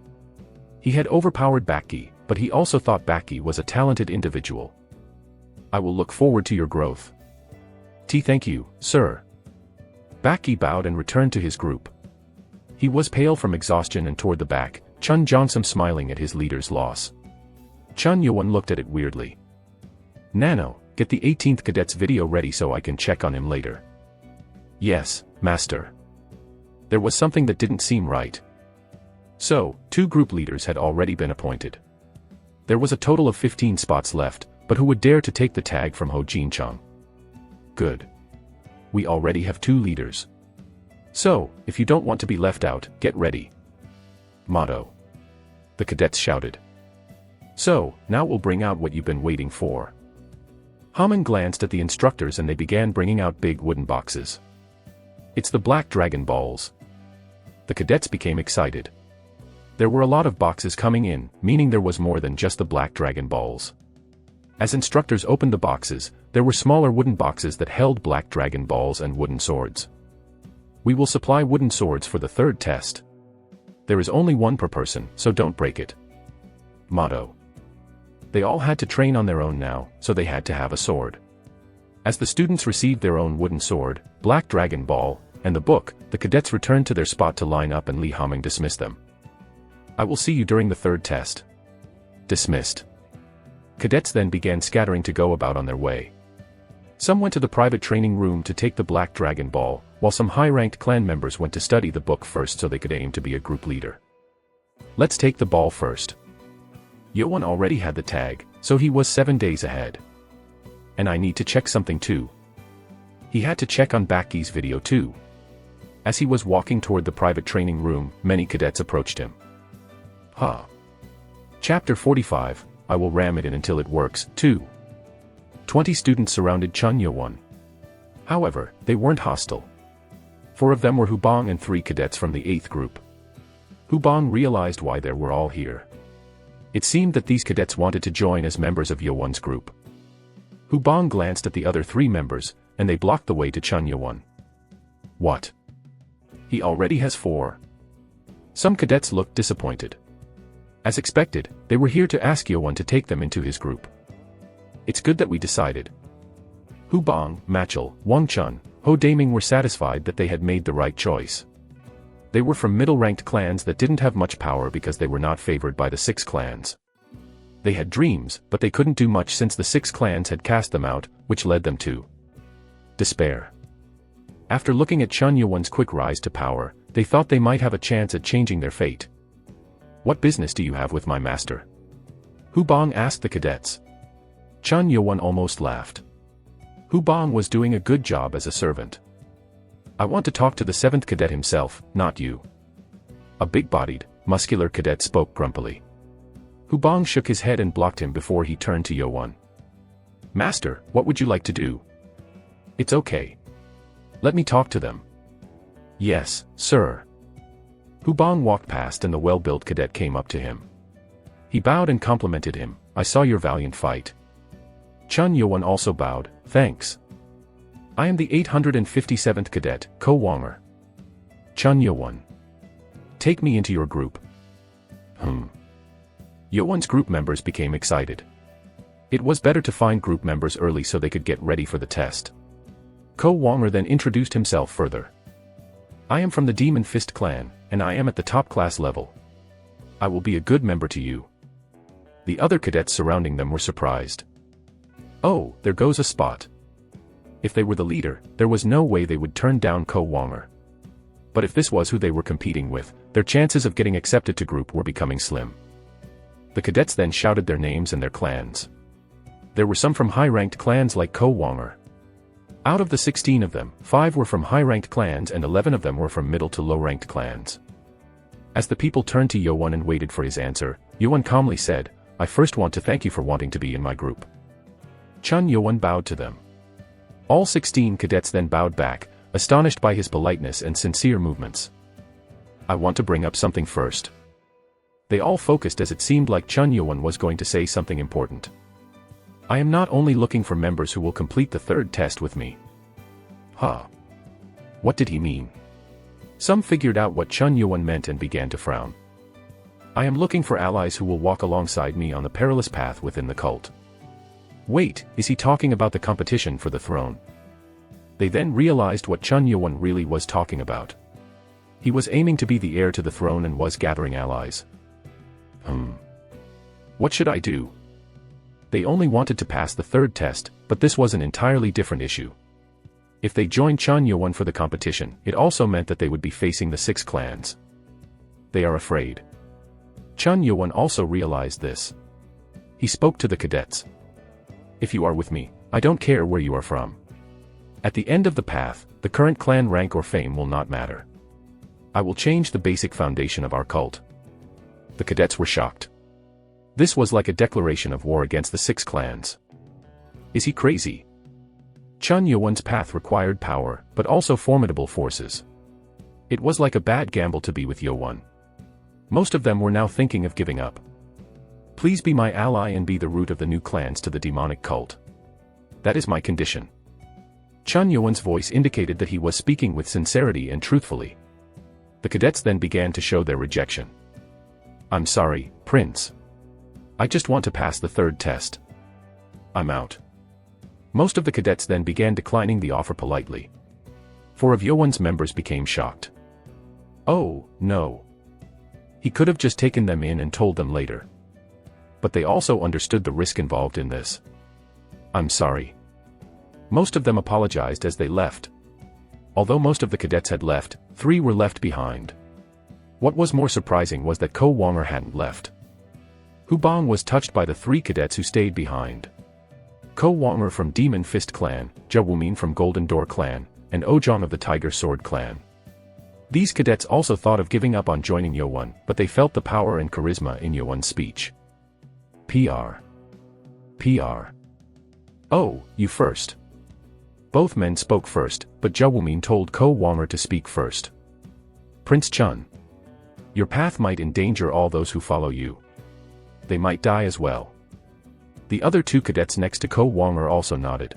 He had overpowered Baki, but he also thought Baki was a talented individual. I will look forward to your growth. Thank you, sir. Baki bowed and returned to his group. He was pale from exhaustion and toward the back, Chun Jongsam smiling at his leader's loss. Chun Yowon looked at it weirdly. Nano, get the 18th cadet's video ready so I can check on him later. Yes, master. There was something that didn't seem right. So, 2 group leaders had already been appointed. There was a total of 15 spots left, but who would dare to take the tag from Ho Jinchang? Good. We already have 2 leaders. So, if you don't want to be left out, get ready. Motto. The cadets shouted. So, now we'll bring out what you've been waiting for. Haman glanced at the instructors and they began bringing out big wooden boxes. It's the Black Dragon Balls. The cadets became excited. There were a lot of boxes coming in, meaning there was more than just the Black Dragon Balls. As instructors opened the boxes, there were smaller wooden boxes that held Black Dragon Balls and wooden swords. We will supply wooden swords for the third test. There is only one per person, so don't break it. Motto. They all had to train on their own now, so they had to have a sword. As the students received their own wooden sword, Black Dragon Ball, and the book, the cadets returned to their spot to line up and Li Haming dismissed them. I will see you during the third test. Dismissed. Cadets then began scattering to go about on their way. Some went to the private training room to take the Black Dragon Ball, while some high-ranked clan members went to study the book first so they could aim to be a group leader. Let's take the ball first. Yoan already had the tag, so he was 7 days ahead. And I need to check something too. He had to check on Baki's video too. As he was walking toward the private training room, many cadets approached him. Chapter 45, I will ram it in until it works, too. 20 students surrounded Chun Yo-won. However, they weren't hostile. 4 of them were Hubong and 3 cadets from the 8th group. Hubong realized why they were all here. It seemed that these cadets wanted to join as members of Yo-won's group. Hubong glanced at the other 3 members, and they blocked the way to Chun Yo-won. What? He already has 4. Some cadets looked disappointed. As expected, they were here to ask Yo-won to take them into his group. It's good that we decided. Hubong, Machel, Wang Chun, Ho Daming were satisfied that they had made the right choice. They were from middle-ranked clans that didn't have much power because they were not favored by the 6 clans. They had dreams, but they couldn't do much since the 6 clans had cast them out, which led them to despair. After looking at Chun Yo-won's quick rise to power, they thought they might have a chance at changing their fate. What business do you have with my master? Hubong asked the cadets. Chun Yo-won almost laughed. Hubong was doing a good job as a servant. I want to talk to the 7th cadet himself, not you. A big-bodied, muscular cadet spoke grumpily. Hubong shook his head and blocked him before he turned to Yo-won. Master, what would you like to do? It's okay. Let me talk to them. Yes, sir. Hubong walked past and the well-built cadet came up to him. He bowed and complimented him. I saw your valiant fight. Chun Yo-won also bowed, thanks. I am the 857th cadet, Ko Wanger. Chun Yo-won. Take me into your group. Yo-won's group members became excited. It was better to find group members early so they could get ready for the test. Ko Wanger then introduced himself further. I am from the Demon Fist clan, and I am at the top class level. I will be a good member to you. The other cadets surrounding them were surprised. Oh, there goes a spot. If they were the leader, there was no way they would turn down Ko Wanger. But if this was who they were competing with, their chances of getting accepted to group were becoming slim. The cadets then shouted their names and their clans. There were some from high-ranked clans like Ko Wanger. Out of the 16 of them, 5 were from high-ranked clans and 11 of them were from middle to low-ranked clans. As the people turned to Yo-won and waited for his answer, Yo-won calmly said, I first want to thank you for wanting to be in my group. Chun Yo-won bowed to them. All 16 cadets then bowed back, astonished by his politeness and sincere movements. I want to bring up something first. They all focused as it seemed like Chun Yo-won was going to say something important. I am not only looking for members who will complete the third test with me. What did he mean? Some figured out what Chun Yo-won meant and began to frown. I am looking for allies who will walk alongside me on the perilous path within the cult. Wait, is he talking about the competition for the throne? They then realized what Chun Yo-won really was talking about. He was aiming to be the heir to the throne and was gathering allies. What should I do? They only wanted to pass the third test, but this was an entirely different issue. If they joined Chun Yo-won for the competition, it also meant that they would be facing the 6 clans. They are afraid. Chun Yo-won also realized this. He spoke to the cadets. If you are with me, I don't care where you are from. At the end of the path, the current clan rank or fame will not matter. I will change the basic foundation of our cult. The cadets were shocked. This was like a declaration of war against the 6 clans. Is he crazy? Chun Yuan's path required power, but also formidable forces. It was like a bad gamble to be with Yuan. Most of them were now thinking of giving up. Please be my ally and be the root of the new clans to the demonic cult. That is my condition. Chun Yuan's voice indicated that he was speaking with sincerity and truthfully. The cadets then began to show their rejection. I'm sorry, Prince. I just want to pass the 3rd test. I'm out. Most of the cadets then began declining the offer politely. 4 of Yuan's members became shocked. Oh, no. He could have just taken them in and told them later. But they also understood the risk involved in this. I'm sorry. Most of them apologized as they left. Although most of the cadets had left, 3 were left behind. What was more surprising was that Ko Wonger hadn't left. Hu Bang was touched by the 3 cadets who stayed behind. Ko Wonger from Demon Fist Clan, Jia Wumin from Golden Door Clan, and Ojong of the Tiger Sword Clan. These cadets also thought of giving up on joining Yuan, but they felt the power and charisma in Yuan's speech. PR. PR. Oh, you first. Both men spoke first, but Jia Wumin told Ko Wonger to speak first. Prince Chun. Your path might endanger all those who follow you. They might die as well. The other 2 cadets next to Ko Wonger also nodded.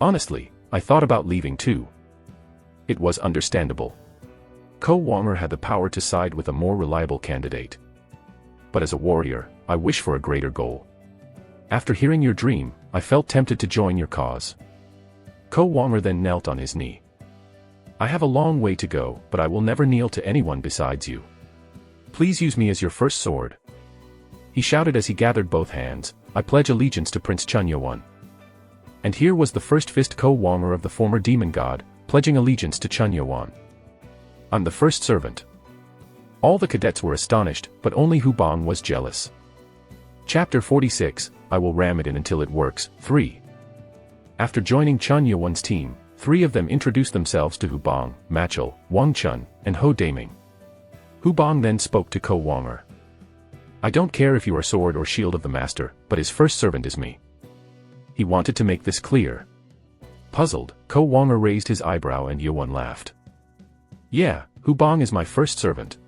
Honestly, I thought about leaving too. It was understandable. Ko Wonger had the power to side with a more reliable candidate. But as a warrior, I wish for a greater goal. After hearing your dream, I felt tempted to join your cause. Ko Wonger then knelt on his knee. I have a long way to go, but I will never kneel to anyone besides you. Please use me as your first sword. He shouted as he gathered both hands, I pledge allegiance to Prince Chun Yuan. And here was the first fist Ko Wonger of the former demon god, pledging allegiance to Chun Yuan. I'm the first servant. All the cadets were astonished, but only Hu Bang was jealous. Chapter 46, I will ram it in until it works, 3. After joining Chun Yuan's team, 3 of them introduced themselves to Hu Bang, Machel, Wang Chun, and Ho Daming. Hu Bang then spoke to Ko Wonger. I don't care if you are sword or shield of the master, but his first servant is me. He wanted to make this clear. Puzzled, Ko Wonger raised his eyebrow and Yuan laughed. Yeah, Hu Bang is my first servant.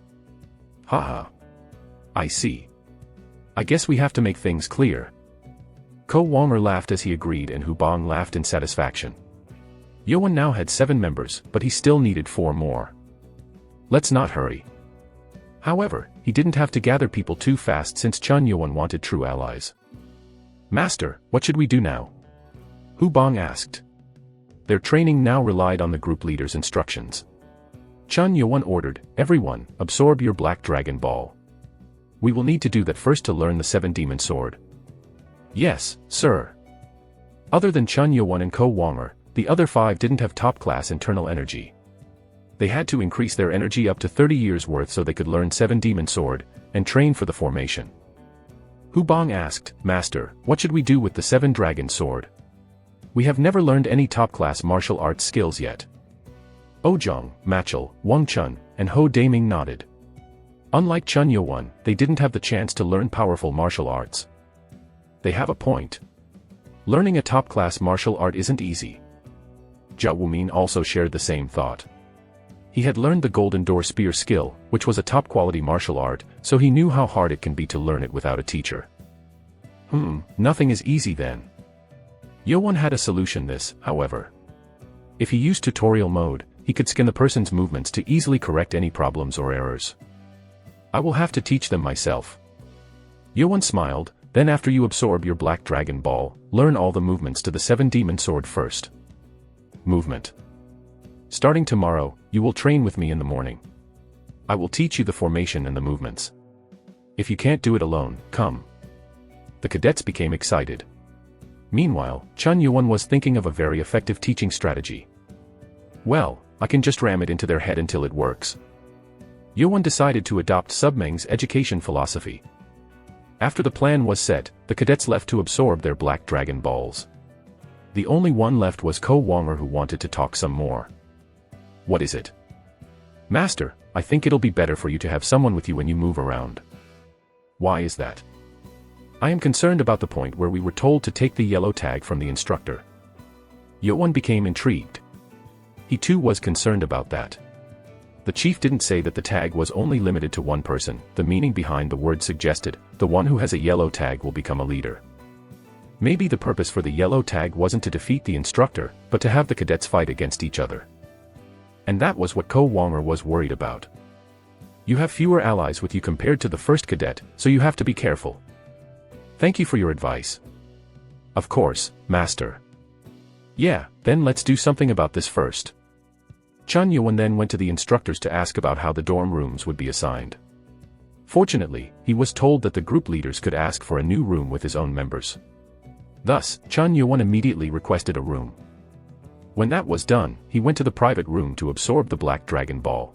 Haha. I see. I guess we have to make things clear. Ko Wonger laughed as he agreed and Hu Bang laughed in satisfaction. Yuan now had 7 members, but he still needed 4 more. Let's not hurry. However, he didn't have to gather people too fast since Chun Yuan wanted true allies. Master, what should we do now? Hu Bang asked. Their training now relied on the group leader's instructions. Chun Yuan ordered, everyone, absorb your black dragon ball. We will need to do that first to learn the 7-demon sword. Yes, sir. Other than Chun Yuan and Ko Wonger, the other 5 didn't have top-class internal energy. They had to increase their energy up to 30 years worth so they could learn 7-demon sword, and train for the formation. Hu Bang asked, Master, what should we do with the 7-dragon sword? We have never learned any top-class martial arts skills yet. Ojong, Machel, Wang Chun, and Ho Daming nodded. Unlike Chun Yuan, they didn't have the chance to learn powerful martial arts. They have a point. Learning a top-class martial art isn't easy. Jia Wumin also shared the same thought. He had learned the Golden Door Spear skill, which was a top-quality martial art, so he knew how hard it can be to learn it without a teacher. Nothing is easy then. Yuan had a solution this, however. If he used tutorial mode, he could scan the person's movements to easily correct any problems or errors. I will have to teach them myself. Yuan smiled, then after you absorb your black dragon ball, learn all the movements to the 7-demon sword first. Movement. Starting tomorrow, you will train with me in the morning. I will teach you the formation and the movements. If you can't do it alone, come. The cadets became excited. Meanwhile, Chun Yuan was thinking of a very effective teaching strategy. Well, I can just ram it into their head until it works. Yuan decided to adopt Submeng's education philosophy. After the plan was set, the cadets left to absorb their black dragon balls. The only one left was Ko Wonger, who wanted to talk some more. What is it? Master, I think it'll be better for you to have someone with you when you move around. Why is that? I am concerned about the point where we were told to take the yellow tag from the instructor. Yeowon became intrigued. He too was concerned about that. The chief didn't say that the tag was only limited to one person. The meaning behind the word suggested, the one who has a yellow tag will become a leader. Maybe the purpose for the yellow tag wasn't to defeat the instructor, but to have the cadets fight against each other. And that was what Ko Wonger was worried about. You have fewer allies with you compared to the first cadet, so you have to be careful. Thank you for your advice. Of course, Master. Yeah, then let's do something about this first. Chun Yeowon then went to the instructors to ask about how the dorm rooms would be assigned. Fortunately, he was told that the group leaders could ask for a new room with his own members. Thus, Chun Yeowon immediately requested a room. When that was done, he went to the private room to absorb the Black Dragon Ball.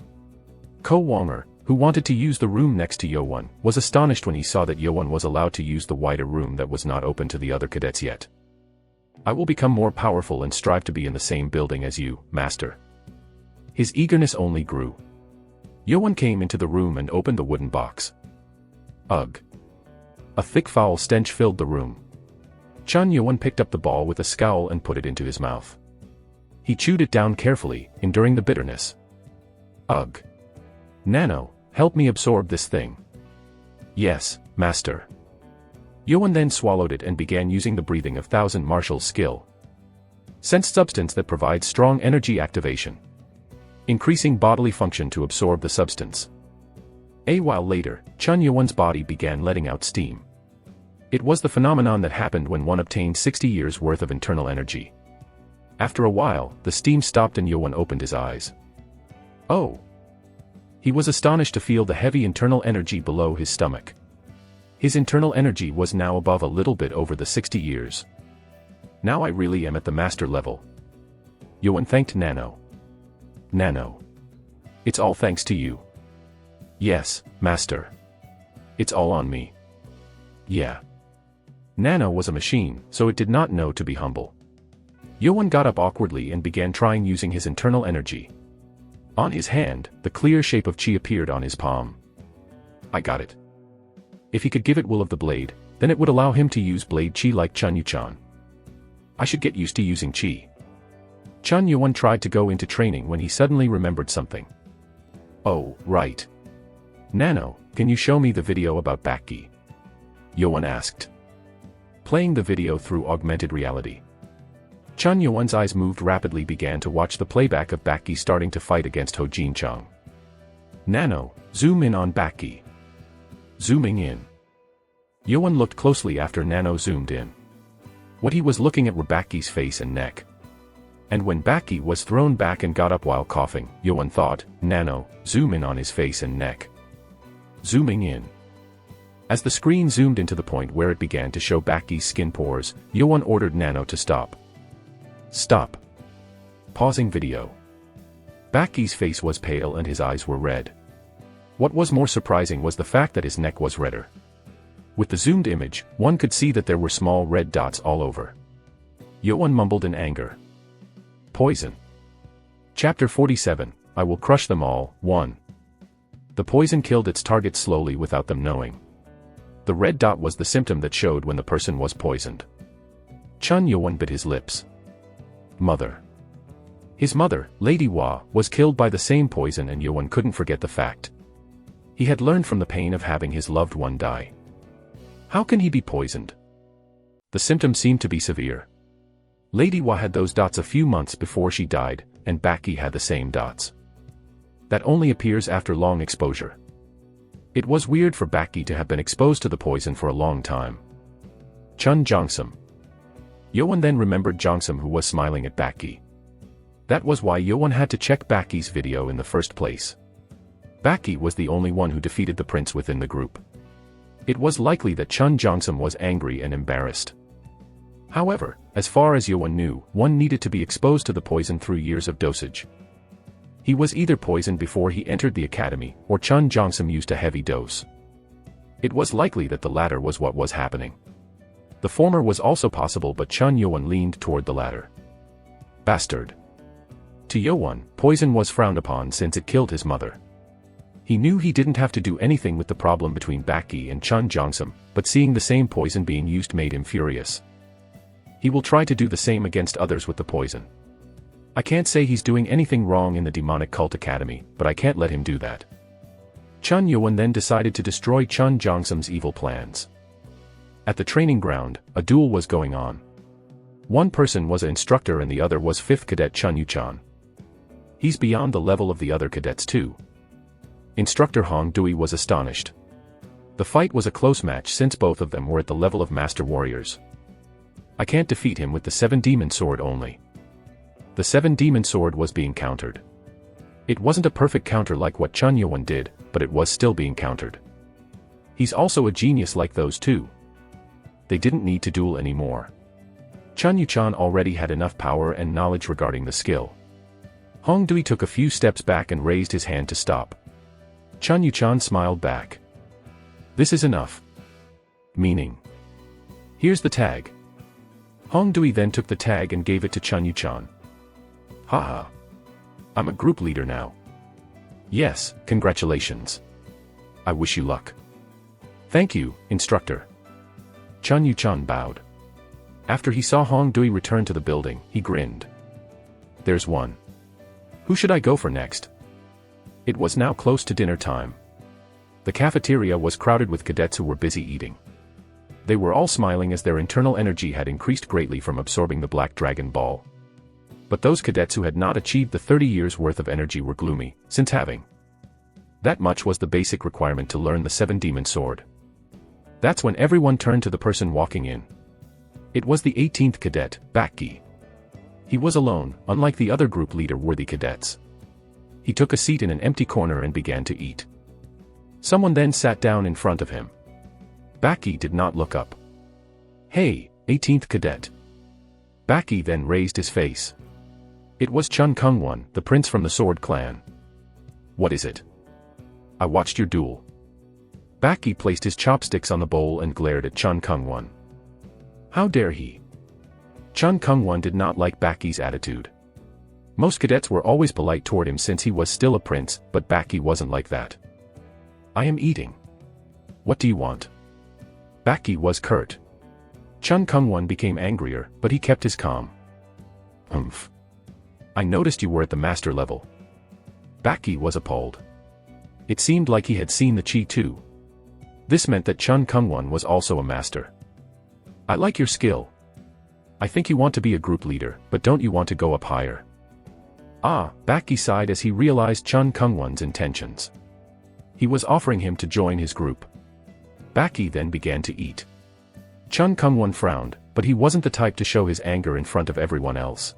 Ko Wonger, who wanted to use the room next to Yeowon, was astonished when he saw that Yeowon was allowed to use the wider room that was not open to the other cadets yet. I will become more powerful and strive to be in the same building as you, Master. His eagerness only grew. Yeowon came into the room and opened the wooden box. Ugh! A thick foul stench filled the room. Chun Yeowon picked up the ball with a scowl and put it into his mouth. He chewed it down carefully, enduring the bitterness. Ugh! Nano, help me absorb this thing. Yes, Master. Yeowon then swallowed it and began using the breathing of Thousand Martial skill. Sense substance that provides strong energy activation. Increasing bodily function to absorb the substance. A while later, Chun Yeowon's body began letting out steam. It was the phenomenon that happened when one obtained 60 years worth of internal energy. After a while, the steam stopped and Yeowon opened his eyes. Oh! He was astonished to feel the heavy internal energy below his stomach. His internal energy was now above a little bit over the 60 years. Now I really am at the master level. Yeowon thanked Nano. Nano. It's all thanks to you. Yes, Master. It's all on me. Yeah. Nano was a machine, so it did not know to be humble. Yeowon got up awkwardly and began trying using his internal energy. On his hand, the clear shape of chi appeared on his palm. I got it. If he could give it will of the blade, then it would allow him to use blade chi like Chun Yu-chan. I should get used to using chi. Chun Yeowon tried to go into training when he suddenly remembered something. Oh, right. Nano, can you show me the video about Bakki? Yeowon asked. Playing the video through augmented reality. Chun Yeowon's eyes moved rapidly, began to watch the playback of Bakki starting to fight against Ho Jin Chang. Nano, zoom in on Bakki. Zooming in. Yeowon looked closely after Nano zoomed in. What he was looking at were Bakki's face and neck. And when Bakki was thrown back and got up while coughing, Yeowon thought, Nano, zoom in on his face and neck. Zooming in. As the screen zoomed into the point where it began to show Bakki's skin pores, Yeowon ordered Nano to stop. Stop. Pausing video. Bakki's face was pale and his eyes were red. What was more surprising was the fact that his neck was redder. With the zoomed image, one could see that there were small red dots all over. Yeowon mumbled in anger. Poison. Chapter 47, I will crush them all. 1. The poison killed its target slowly without them knowing. The red dot was the symptom that showed when the person was poisoned. Chun Yeowon bit his lips. Mother. His mother, Lady Hwa, was killed by the same poison and Yeowon couldn't forget the fact. He had learned from the pain of having his loved one die. How can he be poisoned? The symptoms seemed to be severe. Lady Hwa had those dots a few months before she died, and Bakki had the same dots. That only appears after long exposure. It was weird for Bakki to have been exposed to the poison for a long time. Chun Jongsum. Yeowon then remembered Jongsum, who was smiling at Bakki. That was why Yeowon had to check Bakki's video in the first place. Bakki was the only one who defeated the prince within the group. It was likely that Chun Jongsum was angry and embarrassed. However, as far as Yeowon knew, one needed to be exposed to the poison through years of dosage. He was either poisoned before he entered the academy, or Chun Jongsum used a heavy dose. It was likely that the latter was what was happening. The former was also possible, but Chun Yeowon leaned toward the latter. Bastard. To Yeowon, poison was frowned upon since it killed his mother. He knew he didn't have to do anything with the problem between Baki and Chun Jongsum, but seeing the same poison being used made him furious. He will try to do the same against others with the poison. I can't say he's doing anything wrong in the demonic cult academy, but I can't let him do that. Chun Yuan then decided to destroy Chun Jongsum's evil plans. At the training ground, a duel was going on. One person was an instructor and the other was 5th Cadet Chun Yuchan. He's beyond the level of the other cadets too. Instructor Hong Dui was astonished. The fight was a close match since both of them were at the level of Master Warriors. I can't defeat him with the 7-demon sword only. The 7-demon sword was being countered. It wasn't a perfect counter like what Chun Yuan did, but it was still being countered. He's also a genius like those two. They didn't need to duel anymore. Chun Yuchan already had enough power and knowledge regarding the skill. Hong Dui took a few steps back and raised his hand to stop. Chun Yuchan smiled back. This is enough. Meaning. Here's the tag. Hong Dui then took the tag and gave it to Chun Yuchan. Haha. I'm a group leader now. Yes, congratulations. I wish you luck. Thank you, instructor. Chun Yuchan bowed. After he saw Hong Dui return to the building, he grinned. There's one. Who should I go for next? It was now close to dinner time. The cafeteria was crowded with cadets who were busy eating. They were all smiling as their internal energy had increased greatly from absorbing the Black Dragon Ball. But those cadets who had not achieved the 30 years worth of energy were gloomy, since having that much was the basic requirement to learn the 7-demon sword. That's when everyone turned to the person walking in. It was the 18th cadet, Baki. He was alone, unlike the other group leader-worthy cadets. He took a seat in an empty corner and began to eat. Someone then sat down in front of him. Baki did not look up. Hey, 18th cadet. Baki then raised his face. It was Chun Kungwon, the prince from the Sword Clan. What is it? I watched your duel. Baki placed his chopsticks on the bowl and glared at Chun Kungwon. How dare he? Chun Kungwon did not like Baki's attitude. Most cadets were always polite toward him since he was still a prince, but Baki wasn't like that. I am eating. What do you want? Baki was curt. Chun Kungwon became angrier, but he kept his calm. Humph. I noticed you were at the master level. Baki was appalled. It seemed like he had seen the chi too. This meant that Chun Kungwon was also a master. I like your skill. I think you want to be a group leader, but don't you want to go up higher? Ah, Baki sighed as he realized Chun Kungwon's intentions. He was offering him to join his group. Baki then began to eat. Chun Kungwon frowned, but he wasn't the type to show his anger in front of everyone else.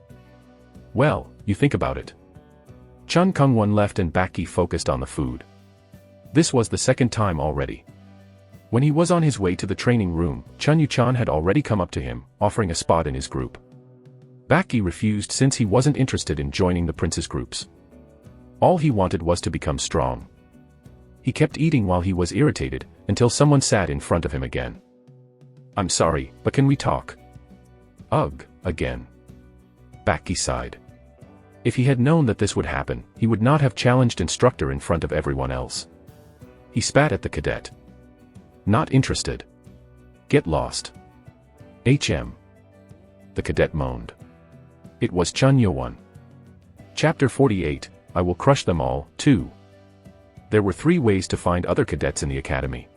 Well, you think about it. Chun Kungwon left and Baki focused on the food. This was the second time already. When he was on his way to the training room, Chun Yuchan had already come up to him, offering a spot in his group. Baki refused since he wasn't interested in joining the prince's groups. All he wanted was to become strong. He kept eating while he was irritated, until someone sat in front of him again. I'm sorry, but can we talk? Ugh, again. Baki sighed. If he had known that this would happen, he would not have challenged instructor in front of everyone else. He spat at the cadet. Not interested. Get lost. HM. The cadet moaned. It was Chun Yuan. Chapter 48, I will crush them all, 2. There were 3 ways to find other cadets in the academy.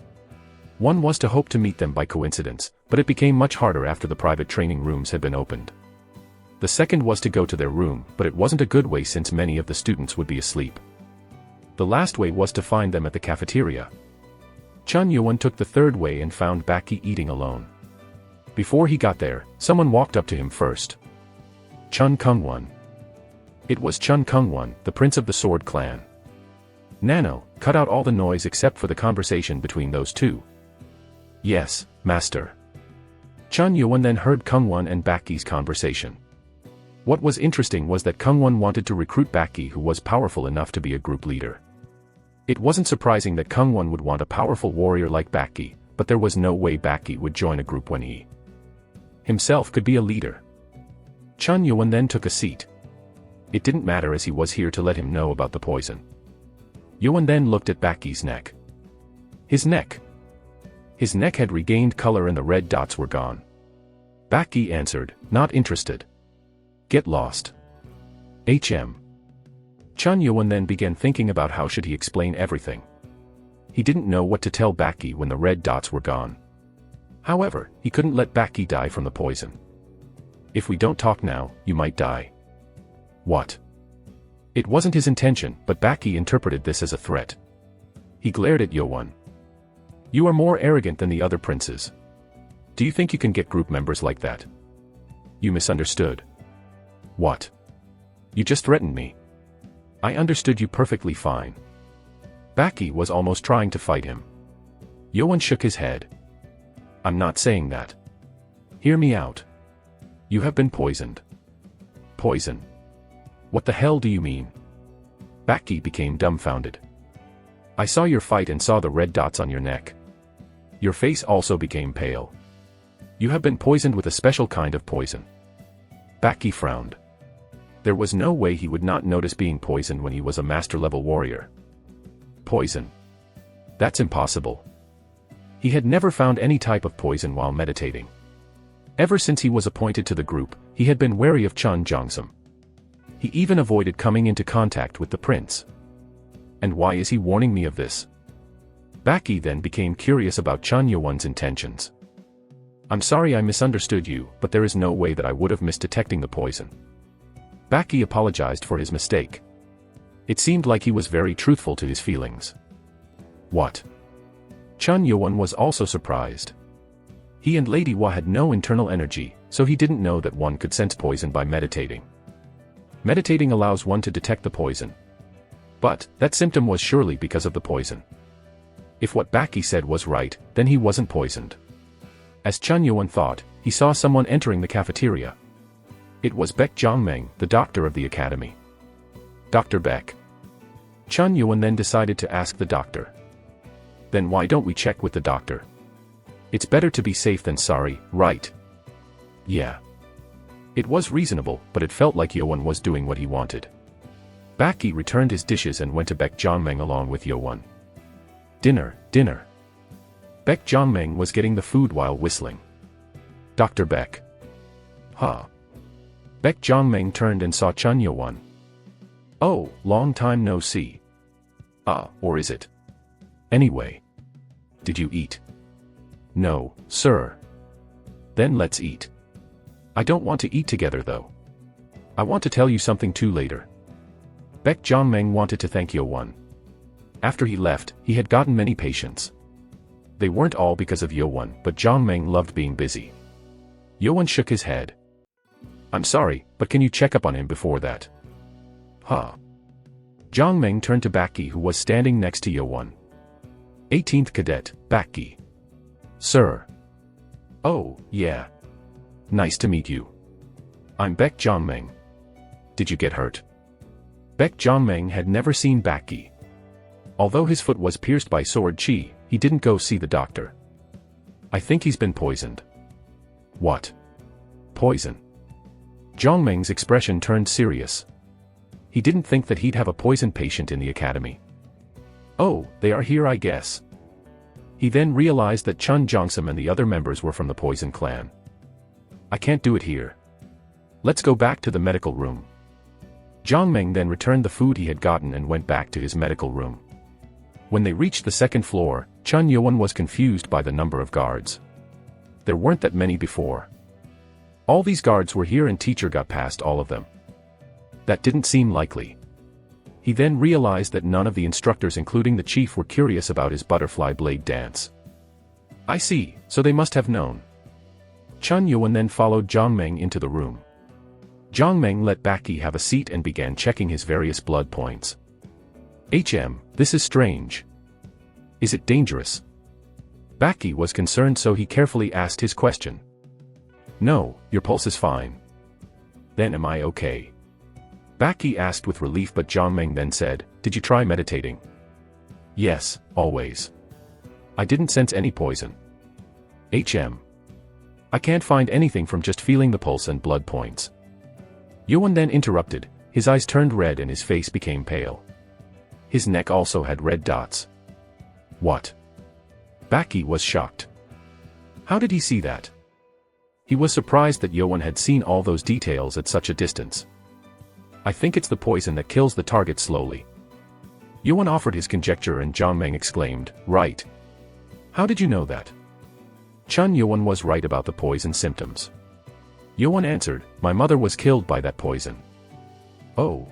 One was to hope to meet them by coincidence, but it became much harder after the private training rooms had been opened. The second was to go to their room, but it wasn't a good way since many of the students would be asleep. The last way was to find them at the cafeteria. Chun Yuan took the third way and found Baki eating alone. Before he got there, someone walked up to him first. Chun Kungwon. It was Chun Kungwon, the prince of the Sword Clan. Nano, cut out all the noise except for the conversation between those two. Yes, master. Chun Yuan then heard Kungwon and Baki's conversation. What was interesting was that Kungwon wanted to recruit Baki, who was powerful enough to be a group leader. It wasn't surprising that Kungwon would want a powerful warrior like Baki, but there was no way Baki would join a group when he himself could be a leader. Chun Yuan then took a seat. It didn't matter as he was here to let him know about the poison. Yoan then looked at Baki's neck. His neck. His neck had regained color and the red dots were gone. Baki answered, not interested. Get lost. HM. Chun Yoan then began thinking about how should he explain everything. He didn't know what to tell Baki when the red dots were gone. However, he couldn't let Baki die from the poison. If we don't talk now, you might die. What? It wasn't his intention, but Baki interpreted this as a threat. He glared at Yoan. You are more arrogant than the other princes. Do you think you can get group members like that? You misunderstood. What? You just threatened me. I understood you perfectly fine. Baki was almost trying to fight him. Yoan shook his head. I'm not saying that. Hear me out. You have been poisoned. Poison? What the hell do you mean? Baki became dumbfounded. I saw your fight and saw the red dots on your neck. Your face also became pale. You have been poisoned with a special kind of poison. Baki frowned. There was no way he would not notice being poisoned when he was a master-level warrior. Poison. That's impossible. He had never found any type of poison while meditating. Ever since he was appointed to the group, he had been wary of Chun Jongsum. He even avoided coming into contact with the prince. And why is he warning me of this? Baki then became curious about Chun Yoan's intentions. I'm sorry I misunderstood you, but there is no way that I would have missed detecting the poison. Baki apologized for his mistake. It seemed like he was very truthful to his feelings. What? Chun Yoan was also surprised. He and Lady Hua had no internal energy, so he didn't know that one could sense poison by meditating. Meditating allows one to detect the poison. But, that symptom was surely because of the poison. If what Baki said was right, then he wasn't poisoned. As Chun Yoan thought, he saw someone entering the cafeteria. It was Baek Jongmeng, the doctor of the academy. Dr. Baek. Chun Yoan then decided to ask the doctor. Then why don't we check with the doctor? It's better to be safe than sorry, right? Yeah. It was reasonable, but it felt like Yoan was doing what he wanted. Baki returned his dishes and went to Baek Jongmeng along with Yoan. Dinner. Baek Jongmeng was getting the food while whistling. Dr. Baek. Huh. Baek Jongmeng turned and saw Chun Yoan. Oh, long time no see. Or is it? Anyway. Did you eat? No, sir. Then let's eat. I don't want to eat together though. I want to tell you something too later. Baek Jongmeng wanted to thank Yoan. After he left, he had gotten many patients. They weren't all because of Yoan, but Jongmeng loved being busy. Yoan shook his head. I'm sorry, but can you check up on him before that? Huh. Jongmeng turned to Baki who was standing next to Yoan. 18th Cadet, Baki. Sir. Oh, yeah. Nice to meet you. I'm Baek Jongmeng. Did you get hurt? Baek Jongmeng had never seen Baki. Although his foot was pierced by sword chi, he didn't go see the doctor. I think he's been poisoned. What? Poison? Jongmeng's expression turned serious. He didn't think that he'd have a poison patient in the academy. Oh, they are here I guess. He then realized that Chun Jongsum and the other members were from the Poison Clan. I can't do it here. Let's go back to the medical room. Jongmeng then returned the food he had gotten and went back to his medical room. When they reached the second floor, Chun Yoan was confused by the number of guards. There weren't that many before. All these guards were here and teacher got past all of them. That didn't seem likely. He then realized that none of the instructors including the chief were curious about his butterfly blade dance. I see, so they must have known. Chun Yoan then followed Jongmeng into the room. Jongmeng let Baki have a seat and began checking his various blood points. This is strange. Is it dangerous? Baki was concerned so he carefully asked his question. No, your pulse is fine. Then am I okay? Baki asked with relief but Jongmeng then said, did you try meditating? Yes, always. I didn't sense any poison. I can't find anything from just feeling the pulse and blood points. Yoan then interrupted, his eyes turned red and his face became pale. His neck also had red dots. What? Baki was shocked. How did he see that? He was surprised that Yoan had seen all those details at such a distance. I think it's the poison that kills the target slowly. Yoan offered his conjecture and Jiang Meng exclaimed, right. How did you know that? Chun Yoan was right about the poison symptoms. Yoan answered, my mother was killed by that poison. Oh.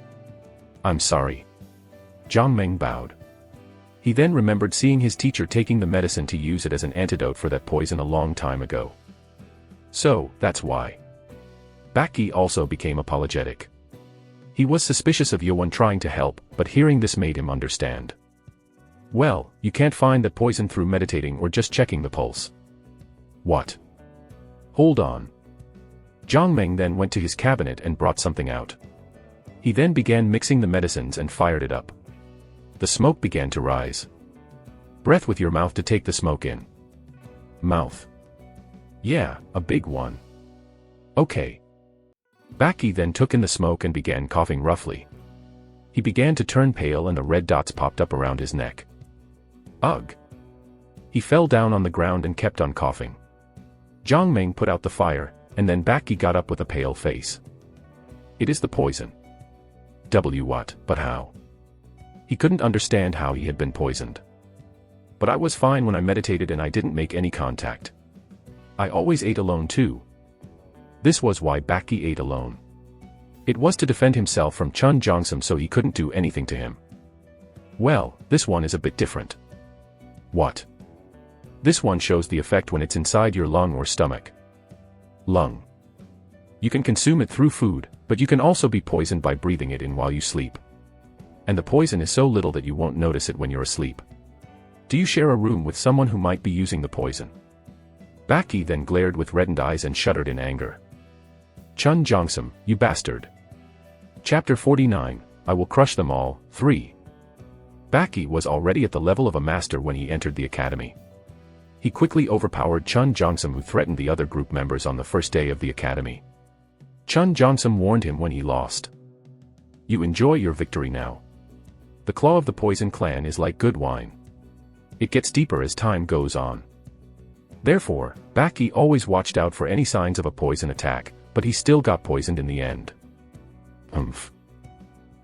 I'm sorry. Jiang Meng bowed. He then remembered seeing his teacher taking the medicine to use it as an antidote for that poison a long time ago. So, that's why. Baki also became apologetic. He was suspicious of Yoan trying to help, but hearing this made him understand. Well, you can't find that poison through meditating or just checking the pulse. What? Hold on. Jiang Meng then went to his cabinet and brought something out. He then began mixing the medicines and fired it up. The smoke began to rise. Breath with your mouth to take the smoke in. Mouth. Yeah, a big one. Okay. Baki then took in the smoke and began coughing roughly. He began to turn pale and the red dots popped up around his neck. Ugh. He fell down on the ground and kept on coughing. Jiang Meng put out the fire, and then Baki got up with a pale face. It is the poison. What, but how? He couldn't understand how he had been poisoned. But I was fine when I meditated and I didn't make any contact. I always ate alone too. This was why Baki ate alone. It was to defend himself from Chun Jongsum so he couldn't do anything to him. Well, this one is a bit different. What? This one shows the effect when it's inside your lung or stomach. Lung. You can consume it through food, but you can also be poisoned by breathing it in while you sleep. And the poison is so little that you won't notice it when you're asleep. Do you share a room with someone who might be using the poison? Baki then glared with reddened eyes and shuddered in anger. Chun Jongsum, you bastard. Chapter 49, I will crush them all, 3. Baki was already at the level of a master when he entered the academy. He quickly overpowered Chun Jongsum who threatened the other group members on the first day of the academy. Chun Jongsum warned him when he lost. You enjoy your victory now. The claw of the poison clan is like good wine. It gets deeper as time goes on. Therefore, Baki always watched out for any signs of a poison attack, but he still got poisoned in the end. Humph.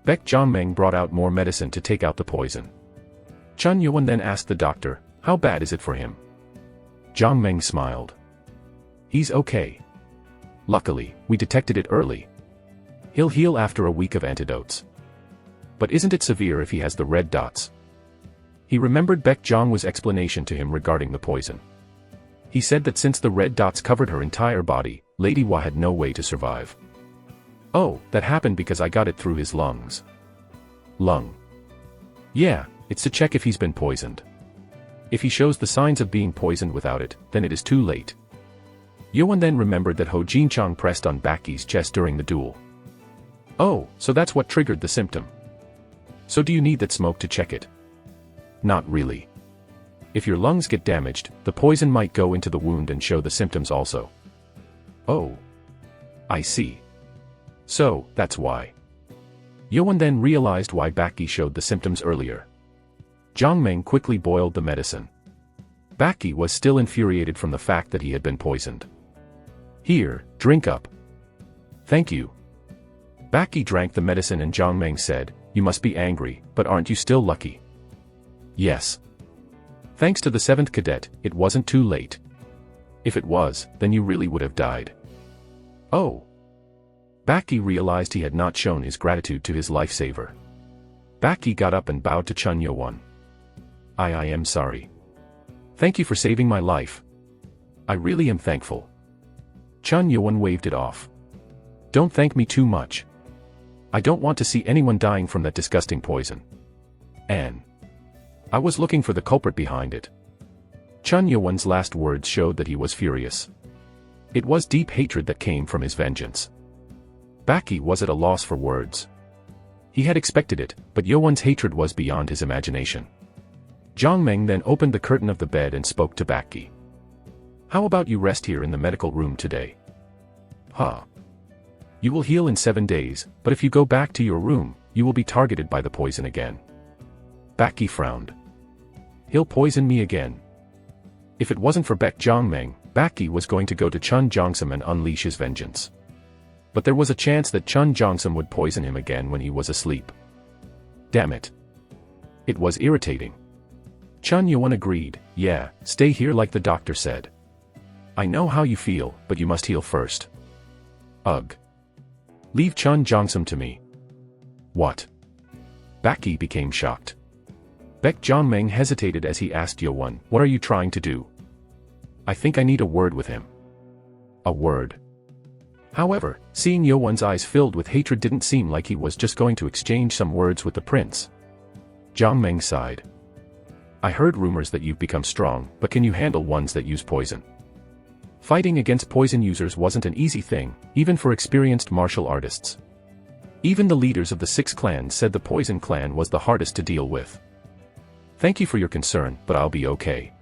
Jiang Meng brought out more medicine to take out the poison. Chun Yuan then asked the doctor, how bad is it for him? Jiang Meng smiled. He's okay. Luckily, we detected it early. He'll heal after a week of antidotes. But isn't it severe if he has the red dots? He remembered Baek Jongwa's explanation to him regarding the poison. He said that since the red dots covered her entire body, Lady Hua had no way to survive. Oh, that happened because I got it through his lungs. Lung. Yeah, it's to check if he's been poisoned. If he shows the signs of being poisoned without it, then it is too late. Yuan then remembered that Ho Jinchang pressed on Baki's chest during the duel. Oh, so that's what triggered the symptom. So do you need that smoke to check it? Not really. If your lungs get damaged, the poison might go into the wound and show the symptoms also. Oh. I see. So, that's why. Yuan then realized why Baki showed the symptoms earlier. Jiang Meng quickly boiled the medicine. Baki was still infuriated from the fact that he had been poisoned. Here, drink up. Thank you. Baki drank the medicine and Jiang Meng said, you must be angry, but aren't you still lucky? Yes. Thanks to the 7th cadet, it wasn't too late. If it was, then you really would have died. Oh. Baki realized he had not shown his gratitude to his lifesaver. Baki got up and bowed to Chun Yuan. I am sorry. Thank you for saving my life. I really am thankful. Chun Yuan waved it off. Don't thank me too much. I don't want to see anyone dying from that disgusting poison. And I was looking for the culprit behind it. Chun Yuan's last words showed that he was furious. It was deep hatred that came from his vengeance. Baki was at a loss for words. He had expected it, but Yuan's hatred was beyond his imagination. Jiang Meng then opened the curtain of the bed and spoke to Baki. How about you rest here in the medical room today? Huh. You will heal in 7 days, but if you go back to your room, you will be targeted by the poison again. Baki frowned. He'll poison me again. If it wasn't for Baek Jongmeng, Baki was going to go to Chun Jongsum and unleash his vengeance. But there was a chance that Chun Jongsum would poison him again when he was asleep. Damn it. It was irritating. Chun Yewon agreed, yeah, stay here like the doctor said. I know how you feel, but you must heal first. Ugh. Leave Chun Jongsum to me. What? Baki became shocked. Baek Jongmeng hesitated as he asked Yewon, what are you trying to do? I think I need a word with him. A word. However, seeing Yewon's eyes filled with hatred didn't seem like he was just going to exchange some words with the prince. Jongmeng sighed. I heard rumors that you've become strong, but can you handle ones that use poison? Fighting against poison users wasn't an easy thing, even for experienced martial artists. Even the leaders of the 6 clans said the poison clan was the hardest to deal with. Thank you for your concern, but I'll be okay.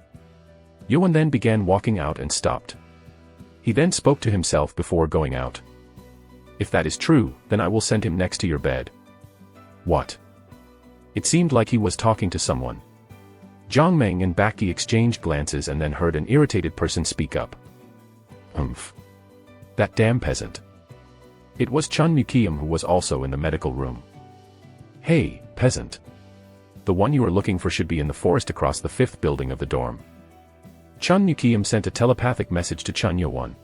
Yewon then began walking out and stopped. He then spoke to himself before going out. If that is true, then I will send him next to your bed. What? It seemed like he was talking to someone. Jongmeng and Baki exchanged glances and then heard an irritated person speak up. Humph. That damn peasant. It was Chun Mukiam who was also in the medical room. Hey, peasant. The one you are looking for should be in the forest across the 5th building of the dorm. Chun Mukiam sent a telepathic message to Chun Yewon.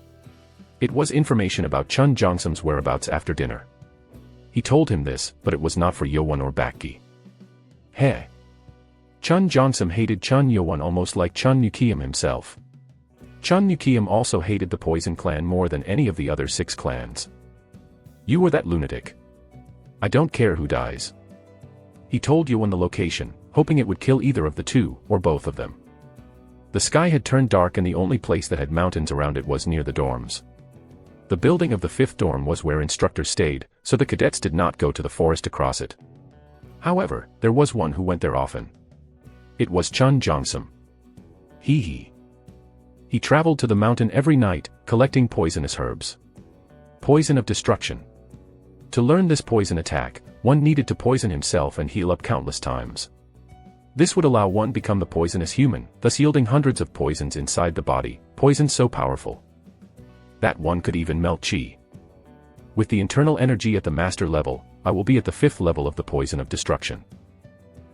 It was information about Chun Jongsum's whereabouts after dinner. He told him this, but it was not for Yewon or Baki. Heh. Chun Jongsum hated Chun Yewon almost like Chun Mukiam himself. Chun Mukiam also hated the Poison Clan more than any of the other 6 clans. You were that lunatic. I don't care who dies. He told Yewon the location, hoping it would kill either of the two, or both of them. The sky had turned dark and the only place that had mountains around it was near the dorms. The building of the 5th dorm was where instructors stayed, so the cadets did not go to the forest to cross it. However, there was one who went there often. It was Chun Jongsum. He traveled to the mountain every night, collecting poisonous herbs. Poison of destruction. To learn this poison attack, one needed to poison himself and heal up countless times. This would allow one become the poisonous human, thus yielding hundreds of poisons inside the body, poisons so powerful that one could even melt chi. With the internal energy at the master level, I will be at the 5th level of the poison of destruction.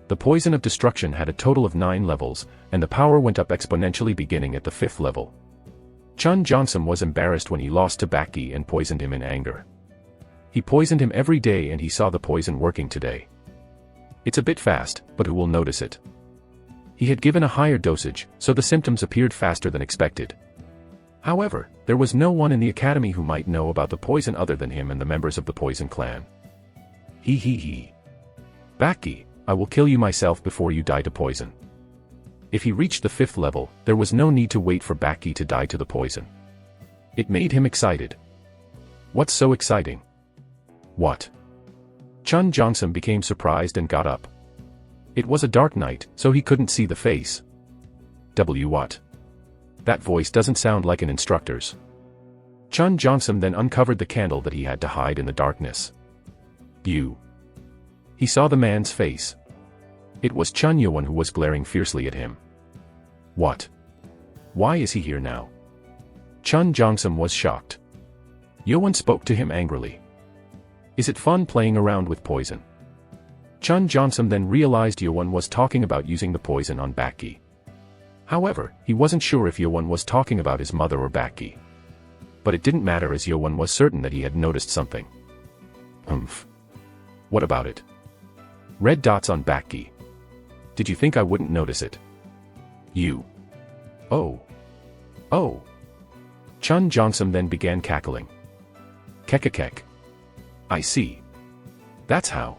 The poison of destruction had a total of 9 levels, and the power went up exponentially beginning at the 5th level. Chun Jongsum was embarrassed when he lost to Baki and poisoned him in anger. He poisoned him every day and he saw the poison working today. It's a bit fast, but who will notice it? He had given a higher dosage, so the symptoms appeared faster than expected. However, there was no one in the academy who might know about the poison other than him and the members of the Poison Clan. Baki, I will kill you myself before you die to poison. If he reached the 5th level, there was no need to wait for Baki to die to the poison. It made him excited. What's so exciting? What? Chun Jongsum became surprised and got up. It was a dark night, so he couldn't see the face. What? That voice doesn't sound like an instructor's. Chun Jongsum then uncovered the candle that he had to hide in the darkness. You. He saw the man's face. It was Chun Yewon who was glaring fiercely at him. What? Why is he here now? Chun Jongsum was shocked. Yewon spoke to him angrily. Is it fun playing around with poison? Chun Jongsum then realized Yewon was talking about using the poison on Baki. However, he wasn't sure if Yewon was talking about his mother or Baki. But it didn't matter as Yewon was certain that he had noticed something. What about it? Red dots on Baki. Did you think I wouldn't notice it? You. Oh. Chun Jongsum then began cackling. Kekekek. I see. That's how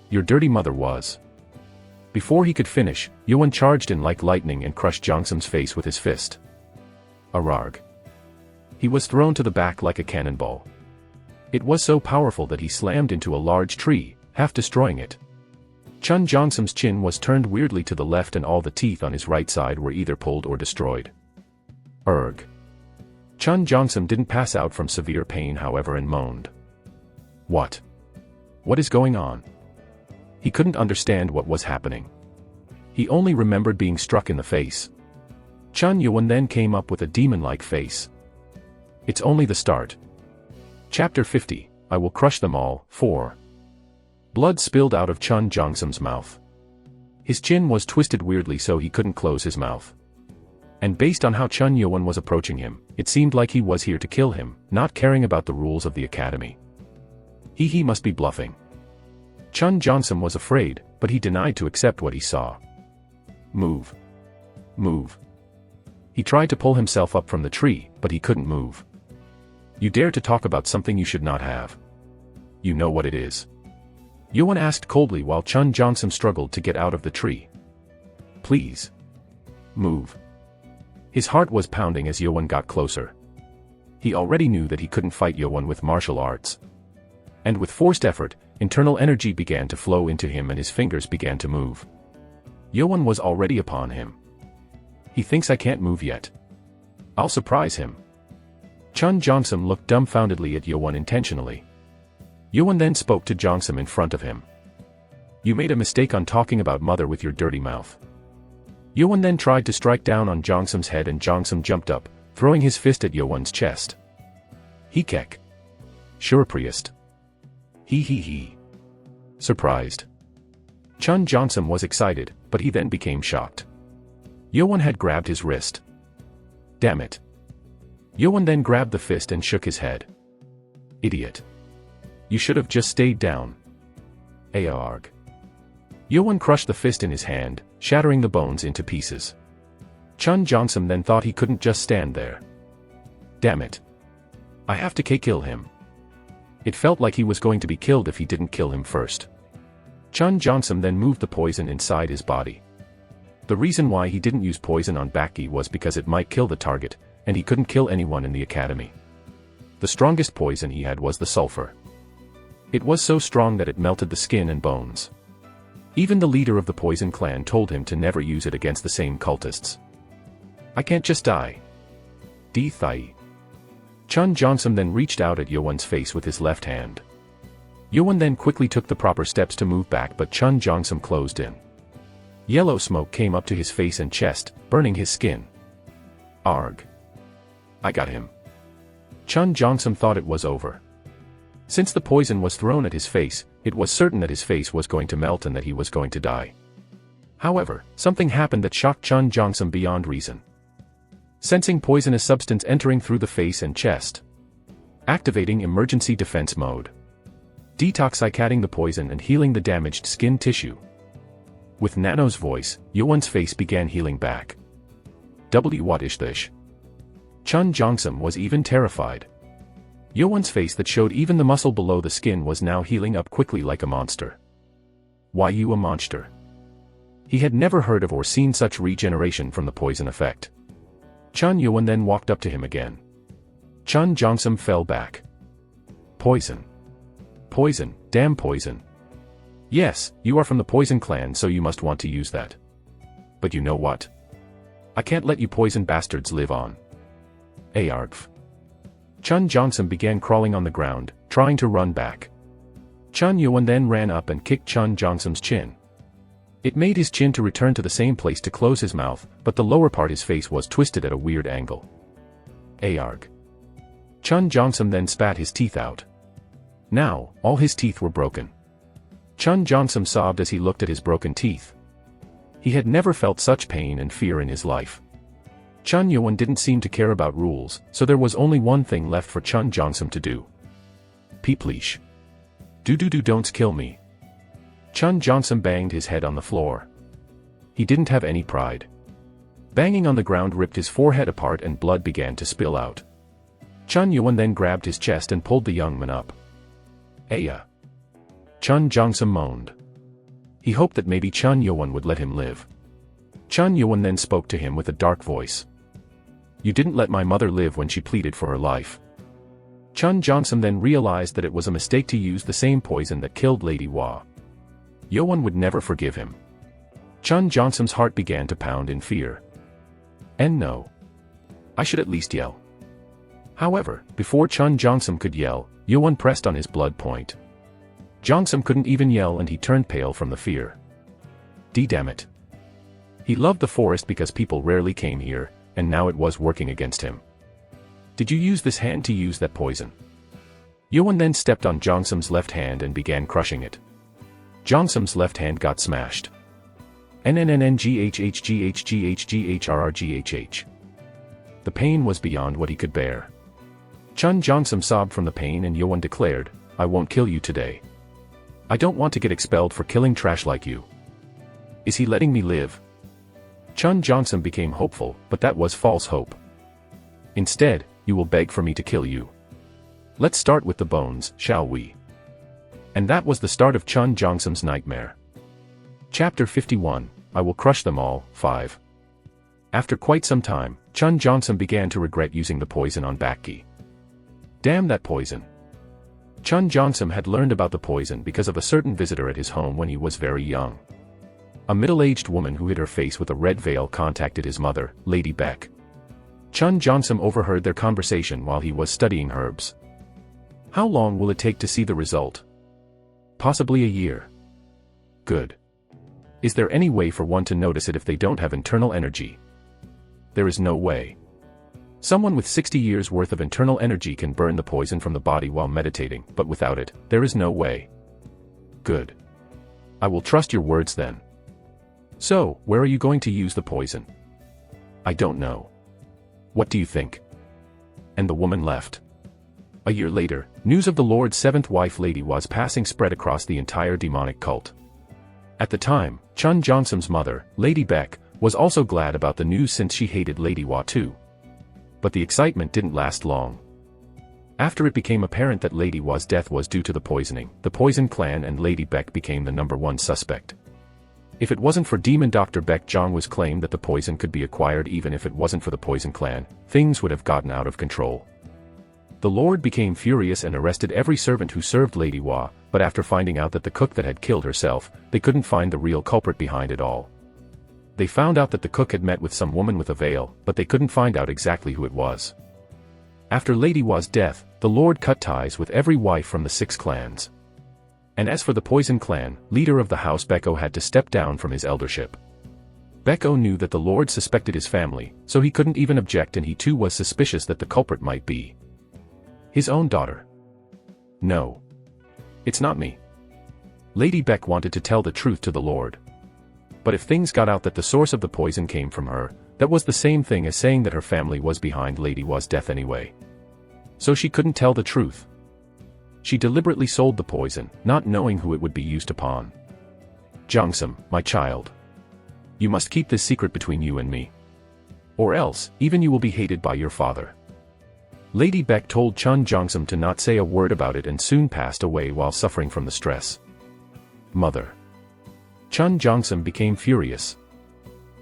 your dirty mother was. Before he could finish, Yewon charged in like lightning and crushed Jongsum's face with his fist. Ararg. He was thrown to the back like a cannonball. It was so powerful that he slammed into a large tree, half destroying it. Chun Jongsum's chin was turned weirdly to the left and all the teeth on his right side were either pulled or destroyed. Erg. Chun Jongsum didn't pass out from severe pain however and moaned. What? What is going on? He couldn't understand what was happening. He only remembered being struck in the face. Chun Yuan then came up with a demon-like face. It's only the start. Chapter 50, I will crush them all. 4. Blood spilled out of Chun Jongsam's mouth. His chin was twisted weirdly so he couldn't close his mouth. And based on how Chun Yuan was approaching him, it seemed like he was here to kill him, not caring about the rules of the academy. He must be bluffing. Chun Jongsam was afraid, but he denied to accept what he saw. Move. Move. He tried to pull himself up from the tree, but he couldn't move. You dare to talk about something you should not have. You know what it is? Yuan asked coldly while Chun Jongsam struggled to get out of the tree. Please. Move. His heart was pounding as Yuan got closer. He already knew that he couldn't fight Yuan with martial arts. And with forced effort, internal energy began to flow into him and his fingers began to move. Yuan was already upon him. He thinks I can't move yet. I'll surprise him. Chun Jongsam looked dumbfoundedly at Yuan intentionally. Yuan then spoke to Jongsam in front of him. You made a mistake on talking about mother with your dirty mouth. Yuan then tried to strike down on Jongsam's head and Jongsam jumped up, throwing his fist at Yuan's chest. Hikek. Shurapriest. He. Surprised. Chun Jongsam was excited, but he then became shocked. Yuan had grabbed his wrist. Damn it. Yuan then grabbed the fist and shook his head. Idiot. You should have just stayed down. Aarg. Yuan crushed the fist in his hand, shattering the bones into pieces. Chun Jongsam then thought he couldn't just stand there. Damn it. I have to kill him. It felt like he was going to be killed if he didn't kill him first. Chun Jongsam then moved the poison inside his body. The reason why he didn't use poison on Baki was because it might kill the target, and he couldn't kill anyone in the academy. The strongest poison he had was the sulfur. It was so strong that it melted the skin and bones. Even the leader of the poison clan told him to never use it against the same cultists. I can't just die. Thai. Chun Jongsam then reached out at Yuan's face with his left hand. Yuan then quickly took the proper steps to move back but Chun Jongsam closed in. Yellow smoke came up to his face and chest, burning his skin. Arg. I got him. Chun Jongsam thought it was over. Since the poison was thrown at his face, it was certain that his face was going to melt and that he was going to die. However, something happened that shocked Chun Jongsam beyond reason. Sensing poisonous substance entering through the face and chest. Activating emergency defense mode. Detoxicatting the poison and healing the damaged skin tissue. With Nano's voice, Yuan's face began healing back. What is this? Chun Jongsam was even terrified. Yuan's face that showed even the muscle below the skin was now healing up quickly like a monster. Why you a monster? He had never heard of or seen such regeneration from the poison effect. Chun Yuan then walked up to him again. Chun Jongsam fell back. Poison. Poison, damn poison. Yes, you are from the poison clan so you must want to use that. But you know what? I can't let you poison bastards live on. Aargf. Chun Jongsam began crawling on the ground, trying to run back. Chun Yuan then ran up and kicked Chun Jongsam's chin. It made his chin to return to the same place to close his mouth, but the lower part his face was twisted at a weird angle. Aarg. Chun Jongsam then spat his teeth out. Now, all his teeth were broken. Chun Jongsam sobbed as he looked at his broken teeth. He had never felt such pain and fear in his life. Chun Yuan didn't seem to care about rules, so there was only one thing left for Chun Jongsam to do. Please. Don't kill me. Chun Jongsam banged his head on the floor. He didn't have any pride. Banging on the ground ripped his forehead apart and blood began to spill out. Chun Yuan then grabbed his chest and pulled the young man up. Aya. Chun Jongsam moaned. He hoped that maybe Chun Yuan would let him live. Chun Yuan then spoke to him with a dark voice. You didn't let my mother live when she pleaded for her life. Chun Jongsam then realized that it was a mistake to use the same poison that killed Lady Hua. Yuan would never forgive him. Chun Jongsam's heart began to pound in fear. And no. I should at least yell. However, before Chun Jongsam could yell, Yuan pressed on his blood point. Jongsum couldn't even yell and he turned pale from the fear. Damn it. He loved the forest because people rarely came here, and now it was working against him. Did you use this hand to use that poison? Yoan then stepped on Jongsum's left hand and began crushing it. Jongsum's left hand got smashed. NNNNGHHGHGHGHRRGHH. The pain was beyond what he could bear. Chun Jongsum sobbed from the pain and Yoan declared, "I won't kill you today. I don't want to get expelled for killing trash like you. Is he letting me live?" Chun Jongsum became hopeful, but that was false hope. "Instead, you will beg for me to kill you. Let's start with the bones, shall we?" And that was the start of Chun Jongsum's nightmare. Chapter 51, I Will Crush Them All, 5. After quite some time, Chun Jongsum began to regret using the poison on Bakki. Damn that poison. Chun Jongsum had learned about the poison because of a certain visitor at his home when he was very young. A middle-aged woman who hid her face with a red veil contacted his mother, Lady Beck. Chun Jongsum overheard their conversation while he was studying herbs. How long will it take to see the result? Possibly a year. Good. Is there any way for one to notice it if they don't have internal energy? There is no way. Someone with 60 years worth of internal energy can burn the poison from the body while meditating, but without it, there is no way. Good. I will trust your words then. So, where are you going to use the poison? I don't know. What do you think? And the woman left. A year later, news of the Lord's seventh wife Lady was passing spread across the entire demonic cult. At the time, Chun Jongsum's mother, Lady Beck, was also glad about the news since she hated Lady Hua too. But the excitement didn't last long. After it became apparent that Lady Hua's death was due to the poisoning, the Poison Clan and Lady Beck became the #1 suspect. If it wasn't for Demon Dr. Beck Jongwa's claim that the poison could be acquired even if it wasn't for the Poison Clan, things would have gotten out of control. The Lord became furious and arrested every servant who served Lady Hua, but after finding out that the cook that had killed herself, they couldn't find the real culprit behind it all. They found out that the cook had met with some woman with a veil, but they couldn't find out exactly who it was. After Lady Hua's death, the Lord cut ties with every wife from the 6 clans. And as for the Poison Clan, leader of the house Becco had to step down from his eldership. Becco knew that the Lord suspected his family, so he couldn't even object, and he too was suspicious that the culprit might be his own daughter. No. It's not me. Lady Beck wanted to tell the truth to the Lord. But if things got out that the source of the poison came from her, that was the same thing as saying that her family was behind Lady Hua's death anyway. So she couldn't tell the truth. She deliberately sold the poison, not knowing who it would be used upon. Jongsum, my child. You must keep this secret between you and me. Or else, even you will be hated by your father. Lady Beck told Chun Jongsum to not say a word about it and soon passed away while suffering from the stress. Mother. Chun Jongsum became furious.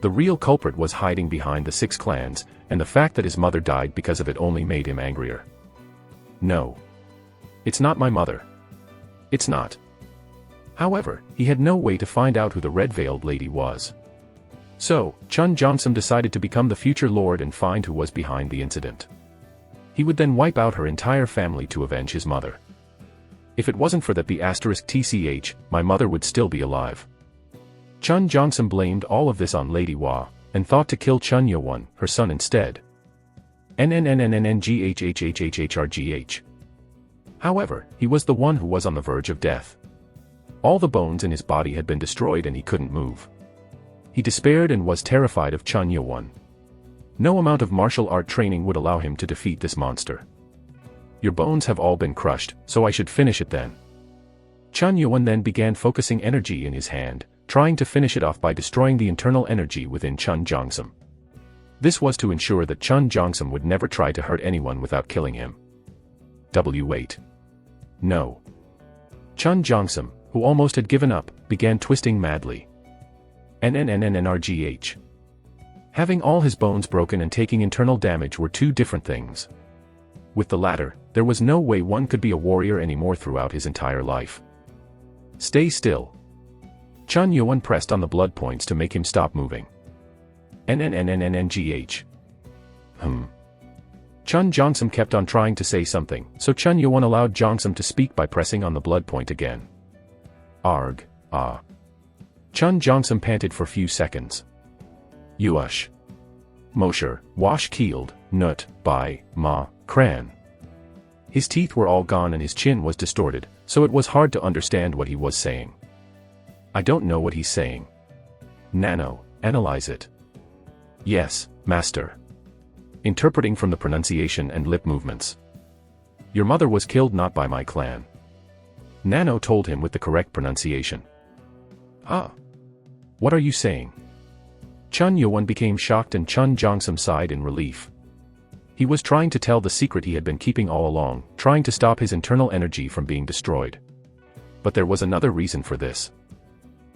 The real culprit was hiding behind the 6 clans, and the fact that his mother died because of it only made him angrier. No. It's not my mother. It's not. However, he had no way to find out who the red-veiled lady was. So, Chun Jongsum decided to become the future lord and find who was behind the incident. He would then wipe out her entire family to avenge his mother. If it wasn't for that *TCH, my mother would still be alive. Chun Jongsum blamed all of this on Lady Hua, and thought to kill Chun Yoan, her son instead. NNNNNNGHHHHHRGH. However, he was the one who was on the verge of death. All the bones in his body had been destroyed and he couldn't move. He despaired and was terrified of Chun Yoan. No amount of martial art training would allow him to defeat this monster. Your bones have all been crushed, so I should finish it then. Chun Yoan then began focusing energy in his hand, trying to finish it off by destroying the internal energy within Chun Jongsum. This was to ensure that Chun Jongsum would never try to hurt anyone without killing him. Wait. No. Chun Jongsum, who almost had given up, began twisting madly. NNNNNRGH. Having all his bones broken and taking internal damage were two different things. With the latter, there was no way one could be a warrior anymore throughout his entire life. Stay still. Chun Yoan pressed on the blood points to make him stop moving. NNNNNNGH. Chun Jongsum kept on trying to say something, so Chun Yoan allowed Jongsum to speak by pressing on the blood point again. Arg, ah. Chun Jongsum panted for few seconds. Yuush. Mosher, wash keeled, nut, by, ma, cran. His teeth were all gone and his chin was distorted, so it was hard to understand what he was saying. I don't know what he's saying. Nano, analyze it. Yes, master. Interpreting from the pronunciation and lip movements. Your mother was killed not by my clan. Nano told him with the correct pronunciation. Ah. What are you saying? Chun Yuan became shocked and Chun Jongsum sighed in relief. He was trying to tell the secret he had been keeping all along, trying to stop his internal energy from being destroyed. But there was another reason for this.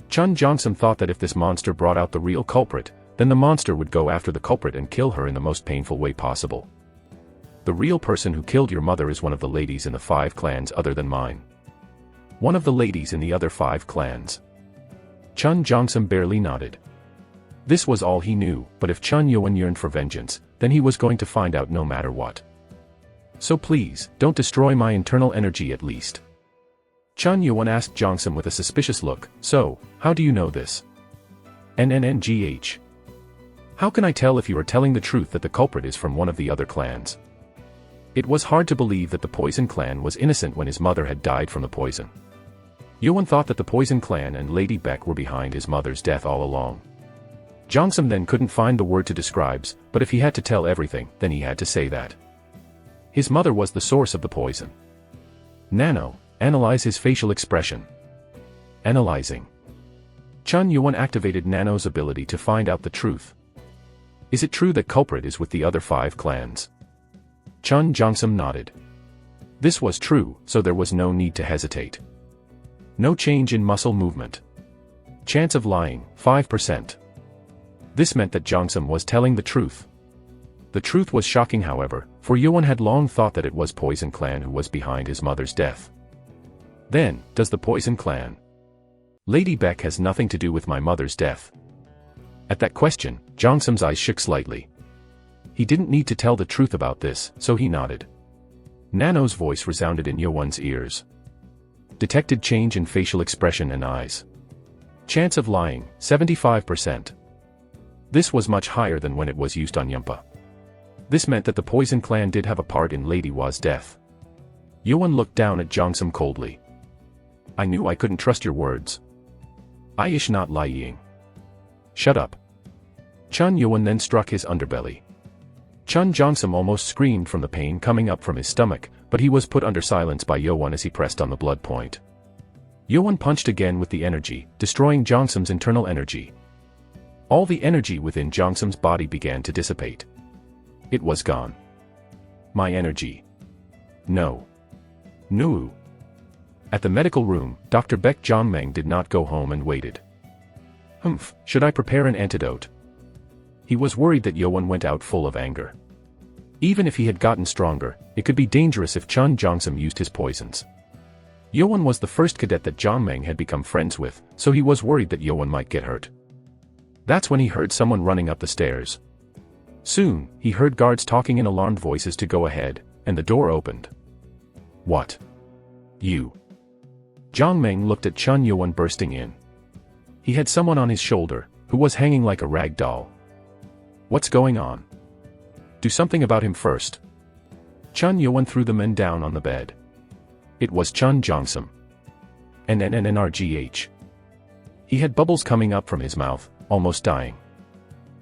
Chun Jongsum thought that if this monster brought out the real culprit, then the monster would go after the culprit and kill her in the most painful way possible. The real person who killed your mother is one of the ladies in the 5 clans other than mine. One of the ladies in the other 5 clans. Chun Jongsum barely nodded. This was all he knew, but if Chun Yuan yearned for vengeance, then he was going to find out no matter what. So please, don't destroy my internal energy at least. Chun Yuan asked Jongsum with a suspicious look, so, how do you know this? NNNGH. How can I tell if you are telling the truth that the culprit is from one of the other clans? It was hard to believe that the Poison clan was innocent when his mother had died from the poison. Yuan thought that the Poison clan and Lady Beck were behind his mother's death all along. Jongsum then couldn't find the word to describe, but if he had to tell everything, then he had to say that. His mother was the source of the poison. Nano, analyze his facial expression. Analyzing. Chun Yuan activated Nano's ability to find out the truth. Is it true that culprit is with the other 5 clans? Chun Jongsum nodded. This was true, so there was no need to hesitate. No change in muscle movement. Chance of lying, 5%. This meant that Jongsum was telling the truth. The truth was shocking however, for Yuan had long thought that it was Poison clan who was behind his mother's death. Then, does the Poison clan? Lady Beck has nothing to do with my mother's death. At that question, Jongsum's eyes shook slightly. He didn't need to tell the truth about this, so he nodded. Nano's voice resounded in Yuan's ears. Detected change in facial expression and eyes. Chance of lying, 75%. This was much higher than when it was used on Yumpa. This meant that the Poison clan did have a part in Lady Wa's death. Yuan looked down at Jongsum coldly. I knew I couldn't trust your words. I ish not lying. Shut up. Chun Yuan then struck his underbelly. Chun Jongsum almost screamed from the pain coming up from his stomach, but he was put under silence by Yuan as he pressed on the blood point. Yuan punched again with the energy, destroying Jongsum's internal energy. All the energy within Jongsum's body began to dissipate. It was gone. My energy. No. No. At the medical room, Dr. Beck Zhongmeng did not go home and waited. Humph, should I prepare an antidote? He was worried that Yuan went out full of anger. Even if he had gotten stronger, it could be dangerous if Chun Jongsum used his poisons. Yuan was the first cadet that Zhongmeng had become friends with, so he was worried that Yuan might get hurt. That's when he heard someone running up the stairs. Soon, he heard guards talking in alarmed voices to go ahead, and the door opened. What? You? Zhongmeng looked at Chun Yuan bursting in. He had someone on his shoulder, who was hanging like a rag doll. What's going on? Do something about him first. Chun Yuan threw the men down on the bed. It was Chun Jongsum. NNNRGH. He had bubbles coming up from his mouth, almost dying.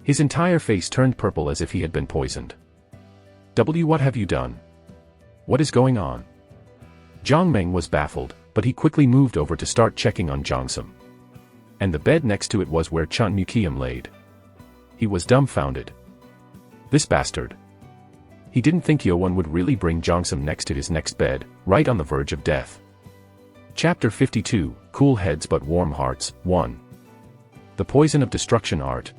His entire face turned purple as if he had been poisoned. What have you done? What is going on? Zhongmeng was baffled, but he quickly moved over to start checking on Jongsum. And the bed next to it was where Chun Mukiam laid. He was dumbfounded. This bastard. He didn't think Yuan would really bring Jongsum next to his next bed, right on the verge of death. Chapter 52, Cool Heads But Warm Hearts, 1. The Poison of Destruction Art.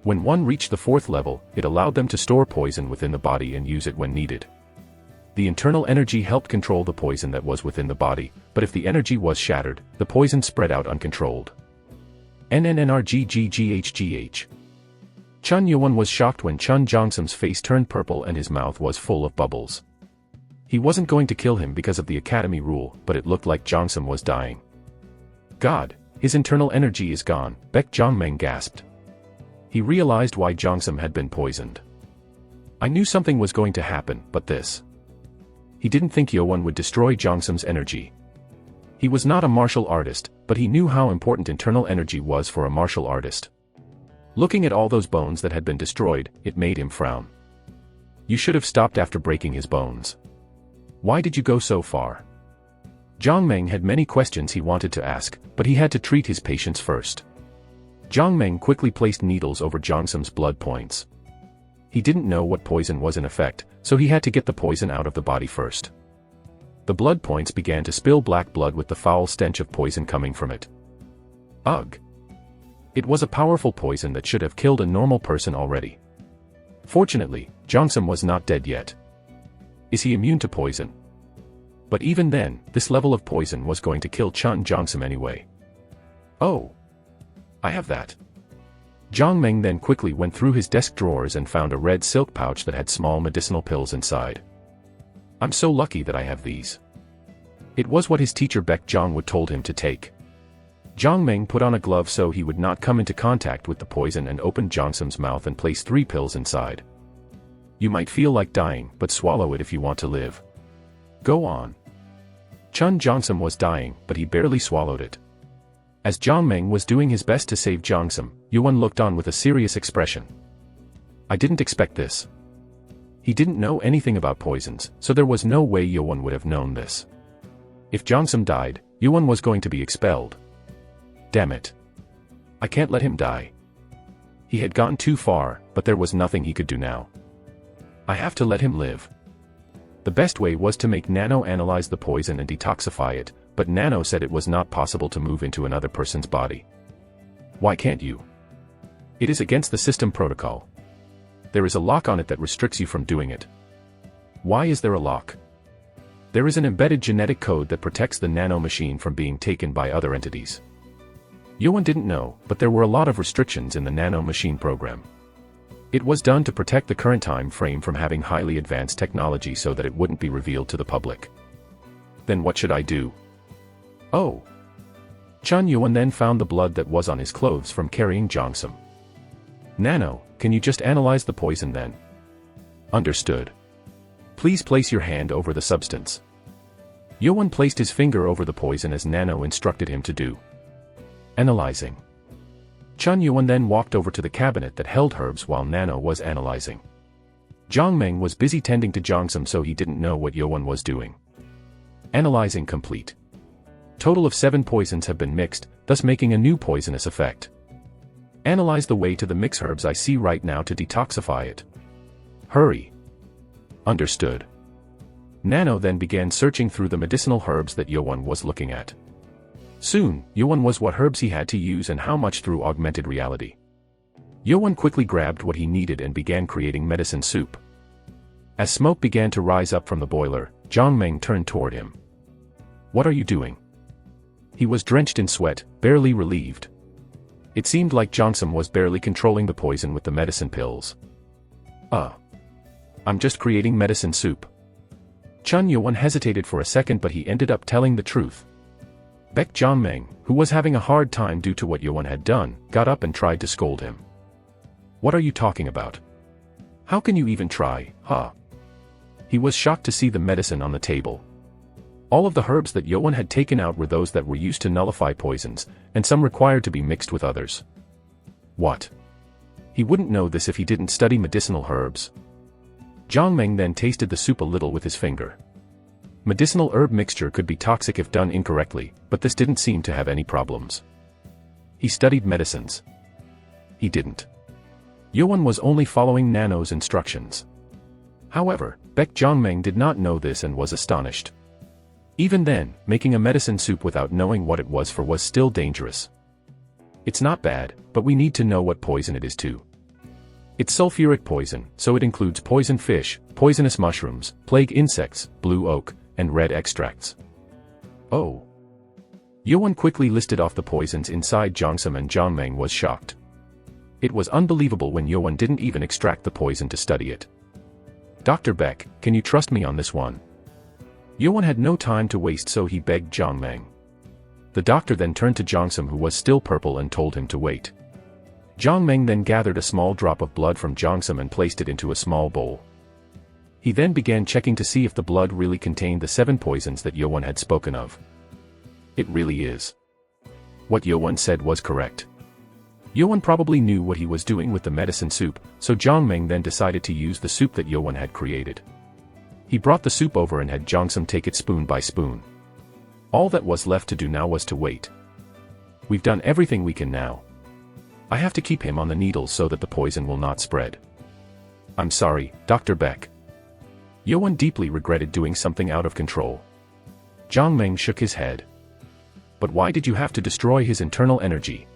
When one reached the 4th level, it allowed them to store poison within the body and use it when needed. The internal energy helped control the poison that was within the body, but if the energy was shattered, the poison spread out uncontrolled. NNNRGGGHGH. Chun Yuan was shocked when Chun Jongsum's face turned purple and his mouth was full of bubbles. He wasn't going to kill him because of the academy rule, but it looked like Jongsum was dying. God, his internal energy is gone, Baek Jongmeng gasped. He realized why Jongsum had been poisoned. I knew something was going to happen, but this. He didn't think Yowon would destroy Jongsum's energy. He was not a martial artist, but he knew how important internal energy was for a martial artist. Looking at all those bones that had been destroyed, it made him frown. You should have stopped after breaking his bones. Why did you go so far? Jongmeng had many questions he wanted to ask, but he had to treat his patients first. Jongmeng quickly placed needles over Jongsum's blood points. He didn't know what poison was in effect, so he had to get the poison out of the body first. The blood points began to spill black blood with the foul stench of poison coming from it. Ugh! It was a powerful poison that should have killed a normal person already. Fortunately, Jongsum was not dead yet. Is he immune to poison? But even then, this level of poison was going to kill Chun Jongsum anyway. Oh! I have that. Jongmeng then quickly went through his desk drawers and found a red silk pouch that had small medicinal pills inside. I'm so lucky that I have these. It was what his teacher Baek Jongwood told him to take. Jongmeng put on a glove so he would not come into contact with the poison and opened Jongsum's mouth and placed 3 pills inside. You might feel like dying, but swallow it if you want to live. Go on. Chun Jongsum was dying, but he barely swallowed it. As Jongmeng was doing his best to save Jongsum, Yowon looked on with a serious expression. I didn't expect this. He didn't know anything about poisons, so there was no way Yowon would have known this. If Jongsum died, Yowon was going to be expelled. Damn it. I can't let him die. He had gotten too far, but there was nothing he could do now. I have to let him live. The best way was to make Nano analyze the poison and detoxify it, but Nano said it was not possible to move into another person's body. Why can't you? It is against the system protocol. There is a lock on it that restricts you from doing it. Why is there a lock? There is an embedded genetic code that protects the nano machine from being taken by other entities. Yowon didn't know, but there were a lot of restrictions in the nano machine program. It was done to protect the current time frame from having highly advanced technology so that it wouldn't be revealed to the public. Then what should I do? Oh! Chun Yowon then found the blood that was on his clothes from carrying Jongsum. Nano, can you just analyze the poison then? Understood. Please place your hand over the substance. Yowon placed his finger over the poison as Nano instructed him to do. Analyzing. Chun Yowon then walked over to the cabinet that held herbs while Nano was analyzing. Jongmeng was busy tending to Jongsum so he didn't know what Yowon was doing. Analyzing complete. Total of 7 poisons have been mixed, thus making a new poisonous effect. Analyze the way to the mix herbs I see right now to detoxify it. Hurry. Understood. Nano then began searching through the medicinal herbs that Yowon was looking at. Soon, Yowon was what herbs he had to use and how much through augmented reality. Yowon quickly grabbed what he needed and began creating medicine soup. As smoke began to rise up from the boiler, Jongmeng turned toward him. What are you doing? He was drenched in sweat, barely relieved. It seemed like Jongsum was barely controlling the poison with the medicine pills. I'm just creating medicine soup. Chun Yowon hesitated for a second but he ended up telling the truth. Baek Jongmeng, who was having a hard time due to what Yowon had done, got up and tried to scold him. What are you talking about? How can you even try, huh? He was shocked to see the medicine on the table. All of the herbs that Yowon had taken out were those that were used to nullify poisons, and some required to be mixed with others. What? He wouldn't know this if he didn't study medicinal herbs. Jongmeng then tasted the soup a little with his finger. Medicinal herb mixture could be toxic if done incorrectly, but this didn't seem to have any problems. He studied medicines. He didn't. Yowon was only following Nano's instructions. However, Baek Jongmeng did not know this and was astonished. Even then, making a medicine soup without knowing what it was for was still dangerous. It's not bad, but we need to know what poison it is too. It's sulfuric poison, so it includes poison fish, poisonous mushrooms, plague insects, blue oak, and red extracts. Oh. Yowon quickly listed off the poisons inside Jongsum and Jongmeng was shocked. It was unbelievable when Yowon didn't even extract the poison to study it. Dr. Baek, can you trust me on this one? Yowon had no time to waste so he begged Jongmeng. The doctor then turned to Jiangsum, who was still purple, and told him to wait. Jiang Meng then gathered a small drop of blood from Jiangsum and placed it into a small bowl. He then began checking to see if the blood really contained the 7 poisons that Yuan had spoken of. It really is. What Yuan said was correct. Yuan probably knew what he was doing with the medicine soup, so Jiang Meng then decided to use the soup that Yuan had created. He brought the soup over and had Jiangsum take it spoon by spoon. All that was left to do now was to wait. We've done everything we can now. I have to keep him on the needles so that the poison will not spread. I'm sorry, Dr. Beck. Yuan deeply regretted doing something out of control. Jiang Meng shook his head. But why did you have to destroy his internal energy?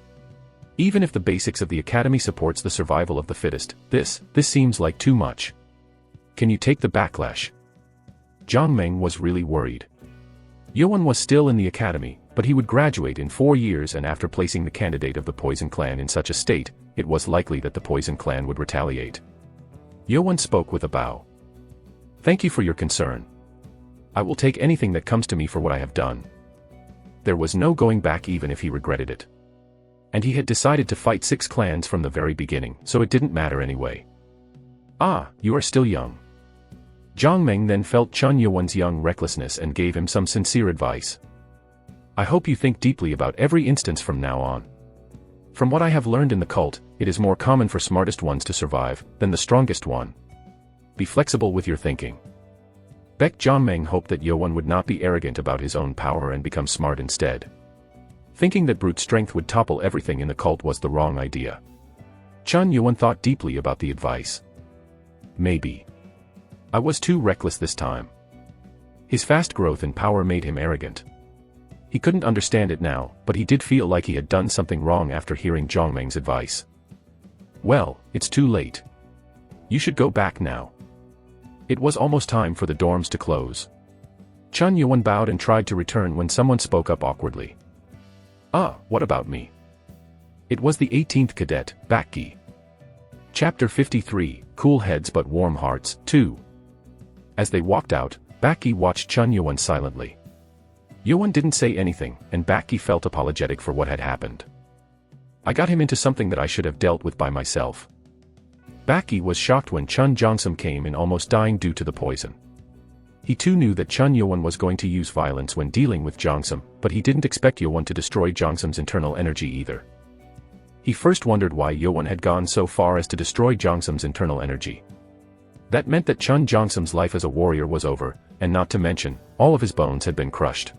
Even if the basics of the academy supports the survival of the fittest, this seems like too much. Can you take the backlash? Jiang Meng was really worried. Yuan was still in the academy, but he would graduate in 4 years, and after placing the candidate of the Poison Clan in such a state, it was likely that the Poison Clan would retaliate. Yuan spoke with a bow. Thank you for your concern. I will take anything that comes to me for what I have done. There was no going back even if he regretted it. And he had decided to fight 6 clans from the very beginning, so it didn't matter anyway. Ah, you are still young. Jiang Meng then felt Chun Yuan's young recklessness and gave him some sincere advice. I hope you think deeply about every instance from now on. From what I have learned in the cult, it is more common for smartest ones to survive than the strongest one. Be flexible with your thinking. Beck Jiang Meng hoped that Yuan would not be arrogant about his own power and become smart instead. Thinking that brute strength would topple everything in the cult was the wrong idea. Chun Yuan thought deeply about the advice. Maybe I was too reckless this time. His fast growth in power made him arrogant. He couldn't understand it now, but he did feel like he had done something wrong after hearing Jiang Meng's advice. Well, it's too late. You should go back now. It was almost time for the dorms to close. Chun Yuan bowed and tried to return when someone spoke up awkwardly. Ah, what about me? It was the 18th cadet, Bakki. Chapter 53, Cool Heads But Warm Hearts, 2. As they walked out, Bakki watched Chun Yuan silently. Yuan didn't say anything, and Bakki felt apologetic for what had happened. I got him into something that I should have dealt with by myself. Bakki was shocked when Chun Jiangsum came in almost dying due to the poison. He too knew that Chun Yuan was going to use violence when dealing with Jiangsum, but he didn't expect Yuan to destroy Jiangsum's internal energy either. He first wondered why Yuan had gone so far as to destroy Jiangsum's internal energy. That meant that Chun Jiangsum's life as a warrior was over, and not to mention, all of his bones had been crushed.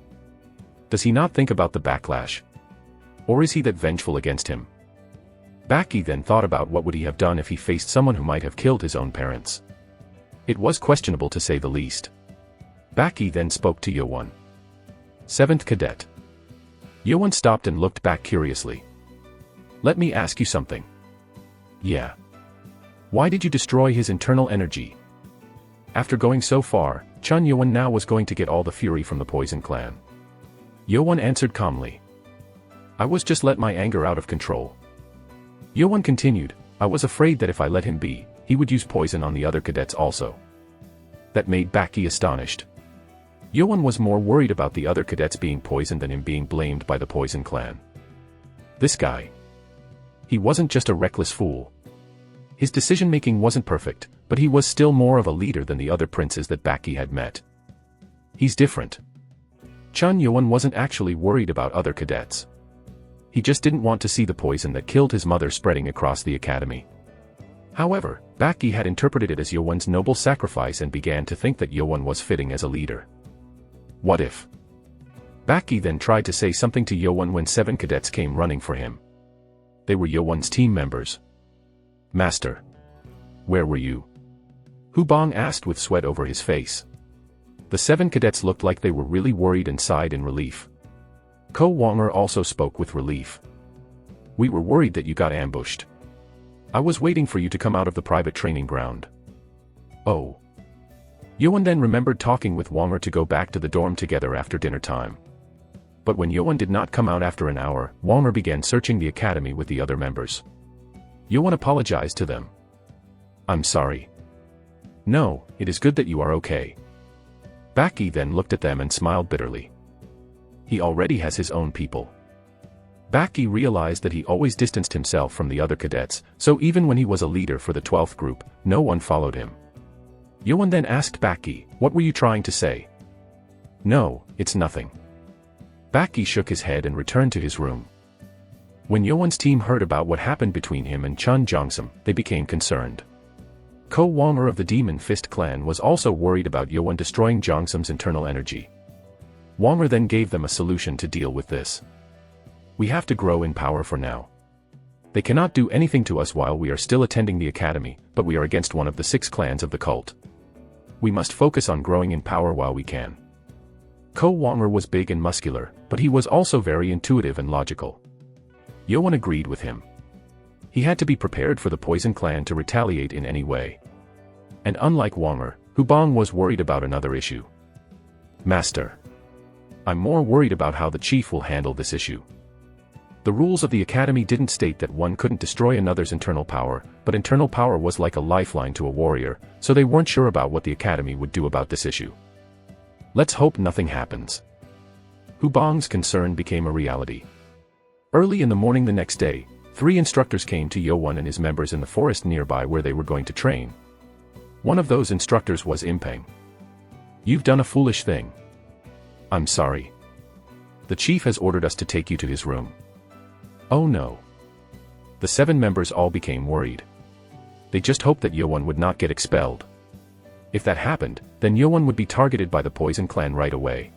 Does he not think about the backlash? Or is he that vengeful against him? Bakki then thought about what would he have done if he faced someone who might have killed his own parents. It was questionable to say the least. Bakki then spoke to Yuan. 7th Cadet. Yuan stopped and looked back curiously. Let me ask you something. Yeah. Why did you destroy his internal energy? After going so far, Chun Yuan now was going to get all the fury from the Poison Clan. Yuan answered calmly. I was just let my anger out of control. Yuan continued, I was afraid that if I let him be, he would use poison on the other cadets also. That made Bakki astonished. Yuan was more worried about the other cadets being poisoned than him being blamed by the Poison Clan. This guy. He wasn't just a reckless fool. His decision-making wasn't perfect, but he was still more of a leader than the other princes that Bakki had met. He's different. Chun Yuan wasn't actually worried about other cadets. He just didn't want to see the poison that killed his mother spreading across the academy. However, Bakki had interpreted it as Yuan's noble sacrifice and began to think that Yuan was fitting as a leader. What if? Bakki then tried to say something to Yuan when 7 cadets came running for him. They were Yuan's team members. Master. Where were you? Hu Bang asked with sweat over his face. The 7 cadets looked like they were really worried and sighed in relief. Ko Wonger also spoke with relief. We were worried that you got ambushed. I was waiting for you to come out of the private training ground. Oh. Yuan then remembered talking with Wonger to go back to the dorm together after dinner time. But when Yuan did not come out after an hour, Wonger began searching the academy with the other members. Yuan apologized to them. I'm sorry. No, it is good that you are okay. Bakki then looked at them and smiled bitterly. He already has his own people. Baki realized that he always distanced himself from the other cadets, so even when he was a leader for the 12th group, no one followed him. Yoan then asked Baki, "What were you trying to say?" "No, it's nothing." Baki shook his head and returned to his room. When Yoan's team heard about what happened between him and Chun Jongsum, they became concerned. Ko Wonger of the Demon Fist clan was also worried about Yoan destroying Jongsum's internal energy. Wonger then gave them a solution to deal with this. "We have to grow in power for now. They cannot do anything to us while we are still attending the academy, but we are against one of the 6 clans of the cult. We must focus on growing in power while we can." Ko Wonger was big and muscular, but he was also very intuitive and logical. Yoan agreed with him. He had to be prepared for the Poison Clan to retaliate in any way. And unlike Wonger, Hubong was worried about another issue. "Master, I'm more worried about how the chief will handle this issue. The rules of the academy didn't state that one couldn't destroy another's internal power, but internal power was like a lifeline to a warrior, so they weren't sure about what the academy would do about this issue. Let's hope nothing happens." Hubong's concern became a reality. Early in the morning the next day, 3 instructors came to Yoan and his members in the forest nearby where they were going to train. One of those instructors was Impeng. "You've done a foolish thing." "I'm sorry. The chief has ordered us to take you to his room." "Oh no." The 7 members all became worried. They just hoped that Yoan would not get expelled. If that happened, then Yoan would be targeted by the Poison Clan right away.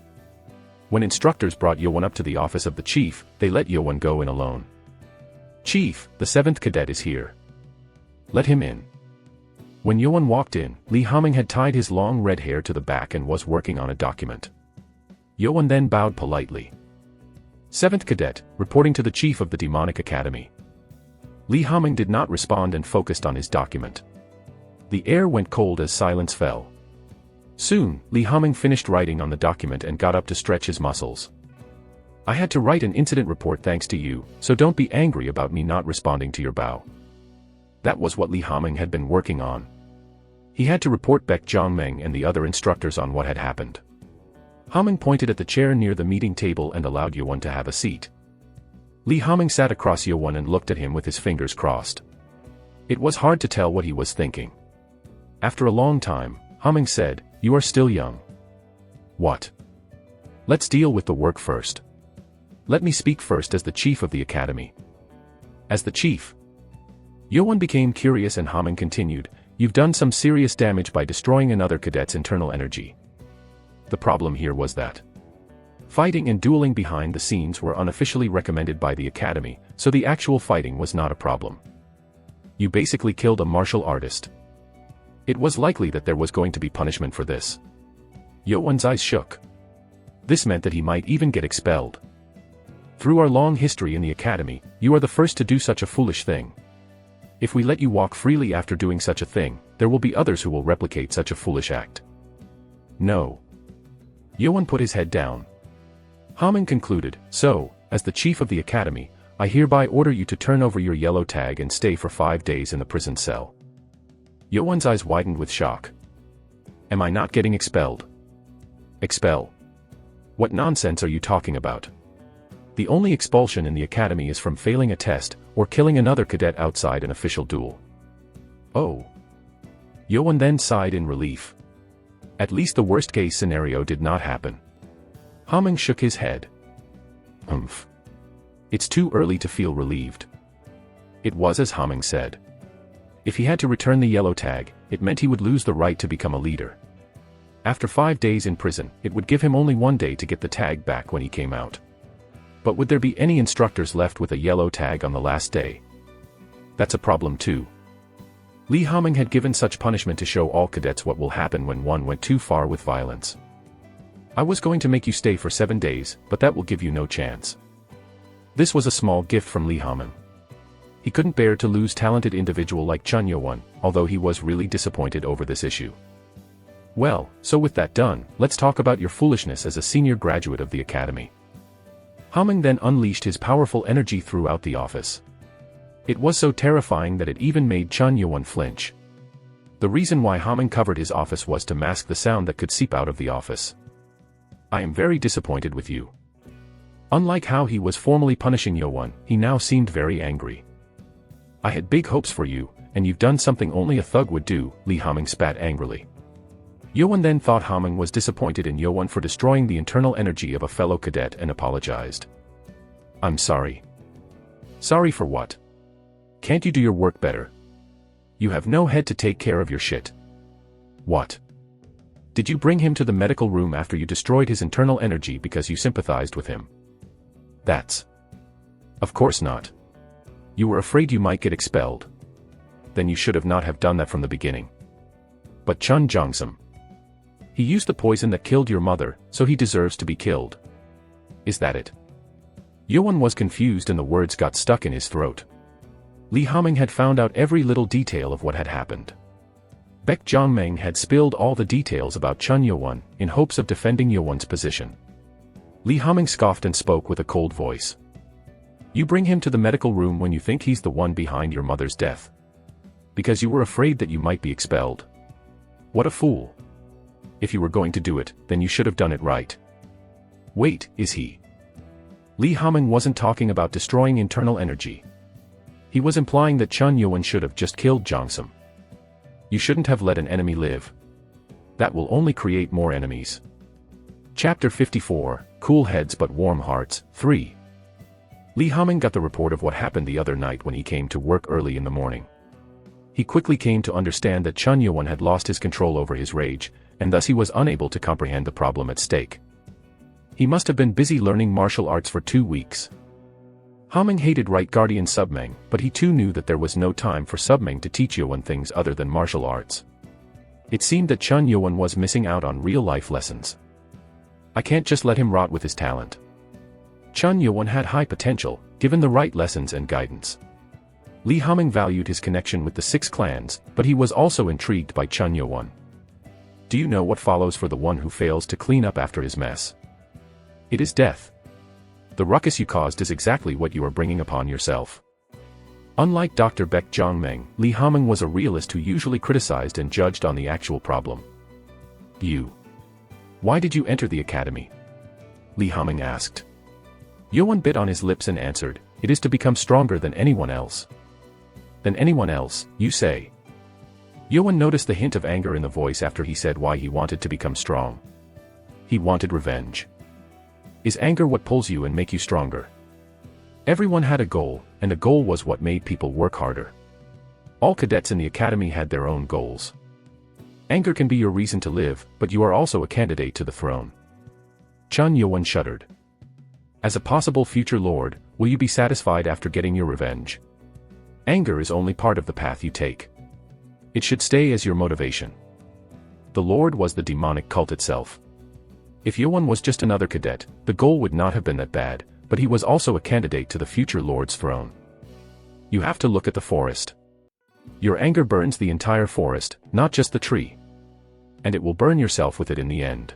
When instructors brought Yoan up to the office of the chief, they let Yoan go in alone. "Chief, the 7th cadet is here. Let him in." When Yoan walked in, Li Haming had tied his long red hair to the back and was working on a document. Yoan then bowed politely. "7th cadet, reporting to the chief of the Demonic Academy." Li Haming did not respond and focused on his document. The air went cold as silence fell. Soon, Li Haming finished writing on the document and got up to stretch his muscles. "I had to write an incident report thanks to you, so don't be angry about me not responding to your bow." That was what Li Haming had been working on. He had to report Baek Zhongmeng and the other instructors on what had happened. Haming pointed at the chair near the meeting table and allowed Yoan to have a seat. Li Haming sat across Yoan and looked at him with his fingers crossed. It was hard to tell what he was thinking. After a long time, Haming said, "You are still young." "What?" "Let's deal with the work first. Let me speak first as the chief of the academy." "As the chief?" Yoan became curious and Haming continued, "You've done some serious damage by destroying another cadet's internal energy." The problem here was that fighting and dueling behind the scenes were unofficially recommended by the academy, so the actual fighting was not a problem. You basically killed a martial artist. It was likely that there was going to be punishment for this. Yoan's eyes shook. This meant that he might even get expelled. "Through our long history in the academy, you are the first to do such a foolish thing. If we let you walk freely after doing such a thing, there will be others who will replicate such a foolish act." "No." Yoan put his head down. Haming concluded, "So, as the chief of the academy, I hereby order you to turn over your yellow tag and stay for 5 days in the prison cell." Yoan's eyes widened with shock. "Am I not getting expelled?" "Expel? What nonsense are you talking about? The only expulsion in the academy is from failing a test, or killing another cadet outside an official duel." "Oh." Yoan then sighed in relief. At least the worst-case scenario did not happen. Haming shook his head. "Humph. It's too early to feel relieved." It was as Haming said. If he had to return the yellow tag, it meant he would lose the right to become a leader. After 5 days in prison, it would give him only 1 day to get the tag back when he came out. But would there be any instructors left with a yellow tag on the last day? That's a problem too. Li Haming had given such punishment to show all cadets what will happen when one went too far with violence. "I was going to make you stay for 7 days, but that will give you no chance." This was a small gift from Li Haming. He couldn't bear to lose talented individual like Chun Yoan, although he was really disappointed over this issue. "Well, so with that done, let's talk about your foolishness as a senior graduate of the academy." Haming then unleashed his powerful energy throughout the office. It was so terrifying that it even made Chun Yoan flinch. The reason why Haming covered his office was to mask the sound that could seep out of the office. "I am very disappointed with you. Unlike how he was formerly punishing Yeowon, he now seemed very angry. I had big hopes for you, and you've done something only a thug would do, Lee Haming spat angrily. Yeowon then thought Haming was disappointed in Yeowon for destroying the internal energy of a fellow cadet and apologized. I'm sorry. Sorry for what? Can't you do your work better? You have no head to take care of your shit. What? Did you bring him to the medical room after you destroyed his internal energy because you sympathized with him? That's... Of course not. You were afraid you might get expelled. Then you should have not have done that from the beginning. But Chun Jongsum. He used the poison that killed your mother, so he deserves to be killed. Is that it? Yeowon was confused and the words got stuck in his throat. Lee Haming had found out every little detail of what had happened. Baek Jongmeng had spilled all the details about Chun Yeowon, in hopes of defending Yeowon's position. Lee Haming scoffed and spoke with a cold voice. You bring him to the medical room when you think he's the one behind your mother's death. Because you were afraid that you might be expelled. What a fool. If you were going to do it, then you should have done it right. Wait, is he? Lee Haming wasn't talking about destroying internal energy. He was implying that Chun Yeowon should have just killed Jongsum. You shouldn't have let an enemy live. That will only create more enemies. Chapter 54, Cool Heads But Warm Hearts, 3. Lee Haming got the report of what happened the other night when he came to work early in the morning. He quickly came to understand that Chun Yeowon had lost his control over his rage, and thus he was unable to comprehend the problem at stake. He must have been busy learning martial arts for 2 weeks. Haming hated Right Guardian Submeng, but he too knew that there was no time for Submeng to teach Yeowon things other than martial arts. It seemed that Chun Yeowon was missing out on real-life lessons. I can't just let him rot with his talent. Chun Yeowon had high potential, given the right lessons and guidance. Lee Haming valued his connection with the 6 clans, but he was also intrigued by Chun Yeowon. Do you know what follows for the one who fails to clean up after his mess? It is death. The ruckus you caused is exactly what you are bringing upon yourself. Unlike Dr. Baek Jongmeng, Lee Haming was a realist who usually criticized and judged on the actual problem. Why did you enter the academy? Lee Haming asked. Yeowon bit on his lips and answered, it is to become stronger than anyone else. Than anyone else, you say? Yeowon noticed the hint of anger in the voice after he said why he wanted to become strong. He wanted revenge. Is anger what pulls you and make you stronger? Everyone had a goal, and a goal was what made people work harder. All cadets in the academy had their own goals. Anger can be your reason to live, but you are also a candidate to the throne. Chun Yeowon shuddered. As a possible future lord, will you be satisfied after getting your revenge? Anger is only part of the path you take. It should stay as your motivation. The lord was the demonic cult itself. If Yeowon was just another cadet, the goal would not have been that bad, but he was also a candidate to the future lord's throne. You have to look at the forest. Your anger burns the entire forest, not just the tree. And it will burn yourself with it in the end.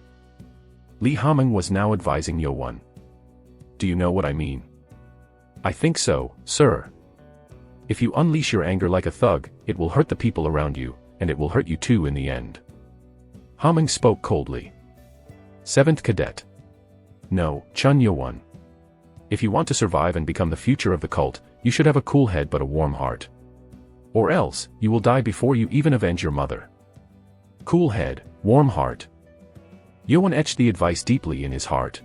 Lee Haming was now advising Yeowon. Do you know what I mean? I think so, sir. If you unleash your anger like a thug, it will hurt the people around you, and it will hurt you too in the end. Haming spoke coldly. 7th Cadet. No, Chun Yeowon. If you want to survive and become the future of the cult, you should have a cool head but a warm heart. Or else, you will die before you even avenge your mother. Cool head, warm heart. Yeowon etched the advice deeply in his heart.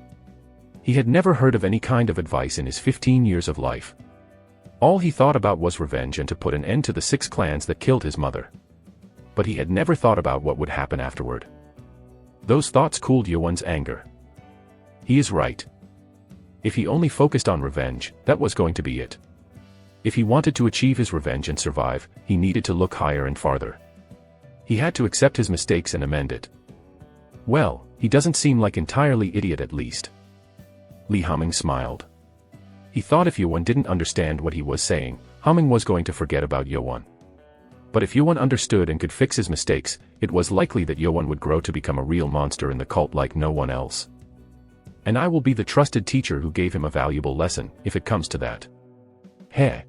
He had never heard of any kind of advice in his 15 years of life. All he thought about was revenge and to put an end to the 6 clans that killed his mother. But he had never thought about what would happen afterward. Those thoughts cooled Yeowon's anger. He is right. If he only focused on revenge, that was going to be it. If he wanted to achieve his revenge and survive, he needed to look higher and farther. He had to accept his mistakes and amend it. Well, he doesn't seem like entirely idiot at least. Lee Haming smiled. He thought if Yeowon didn't understand what he was saying, Haming was going to forget about Yeowon. But if Yeowon understood and could fix his mistakes, it was likely that Yeowon would grow to become a real monster in the cult like no one else. And I will be the trusted teacher who gave him a valuable lesson, if it comes to that. Heh.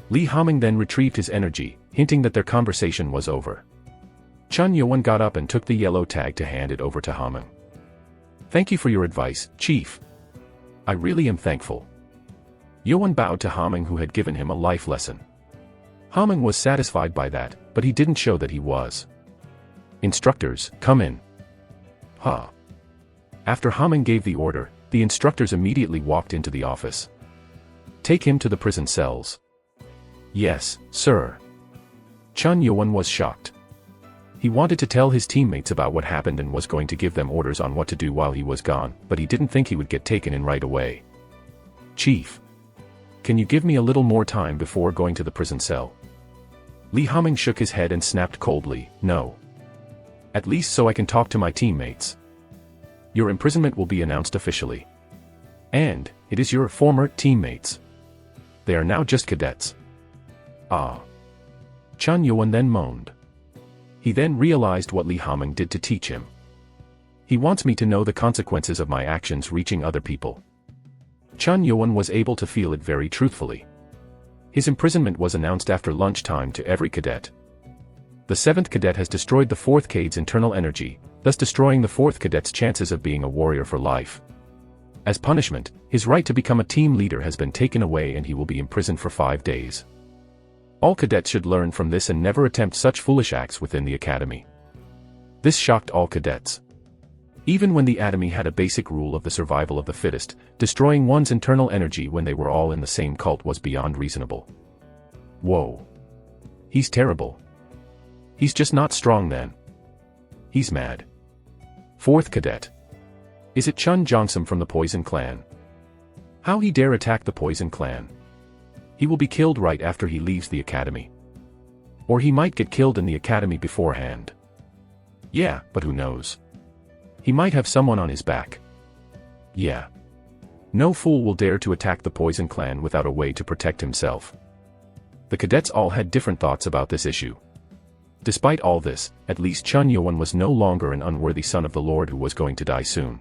Lee Haming then retrieved his energy, hinting that their conversation was over. Chun Yeowon got up and took the yellow tag to hand it over to Haming. Thank you for your advice, Chief. I really am thankful. Yoan bowed to Haming, who had given him a life lesson. Haming was satisfied by that, but he didn't show that he was. Instructors, come in. Huh. After Haming gave the order, the instructors immediately walked into the office. Take him to the prison cells. Yes, sir. Chun Yoan was shocked. He wanted to tell his teammates about what happened and was going to give them orders on what to do while he was gone, but he didn't think he would get taken in right away. Chief. Can you give me a little more time before going to the prison cell? Li Haming shook his head and snapped coldly, no. At least so I can talk to my teammates. Your imprisonment will be announced officially. And, it is your former teammates. They are now just cadets. Ah. Chun Yoan then moaned. He then realized what Li Haming did to teach him. He wants me to know the consequences of my actions reaching other people. Chun Yoan was able to feel it very truthfully. His imprisonment was announced after lunchtime to every cadet. The 7th cadet has destroyed the 4th cade's internal energy, thus destroying the 4th cadet's chances of being a warrior for life. As punishment, his right to become a team leader has been taken away and he will be imprisoned for 5 days. All cadets should learn from this and never attempt such foolish acts within the academy. This shocked all cadets. Even when the academy had a basic rule of the survival of the fittest, destroying one's internal energy when they were all in the same cult was beyond reasonable. Whoa. He's terrible. He's just not strong then. He's mad. 4th cadet. Is it Chun Jongsum from the Poison Clan? How he dare attack the Poison Clan? He will be killed right after he leaves the academy. Or he might get killed in the academy beforehand. Yeah, but who knows? He might have someone on his back. Yeah. No fool will dare to attack the Poison Clan without a way to protect himself. The cadets all had different thoughts about this issue. Despite all this, at least Chun Yoan was no longer an unworthy son of the Lord who was going to die soon.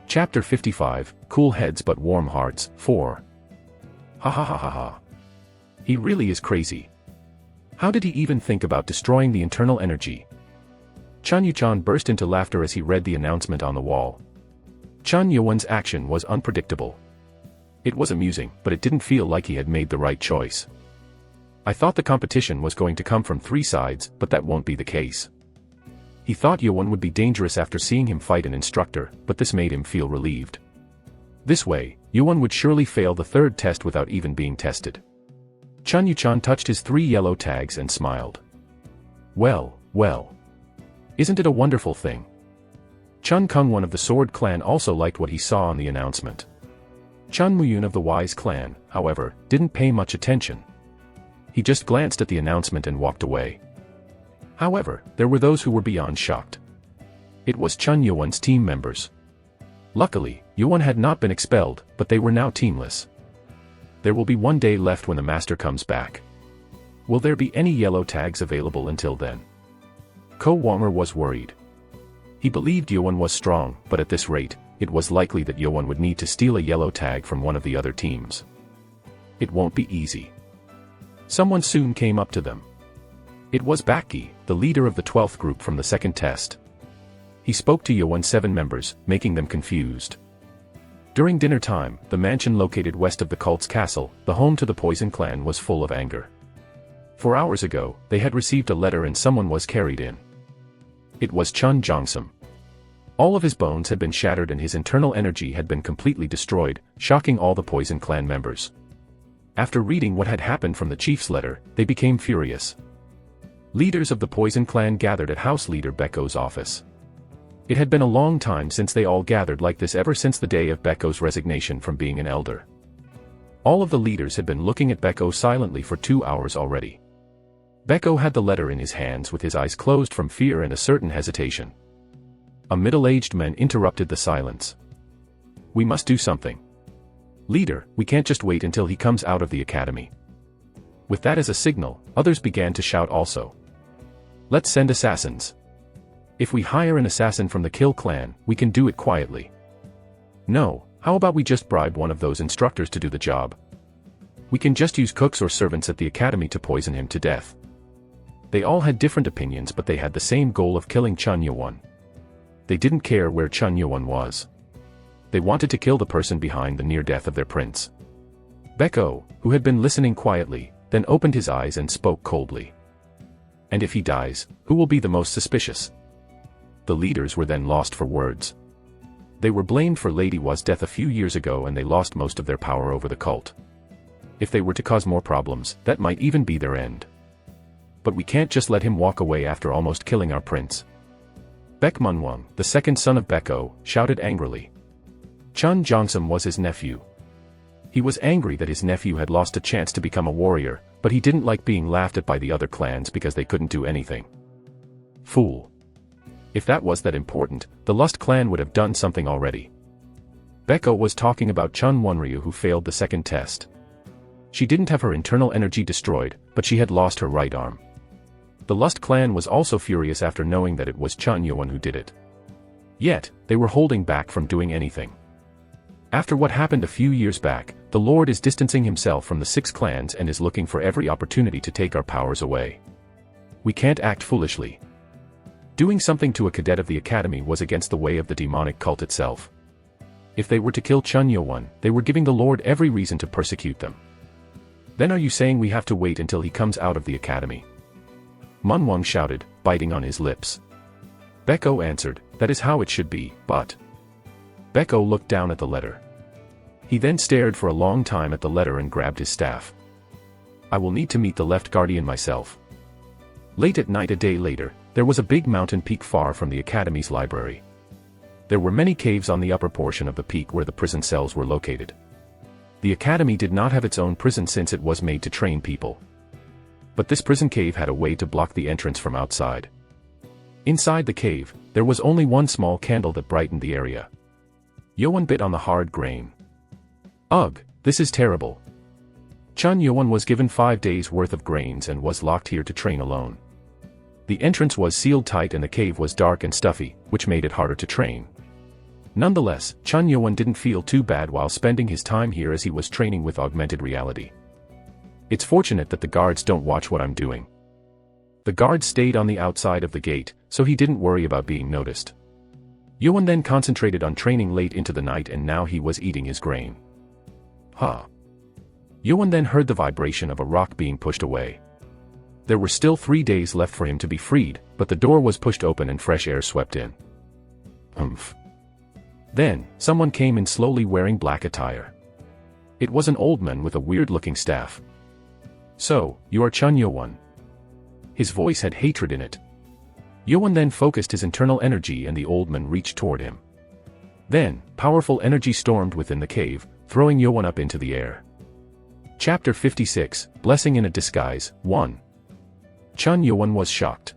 Chapter 55, Cool Heads But Warm Hearts, 4. Ha ha ha ha ha. He really is crazy. How did he even think about destroying the internal energy? Chun Yuchan burst into laughter as he read the announcement on the wall. Chun Yoan's action was unpredictable. It was amusing, but it didn't feel like he had made the right choice. I thought the competition was going to come from 3 sides, but that won't be the case. He thought Yoan would be dangerous after seeing him fight an instructor, but this made him feel relieved. This way, Yoan would surely fail the 3rd test without even being tested. Chun Yuchan touched his 3 yellow tags and smiled. Well, well. Isn't it a wonderful thing? Chun Kung, one of the Sword Clan, also liked what he saw on the announcement. Chun Muyun of the Wise Clan, however, didn't pay much attention. He just glanced at the announcement and walked away. However, there were those who were beyond shocked. It was Chun Yoan's team members. Luckily, Yoan had not been expelled, but they were now teamless. There will be 1 day left when the master comes back. Will there be any yellow tags available until then? Ko Wanger was worried. He believed Yoan was strong, but at this rate, it was likely that Yoan would need to steal a yellow tag from one of the other teams. It won't be easy. Someone soon came up to them. It was Baki, the leader of the 12th group from the 2nd test. He spoke to Yoan's 7 members, making them confused. During dinner time, the mansion located west of the cult's castle, the home to the Poison Clan, was full of anger. 4 hours ago, they had received a letter and someone was carried in. It was Chun Jongsum. All of his bones had been shattered and his internal energy had been completely destroyed, shocking all the Poison Clan members. After reading what had happened from the chief's letter, they became furious. Leaders of the Poison Clan gathered at House Leader Beko's office. It had been a long time since they all gathered like this, ever since the day of Beko's resignation from being an elder. All of the leaders had been looking at Beko silently for 2 hours already. Beko had the letter in his hands with his eyes closed from fear and a certain hesitation. A middle-aged man interrupted the silence. We must do something. Leader, we can't just wait until he comes out of the academy. With that as a signal, others began to shout also. Let's send assassins. If we hire an assassin from the Kill Clan, we can do it quietly. No, how about we just bribe one of those instructors to do the job? We can just use cooks or servants at the academy to poison him to death. They all had different opinions, but they had the same goal of killing Chun Yoan. They didn't care where Chun Yoan was. They wanted to kill the person behind the near death of their prince. Beko, who had been listening quietly, then opened his eyes and spoke coldly. And if he dies, who will be the most suspicious? The leaders were then lost for words. They were blamed for Lady Wa's death a few years ago and they lost most of their power over the cult. If they were to cause more problems, that might even be their end. But we can't just let him walk away after almost killing our prince. Baek Manhwa, the second son of Beko, shouted angrily. Chun Jongsum was his nephew. He was angry that his nephew had lost a chance to become a warrior, but he didn't like being laughed at by the other clans because they couldn't do anything. Fool. If that was that important, the Lust clan would have done something already. Beko was talking about Chun Wonryu who failed the second test. She didn't have her internal energy destroyed, but she had lost her right arm. The Lust clan was also furious after knowing that it was Chun Yoon who did it. Yet, they were holding back from doing anything. After what happened a few years back, the Lord is distancing himself from the 6 clans and is looking for every opportunity to take our powers away. We can't act foolishly. Doing something to a cadet of the academy was against the way of the demonic cult itself. If they were to kill Chun Yo-won, they were giving the Lord every reason to persecute them. Then are you saying we have to wait until he comes out of the academy? Manwang shouted, biting on his lips. Beko answered, that is how it should be, but... Beko looked down at the letter. He then stared for a long time at the letter and grabbed his staff. I will need to meet the left guardian myself. Late at night a day later, there was a big mountain peak far from the academy's library. There were many caves on the upper portion of the peak where the prison cells were located. The academy did not have its own prison since it was made to train people. But this prison cave had a way to block the entrance from outside. Inside the cave, there was only one small candle that brightened the area. Yo-won bit on the hard grain. Ugh, this is terrible. Chun Yo-won was given 5 days' worth of grains and was locked here to train alone. The entrance was sealed tight and the cave was dark and stuffy, which made it harder to train. Nonetheless, Chun Yo-won didn't feel too bad while spending his time here as he was training with augmented reality. It's fortunate that the guards don't watch what I'm doing. The guards stayed on the outside of the gate, so he didn't worry about being noticed. Yo-won then concentrated on training late into the night and now he was eating his grain. Huh. Yo-won then heard the vibration of a rock being pushed away. There were still 3 days left for him to be freed, but the door was pushed open and fresh air swept in. Humph. Then, someone came in slowly wearing black attire. It was an old man with a weird-looking staff. So, you are Chun Yo-won. His voice had hatred in it. Yo-won then focused his internal energy and the old man reached toward him. Then, powerful energy stormed within the cave, throwing Yo-won up into the air. Chapter 56, Blessing in a Disguise, 1. Chun Yo-won was shocked.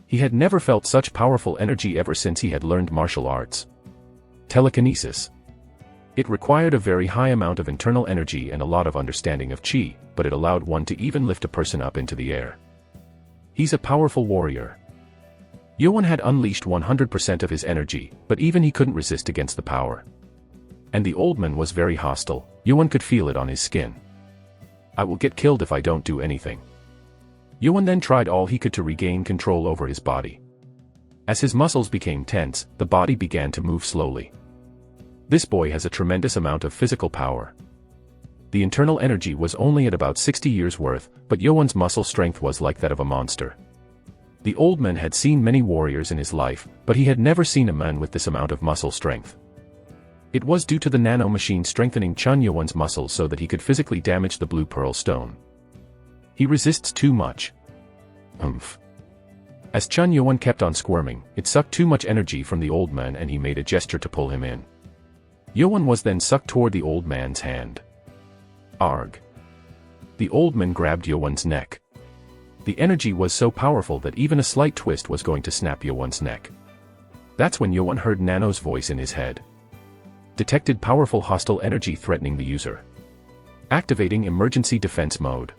He had never felt such powerful energy ever since he had learned martial arts. Telekinesis. It required a very high amount of internal energy and a lot of understanding of chi, but it allowed one to even lift a person up into the air. He's a powerful warrior. Yo-won had unleashed 100% of his energy, but even he couldn't resist against the power. And the old man was very hostile. Yo-won could feel it on his skin. I will get killed if I don't do anything. Yo-won then tried all he could to regain control over his body. As his muscles became tense, the body began to move slowly. This boy has a tremendous amount of physical power. The internal energy was only at about 60 years worth, but Yo-won's muscle strength was like that of a monster. The old man had seen many warriors in his life, but he had never seen a man with this amount of muscle strength. It was due to the nano machine strengthening Chun Yo-won's muscles so that he could physically damage the blue pearl stone. He resists too much. Humph. As Chun Yo-won kept on squirming, it sucked too much energy from the old man and he made a gesture to pull him in. Yo-won was then sucked toward the old man's hand. Arg. The old man grabbed Yo-won's neck. The energy was so powerful that even a slight twist was going to snap Yo-won's neck. That's when Yo-won heard Nano's voice in his head. Detected powerful hostile energy threatening the user. Activating emergency defense mode.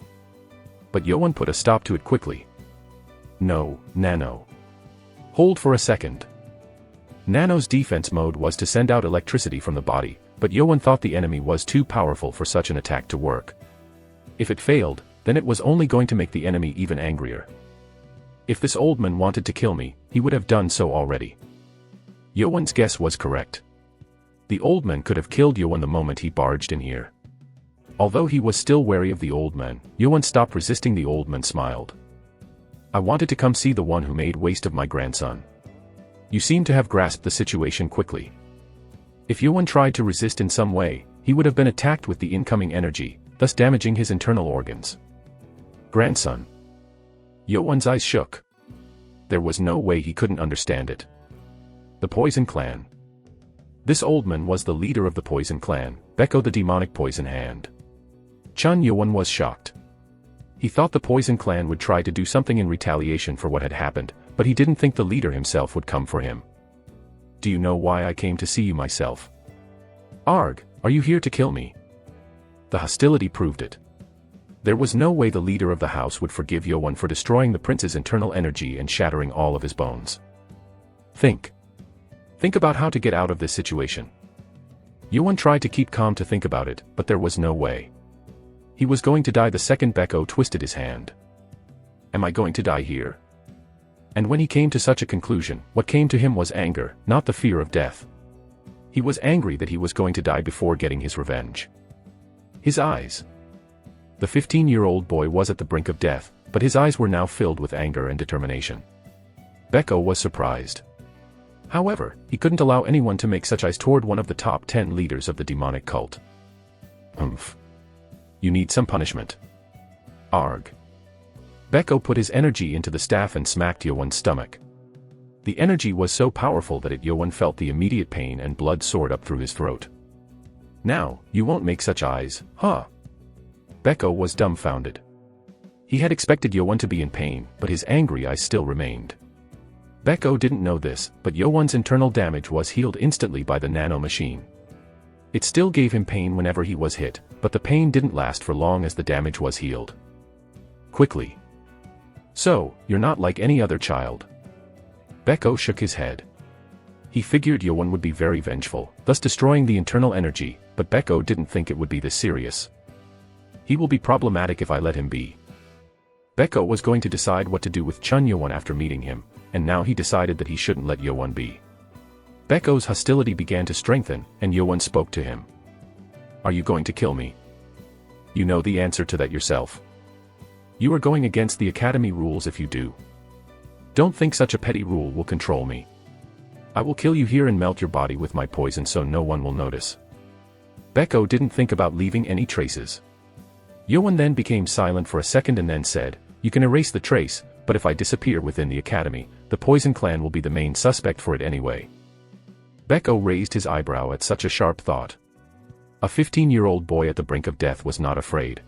But Yo-won put a stop to it quickly. No, Nano. Hold for a second. Nano's defense mode was to send out electricity from the body, but Yo-won thought the enemy was too powerful for such an attack to work. If it failed, then it was only going to make the enemy even angrier. If this old man wanted to kill me, he would have done so already. Yo-won's guess was correct. The old man could have killed Yoan the moment he barged in here. Although he was still wary of the old man, Yoan stopped resisting. The old man smiled. I wanted to come see the one who made waste of my grandson. You seem to have grasped the situation quickly. If Yoan tried to resist in some way, he would have been attacked with the incoming energy, thus damaging his internal organs. Grandson. Yoan's eyes shook. There was no way he couldn't understand it. The Poison Clan. This old man was the leader of the Poison Clan, Beko the demonic poison hand. Chun Yoan was shocked. He thought the Poison Clan would try to do something in retaliation for what had happened, but he didn't think the leader himself would come for him. Do you know why I came to see you myself? Arg, are you here to kill me? The hostility proved it. There was no way the leader of the house would forgive Yoan for destroying the prince's internal energy and shattering all of his bones. Think about how to get out of this situation. Yoan tried to keep calm to think about it, but there was no way. He was going to die the second Beko twisted his hand. Am I going to die here? And when he came to such a conclusion, what came to him was anger, not the fear of death. He was angry that he was going to die before getting his revenge. His eyes. The 15-year-old boy was at the brink of death, but his eyes were now filled with anger and determination. Beko was surprised. However, he couldn't allow anyone to make such eyes toward one of the top 10 leaders of the demonic cult. Humph. You need some punishment. Arg. Beko put his energy into the staff and smacked Yoan's stomach. The energy was so powerful that Yoan felt the immediate pain and blood soared up through his throat. Now, you won't make such eyes, huh? Beko was dumbfounded. He had expected Yoan to be in pain, but his angry eyes still remained. Beko didn't know this, but Yoan's internal damage was healed instantly by the nano machine. It still gave him pain whenever he was hit, but the pain didn't last for long as the damage was healed. Quickly. So, you're not like any other child. Beko shook his head. He figured Yoan would be very vengeful, thus destroying the internal energy, but Beko didn't think it would be this serious. He will be problematic if I let him be. Beko was going to decide what to do with Chun Yoan after meeting him, and now he decided that he shouldn't let Yoan be. Beko's hostility began to strengthen, and Yoan spoke to him. Are you going to kill me? You know the answer to that yourself. You are going against the academy rules if you do. Don't think such a petty rule will control me. I will kill you here and melt your body with my poison so no one will notice. Beko didn't think about leaving any traces. Yoan then became silent for a second and then said, you can erase the trace, but if I disappear within the academy, the Poison Clan will be the main suspect for it anyway. Beko raised his eyebrow at such a sharp thought. A 15-year-old boy at the brink of death was not afraid.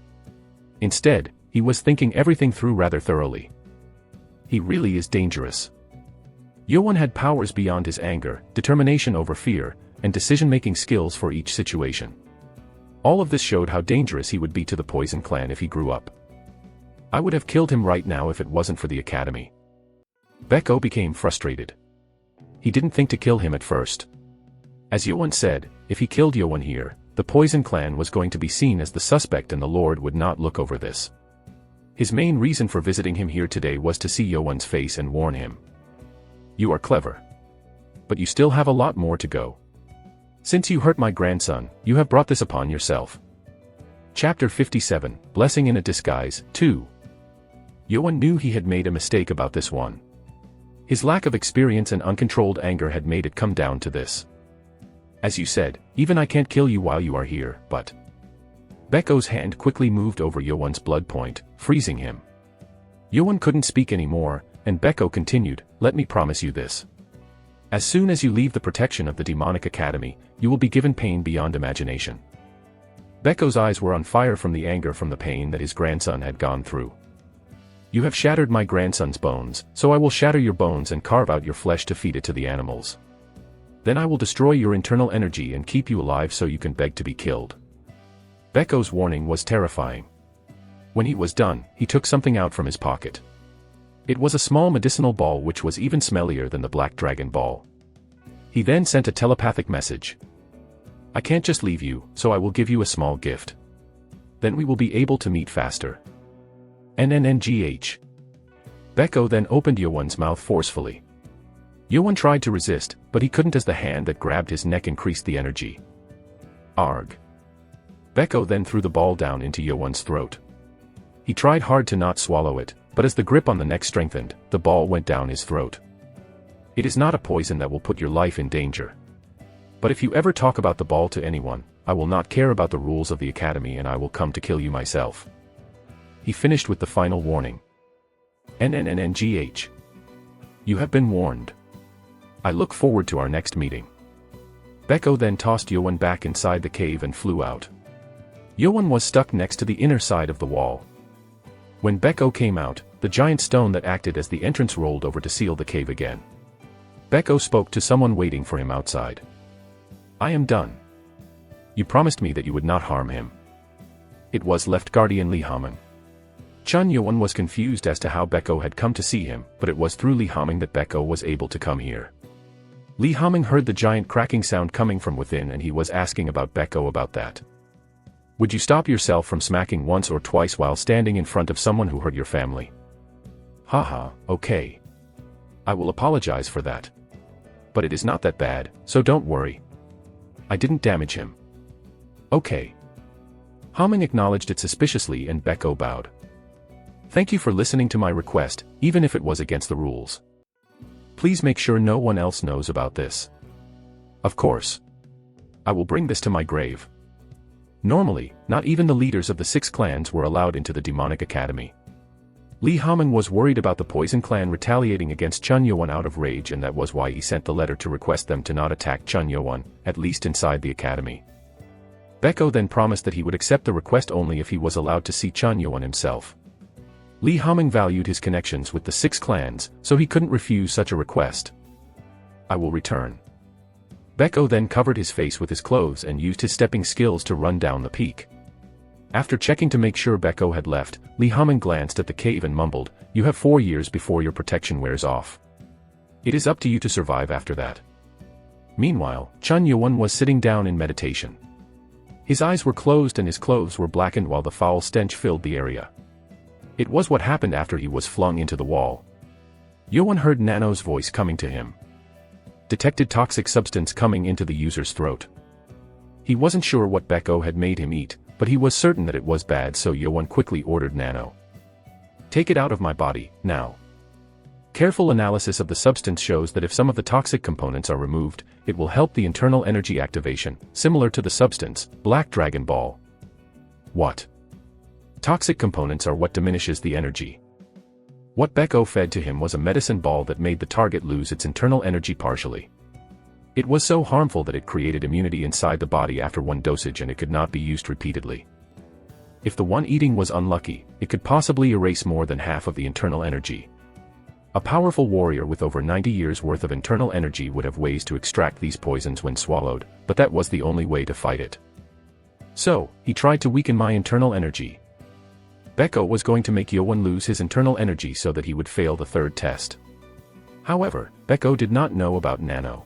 Instead, he was thinking everything through rather thoroughly. He really is dangerous. Yoan had powers beyond his anger, determination over fear, and decision-making skills for each situation. All of this showed how dangerous he would be to the Poison Clan if he grew up. I would have killed him right now if it wasn't for the academy. Beko became frustrated. He didn't think to kill him at first. As Yoan said, if he killed Yoan here, the Poison Clan was going to be seen as the suspect and the Lord would not look over this. His main reason for visiting him here today was to see Yoan's face and warn him. You are clever. But you still have a lot more to go. Since you hurt my grandson, you have brought this upon yourself. Chapter 57, Blessing in a Disguise, 2. Yoan knew he had made a mistake about this one. His lack of experience and uncontrolled anger had made it come down to this. As you said, even I can't kill you while you are here, but... Beko's hand quickly moved over Yoan's blood point, freezing him. Yoan couldn't speak anymore, and Beko continued, let me promise you this. As soon as you leave the protection of the demonic academy, you will be given pain beyond imagination. Beko's eyes were on fire from the anger from the pain that his grandson had gone through. You have shattered my grandson's bones, so I will shatter your bones and carve out your flesh to feed it to the animals. Then I will destroy your internal energy and keep you alive so you can beg to be killed. Beko's warning was terrifying. When he was done, he took something out from his pocket. It was a small medicinal ball which was even smellier than the black dragon ball. He then sent a telepathic message. I can't just leave you, so I will give you a small gift. Then we will be able to meet faster. NNNGH. Beko then opened Yoan's mouth forcefully. Yoan tried to resist, but he couldn't as the hand that grabbed his neck increased the energy. Arg. Beko then threw the ball down into Yoan's throat. He tried hard to not swallow it, but as the grip on the neck strengthened, the ball went down his throat. It is not a poison that will put your life in danger. But if you ever talk about the ball to anyone, I will not care about the rules of the academy and I will come to kill you myself. He finished with the final warning. NNNNGH. You have been warned. I look forward to our next meeting. Beko then tossed Yoan back inside the cave and flew out. Yoan was stuck next to the inner side of the wall. When Beko came out, the giant stone that acted as the entrance rolled over to seal the cave again. Beko spoke to someone waiting for him outside. I am done. You promised me that you would not harm him. It was Left Guardian Li Haming. Chun Yoan was confused as to how Beko had come to see him, but it was through Li Haming that Beko was able to come here. Li Haming heard the giant cracking sound coming from within and he was asking about Beko about that. Would you stop yourself from smacking once or twice while standing in front of someone who hurt your family? Haha, okay. I will apologize for that. But it is not that bad, so don't worry. I didn't damage him. Okay. Haming acknowledged it suspiciously and Beko bowed. Thank you for listening to my request, even if it was against the rules. Please make sure no one else knows about this. Of course. I will bring this to my grave. Normally, not even the leaders of the 6 clans were allowed into the demonic academy. Li Haming was worried about the Poison clan retaliating against Chun Yoan out of rage, and that was why he sent the letter to request them to not attack Chun Yoan, at least inside the academy. Beko then promised that he would accept the request only if he was allowed to see Chun Yoan himself. Li Haming valued his connections with the 6 clans, so he couldn't refuse such a request. I will return. Beko then covered his face with his clothes and used his stepping skills to run down the peak. After checking to make sure Beko had left, Li Haming glanced at the cave and mumbled, "You have 4 years before your protection wears off. It is up to you to survive after that." Meanwhile, Chun Yoan was sitting down in meditation. His eyes were closed and his clothes were blackened while the foul stench filled the area. It was what happened after he was flung into the wall. Yoan heard Nano's voice coming to him. Detected toxic substance coming into the user's throat. He wasn't sure what Beko had made him eat, but he was certain that it was bad, so Yoan quickly ordered Nano. Take it out of my body, now. Careful analysis of the substance shows that if some of the toxic components are removed, it will help the internal energy activation, similar to the substance, Black Dragon Ball. What? Toxic components are what diminishes the energy. What Beko fed to him was a medicine ball that made the target lose its internal energy partially. It was so harmful that it created immunity inside the body after one dosage and it could not be used repeatedly. If the one eating was unlucky, it could possibly erase more than half of the internal energy. A powerful warrior with over 90 years worth of internal energy would have ways to extract these poisons when swallowed, but that was the only way to fight it. So, he tried to weaken my internal energy. Beko was going to make Yoan lose his internal energy so that he would fail the 3rd test. However, Beko did not know about Nano.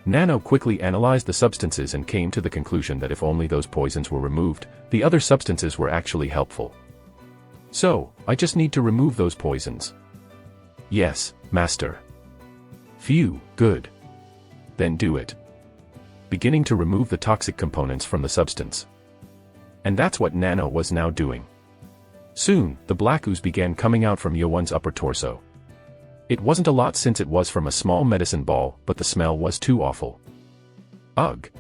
Nano quickly analyzed the substances and came to the conclusion that if only those poisons were removed, the other substances were actually helpful. So, I just need to remove those poisons. Yes, Master. Phew, good. Then do it. Beginning to remove the toxic components from the substance. And that's what Nano was now doing. Soon, the black ooze began coming out from Yoan's upper torso. It wasn't a lot since it was from a small medicine ball, but the smell was too awful. Ugh.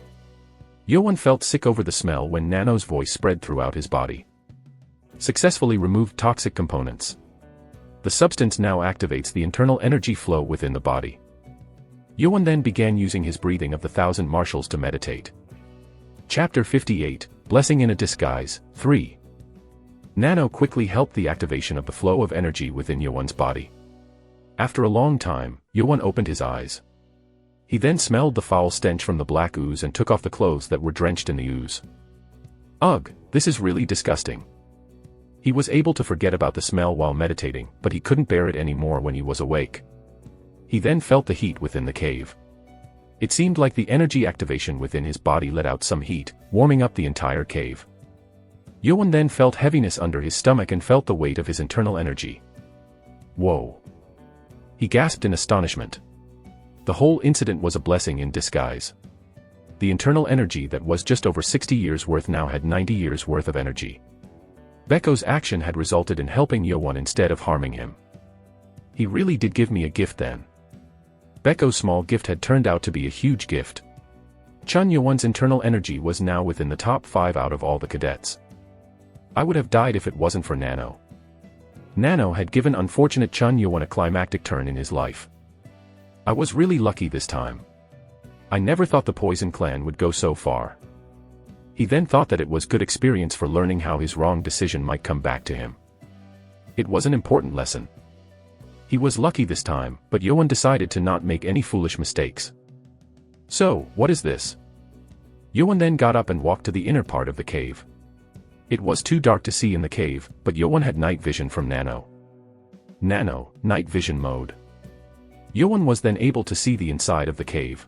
Yoan felt sick over the smell when Nano's voice spread throughout his body. Successfully removed toxic components. The substance now activates the internal energy flow within the body. Yoan then began using his breathing of the 1,000 martials to meditate. Chapter 58, Blessing in a Disguise, 3. Nano quickly helped the activation of the flow of energy within Yoan's body. After a long time, Yoan opened his eyes. He then smelled the foul stench from the black ooze and took off the clothes that were drenched in the ooze. Ugh, this is really disgusting. He was able to forget about the smell while meditating, but he couldn't bear it anymore when he was awake. He then felt the heat within the cave. It seemed like the energy activation within his body let out some heat, warming up the entire cave. Yoan then felt heaviness under his stomach and felt the weight of his internal energy. Whoa! He gasped in astonishment. The whole incident was a blessing in disguise. The internal energy that was just over 60 years worth now had 90 years worth of energy. Beko's action had resulted in helping Yowon instead of harming him. He really did give me a gift then. Beko's small gift had turned out to be a huge gift. Chun Yowon's internal energy was now within the top 5 out of all the cadets. I would have died if it wasn't for Nano. Nano had given unfortunate Chun Yowon a climactic turn in his life. I was really lucky this time. I never thought the Poison Clan would go so far. He then thought that it was good experience for learning how his wrong decision might come back to him. It was an important lesson. He was lucky this time, but Yowon decided to not make any foolish mistakes. So, what is this? Yowon then got up and walked to the inner part of the cave. It was too dark to see in the cave, but Yowon had night vision from Nano. Nano, night vision mode. Yowon was then able to see the inside of the cave.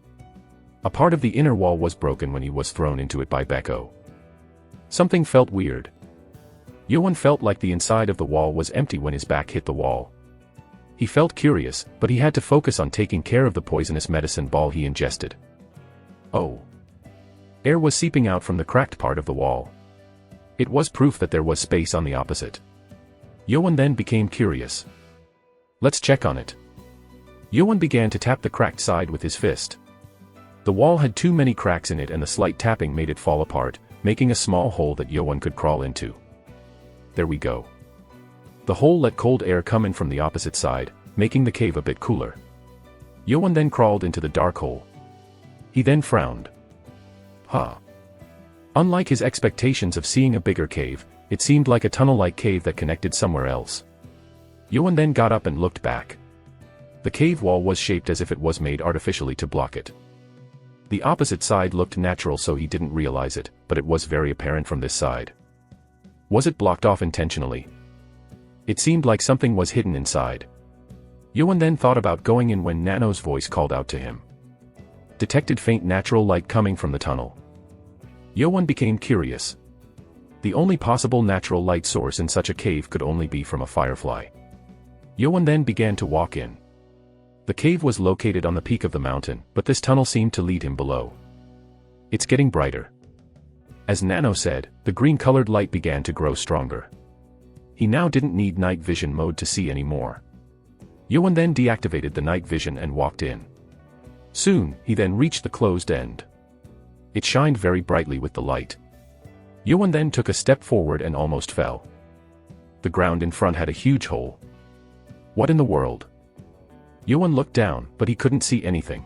A part of the inner wall was broken when he was thrown into it by Beko. Something felt weird. Yowon felt like the inside of the wall was empty when his back hit the wall. He felt curious, but he had to focus on taking care of the poisonous medicine ball he ingested. Oh. Air was seeping out from the cracked part of the wall. It was proof that there was space on the opposite. Yowon then became curious. Let's check on it. Yowon began to tap the cracked side with his fist. The wall had too many cracks in it and the slight tapping made it fall apart, making a small hole that Yowon could crawl into. There we go. The hole let cold air come in from the opposite side, making the cave a bit cooler. Yowon then crawled into the dark hole. He then frowned. Huh. Unlike his expectations of seeing a bigger cave, it seemed like a tunnel-like cave that connected somewhere else. Yowon then got up and looked back. The cave wall was shaped as if it was made artificially to block it. The opposite side looked natural, so he didn't realize it, but it was very apparent from this side. Was it blocked off intentionally? It seemed like something was hidden inside. Yowon then thought about going in when Nano's voice called out to him. Detected faint natural light coming from the tunnel. Yowon became curious. The only possible natural light source in such a cave could only be from a firefly. Yowon then began to walk in. The cave was located on the peak of the mountain, but this tunnel seemed to lead him below. It's getting brighter. As Nano said, the green-colored light began to grow stronger. He now didn't need night vision mode to see anymore. Yowon then deactivated the night vision and walked in. Soon, he then reached the closed end. It shined very brightly with the light. Yowon then took a step forward and almost fell. The ground in front had a huge hole. What in the world? Yowon looked down, but he couldn't see anything.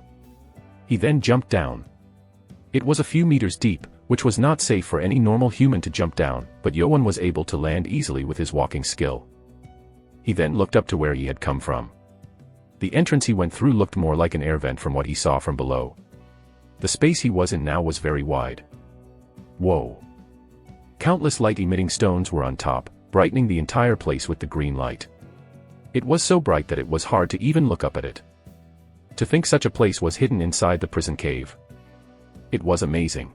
He then jumped down. It was a few meters deep, which was not safe for any normal human to jump down, but Yowon was able to land easily with his walking skill. He then looked up to where he had come from. The entrance he went through looked more like an air vent from what he saw from below. The space he was in now was very wide. Whoa! Countless light-emitting stones were on top, brightening the entire place with the green light. It was so bright that it was hard to even look up at it. To think such a place was hidden inside the prison cave. It was amazing.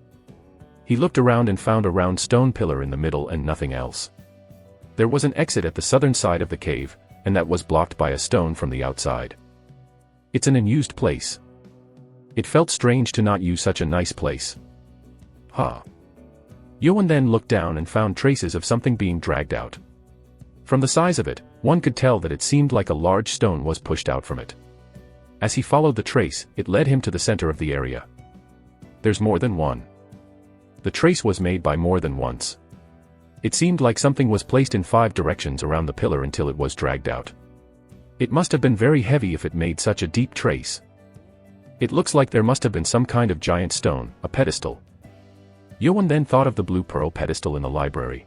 He looked around and found a round stone pillar in the middle and nothing else. There was an exit at the southern side of the cave, and that was blocked by a stone from the outside. It's an unused place. It felt strange to not use such a nice place. Huh. Yowon then looked down and found traces of something being dragged out. From the size of it, one could tell that it seemed like a large stone was pushed out from it. As he followed the trace, it led him to the center of the area. There's more than one. The trace was made by more than once. It seemed like something was placed in 5 directions around the pillar until it was dragged out. It must have been very heavy if it made such a deep trace. It looks like there must have been some kind of giant stone, a pedestal. Yowon then thought of the blue pearl pedestal in the library.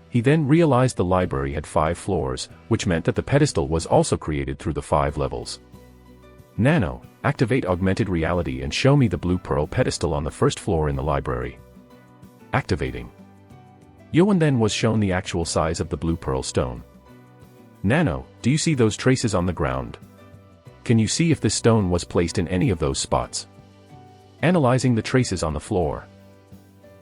He then realized the library had 5 floors, which meant that the pedestal was also created through the 5 levels. Nano, activate augmented reality and show me the blue pearl pedestal on the first floor in the library. Activating. Yowon then was shown the actual size of the blue pearl stone. Nano, do you see those traces on the ground? Can you see if this stone was placed in any of those spots? Analyzing the traces on the floor.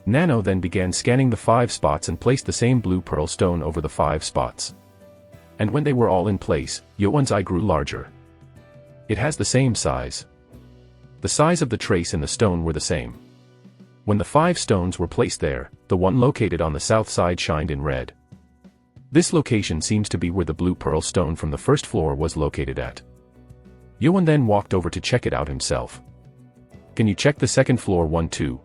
Nano then began scanning the 5 spots and placed the same blue pearl stone over the 5 spots. And when they were all in place, Yowon's eye grew larger. It has the same size. The size of the trace and the stone were the same. When the 5 stones were placed there, the one located on the south side shined in red. This location seems to be where the blue pearl stone from the first floor was located at. Yuan then walked over to check it out himself. Can you check the second floor one too?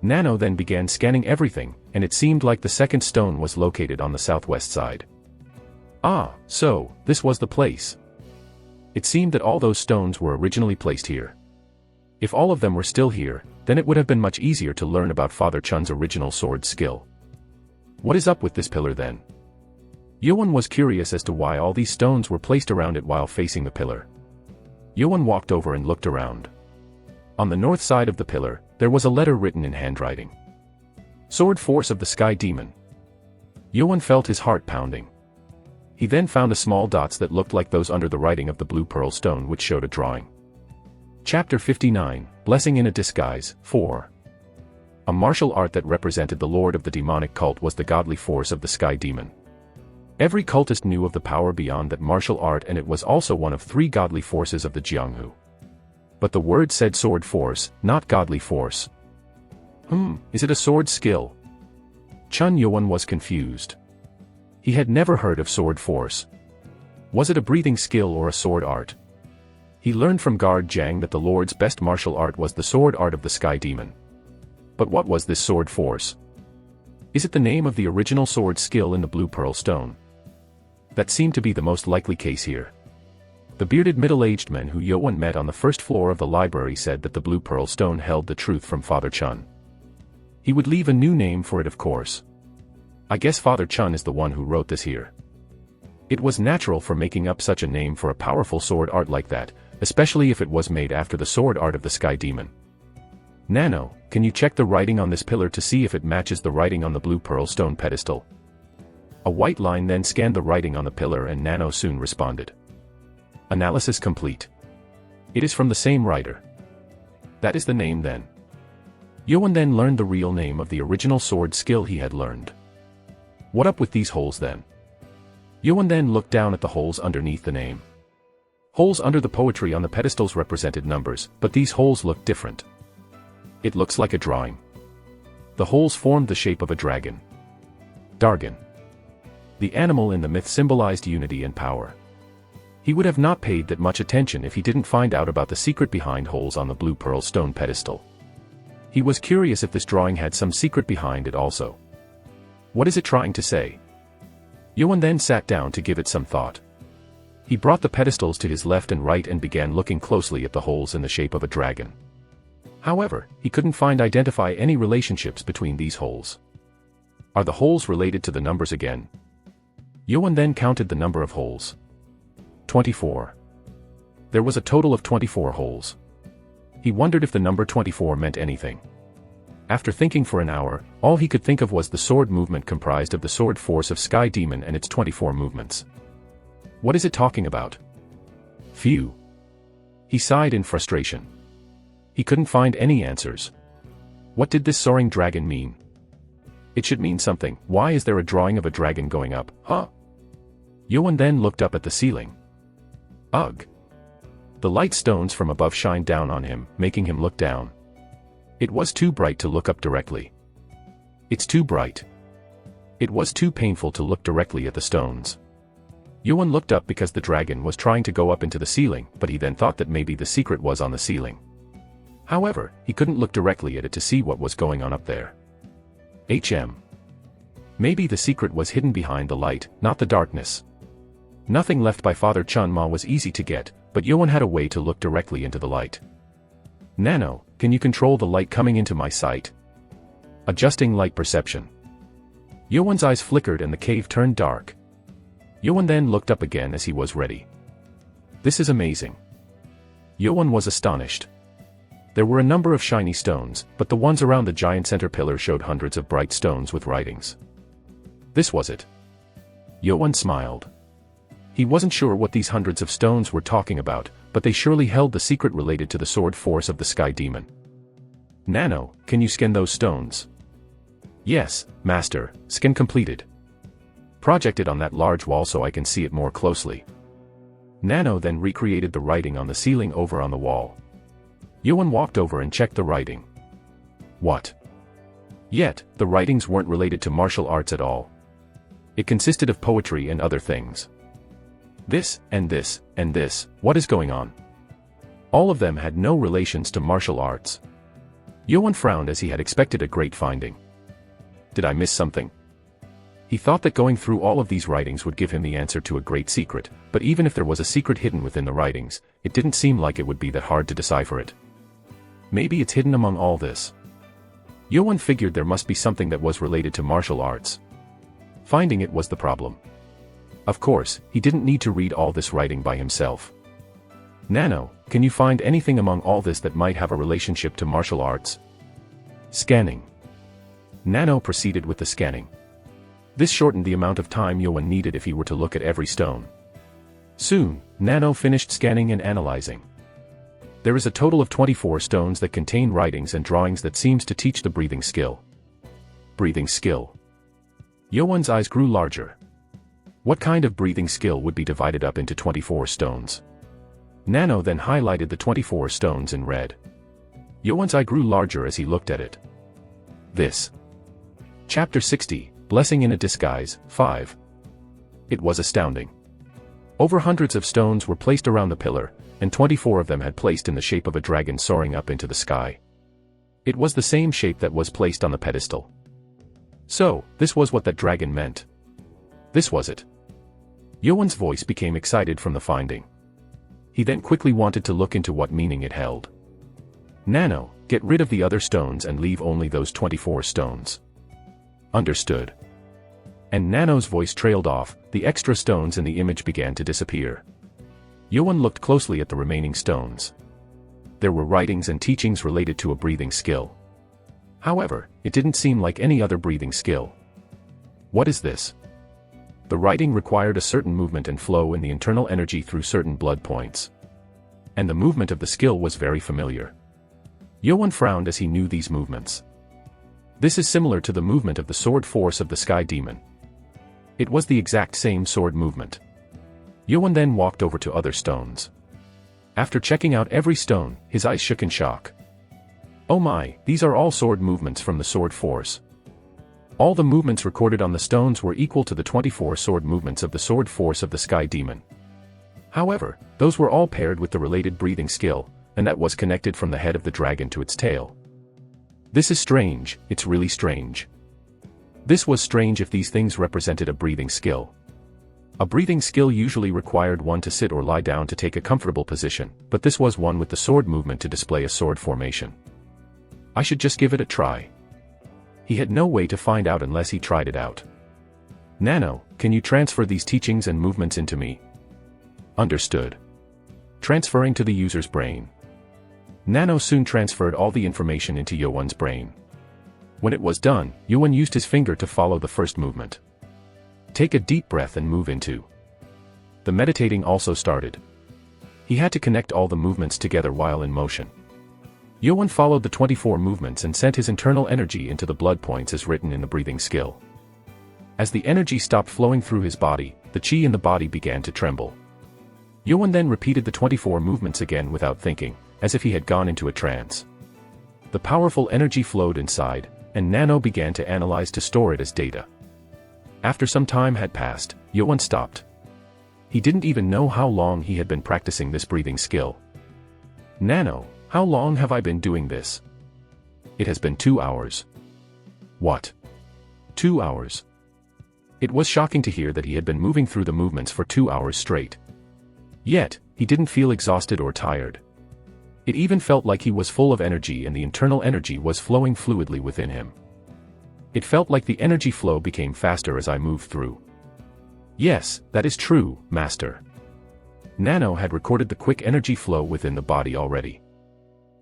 Nano then began scanning everything, and it seemed like the second stone was located on the southwest side. Ah, so, this was the place. It seemed that all those stones were originally placed here. If all of them were still here, then it would have been much easier to learn about Father Chun's original sword skill. What is up with this pillar then? Yuan was curious as to why all these stones were placed around it while facing the pillar. Yuan walked over and looked around. On the north side of the pillar, there was a letter written in handwriting. Sword Force of the Sky Demon. Yuan felt his heart pounding. He then found the small dots that looked like those under the writing of the blue pearl stone, which showed a drawing. Chapter 59, Blessing in a Disguise, 4. A martial art that represented the lord of the demonic cult was the godly force of the Sky Demon. Every cultist knew of the power beyond that martial art, and it was also one of 3 godly forces of the Jianghu. But the word said sword force, not godly force. Is it a sword skill? Chun Yuan was confused. He had never heard of sword force. Was it a breathing skill or a sword art? He learned from Guard Jiang that the Lord's best martial art was the sword art of the Sky Demon. But what was this sword force? Is it the name of the original sword skill in the blue pearl stone? That seemed to be the most likely case here. The bearded middle-aged men who Yuan met on the first floor of the library said that the blue pearl stone held the truth from Father Chun. He would leave a new name for it, of course. I guess Father Chun is the one who wrote this here. It was natural for making up such a name for a powerful sword art like that, especially if it was made after the sword art of the Sky Demon. Nano, can you check the writing on this pillar to see if it matches the writing on the blue pearl stone pedestal? A white line then scanned the writing on the pillar, and Nano soon responded. Analysis complete. It is from the same writer. That is the name then. Yuan then learned the real name of the original sword skill he had learned. What up with these holes then? Yuan then looked down at the holes underneath the name. Holes under the poetry on the pedestals represented numbers, but these holes looked different. It looks like a drawing. The holes formed the shape of a dragon. Dargon. The animal in the myth symbolized unity and power. He would have not paid that much attention if he didn't find out about the secret behind holes on the blue pearl stone pedestal. He was curious if this drawing had some secret behind it also. What is it trying to say? Yuan then sat down to give it some thought. He brought the pedestals to his left and right and began looking closely at the holes in the shape of a dragon. However, he couldn't identify any relationships between these holes. Are the holes related to the numbers again? Yuan then counted the number of holes. 24. There was a total of 24 holes. He wondered if the number 24 meant anything. After thinking for an hour, all he could think of was the sword movement comprised of the sword force of Sky Demon and its 24 movements. What is it talking about? Phew. He sighed in frustration. He couldn't find any answers. What did this soaring dragon mean? It should mean something. Why is there a drawing of a dragon going up, huh? Yuan then looked up at the ceiling. Ugh. The light stones from above shined down on him, making him look down. It was too bright to look up directly. It's too bright. It was too painful to look directly at the stones. Yuan looked up because the dragon was trying to go up into the ceiling, but he then thought that maybe the secret was on the ceiling. However, he couldn't look directly at it to see what was going on up there. Maybe the secret was hidden behind the light, not the darkness. Nothing left by Father Chun Ma was easy to get, but Yuan had a way to look directly into the light. Nano, can you control the light coming into my sight? Adjusting light perception. Yuan's eyes flickered and the cave turned dark. Yuan then looked up again as he was ready. This is amazing. Yuan was astonished. There were a number of shiny stones, but the ones around the giant center pillar showed hundreds of bright stones with writings. This was it. Yuan smiled. He wasn't sure what these hundreds of stones were talking about, but they surely held the secret related to the sword force of the Sky Demon. Nano, can you scan those stones? Yes, Master, scan completed. Project it on that large wall so I can see it more closely. Nano then recreated the writing on the ceiling over on the wall. Yuan walked over and checked the writing. What? Yet, the writings weren't related to martial arts at all. It consisted of poetry and other things. This, and this, and this, what is going on? All of them had no relations to martial arts. Yuan frowned as he had expected a great finding. Did I miss something? He thought that going through all of these writings would give him the answer to a great secret, but even if there was a secret hidden within the writings, it didn't seem like it would be that hard to decipher it. Maybe it's hidden among all this. Yuan figured there must be something that was related to martial arts. Finding it was the problem. Of course, he didn't need to read all this writing by himself. Nano, can you find anything among all this that might have a relationship to martial arts? Scanning. Nano proceeded with the scanning. This shortened the amount of time Yuan needed if he were to look at every stone. Soon, Nano finished scanning and analyzing. There is a total of 24 stones that contain writings and drawings that seems to teach the breathing skill. Breathing skill. Yuan's eyes grew larger. What kind of breathing skill would be divided up into 24 stones? Nano then highlighted the 24 stones in red. Yuan's eye grew larger as he looked at it. This. Chapter 60, Blessing in a Disguise, 5. It was astounding. Over hundreds of stones were placed around the pillar, and 24 of them had placed in the shape of a dragon soaring up into the sky. It was the same shape that was placed on the pedestal. So, this was what that dragon meant. This was it. Yuan's voice became excited from the finding. He then quickly wanted to look into what meaning it held. Nano, get rid of the other stones and leave only those 24 stones. Understood. And Nano's voice trailed off, the extra stones in the image began to disappear. Yuan looked closely at the remaining stones. There were writings and teachings related to a breathing skill. However, it didn't seem like any other breathing skill. What is this? The writing required a certain movement and flow in the internal energy through certain blood points. And the movement of the skill was very familiar. Yuan frowned as he knew these movements. This is similar to the movement of the sword force of the sky demon. It was the exact same sword movement. Yuan then walked over to other stones. After checking out every stone, his eyes shook in shock. Oh my, these are all sword movements from the sword force. All the movements recorded on the stones were equal to the 24 sword movements of the sword force of the sky demon. However, those were all paired with the related breathing skill, and that was connected from the head of the dragon to its tail. This is strange, it's really strange. This was strange if these things represented a breathing skill. A breathing skill usually required one to sit or lie down to take a comfortable position, but this was one with the sword movement to display a sword formation. I should just give it a try. He had no way to find out unless he tried it out. Nano, can you transfer these teachings and movements into me? Understood. Transferring to the user's brain. Nano soon transferred all the information into Yuan's brain. When it was done, Yuan used his finger to follow the first movement. Take a deep breath and move into. The meditating also started. He had to connect all the movements together while in motion. Yuan followed the 24 movements and sent his internal energy into the blood points as written in the breathing skill. As the energy stopped flowing through his body, the qi in the body began to tremble. Yuan then repeated the 24 movements again without thinking, as if he had gone into a trance. The powerful energy flowed inside, and Nano began to analyze to store it as data. After some time had passed, Yuan stopped. He didn't even know how long he had been practicing this breathing skill. Nano, how long have I been doing this? It has been 2 hours. What? 2 hours? It was shocking to hear that he had been moving through the movements for 2 hours straight. Yet, he didn't feel exhausted or tired. It even felt like he was full of energy and the internal energy was flowing fluidly within him. It felt like the energy flow became faster as I moved through. Yes, that is true, Master. Nano had recorded the quick energy flow within the body already.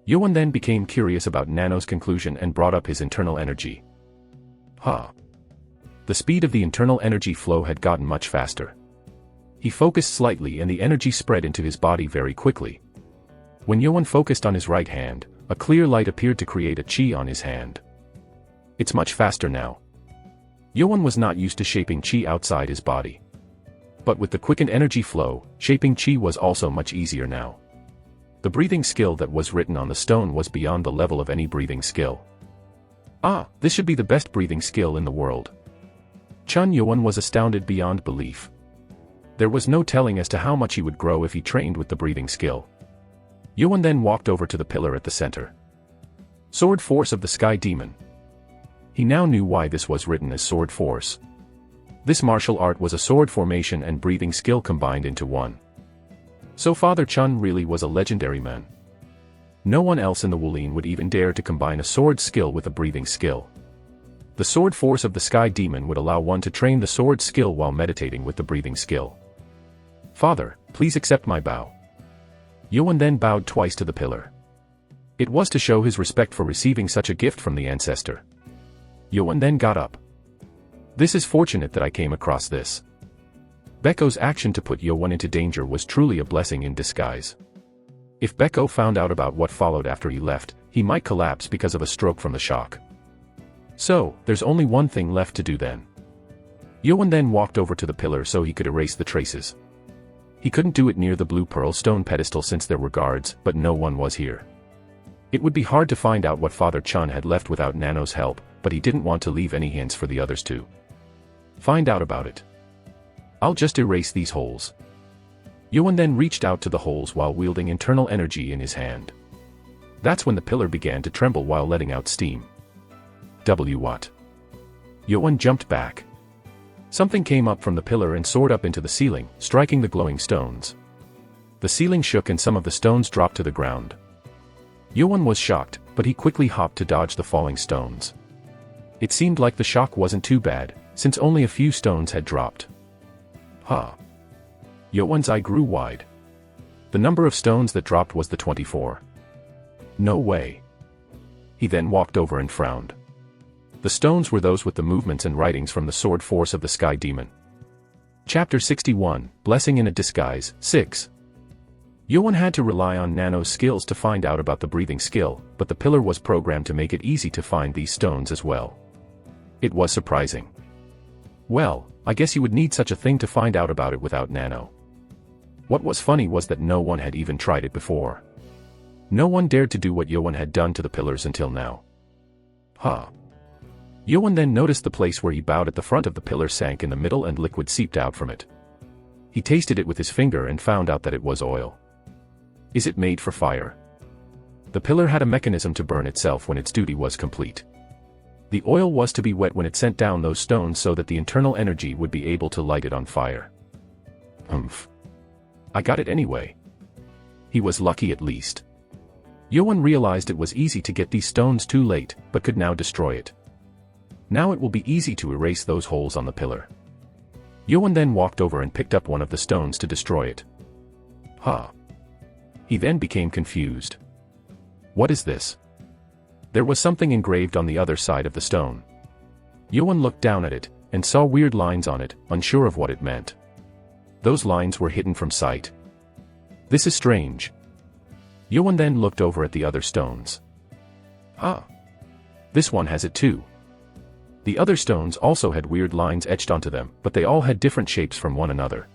Yuan then became curious about Nano's conclusion and brought up his internal energy. The speed of the internal energy flow had gotten much faster. He focused slightly and the energy spread into his body very quickly. When Yuan focused on his right hand, a clear light appeared to create a qi on his hand. It's much faster now. Yuan was not used to shaping qi outside his body. But with the quickened energy flow, shaping qi was also much easier now. The breathing skill that was written on the stone was beyond the level of any breathing skill. Ah, this should be the best breathing skill in the world. Chun Yuan was astounded beyond belief. There was no telling as to how much he would grow if he trained with the breathing skill. Yuan then walked over to the pillar at the center. Sword Force of the Sky Demon. He now knew why this was written as Sword Force. This martial art was a sword formation and breathing skill combined into one. So Father Chun really was a legendary man. No one else in the Wulin would even dare to combine a sword skill with a breathing skill. The Sword Force of the Sky Demon would allow one to train the sword skill while meditating with the breathing skill. Father, please accept my bow. Yuan then bowed twice to the pillar. It was to show his respect for receiving such a gift from the ancestor. Yuan then got up. This is fortunate that I came across this. Beko's action to put Yuan into danger was truly a blessing in disguise. If Beko found out about what followed after he left, he might collapse because of a stroke from the shock. So, there's only one thing left to do then. Yuan then walked over to the pillar so he could erase the traces. He couldn't do it near the blue pearl stone pedestal since there were guards, but no one was here. It would be hard to find out what Father Chun had left without Nano's help, but he didn't want to leave any hints for the others to find out about it. I'll just erase these holes. Yuan then reached out to the holes while wielding internal energy in his hand. That's when the pillar began to tremble while letting out steam. What? Yuan jumped back. Something came up from the pillar and soared up into the ceiling, striking the glowing stones. The ceiling shook and some of the stones dropped to the ground. Yuan was shocked, but he quickly hopped to dodge the falling stones. It seemed like the shock wasn't too bad, since only a few stones had dropped. Huh. Yuan's eye grew wide. The number of stones that dropped was the 24. No way. He then walked over and frowned. The stones were those with the movements and writings from the Sword Force of the Sky Demon. Chapter 61, Blessing in a Disguise, 6. Yuan had to rely on Nano's skills to find out about the breathing skill, but the pillar was programmed to make it easy to find these stones as well. It was surprising. Well, I guess you would need such a thing to find out about it without Nano. What was funny was that no one had even tried it before. No one dared to do what Yuan had done to the pillars until now. Huh. Yuan then noticed the place where he bowed at the front of the pillar sank in the middle and liquid seeped out from it. He tasted it with his finger and found out that it was oil. Is it made for fire? The pillar had a mechanism to burn itself when its duty was complete. The oil was to be wet when it sent down those stones so that the internal energy would be able to light it on fire. I got it anyway. He was lucky at least. Yuan realized it was easy to get these stones too late, but could now destroy it. Now it will be easy to erase those holes on the pillar. Yuan then walked over and picked up one of the stones to destroy it. Huh. He then became confused. What is this? There was something engraved on the other side of the stone. Yuan looked down at it, and saw weird lines on it, unsure of what it meant. Those lines were hidden from sight. This is strange. Yuan then looked over at the other stones. Ah. This one has it too. The other stones also had weird lines etched onto them, but they all had different shapes from one another.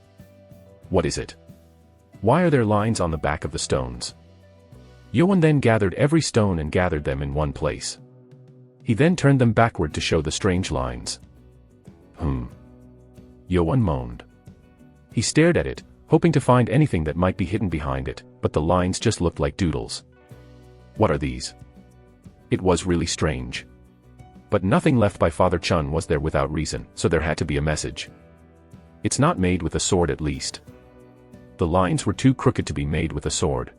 What is it? Why are there lines on the back of the stones? Yuan then gathered every stone and gathered them in one place. He then turned them backward to show the strange lines. Yuan moaned. He stared at it, hoping to find anything that might be hidden behind it, but the lines just looked like doodles. What are these? It was really strange. But nothing left by Father Chun was there without reason, so there had to be a message. It's not made with a sword at least. The lines were too crooked to be made with a sword.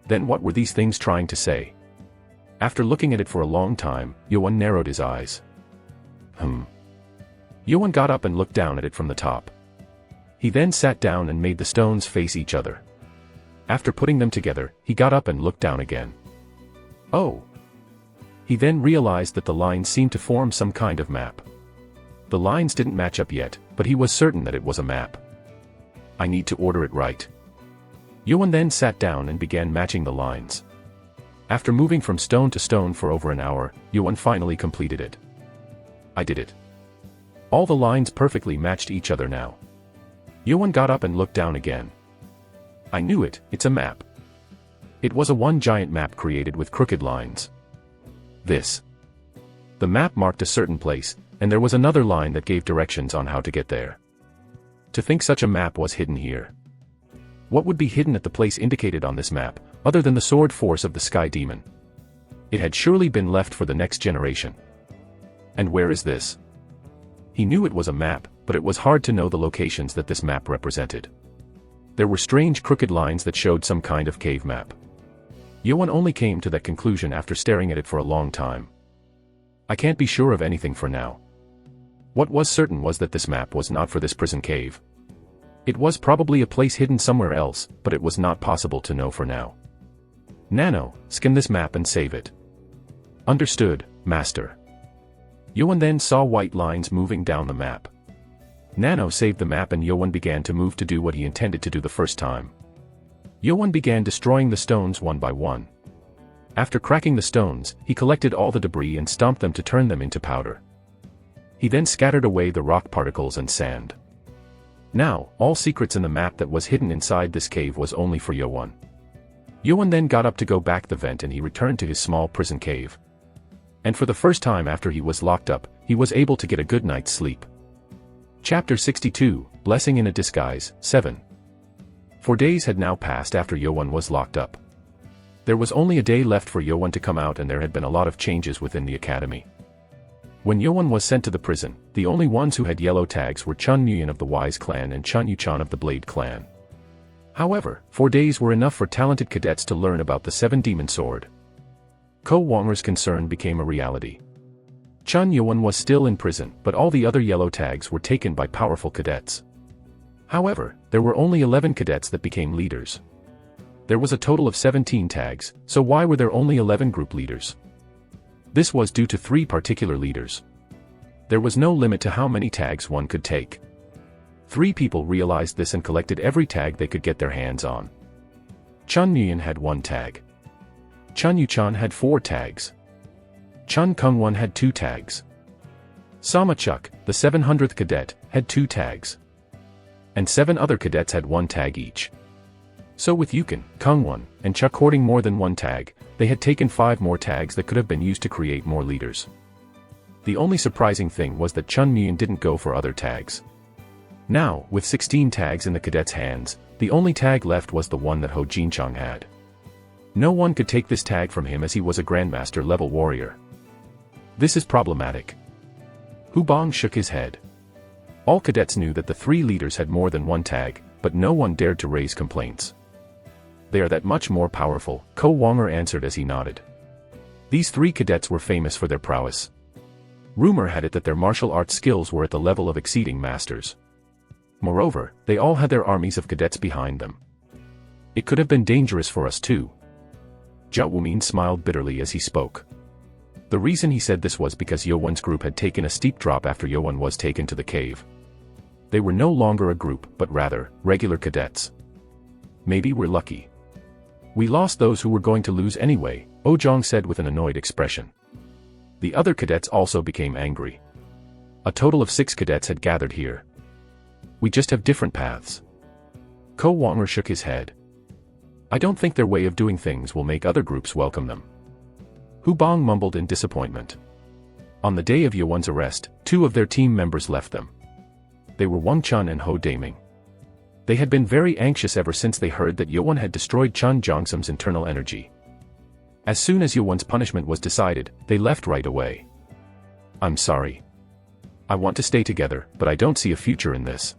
Then what were these things trying to say? After looking at it for a long time, Yuan narrowed his eyes. Yuan got up and looked down at it from the top. He then sat down and made the stones face each other. After putting them together, he got up and looked down again. Oh! He then realized that the lines seemed to form some kind of map. The lines didn't match up yet, but he was certain that it was a map. I need to order it right. Yuan then sat down and began matching the lines. After moving from stone to stone for over an hour, Yuan finally completed it. I did it. All the lines perfectly matched each other now. Yuan got up and looked down again. I knew it, it's a map. It was a one giant map created with crooked lines. The map marked a certain place, and there was another line that gave directions on how to get there. To think such a map was hidden here. What would be hidden at the place indicated on this map, other than the sword force of the Sky Demon? It had surely been left for the next generation. And where is this? He knew it was a map, but it was hard to know the locations that this map represented. There were strange crooked lines that showed some kind of cave map. Yoan only came to that conclusion after staring at it for a long time. I can't be sure of anything for now. What was certain was that this map was not for this prison cave. It was probably a place hidden somewhere else, but it was not possible to know for now. Nano, scan this map and save it. Understood, Master. Yoan then saw white lines moving down the map. Nano saved the map and Yoan began to move to do what he intended to do the first time. Yoan began destroying the stones one by one. After cracking the stones, he collected all the debris and stomped them to turn them into powder. He then scattered away the rock particles and sand. Now, all secrets in the map that was hidden inside this cave was only for Yoan. Yoan then got up to go back the vent and he returned to his small prison cave. And for the first time after he was locked up, he was able to get a good night's sleep. Chapter 62, Blessing in a Disguise, 7. 4 days had now passed after Yoan was locked up. There was only a day left for Yoan to come out and there had been a lot of changes within the academy. When Yoan was sent to the prison, the only ones who had yellow tags were Chun Nguyen of the Wise clan and Chun Yuchan of the Blade clan. However, 4 days were enough for talented cadets to learn about the 7-demon sword. Ko Wonger's concern became a reality. Chun Yuan was still in prison, but all the other yellow tags were taken by powerful cadets. However, there were only 11 cadets that became leaders. There was a total of 17 tags, so why were there only 11 group leaders? This was due to 3 particular leaders. There was no limit to how many tags one could take. 3 people realized this and collected every tag they could get their hands on. Chun Nguyen had 1 tag. Chun Yuchan had 4 tags. Chun Kungwon had 2 tags. Samachuk, the 700th cadet, had 2 tags. And 7 other cadets had 1 tag each. So with Yukon, Kungwon, and Chuck hoarding more than 1 tag, they had taken 5 more tags that could have been used to create more leaders. The only surprising thing was that Chun Nguyen didn't go for other tags. Now, with 16 tags in the cadets' hands, the only tag left was the one that Ho Jinchang had. No one could take this tag from him as he was a Grandmaster level warrior. This is problematic. Hu Bong shook his head. All cadets knew that the 3 leaders had more than 1 tag, but no one dared to raise complaints. They are that much more powerful, Ko Wonger answered as he nodded. These 3 cadets were famous for their prowess. Rumor had it that their martial arts skills were at the level of exceeding masters. Moreover, they all had their armies of cadets behind them. It could have been dangerous for us too. Zhao Wumin smiled bitterly as he spoke. The reason he said this was because Yowan's group had taken a steep drop after Yowan was taken to the cave. They were no longer a group, but rather, regular cadets. Maybe we're lucky. We lost those who were going to lose anyway, Ojong said with an annoyed expression. The other cadets also became angry. A total of 6 cadets had gathered here. We just have different paths. Ko Wonger shook his head. I don't think their way of doing things will make other groups welcome them. Hu Bong mumbled in disappointment. On the day of Yowan's arrest, 2 of their team members left them. They were Wang Chun and Ho Daming. They had been very anxious ever since they heard that Yowan had destroyed Chun Jongsum's internal energy. As soon as Yowan's punishment was decided, they left right away. I'm sorry. I want to stay together, but I don't see a future in this.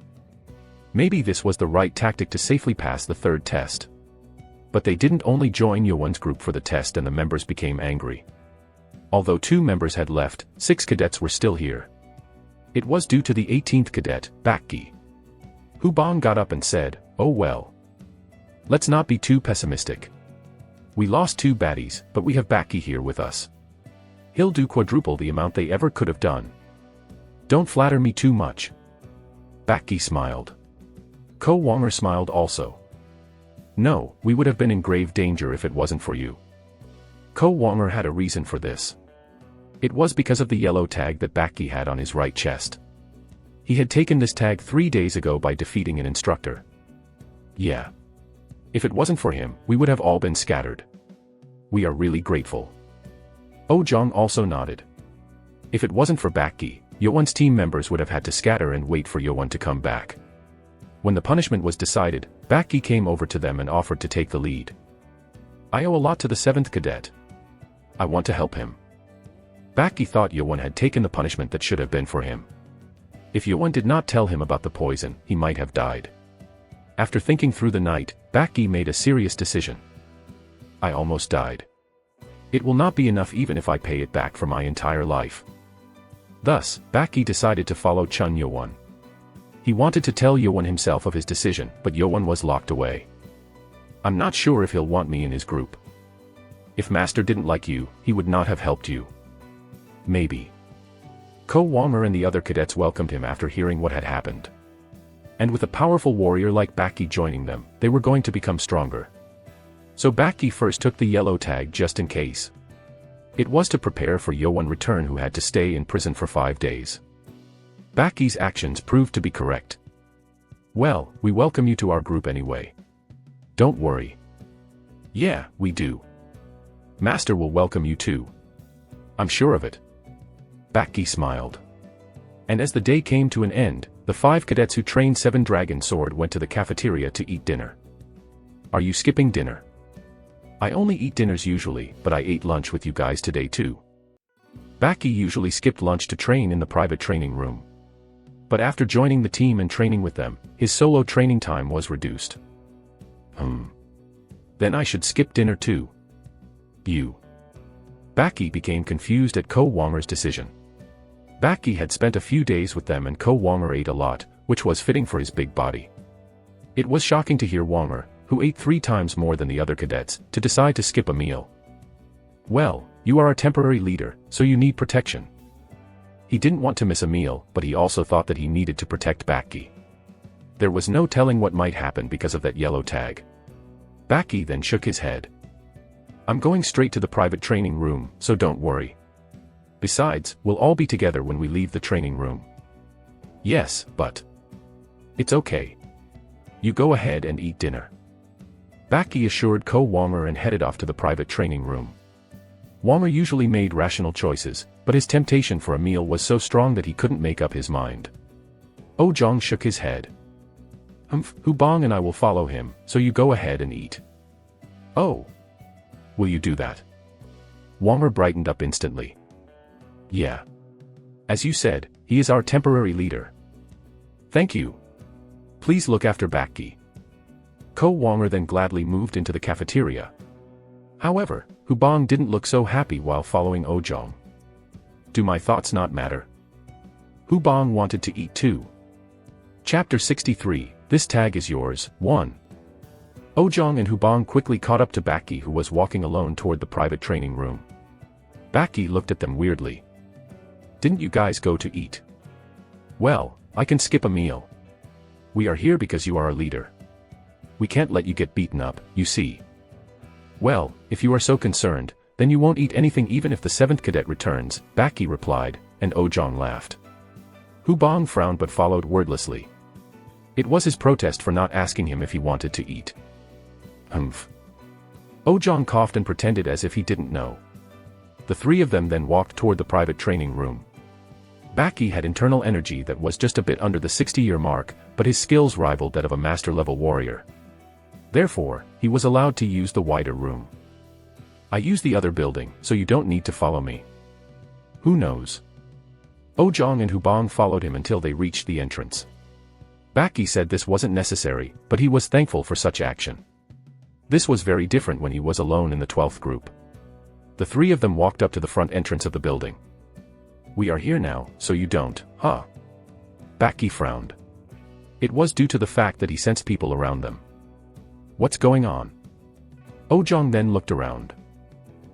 Maybe this was the right tactic to safely pass the 3rd test. But they didn't only join Yowan's group for the test and the members became angry. Although 2 members had left, 6 cadets were still here. It was due to the 18th cadet, Bakki. Hu Bong got up and said, oh well. Let's not be too pessimistic. We lost 2 baddies, but we have Bakki here with us. He'll do quadruple the amount they ever could have done. Don't flatter me too much. Bakki smiled. Ko Wonger smiled also. No, we would have been in grave danger if it wasn't for you. Ko Wonger had a reason for this. It was because of the yellow tag that Bakki had on his right chest. He had taken this tag 3 days ago by defeating an instructor. Yeah. If it wasn't for him, we would have all been scattered. We are really grateful. Oh-jong also nodded. If it wasn't for Bakki, Yeon's team members would have had to scatter and wait for Yeon to come back. When the punishment was decided, Bakki came over to them and offered to take the lead. I owe a lot to the 7th cadet. I want to help him. Bakki thought Yeon had taken the punishment that should have been for him. If Yeon did not tell him about the poison, he might have died. After thinking through the night, Bakki made a serious decision. I almost died. It will not be enough even if I pay it back for my entire life. Thus, Bakki decided to follow Chun Yeon. He wanted to tell Yeon himself of his decision, but Yeon was locked away. I'm not sure if he'll want me in his group. If Master didn't like you, he would not have helped you. Maybe. Ko Wonger and the other cadets welcomed him after hearing what had happened. And with a powerful warrior like Bakki joining them, they were going to become stronger. So Bakki first took the yellow tag just in case. It was to prepare for Yeon return, who had to stay in prison for 5 days. Bakki's actions proved to be correct. Well, we welcome you to our group anyway. Don't worry. Yeah, we do. Master will welcome you too. I'm sure of it. Bakki smiled. And as the day came to an end, the 5 cadets who trained 7 Dragon Sword went to the cafeteria to eat dinner. Are you skipping dinner? I only eat dinners usually, but I ate lunch with you guys today too. Bakki usually skipped lunch to train in the private training room. But after joining the team and training with them, his solo training time was reduced. Then I should skip dinner too. You. Bakki became confused at Ko Wonger's decision. Bakki had spent a few days with them and Ko Wonger ate a lot, which was fitting for his big body. It was shocking to hear Wonger, who ate 3 times more than the other cadets, to decide to skip a meal. Well, you are a temporary leader, so you need protection. He didn't want to miss a meal, but he also thought that he needed to protect Bakki. There was no telling what might happen because of that yellow tag. Bakki then shook his head. I'm going straight to the private training room, so don't worry. Besides, we'll all be together when we leave the training room. Yes, but... It's okay. You go ahead and eat dinner. Bakki assured Ko Wonger and headed off to the private training room. Wonger usually made rational choices, but his temptation for a meal was so strong that he couldn't make up his mind. Oh-jong shook his head. Hubong and I will follow him, so you go ahead and eat. Oh. Will you do that? Wonger brightened up instantly. Yeah. As you said, he is our temporary leader. Thank you. Please look after Bakki. Ko Wonger then gladly moved into the cafeteria. However, Hubong didn't look so happy while following Oh-jong. Do my thoughts not matter? Hubong wanted to eat too. Chapter 63, This Tag is Yours, 1. Oh-jong and Hubong quickly caught up to Bakki, who was walking alone toward the private training room. Bakki looked at them weirdly. Didn't you guys go to eat? Well, I can skip a meal. We are here because you are our leader. We can't let you get beaten up, you see. Well, if you are so concerned, then you won't eat anything even if the 7th cadet returns, Bakki replied, and Oh-jong laughed. Hubong frowned but followed wordlessly. It was his protest for not asking him if he wanted to eat. Oh-jong coughed and pretended as if he didn't know. The 3 of them then walked toward the private training room. Bakki had internal energy that was just a bit under the 60-year mark, but his skills rivaled that of a master-level warrior. Therefore, he was allowed to use the wider room. I use the other building, so you don't need to follow me. Who knows? Oh-jong and Hubong followed him until they reached the entrance. Bakki said this wasn't necessary, but he was thankful for such action. This was very different when he was alone in the 12th group. The 3 of them walked up to the front entrance of the building. We are here now, so you don't, huh? Bakki frowned. It was due to the fact that he sensed people around them. What's going on? Oh-jong then looked around.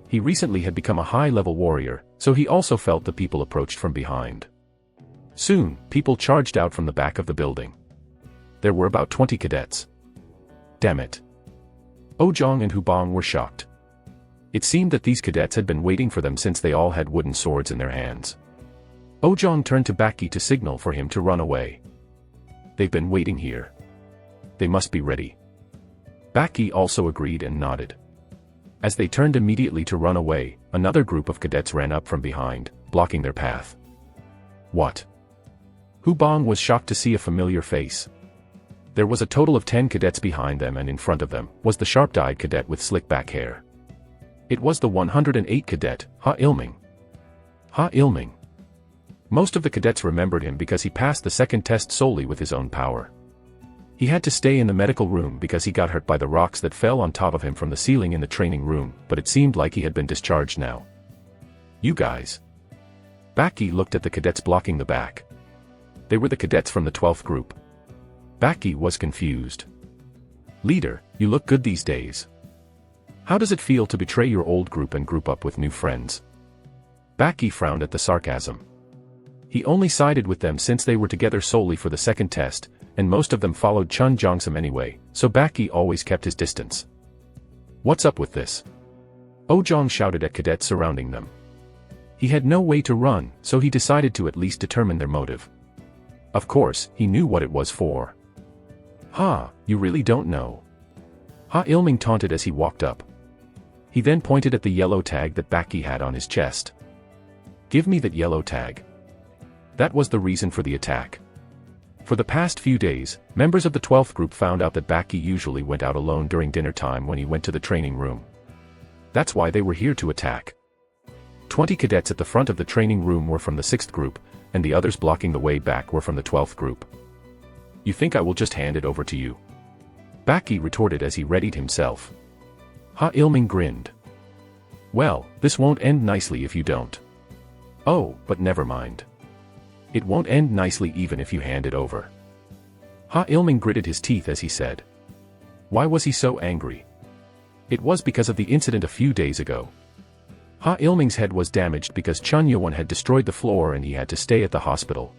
He recently had become a high-level warrior, so he also felt the people approached from behind. Soon, people charged out from the back of the building. There were about 20 cadets. Damn it. Oh-jong and Hubong were shocked. It seemed that these cadets had been waiting for them since they all had wooden swords in their hands. Oh-jong turned to Bakki to signal for him to run away. They've been waiting here. They must be ready. Baki also agreed and nodded. As they turned immediately to run away, another group of cadets ran up from behind, blocking their path. What? Hubong was shocked to see a familiar face. There was a total of 10 cadets behind them, and in front of them was the sharp-dyed cadet with slick back hair. It was the 108 cadet, Ha Ilming. Ha Ilming. Most of the cadets remembered him because he passed the second test solely with his own power. He had to stay in the medical room because he got hurt by the rocks that fell on top of him from the ceiling in the training room, but it seemed like he had been discharged now. You guys. Baki looked at the cadets blocking the back. They were the cadets from the 12th group. Baki was confused. Leader, you look good these days. How does it feel to betray your old group and group up with new friends? Baki frowned at the sarcasm. He only sided with them since they were together solely for the second test, and most of them followed Chun Jongsam anyway, so Baki always kept his distance. What's up with this? Ojong shouted at cadets surrounding them. He had no way to run, so he decided to at least determine their motive. Of course, he knew what it was for. Ha, you really don't know. Ha Ilming taunted as he walked up. He then pointed at the yellow tag that Baki had on his chest. Give me that yellow tag. That was the reason for the attack. For the past few days, members of the 12th group found out that Baki usually went out alone during dinner time when he went to the training room. That's why they were here to attack. 20 cadets at the front of the training room were from the 6th group, and the others blocking the way back were from the 12th group. You think I will just hand it over to you? Baki retorted as he readied himself. Ha Ilming grinned. Well, this won't end nicely if you don't. Oh, but never mind. It won't end nicely even if you hand it over. Ha Ilming gritted his teeth as he said. Why was he so angry? It was because of the incident a few days ago. Ha Ilming's head was damaged because Chun Yewon had destroyed the floor and he had to stay at the hospital.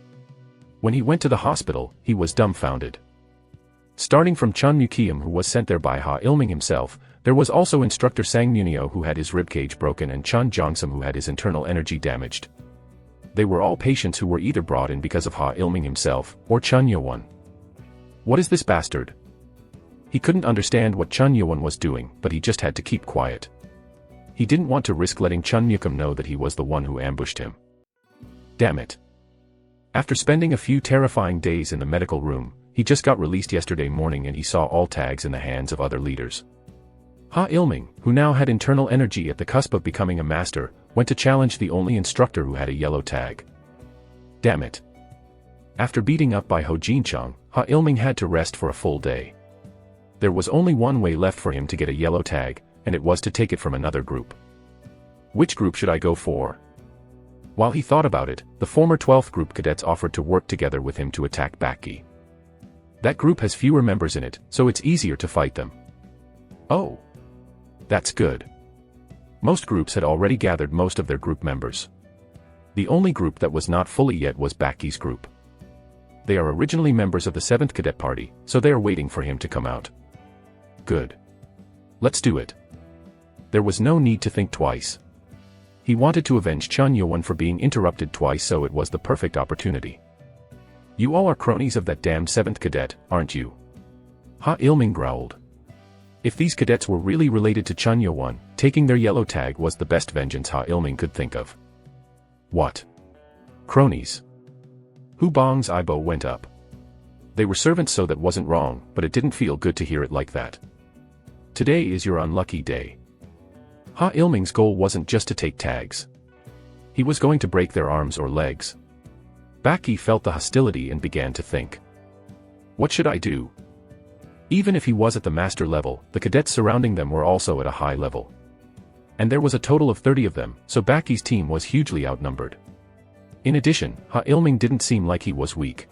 When he went to the hospital, he was dumbfounded. Starting from Chun Mukiam, who was sent there by Ha Ilming himself, there was also instructor Sang Munio who had his ribcage broken and Chun Jongsam who had his internal energy damaged. They were all patients who were either brought in because of Ha Ilming himself, or Chun Yewon. What is this bastard? He couldn't understand what Chun Yewon was doing, but he just had to keep quiet. He didn't want to risk letting Chun Mukim know that he was the one who ambushed him. Damn it. After spending a few terrifying days in the medical room, he just got released yesterday morning and he saw all tags in the hands of other leaders. Ha Ilming, who now had internal energy at the cusp of becoming a master, went to challenge the only instructor who had a yellow tag. Damn it. After beating up by Ho Jinchang, Ha Ilming had to rest for a full day. There was only one way left for him to get a yellow tag, and it was to take it from another group. Which group should I go for? While he thought about it, the former 12th group cadets offered to work together with him to attack Baki. That group has fewer members in it, so it's easier to fight them. Oh. That's good. Most groups had already gathered most of their group members. The only group that was not fully yet was Baki's group. They are originally members of the 7th Cadet Party, so they are waiting for him to come out. Good. Let's do it. There was no need to think twice. He wanted to avenge Chun Yewon for being interrupted twice, so it was the perfect opportunity. You all are cronies of that damned 7th Cadet, aren't you? Ha Ilming growled. If these cadets were really related to Chun Yewon, taking their yellow tag was the best vengeance Ha Ilming could think of. What? Cronies? Hu Bong's eyebrow went up. They were servants, so that wasn't wrong, but it didn't feel good to hear it like that. Today is your unlucky day. Ha Ilming's goal wasn't just to take tags. He was going to break their arms or legs. Baki felt the hostility and began to think. What should I do? Even if he was at the master level, the cadets surrounding them were also at a high level. And there was a total of 30 of them, so Baki's team was hugely outnumbered. In addition, Ha Ilming didn't seem like he was weak.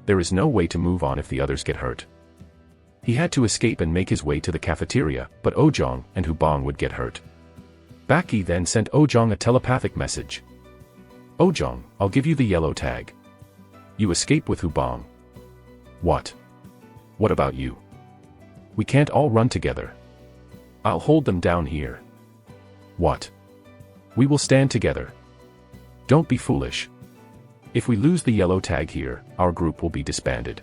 There is no way to move on if the others get hurt. He had to escape and make his way to the cafeteria, but Ojong and Hubong would get hurt. Baki then sent Ojong a telepathic message. Ojong, I'll give you the yellow tag. You escape with Hubong. What? What about you? We can't all run together. I'll hold them down here. What? We will stand together. Don't be foolish. If we lose the yellow tag here, our group will be disbanded.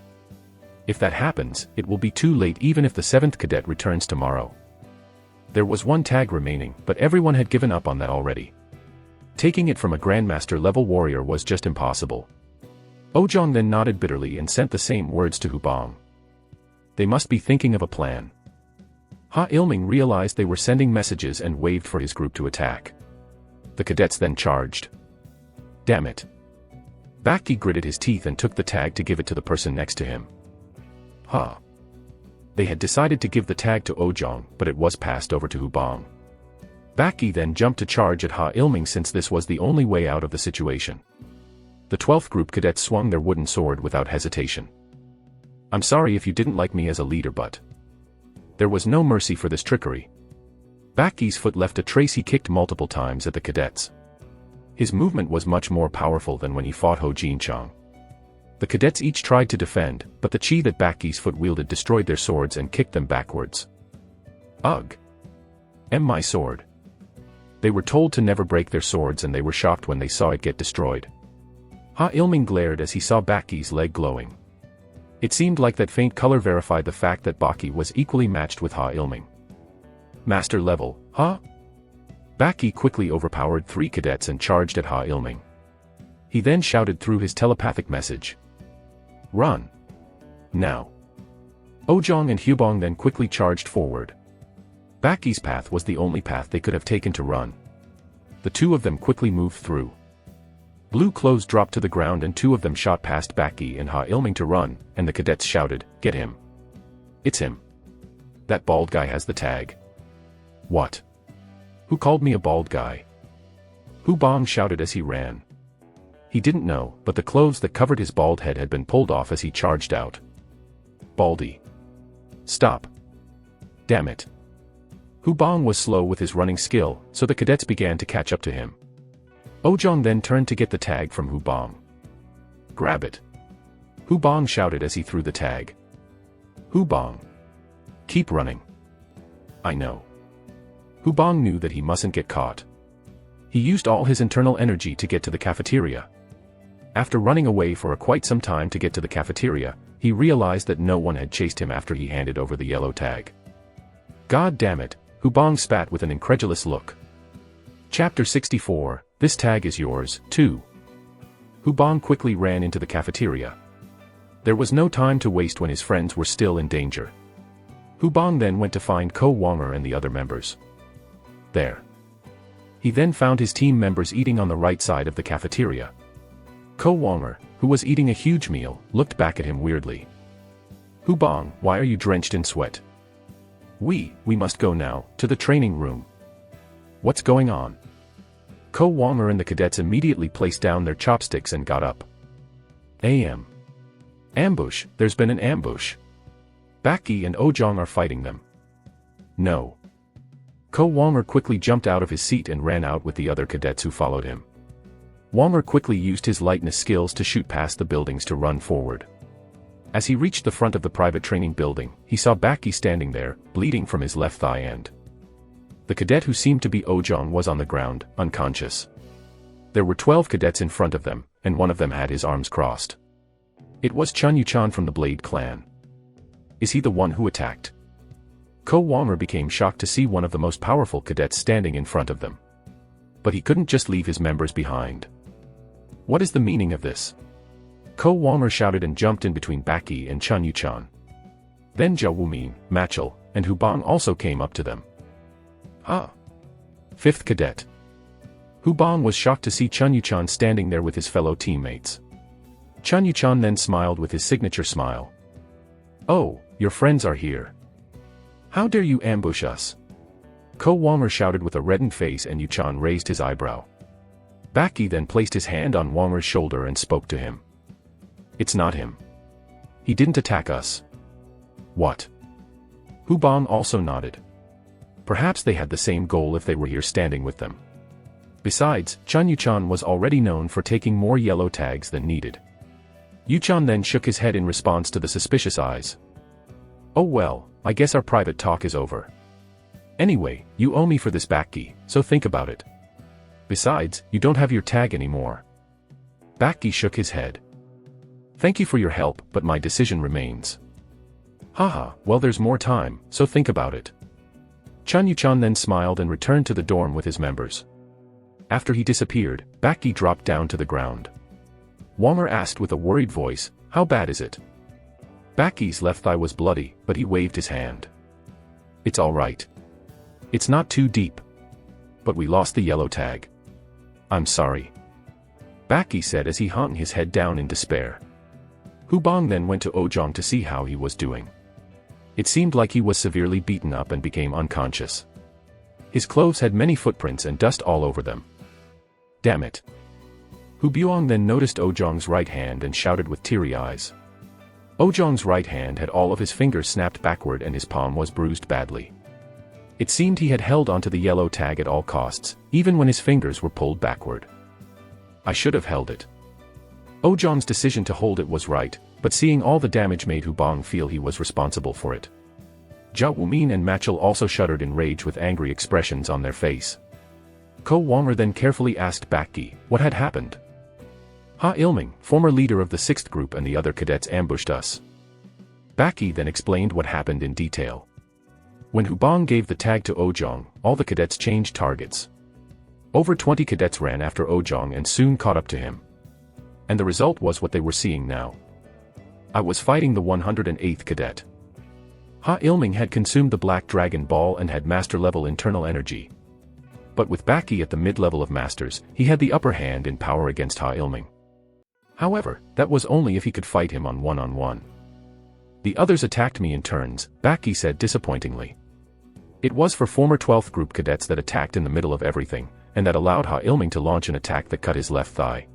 If that happens, it will be too late even if the 7th cadet returns tomorrow. There was one tag remaining, but everyone had given up on that already. Taking it from a Grandmaster-level warrior was just impossible. Ojong then nodded bitterly and sent the same words to Hubong. They must be thinking of a plan. Ha Ilming realized they were sending messages and waved for his group to attack. The cadets then charged. Damn it. Baki gritted his teeth and took the tag to give it to the person next to him. They had decided to give the tag to Ojong, but it was passed over to Hubong. Baki then jumped to charge at Ha Ilming since this was the only way out of the situation. The 12th group cadets swung their wooden sword without hesitation. I'm sorry if you didn't like me as a leader, but there was no mercy for this trickery. Baki's foot left a trace he kicked multiple times at the cadets. His movement was much more powerful than when he fought Ho Jinchang. The cadets each tried to defend, but the chi that Baki's foot wielded destroyed their swords and kicked them backwards. Ugh! My sword. They were told to never break their swords and they were shocked when they saw it get destroyed. Ha Ilming glared as he saw Baki's leg glowing. It seemed like that faint color verified the fact that Baki was equally matched with Ha Ilming. Master level, huh? Baki quickly overpowered 3 cadets and charged at Ha Ilming. He then shouted through his telepathic message. Run! Now! Ojong and Hubong then quickly charged forward. Baki's path was the only path they could have taken to run. The 2 of them quickly moved through. Blue clothes dropped to the ground and 2 of them shot past Baki and Ha Ilming to run, and the cadets shouted, "Get him! It's him! That bald guy has the tag." What? Who called me a bald guy? Hubong shouted as he ran. He didn't know, but the clothes that covered his bald head had been pulled off as he charged out. Baldy. Stop. Damn it. Hubong was slow with his running skill, so the cadets began to catch up to him. Ojong then turned to get the tag from Hubong. Grab it. Hubong shouted as he threw the tag. Hubong. Keep running. I know. Hubong knew that he mustn't get caught. He used all his internal energy to get to the cafeteria. After running away for quite some time to get to the cafeteria, he realized that no one had chased him after he handed over the yellow tag. God damn it, Hubong spat with an incredulous look. Chapter 64, This tag is yours, too. Hubong quickly ran into the cafeteria. There was no time to waste when his friends were still in danger. Hubong then went to find Ko Wonger and the other members. There. He then found his team members eating on the right side of the cafeteria. Ko Wonger, who was eating a huge meal, looked back at him weirdly. Hubong, why are you drenched in sweat? We must go now, to the training room. What's going on? Ko Wonger and the cadets immediately placed down their chopsticks and got up. Ambush, there's been an ambush. Baki and Ojong are fighting them. No. Ko Wonger quickly jumped out of his seat and ran out with the other cadets who followed him. Wonger quickly used his lightness skills to shoot past the buildings to run forward. As he reached the front of the private training building, he saw Baki standing there, bleeding from his left thigh end. The cadet who seemed to be Ojong was on the ground, unconscious. There were 12 cadets in front of them, and one of them had his arms crossed. It was Chun Yuchan from the Blade clan. Is he the one who attacked? Ko Wonger became shocked to see one of the most powerful cadets standing in front of them. But he couldn't just leave his members behind. What is the meaning of this? Ko Wonger shouted and jumped in between Baki and Chun Yuchan. Then Jia Wumin, Machel, and Hubong also came up to them. Fifth cadet. Hubong was shocked to see Chun Yuchan standing there with his fellow teammates. Chun Yuchan then smiled with his signature smile. Oh, your friends are here. How dare you ambush us? Ko Wonger shouted with a reddened face and Yuchan raised his eyebrow. Baki then placed his hand on Wonger's shoulder and spoke to him. It's not him. He didn't attack us. What? Hubong also nodded. Perhaps they had the same goal if they were here standing with them. Besides, Chun Yuchan was already known for taking more yellow tags than needed. Yuchan then shook his head in response to the suspicious eyes. Oh well, I guess our private talk is over. Anyway, you owe me for this Baki, so think about it. Besides, you don't have your tag anymore. Baki shook his head. Thank you for your help, but my decision remains. Haha, well there's more time, so think about it. Chun Yuchan then smiled and returned to the dorm with his members. After he disappeared, Baki dropped down to the ground. Wanger asked with a worried voice, how bad is it? Baki's left thigh was bloody, but he waved his hand. It's alright. It's not too deep. But we lost the yellow tag. I'm sorry. Baki said as he hung his head down in despair. Hubong then went to Ojong to see how he was doing. It seemed like he was severely beaten up and became unconscious. His clothes had many footprints and dust all over them. Damn it. Hubyong then noticed Ojong's right hand and shouted with teary eyes. Ojong's right hand had all of his fingers snapped backward and his palm was bruised badly. It seemed he had held onto the yellow tag at all costs, even when his fingers were pulled backward. I should have held it. Ojong's decision to hold it was right, but seeing all the damage made Hubong feel he was responsible for it. Jia Wumin and Machel also shuddered in rage with angry expressions on their face. Ko Wanger then carefully asked Baki what had happened. Ha Ilming, former leader of the 6th group, and the other cadets ambushed us. Baki then explained what happened in detail. When Hubong gave the tag to Ojong, all the cadets changed targets. Over 20 cadets ran after Ojong and soon caught up to him. And the result was what they were seeing now. I was fighting the 108th cadet. Ha Ilming had consumed the Black Dragon Ball and had master-level internal energy. But with Baki at the mid-level of masters, he had the upper hand in power against Ha Ilming. However, that was only if he could fight him on one-on-one. The others attacked me in turns, Baki said disappointingly. It was for former 12th group cadets that attacked in the middle of everything, and that allowed Ha Ilming to launch an attack that cut his left thigh.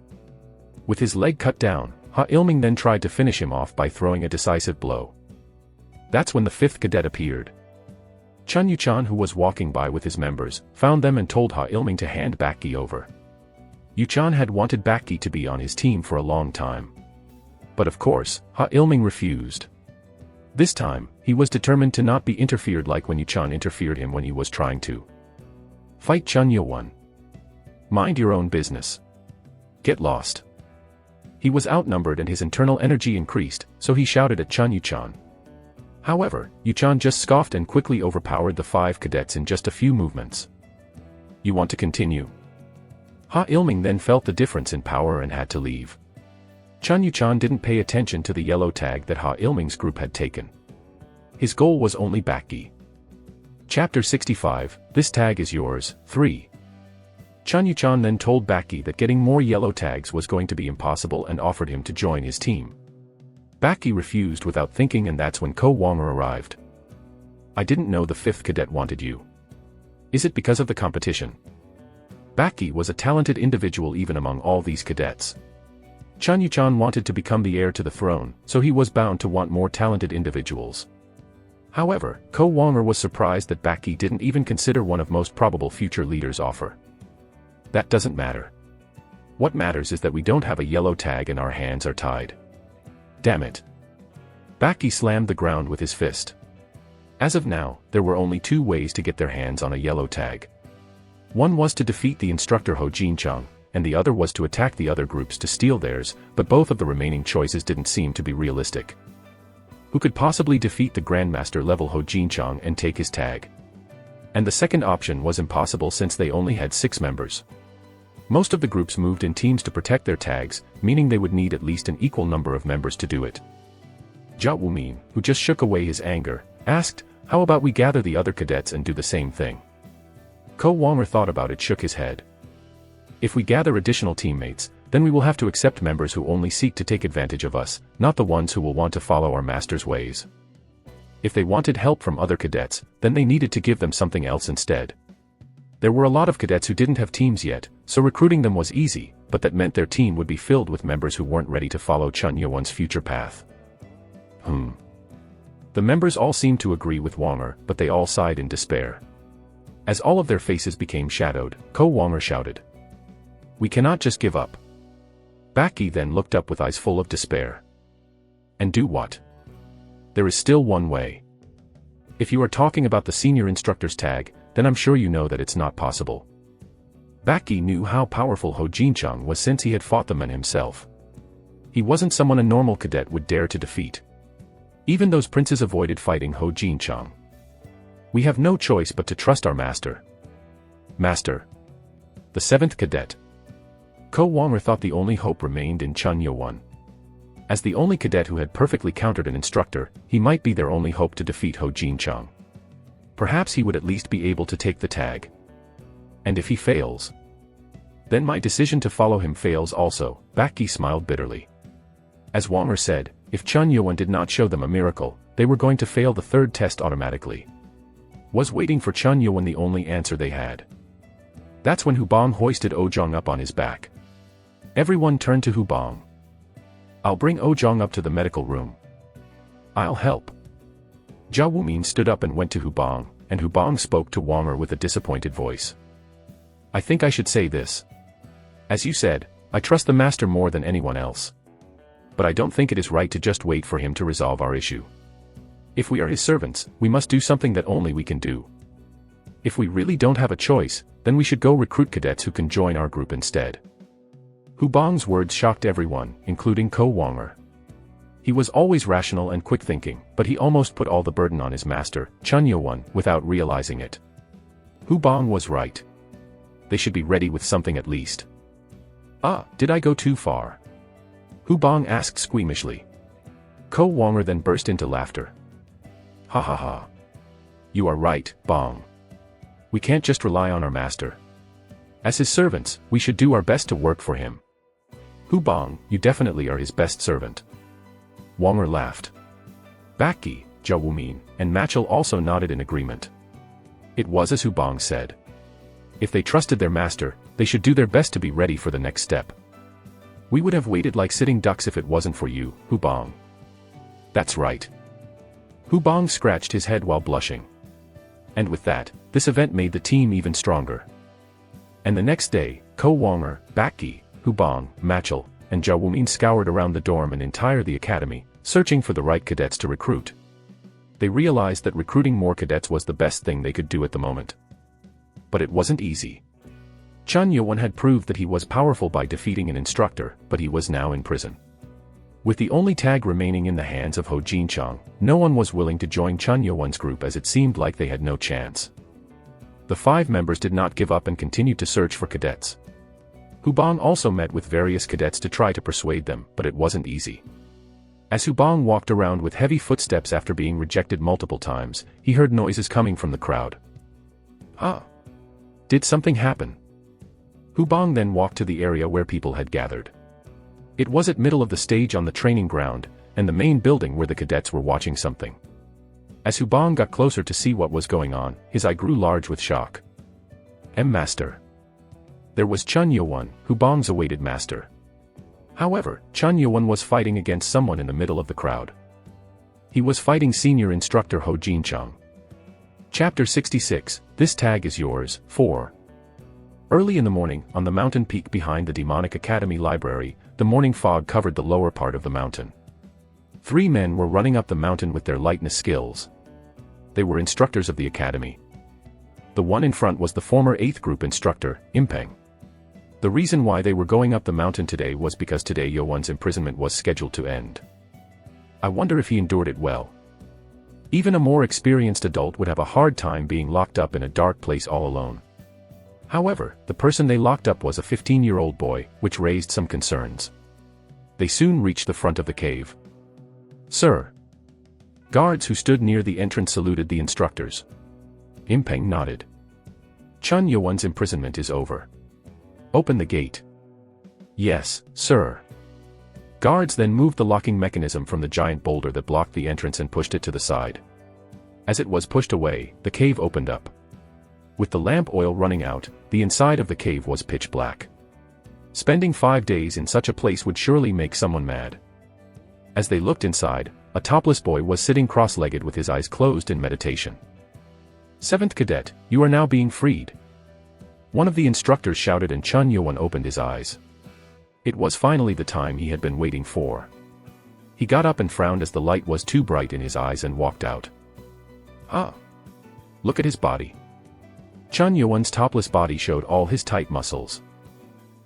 With his leg cut down, Ha Ilming then tried to finish him off by throwing a decisive blow. That's when the 5th cadet appeared. Chun Yuchan, who was walking by with his members, found them and told Ha Ilming to hand Baki over. Yuchan had wanted Baki to be on his team for a long time. But of course, Ha Ilming refused. This time, he was determined to not be interfered like when Yuchan interfered him when he was trying to fight Chun Yuan. Mind your own business. Get lost. He was outnumbered and his internal energy increased, so he shouted at Chun Yuchan. However, Yuchan just scoffed and quickly overpowered the 5 cadets in just a few movements. You want to continue? Ha Ilming then felt the difference in power and had to leave. Chun Yuchan didn't pay attention to the yellow tag that Ha Ilming's group had taken. His goal was only Baki. Chapter 65, This Tag is Yours, 3. Chun Yuchan then told Baki that getting more yellow tags was going to be impossible and offered him to join his team. Baki refused without thinking, and that's when Ko Wanger arrived. I didn't know the 5th cadet wanted you. Is it because of the competition? Baki was a talented individual even among all these cadets. Chun Yuchan wanted to become the heir to the throne, so he was bound to want more talented individuals. However, Ko Wanger was surprised that Baki didn't even consider one of most probable future leaders' offer. That doesn't matter. What matters is that we don't have a yellow tag and our hands are tied. Damn it. Baki slammed the ground with his fist. As of now, there were only 2 ways to get their hands on a yellow tag. One was to defeat the instructor Ho Jinchang, and the other was to attack the other groups to steal theirs, but both of the remaining choices didn't seem to be realistic. Who could possibly defeat the Grandmaster level Ho Jinchang and take his tag? And the second option was impossible since they only had 6 members. Most of the groups moved in teams to protect their tags, meaning they would need at least an equal number of members to do it. Jia Wumin, who just shook away his anger, asked, how about we gather the other cadets and do the same thing? Ko Wanger thought about it, shook his head. If we gather additional teammates, then we will have to accept members who only seek to take advantage of us, not the ones who will want to follow our master's ways. If they wanted help from other cadets, then they needed to give them something else instead. There were a lot of cadets who didn't have teams yet, so recruiting them was easy, but that meant their team would be filled with members who weren't ready to follow Chun Yuan's future path. The members all seemed to agree with Wanger, but they all sighed in despair. As all of their faces became shadowed, Ko Wanger shouted. We cannot just give up. Baki then looked up with eyes full of despair. And do what? There is still one way. If you are talking about the senior instructor's tag, then I'm sure you know that it's not possible. Baki knew how powerful Ho Jinchang was since he had fought the man himself. He wasn't someone a normal cadet would dare to defeat. Even those princes avoided fighting Ho Jinchang. We have no choice but to trust our master. Master. The 7th cadet. Ko Wanger thought the only hope remained in Chun Yo-won. As the only cadet who had perfectly countered an instructor, he might be their only hope to defeat Ho Jinchang. Perhaps he would at least be able to take the tag. And if he fails, then my decision to follow him fails also. Baki smiled bitterly. As Wanger said, if Chun Yo-won did not show them a miracle, they were going to fail the 3rd test automatically. Was waiting for Chun Yo-won the only answer they had? That's when Hubong hoisted Ojong up on his back. Everyone turned to Hubong. I'll bring Ojong up to the medical room. I'll help. Jia Wumin stood up and went to Hubong, and Hubong spoke to Wanger with a disappointed voice. I think I should say this. As you said, I trust the master more than anyone else. But I don't think it is right to just wait for him to resolve our issue. If we are his servants, we must do something that only we can do. If we really don't have a choice, then we should go recruit cadets who can join our group instead. Hubong's words shocked everyone, including Ko Wanger. He was always rational and quick-thinking, but he almost put all the burden on his master, Chun Yo-won, without realizing it. Hubong was right. They should be ready with something at least. Ah, did I go too far? Hubong asked squeamishly. Ko Wanger then burst into laughter. Ha ha ha. You are right, Bong. We can't just rely on our master. As his servants, we should do our best to work for him. Hubong, you definitely are his best servant. Wanger laughed. Baki, Jia Wumin, and Machel also nodded in agreement. It was as Hubong said. If they trusted their master, they should do their best to be ready for the next step. We would have waited like sitting ducks if it wasn't for you, Hubong. That's right. Hubong scratched his head while blushing. And with that, this event made the team even stronger. And the next day, Ko Wanger, Baki, Hubong, Machel, and Jia Wumin scoured around the dorm and entire the academy, searching for the right cadets to recruit. They realized that recruiting more cadets was the best thing they could do at the moment. But it wasn't easy. Chun Yo-won had proved that he was powerful by defeating an instructor, but he was now in prison. With the only tag remaining in the hands of Ho Jinchang, no one was willing to join Chun Yo-won's group as it seemed like they had no chance. The 5 members did not give up and continued to search for cadets. Hubong also met with various cadets to try to persuade them, but it wasn't easy. As Hubong walked around with heavy footsteps after being rejected multiple times, he heard noises coming from the crowd. Ah! Did something happen? Hubong then walked to the area where people had gathered. It was at middle of the stage on the training ground, and the main building where the cadets were watching something. As Hubong got closer to see what was going on, his eye grew large with shock. Master. There was Chun Yo-won, Hubong's awaited master. However, Chun Yo-won was fighting against someone in the middle of the crowd. He was fighting senior instructor Ho Jinchang. Chapter 66, This Tag is Yours, 4. Early in the morning, on the mountain peak behind the Demonic Academy library, the morning fog covered the lower part of the mountain. 3 men were running up the mountain with their lightness skills. They were instructors of the academy. The one in front was the former 8th group instructor, Impeng. The reason why they were going up the mountain today was because today Yo-won's imprisonment was scheduled to end. I wonder if he endured it well. Even a more experienced adult would have a hard time being locked up in a dark place all alone. However, the person they locked up was a 15-year-old boy, which raised some concerns. They soon reached the front of the cave. Sir. Guards who stood near the entrance saluted the instructors. Impeng nodded. Chun Yo-won's imprisonment is over. Open the gate. Yes, sir. Guards then moved the locking mechanism from the giant boulder that blocked the entrance and pushed it to the side. As it was pushed away, the cave opened up. With the lamp oil running out, the inside of the cave was pitch black. Spending 5 days in such a place would surely make someone mad. As they looked inside, a topless boy was sitting cross-legged with his eyes closed in meditation. 7th Cadet, you are now being freed. One of the instructors shouted and Chun Yo-won opened his eyes. It was finally the time he had been waiting for. He got up and frowned as the light was too bright in his eyes and walked out. Ah! Look at his body. Chun Yo-won's topless body showed all his tight muscles.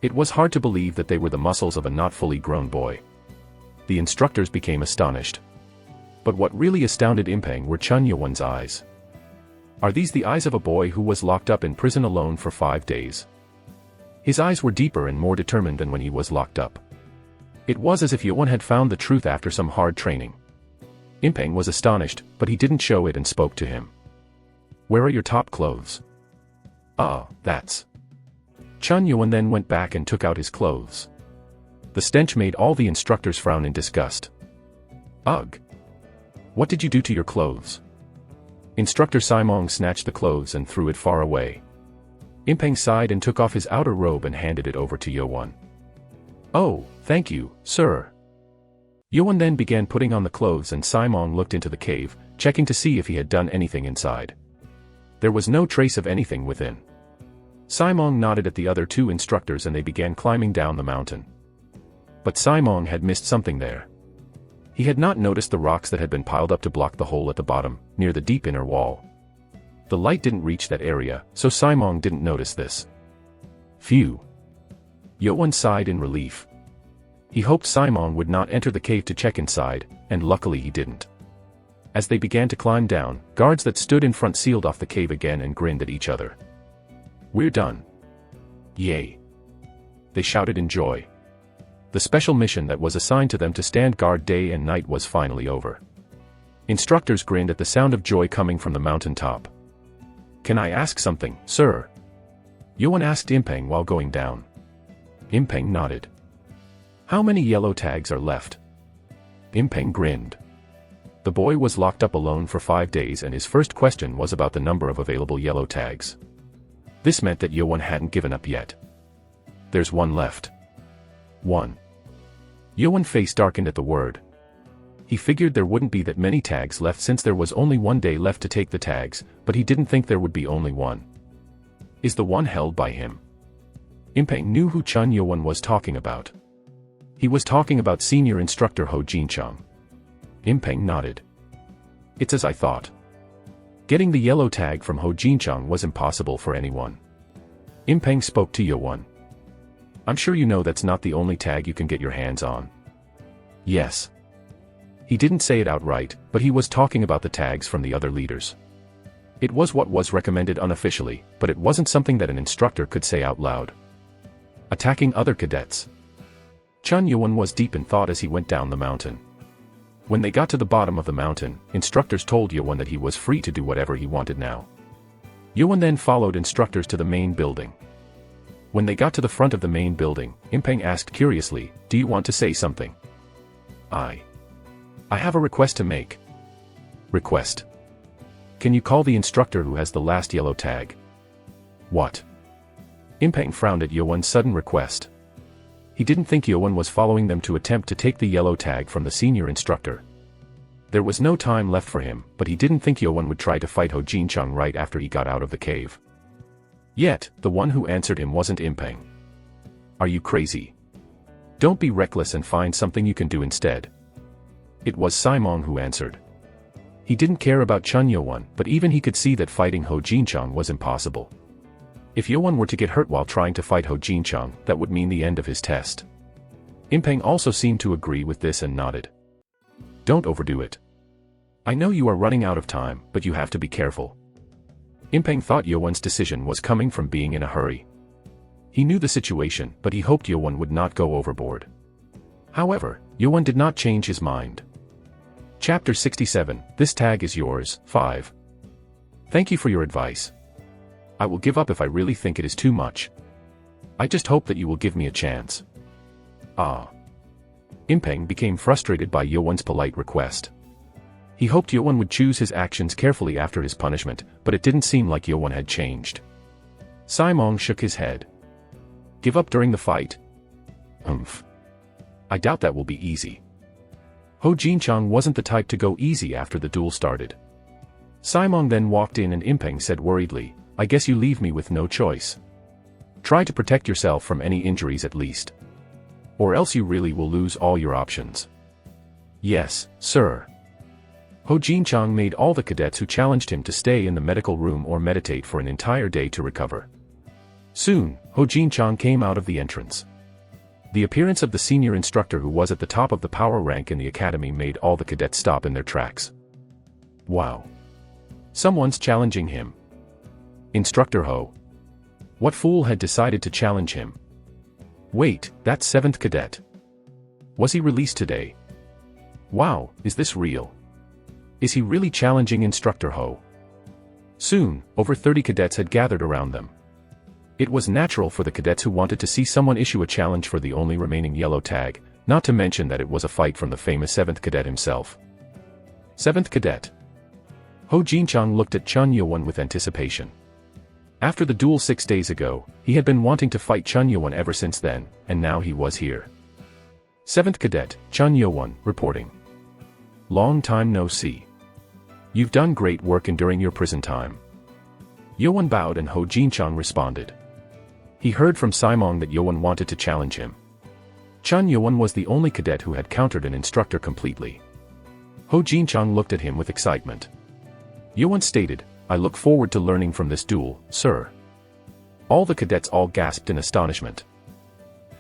It was hard to believe that they were the muscles of a not fully grown boy. The instructors became astonished. But what really astounded Impeng were Chun Yewon's eyes. Are these the eyes of a boy who was locked up in prison alone for 5 days? His eyes were deeper and more determined than when he was locked up. It was as if Yewon had found the truth after some hard training. Impeng was astonished, but he didn't show it and spoke to him. Where are your top clothes? That's. Chun Yewon then went back and took out his clothes. The stench made all the instructors frown in disgust. Ugh! What did you do to your clothes? Instructor Simong snatched the clothes and threw it far away. Impeng sighed and took off his outer robe and handed it over to Yewon. Oh, thank you, sir. Yewon then began putting on the clothes and Simong looked into the cave, checking to see if he had done anything inside. There was no trace of anything within. Simong nodded at the other 2 instructors and they began climbing down the mountain. But Simong had missed something there. He had not noticed the rocks that had been piled up to block the hole at the bottom, near the deep inner wall. The light didn't reach that area, so Simong didn't notice this. Phew. Yewon sighed in relief. He hoped Simong would not enter the cave to check inside, and luckily he didn't. As they began to climb down, guards that stood in front sealed off the cave again and grinned at each other. We're done. Yay! They shouted in joy. The special mission that was assigned to them to stand guard day and night was finally over. Instructors grinned at the sound of joy coming from the mountain top. Can I ask something, sir? Yewon asked Impeng while going down. Impeng nodded. How many yellow tags are left? Impeng grinned. The boy was locked up alone for 5 days and his first question was about the number of available yellow tags. This meant that Yewon hadn't given up yet. There's 1 left. 1. Yewon's face darkened at the word. He figured there wouldn't be that many tags left since there was only 1 day left to take the tags, but he didn't think there would be only 1. Is the 1 held by him? Impeng knew who Chun Yewon was talking about. He was talking about senior instructor Ho Jinchang. Impeng nodded. It's as I thought. Getting the yellow tag from Ho Jinchang was impossible for anyone. Impeng spoke to Yewon. I'm sure you know that's not the only tag you can get your hands on. Yes. He didn't say it outright, but he was talking about the tags from the other leaders. It was what was recommended unofficially, but it wasn't something that an instructor could say out loud. Attacking other cadets. Chun Yewon was deep in thought as he went down the mountain. When they got to the bottom of the mountain, instructors told Yewon that he was free to do whatever he wanted now. Yewon then followed instructors to the main building. When they got to the front of the main building, Impeng asked curiously, do you want to say something? I have a request to make. Request? Can you call the instructor who has the last yellow tag? What? Impeng frowned at Yewon's sudden request. He didn't think Yewon was following them to attempt to take the yellow tag from the senior instructor. There was no time left for him, but he didn't think Yewon would try to fight Ho Jinchang right after he got out of the cave. Yet, the one who answered him wasn't Impeng. Are you crazy? Don't be reckless and find something you can do instead. It was Simong who answered. He didn't care about Chun Yewon, but even he could see that fighting Ho Jinchang was impossible. If Yewon were to get hurt while trying to fight Ho Jinchang, that would mean the end of his test. Impeng also seemed to agree with this and nodded. Don't overdo it. I know you are running out of time, but you have to be careful. Impeng thought Yewon's decision was coming from being in a hurry. He knew the situation, but he hoped Yewon would not go overboard. However, Yewon did not change his mind. Chapter 67, This Tag is Yours, 5. Thank you for your advice. I will give up if I really think it is too much. I just hope that you will give me a chance. Impeng became frustrated by Yewon's polite request. He hoped Yewon would choose his actions carefully after his punishment, but it didn't seem like Yewon had changed. Simong shook his head. Give up during the fight? I doubt that will be easy. Ho Jinchang wasn't the type to go easy after the duel started. Simong then walked in and Impeng said worriedly, I guess you leave me with no choice. Try to protect yourself from any injuries at least. Or else you really will lose all your options. Yes, sir. Ho Jinchang made all the cadets who challenged him to stay in the medical room or meditate for an entire day to recover. Soon, Ho Jinchang came out of the entrance. The appearance of the senior instructor who was at the top of the power rank in the academy made all the cadets stop in their tracks. Wow! Someone's challenging him. Instructor Ho. What fool had decided to challenge him? Wait, that's 7th cadet. Was he released today? Wow, is this real? Is he really challenging Instructor Ho? Soon, over 30 cadets had gathered around them. It was natural for the cadets who wanted to see someone issue a challenge for the only remaining yellow tag, not to mention that it was a fight from the famous 7th cadet himself. 7th cadet. Ho Jinchang looked at Chun Yewon with anticipation. After the duel 6 days ago, he had been wanting to fight Chun Yewon ever since then, and now he was here. 7th cadet, Chun Yewon, reporting. Long time no see. You've done great work enduring your prison time. Yewon bowed and Ho Jinchang responded. He heard from Simong that Yewon wanted to challenge him. Chun Yewon was the only cadet who had countered an instructor completely. Ho Jinchang looked at him with excitement. Yewon stated, I look forward to learning from this duel, sir. All the cadets all gasped in astonishment.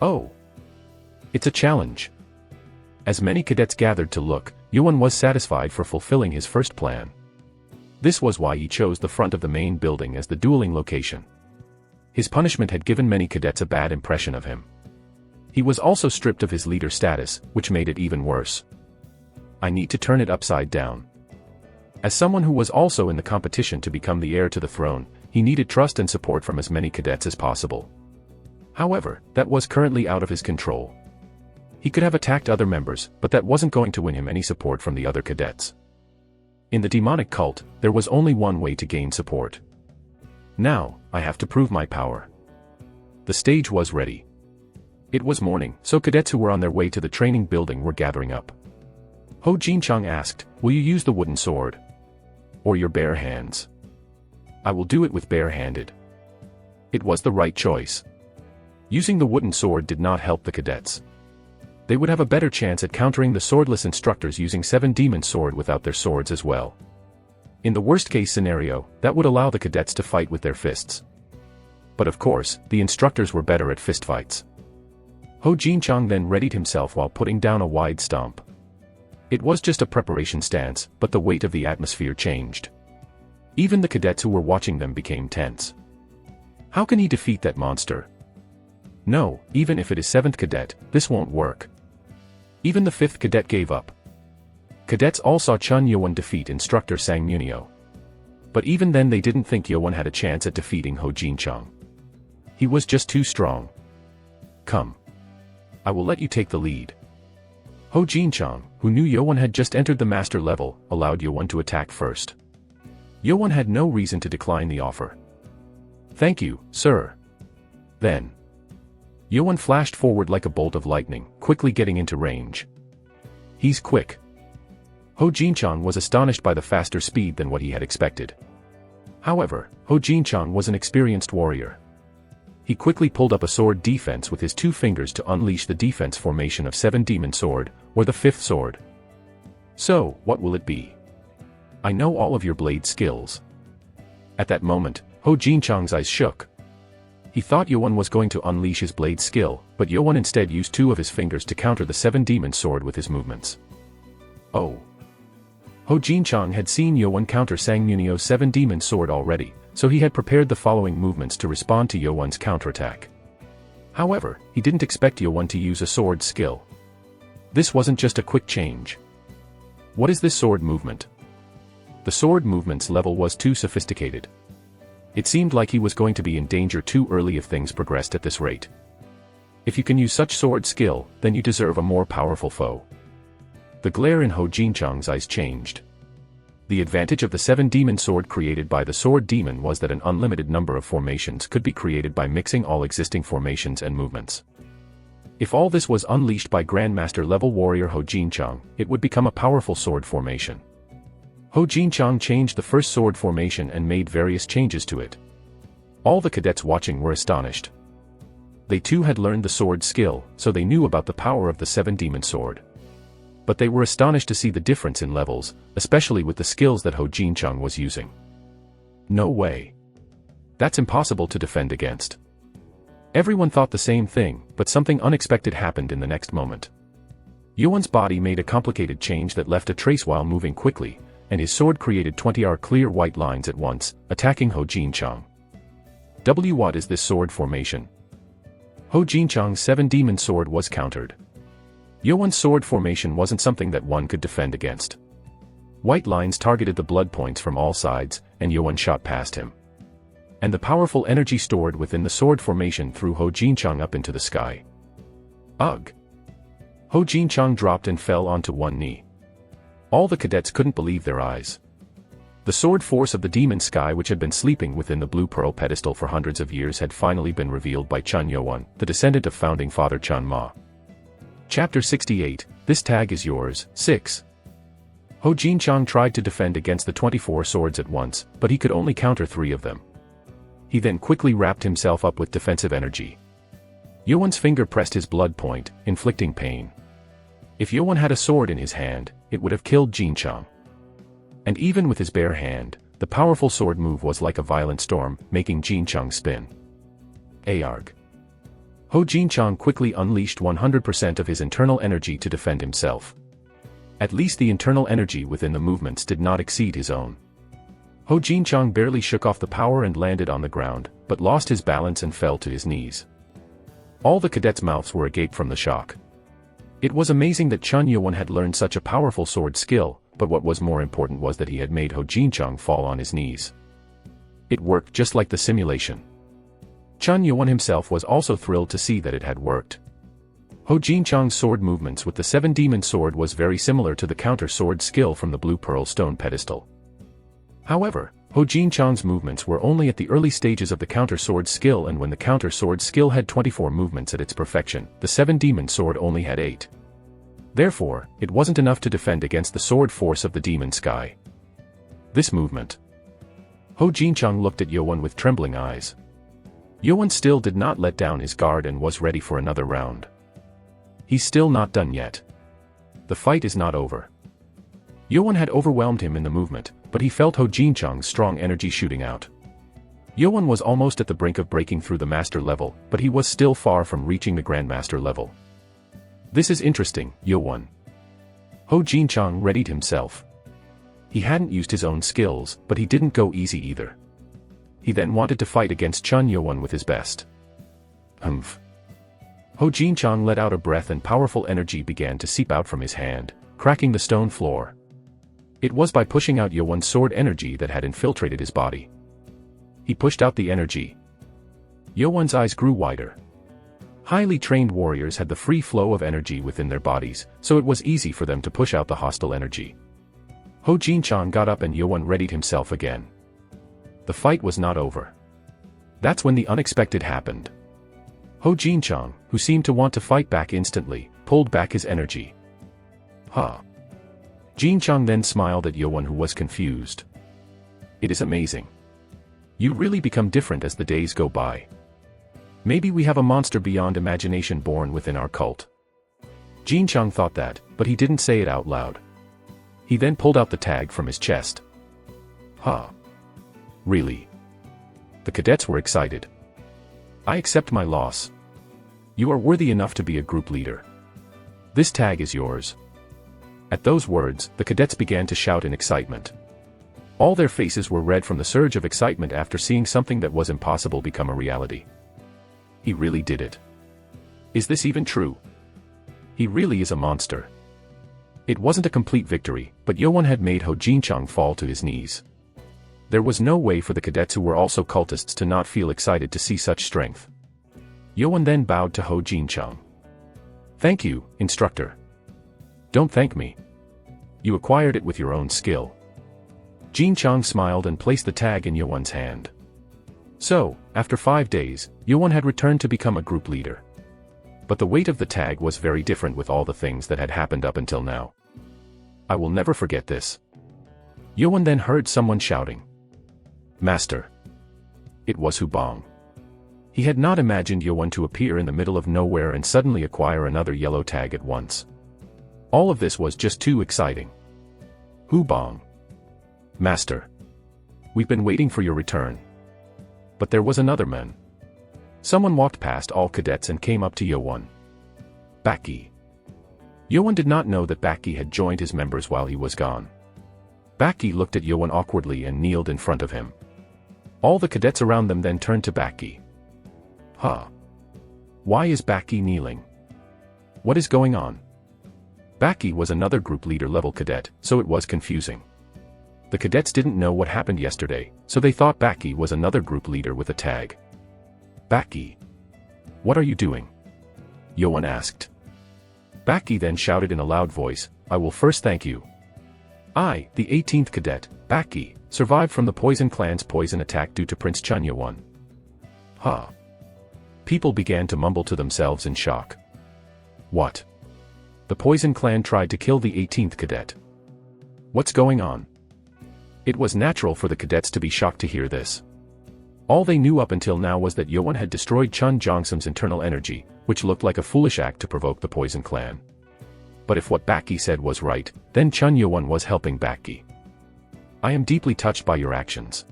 Oh! It's a challenge. As many cadets gathered to look, Yewon was satisfied for fulfilling his first plan. This was why he chose the front of the main building as the dueling location. His punishment had given many cadets a bad impression of him. He was also stripped of his leader status, which made it even worse. I need to turn it upside down. As someone who was also in the competition to become the heir to the throne, he needed trust and support from as many cadets as possible. However, that was currently out of his control. He could have attacked other members, but that wasn't going to win him any support from the other cadets. In the demonic cult, there was only one way to gain support. Now, I have to prove my power. The stage was ready. It was morning, so cadets who were on their way to the training building were gathering up. Ho Jinchang asked, will you use the wooden sword? Or your bare hands? I will do it with bare-handed. It was the right choice. Using the wooden sword did not help the cadets. They would have a better chance at countering the swordless instructors using 7 demon sword without their swords as well. In the worst-case scenario, that would allow the cadets to fight with their fists. But of course, the instructors were better at fistfights. Ho Jinchang then readied himself while putting down a wide stomp. It was just a preparation stance, but the weight of the atmosphere changed. Even the cadets who were watching them became tense. How can he defeat that monster? No, even if it is 7th cadet, this won't work. Even the 5th cadet gave up. Cadets all saw Chun Yewon defeat instructor Sang Munio. But even then they didn't think Yewon had a chance at defeating Ho Jinchang. He was just too strong. Come. I will let you take the lead. Ho Jinchang, who knew Yewon had just entered the master level, allowed Yewon to attack first. Yewon had no reason to decline the offer. Thank you, sir. Then. Yewon flashed forward like a bolt of lightning, quickly getting into range. He's quick. Ho Jinchang was astonished by the faster speed than what he had expected. However, Ho Jinchang was an experienced warrior. He quickly pulled up a sword defense with his 2 fingers to unleash the defense formation of 7 demon sword, or the 5th sword. So, what will it be? I know all of your blade skills. At that moment, Ho Jinchang's eyes shook. He thought Yewon was going to unleash his blade skill, but Yewon instead used 2 of his fingers to counter the 7 demon sword with his movements. Oh. Ho Jinchang had seen Yewon counter Sang Munio's 7 demon sword already, so he had prepared the following movements to respond to Yewon's counterattack. However, he didn't expect Yewon to use a sword skill. This wasn't just a quick change. What is this sword movement? The sword movement's level was too sophisticated. It seemed like he was going to be in danger too early if things progressed at this rate. If you can use such sword skill, then you deserve a more powerful foe. The glare in Ho Jinchang's eyes changed. The advantage of the 7 demon sword created by the sword demon was that an unlimited number of formations could be created by mixing all existing formations and movements. If all this was unleashed by Grandmaster level warrior Ho Jinchang, it would become a powerful sword formation. Ho Jinchang changed the first sword formation and made various changes to it. All the cadets watching were astonished. They too had learned the sword skill, so they knew about the power of the 7 demon sword. But they were astonished to see the difference in levels, especially with the skills that Ho Jinchang was using. No way. That's impossible to defend against. Everyone thought the same thing, but something unexpected happened in the next moment. Yuan's body made a complicated change that left a trace while moving quickly, and his sword created 20 clear white lines at once, attacking Ho Jinchang. What is this sword formation? Ho Jinchang's 7-demon sword was countered. Yuan's sword formation wasn't something that one could defend against. White lines targeted the blood points from all sides, and Yuan shot past him. And the powerful energy stored within the sword formation threw Ho Jinchang up into the sky. Ugh! Ho Jinchang dropped and fell onto one knee. All the cadets couldn't believe their eyes. The sword force of the demon sky, which had been sleeping within the blue pearl pedestal for hundreds of years, had finally been revealed by Chen Yuan, the descendant of founding father Chen Ma. Chapter 68, This Tag is Yours, 6. Ho Jinchang tried to defend against the 24 swords at once, but he could only counter 3 of them. He then quickly wrapped himself up with defensive energy. Yuan's finger pressed his blood point, inflicting pain. If Yuan had a sword in his hand, it would have killed Jinchang. And even with his bare hand, the powerful sword move was like a violent storm, making Jinchang spin. Arg! Ho Jinchang quickly unleashed 100% of his internal energy to defend himself. At least the internal energy within the movements did not exceed his own. Ho Jinchang barely shook off the power and landed on the ground, but lost his balance and fell to his knees. All the cadets' mouths were agape from the shock. It was amazing that Chen Yuan had learned such a powerful sword skill, but what was more important was that he had made Ho Jinchang fall on his knees. It worked just like the simulation. Chen Yuan himself was also thrilled to see that it had worked. Ho Jinchang's sword movements with the 7-demon sword was very similar to the counter sword skill from the blue pearl stone pedestal. However, Ho Jinchang's movements were only at the early stages of the counter sword skill, and when the counter sword skill had 24 movements at its perfection, the 7-demon sword only had 8. Therefore, it wasn't enough to defend against the sword force of the demon sky. This movement. Ho Jinchang looked at Yuan with trembling eyes. Yuan still did not let down his guard and was ready for another round. He's still not done yet. The fight is not over. Yuan had overwhelmed him in the movement, but he felt Ho Jinchang's strong energy shooting out. Yuan was almost at the brink of breaking through the master level, but he was still far from reaching the grandmaster level. This is interesting, Yuan. Ho Jinchang readied himself. He hadn't used his own skills, but he didn't go easy either. He then wanted to fight against Chen Yuan with his best. Humph. Ho Jinchang let out a breath and powerful energy began to seep out from his hand, cracking the stone floor. It was by pushing out Yuan's sword energy that had infiltrated his body. He pushed out the energy. Yuan's eyes grew wider. Highly trained warriors had the free flow of energy within their bodies, so it was easy for them to push out the hostile energy. Ho Jinchang got up and Yuan readied himself again. The fight was not over. That's when the unexpected happened. Ho Jinchang, who seemed to want to fight back instantly, pulled back his energy. Huh. Jinchang then smiled at Yuan, who was confused. It is amazing. You really become different as the days go by. Maybe we have a monster beyond imagination born within our cult. Jinchang thought that, but he didn't say it out loud. He then pulled out the tag from his chest. Huh. Really? The cadets were excited. I accept my loss. You are worthy enough to be a group leader. This tag is yours. At those words, the cadets began to shout in excitement. All their faces were red from the surge of excitement after seeing something that was impossible become a reality. He really did it. Is this even true? He really is a monster. It wasn't a complete victory, but Yuan had made Ho Jinchang fall to his knees. There was no way for the cadets who were also cultists to not feel excited to see such strength. Yuan then bowed to Ho Jinchang. Thank you, instructor. Don't thank me. You acquired it with your own skill. Jinchang smiled and placed the tag in Yuan's hand. So, after 5 days, Yuan had returned to become a group leader. But the weight of the tag was very different with all the things that had happened up until now. I will never forget this. Yuan then heard someone shouting. Master. It was Hubong. He had not imagined Yuan to appear in the middle of nowhere and suddenly acquire another yellow tag at once. All of this was just too exciting. Hubong. Master. We've been waiting for your return. But there was another man. Someone walked past all cadets and came up to Yowon. Baki. Yowon did not know that Baki had joined his members while he was gone. Baki looked at Yowon awkwardly and kneeled in front of him. All the cadets around them then turned to Baki. Huh? Why is Baki kneeling? What is going on? Baki was another group leader level cadet, so it was confusing. The cadets didn't know what happened yesterday, so they thought Baki was another group leader with a tag. Baki. What are you doing? Yowon asked. Baki then shouted in a loud voice, I will first thank you. I, the 18th cadet, Baki, survived from the Poison Clan's poison attack due to Prince Chun Yowon. Huh? People began to mumble to themselves in shock. What? The Poison Clan tried to kill the 18th cadet. What's going on? It was natural for the cadets to be shocked to hear this. All they knew up until now was that Yowon had destroyed Chun Jongsum's internal energy, which looked like a foolish act to provoke the Poison Clan. But if what Baki said was right, then Chun Yowon was helping Baki. I am deeply touched by your actions.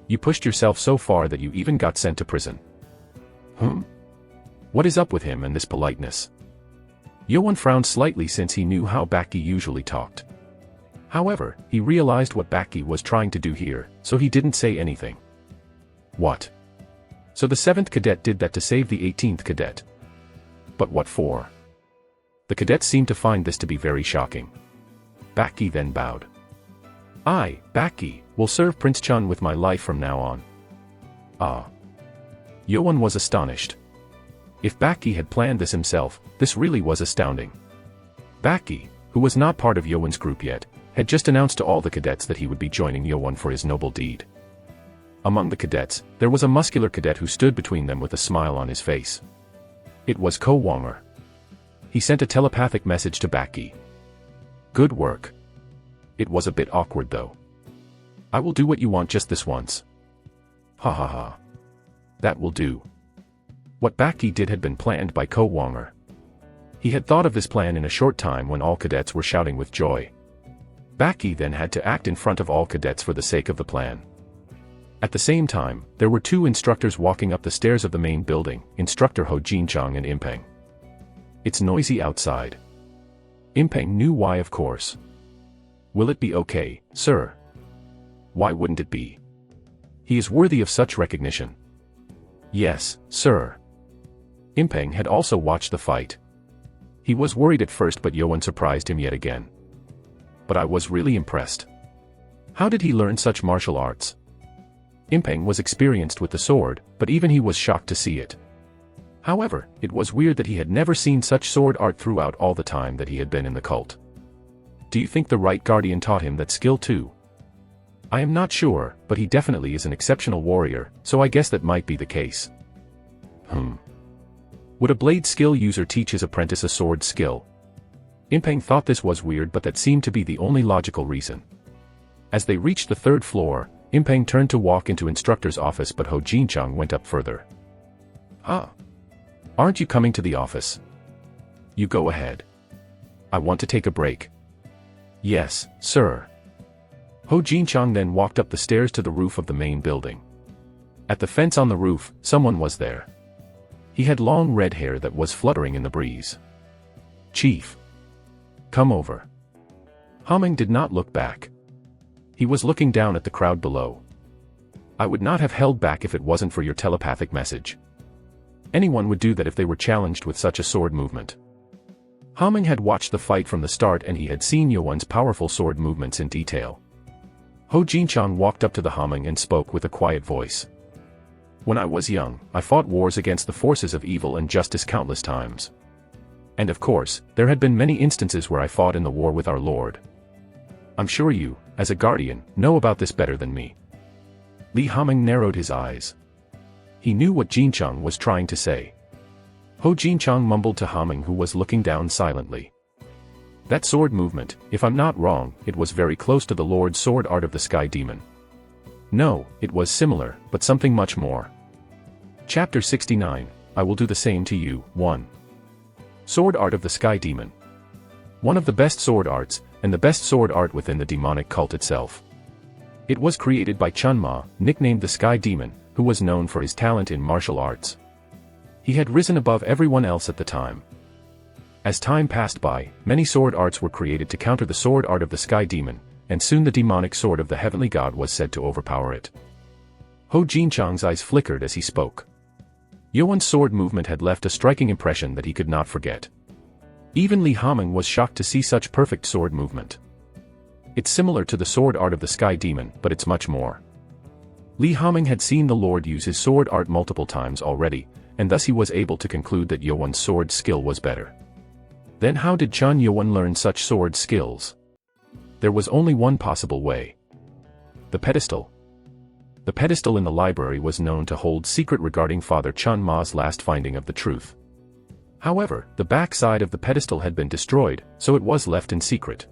You pushed yourself so far that you even got sent to prison. What is up with him and this politeness? Yowon frowned slightly since he knew how Baki usually talked. However, he realized what Baki was trying to do here, so he didn't say anything. What? So the 7th cadet did that to save the 18th cadet. But what for? The cadets seemed to find this to be very shocking. Baki then bowed. I, Baki, will serve Prince Chun with my life from now on. Ah. Yowon was astonished. If Baki had planned this himself, this really was astounding. Baki, who was not part of Yowon's group yet, had just announced to all the cadets that he would be joining Yowon for his noble deed. Among the cadets, there was a muscular cadet who stood between them with a smile on his face. It was Ko Wonger. He sent a telepathic message to Baki. Good work. It was a bit awkward though. I will do what you want just this once. Ha ha ha. That will do. What Baki did had been planned by Ko Wonger. He had thought of this plan in a short time when all cadets were shouting with joy. Baki then had to act in front of all cadets for the sake of the plan. At the same time, there were two instructors walking up the stairs of the main building, Instructor Ho Jinchong and Impeng. It's noisy outside. Impeng knew why, of course. Will it be okay, sir? Why wouldn't it be? He is worthy of such recognition. Yes, sir. Impeng had also watched the fight. He was worried at first, but Yowon surprised him yet again. But I was really impressed. How did he learn such martial arts? Impeng was experienced with the sword, but even he was shocked to see it. However, it was weird that he had never seen such sword art throughout all the time that he had been in the cult. Do you think the right guardian taught him that skill too? I am not sure, but he definitely is an exceptional warrior, so I guess that might be the case. Would a blade skill user teach his apprentice a sword skill? Impeng thought this was weird, but that seemed to be the only logical reason. As they reached the 3rd floor, Impeng turned to walk into instructor's office, but Ho Jinchong went up further. Aren't you coming to the office? You go ahead. I want to take a break. Yes, sir. Ho Jinchong then walked up the stairs to the roof of the main building. At the fence on the roof, someone was there. He had long red hair that was fluttering in the breeze. Chief. Come over. Humming did not look back. He was looking down at the crowd below. I would not have held back if it wasn't for your telepathic message. Anyone would do that if they were challenged with such a sword movement. Humming had watched the fight from the start, and he had seen Yowon's powerful sword movements in detail. Ho Jinchong walked up to the Humming and spoke with a quiet voice. When I was young, I fought wars against the forces of evil and justice countless times. And of course, there had been many instances where I fought in the war with our Lord. I'm sure you, as a guardian, know about this better than me. Li Humming narrowed his eyes. He knew what Jinchong was trying to say. Ho Jinchong mumbled to Humming, who was looking down silently. That sword movement, if I'm not wrong, it was very close to the Lord's sword art of the Sky Demon. No, it was similar, but something much more. Chapter 69, I will do the same to you. 1. Sword art of the Sky Demon. One of the best sword arts, and the best sword art within the demonic cult itself. It was created by Chun Ma, nicknamed the Sky Demon, who was known for his talent in martial arts. He had risen above everyone else at the time. As time passed by, many sword arts were created to counter the sword art of the sky demon, and soon the demonic sword of the heavenly god was said to overpower it. Ho Jinchang's eyes flickered as he spoke. Yuan's sword movement had left a striking impression that he could not forget. Even Li Hameng was shocked to see such perfect sword movement. It's similar to the sword art of the sky demon, but it's much more. Li Hameng had seen the Lord use his sword art multiple times already, and thus he was able to conclude that Yuan's sword skill was better. Then how did Chen Yuan learn such sword skills? There was only one possible way. The pedestal. The pedestal in the library was known to hold secret regarding Father Chun Ma's last finding of the truth. However, the back side of the pedestal had been destroyed, so it was left in secret.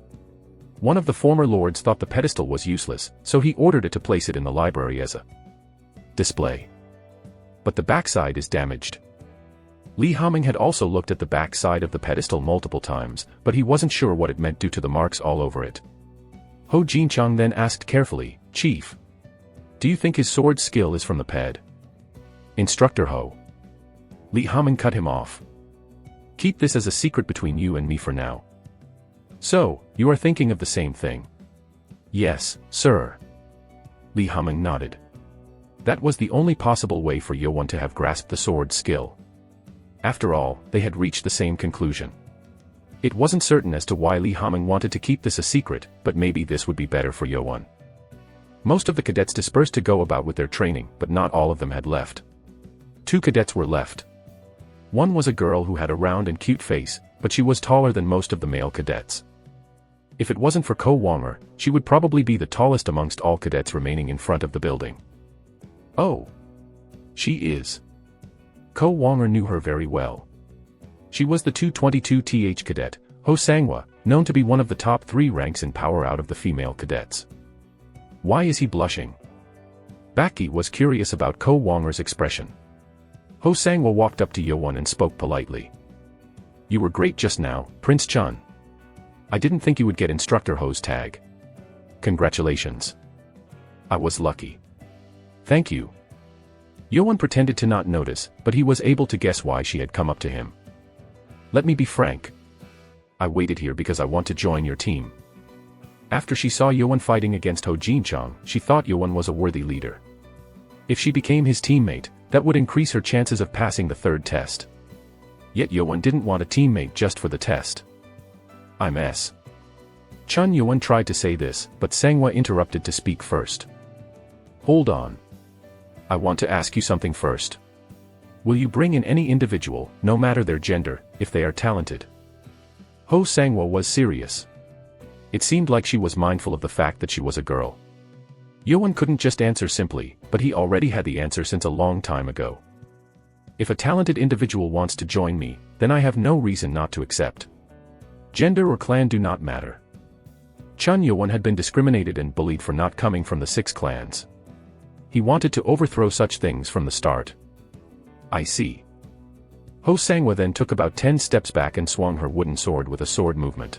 One of the former lords thought the pedestal was useless, so he ordered it to place it in the library as a display. But the backside is damaged. Li Hameng had also looked at the back side of the pedestal multiple times, but he wasn't sure what it meant due to the marks all over it. Ho Jinchang then asked carefully, "Chief, do you think his sword skill is from the ped?" "Instructor Ho." Li Hameng cut him off. "Keep this as a secret between you and me for now." "So, you are thinking of the same thing?" "Yes, sir." Li Hameng nodded. That was the only possible way for Yuan to have grasped the sword skill. After all, they had reached the same conclusion. It wasn't certain as to why Li Hameng wanted to keep this a secret, but maybe this would be better for Yuan. Most of the cadets dispersed to go about with their training, but not all of them had left. 2 cadets were left. One was a girl who had a round and cute face, but she was taller than most of the male cadets. If it wasn't for Ko Wanger, she would probably be the tallest amongst all cadets remaining in front of the building. Oh. She is. Ko Wanger knew her very well. She was the 222th cadet, Ho Sanghua, known to be one of the top 3 ranks in power out of the female cadets. Why is he blushing? Baki was curious about Ko Wanger's expression. Ho Sanghua walked up to Yuan and spoke politely. "You were great just now, Prince Chun. I didn't think you would get Instructor Ho's tag. Congratulations. I was lucky." "Thank you." Yuan pretended to not notice, but he was able to guess why she had come up to him. "Let me be frank. I waited here because I want to join your team." After she saw Yuan fighting against Ho Jinchang, she thought Yuan was a worthy leader. If she became his teammate, that would increase her chances of passing the 3rd test. Yet Yuan didn't want a teammate just for the test. "I'm S." Chun Yuan tried to say this, but Sanghua interrupted to speak first. "Hold on. I want to ask you something first. Will you bring in any individual, no matter their gender, if they are talented?" Ho Sanghua was serious. It seemed like she was mindful of the fact that she was a girl. Yuan couldn't just answer simply, but he already had the answer since a long time ago. "If a talented individual wants to join me, then I have no reason not to accept. Gender or clan do not matter." Chun Yuan had been discriminated and bullied for not coming from the 6 clans. He wanted to overthrow such things from the start. "I see." Ho Sanghua then took about 10 steps back and swung her wooden sword with a sword movement.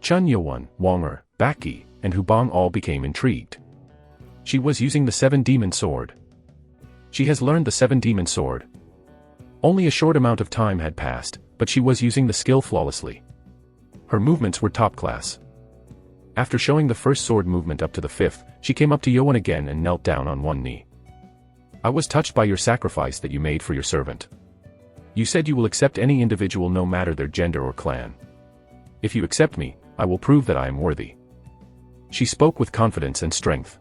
Chun Yuan, Wanger, Baki, and Hubong all became intrigued. She was using the 7-demon sword. She has learned the 7-demon sword. Only a short amount of time had passed, but she was using the skill flawlessly. Her movements were top class. After showing the first sword movement up to the 5th, she came up to Yuan again and knelt down on one knee. "I was touched by your sacrifice that you made for your servant. You said you will accept any individual no matter their gender or clan. If you accept me, I will prove that I am worthy." She spoke with confidence and strength.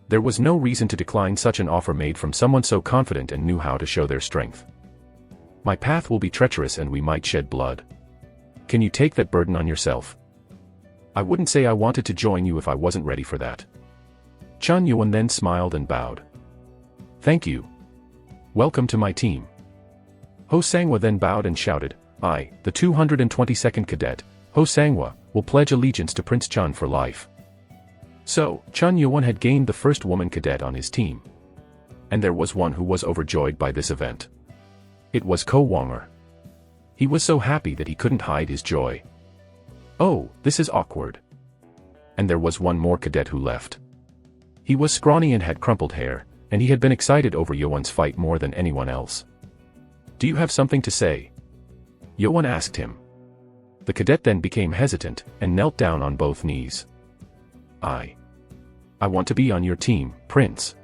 There was no reason to decline such an offer made from someone so confident and knew how to show their strength. "My path will be treacherous and we might shed blood. Can you take that burden on yourself?" "I wouldn't say I wanted to join you if I wasn't ready for that." Chun Yuan then smiled and bowed. "Thank you. Welcome to my team." Ho Sanghua then bowed and shouted, "I, the 222nd cadet, Ho Sanghua, will pledge allegiance to Prince Chun for life." So, Chun Yuan had gained the first woman cadet on his team. And there was one who was overjoyed by this event. It was Ko Wanger. He was so happy that he couldn't hide his joy. "Oh, this is awkward." And there was one more cadet who left. He was scrawny and had crumpled hair, and he had been excited over Yuan's fight more than anyone else. Do you have something to say? Yoan asked him. The cadet then became hesitant, and knelt down on both knees. I want to be on your team, Prince.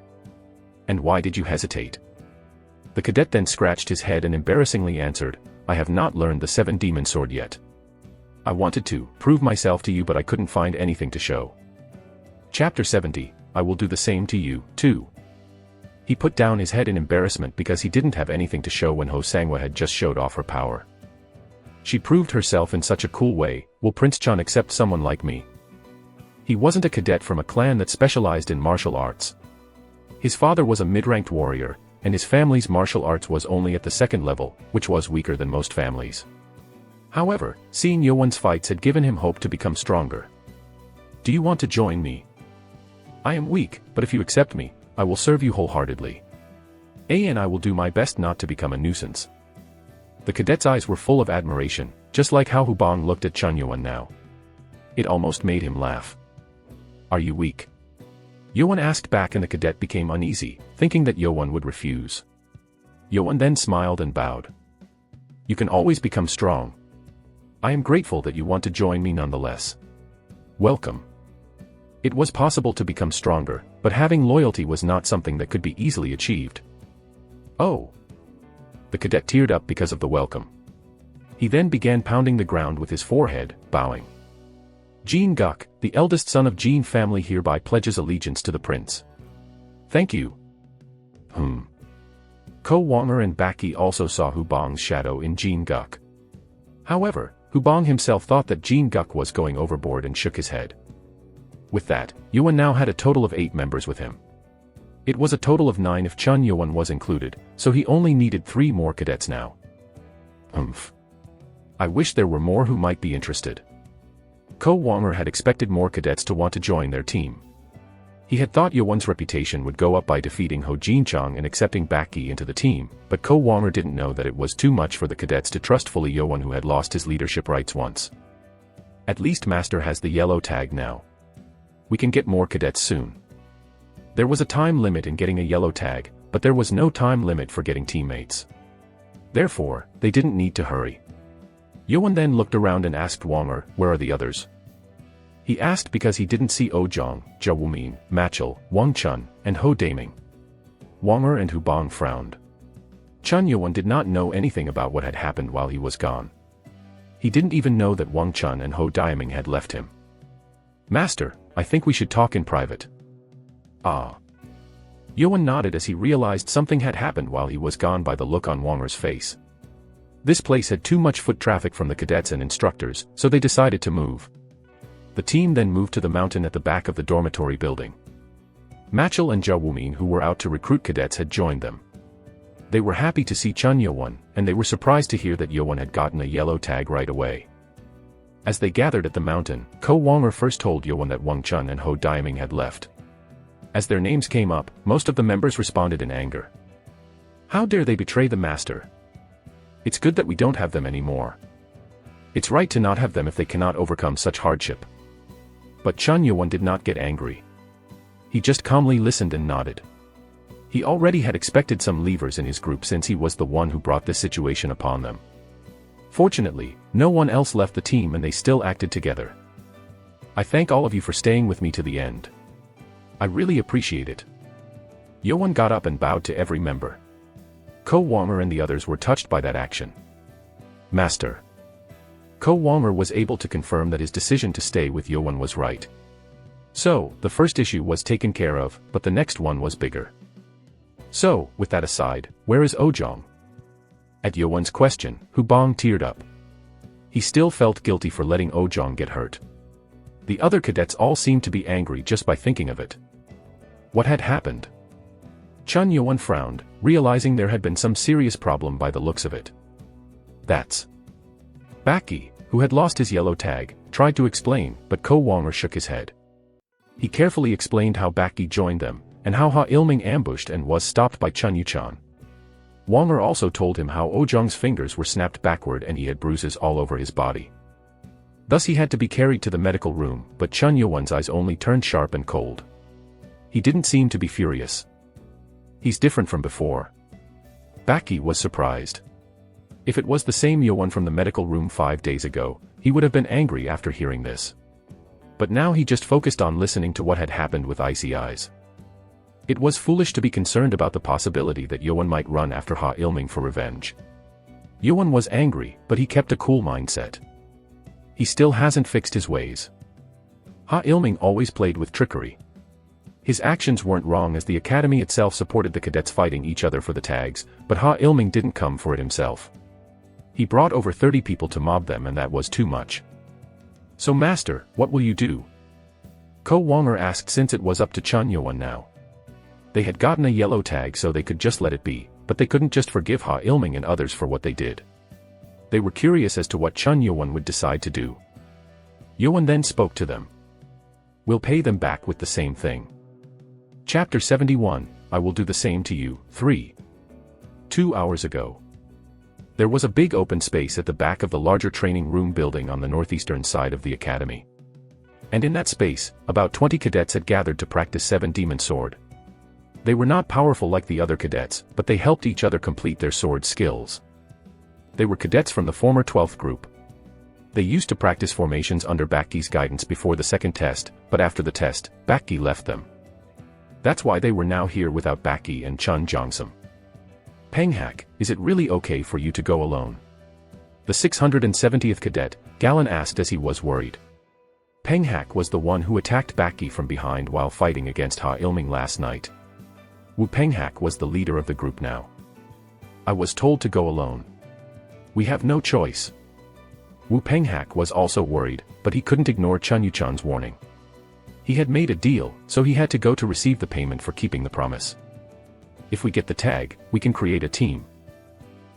And why did you hesitate? The cadet then scratched his head and embarrassingly answered, I have not learned the 7-demon sword yet. I wanted to prove myself to you, but I couldn't find anything to show. Chapter 70, I will do the same to you, too. He put down his head in embarrassment because he didn't have anything to show when Ho Sangwa had just showed off her power. She proved herself in such a cool way. Will Prince Chun accept someone like me? He wasn't a cadet from a clan that specialized in martial arts. His father was a mid-ranked warrior, and his family's martial arts was only at the 2nd level, which was weaker than most families. However, seeing Yoan's fights had given him hope to become stronger. Do you want to join me? I am weak, but if you accept me, I will serve you wholeheartedly. And I will do my best not to become a nuisance. The cadet's eyes were full of admiration, just like how Hubong looked at Chun Yuan now. It almost made him laugh. Are you weak? Yuan asked back, and the cadet became uneasy, thinking that Yuan would refuse. Yuan then smiled and bowed. You can always become strong. I am grateful that you want to join me nonetheless. Welcome. It was possible to become stronger, but having loyalty was not something that could be easily achieved. Oh. The cadet teared up because of the welcome. He then began pounding the ground with his forehead, bowing. Jean Guk, the eldest son of Jean family, hereby pledges allegiance to the prince. Thank you. Ko Wonger and Baki also saw Hubong's shadow in Jean Guk. However, Hubong himself thought that Jean Guk was going overboard and shook his head. With that, Yuan now had a total of 8 members with him. It was a total of 9 if Chun Yuan was included, so he only needed 3 more cadets now. I wish there were more who might be interested. Ko Wonger had expected more cadets to want to join their team. He had thought Yuan's reputation would go up by defeating Ho Jinchang and accepting Baki into the team, but Ko Wonger didn't know that it was too much for the cadets to trust fully Yuan, who had lost his leadership rights once. At least Master has the yellow tag now. We can get more cadets soon. There was a time limit in getting a yellow tag, but there was no time limit for getting teammates. Therefore, they didn't need to hurry. Yuan then looked around and asked Wonger, where are the others? He asked because he didn't see Ojong, Zhao Wumin, Machel, Wang Chun, and Ho Daming. Wonger and Hubong frowned. Chun Yuan did not know anything about what had happened while he was gone. He didn't even know that Wang Chun and Ho Daming had left him. Master, I think we should talk in private. Ah. Yuan nodded as he realized something had happened while he was gone by the look on Wonger's face. This place had too much foot traffic from the cadets and instructors, so they decided to move. The team then moved to the mountain at the back of the dormitory building. Machel and Zhao Wumin, who were out to recruit cadets, had joined them. They were happy to see Chun Yuan, and they were surprised to hear that Yuan had gotten a yellow tag right away. As they gathered at the mountain, Ko Wonger first told Yuan that Wang Chun and Ho Daming had left. As their names came up, most of the members responded in anger. How dare they betray the master? It's good that we don't have them anymore. It's right to not have them if they cannot overcome such hardship. But Chun Yuan did not get angry. He just calmly listened and nodded. He already had expected some leavers in his group since he was the one who brought this situation upon them. Fortunately, no one else left the team and they still acted together. I thank all of you for staying with me to the end. I really appreciate it. Yuan got up and bowed to every member. Ko Wonger and the others were touched by that action. Master. Ko Wonger was able to confirm that his decision to stay with Yuan was right. So, the first issue was taken care of, but the next one was bigger. So, with that aside, where is Ojong? At Yuan's question, Hubong teared up. He still felt guilty for letting Ojong get hurt. The other cadets all seemed to be angry just by thinking of it. What had happened? Chun Yuan frowned, realizing there had been some serious problem by the looks of it. That's Baki, who had lost his yellow tag, tried to explain, but Ko Wonger shook his head. He carefully explained how Baki joined them, and how Ha Ilming ambushed and was stopped by Chun Yuchan. Wonger also told him how Ojong's fingers were snapped backward and he had bruises all over his body. Thus he had to be carried to the medical room, but Chun Yuan's eyes only turned sharp and cold. He didn't seem to be furious. He's different from before. Baki was surprised. If it was the same Yoan from the medical room 5 days ago, he would have been angry after hearing this. But now he just focused on listening to what had happened with icy eyes. It was foolish to be concerned about the possibility that Yoan might run after Ha Ilming for revenge. Yoan was angry, but he kept a cool mindset. He still hasn't fixed his ways. Ha Ilming always played with trickery. His actions weren't wrong as the academy itself supported the cadets fighting each other for the tags, but Ha Ilming didn't come for it himself. He brought over 30 people to mob them, and that was too much. So master, what will you do? Ko Wonger asked, since it was up to Chun Yoan now. They had gotten a yellow tag so they could just let it be, but they couldn't just forgive Ha Ilming and others for what they did. They were curious as to what Chun Yoan would decide to do. Yoan then spoke to them. We'll pay them back with the same thing. Chapter 71, I will do the same to you. 2 hours ago. There was a big open space at the back of the larger training room building on the northeastern side of the academy. And in that space, about 20 cadets had gathered to practice 7 demon sword. They were not powerful like the other cadets, but they helped each other complete their sword skills. They were cadets from the former 12th group. They used to practice formations under Bakki's guidance before the second test, but after the test, Bakki left them. That's why they were now here without Bakki and Chun Jongsam. Penghak, is it really okay for you to go alone? The 670th cadet, Galen asked as he was worried. Penghak was the one who attacked Bakki from behind while fighting against Ha Ilming last night. Wu Penghak was the leader of the group now. I was told to go alone. We have no choice. Wu Penghak was also worried, but he couldn't ignore Chun Yuchan's warning. He had made a deal, so he had to go to receive the payment for keeping the promise. If we get the tag, we can create a team.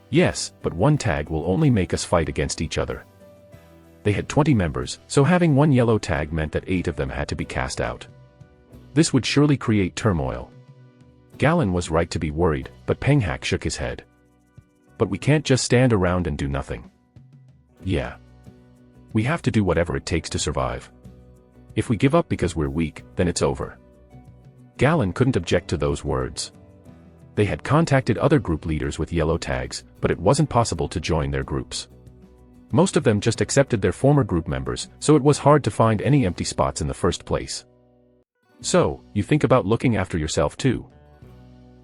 Yes, but one tag will only make us fight against each other. They had 20 members, so having one yellow tag meant that 8 of them had to be cast out. This would surely create turmoil. Galen was right to be worried, but Penghak shook his head. But we can't just stand around and do nothing. Yeah. We have to do whatever it takes to survive. If we give up because we're weak, then it's over. Galen couldn't object to those words. They had contacted other group leaders with yellow tags, but it wasn't possible to join their groups. Most of them just accepted their former group members, so it was hard to find any empty spots in the first place. So, you think about looking after yourself too?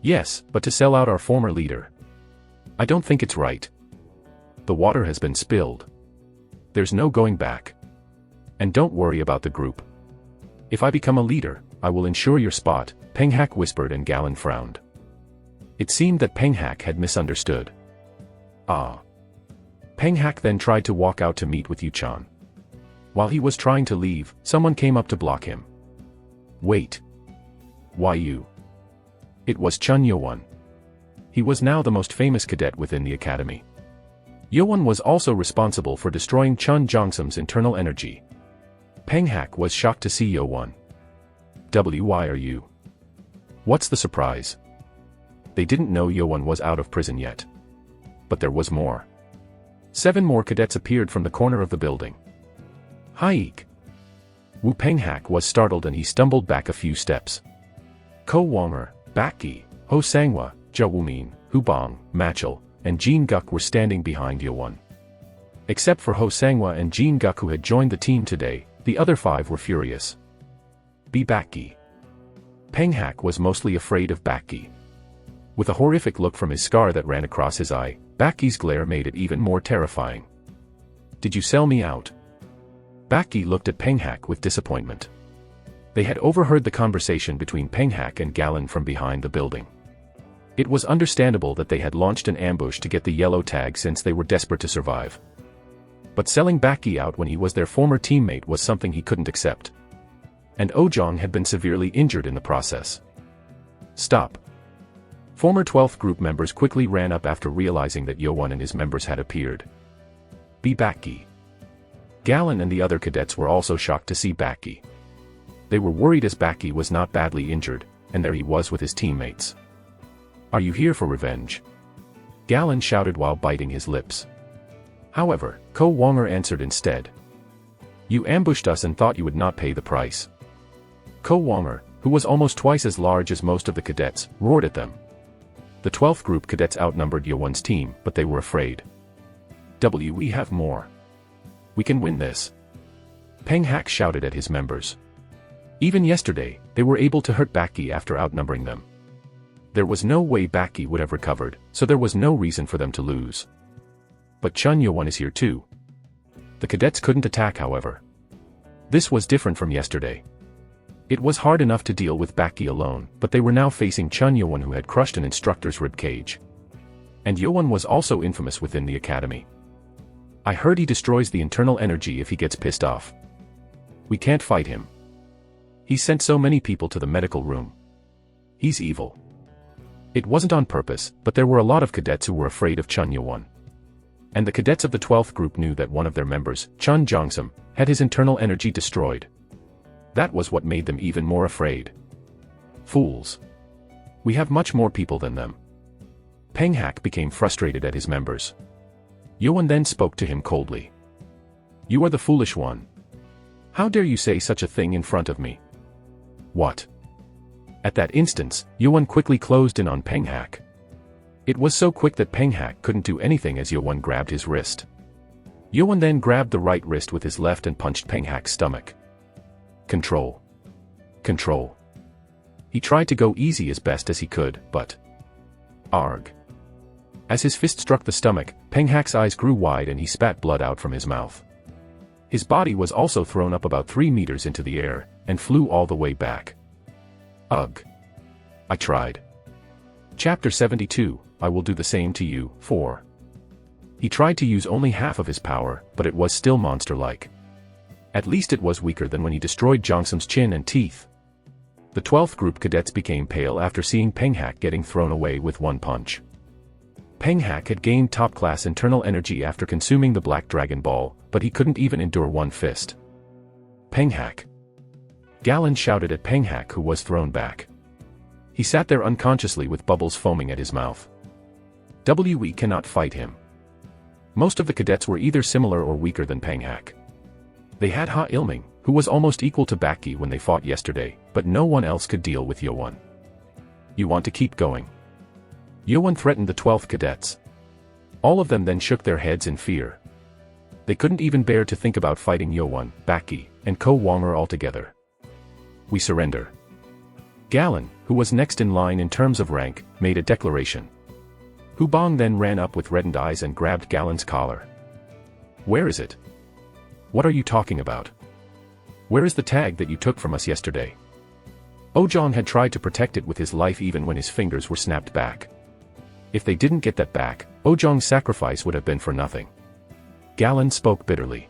Yes, but to sell out our former leader. I don't think it's right. The water has been spilled. There's no going back. And don't worry about the group. If I become a leader, I will ensure your spot, Penghak whispered, and Galen frowned. It seemed that Penghak had misunderstood. Ah. Penghak then tried to walk out to meet with Yuchan. While he was trying to leave, someone came up to block him. Wait. Why you? It was Chun Yoan. He was now the most famous cadet within the academy. Yoan was also responsible for destroying Chun Jongsam's internal energy. Penghak was shocked to see Yoan. Why are you? What's the surprise? They didn't know Yoan was out of prison yet. But there was more. 7 more cadets appeared from the corner of the building. Haik! Wu Penghak was startled and he stumbled back a few steps. Ko Wonger, Bakki, Ho Sangwa, Zhou Wumin, Hubong, Machel, and Jin Guk were standing behind Yoan. Except for Ho Sangwa and Jin Guk, who had joined the team today, the other 5 were furious. Be Bakki. Penghak was mostly afraid of Bakki. With a horrific look from his scar that ran across his eye, Bakki's glare made it even more terrifying. Did you sell me out? Bakki looked at Penghak with disappointment. They had overheard the conversation between Penghak and Galen from behind the building. It was understandable that they had launched an ambush to get the yellow tag since they were desperate to survive. But selling Bakki out when he was their former teammate was something he couldn't accept. And Ojong had been severely injured in the process. Stop. Former 12th group members quickly ran up after realizing that Yoan and his members had appeared. Be Bakki. Galen and the other cadets were also shocked to see Bakki. They were worried as Bakki was not badly injured, and there he was with his teammates. Are you here for revenge? Galen shouted while biting his lips. However, Ko Wonger answered instead. You ambushed us and thought you would not pay the price. Ko Wonger, who was almost twice as large as most of the cadets, roared at them. The 12th group cadets outnumbered Yoan's team, but they were afraid. We have more. We can win this. Peng Hak shouted at his members. Even yesterday, they were able to hurt Baki after outnumbering them. There was no way Baki would have recovered, so there was no reason for them to lose. But Chun Yo-won is here too. The cadets couldn't attack, however. This was different from yesterday. It was hard enough to deal with Baki alone, but they were now facing Chun Yo-won, who had crushed an instructor's ribcage. And Yo-won was also infamous within the academy. I heard he destroys the internal energy if he gets pissed off. We can't fight him. He sent so many people to the medical room. He's evil. It wasn't on purpose, but there were a lot of cadets who were afraid of Chun Yo-won. And the cadets of the 12th group knew that one of their members, Chun Jongsum, had his internal energy destroyed. That was what made them even more afraid. Fools. We have much more people than them. Peng Hak became frustrated at his members. Yo-won then spoke to him coldly. You are the foolish one. How dare you say such a thing in front of me? What? At that instance, Yo-won quickly closed in on Peng Hak. It was so quick that Peng Hak couldn't do anything as Yo-won grabbed his wrist. Yo-won then grabbed the right wrist with his left and punched Peng Hak's stomach. Control. Control. He tried to go easy as best as he could, but... Arg. As his fist struck the stomach, Peng Hak's eyes grew wide and he spat blood out from his mouth. His body was also thrown up about 3 meters into the air, and flew all the way back. Ugh. I tried. Chapter 72, I will do the same to you, 4. He tried to use only half of his power, but it was still monster-like. At least it was weaker than when he destroyed Jongsum's chin and teeth. The 12th group cadets became pale after seeing Peng Hak getting thrown away with one punch. Peng Hak had gained top-class internal energy after consuming the Black Dragon Ball, but he couldn't even endure one fist. Peng Hak. Galen shouted at Peng Hak, who was thrown back. He sat there unconsciously with bubbles foaming at his mouth. We cannot fight him. Most of the cadets were either similar or weaker than Peng Hak. They had Ha Ilming, who was almost equal to Baki when they fought yesterday, but no one else could deal with Yo-won. You want to keep going? Yo-won threatened the 12th cadets. All of them then shook their heads in fear. They couldn't even bear to think about fighting Yo-won, Baki, and Ko Wonger altogether. We surrender. Galen, who was next in line in terms of rank, made a declaration. Hu Bong then ran up with reddened eyes and grabbed Galen's collar. Where is it? What are you talking about? Where is the tag that you took from us yesterday? Ojong had tried to protect it with his life even when his fingers were snapped back. If they didn't get that back, Ojong's sacrifice would have been for nothing. Galen spoke bitterly.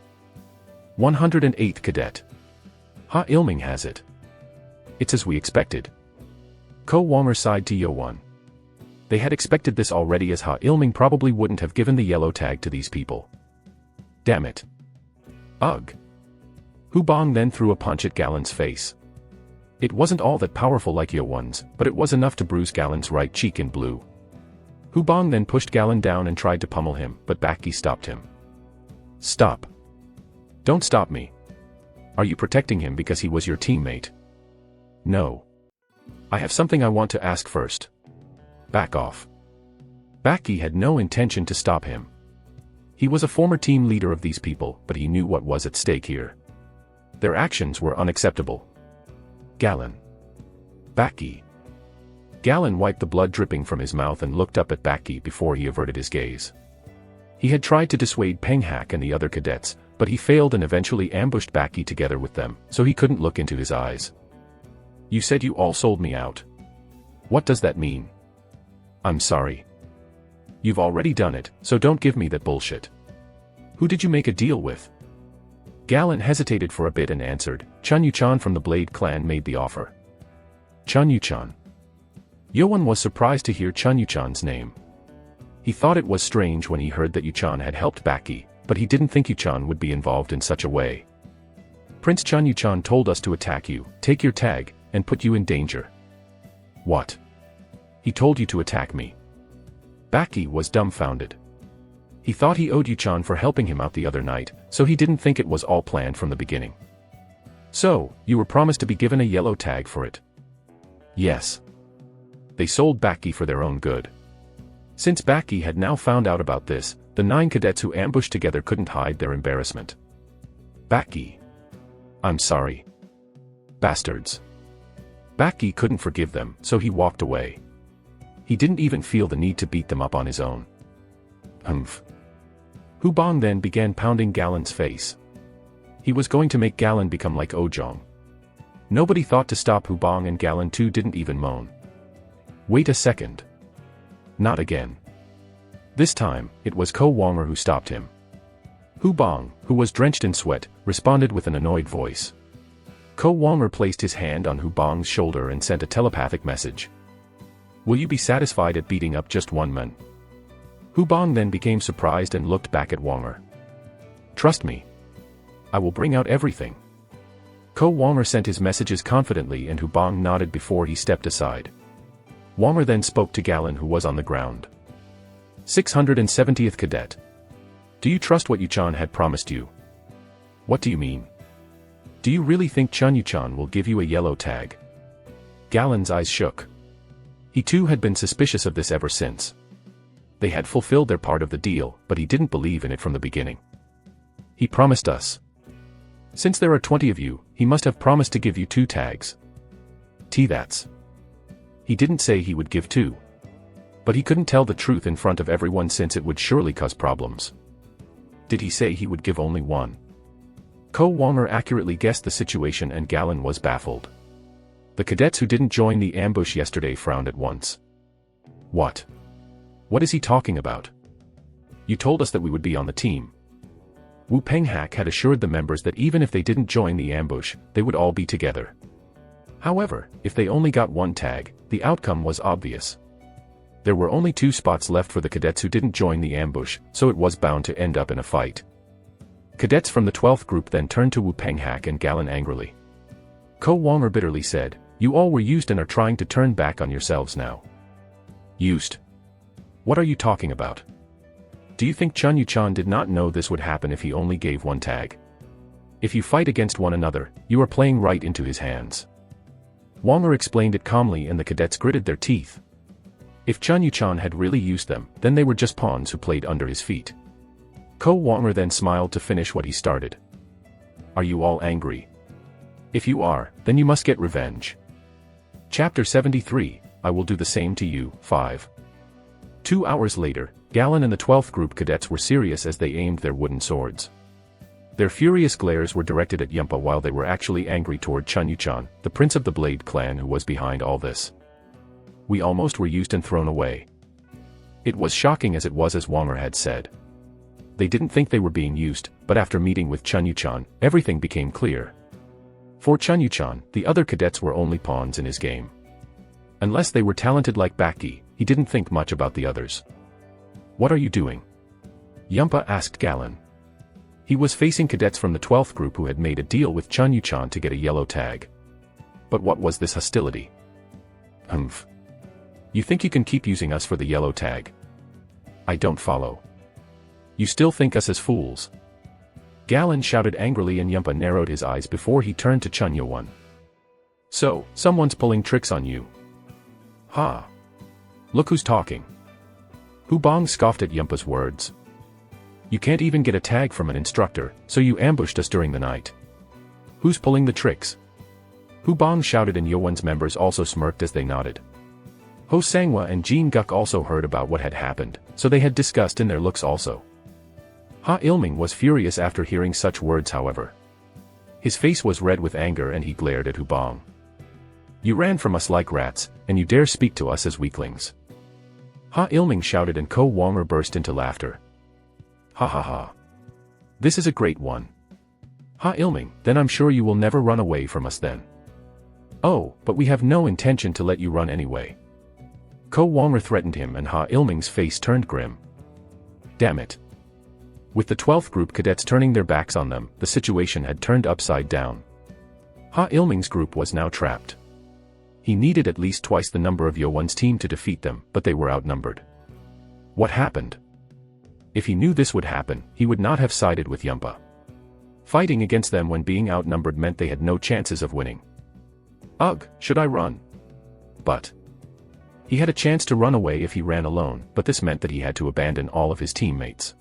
108th Cadet. Ha Ilming has it. It's as we expected. Ko Wonger sighed to Yo-won. They had expected this already, as Ha Ilming probably wouldn't have given the yellow tag to these people. Damn it. Ugh. Hu Bong then threw a punch at Galen's face. It wasn't all that powerful like Yo-won's, but it was enough to bruise Galen's right cheek in blue. Hu Bong then pushed Galen down and tried to pummel him, but Baki stopped him. Stop. Don't stop me. Are you protecting him because he was your teammate? No. I have something I want to ask first. Back off. Baki had no intention to stop him. He was a former team leader of these people, but he knew what was at stake here. Their actions were unacceptable. Galen. Baki. Galen wiped the blood dripping from his mouth and looked up at Baki before he averted his gaze. He had tried to dissuade Peng Hak and the other cadets, but he failed and eventually ambushed Baki together with them, so he couldn't look into his eyes. You said you all sold me out. What does that mean? I'm sorry. You've already done it, so don't give me that bullshit. Who did you make a deal with? Galen hesitated for a bit and answered, Chun Yu-chan from the Blade clan made the offer. Chun Yu-chan. Yo-won was surprised to hear Chun Yu-chan's name. He thought it was strange when he heard that Yu-chan had helped Baki, but he didn't think Yu-chan would be involved in such a way. Prince Chun Yu-chan told us to attack you, take your tag, and put you in danger. What? He told you to attack me. Baki was dumbfounded. He thought he owed Yu-chan for helping him out the other night, so he didn't think it was all planned from the beginning. So, you were promised to be given a yellow tag for it. Yes. They sold Baki for their own good. Since Baki had now found out about this, The 9 cadets who ambushed together couldn't hide their embarrassment. Baki. I'm sorry. Bastards. Baki couldn't forgive them, so he walked away. He didn't even feel the need to beat them up on his own. Humph. Hubong then began pounding Galen's face. He was going to make Galen become like Ojong. Nobody thought to stop Hubong, and Galen too didn't even moan. Wait a second. Not again. This time, it was Ko Wonger who stopped him. Hubong, who was drenched in sweat, responded with an annoyed voice. Ko Wonger placed his hand on Hubong's shoulder and sent a telepathic message. Will you be satisfied at beating up just one man? Hubong then became surprised and looked back at Wonger. Trust me. I will bring out everything. Ko Wonger sent his messages confidently, and Hubong nodded before he stepped aside. Wonger then spoke to Galen, who was on the ground. 670th Cadet. Do you trust what Yuchan had promised you? What do you mean? Do you really think Chun Yuchan will give you a yellow tag? Galen's eyes shook. He too had been suspicious of this ever since. They had fulfilled their part of the deal, but he didn't believe in it from the beginning. He promised us. Since there are 20 of you, he must have promised to give you 2 tags. That's. He didn't say he would give 2. But he couldn't tell the truth in front of everyone since it would surely cause problems. Did he say he would give only 1? Ko Wonger accurately guessed the situation, and Galen was baffled. The cadets who didn't join the ambush yesterday frowned at once. What? What is he talking about? You told us that we would be on the team. Wu Penghak had assured the members that even if they didn't join the ambush, they would all be together. However, if they only got 1 tag, the outcome was obvious. There were only 2 spots left for the cadets who didn't join the ambush, so it was bound to end up in a fight. Cadets from the 12th group then turned to Wu Penghak and Galen angrily. Ko Wonger bitterly said, "You all were used and are trying to turn back on yourselves now." Used? What are you talking about? Do you think Chun Yuchan did not know this would happen if he only gave 1 tag? If you fight against one another, you are playing right into his hands. Wonger explained it calmly, and the cadets gritted their teeth. If Chun Yuchan had really used them, then they were just pawns who played under his feet. Ko Wonger then smiled to finish what he started. Are you all angry? If you are, then you must get revenge. Chapter 73, I will do the same to you, 5. 2 hours later, Galen and the 12th group cadets were serious as they aimed their wooden swords. Their furious glares were directed at Yumpa, while they were actually angry toward Chun Yuchan, the prince of the Blade clan, who was behind all this. We almost were used and thrown away. It was shocking as it was, as Wonger had said. They didn't think they were being used, but after meeting with Chun Yuchan, everything became clear. For Chun Yuchan, the other cadets were only pawns in his game. Unless they were talented like Baki, he didn't think much about the others. What are you doing? Yumpa asked Galen. He was facing cadets from the 12th group who had made a deal with Chun Yuchan to get a yellow tag. But what was this hostility? Humph. You think you can keep using us for the yellow tag? I don't follow. You still think us as fools? Galen shouted angrily, and Yumpa narrowed his eyes before he turned to Chun Yuan. So, someone's pulling tricks on you. Ha! Look who's talking. Hubong scoffed at Yumpa's words. You can't even get a tag from an instructor, so you ambushed us during the night. Who's pulling the tricks? Hubong shouted, and Yuan's members also smirked as they nodded. Ho Sangwa and Jin Guk also heard about what had happened, so they had disgust in their looks also. Ha Ilming was furious after hearing such words, however. His face was red with anger, and he glared at Hubong. You ran from us like rats, and you dare speak to us as weaklings. Ha Ilming shouted, and Ko Wonger burst into laughter. Ha ha ha. This is a great one. Ha Ilming, then I'm sure you will never run away from us then. Oh, but we have no intention to let you run anyway. Ko Wonger threatened him, and Ha Ilming's face turned grim. Damn it. With the 12th group cadets turning their backs on them, the situation had turned upside down. Ha Ilming's group was now trapped. He needed at least twice the number of Yuan's team to defeat them, but they were outnumbered. What happened? If he knew this would happen, he would not have sided with Yumpa. Fighting against them when being outnumbered meant they had no chances of winning. Ugh, should I run? But he had a chance to run away if he ran alone, but this meant that he had to abandon all of his teammates.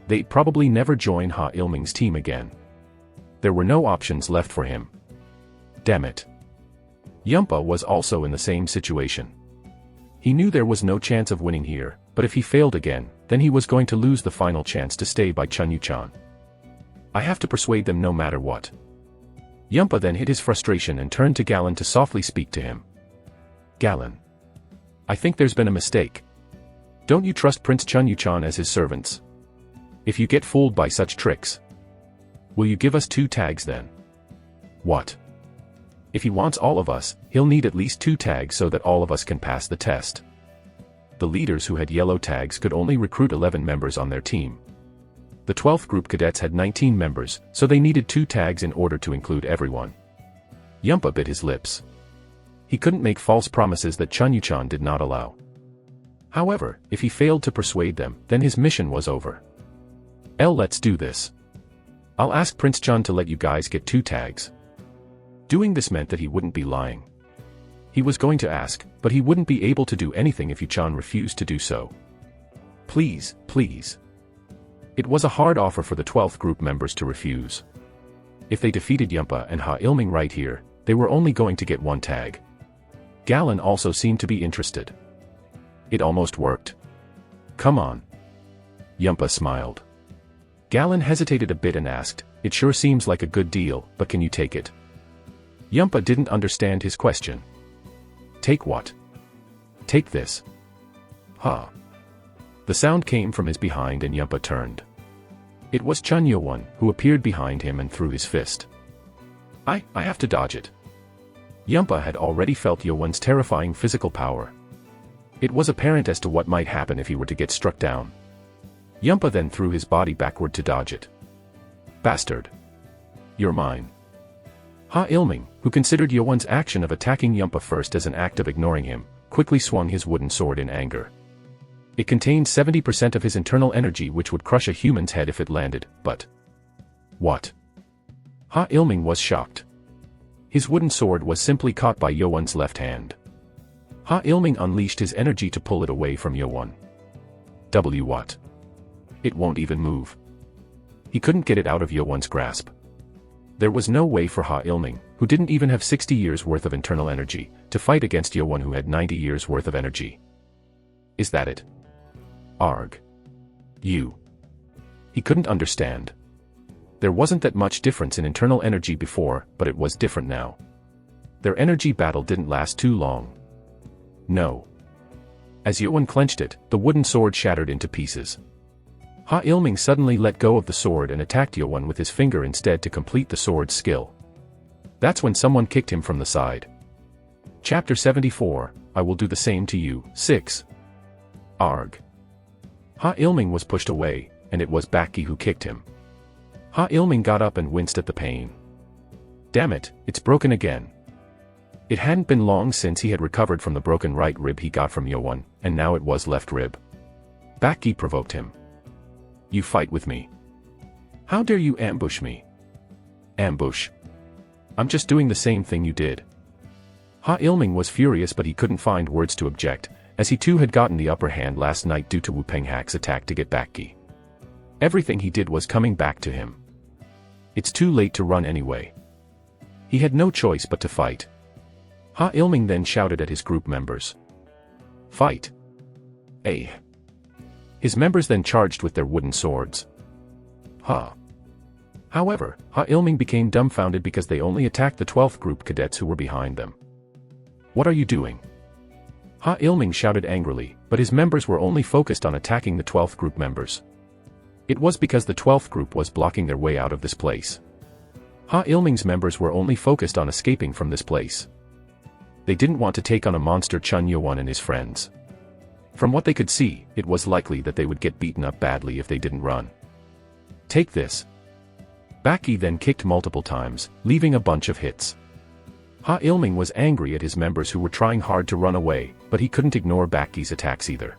They'd probably never join Ha Ilming's team again. There were no options left for him. Damn it. Yumpa was also in the same situation. He knew there was no chance of winning here, but if he failed again, then he was going to lose the final chance to stay by Chunyu-chan. I have to persuade them no matter what. Yumpa then hid his frustration and turned to Galen to softly speak to him. Galen. I think there's been a mistake. Don't you trust Prince Chunyu-chan as his servants? If you get fooled by such tricks, will you give us 2 tags then? What? If he wants all of us, he'll need at least 2 tags so that all of us can pass the test. The leaders who had yellow tags could only recruit 11 members on their team. The 12th group cadets had 19 members, so they needed 2 tags in order to include everyone. Yumpa bit his lips. He couldn't make false promises that Chunyu-chan did not allow. However, if he failed to persuade them, then his mission was over. Let's do this. I'll ask Prince Chun to let you guys get 2 tags. Doing this meant that he wouldn't be lying. He was going to ask, but he wouldn't be able to do anything if Yu-chan refused to do so. Please, please. It was a hard offer for the 12th group members to refuse. If they defeated Yumpa and Ha Ilming right here, they were only going to get 1 tag. Galen also seemed to be interested. It almost worked. Come on. Yumpa smiled. Galen hesitated a bit and asked, it sure seems like a good deal, but can you take it? Yumpa didn't understand his question. Take what? Take this. Huh. The sound came from his behind and Yumpa turned. It was Chun Yo-won, who appeared behind him and threw his fist. I have to dodge it. Yumpa had already felt Yo-won's terrifying physical power. It was apparent as to what might happen if he were to get struck down. Yumpa then threw his body backward to dodge it. Bastard. You're mine. Ha Ilming, who considered Yo-won's action of attacking Yumpa first as an act of ignoring him, quickly swung his wooden sword in anger. It contained 70% of his internal energy, which would crush a human's head if it landed, but... What? Ha Ilming was shocked. His wooden sword was simply caught by Yo-won's left hand. Ha Ilming unleashed his energy to pull it away from Yo-won. What? It won't even move. He couldn't get it out of Yo-won's grasp. There was no way for Ha Ilming, who didn't even have 60 years worth of internal energy, to fight against Yo-won who had 90 years worth of energy. Is that it? Arg. You. He couldn't understand. There wasn't that much difference in internal energy before, but it was different now. Their energy battle didn't last too long. No. As Yo-won clenched it, the wooden sword shattered into pieces. Ha Ilming suddenly let go of the sword and attacked Yo-won with his finger instead to complete the sword's skill. That's when someone kicked him from the side. Chapter 74, I will do the same to you, 6. Arg. Ha Ilming was pushed away, and it was Baki who kicked him. Ha Ilming got up and winced at the pain. Damn it, it's broken again. It hadn't been long since he had recovered from the broken right rib he got from Yo-won, and now it was left rib. Baki provoked him. You fight with me. How dare you ambush me? Ambush. I'm just doing the same thing you did. Ha Ilming was furious, but he couldn't find words to object, as he too had gotten the upper hand last night due to Wu Penghak's attack to get Baki. Everything he did was coming back to him. It's too late to run anyway. He had no choice but to fight. Ha Ilming then shouted at his group members. Fight! Eh! His members then charged with their wooden swords. However, Ha Ilming became dumbfounded because they only attacked the 12th group cadets who were behind them. What are you doing? Ha Ilming shouted angrily, but his members were only focused on attacking the 12th group members. It was because the 12th group was blocking their way out of this place. Ha Ilming's members were only focused on escaping from this place. They didn't want to take on a monster Chun Yo-won and his friends. From what they could see, it was likely that they would get beaten up badly if they didn't run. Take this. Baki then kicked multiple times, leaving a bunch of hits. Ha Ilming was angry at his members who were trying hard to run away, but he couldn't ignore Baki's attacks either.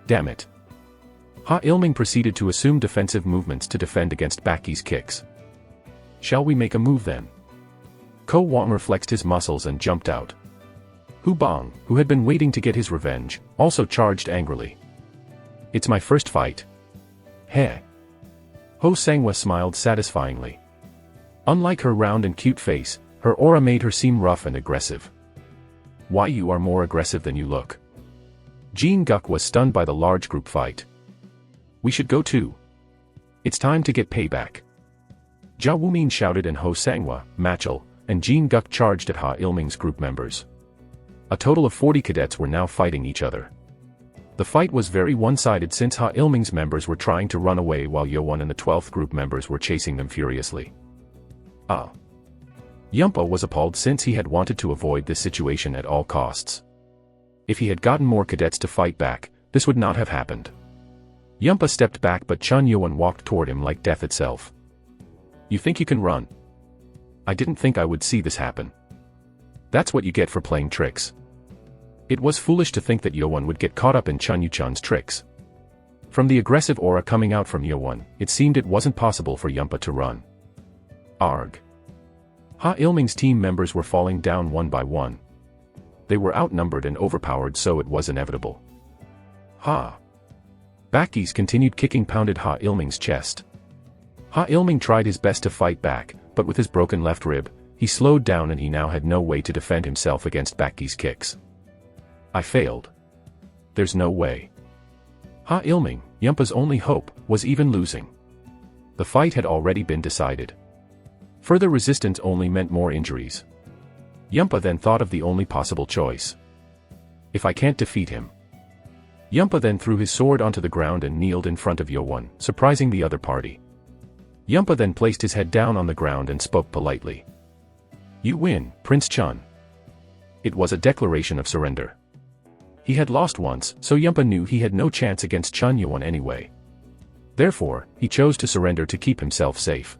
Damn it. Ha Ilming proceeded to assume defensive movements to defend against Baki's kicks. Shall we make a move then? Ko Wong flexed his muscles and jumped out. Hu Bang, who had been waiting to get his revenge, also charged angrily. It's my first fight. Heh, Ho Sangwa smiled satisfyingly. Unlike her round and cute face, her aura made her seem rough and aggressive. Why, you are more aggressive than you look. Jin Guk was stunned by the large group fight. We should go too. It's time to get payback. Jia Wumin shouted, and Ho Sangwa, Machel, and Jin Guk charged at Ha Ilming's group members. A total of 40 cadets were now fighting each other. The fight was very one-sided since Ha Ilming's members were trying to run away while Yowon and the 12th group members were chasing them furiously. Yumpa was appalled since he had wanted to avoid this situation at all costs. If he had gotten more cadets to fight back, this would not have happened. Yumpa stepped back, but Chun Yowon walked toward him like death itself. You think you can run? I didn't think I would see this happen. That's what you get for playing tricks. It was foolish to think that Yowon would get caught up in Chun Yuchan's tricks. From the aggressive aura coming out from Yowon, it seemed it wasn't possible for Yumpa to run. Arg. Ha Ilming's team members were falling down one by one. They were outnumbered and overpowered, so it was inevitable. Ha! Bakis continued kicking pounded Ha Ilming's chest. Ha Ilming tried his best to fight back, but with his broken left rib, he slowed down and he now had no way to defend himself against Bakis' kicks. I failed. There's no way. Ha Ilming, Yumpa's only hope, was even losing. The fight had already been decided. Further resistance only meant more injuries. Yumpa then thought of the only possible choice. If I can't defeat him. Yumpa then threw his sword onto the ground and kneeled in front of Yowon, surprising the other party. Yumpa then placed his head down on the ground and spoke politely. You win, Prince Chun. It was a declaration of surrender. He had lost once, so Yumpa knew he had no chance against Chun Yowon anyway. Therefore, he chose to surrender to keep himself safe.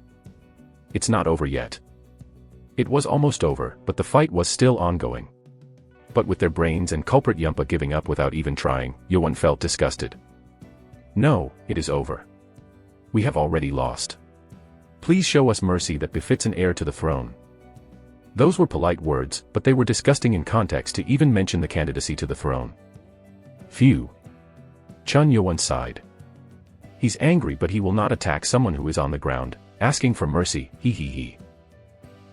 It's not over yet. It was almost over, but the fight was still ongoing. But with their brains and culprit Yumpa giving up without even trying, Yowon felt disgusted. No, it is over. We have already lost. Please show us mercy that befits an heir to the throne. Those were polite words, but they were disgusting in context to even mention the candidacy to the throne. Phew. Chun Yowon sighed. He's angry, but he will not attack someone who is on the ground, asking for mercy, he.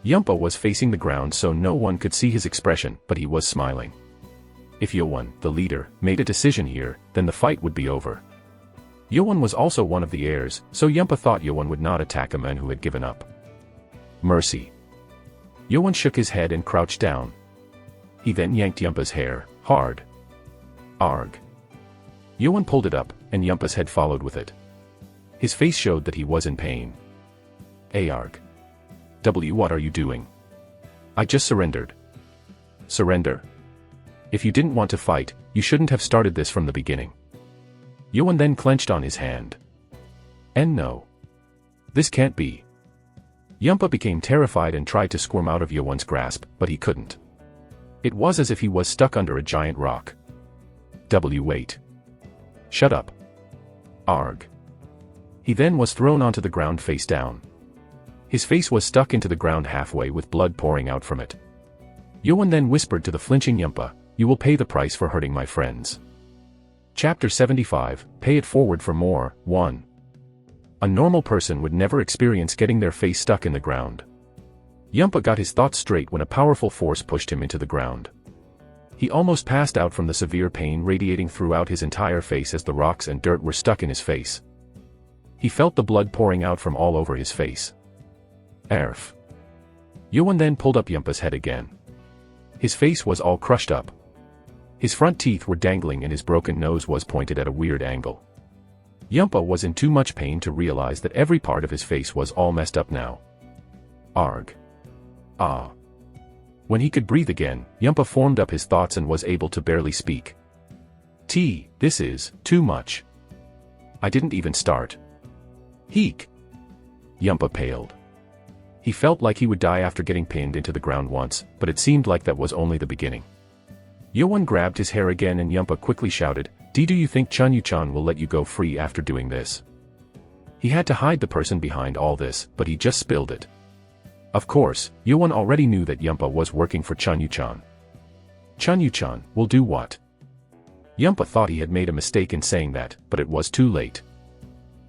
Yumpa was facing the ground so no one could see his expression, but he was smiling. If Yowon, the leader, made a decision here, then the fight would be over. Yowon was also one of the heirs, so Yumpa thought Yowon would not attack a man who had given up. Mercy. Yowon shook his head and crouched down. He then yanked Yumpa's hair, hard. Arg. Yowon pulled it up, and Yumpa's head followed with it. His face showed that he was in pain. Arg. What are you doing? I just surrendered. Surrender? If you didn't want to fight, you shouldn't have started this from the beginning. Yowon then clenched on his hand. And no. This can't be. Yumpa became terrified and tried to squirm out of Yowon's grasp, but he couldn't. It was as if he was stuck under a giant rock. Wait. Shut up. Arg. He then was thrown onto the ground face down. His face was stuck into the ground halfway with blood pouring out from it. Yowon then whispered to the flinching Yumpa, "You will pay the price for hurting my friends." Chapter 75, Pay It Forward for More, 1. A normal person would never experience getting their face stuck in the ground. Yumpa got his thoughts straight when a powerful force pushed him into the ground. He almost passed out from the severe pain radiating throughout his entire face as the rocks and dirt were stuck in his face. He felt the blood pouring out from all over his face. Arf. Yowon then pulled up Yumpa's head again. His face was all crushed up. His front teeth were dangling and his broken nose was pointed at a weird angle. Yumpa was in too much pain to realize that every part of his face was all messed up now. Arg. Ah. When he could breathe again, Yumpa formed up his thoughts and was able to barely speak. This is too much. I didn't even start. Heek. Yumpa paled. He felt like he would die after getting pinned into the ground once, but it seemed like that was only the beginning. Yowon grabbed his hair again and Yumpa quickly shouted, Do you think Chun Yuchan will let you go free after doing this? He had to hide the person behind all this, but he just spilled it. Of course, Yowon already knew that Yumpa was working for Chun Yuchan. Chun Yuchan will do what? Yumpa thought he had made a mistake in saying that, but it was too late.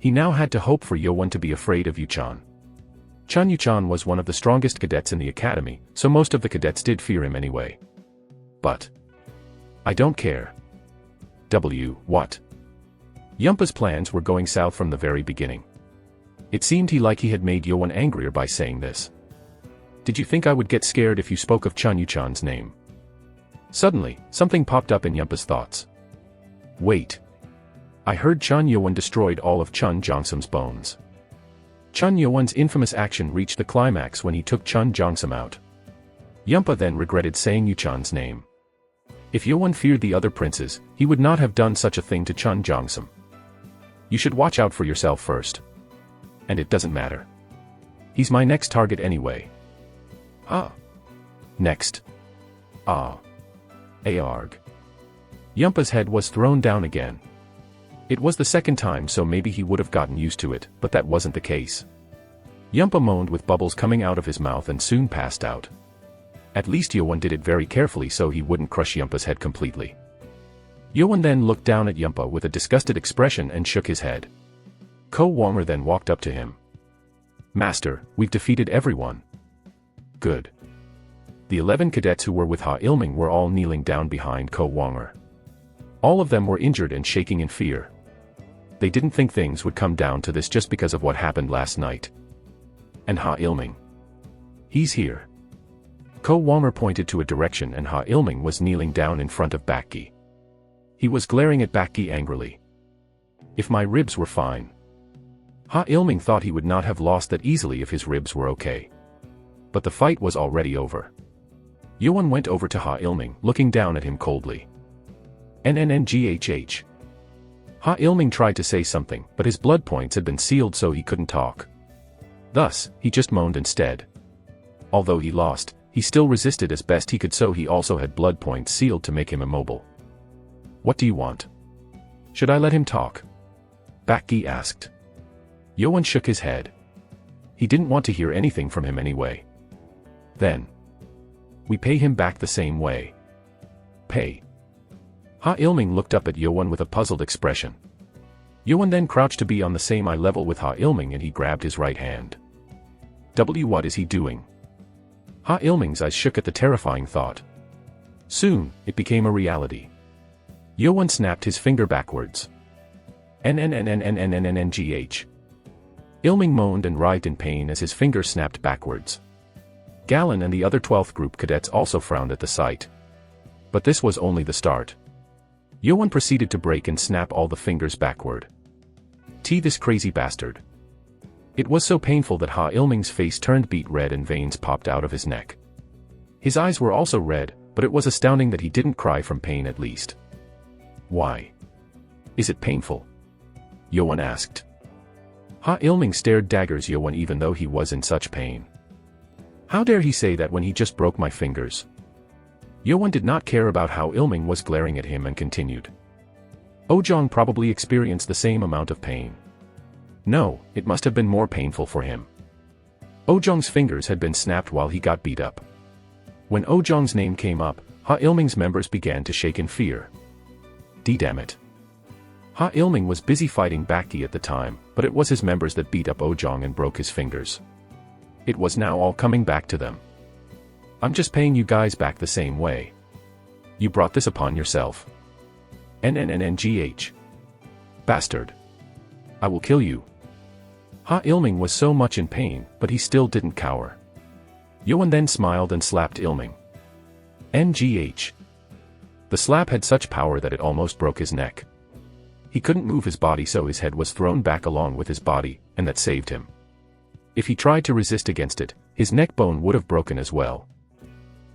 He now had to hope for Yeowon to be afraid of Yuchan. Chun Yuchan was one of the strongest cadets in the academy, so most of the cadets did fear him anyway. But I don't care. What? Yumpa's plans were going south from the very beginning. It seemed he had made Yeowon angrier by saying this. Did you think I would get scared if you spoke of Chun Yuchan's name? Suddenly, something popped up in Yumpa's thoughts. Wait. I heard Chun Yeowon destroyed all of Chun Jongsum's bones. Chun Yeowon's infamous action reached the climax when he took Chun Jongsum out. Yumpa then regretted saying Yuchan's name. If Yeowon feared the other princes, he would not have done such a thing to Chun Jongsum. You should watch out for yourself first. And it doesn't matter. He's my next target anyway. Ah. Next. Ah. Aarg. Yumpa's head was thrown down again. It was the second time, so maybe he would have gotten used to it, but that wasn't the case. Yumpa moaned with bubbles coming out of his mouth and soon passed out. At least Yeowon did it very carefully so he wouldn't crush Yumpa's head completely. Yeowon then looked down at Yumpa with a disgusted expression and shook his head. Ko Wonger then walked up to him. Master, we've defeated everyone. Good. The 11 cadets who were with Ha Ilming were all kneeling down behind Ko Wonger. All of them were injured and shaking in fear. They didn't think things would come down to this just because of what happened last night. And Ha Ilming. He's here. Ko Wonger pointed to a direction and Ha Ilming was kneeling down in front of Bakki. He was glaring at Bakki angrily. If my ribs were fine. Ha Ilming thought he would not have lost that easily if his ribs were okay. But the fight was already over. Yeowon went over to Ha Ilming, looking down at him coldly. NNNGHH. Ha Ilming tried to say something, but his blood points had been sealed so he couldn't talk. Thus, he just moaned instead. Although he lost, he still resisted as best he could, so he also had blood points sealed to make him immobile. What do you want? Should I let him talk? Bakki asked. Yeowon shook his head. He didn't want to hear anything from him anyway. Then. We pay him back the same way. Pay. Ha Ilming looked up at Yeowon with a puzzled expression. Yeowon then crouched to be on the same eye level with Ha Ilming and he grabbed his right hand. What is he doing? Ha Ilming's eyes shook at the terrifying thought. Soon, it became a reality. Yeowon snapped his finger backwards. NNNNNNNNNGH. Ilming moaned and writhed in pain as his finger snapped backwards. Galen and the other 12th group cadets also frowned at the sight. But this was only the start. Yeowon proceeded to break and snap all the fingers backward. This crazy bastard. It was so painful that Ha Ilming's face turned beet red and veins popped out of his neck. His eyes were also red, but it was astounding that he didn't cry from pain at least. Why? Is it painful? Yeowon asked. Ha Ilming stared daggers Yeowon even though he was in such pain. How dare he say that when he just broke my fingers? Yeowon did not care about how Ilming was glaring at him and continued. Ojong probably experienced the same amount of pain. No, it must have been more painful for him. Ojong's fingers had been snapped while he got beat up. When Ojong's name came up, Ha Ilming's members began to shake in fear. Damn it. Ha Ilming was busy fighting Bakki at the time, but it was his members that beat up Ojong and broke his fingers. It was now all coming back to them. I'm just paying you guys back the same way. You brought this upon yourself. NNNNGH. Bastard. I will kill you. Ha Ilming was so much in pain, but he still didn't cower. Yeowon then smiled and slapped Ilming. NGH. The slap had such power that it almost broke his neck. He couldn't move his body so his head was thrown back along with his body, and that saved him. If he tried to resist against it, his neck bone would have broken as well.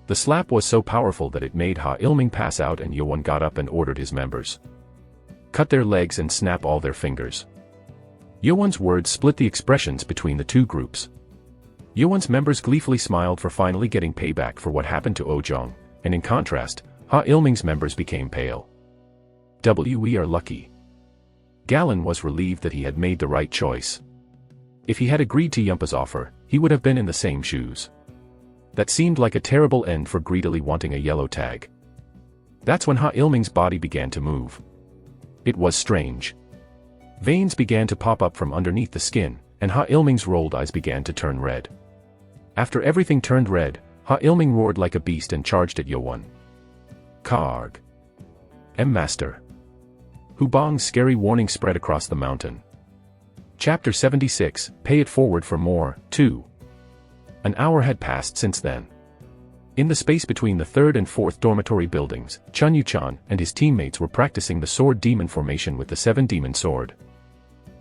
The slap was so powerful that it made Ha Ilming pass out and Yeowon got up and ordered his members. Cut their legs and snap all their fingers. Yeowon's words split the expressions between the two groups. Yeowon's members gleefully smiled for finally getting payback for what happened to Ojong, and in contrast, Ha Ilming's members became pale. We are lucky. Galen was relieved that he had made the right choice. If he had agreed to Yumpa's offer, he would have been in the same shoes. That seemed like a terrible end for greedily wanting a yellow tag. That's when Ha Ilming's body began to move. It was strange. Veins began to pop up from underneath the skin, and Ha Ilming's rolled eyes began to turn red. After everything turned red, Ha Ilming roared like a beast and charged at Yo-won. Karg. Master. Hubong's scary warning spread across the mountain. Chapter 76, Pay It Forward for More, 2. An hour had passed since then. In the space between the third and fourth dormitory buildings, Chun Yu-chan and his teammates were practicing the sword demon formation with the 7-demon sword.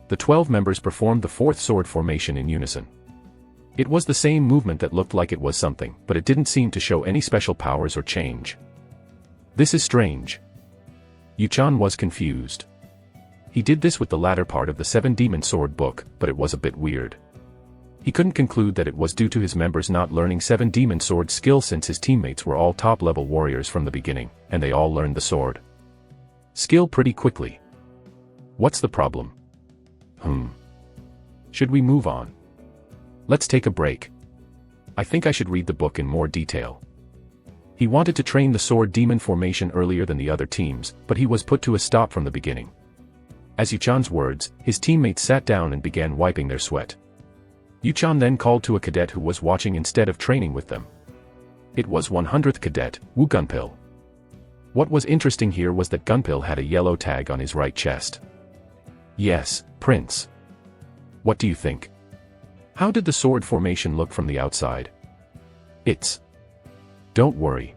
The 12 members performed the fourth sword formation in unison. It was the same movement that looked like it was something, but it didn't seem to show any special powers or change. This is strange. Yu-chan was confused. He did this with the latter part of the 7-demon sword book, but it was a bit weird. He couldn't conclude that it was due to his members not learning 7-demon sword skill since his teammates were all top-level warriors from the beginning, and they all learned the sword skill pretty quickly. What's the problem? Should we move on? Let's take a break. I think I should read the book in more detail. He wanted to train the sword demon formation earlier than the other teams, but he was put to a stop from the beginning. As Yu-chan's words, his teammates sat down and began wiping their sweat. Yu-chan then called to a cadet who was watching instead of training with them. It was 100th Cadet, Wu Gunpil. What was interesting here was that Gunpil had a yellow tag on his right chest. Yes, Prince. What do you think? How did the sword formation look from the outside? Don't worry.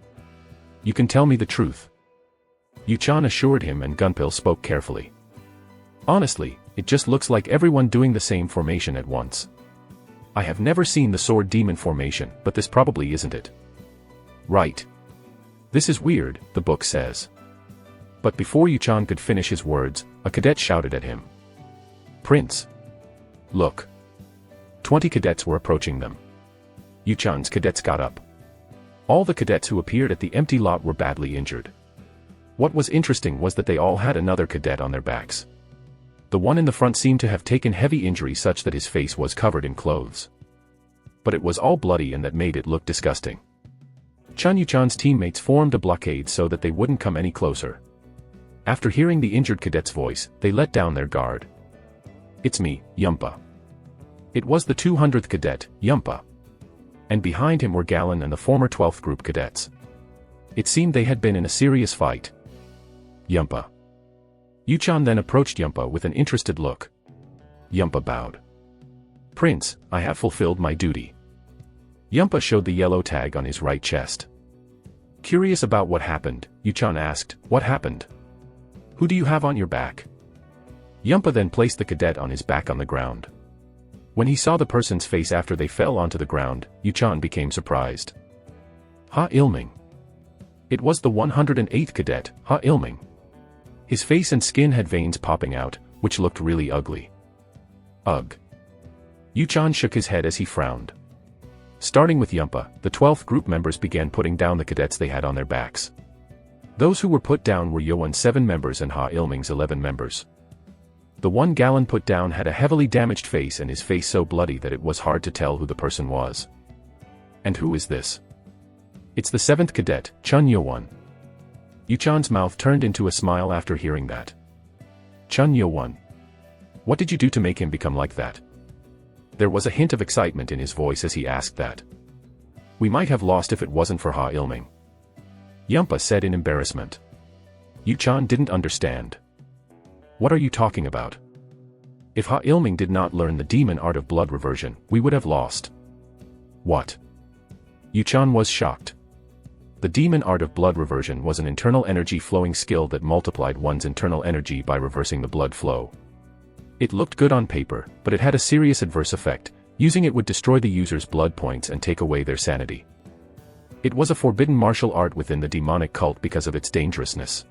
You can tell me the truth. Yu-chan assured him, and Gunpil spoke carefully. Honestly, it just looks like everyone doing the same formation at once. I have never seen the sword demon formation, but this probably isn't it. Right. This is weird, the book says. But before Yu-chan could finish his words, a cadet shouted at him. Prince. Look. 20 cadets were approaching them. Yu-chan's cadets got up. All the cadets who appeared at the empty lot were badly injured. What was interesting was that they all had another cadet on their backs. The one in the front seemed to have taken heavy injury such that his face was covered in clothes. But it was all bloody, and that made it look disgusting. Chun Yu-chan's teammates formed a blockade so that they wouldn't come any closer. After hearing the injured cadet's voice, they let down their guard. It's me, Yumpa. It was the 200th cadet, Yumpa. And behind him were Galen and the former 12th group cadets. It seemed they had been in a serious fight. Yumpa. Yu-chan then approached Yumpa with an interested look. Yumpa bowed. Prince, I have fulfilled my duty. Yumpa showed the yellow tag on his right chest. Curious about what happened, Yu-chan asked, what happened? Who do you have on your back? Yumpa then placed the cadet on his back on the ground. When he saw the person's face after they fell onto the ground, Yu-chan became surprised. Ha Ilming. It was the 108th cadet, Ha Ilming. His face and skin had veins popping out, which looked really ugly. Ugh. Yu-chan shook his head as he frowned. Starting with Yumpa, the 12th group members began putting down the cadets they had on their backs. Those who were put down were Yo-won's 7 members and Ha Ilming's 11 members. The one Galen put down had a heavily damaged face, and his face so bloody that it was hard to tell who the person was. And who is this? It's the 7th cadet, Chun Yo-won. Yu-chan's mouth turned into a smile after hearing that. Chun Yo-won. What did you do to make him become like that? There was a hint of excitement in his voice as he asked that. We might have lost if it wasn't for Ha Ilming. Yumpa said in embarrassment. Yu-chan didn't understand. What are you talking about? If Ha Ilming did not learn the demon art of blood reversion, we would have lost. What? Yu-chan was shocked. The demon art of blood reversion was an internal energy flowing skill that multiplied one's internal energy by reversing the blood flow. It looked good on paper, but it had a serious adverse effect. Using it would destroy the user's blood points and take away their sanity. It was a forbidden martial art within the demonic cult because of its dangerousness.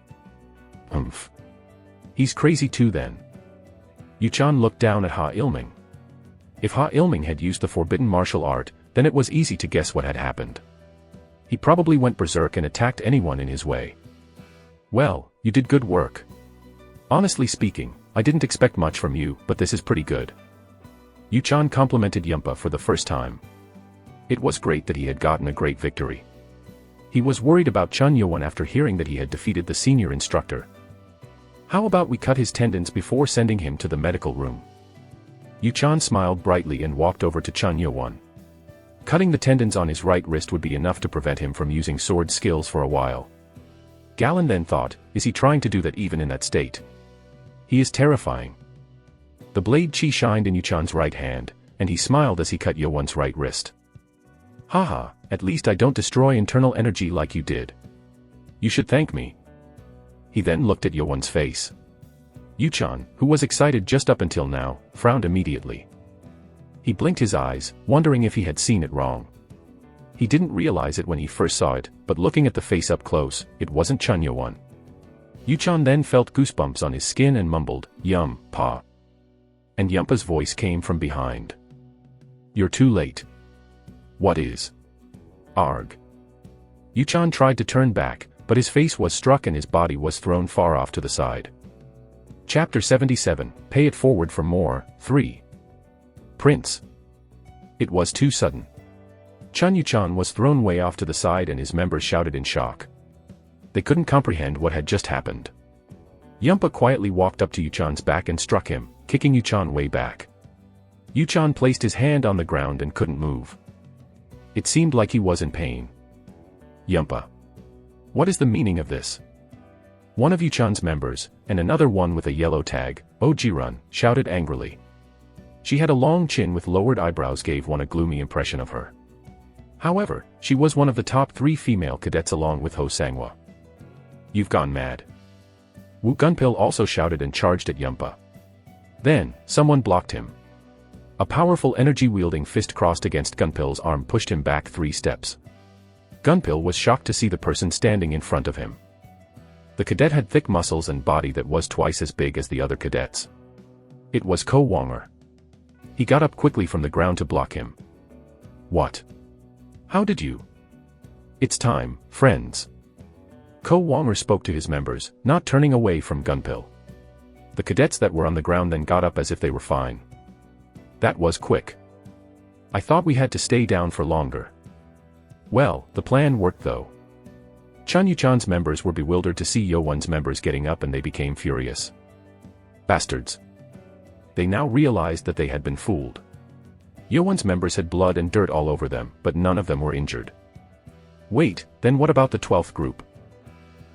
He's crazy too then. Yu-chan looked down at Ha Ilming. If Ha Ilming had used the forbidden martial art, then it was easy to guess what had happened. He probably went berserk and attacked anyone in his way. Well, you did good work. Honestly speaking, I didn't expect much from you, but this is pretty good. Yu-chan complimented Yumpa for the first time. It was great that he had gotten a great victory. He was worried about Chun Yo-won after hearing that he had defeated the senior instructor. How about we cut his tendons before sending him to the medical room? Yuchan smiled brightly and walked over to Chun Yo-won. Cutting the tendons on his right wrist would be enough to prevent him from using sword skills for a while. Galen then thought, is he trying to do that even in that state? He is terrifying. The blade chi shined in Yuchan's right hand, and he smiled as he cut Yo-won's right wrist. Haha, at least I don't destroy internal energy like you did. You should thank me. He then looked at Yo-won's face. Yuchan, who was excited just up until now, frowned immediately. He blinked his eyes, wondering if he had seen it wrong. He didn't realize it when he first saw it, but looking at the face up close, it wasn't Chun Yo-won. Yuchan then felt goosebumps on his skin and mumbled, "Yum, pa." And Yumpa's voice came from behind. "You're too late." "What is?" "Arg." Yuchan tried to turn back, but his face was struck and his body was thrown far off to the side. Chapter 77, Pay It Forward for More, 3. Prince. It was too sudden. Chun Yuchan was thrown way off to the side and his members shouted in shock. They couldn't comprehend what had just happened. Yumpa quietly walked up to Yuchan's back and struck him, kicking Yuchan way back. Yuchan placed his hand on the ground and couldn't move. It seemed like he was in pain. Yumpa. What is the meaning of this? One of Yuchan's members, and another one with a yellow tag, Ojirun, shouted angrily. She had a long chin with lowered eyebrows gave one a gloomy impression of her. However, she was one of the top 3 female cadets along with Ho Sangwa. You've gone mad. Wu Gunpil also shouted and charged at Yumpa. Then, someone blocked him. A powerful energy-wielding fist crossed against Gunpil's arm pushed him back 3 steps. Gunpil was shocked to see the person standing in front of him. The cadet had thick muscles and body that was twice as big as the other cadets. It was Ko Wonger. He got up quickly from the ground to block him. What? How did you? It's time, friends. Ko Wonger spoke to his members, not turning away from Gunpil. The cadets that were on the ground then got up as if they were fine. That was quick. I thought we had to stay down for longer. Well, the plan worked though. Chun Yuchan's members were bewildered to see Yo-won's members getting up and they became furious. Bastards. They now realized that they had been fooled. Yo-won's members had blood and dirt all over them, but none of them were injured. Wait, then what about the 12th group?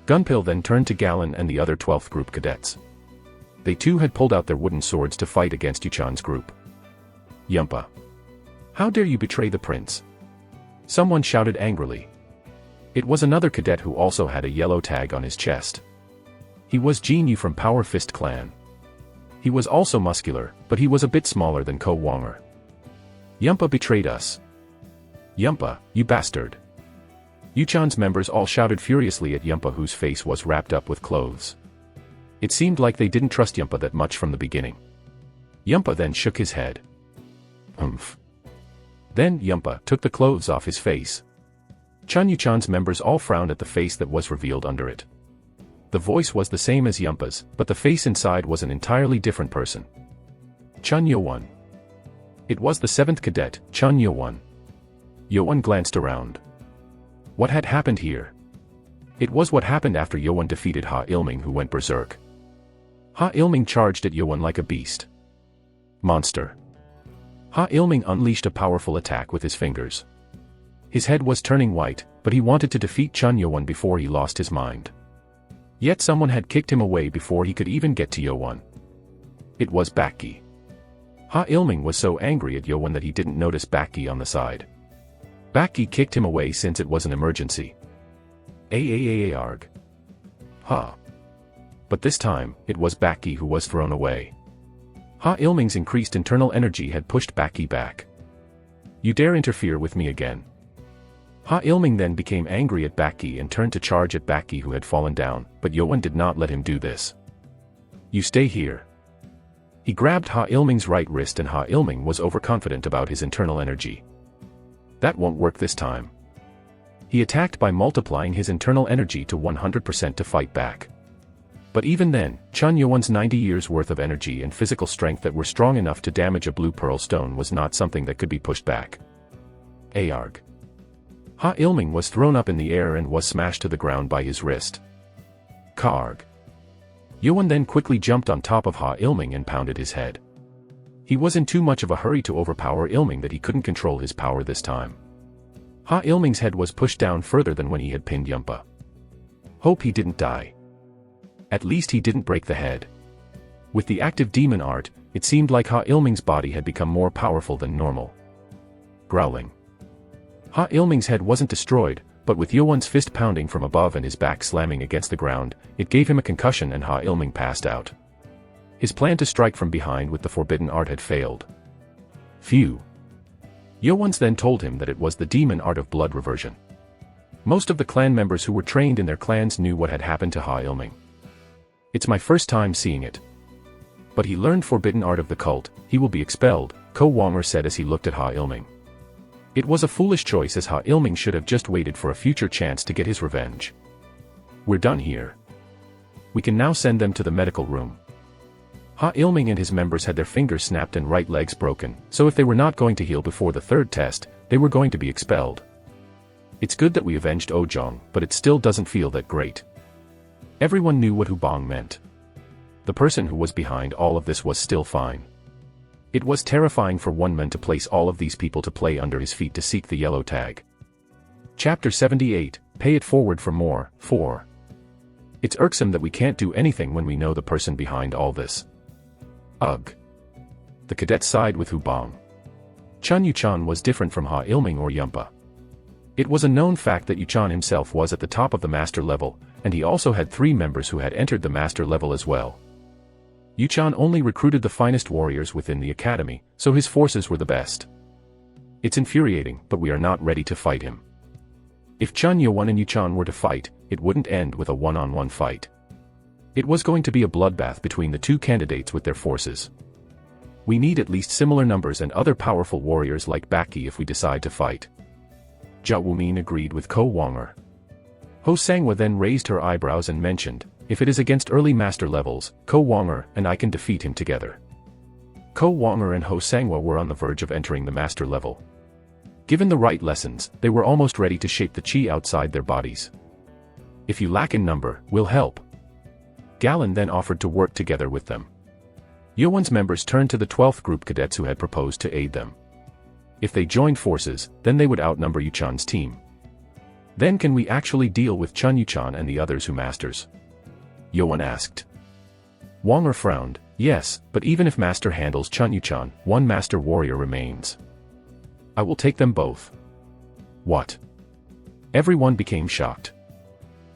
Gunpil then turned to Galen and the other 12th group cadets. They too had pulled out their wooden swords to fight against Yuchan's group. Yumpa. How dare you betray the prince? Someone shouted angrily. It was another cadet who also had a yellow tag on his chest. He was Jin Yu from Power Fist Clan. He was also muscular, but he was a bit smaller than Ko Wonger. Yumpa betrayed us. Yumpa, you bastard. Yuchan's members all shouted furiously at Yumpa whose face was wrapped up with clothes. It seemed like they didn't trust Yumpa that much from the beginning. Yumpa then shook his head. Humph. Then Yumpa took the clothes off his face. Chun Yuchan's members all frowned at the face that was revealed under it. The voice was the same as Yumpa's, but the face inside was an entirely different person. Chun Yo-won. It was the 7th cadet, Chun Yo-won. Yo-won glanced around. What had happened here? It was what happened after Yo-won defeated Ha Ilming who went berserk. Ha Ilming charged at Yo-won like a beast. Monster. Ha Ilming unleashed a powerful attack with his fingers. His head was turning white, but he wanted to defeat Chun Yo-won before he lost his mind. Yet someone had kicked him away before he could even get to Yo-won. It was Baki. Ha Ilming was so angry at Yo-won that he didn't notice Baki on the side. Baki kicked him away since it was an emergency. Arg. Ha. But this time, it was Baki who was thrown away. Ha Ilming's increased internal energy had pushed Baki back. You dare interfere with me again. Ha Ilming then became angry at Baki and turned to charge at Baki who had fallen down, but Yo-won did not let him do this. You stay here. He grabbed Ha Ilming's right wrist and Ha Ilming was overconfident about his internal energy. That won't work this time. He attacked by multiplying his internal energy to 100% to fight back. But even then, Chun Yo-won's 90 years worth of energy and physical strength that were strong enough to damage a blue pearl stone was not something that could be pushed back. Arg. Ha Ilming was thrown up in the air and was smashed to the ground by his wrist. Karg. Yuan then quickly jumped on top of Ha Ilming and pounded his head. He was in too much of a hurry to overpower Ilming that he couldn't control his power this time. Ha Ilming's head was pushed down further than when he had pinned Yumpa. Hope he didn't die. At least he didn't break the head. With the active demon art, it seemed like Ha Ilming's body had become more powerful than normal. Growling. Ha Ilming's head wasn't destroyed, but with Yuan's fist pounding from above and his back slamming against the ground, it gave him a concussion and Ha Ilming passed out. His plan to strike from behind with the forbidden art had failed. Phew. Yuan's then told him that it was the demon art of blood reversion. Most of the clan members who were trained in their clans knew what had happened to Ha Ilming. It's my first time seeing it. But he learned forbidden art of the cult, he will be expelled, Ko Wonger said as he looked at Ha Ilming. It was a foolish choice as Ha Ilming should have just waited for a future chance to get his revenge. We're done here. We can now send them to the medical room. Ha Ilming and his members had their fingers snapped and right legs broken, so if they were not going to heal before the third test, they were going to be expelled. It's good that we avenged Ojong, but it still doesn't feel that great. Everyone knew what Hubong meant. The person who was behind all of this was still fine. It was terrifying for one man to place all of these people to play under his feet to seek the yellow tag. Chapter 78, Pay It Forward for More, 4. It's irksome that we can't do anything when we know the person behind all this. Ugh. The cadets sighed with Hubong. Chun Yuchan was different from Ha Ilming or Yumpa. It was a known fact that Yuchan himself was at the top of the master level, and he also had 3 members who had entered the master level as well. Yuchan only recruited the finest warriors within the academy, so his forces were the best. It's infuriating, but we are not ready to fight him. If Chun Yuan and Yuchan were to fight, it wouldn't end with a one-on-one fight. It was going to be a bloodbath between the 2 candidates with their forces. We need at least similar numbers and other powerful warriors like Baki if we decide to fight. Jia Wumin agreed with Ko Wonger. Ho Sangwa then raised her eyebrows and mentioned, if it is against early master levels, Ko Wonger and I can defeat him together. Ko Wonger and Ho Sangwa were on the verge of entering the master level. Given the right lessons, they were almost ready to shape the chi outside their bodies. If you lack in number, we'll help. Galen then offered to work together with them. Yuan's members turned to the 12th group cadets who had proposed to aid them. If they joined forces, then they would outnumber Yuchan's team. Then can we actually deal with Chun Yuchan and the others who masters? Yuan asked. Wonger frowned, yes, but even if master handles Chun Yuchan, 1 master warrior remains. I will take them both. What? Everyone became shocked.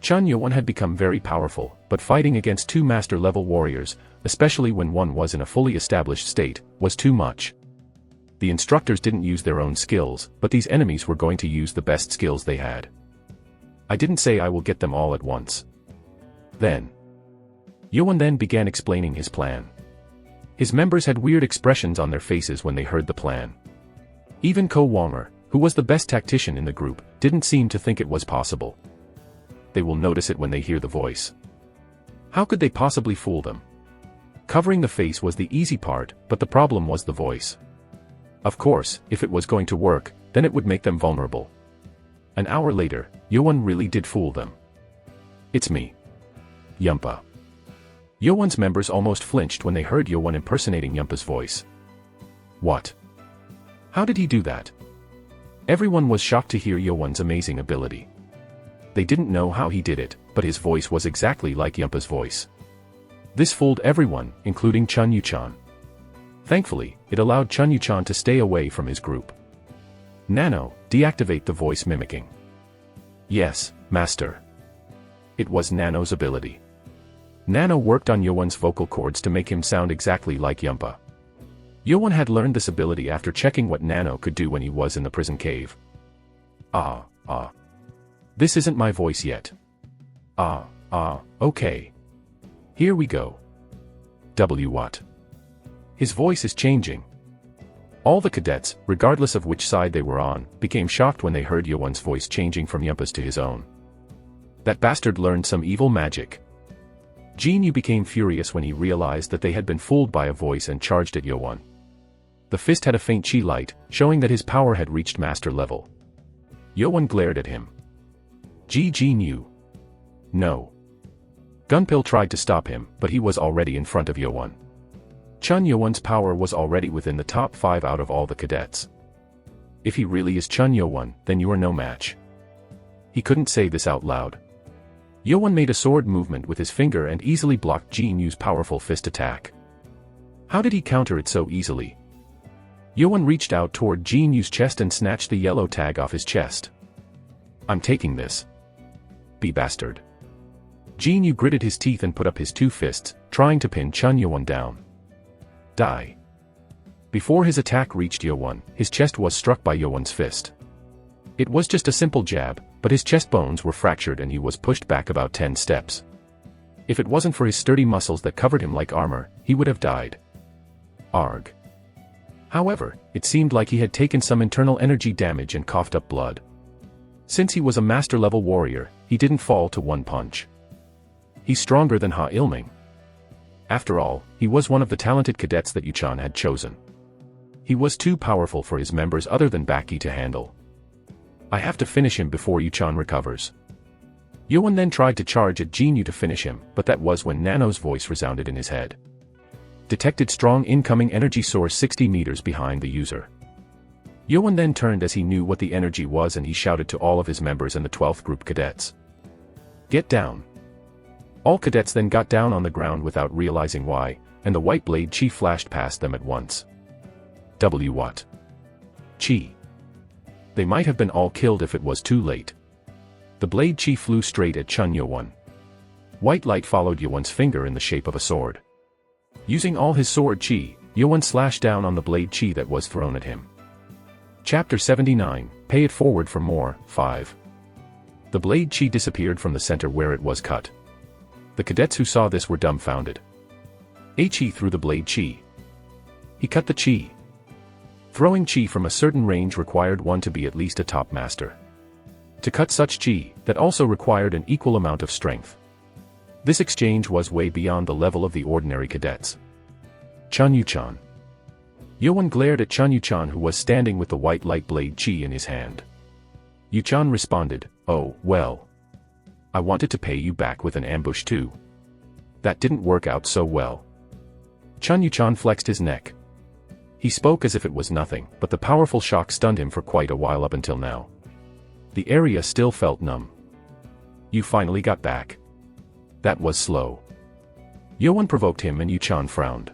Chun Yuan had become very powerful, but fighting against 2 master-level warriors, especially when one was in a fully established state, was too much. The instructors didn't use their own skills, but these enemies were going to use the best skills they had. I didn't say I will get them all at once. Then. Yuan then began explaining his plan. His members had weird expressions on their faces when they heard the plan. Even Ko Wonger, who was the best tactician in the group, didn't seem to think it was possible. They will notice it when they hear the voice. How could they possibly fool them? Covering the face was the easy part, but the problem was the voice. Of course, if it was going to work, then it would make them vulnerable. An hour later, Yuan really did fool them. It's me. Yumpa. Yuan's members almost flinched when they heard Yuan impersonating Yumpa's voice. What? How did he do that? Everyone was shocked to hear Yuan's amazing ability. They didn't know how he did it, but his voice was exactly like Yumpa's voice. This fooled everyone, including Chun Yuchan. Thankfully, it allowed Chun Yuchan to stay away from his group. Nano, deactivate the voice mimicking. Yes, master. It was Nano's ability. Nano worked on Yuan's vocal cords to make him sound exactly like Yumpa. Yuan had learned this ability after checking what Nano could do when he was in the prison cave. This isn't my voice yet. Okay. Here we go. What? His voice is changing. All the cadets, regardless of which side they were on, became shocked when they heard Yuan's voice changing from Yumpa's to his own. That bastard learned some evil magic. Jinyu became furious when he realized that they had been fooled by a voice and charged at Yuan. The fist had a faint chi light, showing that his power had reached master level. Yuan glared at him. Jinyu. No. Gunpil tried to stop him, but he was already in front of Yowon. Chun Yowon's power was already within the top 5 out of all the cadets. If he really is Chun Yowon, then you are no match. He couldn't say this out loud. Yowon made a sword movement with his finger and easily blocked Jin Yu's powerful fist attack. How did he counter it so easily? Yowon reached out toward Jin Yu's chest and snatched the yellow tag off his chest. I'm taking this. Be bastard. Jin Yu gritted his teeth and put up his 2 fists, trying to pin Chun Yowon down. Die. Before his attack reached Yowon, his chest was struck by Yowon's fist. It was just a simple jab, but his chest bones were fractured and he was pushed back about 10 steps. If it wasn't for his sturdy muscles that covered him like armor, he would have died. Arg. However, it seemed like he had taken some internal energy damage and coughed up blood. Since he was a master-level warrior, he didn't fall to one punch. He's stronger than Ha Ilming. After all, he was one of the talented cadets that Yuchan had chosen. He was too powerful for his members other than Baki to handle. I have to finish him before Yuchan recovers. Yowon then tried to charge at Jin Yu to finish him, but that was when Nano's voice resounded in his head. Detected strong incoming energy source 60 meters behind the user. Yowon then turned as he knew what the energy was and he shouted to all of his members and the 12th group cadets. Get down. All cadets then got down on the ground without realizing why, and the white blade chi flashed past them at once. What? Chi. They might have been all killed if it was too late. The blade chi flew straight at Chun Yowon. White light followed Yowon's finger in the shape of a sword. Using all his sword chi, Yowon slashed down on the blade chi that was thrown at him. Chapter 79, Pay It Forward for More, 5. The blade chi disappeared from the center where it was cut. The cadets who saw this were dumbfounded. He threw the blade chi. He cut the chi. Throwing chi from a certain range required one to be at least a top master. To cut such chi, that also required an equal amount of strength. This exchange was way beyond the level of the ordinary cadets. Chun Yuchan. Yowon glared at Chun Yuchan who was standing with the white light blade chi in his hand. Yuchan responded, oh, well. I wanted to pay you back with an ambush too. That didn't work out so well. Chun Yuchan flexed his neck. He spoke as if it was nothing, but the powerful shock stunned him for quite a while up until now. The area still felt numb. You finally got back. That was slow. Yowon provoked him and Yuchan frowned.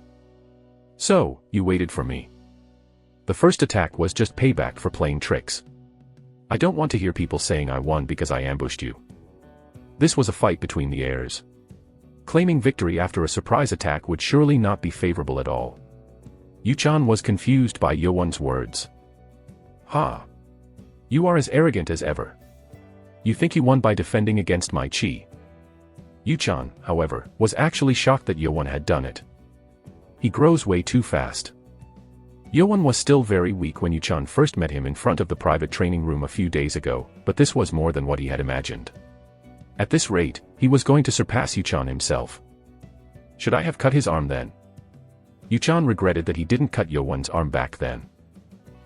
So, you waited for me. The first attack was just payback for playing tricks. I don't want to hear people saying I won because I ambushed you. This was a fight between the heirs. Claiming victory after a surprise attack would surely not be favorable at all. Yuchan was confused by Yowon's words. Ha! You are as arrogant as ever. You think you won by defending against my chi. Yuchan, however, was actually shocked that Yowon had done it. He grows way too fast. Yowon was still very weak when Yuchan first met him in front of the private training room a few days ago, but this was more than what he had imagined. At this rate, he was going to surpass Yuchan himself. Should I have cut his arm then? Yuchan regretted that he didn't cut Yowon's arm back then.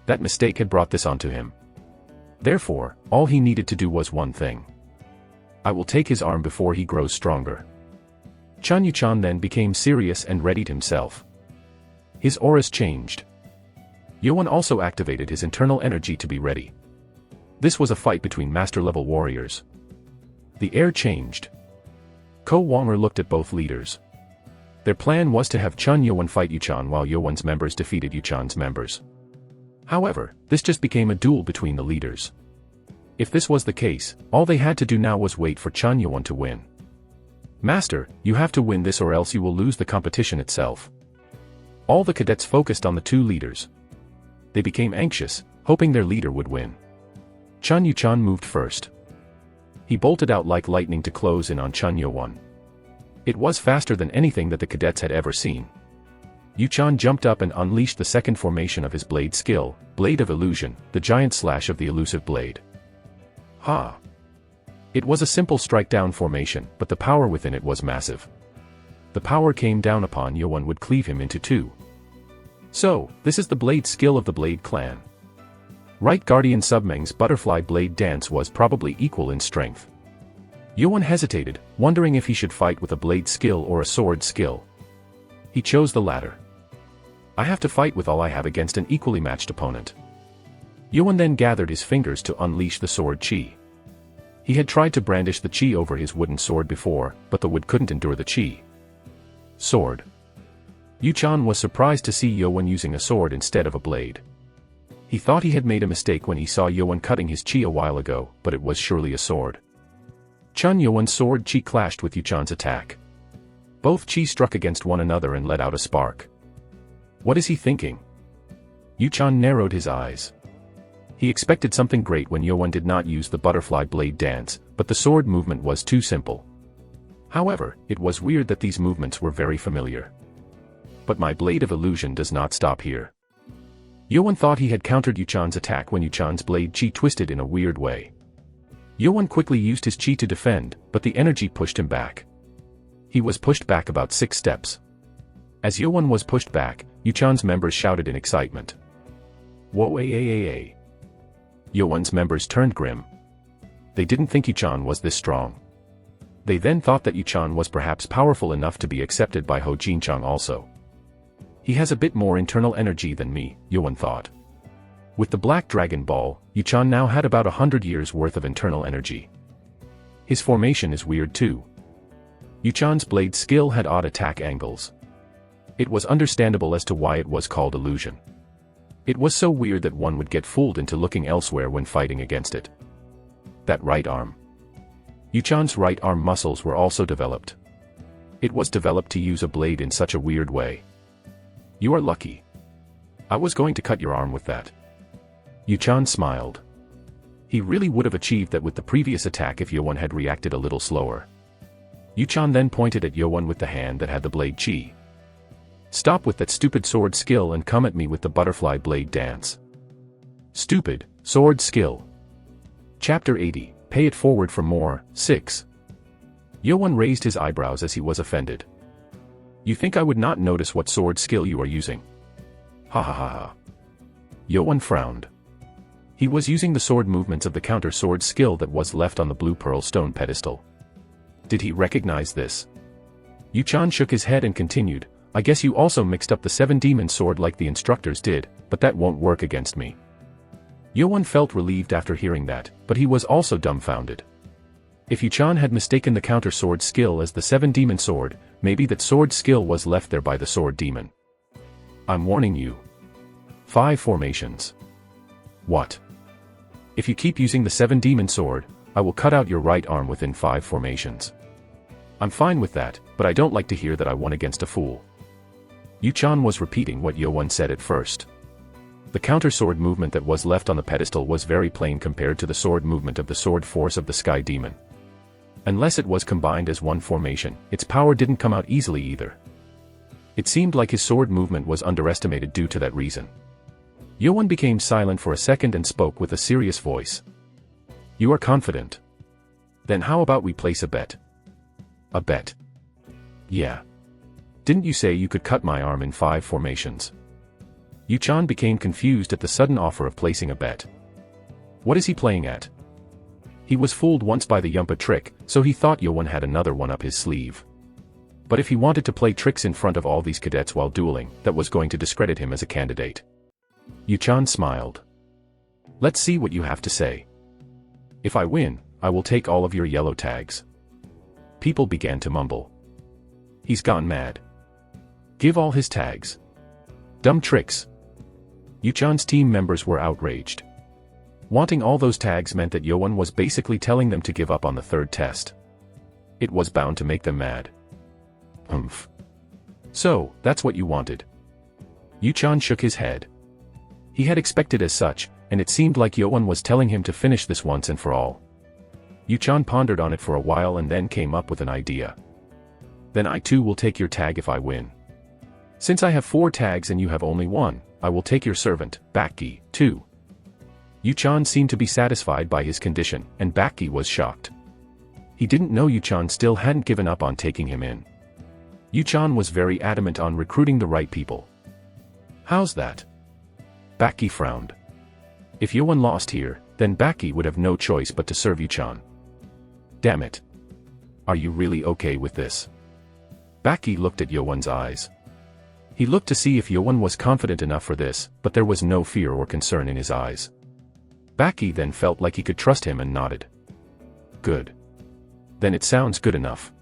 That mistake had brought this onto him. Therefore, all he needed to do was one thing. I will take his arm before he grows stronger. Chun Yuchan then became serious and readied himself. His auras changed. Yowon also activated his internal energy to be ready. This was a fight between master-level warriors. The air changed. Ko Wonger looked at both leaders. Their plan was to have Chun Yowon fight Yuchan while Yowon's members defeated Yuchan's members. However, this just became a duel between the leaders. If this was the case, all they had to do now was wait for Chun Yowon to win. Master, you have to win this or else you will lose the competition itself. All the cadets focused on the two leaders. They became anxious, hoping their leader would win. Chun Yuchan moved first. He bolted out like lightning to close in on Chun Yowon. It was faster than anything that the cadets had ever seen. Yuchan jumped up and unleashed the second formation of his blade skill, Blade of Illusion, the giant slash of the elusive blade. Ha! It was a simple strike-down formation, but the power within it was massive. The power came down upon Yowon would cleave him into two. So, this is the blade skill of the Blade clan. Right Guardian Submeng's butterfly blade dance was probably equal in strength. Yuan hesitated, wondering if he should fight with a blade skill or a sword skill. He chose the latter. I have to fight with all I have against an equally matched opponent. Yuan then gathered his fingers to unleash the sword chi. He had tried to brandish the chi over his wooden sword before, but the wood couldn't endure the chi. Sword. Yu-chan was surprised to see Yuan using a sword instead of a blade. He thought he had made a mistake when he saw Yuan cutting his chi a while ago, but it was surely a sword. Yuan's sword chi clashed with Yu-chan's attack. Both chi struck against one another and let out a spark. What is he thinking? Yu-chan narrowed his eyes. He expected something great when Yuan did not use the butterfly blade dance, but the sword movement was too simple. However, it was weird that these movements were very familiar. But my blade of illusion does not stop here. Yuan thought he had countered Yu-chan's attack when Yu-chan's blade chi twisted in a weird way. Yuan quickly used his chi to defend, but the energy pushed him back. He was pushed back about 6 steps. As Yuan was pushed back, Yu-chan's members shouted in excitement. Whoa, ay. Yuan's members turned grim. They didn't think Yu-chan was this strong. They then thought that Yu-chan was perhaps powerful enough to be accepted by Ho Jin-chang also. He has a bit more internal energy than me, Yuan thought. With the Black Dragon Ball, Yu-chan now had about 100 years worth of internal energy. His formation is weird too. Yu-chan's blade skill had odd attack angles. It was understandable as to why it was called illusion. It was so weird that one would get fooled into looking elsewhere when fighting against it. That right arm. Yu-chan's right arm muscles were also developed. It was developed to use a blade in such a weird way. You are lucky. I was going to cut your arm with that. Yu-chan smiled. He really would have achieved that with the previous attack if Yuan had reacted a little slower. Yu-chan then pointed at Yuan with the hand that had the blade chi. Stop with that stupid sword skill and come at me with the butterfly blade dance. Stupid, sword skill. Chapter 80, Pay it forward for more, 6. Yuan raised his eyebrows as he was offended. You think I would not notice what sword skill you are using? Ha ha ha ha. Yuan frowned. He was using the sword movements of the counter sword skill that was left on the blue pearl stone pedestal. Did he recognize this? Yu-chan shook his head and continued, I guess you also mixed up the 7-demon sword like the instructors did, but that won't work against me. Yuan felt relieved after hearing that, but he was also dumbfounded. If Yu-chan had mistaken the counter sword skill as the 7-demon sword, maybe that sword skill was left there by the sword demon. I'm warning you. 5 formations. What? If you keep using the 7-demon sword, I will cut out your right arm within 5 formations. I'm fine with that, but I don't like to hear that I won against a fool. Yu-chan was repeating what Yuan said at first. The counter sword movement that was left on the pedestal was very plain compared to the sword movement of the sword force of the sky demon. Unless it was combined as one formation, its power didn't come out easily either. It seemed like his sword movement was underestimated due to that reason. Yuan became silent for a second and spoke with a serious voice. You are confident? Then how about we place a bet? A bet? Yeah. Didn't you say you could cut my arm in 5 formations? Yu-chan became confused at the sudden offer of placing a bet. What is he playing at? He was fooled once by the Yumpa trick, so he thought Yuan had another one up his sleeve. But if he wanted to play tricks in front of all these cadets while dueling, that was going to discredit him as a candidate. Yu-chan smiled. Let's see what you have to say. If I win, I will take all of your yellow tags. People began to mumble. He's gone mad. Give all his tags. Dumb tricks. Yu-chan's team members were outraged. Wanting all those tags meant that Yuan was basically telling them to give up on the 3rd test. It was bound to make them mad. Humph. So, that's what you wanted. Yu-chan shook his head. He had expected as such, and it seemed like Yuan was telling him to finish this once and for all. Yu-chan pondered on it for a while and then came up with an idea. Then I too will take your tag if I win. Since I have 4 tags and you have only 1, I will take your servant, Bakki, too. Yu-chan seemed to be satisfied by his condition, and Bakki was shocked. He didn't know Yu-chan still hadn't given up on taking him in. Yu-chan was very adamant on recruiting the right people. How's that? Bakki frowned. If Yuan lost here, then Bakki would have no choice but to serve Yu-chan. Damn it. Are you really okay with this? Baki looked at Yeowon's eyes. He looked to see if Yeowon was confident enough for this, but there was no fear or concern in his eyes. Baki then felt like he could trust him and nodded. Good. Then it sounds good enough.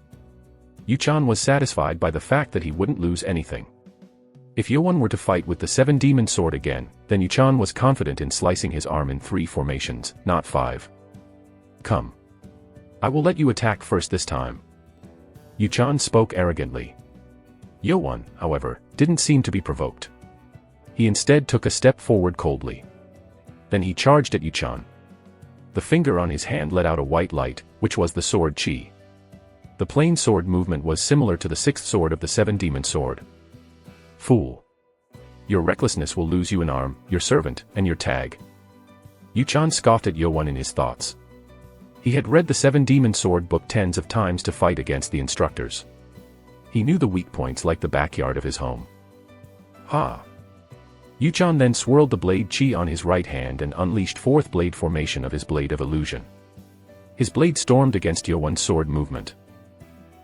Yuchan was satisfied by the fact that he wouldn't lose anything. If Yeowon were to fight with the 7-demon sword again, then Yuchan was confident in slicing his arm in 3 formations, not 5. Come. I will let you attack first this time. Yuchan spoke arrogantly. Yeowon, however, didn't seem to be provoked. He instead took a step forward coldly. Then he charged at Yuchan. The finger on his hand let out a white light, which was the sword chi. The plain sword movement was similar to the 6th sword of the 7-demon sword. Fool. Your recklessness will lose you an arm, your servant, and your tag. Yuchan scoffed at Yeowon in his thoughts. He had read the 7-demon sword book tens of times to fight against the instructors. He knew the weak points like the backyard of his home. Ha! Yuchan then swirled the blade chi on his right hand and unleashed 4th blade formation of his blade of illusion. His blade stormed against Yeowon's sword movement.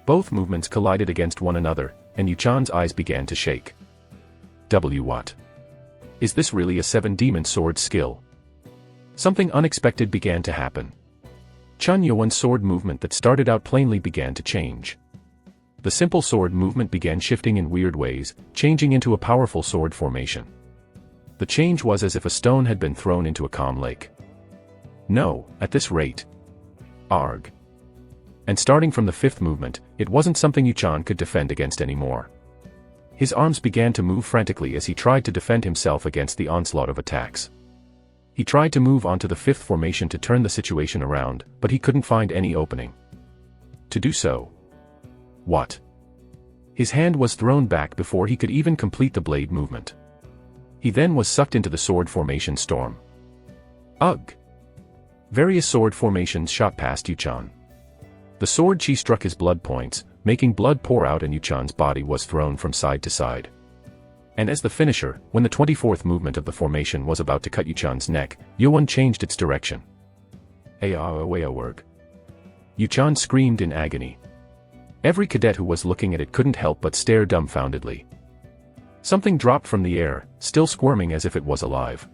Both movements collided against one another, and Yuchan's eyes began to shake. What? Is this really a 7-demon sword skill? Something unexpected began to happen. Chun Yeowon's sword movement that started out plainly began to change. The simple sword movement began shifting in weird ways, changing into a powerful sword formation. The change was as if a stone had been thrown into a calm lake. No, at this rate. Arg. And starting from the 5th movement, it wasn't something Yuchan could defend against anymore. His arms began to move frantically as he tried to defend himself against the onslaught of attacks. He tried to move onto the 5th formation to turn the situation around, but he couldn't find any opening. To do so. What? His hand was thrown back before he could even complete the blade movement. He then was sucked into the sword formation storm. Ugh! Various sword formations shot past Yuchan. The sword chi struck his blood points, making blood pour out, and Yuchan's body was thrown from side to side. And as the finisher, when the 24th movement of the formation was about to cut Yuchan's neck, Yeowon changed its direction. Ayawayawerg. Yuchan screamed in agony. Every cadet who was looking at it couldn't help but stare dumbfoundedly. Something dropped from the air, still squirming as if it was alive.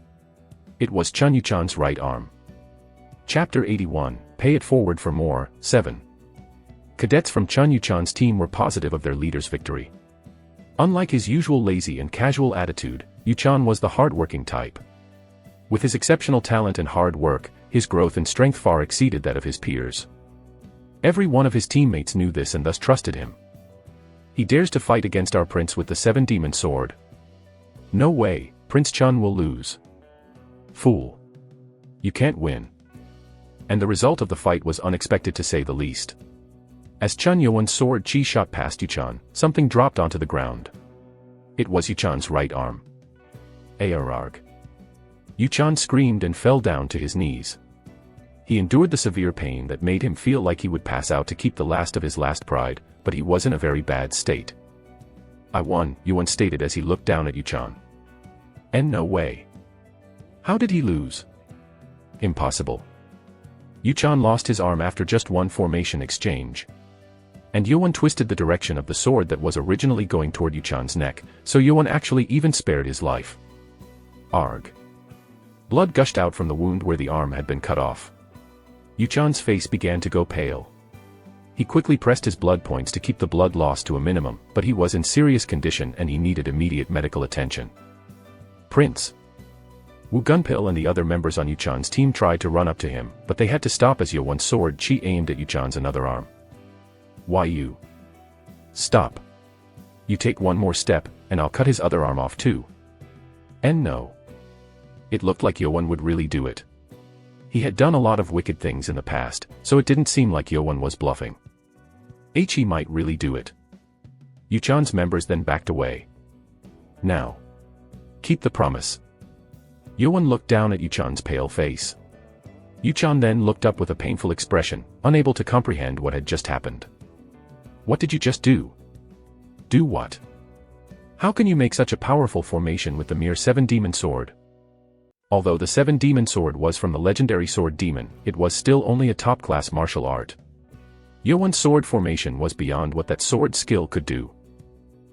It was Chun Yuchan's right arm. Chapter 81, Pay It Forward for More, 7. Cadets from Chun Yuchan's team were positive of their leader's victory. Unlike his usual lazy and casual attitude, Yuchan was the hard-working type. With his exceptional talent and hard work, his growth and strength far exceeded that of his peers. Every one of his teammates knew this and thus trusted him. He dares to fight against our prince with the 7-demon sword. No way, Prince Chun will lose. Fool. You can't win. And the result of the fight was unexpected to say the least. As Chun Yeowon's sword chi shot past Yuchan, something dropped onto the ground. It was Yuchan's right arm. Ararg. Yuchan screamed and fell down to his knees. He endured the severe pain that made him feel like he would pass out to keep the last of his last pride, but he was in a very bad state. I won, Yeowon stated as he looked down at Yuchan. And no way. How did he lose? Impossible. Yuchan lost his arm after just one formation exchange. And Yeowon twisted the direction of the sword that was originally going toward Yuchan's neck, so Yeowon actually even spared his life. Arg. Blood gushed out from the wound where the arm had been cut off. Yuchan's face began to go pale. He quickly pressed his blood points to keep the blood loss to a minimum, but he was in serious condition and he needed immediate medical attention. Prince. Wu Gunpil and the other members on Yuchan's team tried to run up to him, but they had to stop as Yeowon's sword chi aimed at Yuchan's another arm. Why you? Stop. You take one more step, and I'll cut his other arm off too. And no. It looked like Yeowon would really do it. He had done a lot of wicked things in the past, so it didn't seem like Yeowon was bluffing. He might really do it. Yuchan's members then backed away. Now. Keep the promise. Yeowon looked down at Yuchan's pale face. Yuchan then looked up with a painful expression, unable to comprehend what had just happened. What did you just do? Do what? How can you make such a powerful formation with the mere 7-demon sword? Although the 7-demon sword was from the legendary sword demon, it was still only a top-class martial art. Yowan's sword formation was beyond what that sword skill could do.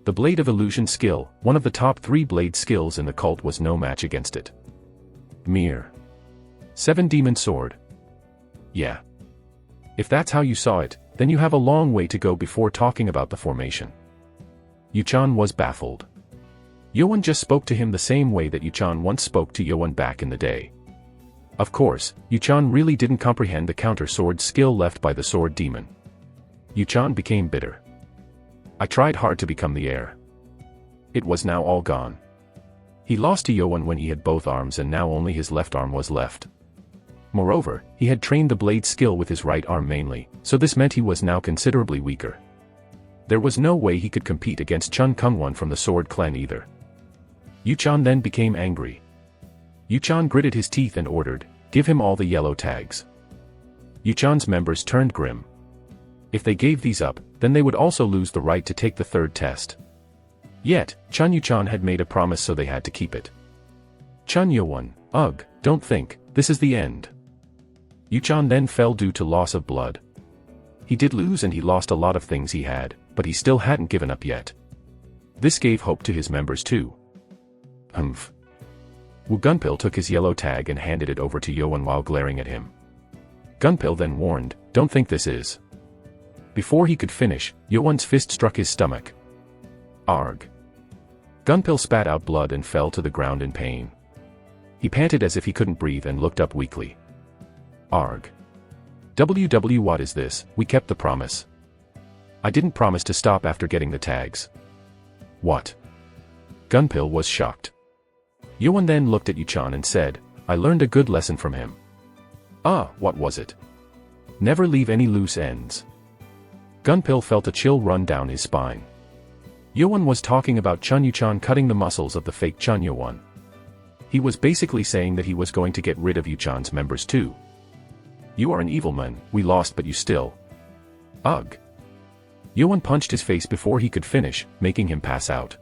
The Blade of Illusion skill, one of the top 3 blade skills in the cult, was no match against it. Mere 7 demon sword. Yeah. If that's how you saw it, then you have a long way to go before talking about the formation. Yuchan was baffled. Yowan just spoke to him the same way that Yuchan once spoke to Yowan back in the day. Of course, Yuchan really didn't comprehend the counter sword skill left by the sword demon. Yuchan became bitter. I tried hard to become the heir. It was now all gone. He lost to Yowan when he had both arms, and now only his left arm was left. Moreover, he had trained the blade skill with his right arm mainly, so this meant he was now considerably weaker. There was no way he could compete against Chun Kungwon from the Sword Clan either. Yuchan then became angry. Yuchan gritted his teeth and ordered, "Give him all the yellow tags." Yuchan's members turned grim. If they gave these up, then they would also lose the right to take the 3rd test. Yet, Chun Yuchan had made a promise, so they had to keep it. Chun Yowan, ugh, don't think, this is the end. Yuchan then fell due to loss of blood. He did lose, and he lost a lot of things he had, but he still hadn't given up yet. This gave hope to his members too. Humph. Wu Gunpil took his yellow tag and handed it over to Yowan while glaring at him. Gunpil then warned, "Don't think this is." Before he could finish, Yowan's fist struck his stomach. Arg. Gunpil spat out blood and fell to the ground in pain. He panted as if he couldn't breathe and looked up weakly. Arg. What is this? We kept the promise. I didn't promise to stop after getting the tags. What? Gunpil was shocked. Yowan then looked at Yuchan and said, "I learned a good lesson from him." Ah, what was it? Never leave any loose ends. Gunpil felt a chill run down his spine. Yowan was talking about Chun Yuchan cutting the muscles of the fake Chun Yowan. He was basically saying that he was going to get rid of Yuchan's members too. You are an evil man, we lost but you still. Ugh. Yowan punched his face before he could finish, making him pass out.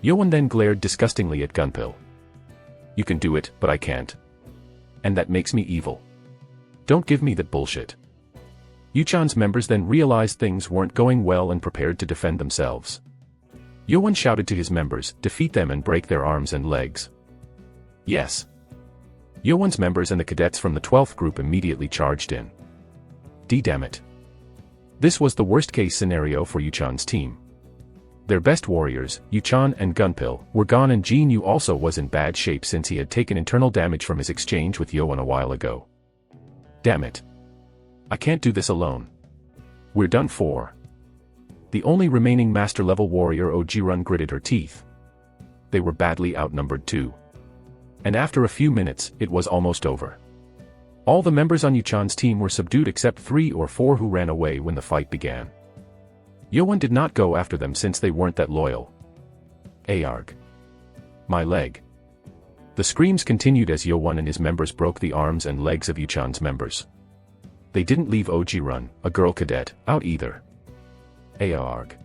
Yowan then glared disgustingly at Gunpil. You can do it, but I can't. And that makes me evil. Don't give me that bullshit. Yuchan's members then realized things weren't going well and prepared to defend themselves. Yowan shouted to his members, "Defeat them and break their arms and legs." Yes. Yowan's members and the cadets from the 12th group immediately charged in. Damn it. This was the worst-case scenario for Yuchan's team. Their best warriors, Yuchan and Gunpil, were gone, and Jin Yu also was in bad shape since he had taken internal damage from his exchange with Yowan a while ago. Damn it. I can't do this alone. We're done for. The only remaining master-level warrior, Ojirun, gritted her teeth. They were badly outnumbered too. And after a few minutes, it was almost over. All the members on Yuchan's team were subdued except 3 or 4 who ran away when the fight began. Yowan did not go after them since they weren't that loyal. Arg. My leg. The screams continued as Yowan and his members broke the arms and legs of Yuchan's members. They didn't leave Ojirun, a girl cadet, out either. Arg.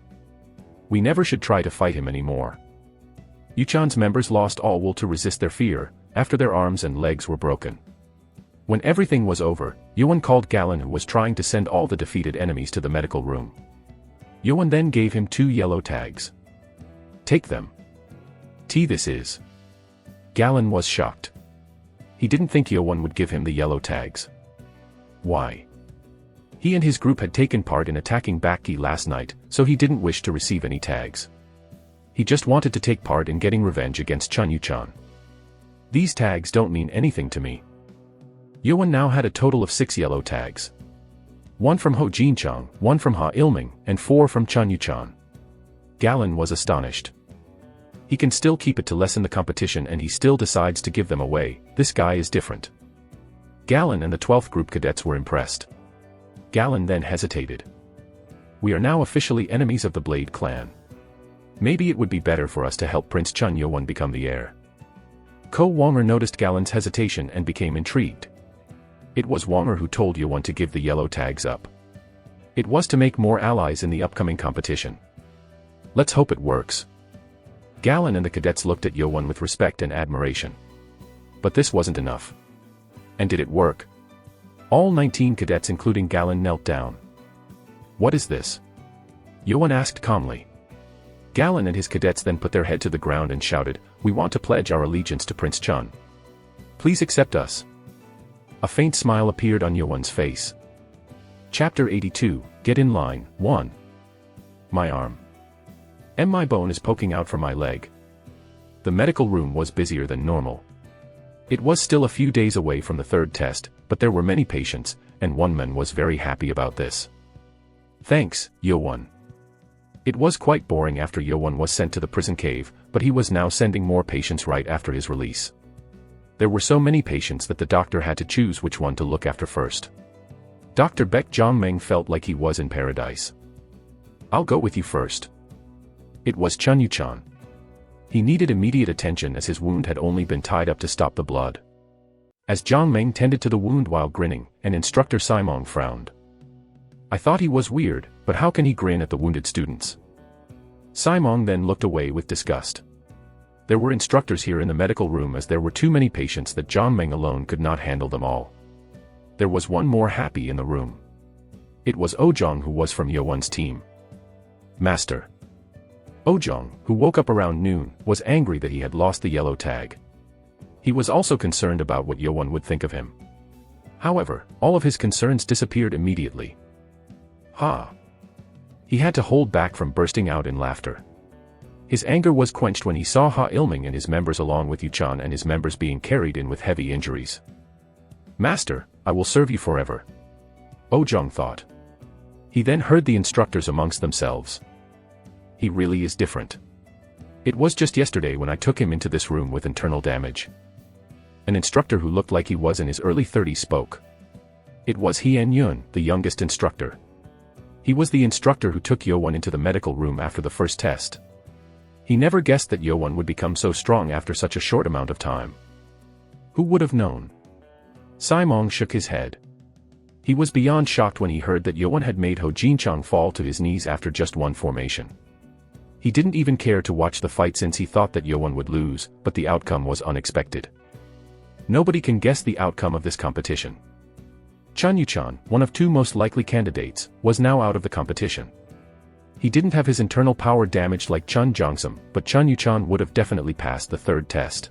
We never should try to fight him anymore. Yuchan's members lost all will to resist their fear, after their arms and legs were broken. When everything was over, Yowan called Galen, who was trying to send all the defeated enemies to the medical room. Yowan then gave him 2 yellow tags. Take them. This is. Galen was shocked. He didn't think Yowan would give him the yellow tags. Why? He and his group had taken part in attacking Bakki last night, so he didn't wish to receive any tags. He just wanted to take part in getting revenge against Chun Yuchan. These tags don't mean anything to me. Yowan now had a total of 6 yellow tags. 1 from Ho Jinchang, 1 from Ha Ilming, and 4 from Chun Yuchan. Galen was astonished. He can still keep it to lessen the competition, and he still decides to give them away. This guy is different. Galen and the 12th group cadets were impressed. Galen then hesitated. We are now officially enemies of the Blade clan. Maybe it would be better for us to help Prince Chun Yowan become the heir. Ko Wonger noticed Galen's hesitation and became intrigued. It was Wonger who told Yowan to give the yellow tags up. It was to make more allies in the upcoming competition. Let's hope it works. Galen and the cadets looked at Yowan with respect and admiration. But this wasn't enough. And did it work? All 19 cadets including Galen knelt down. What is this? Yoan asked calmly. Galen and his cadets then put their head to the ground and shouted, "We want to pledge our allegiance to Prince Chun. Please accept us." A faint smile appeared on Yoan's face. Chapter 82, Get in Line, 1. My arm. My bone is poking out from my leg. The medical room was busier than normal. It was still a few days away from the third test, but there were many patients, and one man was very happy about this. Thanks, Yoan. It was quite boring after Yoan was sent to the prison cave, but he was now sending more patients right after his release. There were so many patients that the doctor had to choose which one to look after first. Dr. Baek Jongmeng felt like he was in paradise. I'll go with you first. It was Chun Yu-chan. He needed immediate attention as his wound had only been tied up to stop the blood. As Jongmeng tended to the wound while grinning, an instructor Simong frowned. I thought he was weird, but how can he grin at the wounded students? Simong then looked away with disgust. There were instructors here in the medical room as there were too many patients that Jongmeng alone could not handle them all. There was one more happy in the room. It was Ojong, who was from Yoan's team. Master. Ojong, who woke up around noon, was angry that he had lost the yellow tag. He was also concerned about what Yoan would think of him. However, all of his concerns disappeared immediately. Ha! He had to hold back from bursting out in laughter. His anger was quenched when he saw Ha Ilming and his members along with Yu-chan and his members being carried in with heavy injuries. Master, I will serve you forever. Ojong thought. He then heard the instructors amongst themselves. He really is different. It was just yesterday when I took him into this room with internal damage. An instructor who looked like he was in his early 30s spoke. It was Hien Yun, the youngest instructor. He was the instructor who took Yoan into the medical room after the first test. He never guessed that Yoan would become so strong after such a short amount of time. Who would have known? Simong shook his head. He was beyond shocked when he heard that Yoan had made Ho Jinchang fall to his knees after just one formation. He didn't even care to watch the fight since he thought that Yoan would lose, but the outcome was unexpected. Nobody can guess the outcome of this competition. Chun Yu-chan, one of two most likely candidates, was now out of the competition. He didn't have his internal power damaged like Chun Jongsum, but Chun Yu-chan would have definitely passed the third test.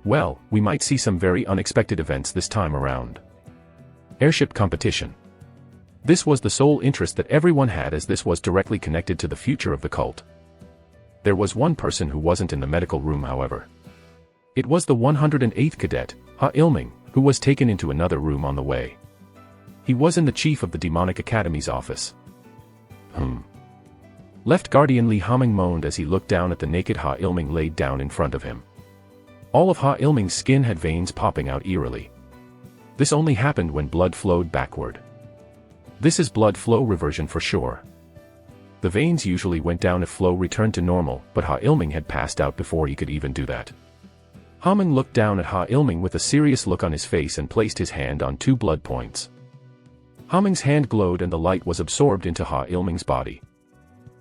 Well, we might see some very unexpected events this time around. Airship competition. This was the sole interest that everyone had as this was directly connected to the future of the cult. There was one person who wasn't in the medical room, however. It was the 108th cadet, Ha Ilming, who was taken into another room on the way. He was in the chief of the Demonic Academy's office. Left Guardian Li Haming moaned as he looked down at the naked Ha Ilming laid down in front of him. All of Ha Ilming's skin had veins popping out eerily. This only happened when blood flowed backward. This is blood flow reversion for sure. The veins usually went down if flow returned to normal, but Ha Ilming had passed out before he could even do that. Haming looked down at Ha Ilming with a serious look on his face and placed his hand on 2 blood points. Haming's hand glowed and the light was absorbed into Ha Ilming's body.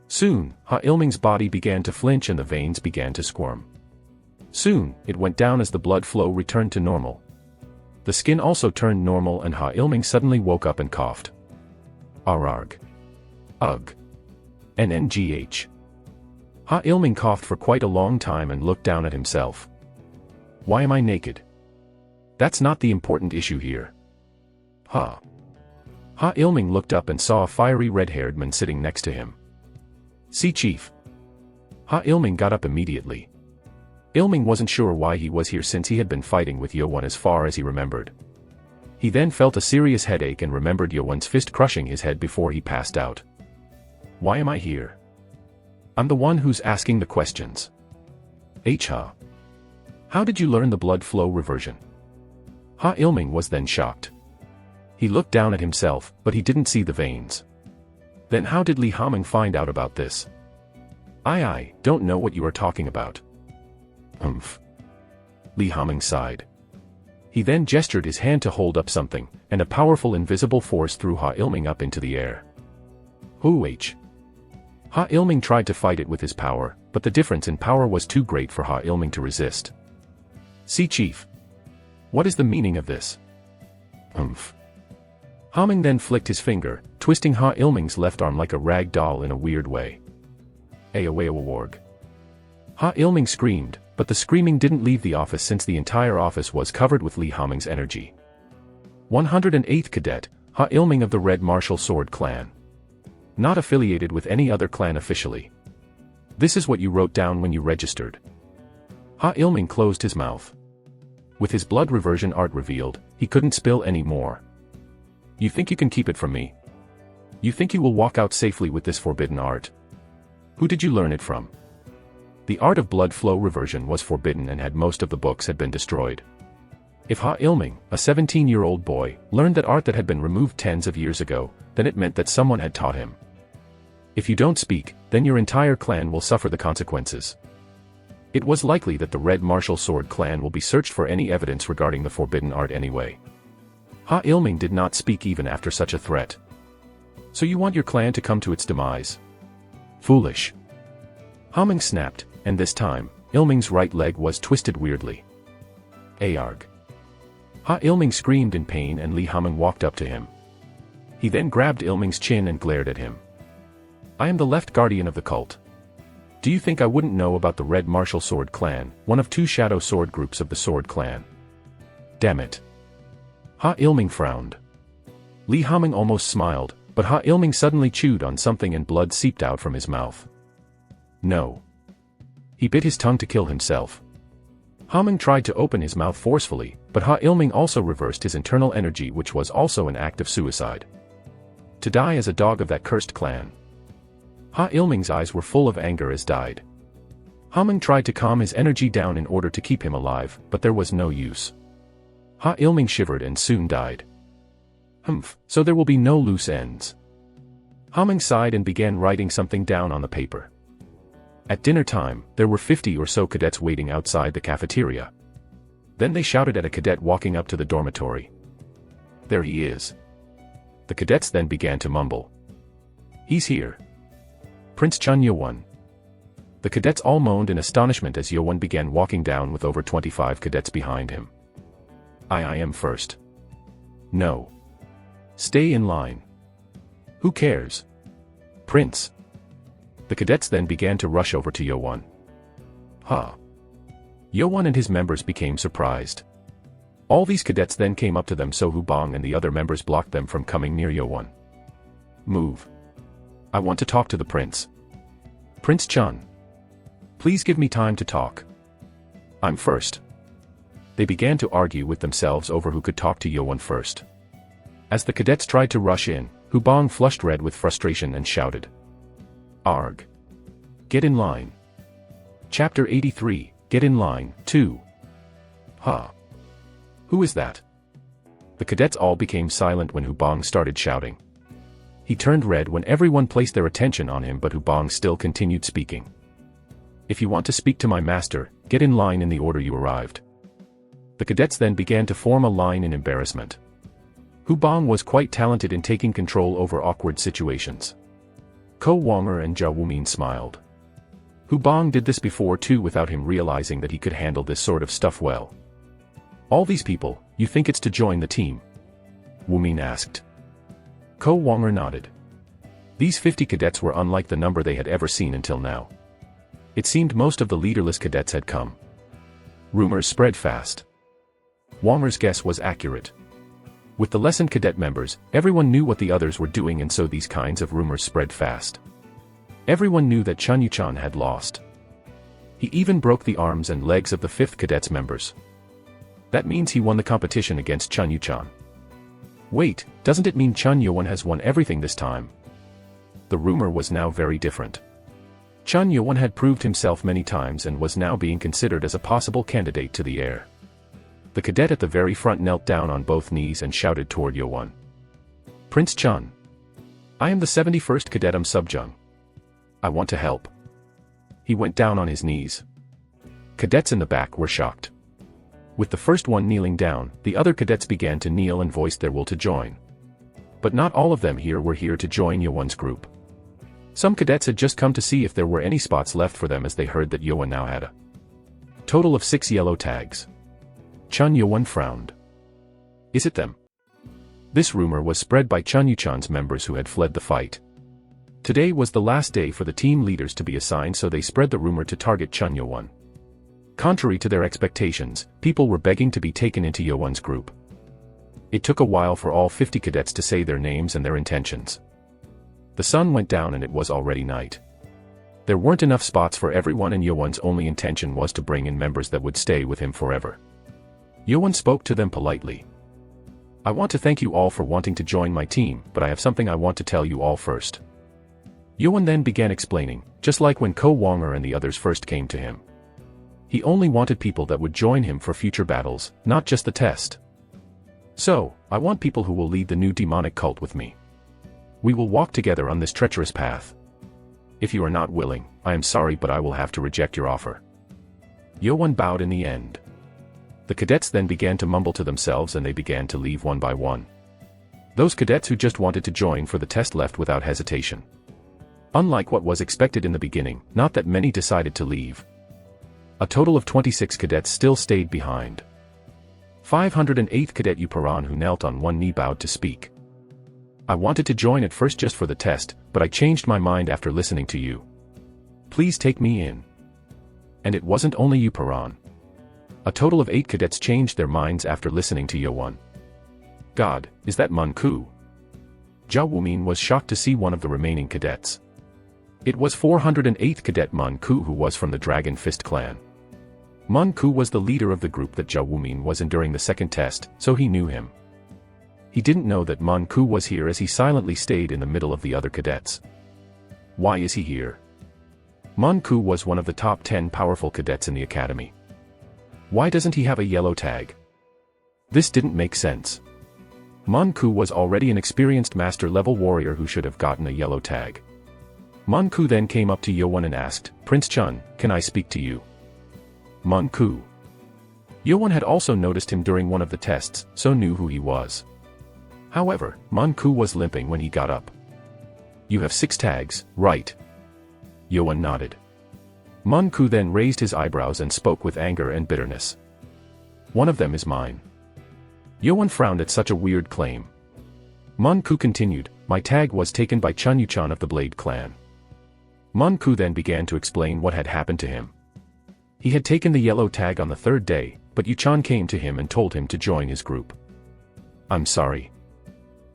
Soon, Ha Ilming's body began to flinch and the veins began to squirm. Soon, it went down as the blood flow returned to normal. The skin also turned normal and Ha Ilming suddenly woke up and coughed. Ararg. Ugh. NNGH. Ha Ilming coughed for quite a long time and looked down at himself. Why am I naked? That's not the important issue here. Ha Ilming looked up and saw a fiery red-haired man sitting next to him. See, Chief. Ha Ilming got up immediately. Ilming wasn't sure why he was here since he had been fighting with Yoan as far as he remembered. He then felt a serious headache and remembered Yoan's fist crushing his head before he passed out. Why am I here? I'm the one who's asking the questions. Ha. How did you learn the blood flow reversion? Ha Ilming was then shocked. He looked down at himself, but he didn't see the veins. Then how did Li Haming find out about this? I don't know what you are talking about. Li Haming sighed. He then gestured his hand to hold up something, and a powerful invisible force threw Ha Ilming up into the air. Ha Ilming tried to fight it with his power, but the difference in power was too great for Ha Ilming to resist. See, Chief. What is the meaning of this? Haming then flicked his finger, twisting Ha Ilming's left arm like a rag doll in a weird way. Awawarg. Ha Ilming screamed, but the screaming didn't leave the office since the entire office was covered with Li Haming's energy. 108th Cadet, Ha Ilming of the Red Martial Sword Clan. Not affiliated with any other clan officially. This is what you wrote down when you registered. Ha Ilming closed his mouth. With his blood reversion art revealed, he couldn't spill any more. You think you can keep it from me? You think you will walk out safely with this forbidden art? Who did you learn it from? The art of blood flow reversion was forbidden and most of the books had been destroyed. If Ha Ilming, a 17-year-old boy, learned that art that had been removed tens of years ago, then it meant that someone had taught him. If you don't speak, then your entire clan will suffer the consequences. It was likely that the Red Martial Sword Clan will be searched for any evidence regarding the forbidden art anyway. Ha Ilming did not speak even after such a threat. So you want your clan to come to its demise? Foolish. Haming snapped, and this time, Ilming's right leg was twisted weirdly. Ayarg. Ha Ilming screamed in pain and Li Haming walked up to him. He then grabbed Ilming's chin and glared at him. I am the left guardian of the cult. Do you think I wouldn't know about the Red Martial Sword Clan, one of two shadow sword groups of the Sword Clan? Damn it. Ha Ilming frowned. Li Haming almost smiled, but Ha Ilming suddenly chewed on something and blood seeped out from his mouth. No. He bit his tongue to kill himself. Haming tried to open his mouth forcefully, but Ha Ilming also reversed his internal energy, which was also an act of suicide. To die as a dog of that cursed clan. Ha Ilming's eyes were full of anger as died. Haming tried to calm his energy down in order to keep him alive, but there was no use. Ha Ilming shivered and soon died. Humph, so there will be no loose ends. Haming sighed and began writing something down on the paper. At dinner time, there were 50 or so cadets waiting outside the cafeteria. Then they shouted at a cadet walking up to the dormitory. There he is. The cadets then began to mumble. He's here. Prince Chun Yowon. The cadets all moaned in astonishment as Yowon began walking down with over 25 cadets behind him. I am first. No. Stay in line. Who cares? Prince. The cadets then began to rush over to Yowon. Ha. Yowon and his members became surprised. All these cadets then came up to them, so Hubong and the other members blocked them from coming near Yowon. Move. I want to talk to the prince. Prince Chun. Please give me time to talk. I'm first. They began to argue with themselves over who could talk to Yowon first. As the cadets tried to rush in, Hubong flushed red with frustration and shouted. Arg. Get in line. Chapter 83, Get in line, 2. Ha. Who is that? The cadets all became silent when Hubong started shouting. He turned red when everyone placed their attention on him, but Hubong still continued speaking. If you want to speak to my master, get in line in the order you arrived. The cadets then began to form a line in embarrassment. Hubong was quite talented in taking control over awkward situations. Ko Wonger and Jia Wumin smiled. Hubong did this before too without him realizing that he could handle this sort of stuff well. All these people, you think it's to join the team? Wumin asked. Ko Wonger nodded. These 50 cadets were unlike the number they had ever seen until now. It seemed most of the leaderless cadets had come. Rumors spread fast. Wonger's guess was accurate. With the lessened cadet members, everyone knew what the others were doing, and so these kinds of rumors spread fast. Everyone knew that Chun Yuchan had lost. He even broke the arms and legs of the 5th cadet's members. That means he won the competition against Chun Yuchan. Wait, doesn't it mean Chun Yowon has won everything this time? The rumor was now very different. Chun Yowon had proved himself many times and was now being considered as a possible candidate to the heir. The cadet at the very front knelt down on both knees and shouted toward Yowon. Prince Chun. I am the 71st Cadet Subjung. I want to help. He went down on his knees. Cadets in the back were shocked. With the first one kneeling down, the other cadets began to kneel and voiced their will to join. But not all of them here were here to join Yowon's group. Some cadets had just come to see if there were any spots left for them, as they heard that Yowon now had a total of 6 yellow tags. Chun Yowon frowned. Is it them? This rumor was spread by Chun Yuchan's members who had fled the fight. Today was the last day for the team leaders to be assigned, so they spread the rumor to target Chun Yowon. Contrary to their expectations, people were begging to be taken into Yowon's group. It took a while for all 50 cadets to say their names and their intentions. The sun went down and it was already night. There weren't enough spots for everyone, and Yowon's only intention was to bring in members that would stay with him forever. Yowon spoke to them politely. I want to thank you all for wanting to join my team, but I have something I want to tell you all first. Yowon then began explaining, just like when Ko Wonger and the others first came to him. He only wanted people that would join him for future battles, not just the test. So, I want people who will lead the new demonic cult with me. We will walk together on this treacherous path. If you are not willing, I am sorry, but I will have to reject your offer. Yowon bowed in the end. The cadets then began to mumble to themselves and they began to leave one by one. Those cadets who just wanted to join for the test left without hesitation. Unlike what was expected in the beginning, not that many decided to leave. A total of 26 cadets still stayed behind. 508th Cadet Uparan, who knelt on one knee, bowed to speak. I wanted to join at first just for the test, but I changed my mind after listening to you. Please take me in. And it wasn't only Uparan. A total of 8 cadets changed their minds after listening to Yowon. God, is that Mun-ku? Jia Wumin was shocked to see one of the remaining cadets. It was 408th Cadet Mun-ku, who was from the Dragon Fist clan. Mun-ku was the leader of the group that Jia Wumin was in during the second test, so he knew him. He didn't know that Mun-ku was here, as he silently stayed in the middle of the other cadets. Why is he here? Mun-ku was one of the top 10 powerful cadets in the academy. Why doesn't he have a yellow tag? This didn't make sense. Mun-ku was already an experienced master-level warrior who should have gotten a yellow tag. Mun-ku then came up to Yowon and asked, Prince Chun, can I speak to you? Mun-ku. Yowon had also noticed him during one of the tests, so knew who he was. However, Mun-ku was limping when he got up. You have 6 tags, right? Yowon nodded. Mun-ku then raised his eyebrows and spoke with anger and bitterness. One of them is mine. Yowon frowned at such a weird claim. Mun-ku continued, my tag was taken by Chun Yuchan of the Blade clan. Mun-ku then began to explain what had happened to him. He had taken the yellow tag on the 3rd day, but Yuchan came to him and told him to join his group. I'm sorry.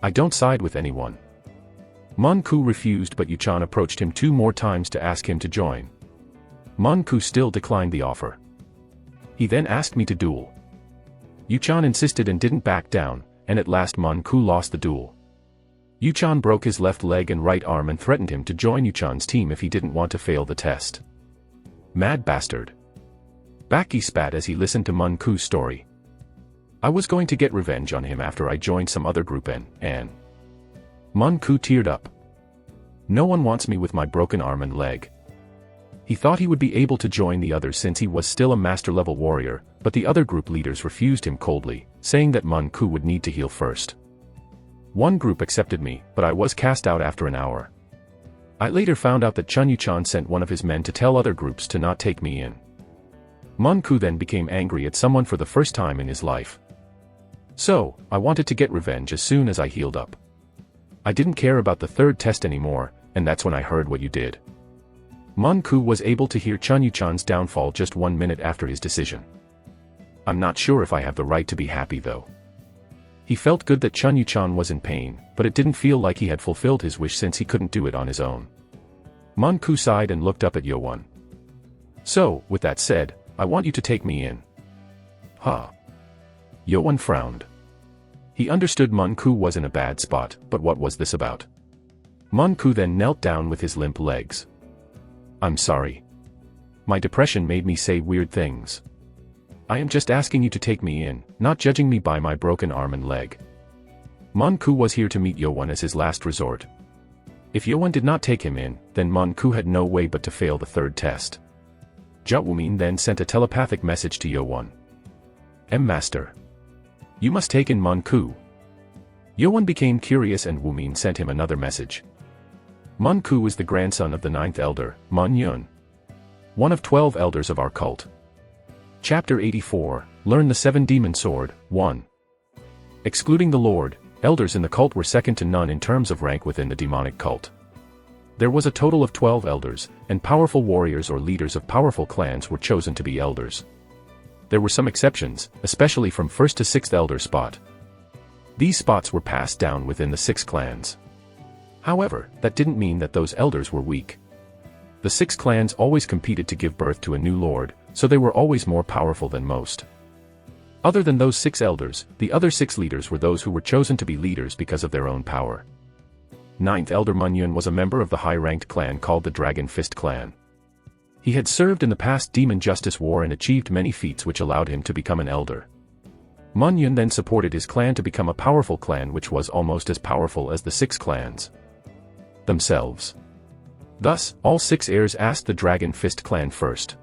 I don't side with anyone. Mun-ku refused, but Yuchan approached him 2 more times to ask him to join. Mun-ku still declined the offer. He then asked me to duel. Yuchan insisted and didn't back down, and at last Mun-ku lost the duel. Yuchan broke his left leg and right arm and threatened him to join Yuchan's team if he didn't want to fail the test. Mad bastard. Baki spat as he listened to Mun-ku's story. I was going to get revenge on him after I joined some other group and Mun-ku teared up. No one wants me with my broken arm and leg. He thought he would be able to join the others since he was still a master-level warrior, but the other group leaders refused him coldly, saying that Mun-ku would need to heal first. One group accepted me, but I was cast out after an hour. I later found out that Chun Yuchan sent one of his men to tell other groups to not take me in. Mun-ku then became angry at someone for the first time in his life. So, I wanted to get revenge as soon as I healed up. I didn't care about the 3rd test anymore, and that's when I heard what you did. Mun-ku was able to hear Chun Yuchan's downfall just 1 minute after his decision. I'm not sure if I have the right to be happy though. He felt good that Chun Yuchan was in pain, but it didn't feel like he had fulfilled his wish since he couldn't do it on his own. Mun-ku sighed and looked up at Yowon. So, with that said, I want you to take me in. Huh? Yowon frowned. He understood Mun-ku was in a bad spot, but what was this about? Mun-ku then knelt down with his limp legs. I'm sorry. My depression made me say weird things. I am just asking you to take me in, not judging me by my broken arm and leg. Mun-ku was here to meet Yowon as his last resort. If Yowon did not take him in, then Mun-ku had no way but to fail the 3rd test. Jia Wumin then sent a telepathic message to Yowon. Master. You must take in Mun-ku. Yowon became curious and Wumin sent him another message. Mun-ku is the grandson of the 9th elder, Mun Yun. One of 12 elders of our cult. Chapter 84, Learn the 7 Demon Sword, 1. Excluding the Lord, Elders in the cult were second to none in terms of rank within the demonic cult. There was a total of 12 elders, and powerful warriors or leaders of powerful clans were chosen to be elders. There were some exceptions, especially from 1st to 6th elder spot. These spots were passed down within the 6 clans. However, that didn't mean that those elders were weak. The 6 clans always competed to give birth to a new lord, so they were always more powerful than most. Other than those 6 elders, the other 6 leaders were those who were chosen to be leaders because of their own power. 9th Elder Manhwa was a member of the high-ranked clan called the Dragon Fist clan. He had served in the past Demon Justice War and achieved many feats which allowed him to become an elder. Manhwa then supported his clan to become a powerful clan which was almost as powerful as the 6 clans themselves. Thus, all 6 heirs asked the Dragon Fist clan first.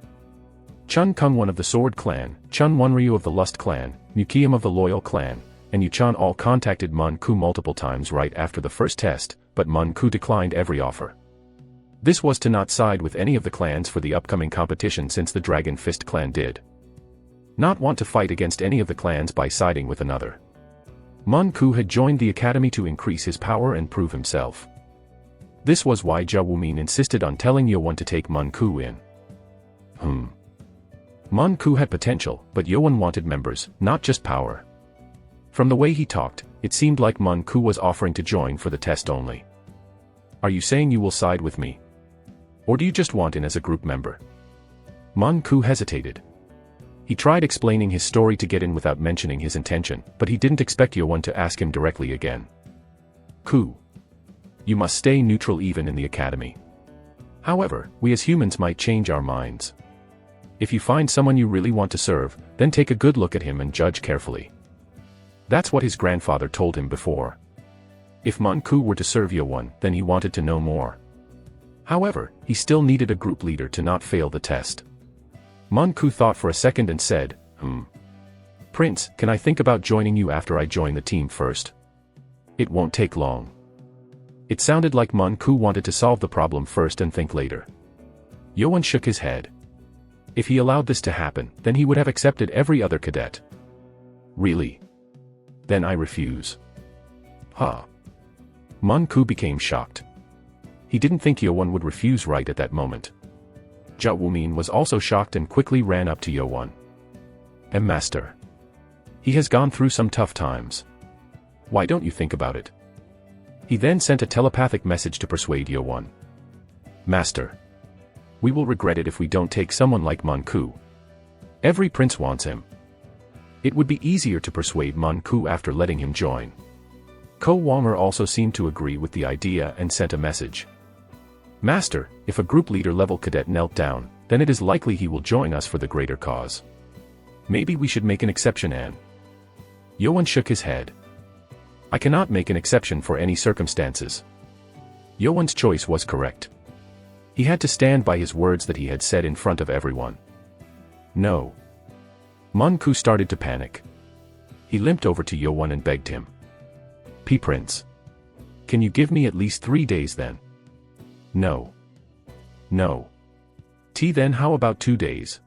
Chun Kung-won of the Sword clan, Chun Wonryu of the Lust clan, Mukiam of the Loyal clan, and Yuchan all contacted Mun-ku multiple times right after the first test, but Mun-ku declined every offer. This was to not side with any of the clans for the upcoming competition since the Dragon Fist clan did not want to fight against any of the clans by siding with another. Mun-ku had joined the academy to increase his power and prove himself. This was why Jia Wumin insisted on telling Yowon to take Mun-ku in. Mun-ku had potential, but Yowon wanted members, not just power. From the way he talked, it seemed like Mun-ku was offering to join for the test only. Are you saying you will side with me? Or do you just want in as a group member? Mun-ku hesitated. He tried explaining his story to get in without mentioning his intention, but he didn't expect Yowon to ask him directly again. Ku. You must stay neutral even in the academy. However, we as humans might change our minds. If you find someone you really want to serve, then take a good look at him and judge carefully. That's what his grandfather told him before. If Mun-ku were to serve Yowon, then he wanted to know more. However, he still needed a group leader to not fail the test. Mun-ku thought for a second and said, Prince, can I think about joining you after I join the team first? It won't take long. It sounded like Mun-ku wanted to solve the problem first and think later. Yowon shook his head. If he allowed this to happen, then he would have accepted every other cadet. Really? Then I refuse. Mun-ku became shocked. He didn't think Yowon would refuse right at that moment. Jia Wumin was also shocked and quickly ran up to Yowon. Master. He has gone through some tough times. Why don't you think about it? He then sent a telepathic message to persuade Yowon. Master. We will regret it if we don't take someone like Mun-ku. Every prince wants him. It would be easier to persuade Mun-ku after letting him join. Ko Wanger also seemed to agree with the idea and sent a message. Master, if a group leader level cadet knelt down, then it is likely he will join us for the greater cause. Maybe we should make an exception, Anne. Yowon shook his head. I cannot make an exception for any circumstances. Yowon's choice was correct. He had to stand by his words that he had said in front of everyone. No. Mun-ku started to panic. He limped over to Yowon and begged him. Prince. Can you give me at least 3 days then? No. No. Then how about 2 days?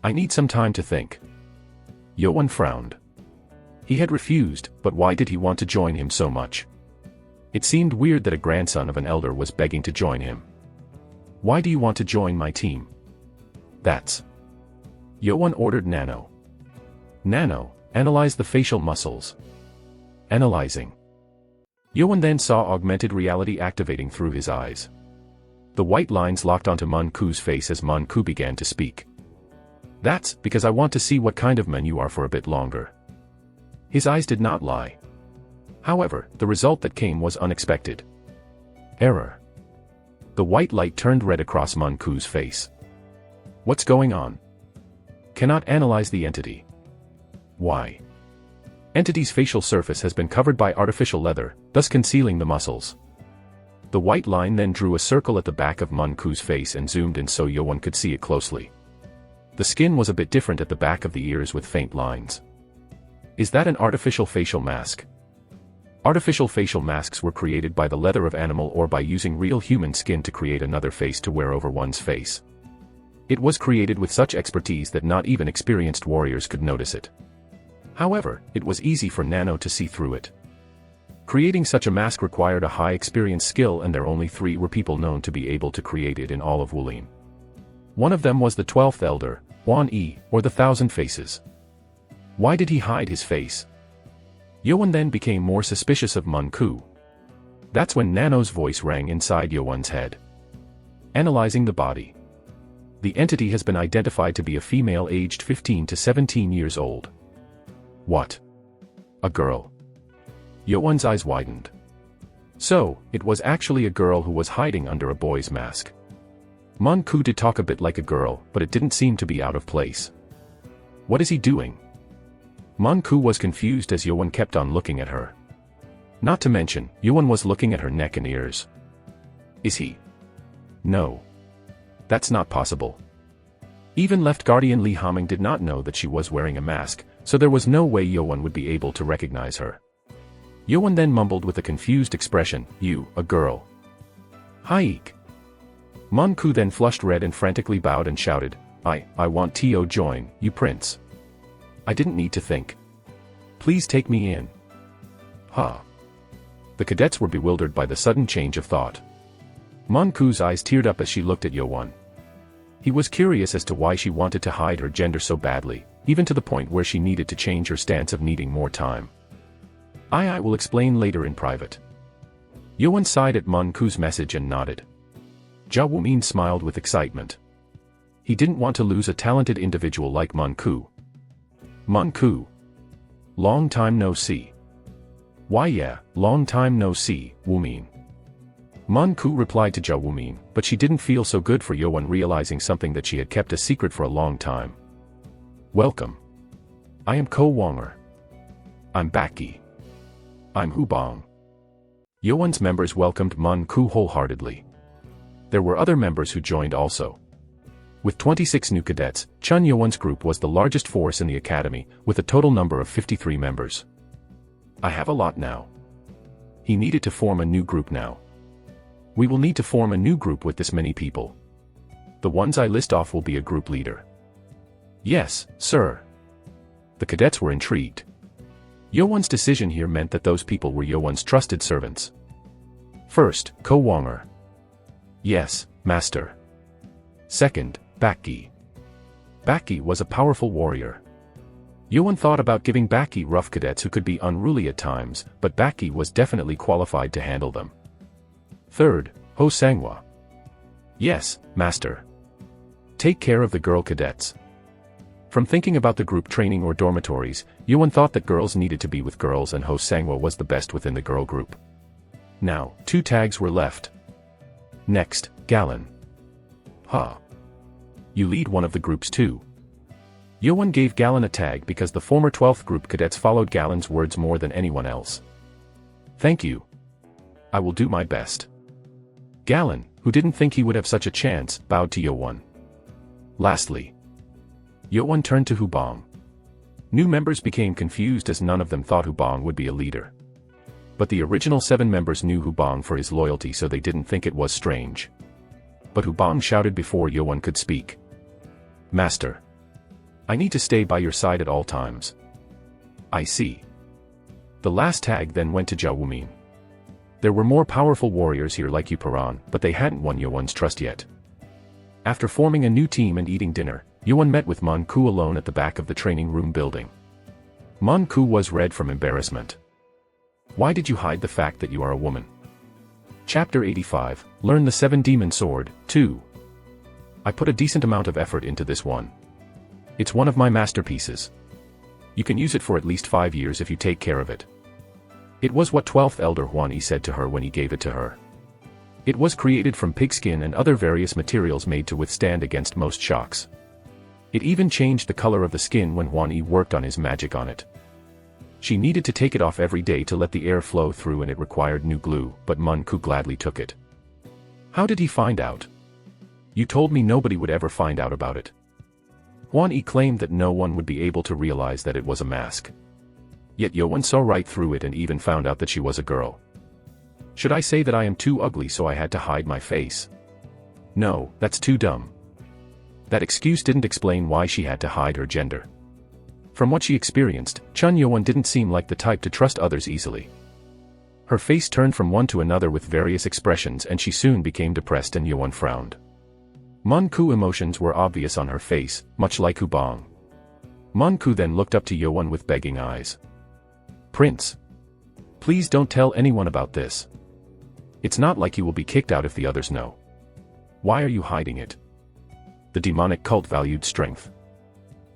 I need some time to think. Yowon frowned. He had refused, but why did he want to join him so much? It seemed weird that a grandson of an elder was begging to join him. Why do you want to join my team? That's. Yowon ordered Nano. Nano, analyze the facial muscles. Analyzing. Yowon then saw augmented reality activating through his eyes. The white lines locked onto Mun-ku's face as Mun-ku began to speak. That's because I want to see what kind of man you are for a bit longer. His eyes did not lie. However, the result that came was unexpected. Error. The white light turned red across Mun-ku's face. What's going on? Cannot analyze the entity. Why? Entity's facial surface has been covered by artificial leather, thus concealing the muscles. The white line then drew a circle at the back of Mun-ku's face and zoomed in so Yowon could see it closely. The skin was a bit different at the back of the ears with faint lines. Is that an artificial facial mask? Artificial facial masks were created by the leather of animal or by using real human skin to create another face to wear over one's face. It was created with such expertise that not even experienced warriors could notice it. However, it was easy for Nano to see through it. Creating such a mask required a high experience skill, and there only 3 were people known to be able to create it in all of Wulin. One of them was the 12th elder, Huan Yi, or the Thousand Faces. Why did he hide his face? Yoan then became more suspicious of Mun Ku. That's when Nano's voice rang inside Yoan's head. Analyzing the body. The entity has been identified to be a female aged 15 to 17 years old. What? A girl? Yoan's eyes widened. So, it was actually a girl who was hiding under a boy's mask. Mun Ku did talk a bit like a girl, but it didn't seem to be out of place. What is he doing? Mun Ku was confused as Yoan kept on looking at her. Not to mention, Yoan was looking at her neck and ears. Is he? No. That's not possible. Even Left Guardian Li Haming did not know that she was wearing a mask, so there was no way Yoan would be able to recognize her. Yoan then mumbled with a confused expression, "You, a girl. Haik." Mun Ku then flushed red and frantically bowed and shouted, I want to join you, Prince. I didn't need to think. Please take me in. Ha. The cadets were bewildered by the sudden change of thought. Mun Ku's eyes teared up as she looked at Yoan. He was curious as to why she wanted to hide her gender so badly, even to the point where she needed to change her stance of needing more time. I will explain later in private. Yoan sighed at Mun Ku's message and nodded. Jia Wumin smiled with excitement. He didn't want to lose a talented individual like Mun Ku. Mun Ku. Long time no see. Why yeah, long time no see, Wumin. Mun Ku replied to Jia Wumin, but she didn't feel so good for Yoan realizing something that she had kept a secret for a long time. Welcome. I am Ko Wonger. I'm Baki. I'm Hubong. Yoan's members welcomed Mun Ku wholeheartedly. There were other members who joined also. With 26 new cadets, Chun Yoan's group was the largest force in the academy, with a total number of 53 members. I have a lot now. He needed to form a new group now. We will need to form a new group with this many people. The ones I list off will be a group leader. Yes, sir. The cadets were intrigued. Yoan's decision here meant that those people were Yoan's trusted servants. First, Ko Wonger. Yes, master. Second, Baki. Baki was a powerful warrior. Yoan thought about giving Baki rough cadets who could be unruly at times, but Baki was definitely qualified to handle them. Third, Ho Sangwa. Yes, master. Take care of the girl cadets. From thinking about the group training or dormitories, Yoan thought that girls needed to be with girls and Ho Sangwa was the best within the girl group. Now, 2 tags were left. Next, Galen. Ha. You lead one of the groups too. Yoan gave Galen a tag because the former 12th group cadets followed Galen's words more than anyone else. Thank you. I will do my best. Galen, who didn't think he would have such a chance, bowed to Yoan. Lastly, Yoan turned to Hubong. New members became confused as none of them thought Hubong would be a leader. But the original 7 members knew Hubong for his loyalty, so they didn't think it was strange. But Hubong shouted before Yoan could speak. Master. I need to stay by your side at all times. I see. The last tag then went to Jia Wumin. There were more powerful warriors here like Yuparan, but they hadn't won Yoan's trust yet. After forming a new team and eating dinner, Yoan met with Mun Ku alone at the back of the training room building. Mun Ku was red from embarrassment. Why did you hide the fact that you are a woman? Chapter 85, Learn the 7-Demon Sword, 2. I put a decent amount of effort into this one. It's one of my masterpieces. You can use it for at least 5 years if you take care of it. It was what 12th Elder Huan Yi said to her when he gave it to her. It was created from pigskin and other various materials made to withstand against most shocks. It even changed the color of the skin when Huan Yi worked on his magic on it. She needed to take it off every day to let the air flow through, and it required new glue, but Mun Ku gladly took it. How did he find out? You told me nobody would ever find out about it. Huan Yi claimed that no one would be able to realize that it was a mask. Yet Yoan saw right through it and even found out that she was a girl. Should I say that I am too ugly so I had to hide my face? No, that's too dumb. That excuse didn't explain why she had to hide her gender. From what she experienced, Chun Yoan didn't seem like the type to trust others easily. Her face turned from one to another with various expressions and she soon became depressed and Yeowon frowned. Manku emotions were obvious on her face, much like Hubong. Manku then looked up to Yeowon with begging eyes. Prince. Please don't tell anyone about this. It's not like you will be kicked out if the others know. Why are you hiding it? The demonic cult valued strength.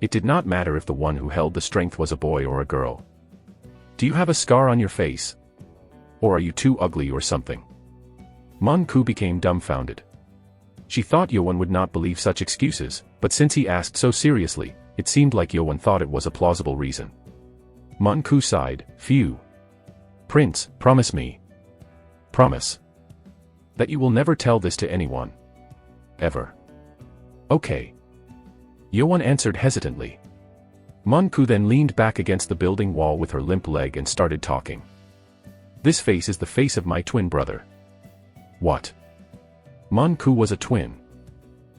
It did not matter if the one who held the strength was a boy or a girl. Do you have a scar on your face? Or are you too ugly or something? Manku became dumbfounded. She thought Yeowon would not believe such excuses, but since he asked so seriously, it seemed like Yeowon thought it was a plausible reason. Manku sighed, phew. Prince, promise me. Promise. That you will never tell this to anyone. Ever. Okay. Yeowon answered hesitantly. Manku then leaned back against the building wall with her limp leg and started talking. This face is the face of my twin brother. What? Manku was a twin.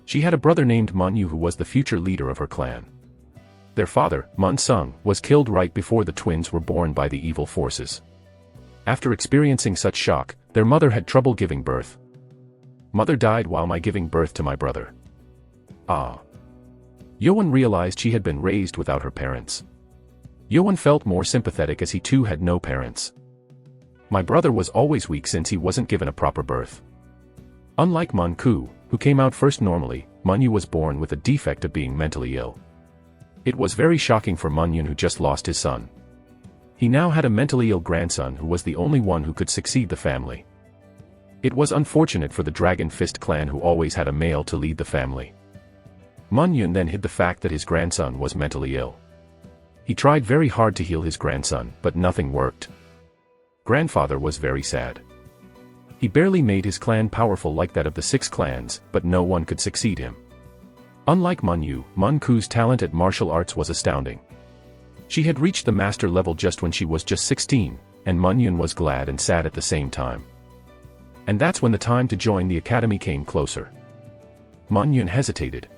She had a brother named Manyu who was the future leader of her clan. Their father, Mun-sung, was killed right before the twins were born by the evil forces. After experiencing such shock, their mother had trouble giving birth. Mother died while giving birth to my brother. Ah. Yeowon realized she had been raised without her parents. Yeowon felt more sympathetic as he too had no parents. My brother was always weak since he wasn't given a proper birth. Unlike Manku, who came out first normally, Manyu was born with a defect of being mentally ill. It was very shocking for Munyun who just lost his son. He now had a mentally ill grandson who was the only one who could succeed the family. It was unfortunate for the Dragon Fist clan who always had a male to lead the family. Munyun then hid the fact that his grandson was mentally ill. He tried very hard to heal his grandson, but nothing worked. Grandfather was very sad. He barely made his clan powerful like that of the 6 clans, but no one could succeed him. Unlike Manyu, Manku's talent at martial arts was astounding. She had reached the master level just when she was just 16, and Munyun was glad and sad at the same time. And that's when the time to join the academy came closer. Munyun hesitated.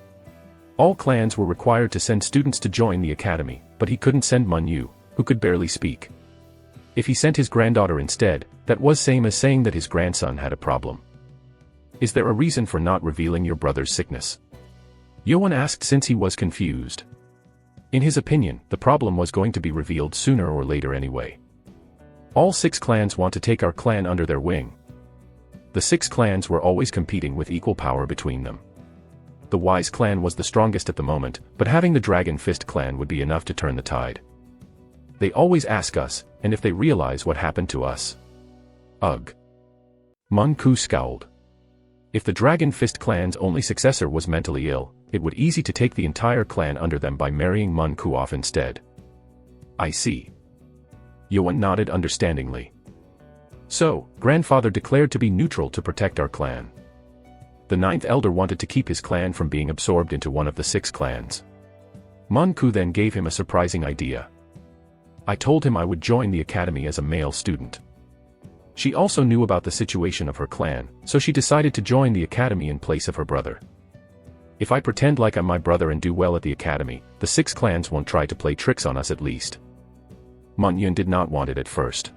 All clans were required to send students to join the academy, but he couldn't send Manyu, who could barely speak. If he sent his granddaughter instead, that was same as saying that his grandson had a problem. Is there a reason for not revealing your brother's sickness? Yeowon asked since he was confused. In his opinion, the problem was going to be revealed sooner or later anyway. All 6 clans want to take our clan under their wing. The 6 clans were always competing with equal power between them. The Wise clan was the strongest at the moment, but having the Dragon Fist clan would be enough to turn the tide. They always ask us, and if they realize what happened to us. Ugh. Manku scowled. If the Dragon Fist clan's only successor was mentally ill, it would easy to take the entire clan under them by marrying Manku off instead. I see. Yeowon nodded understandingly. So, grandfather declared to be neutral to protect our clan. The 9th elder wanted to keep his clan from being absorbed into one of the 6 clans. Manku then gave him a surprising idea. I told him I would join the academy as a male student. She also knew about the situation of her clan, so she decided to join the academy in place of her brother. If I pretend like I'm my brother and do well at the academy, the 6 clans won't try to play tricks on us at least. Munyun did not want it at first.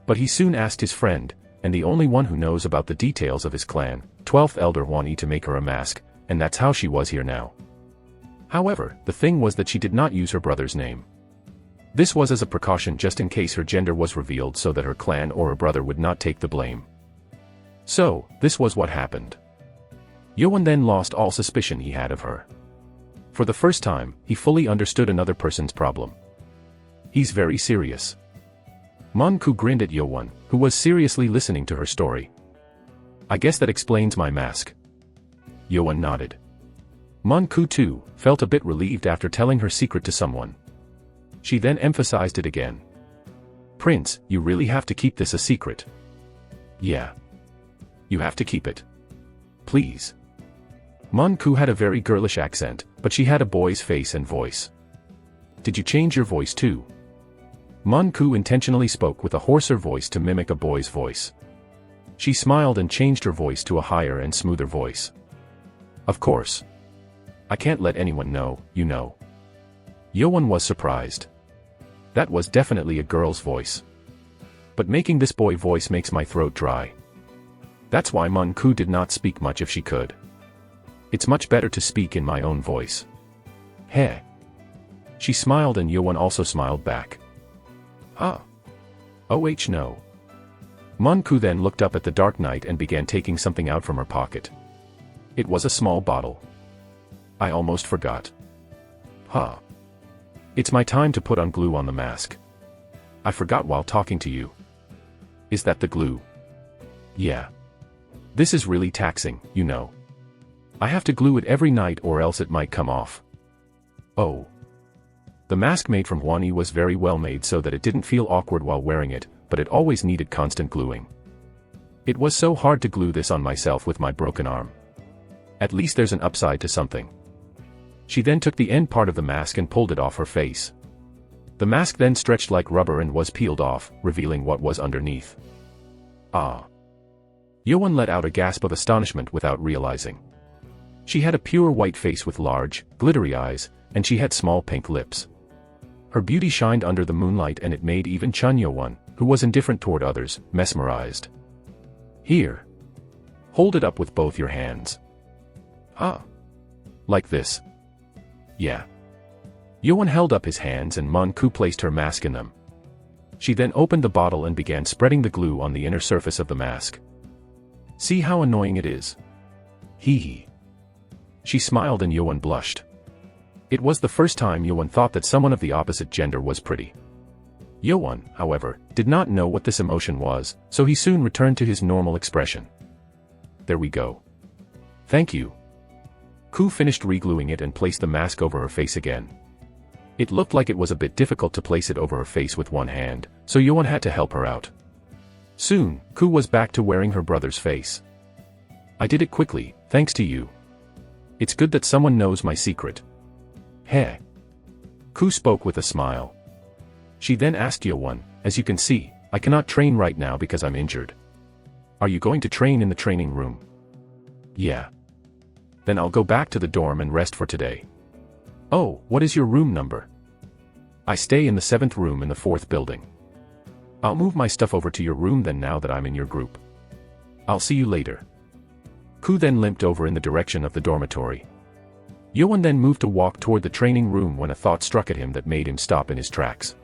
But he soon asked his friend, and the only one who knows about the details of his clan, 12th elder Wani, to make her a mask, and that's how she was here now. However, the thing was that she did not use her brother's name. This was as a precaution just in case her gender was revealed so that her clan or her brother would not take the blame. So, this was what happened. Yeowon then lost all suspicion he had of her. For the first time, he fully understood another person's problem. He's very serious. Manku grinned at Yeowon, who was seriously listening to her story. I guess that explains my mask. Yeowon nodded. Manku too, felt a bit relieved after telling her secret to someone. She then emphasized it again. Prince, you really have to keep this a secret. Yeah. You have to keep it. Please. Manku had a very girlish accent, but she had a boy's face and voice. Did you change your voice too? Manku intentionally spoke with a hoarser voice to mimic a boy's voice. She smiled and changed her voice to a higher and smoother voice. Of course. I can't let anyone know, you know. Yeowon was surprised. That was definitely a girl's voice. but making this boy voice makes my throat dry. That's why Manhwa did not speak much if she could. It's much better to speak in my own voice. Heh. She smiled and Yeowon also smiled back. Ah. Oh no. Manhwa then looked up at the dark night and began taking something out from her pocket. It was a small bottle. I almost forgot. Huh. It's my time to put on glue on the mask. I forgot while talking to you. Is that the glue? Yeah. This is really taxing, you know. I have to glue it every night or else it might come off. Oh. The mask made from Hwani was very well made so that it didn't feel awkward while wearing it, but it always needed constant gluing. It was so hard to glue this on myself with my broken arm. At least there's an upside to something. She then took the end part of the mask and pulled it off her face. The mask then stretched like rubber and was peeled off, revealing what was underneath. Ah. Yeowon let out a gasp of astonishment without realizing. She had a pure white face with large, glittery eyes, and she had small pink lips. Her beauty shined under the moonlight and it made even Yeowon, who was indifferent toward others, mesmerized. Here. Hold it up with both your hands. Ah. Like this. Yeah. Yeowon held up his hands and Manhwa placed her mask in them. She then opened the bottle and began spreading the glue on the inner surface of the mask. See how annoying it is? Hee hee. She smiled and Yeowon blushed. It was the first time Yeowon thought that someone of the opposite gender was pretty. Yeowon, however, did not know what this emotion was, so he soon returned to his normal expression. There we go. Thank you. Koo finished re-gluing it and placed the mask over her face again. It looked like it was a bit difficult to place it over her face with one hand, so Yeowon had to help her out. Soon, Koo was back to wearing her brother's face. I did it quickly, thanks to you. It's good that someone knows my secret. Heh. Koo spoke with a smile. She then asked Yeowon, as you can see, I cannot train right now because I'm injured. Are you going to train in the training room? Yeah. Then I'll go back to the dorm and rest for today. Oh, what is your room number? I stay in the 7th room in the 4th building. I'll move my stuff over to your room then now that I'm in your group. I'll see you later. Koo then limped over in the direction of the dormitory. Yeowon then moved to walk toward the training room when a thought struck at him that made him stop in his tracks.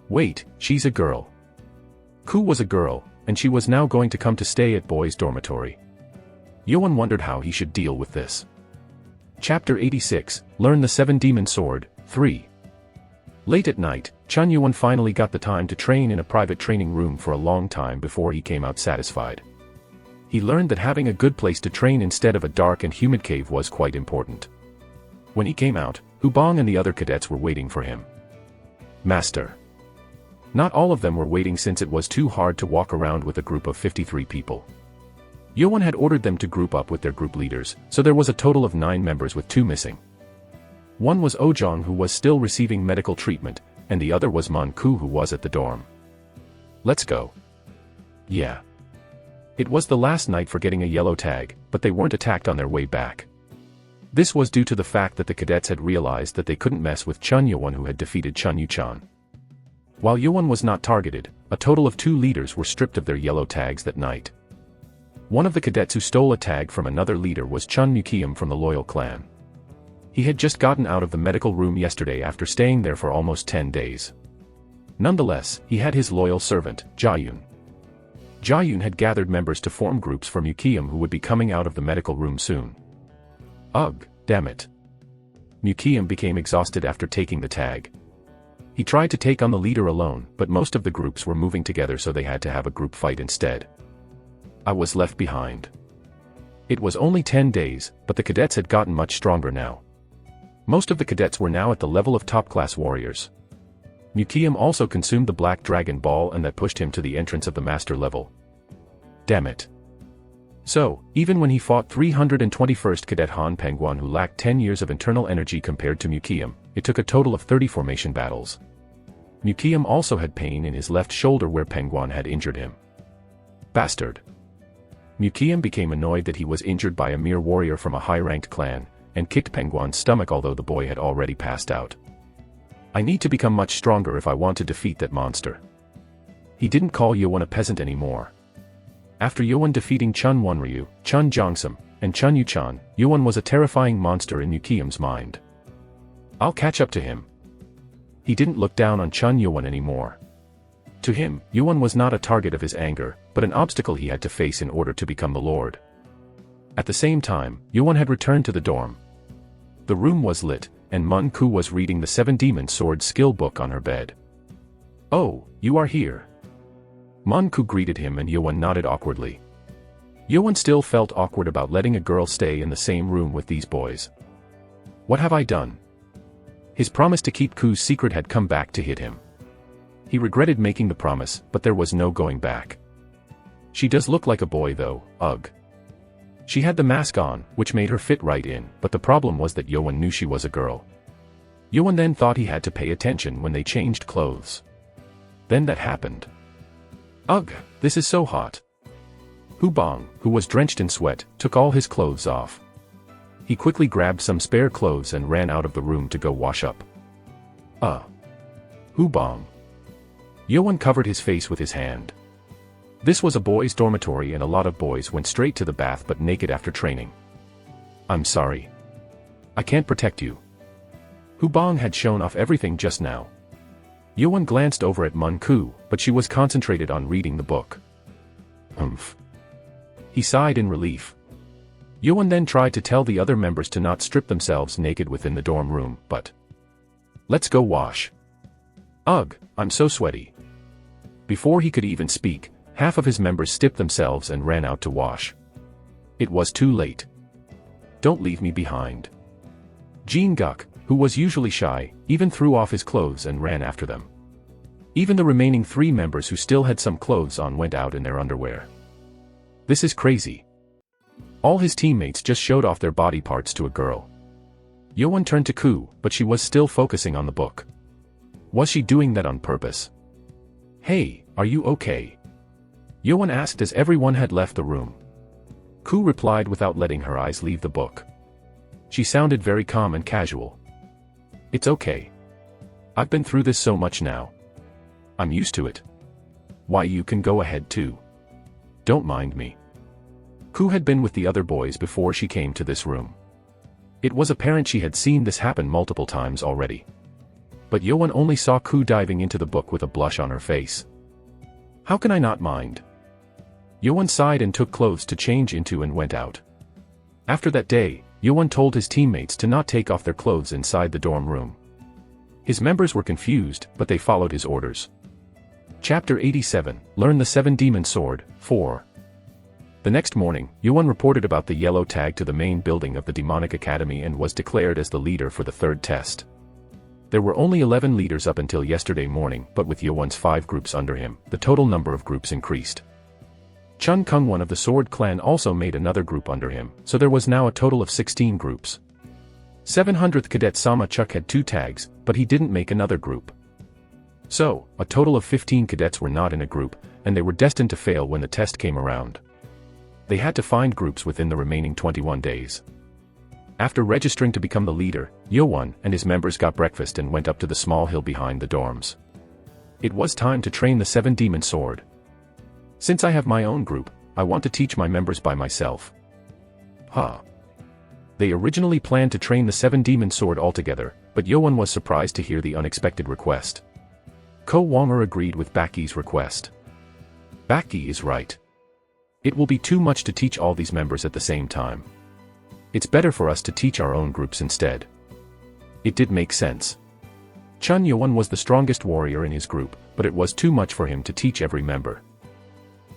Wait, she's a girl. Koo was a girl, and she was now going to come to stay at boys' dormitory. Yeowon wondered how he should deal with this. Chapter 86, Learn the 7-Demon Sword, 3. Late at night, Yeowon finally got the time to train in a private training room for a long time before he came out satisfied. He learned that having a good place to train instead of a dark and humid cave was quite important. When he came out, Hubong and the other cadets were waiting for him. Master. Not all of them were waiting since it was too hard to walk around with a group of 53 people. Yeowon had ordered them to group up with their group leaders, so there was a total of 9 members with 2 missing. One was Ojong who was still receiving medical treatment, and the other was Manhwa who was at the dorm. Let's go. Yeah. It was the last night for getting a yellow tag, but they weren't attacked on their way back. This was due to the fact that the cadets had realized that they couldn't mess with Yeowon who had defeated Yuchan. While Yeowon was not targeted, a total of 2 leaders were stripped of their yellow tags that night. One of the cadets who stole a tag from another leader was Chun Mukiam from the Loyal Clan. He had just gotten out of the medical room yesterday after staying there for almost 10 days. Nonetheless, he had his loyal servant, Jayun. Jayun had gathered members to form groups for Mukiam who would be coming out of the medical room soon. Ugh, damn it. Mukiam became exhausted after taking the tag. He tried to take on the leader alone, but most of the groups were moving together so they had to have a group fight instead. I was left behind. It was only 10 days, but the cadets had gotten much stronger now. Most of the cadets were now at the level of top-class warriors. Mukiam also consumed the Black Dragon Ball and that pushed him to the entrance of the master level. Damn it. So, even when he fought 321st Cadet Han Pengguan who lacked 10 years of internal energy compared to Mukiam, it took a total of 30 formation battles. Mukiam also had pain in his left shoulder where Pengguan had injured him. Bastard. Mukiam became annoyed that he was injured by a mere warrior from a high-ranked clan, and kicked Pengguan's stomach although the boy had already passed out. I need to become much stronger if I want to defeat that monster. He didn't call Yewon a peasant anymore. After Yewon defeating Chun Wonryu, Chun Jongsam, and Chun Yuchan, Yewon was a terrifying monster in Yukiam's mind. I'll catch up to him. He didn't look down on Chun Yewon anymore. To him, Yewon was not a target of his anger, but an obstacle he had to face in order to become the Lord. At the same time, Yewon had returned to the dorm. The room was lit, and Mun-ku was reading the 7 Demon Sword skill book on her bed. "Oh, you are here." Mun-ku greeted him and Yewon nodded awkwardly. Yewon still felt awkward about letting a girl stay in the same room with these boys. What have I done? His promise to keep Ku's secret had come back to hit him. He regretted making the promise, but there was no going back. She does look like a boy though, ugh. She had the mask on, which made her fit right in, but the problem was that Yewon knew she was a girl. Yewon then thought he had to pay attention when they changed clothes. Then that happened. Ugh, this is so hot. Hubong, who was drenched in sweat, took all his clothes off. He quickly grabbed some spare clothes and ran out of the room to go wash up. Hubong. Yewon covered his face with his hand. This was a boys' dormitory and a lot of boys went straight to the bath but naked after training. I'm sorry. I can't protect you. Hubong had shown off everything just now. Yewon glanced over at Mun-ku, but she was concentrated on reading the book. Humph. He sighed in relief. Yewon then tried to tell the other members to not strip themselves naked within the dorm room, but... Let's go wash. Ugh, I'm so sweaty. Before he could even speak, half of his members stiffed themselves and ran out to wash. It was too late. Don't leave me behind. Jin-guk, who was usually shy, even threw off his clothes and ran after them. Even the remaining 3 members who still had some clothes on went out in their underwear. This is crazy. All his teammates just showed off their body parts to a girl. Yewon turned to Ku, but she was still focusing on the book. Was she doing that on purpose? Hey, are you okay? Yewon asked as everyone had left the room. Ku replied without letting her eyes leave the book. She sounded very calm and casual. It's okay. I've been through this so much now. I'm used to it. Why, you can go ahead too. Don't mind me. Ku had been with the other boys before she came to this room. It was apparent she had seen this happen multiple times already. But Yewon only saw Ku diving into the book with a blush on her face. How can I not mind? Yewon sighed and took clothes to change into and went out. After that day, Yewon told his teammates to not take off their clothes inside the dorm room. His members were confused, but they followed his orders. Chapter 87, Learn the 7 Demon Sword, 4. The next morning, Yewon reported about the yellow tag to the main building of the Demonic Academy and was declared as the leader for the 3rd test. There were only 11 leaders up until yesterday morning, but with Yewon's 5 groups under him, the total number of groups increased. Chun Kungwon of the Sword Clan also made another group under him, so there was now a total of 16 groups. 700th Cadet Sama Chuk had 2 tags, but he didn't make another group. So, a total of 15 cadets were not in a group, and they were destined to fail when the test came around. They had to find groups within the remaining 21 days. After registering to become the leader, Yewon and his members got breakfast and went up to the small hill behind the dorms. It was time to train the 7 Demon Sword. Since I have my own group, I want to teach my members by myself. They originally planned to train the 7 Demon Sword altogether, but Yewon was surprised to hear the unexpected request. Ko Wonger agreed with Baki's request. Baki is right. It will be too much to teach all these members at the same time. It's better for us to teach our own groups instead. It did make sense. Chun Yewon was the strongest warrior in his group, but it was too much for him to teach every member.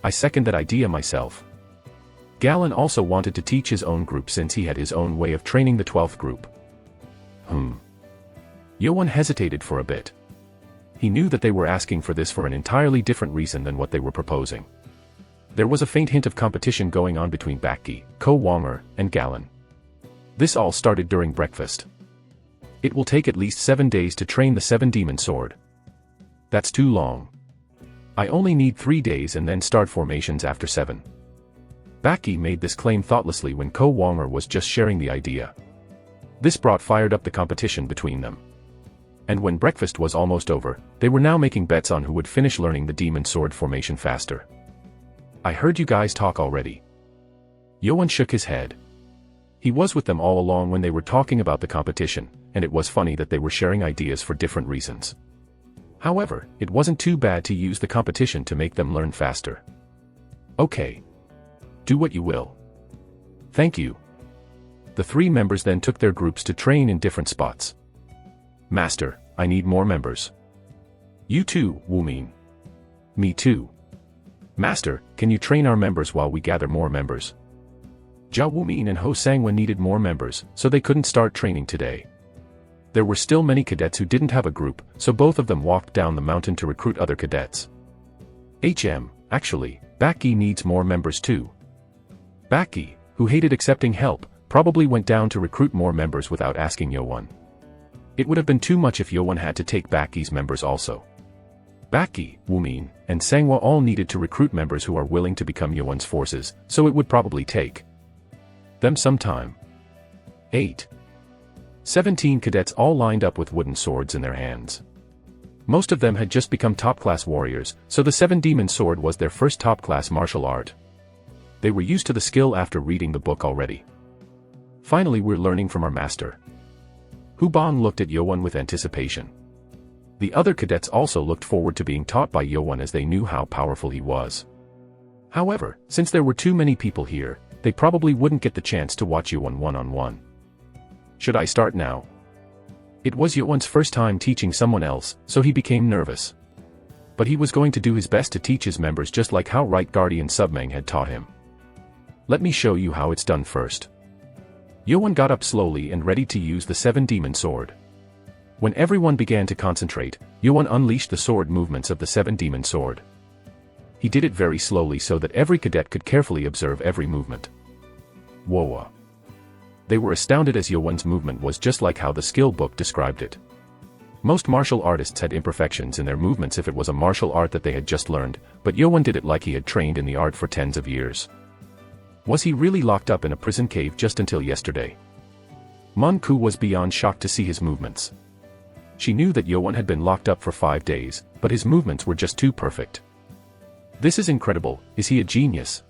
I second that idea myself. Galen also wanted to teach his own group since he had his own way of training the 12th group. Yewon hesitated for a bit. He knew that they were asking for this for an entirely different reason than what they were proposing. There was a faint hint of competition going on between Baki, Ko Wonger, and Galen. This all started during breakfast. It will take at least 7 days to train the 7 Demon Sword. That's too long. I only need 3 days and then start formations after 7. Baki made this claim thoughtlessly when Ko Wonger was just sharing the idea. This brought fired up the competition between them. And when breakfast was almost over, they were now making bets on who would finish learning the demon sword formation faster. I heard you guys talk already. Yoan shook his head. He was with them all along when they were talking about the competition, and it was funny that they were sharing ideas for different reasons. However, it wasn't too bad to use the competition to make them learn faster. Okay. Do what you will. Thank you. The three members then took their groups to train in different spots. Master, I need more members. You too, Wumin. Me too. Master, can you train our members while we gather more members? Jia Wumin and Ho Sangwen needed more members, so they couldn't start training today. There were still many cadets who didn't have a group, so both of them walked down the mountain to recruit other cadets. Actually, Baki needs more members too. Baki, who hated accepting help, probably went down to recruit more members without asking Yoan. It would have been too much if Yoan had to take Baki's members also. Baki, Wumin, and Sangwa all needed to recruit members who are willing to become Yoan's forces, so it would probably take them some time. 17 cadets all lined up with wooden swords in their hands. Most of them had just become top-class warriors, so the 7-demon sword was their first top-class martial art. They were used to the skill after reading the book already. Finally, we're learning from our master. Hubong looked at Yoan with anticipation. The other cadets also looked forward to being taught by Yoan as they knew how powerful he was. However, since there were too many people here, they probably wouldn't get the chance to watch Yoan one-on-one. Should I start now? It was Yoan's first time teaching someone else, so he became nervous. But he was going to do his best to teach his members just like how Right Guardian Submang had taught him. Let me show you how it's done first. Yoan got up slowly and ready to use the 7-demon sword. When everyone began to concentrate, Yoan unleashed the sword movements of the 7-demon sword. He did it very slowly so that every cadet could carefully observe every movement. Whoa! They were astounded as Yoan's movement was just like how the skill book described it. Most martial artists had imperfections in their movements if it was a martial art that they had just learned, but Yoan did it like he had trained in the art for tens of years. Was he really locked up in a prison cave just until yesterday? Manhwa was beyond shocked to see his movements. She knew that Yoan had been locked up for 5 days, but his movements were just too perfect. This is incredible. Is he a genius?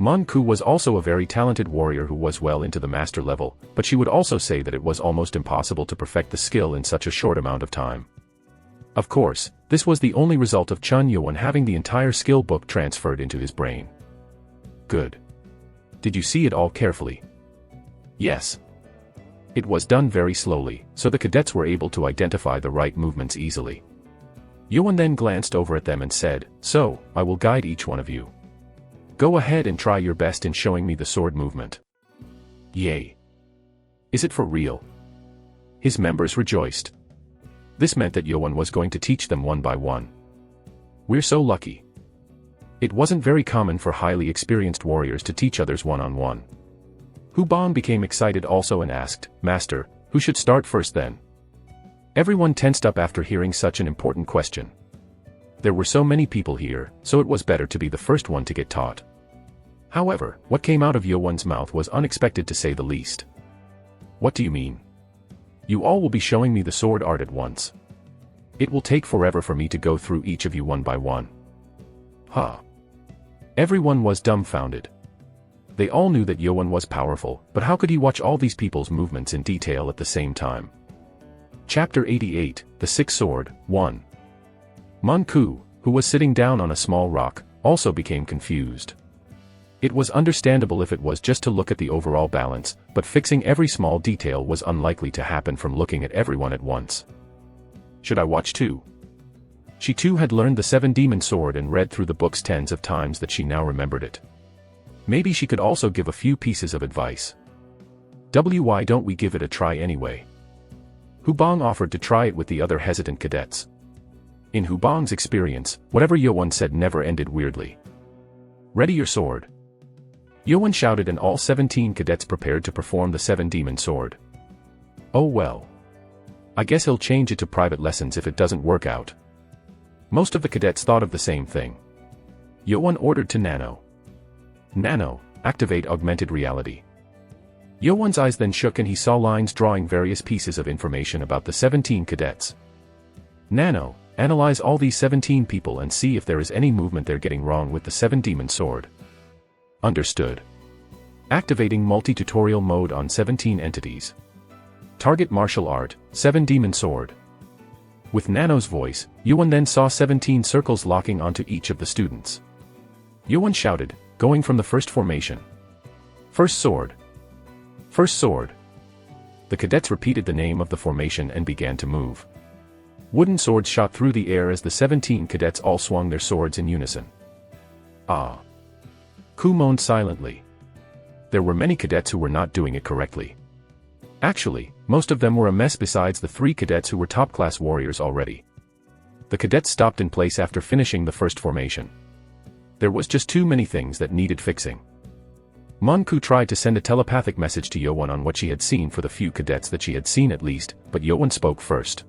Manhwa was also a very talented warrior who was well into the master level, but she would also say that it was almost impossible to perfect the skill in such a short amount of time. Of course, this was the only result of Chun Yoan having the entire skill book transferred into his brain. Good. Did you see it all carefully? Yes. It was done very slowly, so the cadets were able to identify the right movements easily. Yoan then glanced over at them and said, "So, I will guide each one of you. Go ahead and try your best in showing me the sword movement." Yay! Is it for real? His members rejoiced. This meant that Yoan was going to teach them one by one. We're so lucky. It wasn't very common for highly experienced warriors to teach others one-on-one. Hubong became excited also and asked, "Master, who should start first then?" Everyone tensed up after hearing such an important question. There were so many people here, so it was better to be the first one to get taught. However, what came out of Yoan's mouth was unexpected to say the least. "What do you mean? You all will be showing me the sword art at once. It will take forever for me to go through each of you one by one." Huh. Everyone was dumbfounded. They all knew that Yoan was powerful, but how could he watch all these people's movements in detail at the same time? Chapter 88, The Sixth Sword, 1. Manhwa, who was sitting down on a small rock, also became confused. It was understandable if it was just to look at the overall balance, but fixing every small detail was unlikely to happen from looking at everyone at once. Should I watch too? She too had learned the 7-demon sword and read through the books tens of times that she now remembered it. Maybe she could also give a few pieces of advice. Why don't we give it a try anyway? Hubong offered to try it with the other hesitant cadets. In Hubong's experience, whatever Yoan said never ended weirdly. "Ready your sword." Yoan shouted and all 17 cadets prepared to perform the 7-demon sword. Oh well. I guess he'll change it to private lessons if it doesn't work out. Most of the cadets thought of the same thing. Yoan ordered to Nano. "Nano, activate augmented reality." Yeowon's eyes then shook and he saw lines drawing various pieces of information about the 17 cadets. Nano, analyze all these 17 people and see if there is any movement they're getting wrong with the 7 demon sword. Understood. Activating multi-tutorial mode on 17 entities. Target martial art, 7 demon sword. With Nano's voice, Yeowon then saw 17 circles locking onto each of the students. Yeowon shouted, going from the first formation. First sword. First sword. The cadets repeated the name of the formation and began to move. Wooden swords shot through the air as the 17 cadets all swung their swords in unison. Ah. Ku moaned silently. There were many cadets who were not doing it correctly. Actually, most of them were a mess besides the 3 cadets who were top-class warriors already. The cadets stopped in place after finishing the first formation. There was just too many things that needed fixing. Manhwa tried to send a telepathic message to Yeowon on what she had seen for the few cadets that she had seen at least, but Yeowon spoke first.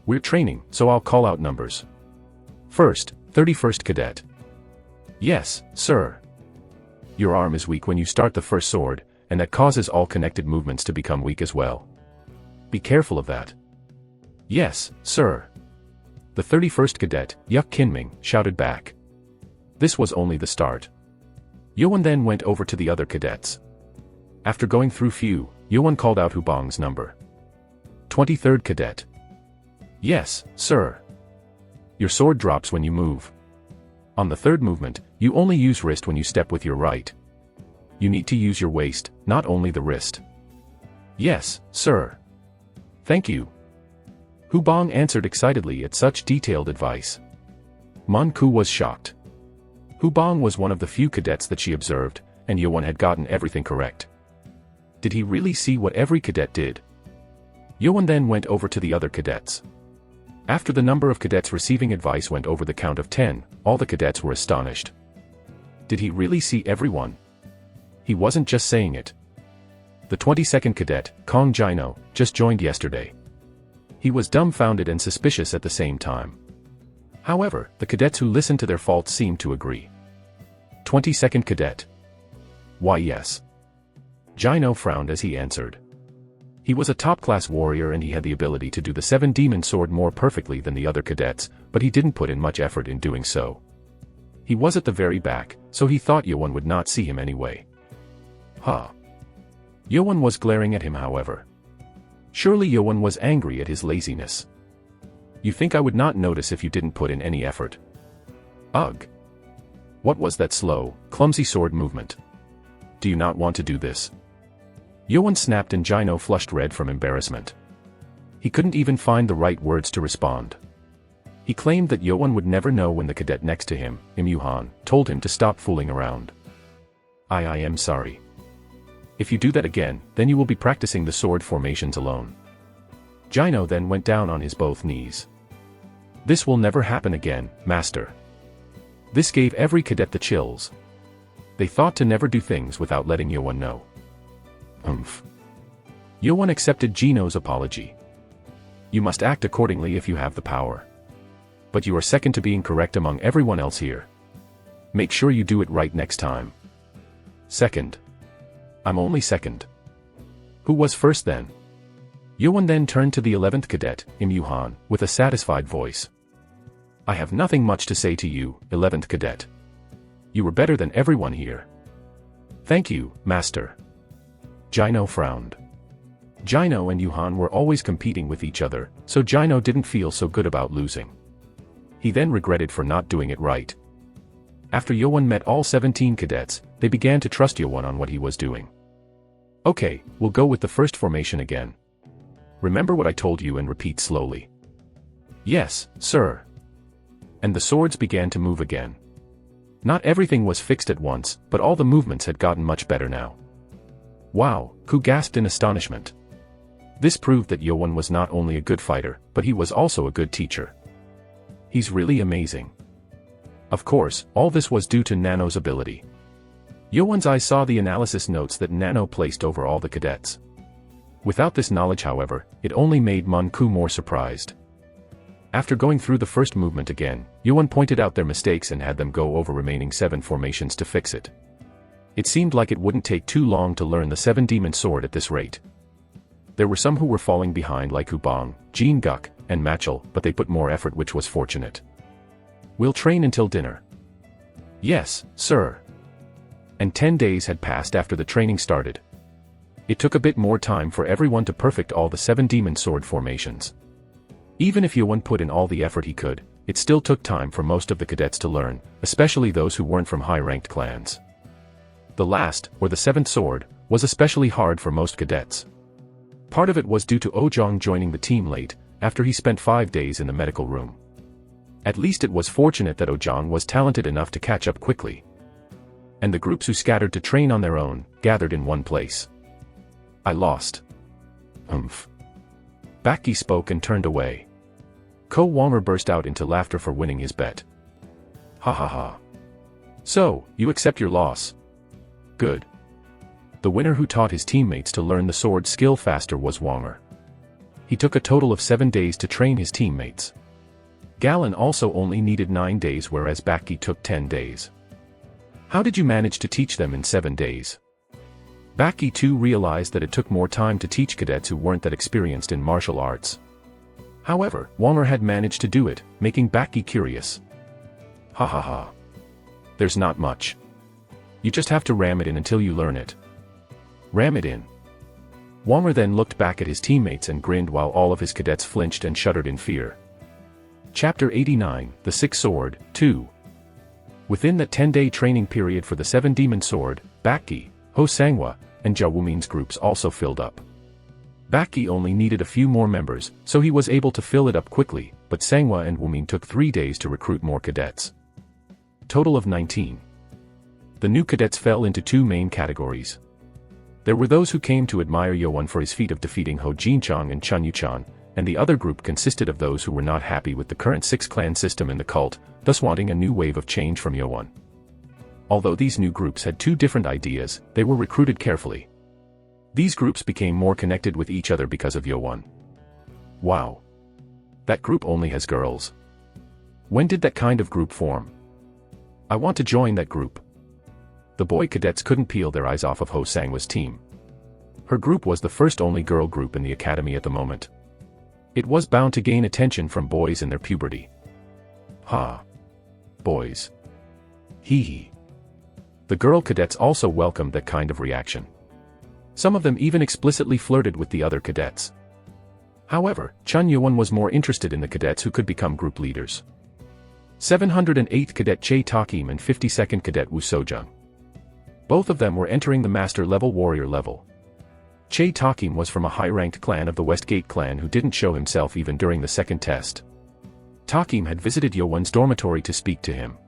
We're training, so I'll call out numbers. First, 31st cadet. Yes, sir. Your arm is weak when you start the first sword, and that causes all connected movements to become weak as well. Be careful of that. Yes, sir. The 31st cadet, Yuk Kinming, shouted back. This was only the start. Yeowon then went over to the other cadets. After going through few, Yeowon called out Hubong's number. 23rd cadet. Yes, sir. Your sword drops when you move. On the third movement, you only use wrist when you step with your right. You need to use your waist, not only the wrist. Yes, sir. Thank you. Hubong answered excitedly at such detailed advice. Manhwa was shocked. Hubong was one of the few cadets that she observed, and Yeowon had gotten everything correct. Did he really see what every cadet did? Yeowon then went over to the other cadets. After the number of cadets receiving advice went over the count of 10, all the cadets were astonished. Did he really see everyone? He wasn't just saying it. The 22nd cadet, Kong Jino, just joined yesterday. He was dumbfounded and suspicious at the same time. However, the cadets who listened to their faults seemed to agree. 22nd cadet. Why yes. Jino frowned as he answered. He was a top-class warrior and he had the ability to do the 7 demon sword more perfectly than the other cadets, but he didn't put in much effort in doing so. He was at the very back, so he thought Yeowon would not see him anyway. Huh. Yeowon was glaring at him however. Surely Yeowon was angry at his laziness. You think I would not notice if you didn't put in any effort? Ugh. What was that slow, clumsy sword movement? Do you not want to do this? Yeowon snapped and Jino flushed red from embarrassment. He couldn't even find the right words to respond. He claimed that Yeowon would never know when the cadet next to him, Im Yoo-han, told him to stop fooling around. I am sorry. If you do that again, then you will be practicing the sword formations alone. Jino then went down on his both knees. This will never happen again, master. This gave every cadet the chills. They thought to never do things without letting Yeowon know. Yeowon accepted Jino's apology. You must act accordingly if you have the power. But you are second to being correct among everyone else here. Make sure you do it right next time. Second. I'm only second. Who was first then? Yeowon then turned to the 11th cadet, Im Yoo-han, with a satisfied voice. I have nothing much to say to you, 11th cadet. You were better than everyone here. Thank you, master. Jino frowned. Jino and Yoo-han were always competing with each other, so Jino didn't feel so good about losing. He then regretted for not doing it right. After Yeowon met all 17 cadets, they began to trust Yeowon on what he was doing. Okay, we'll go with the first formation again. Remember what I told you and repeat slowly. Yes, sir. And the swords began to move again. Not everything was fixed at once, but all the movements had gotten much better now. Wow, Ku gasped in astonishment. This proved that Yeowon was not only a good fighter, but he was also a good teacher. He's really amazing. Of course, all this was due to Nano's ability. Yeowon's eyes saw the analysis notes that Nano placed over all the cadets. Without this knowledge however, it only made Manhwa more surprised. After going through the first movement again, Yeowon pointed out their mistakes and had them go over remaining 7 formations to fix it. It seemed like it wouldn't take too long to learn the 7-demon sword at this rate. There were some who were falling behind like Hubong, Jean Guk, and Machel, but they put more effort, which was fortunate. We'll train until dinner. Yes, sir. And 10 days had passed after the training started. It took a bit more time for everyone to perfect all the 7-demon sword formations. Even if Yuan put in all the effort he could, it still took time for most of the cadets to learn, especially those who weren't from high-ranked clans. The last, or the 7th sword, was especially hard for most cadets. Part of it was due to Ojong joining the team late, after he spent 5 days in the medical room. At least it was fortunate that Ojong was talented enough to catch up quickly. And the groups who scattered to train on their own, gathered in one place. I lost. Baki spoke and turned away. Ko Walmer burst out into laughter for winning his bet. Ha ha ha. So, you accept your loss. Good. The winner who taught his teammates to learn the sword skill faster was Walmer. He took a total of 7 days to train his teammates. Galen also only needed 9 days, whereas Baki took 10 days. How did you manage to teach them in 7 days? Baki too realized that it took more time to teach cadets who weren't that experienced in martial arts. However, Walmer had managed to do it, making Baki curious. Ha ha ha. There's not much. You just have to ram it in until you learn it. Ram it in. Walmer then looked back at his teammates and grinned while all of his cadets flinched and shuddered in fear. Chapter 89, The Sixth Sword, 2. Within that 10-day training period for the 7-demon sword, Baki, Ho Sangwa, and Jia Wumin's groups also filled up. Baki only needed a few more members, so he was able to fill it up quickly, but Sangwa and Wumin took 3 days to recruit more cadets. Total of 19. The new cadets fell into 2 main categories. There were those who came to admire Yuan for his feat of defeating Ho Jinchang and Chun Yuchan, and the other group consisted of those who were not happy with the current 6-clan system in the cult, thus wanting a new wave of change from Yuan. Although these new groups had 2 different ideas, they were recruited carefully. These groups became more connected with each other because of Yuan. Wow. That group only has girls. When did that kind of group form? I want to join that group. The boy cadets couldn't peel their eyes off of Ho Sangwa's team. Her group was the first only girl group in the academy at the moment. It was bound to gain attention from boys in their puberty. Ha. Boys. Hee hee. The girl cadets also welcomed that kind of reaction. Some of them even explicitly flirted with the other cadets. However, Chun Yuan was more interested in the cadets who could become group leaders. 708th Cadet Che Takim and 52nd Cadet Wu Sojung. Both of them were entering the Master Level Warrior level. Che Takim was from a high-ranked clan of the Westgate clan who didn't show himself even during the second test. Takim had visited Yuan's dormitory to speak to him.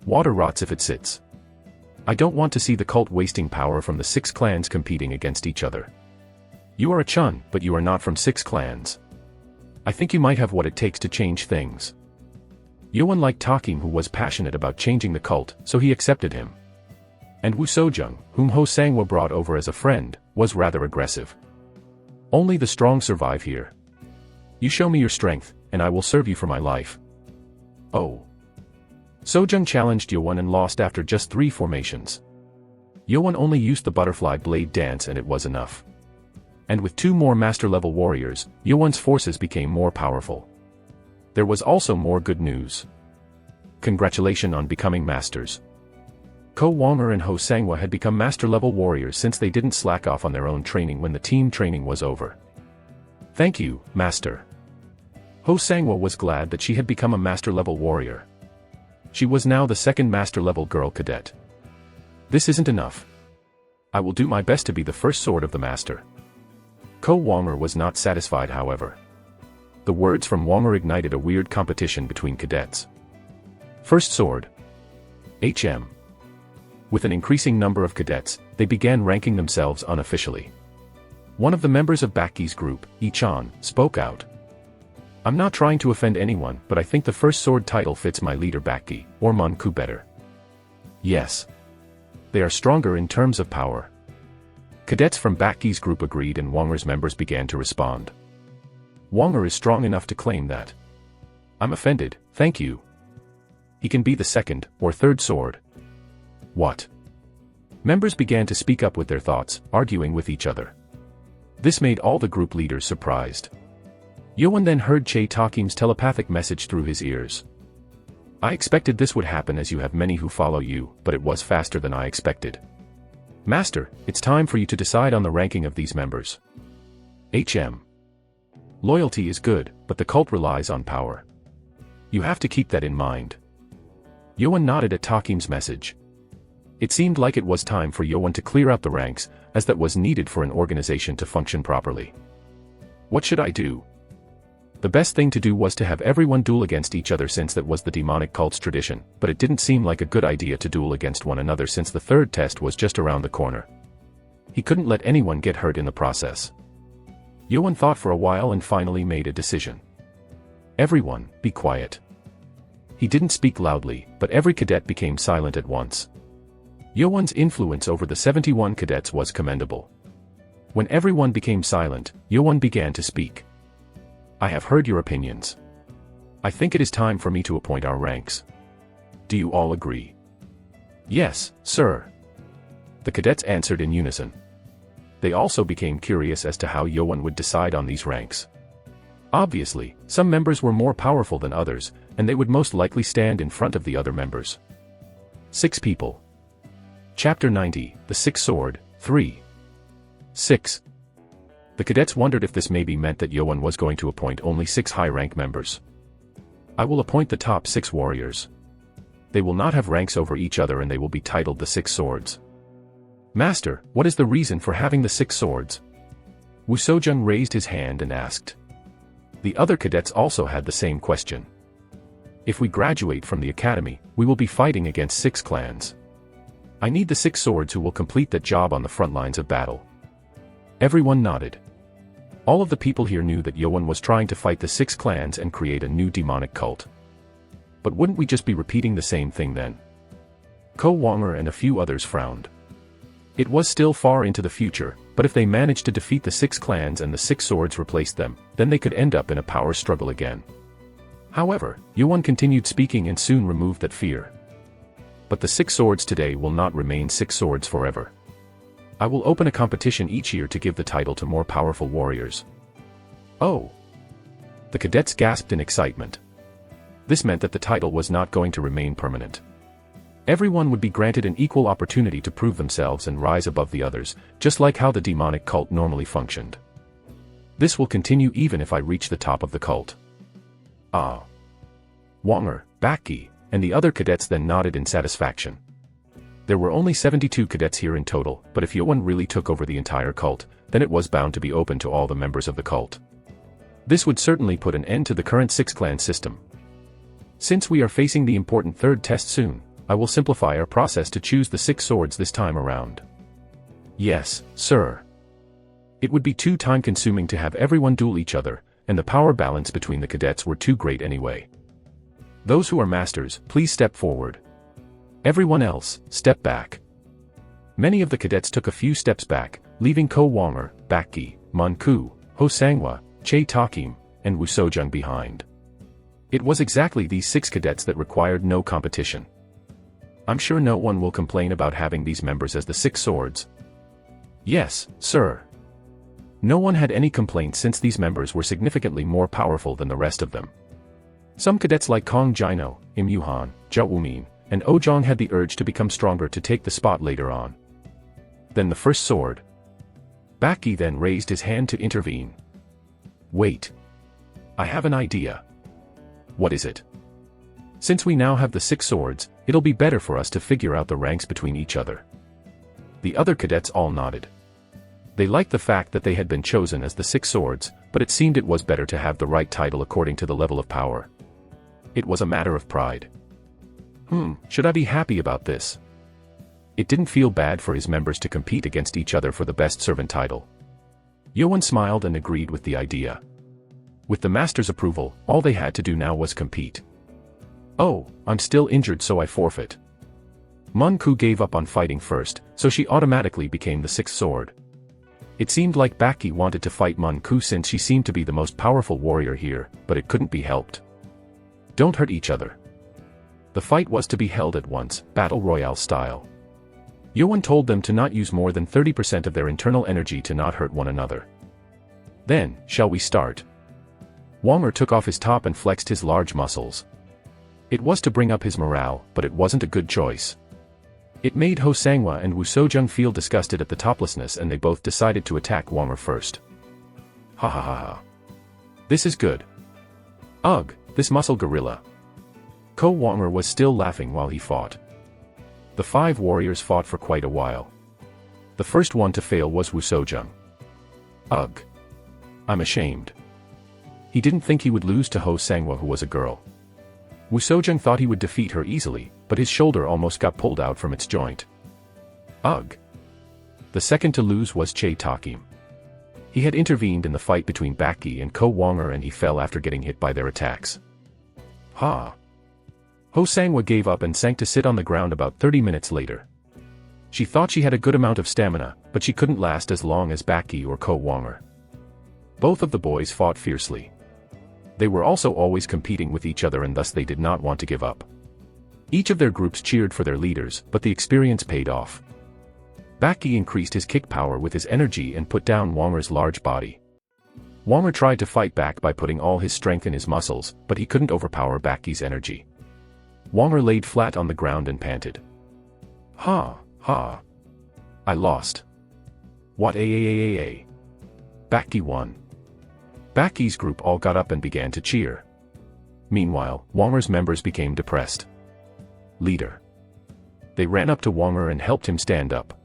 Water rots if it sits. I don't want to see the cult wasting power from the 6 clans competing against each other. You are a Chun, but you are not from 6 clans. I think you might have what it takes to change things. Yuan liked Takim, who was passionate about changing the cult, so he accepted him. And Wu Sojung, whom Ho Sangwa brought over as a friend, was rather aggressive. Only the strong survive here. You show me your strength, and I will serve you for my life. Oh. Sojung challenged Yuan and lost after just 3 formations. Yuan only used the butterfly blade dance and it was enough. And with 2 more master-level warriors, Yuan's forces became more powerful. There was also more good news. Congratulations on becoming masters. Ko Walmer and Ho Sangwa had become master-level warriors since they didn't slack off on their own training when the team training was over. Thank you, Master. Ho Sangwa was glad that she had become a master-level warrior. She was now the 2nd master-level girl cadet. This isn't enough. I will do my best to be the first sword of the master. Ko Walmer was not satisfied, however. The words from Walmer ignited a weird competition between cadets. First sword. HM. With an increasing number of cadets, they began ranking themselves unofficially. One of the members of Baki's group, Ichan, spoke out. I'm not trying to offend anyone, but I think the first sword title fits my leader Baki, or Manku better. Yes. They are stronger in terms of power. Cadets from Baki's group agreed and Walmer's members began to respond. Walmer is strong enough to claim that. I'm offended, thank you. He can be the 2nd or 3rd sword. What? Members began to speak up with their thoughts, arguing with each other. This made all the group leaders surprised. Yoan then heard Che Takim's telepathic message through his ears. I expected this would happen as you have many who follow you, but it was faster than I expected. Master, it's time for you to decide on the ranking of these members. HM. Loyalty is good, but the cult relies on power. You have to keep that in mind. Yoan nodded at Takim's message. It seemed like it was time for Yoan to clear out the ranks, as that was needed for an organization to function properly. What should I do? The best thing to do was to have everyone duel against each other since that was the demonic cult's tradition, but it didn't seem like a good idea to duel against one another since the third test was just around the corner. He couldn't let anyone get hurt in the process. Yoan thought for a while and finally made a decision. Everyone, be quiet. He didn't speak loudly, but every cadet became silent at once. Yoan's influence over the 71 cadets was commendable. When everyone became silent, Yoan began to speak. I have heard your opinions. I think it is time for me to appoint our ranks. Do you all agree? Yes, sir. The cadets answered in unison. They also became curious as to how Yoan would decide on these ranks. Obviously, some members were more powerful than others, and they would most likely stand in front of the other members. 6 people. Chapter 90, The Sixth Sword, 3. 6. The cadets wondered if this maybe meant that Yoan was going to appoint only 6 high-rank members. I will appoint the top 6 warriors. They will not have ranks over each other and they will be titled the 6 Swords. Master, what is the reason for having the 6 swords? Wu Sojung raised his hand and asked. The other cadets also had the same question. If we graduate from the academy, we will be fighting against 6 clans. I need the 6 swords who will complete that job on the front lines of battle. Everyone nodded. All of the people here knew that Yoan was trying to fight the 6 clans and create a new demonic cult. But wouldn't we just be repeating the same thing then? Ko Wonger and a few others frowned. It was still far into the future, but if they managed to defeat the 6 clans and the 6 swords replaced them, then they could end up in a power struggle again. However, Yoan continued speaking and soon removed that fear. But the 6 swords today will not remain 6 swords forever. I will open a competition each year to give the title to more powerful warriors. Oh! The cadets gasped in excitement. This meant that the title was not going to remain permanent. Everyone would be granted an equal opportunity to prove themselves and rise above the others, just like how the demonic cult normally functioned. This will continue even if I reach the top of the cult. Ah! Wonger, Baki, and the other cadets then nodded in satisfaction. There were only 72 cadets here in total, but if Yoan really took over the entire cult, then it was bound to be open to all the members of the cult. This would certainly put an end to the current 6-clan system. Since we are facing the important 3rd test soon, I will simplify our process to choose the 6 swords this time around. Yes, sir. It would be too time-consuming to have everyone duel each other, and the power balance between the cadets were too great anyway. Those who are masters, please step forward. Everyone else, step back. Many of the cadets took a few steps back, leaving Ko Wonger, Baki, Manku, Ho Sangwa, Che Takim, and Wu Sojung behind. It was exactly these 6 cadets that required no competition. I'm sure no one will complain about having these members as the 6 swords. Yes, sir. No one had any complaints since these members were significantly more powerful than the rest of them. Some cadets like Kong Jino, Im Yuhan, Zhao Wumin, and Ojong had the urge to become stronger to take the spot later on. Then the first sword. Baki then raised his hand to intervene. Wait. I have an idea. What is it? Since we now have the 6 swords, it'll be better for us to figure out the ranks between each other. The other cadets all nodded. They liked the fact that they had been chosen as the 6 swords, but it seemed it was better to have the right title according to the level of power. It was a matter of pride. Should I be happy about this? It didn't feel bad for his members to compete against each other for the best servant title. Yoan smiled and agreed with the idea. With the master's approval, all they had to do now was compete. Oh, I'm still injured so I forfeit. Manku gave up on fighting first, so she automatically became the 6th sword. It seemed like Baki wanted to fight Manku since she seemed to be the most powerful warrior here, but it couldn't be helped. Don't hurt each other. The fight was to be held at once, battle royale style. Yoan told them to not use more than 30% of their internal energy to not hurt one another. Then, shall we start? Wanger took off his top and flexed his large muscles. It was to bring up his morale, but it wasn't a good choice. It made Ho Sangwa and Wu Sojung feel disgusted at the toplessness, and they both decided to attack Wanger first. Ha ha ha ha. This is good. Ugh, this muscle gorilla. Ko Wanger was still laughing while he fought. The 5 warriors fought for quite a while. The first one to fail was Wu Sojung. Ugh. I'm ashamed. He didn't think he would lose to Ho Sangwa, who was a girl. Wu Sojung thought he would defeat her easily, but his shoulder almost got pulled out from its joint. Ugh. The second to lose was Che Takim. He had intervened in the fight between Baki and Ko Wanger, and he fell after getting hit by their attacks. Ha! Ho Sangwa gave up and sank to sit on the ground about 30 minutes later. She thought she had a good amount of stamina, but she couldn't last as long as Baki or Ko Wanger. Both of the boys fought fiercely. They were also always competing with each other, and thus they did not want to give up. Each of their groups cheered for their leaders, but the experience paid off. Baki increased his kick power with his energy and put down Wanger's large body. Wanger tried to fight back by putting all his strength in his muscles, but he couldn't overpower Baki's energy. Wanger laid flat on the ground and panted. Ha, ha. I lost. What a. Baki won. Baki's group all got up and began to cheer. Meanwhile, Wanger's members became depressed. Leader. They ran up to Wanger and helped him stand up.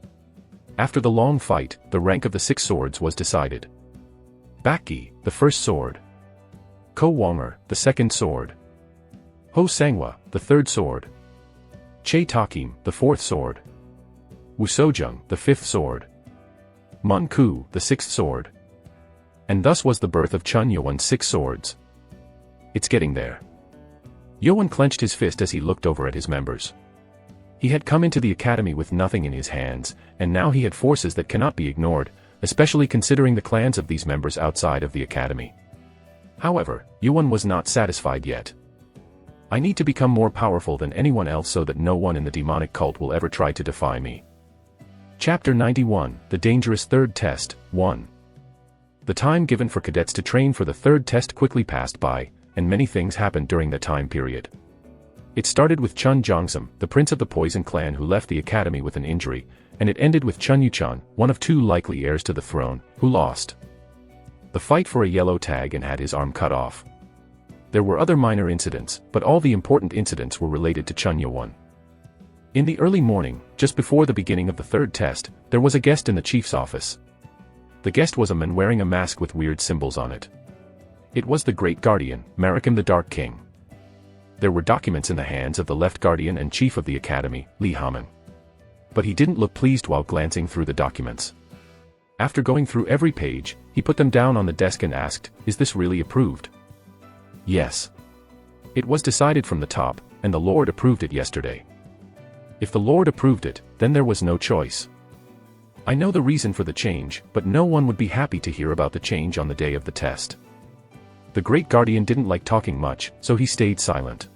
After the long fight, the rank of the 6 swords was decided. Baki, the first sword. Ko Wanger, the second sword. Ho Sangwa, the third sword. Che Takim, the fourth sword. Wu Sojung, the fifth sword. Mun Ku, the sixth sword. And thus was the birth of Chun Yoan's 6 swords. It's getting there. Yoan clenched his fist as he looked over at his members. He had come into the academy with nothing in his hands, and now he had forces that cannot be ignored, especially considering the clans of these members outside of the academy. However, Yoan was not satisfied yet. I need to become more powerful than anyone else so that no one in the demonic cult will ever try to defy me. Chapter 91, The Dangerous Third Test, 1. The time given for cadets to train for the third test quickly passed by, and many things happened during that time period. It started with Chun Jongsam, the prince of the Poison clan, who left the academy with an injury, and it ended with Chun Yuchan, one of 2 likely heirs to the throne, who lost the fight for a yellow tag and had his arm cut off. There were other minor incidents, but all the important incidents were related to Chun Yuan. In the early morning, just before the beginning of the third test, there was a guest in the chief's office. The guest was a man wearing a mask with weird symbols on it. It was the Great Guardian, Marikim the Dark King. There were documents in the hands of the left guardian and chief of the academy, Li Haman. But he didn't look pleased while glancing through the documents. After going through every page, he put them down on the desk and asked, "Is this really approved?" Yes. It was decided from the top, and the Lord approved it yesterday. If the Lord approved it, then there was no choice. I know the reason for the change, but no one would be happy to hear about the change on the day of the test. The Great Guardian didn't like talking much, so he stayed silent.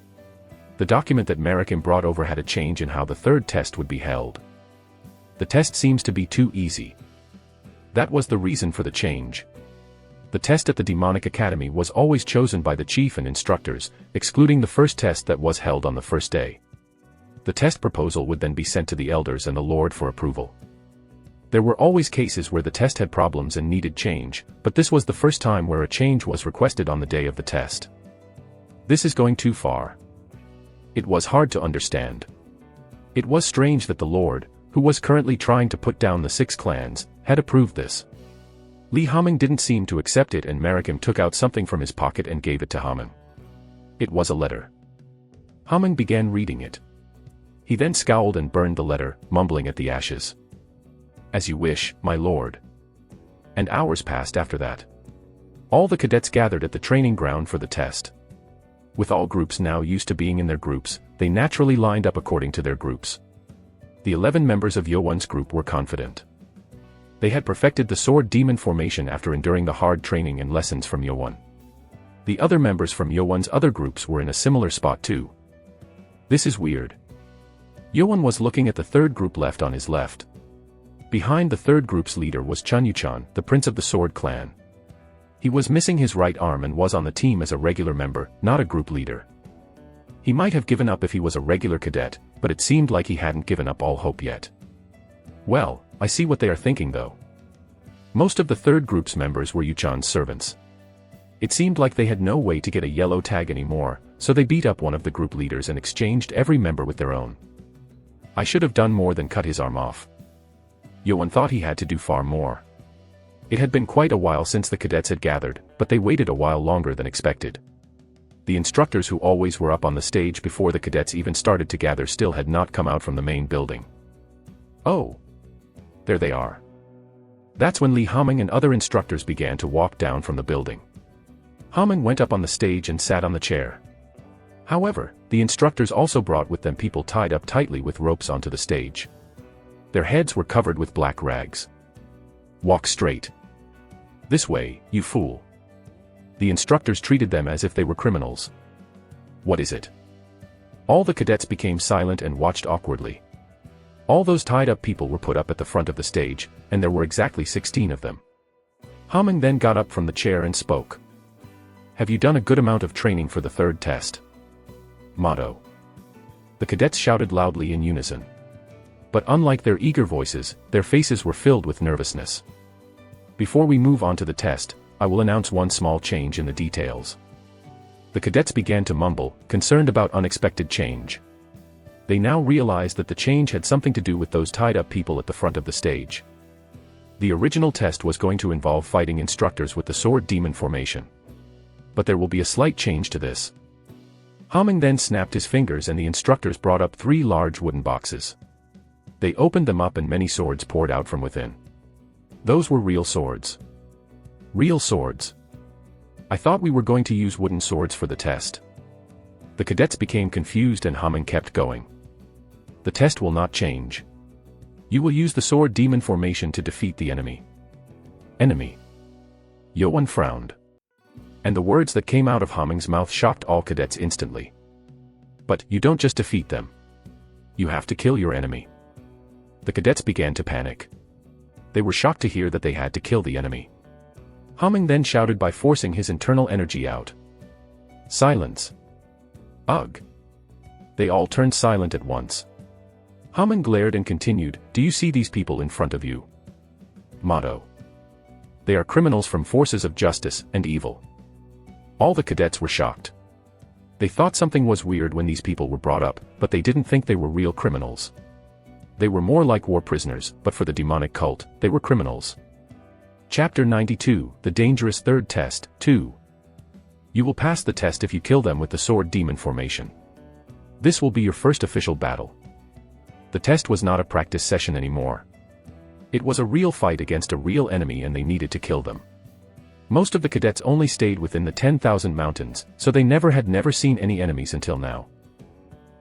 The document that Marikim brought over had a change in how the third test would be held. The test seems to be too easy. That was the reason for the change. The test at the Demonic Academy was always chosen by the chief and instructors, excluding the first test that was held on the first day. The test proposal would then be sent to the elders and the Lord for approval. There were always cases where the test had problems and needed change, but this was the first time where a change was requested on the day of the test. This is going too far. It was hard to understand. It was strange that the Lord, who was currently trying to put down the 6 clans, had approved this. Li Haman didn't seem to accept it, and Marikim took out something from his pocket and gave it to Haman. It was a letter. Haman began reading it. He then scowled and burned the letter, mumbling at the ashes. "As you wish, my lord." And hours passed after that. All the cadets gathered at the training ground for the test. With all groups now used to being in their groups, they naturally lined up according to their groups. The 11 members of Yowan's group were confident. They had perfected the sword demon formation after enduring the hard training and lessons from Yowan. The other members from Yowan's other groups were in a similar spot too. This is weird. Yoan was looking at the third group left on his left. Behind the third group's leader was Chun Yuchan, the prince of the Sword Clan. He was missing his right arm and was on the team as a regular member, not a group leader. He might have given up if he was a regular cadet, but it seemed like he hadn't given up all hope yet. Well, I see what they are thinking though. Most of the third group's members were Yuchan's servants. It seemed like they had no way to get a yellow tag anymore, so they beat up one of the group leaders and exchanged every member with their own. I should have done more than cut his arm off. Yoan thought he had to do far more. It had been quite a while since the cadets had gathered, but they waited a while longer than expected. The instructors who always were up on the stage before the cadets even started to gather still had not come out from the main building. Oh! There they are. That's when Li Haming and other instructors began to walk down from the building. Haming went up on the stage and sat on the chair. However, the instructors also brought with them people tied up tightly with ropes onto the stage. Their heads were covered with black rags. Walk straight. This way, you fool. The instructors treated them as if they were criminals. What is it? All the cadets became silent and watched awkwardly. All those tied-up people were put up at the front of the stage, and there were exactly 16 of them. Haming then got up from the chair and spoke. Have you done a good amount of training for the third test? Motto. The cadets shouted loudly in unison. But unlike their eager voices, their faces were filled with nervousness. Before we move on to the test, I will announce one small change in the details. The cadets began to mumble, concerned about unexpected change. They now realized that the change had something to do with those tied-up people at the front of the stage. The original test was going to involve fighting instructors with the sword demon formation. But there will be a slight change to this. Haming then snapped his fingers and the instructors brought up 3 large wooden boxes. They opened them up and many swords poured out from within. Those were real swords. Real swords. I thought we were going to use wooden swords for the test. The cadets became confused and Haming kept going. The test will not change. You will use the sword demon formation to defeat the enemy. Enemy. Yoan frowned. And the words that came out of Haming's mouth shocked all cadets instantly. But you don't just defeat them. You have to kill your enemy. The cadets began to panic. They were shocked to hear that they had to kill the enemy. Haming then shouted by forcing his internal energy out. Silence. Ugh. They all turned silent at once. Haming glared and continued, do you see these people in front of you? Motto. They are criminals from forces of justice and evil. All the cadets were shocked. They thought something was weird when these people were brought up, but they didn't think they were real criminals. They were more like war prisoners, but for the demonic cult, they were criminals. Chapter 92, The Dangerous Third Test, 2. You will pass the test if you kill them with the sword demon formation. This will be your first official battle. The test was not a practice session anymore. It was a real fight against a real enemy and they needed to kill them. Most of the cadets only stayed within the 10,000 mountains, so they never seen any enemies until now.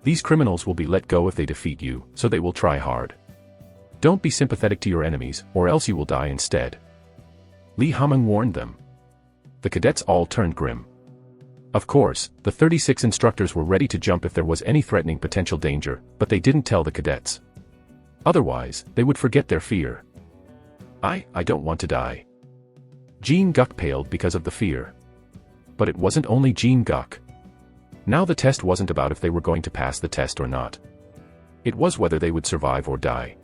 These criminals will be let go if they defeat you, so they will try hard. Don't be sympathetic to your enemies, or else you will die instead. Li Haming warned them. The cadets all turned grim. Of course, the 36 instructors were ready to jump if there was any threatening potential danger, but they didn't tell the cadets. Otherwise, they would forget their fear. I don't want to die. Jean Guk paled because of the fear. But it wasn't only Jean Guk. Now the test wasn't about if they were going to pass the test or not. It was whether they would survive or die.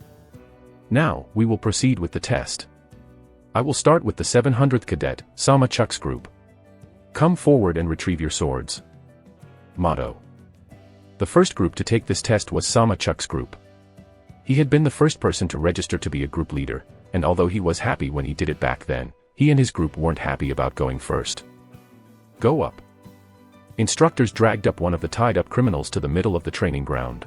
Now, we will proceed with the test. I will start with the 700th cadet, Sama Chuk's group. Come forward and retrieve your swords. Motto. The first group to take this test was Sama Chuk's group. He had been the first person to register to be a group leader, and although he was happy when he did it back then, he and his group weren't happy about going first. Go up. Instructors dragged up one of the tied-up criminals to the middle of the training ground.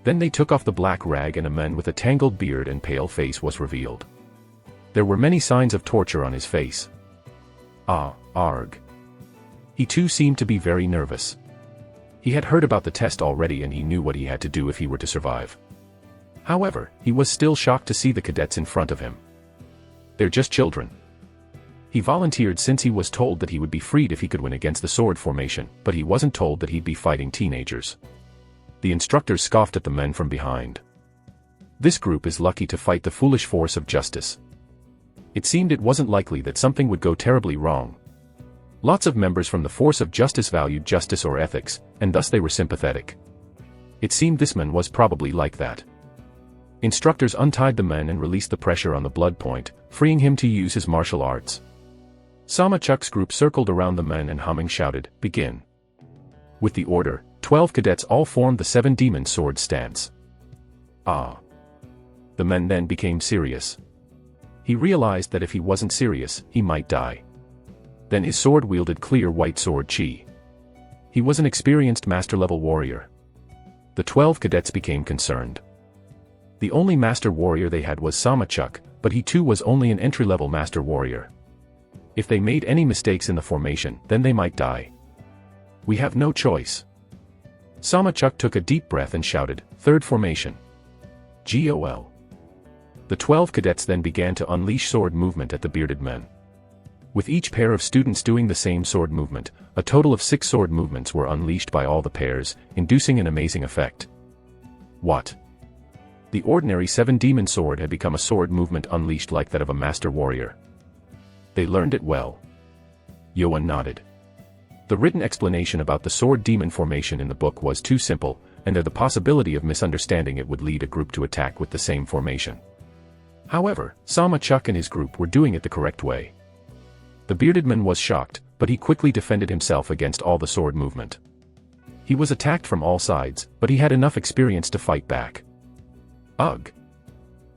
Then they took off the black rag and a man with a tangled beard and pale face was revealed. There were many signs of torture on his face. Arg. He too seemed to be very nervous. He had heard about the test already and he knew what he had to do if he were to survive. However, he was still shocked to see the cadets in front of him. They're just children. He volunteered since he was told that he would be freed if he could win against the sword formation, but he wasn't told that he'd be fighting teenagers. The instructors scoffed at the men from behind. This group is lucky to fight the foolish force of justice. It seemed it wasn't likely that something would go terribly wrong. Lots of members from the force of justice valued justice or ethics, and thus they were sympathetic. It seemed this man was probably like that. Instructors untied the men and released the pressure on the blood point, freeing him to use his martial arts. Sama-chuk's group circled around the men and humming shouted, "Begin." With the order, 12 cadets all formed the 7 demon sword stance. Ah. The men then became serious. He realized that if he wasn't serious, he might die. Then his sword wielded clear white sword chi. He was an experienced master-level warrior. The 12 cadets became concerned. The only master warrior they had was Sama-chuk, but he too was only an entry-level master warrior. If they made any mistakes in the formation, then they might die. We have no choice. Sama-chuk took a deep breath and shouted, "Third formation. GOL." The 12 cadets then began to unleash sword movement at the bearded men. With each pair of students doing the same sword movement, a total of 6 sword movements were unleashed by all the pairs, inducing an amazing effect. What? The ordinary 7 demon sword had become a sword movement unleashed like that of a master warrior. They learned it well. Yoan nodded. The written explanation about the sword demon formation in the book was too simple, and the possibility of misunderstanding it would lead a group to attack with the same formation. However, Sama-chuk and his group were doing it the correct way. The bearded man was shocked, but he quickly defended himself against all the sword movement. He was attacked from all sides, but he had enough experience to fight back. Ugh.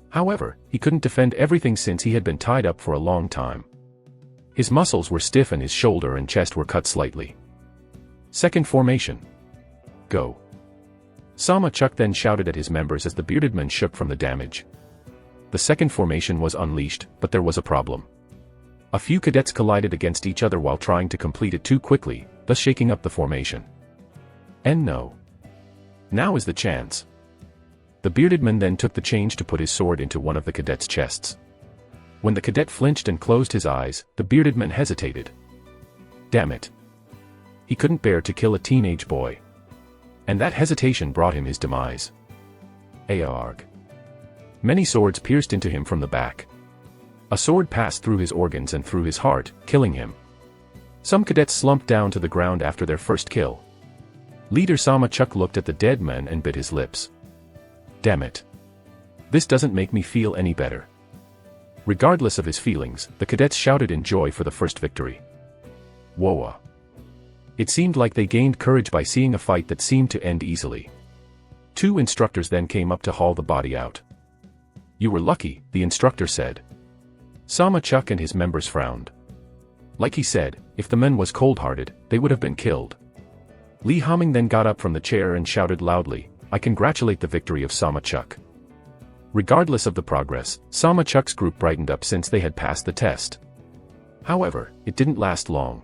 However, he couldn't defend everything since he had been tied up for a long time. His muscles were stiff and his shoulder and chest were cut slightly. Second formation. Go. Sama-chuk then shouted at his members as the bearded man shook from the damage. The second formation was unleashed, but there was a problem. A few cadets collided against each other while trying to complete it too quickly, thus shaking up the formation. And no. Now is the chance. The bearded man then took the change to put his sword into one of the cadets' chests. When the cadet flinched and closed his eyes, the bearded man hesitated. Damn it. He couldn't bear to kill a teenage boy. And that hesitation brought him his demise. Aarg. Many swords pierced into him from the back. A sword passed through his organs and through his heart, killing him. Some cadets slumped down to the ground after their first kill. Leader Sama-chuk looked at the dead man and bit his lips. Damn it. This doesn't make me feel any better. Regardless of his feelings, the cadets shouted in joy for the first victory. Whoa. It seemed like they gained courage by seeing a fight that seemed to end easily. 2 instructors then came up to haul the body out. You were lucky, the instructor said. Sama-chuk and his members frowned. Like he said, if the man was cold-hearted, they would have been killed. Li Haming then got up from the chair and shouted loudly, I congratulate the victory of Sama-chuk. Regardless of the progress, Sama-chuk's group brightened up since they had passed the test. However, it didn't last long.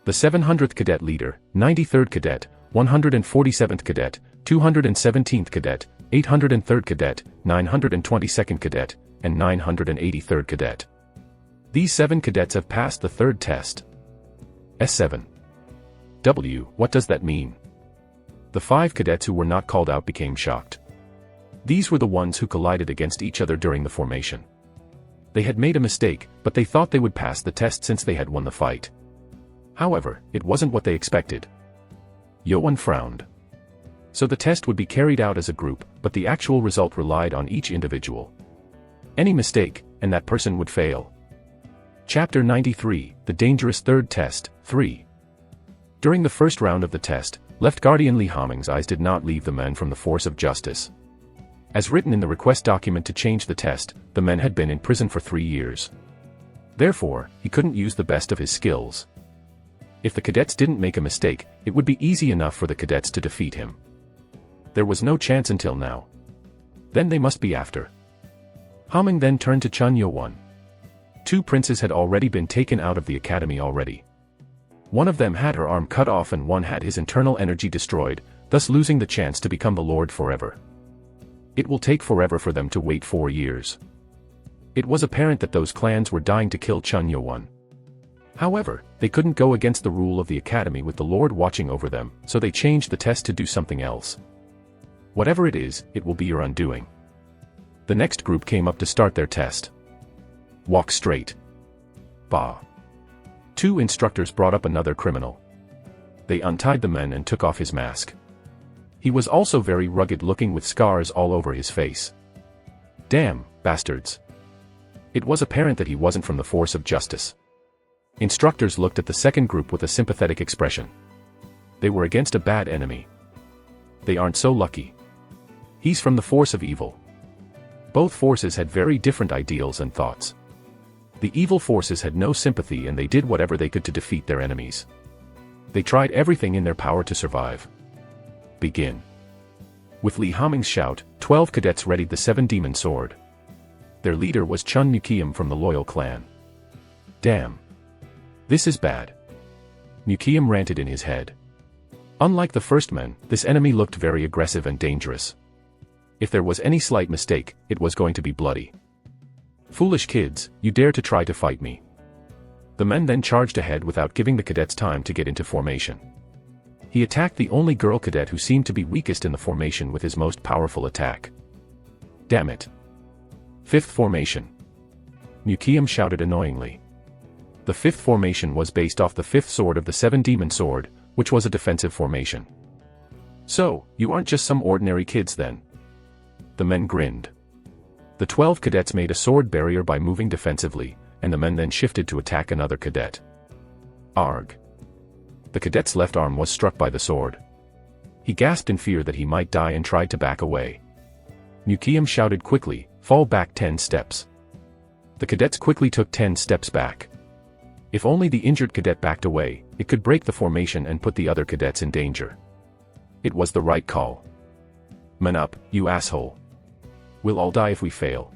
The 700th Cadet Leader, 93rd Cadet, 147th Cadet, 217th Cadet, 803rd Cadet, 922nd Cadet, and 983rd Cadet. These 7 cadets have passed the 3rd test. S7. W, what does that mean? The 5 cadets who were not called out became shocked. These were the ones who collided against each other during the formation. They had made a mistake, but they thought they would pass the test since they had won the fight. However, it wasn't what they expected. Yoan frowned. So the test would be carried out as a group, but the actual result relied on each individual. Any mistake, and that person would fail. Chapter 93, The Dangerous Third Test, 3. During the first round of the test, Left Guardian Li Haming's eyes did not leave the men from the force of justice. As written in the request document to change the test, the men had been in prison for 3 years. Therefore, he couldn't use the best of his skills. If the cadets didn't make a mistake, it would be easy enough for the cadets to defeat him. There was no chance until now. Then they must be after. Haming then turned to Chun Yo-won. 2 princes had already been taken out of the academy already. One of them had her arm cut off and one had his internal energy destroyed, thus losing the chance to become the Lord forever. It will take forever for them to wait 4 years. It was apparent that those clans were dying to kill Chun Yo-won. However, they couldn't go against the rule of the academy with the Lord watching over them, so they changed the test to do something else. Whatever it is, it will be your undoing. The next group came up to start their test. Walk straight. Bah. 2 instructors brought up another criminal. They untied the man and took off his mask. He was also very rugged looking with scars all over his face. Damn, bastards. It was apparent that he wasn't from the force of justice. Instructors looked at the second group with a sympathetic expression. They were against a bad enemy. They aren't so lucky. He's from the force of evil. Both forces had very different ideals and thoughts. The evil forces had no sympathy and they did whatever they could to defeat their enemies. They tried everything in their power to survive. Begin. With Li Haming's shout, 12 cadets readied the 7-demon sword. Their leader was Chun Mukiam from the loyal clan. Damn. This is bad. Mukiam ranted in his head. Unlike the first men, this enemy looked very aggressive and dangerous. If there was any slight mistake, it was going to be bloody. Foolish kids, you dare to try to fight me. The men then charged ahead without giving the cadets time to get into formation. He attacked the only girl cadet who seemed to be weakest in the formation with his most powerful attack. Damn it. 5th formation. Mukiam shouted annoyingly. The 5th formation was based off the 5th sword of the 7-demon sword, which was a defensive formation. So, you aren't just some ordinary kids then. The men grinned. The 12 cadets made a sword barrier by moving defensively, and the men then shifted to attack another cadet. Arg. The cadet's left arm was struck by the sword. He gasped in fear that he might die and tried to back away. Mukiam shouted quickly, fall back 10 steps. The cadets quickly took 10 steps back. If only the injured cadet backed away, it could break the formation and put the other cadets in danger. It was the right call. Man up, you asshole. We'll all die if we fail.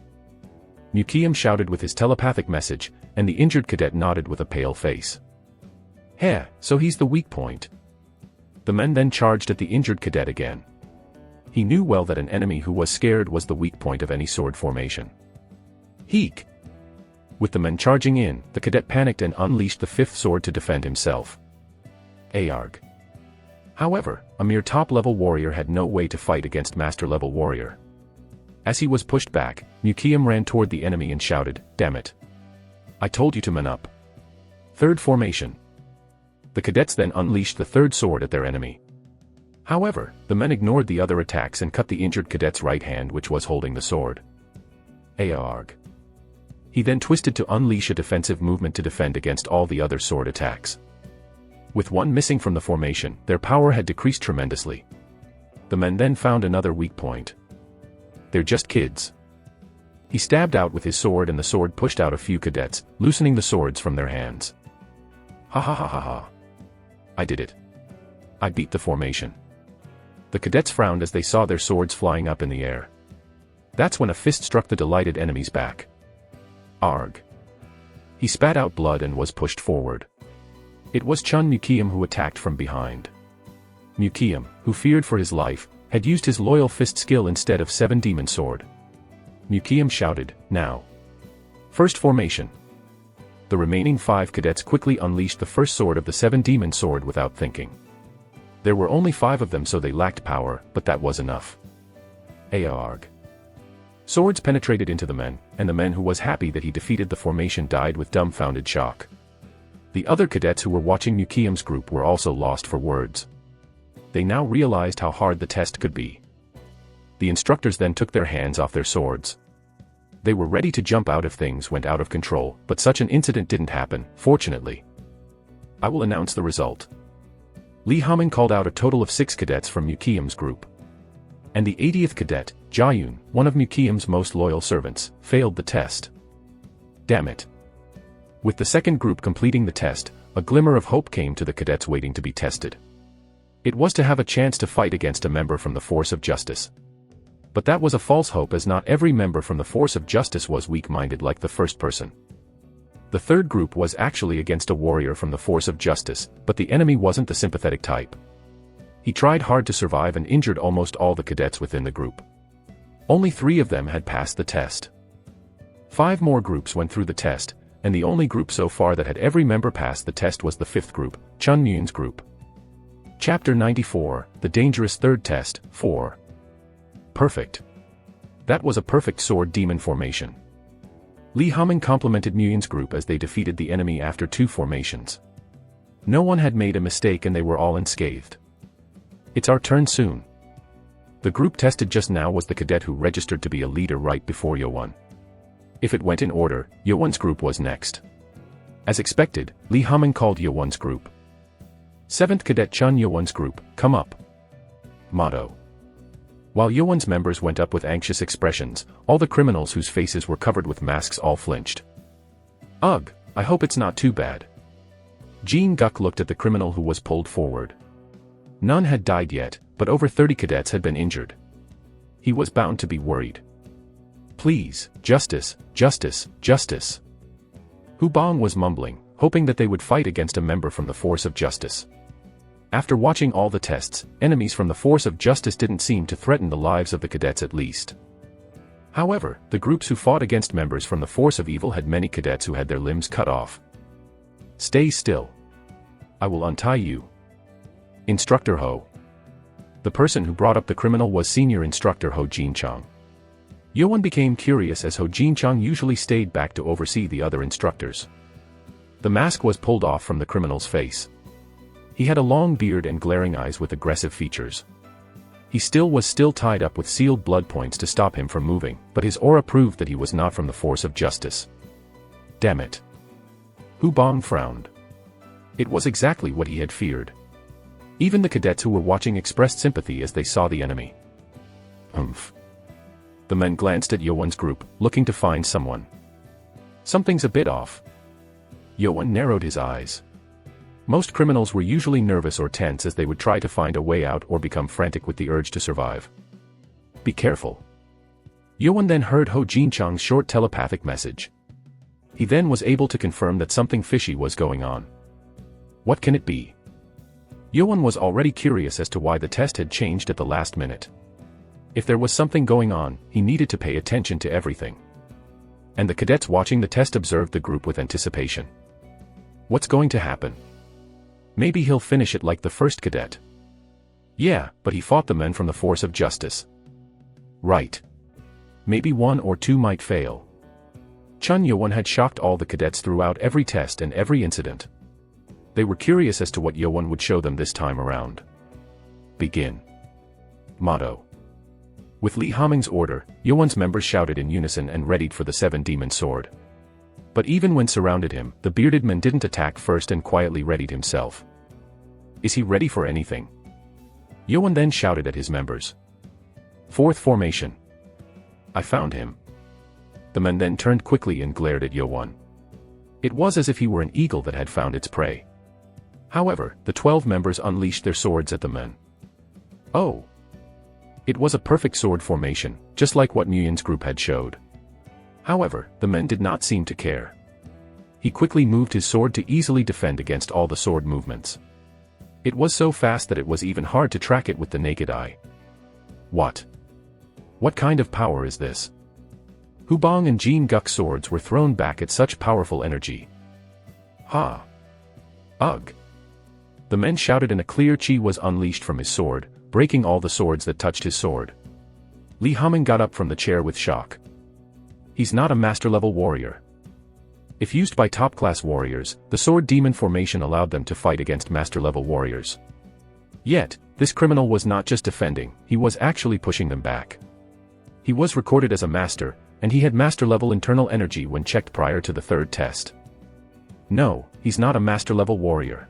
Mukiam shouted with his telepathic message, and the injured cadet nodded with a pale face. Heh, so he's the weak point. The men then charged at the injured cadet again. He knew well that an enemy who was scared was the weak point of any sword formation. Heek! With the men charging in, the cadet panicked and unleashed the 5th sword to defend himself. Arg. However, a mere top-level warrior had no way to fight against master-level warrior. As he was pushed back, Mukiam ran toward the enemy and shouted, damn it. I told you to man up. 3rd formation. The cadets then unleashed the 3rd sword at their enemy. However, the men ignored the other attacks and cut the injured cadet's right hand which was holding the sword. Arg. He then twisted to unleash a defensive movement to defend against all the other sword attacks. With one missing from the formation, their power had decreased tremendously. The men then found another weak point. They're just kids. He stabbed out with his sword and the sword pushed out a few cadets, loosening the swords from their hands. Ha ha ha ha ha. I did it. I beat the formation. The cadets frowned as they saw their swords flying up in the air. That's when a fist struck the delighted enemy's back. Arg. He spat out blood and was pushed forward. It was Chun Mukiam who attacked from behind. Mukiam, who feared for his life, had used his loyal fist skill instead of 7-demon sword. Mukiam shouted, now. 1st formation. The remaining 5 cadets quickly unleashed the 1st sword of the 7-demon sword without thinking. There were only 5 of them so they lacked power, but that was enough. Arg. Swords penetrated into the men, and the men who was happy that he defeated the formation died with dumbfounded shock. The other cadets who were watching Mukiam's group were also lost for words. They now realized how hard the test could be. The instructors then took their hands off their swords. They were ready to jump out if things went out of control, but such an incident didn't happen, fortunately. I will announce the result. Li Haming called out a total of 6 cadets from Mukiam's group. And the 80th cadet, Jayun, one of Mukiam's most loyal servants, failed the test. Damn it. With the second group completing the test, a glimmer of hope came to the cadets waiting to be tested. It was to have a chance to fight against a member from the force of justice. But that was a false hope as not every member from the force of justice was weak-minded like the first person. The third group was actually against a warrior from the force of justice, but the enemy wasn't the sympathetic type. He tried hard to survive and injured almost all the cadets within the group. Only 3 of them had passed the test. 5 more groups went through the test, and the only group so far that had every member pass the test was the 5th group, Chun Myun's group. Chapter 94, The Dangerous Third Test, 4. Perfect. That was a perfect sword demon formation. Li Haming complimented Nguyen's group as they defeated the enemy after 2 formations. No one had made a mistake and they were all unscathed. It's our turn soon. The group tested just now was the cadet who registered to be a leader right before Yowon. If it went in order, Yowon's group was next. As expected, Li Haming called Yowon's group. 7th Cadet Chun Yowon's group, come up. Motto. While Yowon's members went up with anxious expressions, all the criminals whose faces were covered with masks all flinched. Ugh, I hope it's not too bad. Jin Guk looked at the criminal who was pulled forward. None had died yet, but over 30 cadets had been injured. He was bound to be worried. Please, justice, justice, justice. Hu Bong was mumbling, hoping that they would fight against a member from the force of justice. After watching all the tests, enemies from the force of justice didn't seem to threaten the lives of the cadets at least. However, the groups who fought against members from the force of evil had many cadets who had their limbs cut off. Stay still. I will untie you. Instructor Ho. The person who brought up the criminal was Senior Instructor Ho Jinchang. Yowon became curious as Ho Jinchang usually stayed back to oversee the other instructors. The mask was pulled off from the criminal's face. He had a long beard and glaring eyes with aggressive features. He was still tied up with sealed blood points to stop him from moving, but his aura proved that he was not from the force of justice. Damn it. Hu Bong frowned. It was exactly what he had feared. Even the cadets who were watching expressed sympathy as they saw the enemy. Humph. The men glanced at Yowon's group, looking to find someone. Something's a bit off. Yowon narrowed his eyes. Most criminals were usually nervous or tense as they would try to find a way out or become frantic with the urge to survive. Be careful. Yowon then heard Ho Jinchang's short telepathic message. He then was able to confirm that something fishy was going on. What can it be? Yowon was already curious as to why the test had changed at the last minute. If there was something going on, he needed to pay attention to everything. And the cadets watching the test observed the group with anticipation. What's going to happen? Maybe he'll finish it like the first cadet. Yeah, but he fought the men from the force of justice. Right. Maybe 1 or 2 might fail. Chun Yowon had shocked all the cadets throughout every test and every incident. They were curious as to what Yowon would show them this time around. Begin. Motto. With Li Haming's order, Yowon's members shouted in unison and readied for the 7-demon sword. But even when surrounded him, the bearded man didn't attack first and quietly readied himself. Is he ready for anything? Yowon then shouted at his members. 4th formation. I found him. The men then turned quickly and glared at Yowon. It was as if he were an eagle that had found its prey. However, the 12 members unleashed their swords at the men. Oh! It was a perfect sword formation, just like what Nguyen's group had showed. However, the men did not seem to care. He quickly moved his sword to easily defend against all the sword movements. It was so fast that it was even hard to track it with the naked eye. What? What kind of power is this? Hu Bong and Jin Guk's swords were thrown back at such powerful energy. Ha! Ugh! The men shouted and a clear chi was unleashed from his sword, breaking all the swords that touched his sword. Li Haming got up from the chair with shock. He's not a master-level warrior. If used by top-class warriors, the sword demon formation allowed them to fight against master-level warriors. Yet, this criminal was not just defending, he was actually pushing them back. He was recorded as a master, and he had master-level internal energy when checked prior to the 3rd test. No, he's not a master-level warrior.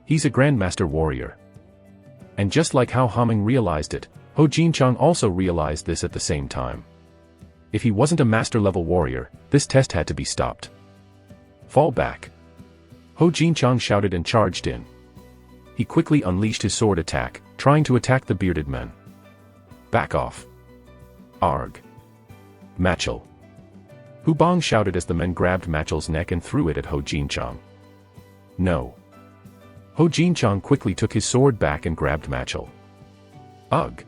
He's a grandmaster warrior. And just like how Haming realized it, Ho Jinchang also realized this at the same time. If he wasn't a master-level warrior, this test had to be stopped. Fall back. Ho Jinchang shouted and charged in. He quickly unleashed his sword attack, trying to attack the bearded men. Back off. Arg. Machel. Hu Bong shouted as the men grabbed Machel's neck and threw it at Ho Jinchang. No. Ho Jinchang quickly took his sword back and grabbed Machel. Ugh.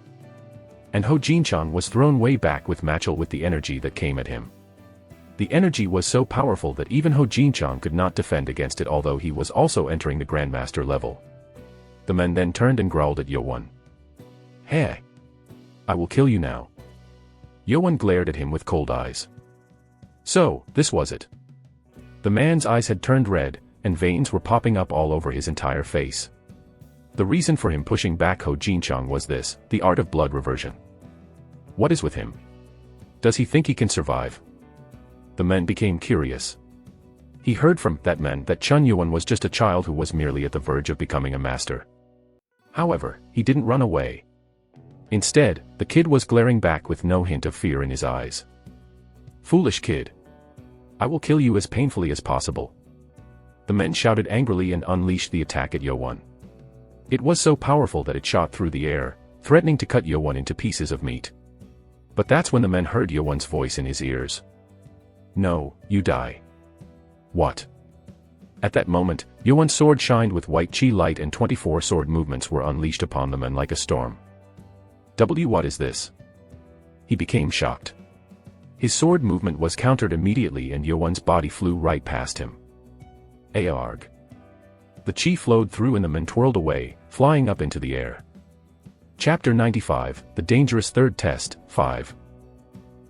And Ho Jinchang was thrown way back with Machel with the energy that came at him. The energy was so powerful that even Ho Jinchang could not defend against it, although he was also entering the Grandmaster level. The men then turned and growled at Yowon. Hey! I will kill you now. Yoan glared at him with cold eyes. So, this was it. The man's eyes had turned red, and veins were popping up all over his entire face. The reason for him pushing back Ho Jinchang was this, the art of blood reversion. What is with him? Does he think he can survive? The men became curious. He heard from that man that Chun Yuan was just a child who was merely at the verge of becoming a master. However, he didn't run away. Instead, the kid was glaring back with no hint of fear in his eyes. Foolish kid. I will kill you as painfully as possible. The men shouted angrily and unleashed the attack at Yoan. It was so powerful that it shot through the air, threatening to cut Yoan into pieces of meat. But that's when the men heard Yoan's voice in his ears. No, you die. What? At that moment, Yoan's sword shined with white chi light and 24 sword movements were unleashed upon the men like a storm. What is this? He became shocked. His sword movement was countered immediately and Yoan's body flew right past him. Aarg. The chi flowed through and the men twirled away, flying up into the air. Chapter 95, The Dangerous Third Test, 5.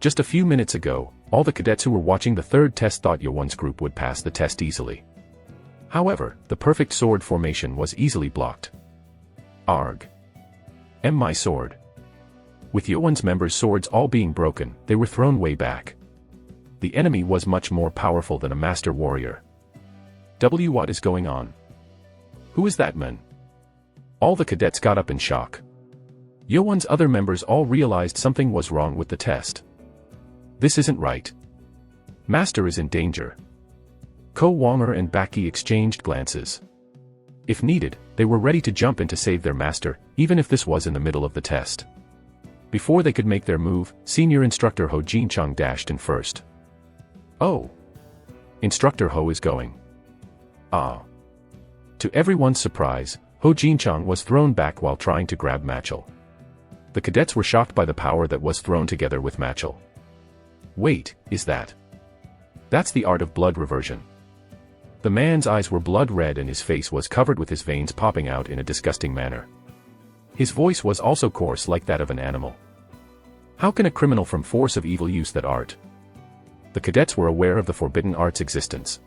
Just a few minutes ago, all the cadets who were watching the third test thought Yoan's group would pass the test easily. However, the perfect sword formation was easily blocked. Arg. My sword. With Yoan's members' swords all being broken, they were thrown way back. The enemy was much more powerful than a master warrior. What is going on? Who is that man? All the cadets got up in shock. Yoan's other members all realized something was wrong with the test. This isn't right. Master is in danger. Ko Wanger and Baki exchanged glances. If needed, they were ready to jump in to save their master, even if this was in the middle of the test. Before they could make their move, Senior Instructor Ho Jinchang dashed in first. Oh! Instructor Ho is going. Ah! To everyone's surprise, Ho Jinchang was thrown back while trying to grab Machel. The cadets were shocked by the power that was thrown together with Machel. Wait, is that? That's the art of blood reversion. The man's eyes were blood red and his face was covered with his veins popping out in a disgusting manner. His voice was also coarse like that of an animal. How can a criminal from force of evil use that art? The cadets were aware of the forbidden art's existence.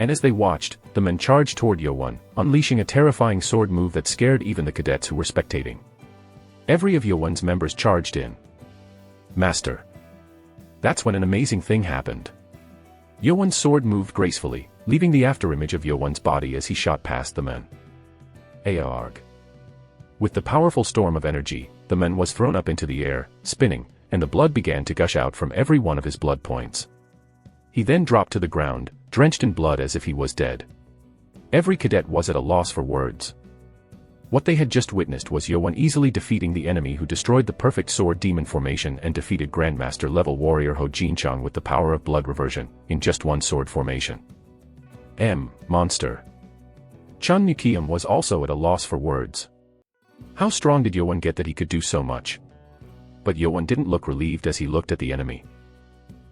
And as they watched, the men charged toward Yoan, unleashing a terrifying sword move that scared even the cadets who were spectating. Every of Yoan's members charged in. Master. That's when an amazing thing happened. Yoan's sword moved gracefully, leaving the afterimage of Yoan's body as he shot past the men. Aarg. With the powerful storm of energy, the man was thrown up into the air, spinning, and the blood began to gush out from every one of his blood points. He then dropped to the ground, drenched in blood as if he was dead. Every cadet was at a loss for words. What they had just witnessed was Yoan easily defeating the enemy who destroyed the perfect sword demon formation and defeated Grandmaster level warrior Ho Jinchang with the power of blood reversion, in just one sword formation. Monster. Chun Nukiam was also at a loss for words. How strong did Yoan get that he could do so much? But Yoan didn't look relieved as he looked at the enemy.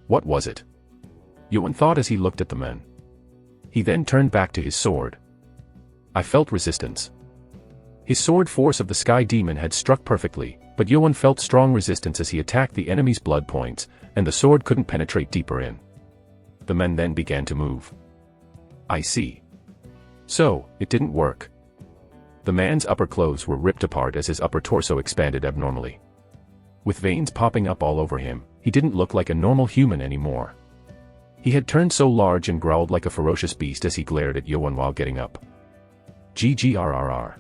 What was it? Yoan thought as he looked at the men. He then turned back to his sword. I felt resistance. His sword force of the sky demon had struck perfectly, but Yoan felt strong resistance as he attacked the enemy's blood points, and the sword couldn't penetrate deeper in. The men then began to move. I see. So, it didn't work. The man's upper clothes were ripped apart as his upper torso expanded abnormally. With veins popping up all over him, he didn't look like a normal human anymore. He had turned so large and growled like a ferocious beast as he glared at Yoan while getting up. GGRRR.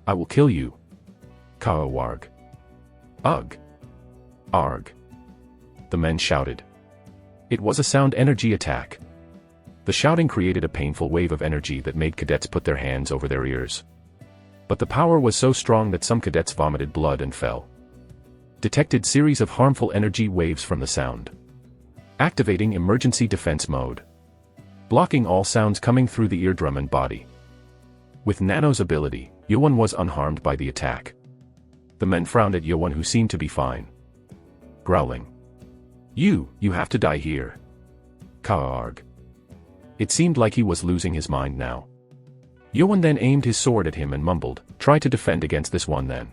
I will kill you. Kaowarg. Ugh. Arg. The men shouted. It was a sound energy attack. The shouting created a painful wave of energy that made cadets put their hands over their ears. But the power was so strong that some cadets vomited blood and fell. Detected series of harmful energy waves from the sound. Activating emergency defense mode. Blocking all sounds coming through the eardrum and body. With Nano's ability, Yoan was unharmed by the attack. The men frowned at Yoan who seemed to be fine. Growling. You have to die here. Kaarg. It seemed like he was losing his mind now. Yoan then aimed his sword at him and mumbled, try to defend against this one then.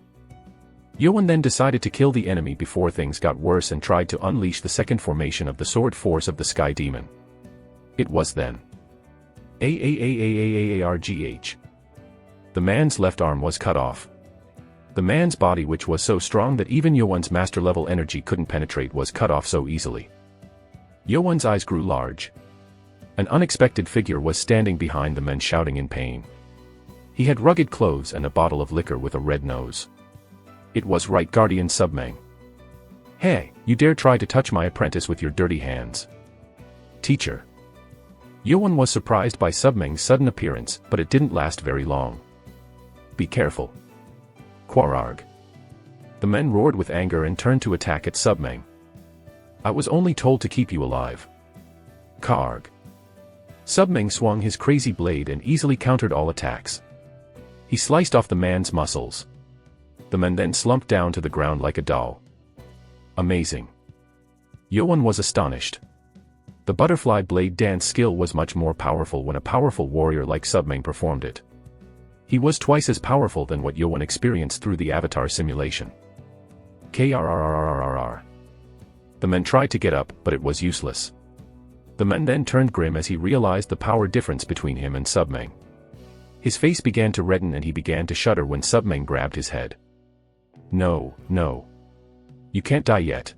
Yoan then decided to kill the enemy before things got worse and tried to unleash the second formation of the sword force of the Sky Demon. It was then. Aargh. The man's left arm was cut off. The man's body, which was so strong that even Yoan's master-level energy couldn't penetrate, was cut off so easily. Yoan's eyes grew large. An unexpected figure was standing behind the men, shouting in pain. He had rugged clothes and a bottle of liquor with a red nose. It was Right Guardian Submang. "Hey, you dare try to touch my apprentice with your dirty hands." "Teacher." Yoan was surprised by Submang's sudden appearance, but it didn't last very long. "Be careful." Quararg. The men roared with anger and turned to attack at Submang. "I was only told to keep you alive." Karg. Submang swung his crazy blade and easily countered all attacks. He sliced off the man's muscles. The man then slumped down to the ground like a doll. Amazing. Yoan was astonished. The butterfly blade dance skill was much more powerful when a powerful warrior like Submang performed it. He was twice as powerful than what Yoan experienced through the avatar simulation. Krrrrrrrrrr. The man tried to get up, but it was useless. The man then turned grim as he realized the power difference between him and Submang. His face began to redden and he began to shudder when Submang grabbed his head. "No, no. You can't die yet."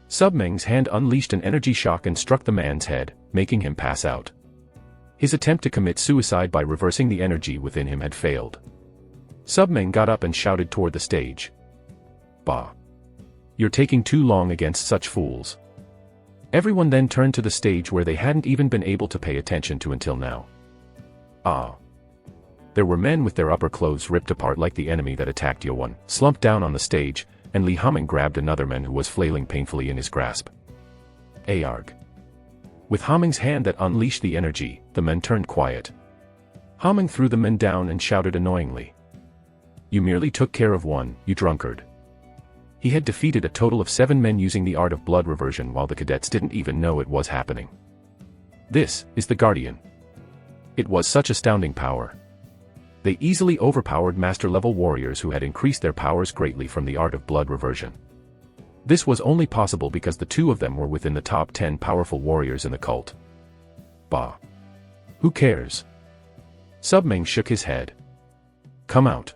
Submang's hand unleashed an energy shock and struck the man's head, making him pass out. His attempt to commit suicide by reversing the energy within him had failed. Submang got up and shouted toward the stage. "Bah! You're taking too long against such fools." Everyone then turned to the stage where they hadn't even been able to pay attention to until now. Ah! There were men with their upper clothes ripped apart like the enemy that attacked Yoan, slumped down on the stage, and Li Humming grabbed another man who was flailing painfully in his grasp. Aarg. With Humming's hand that unleashed the energy, the men turned quiet. Humming threw the men down and shouted annoyingly. "You merely took care of one, you drunkard." He had defeated a total of 7 men using the art of blood reversion while the cadets didn't even know it was happening. This is the Guardian. It was such astounding power. They easily overpowered master-level warriors who had increased their powers greatly from the art of blood reversion. This was only possible because the two of them were within the top 10 powerful warriors in the cult. Bah! Who cares? Submang shook his head. "Come out."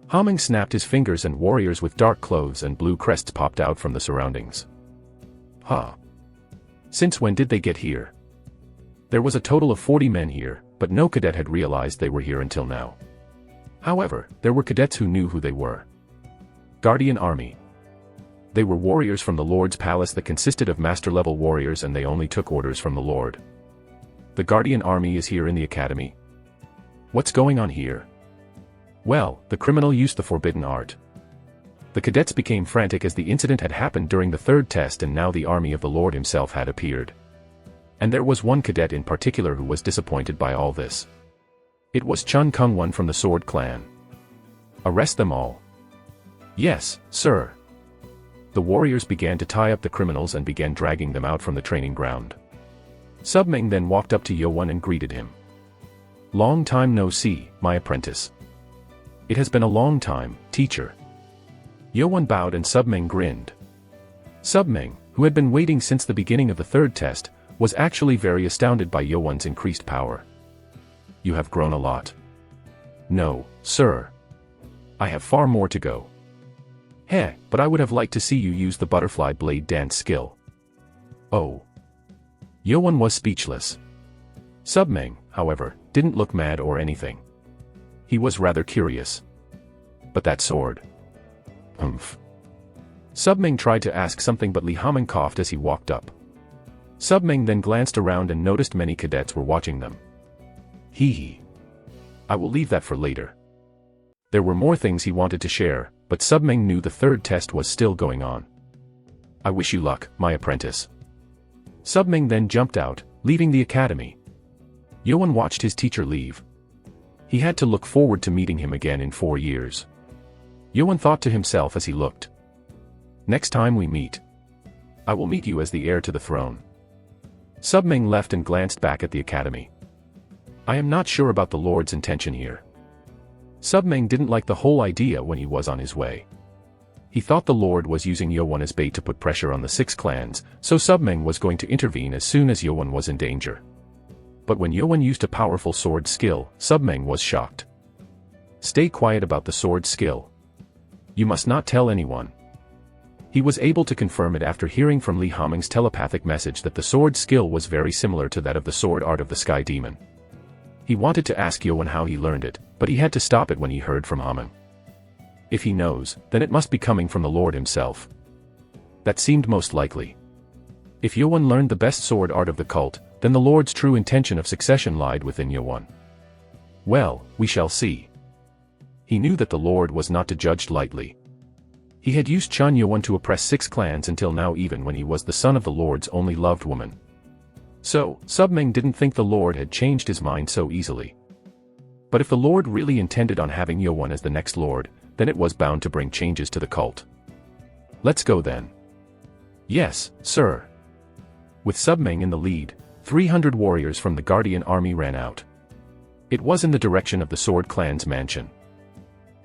Humming snapped his fingers and warriors with dark clothes and blue crests popped out from the surroundings. Huh. Since when did they get here? There was a total of 40 men here, but no cadet had realized they were here until now. However, there were cadets who knew who they were. Guardian Army. They were warriors from the Lord's palace that consisted of master-level warriors, and they only took orders from the Lord. The Guardian Army is here in the academy. What's going on here? Well, the criminal used the forbidden art. The cadets became frantic as the incident had happened during the 3rd test, and now the army of the Lord himself had appeared. And there was one cadet in particular who was disappointed by all this. It was Chun Kung-won from the Sword Clan. "Arrest them all." "Yes, sir." The warriors began to tie up the criminals and began dragging them out from the training ground. Submang then walked up to Yoan and greeted him. "Long time no see, my apprentice." "It has been a long time, teacher." Yoan bowed and Submang grinned. Submang, who had been waiting since the beginning of the 3rd test, was actually very astounded by Yoan's increased power. "You have grown a lot." "No, sir. I have far more to go." "Heh, but I would have liked to see you use the butterfly blade dance skill." "Oh." Yoan was speechless. Submang, however, didn't look mad or anything. He was rather curious. "But that sword?" "Humph." Submang tried to ask something, but Li Humming coughed as he walked up. Submang then glanced around and noticed many cadets were watching them. Hee. I will leave that for later. There were more things he wanted to share, but Submang knew the 3rd test was still going on. "I wish you luck, my apprentice." Submang then jumped out, leaving the academy. Yoan watched his teacher leave. He had to look forward to meeting him again in 4 years. Yoan thought to himself as he looked. "Next time we meet, I will meet you as the heir to the throne." Submang left and glanced back at the academy. "I am not sure about the Lord's intention here." Submeng didn't like the whole idea when he was on his way. He thought the Lord was using Yowon as bait to put pressure on the 6 clans, so Submeng was going to intervene as soon as Yowon was in danger. But when Yowon used a powerful sword skill, Submeng was shocked. Stay quiet about the sword skill. You must not tell anyone. He was able to confirm it after hearing from Li Haming's telepathic message that the sword skill was very similar to that of the sword art of the Sky Demon. He wanted to ask Yowon how he learned it, but he had to stop it when he heard from Haming. If he knows, then it must be coming from the Lord himself. That seemed most likely. If Yowon learned the best sword art of the cult, then the Lord's true intention of succession lied within Yowon. Well, we shall see. He knew that the Lord was not to judge lightly. He had used Chun Yowon to oppress 6 clans until now, even when he was the son of the Lord's only loved woman. So, Submeng didn't think the Lord had changed his mind so easily. But if the Lord really intended on having Yowon as the next Lord, then it was bound to bring changes to the cult. Let's go then. Yes, sir. With Submeng in the lead, 300 warriors from the Guardian army ran out. It was in the direction of the Sword Clan's mansion.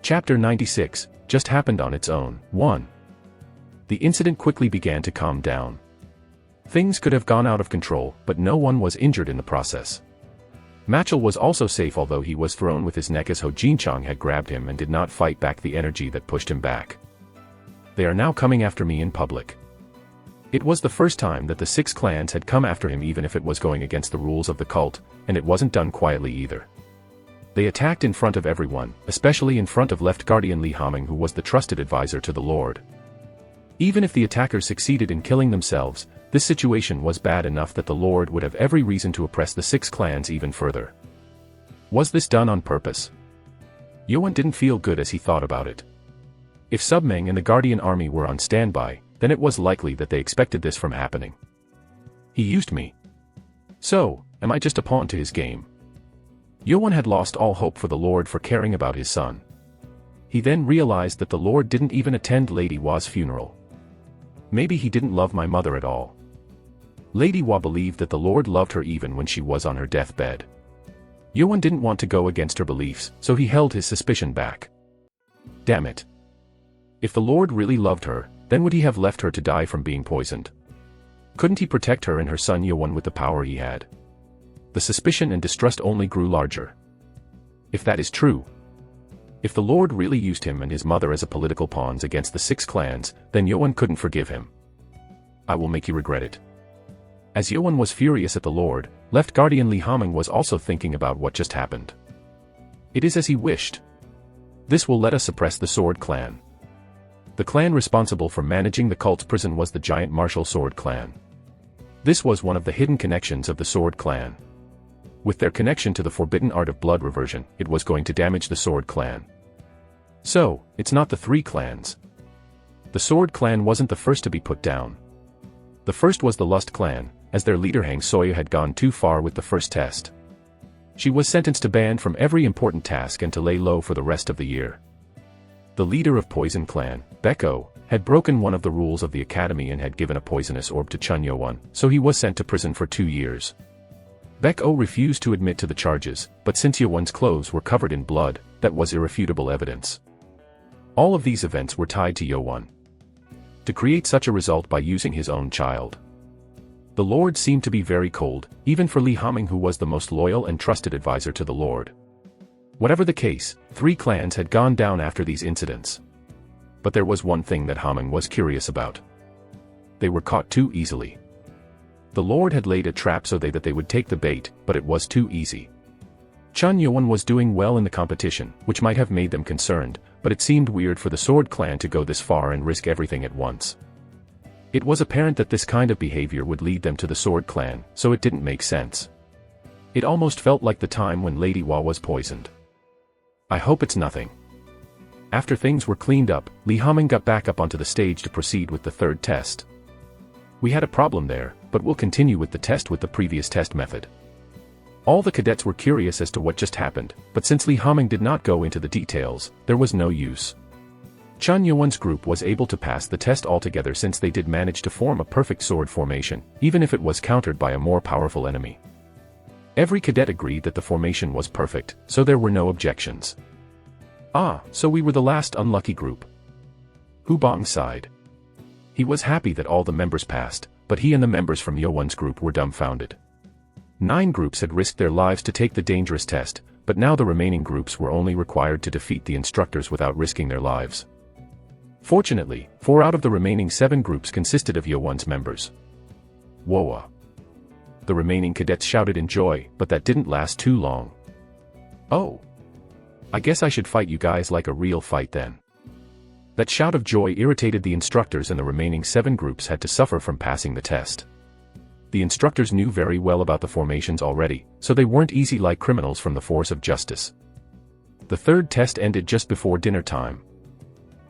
Chapter 96, just happened on its own. 1. The incident quickly began to calm down. Things could have gone out of control, but no one was injured in the process. Machel was also safe, although he was thrown with his neck as Ho Jinchang had grabbed him and did not fight back the energy that pushed him back. They are now coming after me in public. It was the first time that the 6 clans had come after him, even if it was going against the rules of the cult, and it wasn't done quietly either. They attacked in front of everyone, especially in front of Left Guardian Li Haming, who was the trusted advisor to the Lord. Even if the attackers succeeded in killing themselves, this situation was bad enough that the Lord would have every reason to oppress the 6 clans even further. Was this done on purpose? Yowon didn't feel good as he thought about it. If Submeng and the Guardian army were on standby, then it was likely that they expected this from happening. He used me. So, am I just a pawn to his game? Yowon had lost all hope for the Lord for caring about his son. He then realized that the Lord didn't even attend Lady Wa's funeral. Maybe he didn't love my mother at all. Lady Wa believed that the Lord loved her even when she was on her deathbed. Yowon didn't want to go against her beliefs, so he held his suspicion back. Damn it. If the Lord really loved her, then would he have left her to die from being poisoned? Couldn't he protect her and her son Yowon with the power he had? The suspicion and distrust only grew larger. If that is true, if the Lord really used him and his mother as a political pawns against the 6 clans, then Yowon couldn't forgive him. I will make you regret it. As Yowon was furious at the Lord, Left Guardian Li Haming was also thinking about what just happened. It is as he wished. This will let us suppress the Sword Clan. The clan responsible for managing the cult's prison was the giant martial Sword Clan. This was one of the hidden connections of the Sword Clan. With their connection to the forbidden art of blood reversion, it was going to damage the Sword Clan. So, it's not the 3 clans. The Sword Clan wasn't the first to be put down. The first was the Lust Clan, as their leader Hang Soya had gone too far with the first test. She was sentenced to ban from every important task and to lay low for the rest of the year. The leader of Poison Clan, Beko, had broken one of the rules of the academy and had given a poisonous orb to Chun Yowon, so he was sent to prison for 2 years. Beko refused to admit to the charges, but since Yowon's clothes were covered in blood, that was irrefutable evidence. All of these events were tied to Yowon. To create such a result by using his own child. The Lord seemed to be very cold, even for Li Haming, who was the most loyal and trusted advisor to the Lord. Whatever the case, 3 clans had gone down after these incidents. But there was one thing that Haming was curious about. They were caught too easily. The Lord had laid a trap so that they would take the bait, but it was too easy. Chun Yowon was doing well in the competition, which might have made them concerned, but it seemed weird for the Sword Clan to go this far and risk everything at once. It was apparent that this kind of behavior would lead them to the Sword Clan, so it didn't make sense. It almost felt like the time when Lady Wa was poisoned. I hope it's nothing. After things were cleaned up, Li Haming got back up onto the stage to proceed with the 3rd test. We had a problem there, but we'll continue with the test with the previous test method. All the cadets were curious as to what just happened, but since Li Haming did not go into the details, there was no use. Chun Yowon's group was able to pass the test altogether since they did manage to form a perfect sword formation, even if it was countered by a more powerful enemy. Every cadet agreed that the formation was perfect, so there were no objections. Ah, so we were the last unlucky group. Hubong sighed. He was happy that all the members passed, but he and the members from Yowon's group were dumbfounded. 9 groups had risked their lives to take the dangerous test, but now the remaining groups were only required to defeat the instructors without risking their lives. Fortunately, 4 out of the remaining 7 groups consisted of Yowon's members. Woa! The remaining cadets shouted in joy, but that didn't last too long. Oh! I guess I should fight you guys like a real fight then. That shout of joy irritated the instructors, and the remaining 7 groups had to suffer from passing the test. The instructors knew very well about the formations already, so they weren't easy like criminals from the force of justice. The 3rd test ended just before dinner time.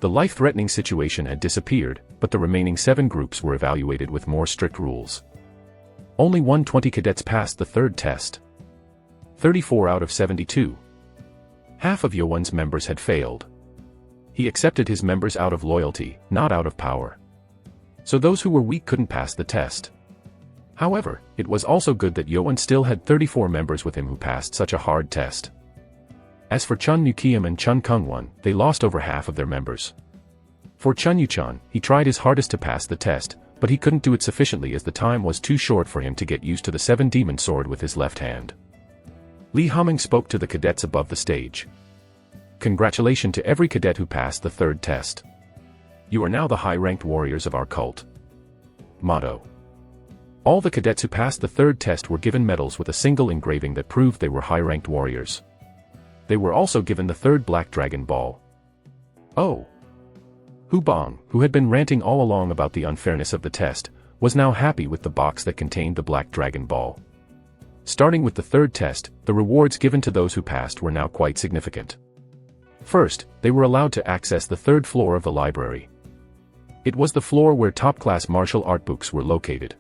The life-threatening situation had disappeared, but the remaining 7 groups were evaluated with more strict rules. Only 120 cadets passed the 3rd test. 34 out of 72. Half of Yowon's members had failed. He accepted his members out of loyalty, not out of power. So those who were weak couldn't pass the test. However, it was also good that Yowon still had 34 members with him who passed such a hard test. As for Chun Nukiam and Chun Kungwon, they lost over half of their members. For Chun Yuchan, he tried his hardest to pass the test, but he couldn't do it sufficiently as the time was too short for him to get used to the 7-demon sword with his left hand. Li Humming spoke to the cadets above the stage. Congratulations to every cadet who passed the 3rd test. You are now the high-ranked warriors of our cult. Motto. All the cadets who passed the 3rd test were given medals with a single engraving that proved they were high-ranked warriors. They were also given the 3rd Black Dragon Ball. Oh! Hubong, who had been ranting all along about the unfairness of the test, was now happy with the box that contained the Black Dragon Ball. Starting with the 3rd test, the rewards given to those who passed were now quite significant. First, they were allowed to access the 3rd floor of the library. It was the floor where top-class martial art books were located.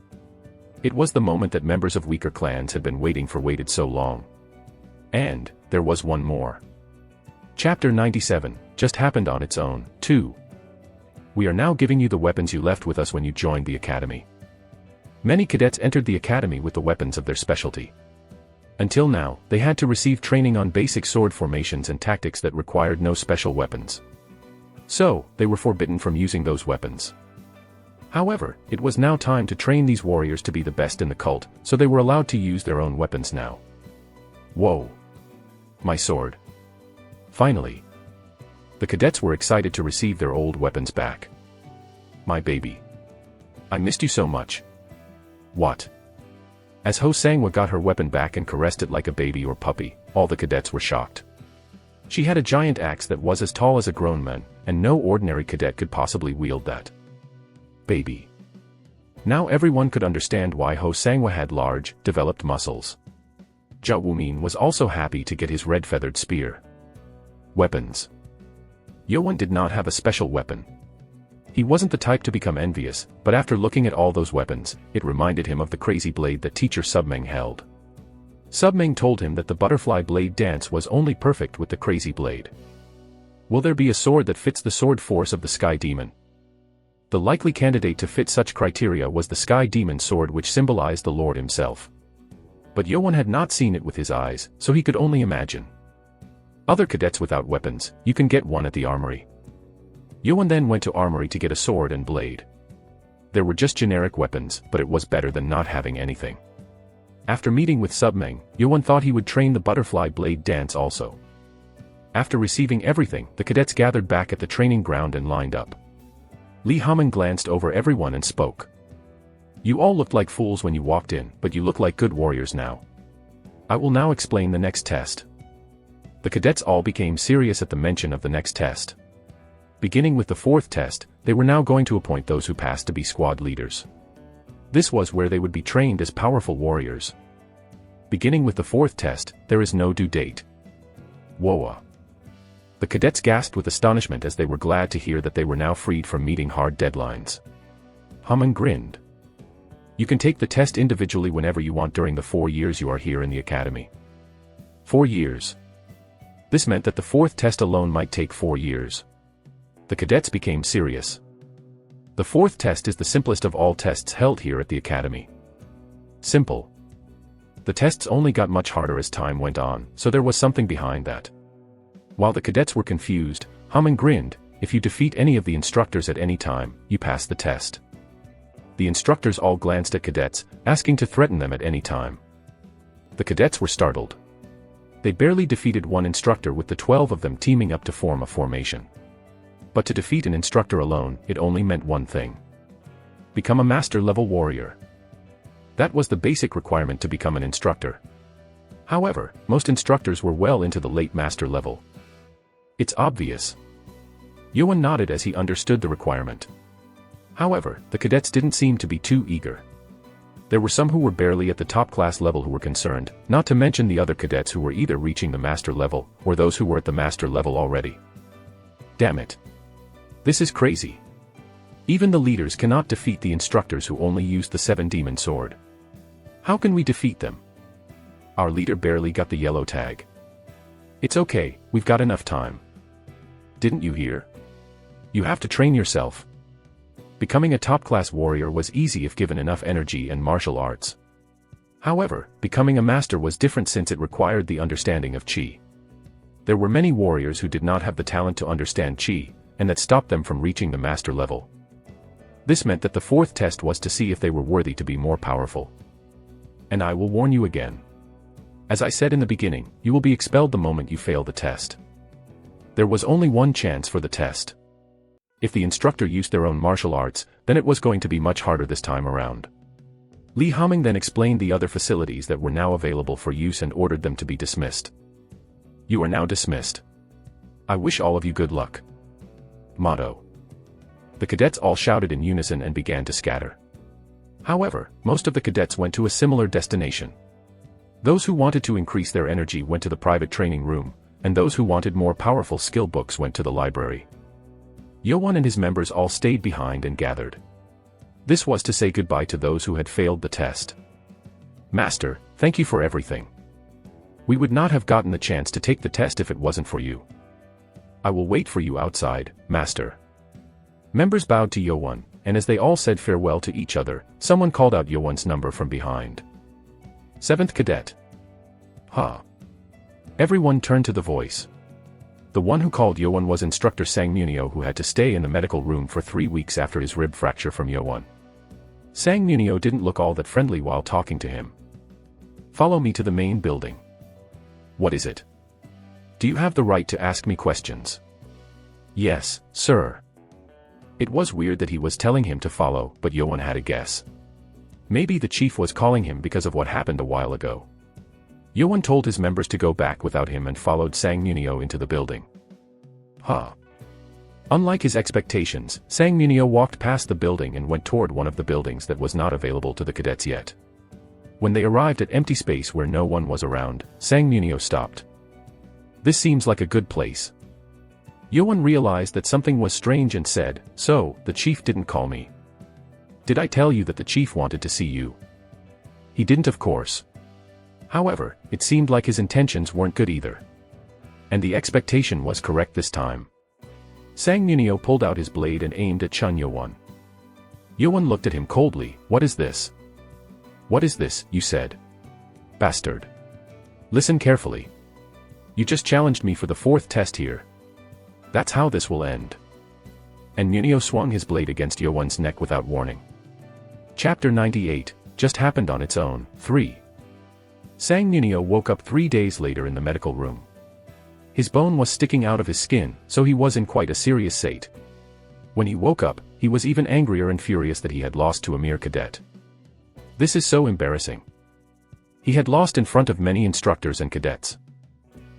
It was the moment that members of weaker clans had been waiting for so long. And there was one more. Chapter 97, just happened on its own, too. We are now giving you the weapons you left with us when you joined the academy. Many cadets entered the academy with the weapons of their specialty. Until now, they had to receive training on basic sword formations and tactics that required no special weapons. So, they were forbidden from using those weapons. However, it was now time to train these warriors to be the best in the cult, so they were allowed to use their own weapons now. Whoa! My sword. Finally. The cadets were excited to receive their old weapons back. My baby. I missed you so much. What? As Ho Sangwa got her weapon back and caressed it like a baby or puppy, all the cadets were shocked. She had a giant axe that was as tall as a grown man, and no ordinary cadet could possibly wield that. Baby. Now everyone could understand why Ho Sangwa had large, developed muscles. Zhao Wumin was also happy to get his red-feathered spear. Weapons. Yowon did not have a special weapon. He wasn't the type to become envious, but after looking at all those weapons, it reminded him of the crazy blade that teacher Submeng held. Submeng told him that the butterfly blade dance was only perfect with the crazy blade. Will there be a sword that fits the sword force of the Sky Demon? The likely candidate to fit such criteria was the Sky Demon sword, which symbolized the Lord himself. But Yowon had not seen it with his eyes, so he could only imagine. Other cadets without weapons, you can get one at the armory. Yowon then went to armory to get a sword and blade. There were just generic weapons, but it was better than not having anything. After meeting with Submeng, Yowon thought he would train the butterfly blade dance also. After receiving everything, the cadets gathered back at the training ground and lined up. Li Hamen glanced over everyone and spoke. You all looked like fools when you walked in, but you look like good warriors now. I will now explain the next test. The cadets all became serious at the mention of the next test. Beginning with the 4th test, they were now going to appoint those who passed to be squad leaders. This was where they would be trained as powerful warriors. Beginning with the 4th test, there is no due date. Woa! The cadets gasped with astonishment as they were glad to hear that they were now freed from meeting hard deadlines. Haman grinned. You can take the test individually whenever you want during the 4 years you are here in the academy. 4 years. This meant that the 4th test alone might take 4 years. The cadets became serious. The 4th test is the simplest of all tests held here at the academy. Simple. The tests only got much harder as time went on, so there was something behind that. While the cadets were confused, Haman grinned. If you defeat any of the instructors at any time, you pass the test. The instructors all glanced at cadets, asking to threaten them at any time. The cadets were startled. They barely defeated one instructor with the 12 of them teaming up to form a formation. But to defeat an instructor alone, it only meant one thing. Become a master-level warrior. That was the basic requirement to become an instructor. However, most instructors were well into the late master level. It's obvious. Yoan nodded as he understood the requirement. However, the cadets didn't seem to be too eager. There were some who were barely at the top class level who were concerned, not to mention the other cadets who were either reaching the master level, or those who were at the master level already. Damn it. This is crazy. Even the leaders cannot defeat the instructors who only used the 7-demon sword. How can we defeat them? Our leader barely got the yellow tag. It's okay, we've got enough time. Didn't you hear? You have to train yourself. Becoming a top-class warrior was easy if given enough energy and martial arts. However, becoming a master was different since it required the understanding of Qi. There were many warriors who did not have the talent to understand Qi, and that stopped them from reaching the master level. This meant that the fourth test was to see if they were worthy to be more powerful. And I will warn you again. As I said in the beginning, you will be expelled the moment you fail the test. There was only one chance for the test. If the instructor used their own martial arts, then it was going to be much harder this time around. Li Haming then explained the other facilities that were now available for use and ordered them to be dismissed. You are now dismissed. I wish all of you good luck. Motto. The cadets all shouted in unison and began to scatter. However, most of the cadets went to a similar destination. Those who wanted to increase their energy went to the private training room, and those who wanted more powerful skill books went to the library. Yoan and his members all stayed behind and gathered. This was to say goodbye to those who had failed the test. Master, thank you for everything. We would not have gotten the chance to take the test if it wasn't for you. I will wait for you outside, Master. Members bowed to Yoan, and as they all said farewell to each other, someone called out Yoan's number from behind. 7th Cadet. Ha. Everyone turned to the voice. The one who called Yoan was Instructor Sang Munio, who had to stay in the medical room for 3 weeks after his rib fracture from Yoan. Sang Munio didn't look all that friendly while talking to him. Follow me to the main building. What is it? Do you have the right to ask me questions? Yes, sir. It was weird that he was telling him to follow, but Yoan had a guess. Maybe the chief was calling him because of what happened a while ago. Yoan told his members to go back without him and followed Sang Munio into the building. Huh. Unlike his expectations, Sang Munio walked past the building and went toward one of the buildings that was not available to the cadets yet. When they arrived at empty space where no one was around, Sang Munio stopped. This seems like a good place. Yoan realized that something was strange and said, "So, the chief didn't call me. Did I tell you that the chief wanted to see you?" He didn't, of course. However, it seemed like his intentions weren't good either. And the expectation was correct this time. Sang Munio pulled out his blade and aimed at Chun Yoan. Yoan looked at him coldly. "What is this?" "What is this, you said? Bastard. Listen carefully. You just challenged me for the 4th test here. That's how this will end." And Munio swung his blade against Yoan's neck without warning. Chapter 98, just happened on its own, 3. Sang Munio woke up 3 days later in the medical room. His bone was sticking out of his skin, so he was in quite a serious state. When he woke up, he was even angrier and furious that he had lost to a mere cadet. This is so embarrassing. He had lost in front of many instructors and cadets.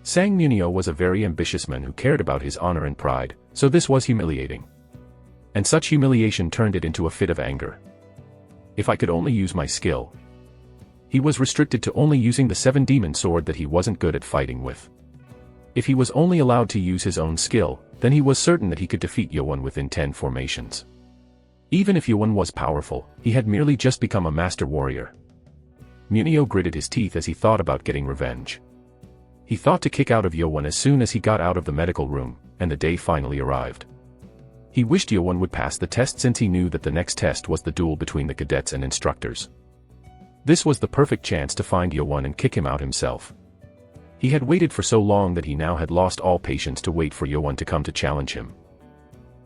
Sang Munio was a very ambitious man who cared about his honor and pride, so this was humiliating. And such humiliation turned it into a fit of anger. If I could only use my skill. He was restricted to only using the 7-demon sword that he wasn't good at fighting with. If he was only allowed to use his own skill, then he was certain that he could defeat Yoan within 10 formations. Even if Yoan was powerful, he had merely just become a master warrior. Munio gritted his teeth as he thought about getting revenge. He thought to kick out of Yoan as soon as he got out of the medical room, and the day finally arrived. He wished Yoan would pass the test since he knew that the next test was the duel between the cadets and instructors. This was the perfect chance to find Yoan and kick him out himself. He had waited for so long that he now had lost all patience to wait for Yeowon to come to challenge him.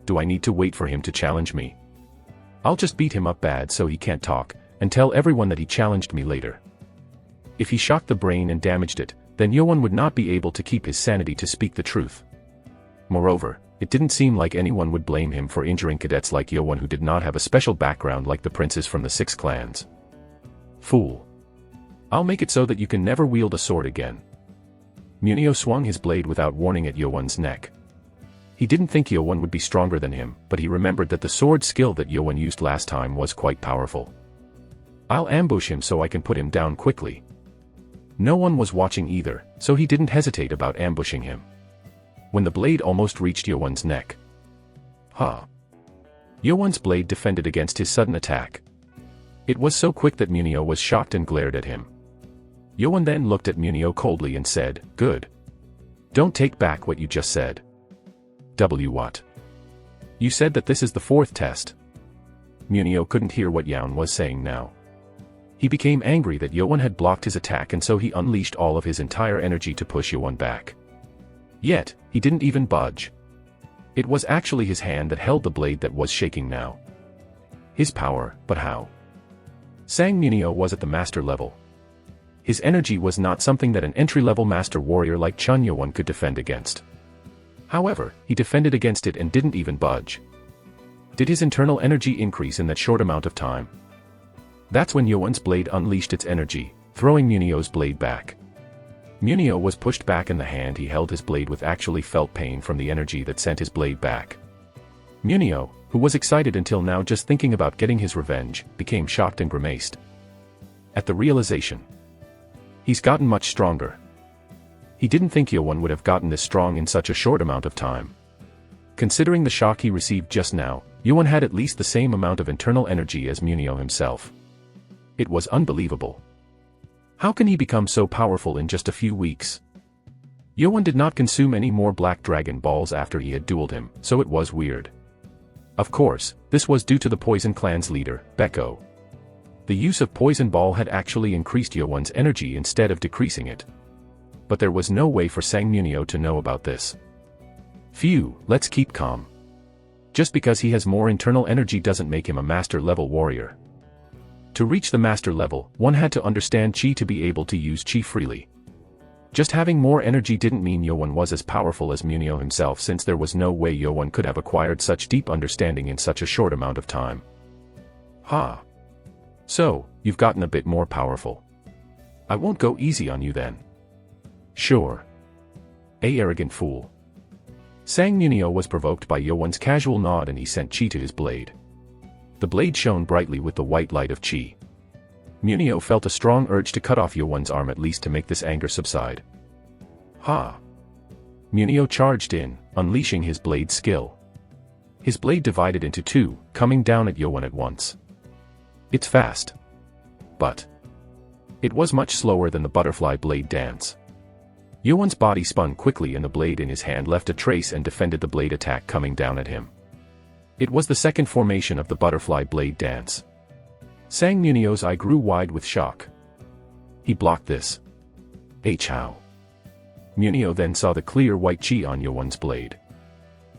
Do I need to wait for him to challenge me? I'll just beat him up bad so he can't talk, and tell everyone that he challenged me later. If he shocked the brain and damaged it, then Yeowon would not be able to keep his sanity to speak the truth. Moreover, it didn't seem like anyone would blame him for injuring cadets like Yeowon who did not have a special background like the princes from the 6 clans. Fool. I'll make it so that you can never wield a sword again. Munyo swung his blade without warning at Yeowon's neck. He didn't think Yeowon would be stronger than him, but he remembered that the sword skill that Yeowon used last time was quite powerful. I'll ambush him so I can put him down quickly. No one was watching either, so he didn't hesitate about ambushing him. When the blade almost reached Yeowon's neck. Yeowon's blade defended against his sudden attack. It was so quick that Munyo was shocked and glared at him. Yeowon then looked at Munyo coldly and said, "Good. Don't take back what you just said." What? You said that this is the 4th test. Munyo couldn't hear what Yeowon was saying now. He became angry that Yeowon had blocked his attack and so he unleashed all of his entire energy to push Yeowon back. Yet, he didn't even budge. It was actually his hand that held the blade that was shaking now. His power, but how? Sang Munyo was at the master level. His energy was not something that an entry-level master warrior like Chun Yeowon could defend against. However, he defended against it and didn't even budge. Did his internal energy increase in that short amount of time? That's when Yeowon's blade unleashed its energy, throwing Munyo's blade back. Munyo was pushed back and the hand he held his blade with actually felt pain from the energy that sent his blade back. Munyo, who was excited until now just thinking about getting his revenge, became shocked and grimaced. At the realization. He's gotten much stronger. He didn't think Yeowon would have gotten this strong in such a short amount of time. Considering the shock he received just now, Yeowon had at least the same amount of internal energy as Munyo himself. It was unbelievable. How can he become so powerful in just a few weeks? Yeowon did not consume any more Black Dragon balls after he had dueled him, so it was weird. Of course, this was due to the Poison Clan's leader, Baeko. The use of Poison Ball had actually increased Yeowon's energy instead of decreasing it. But there was no way for Sang Munyo to know about this. Phew, let's keep calm. Just because he has more internal energy doesn't make him a master-level warrior. To reach the master level, one had to understand Chi to be able to use Chi freely. Just having more energy didn't mean Yeowon was as powerful as Munyo himself since there was no way Yeowon could have acquired such deep understanding in such a short amount of time. So, you've gotten a bit more powerful. I won't go easy on you then. Sure. Arrogant fool. Sang Munyo was provoked by Yeowon's casual nod and he sent Chi to his blade. The blade shone brightly with the white light of Chi. Munyo felt a strong urge to cut off Yeowon's arm at least to make this anger subside. Munyo charged in, unleashing his blade skill. His blade divided into 2, coming down at Yeowon at once. It's fast. But it was much slower than the butterfly blade dance. Yeowon's body spun quickly and the blade in his hand left a trace and defended the blade attack coming down at him. It was the second formation of the butterfly blade dance. Sang Munyo's eye grew wide with shock. He blocked this. How? Munyo then saw the clear white Chi on Yeowon's blade.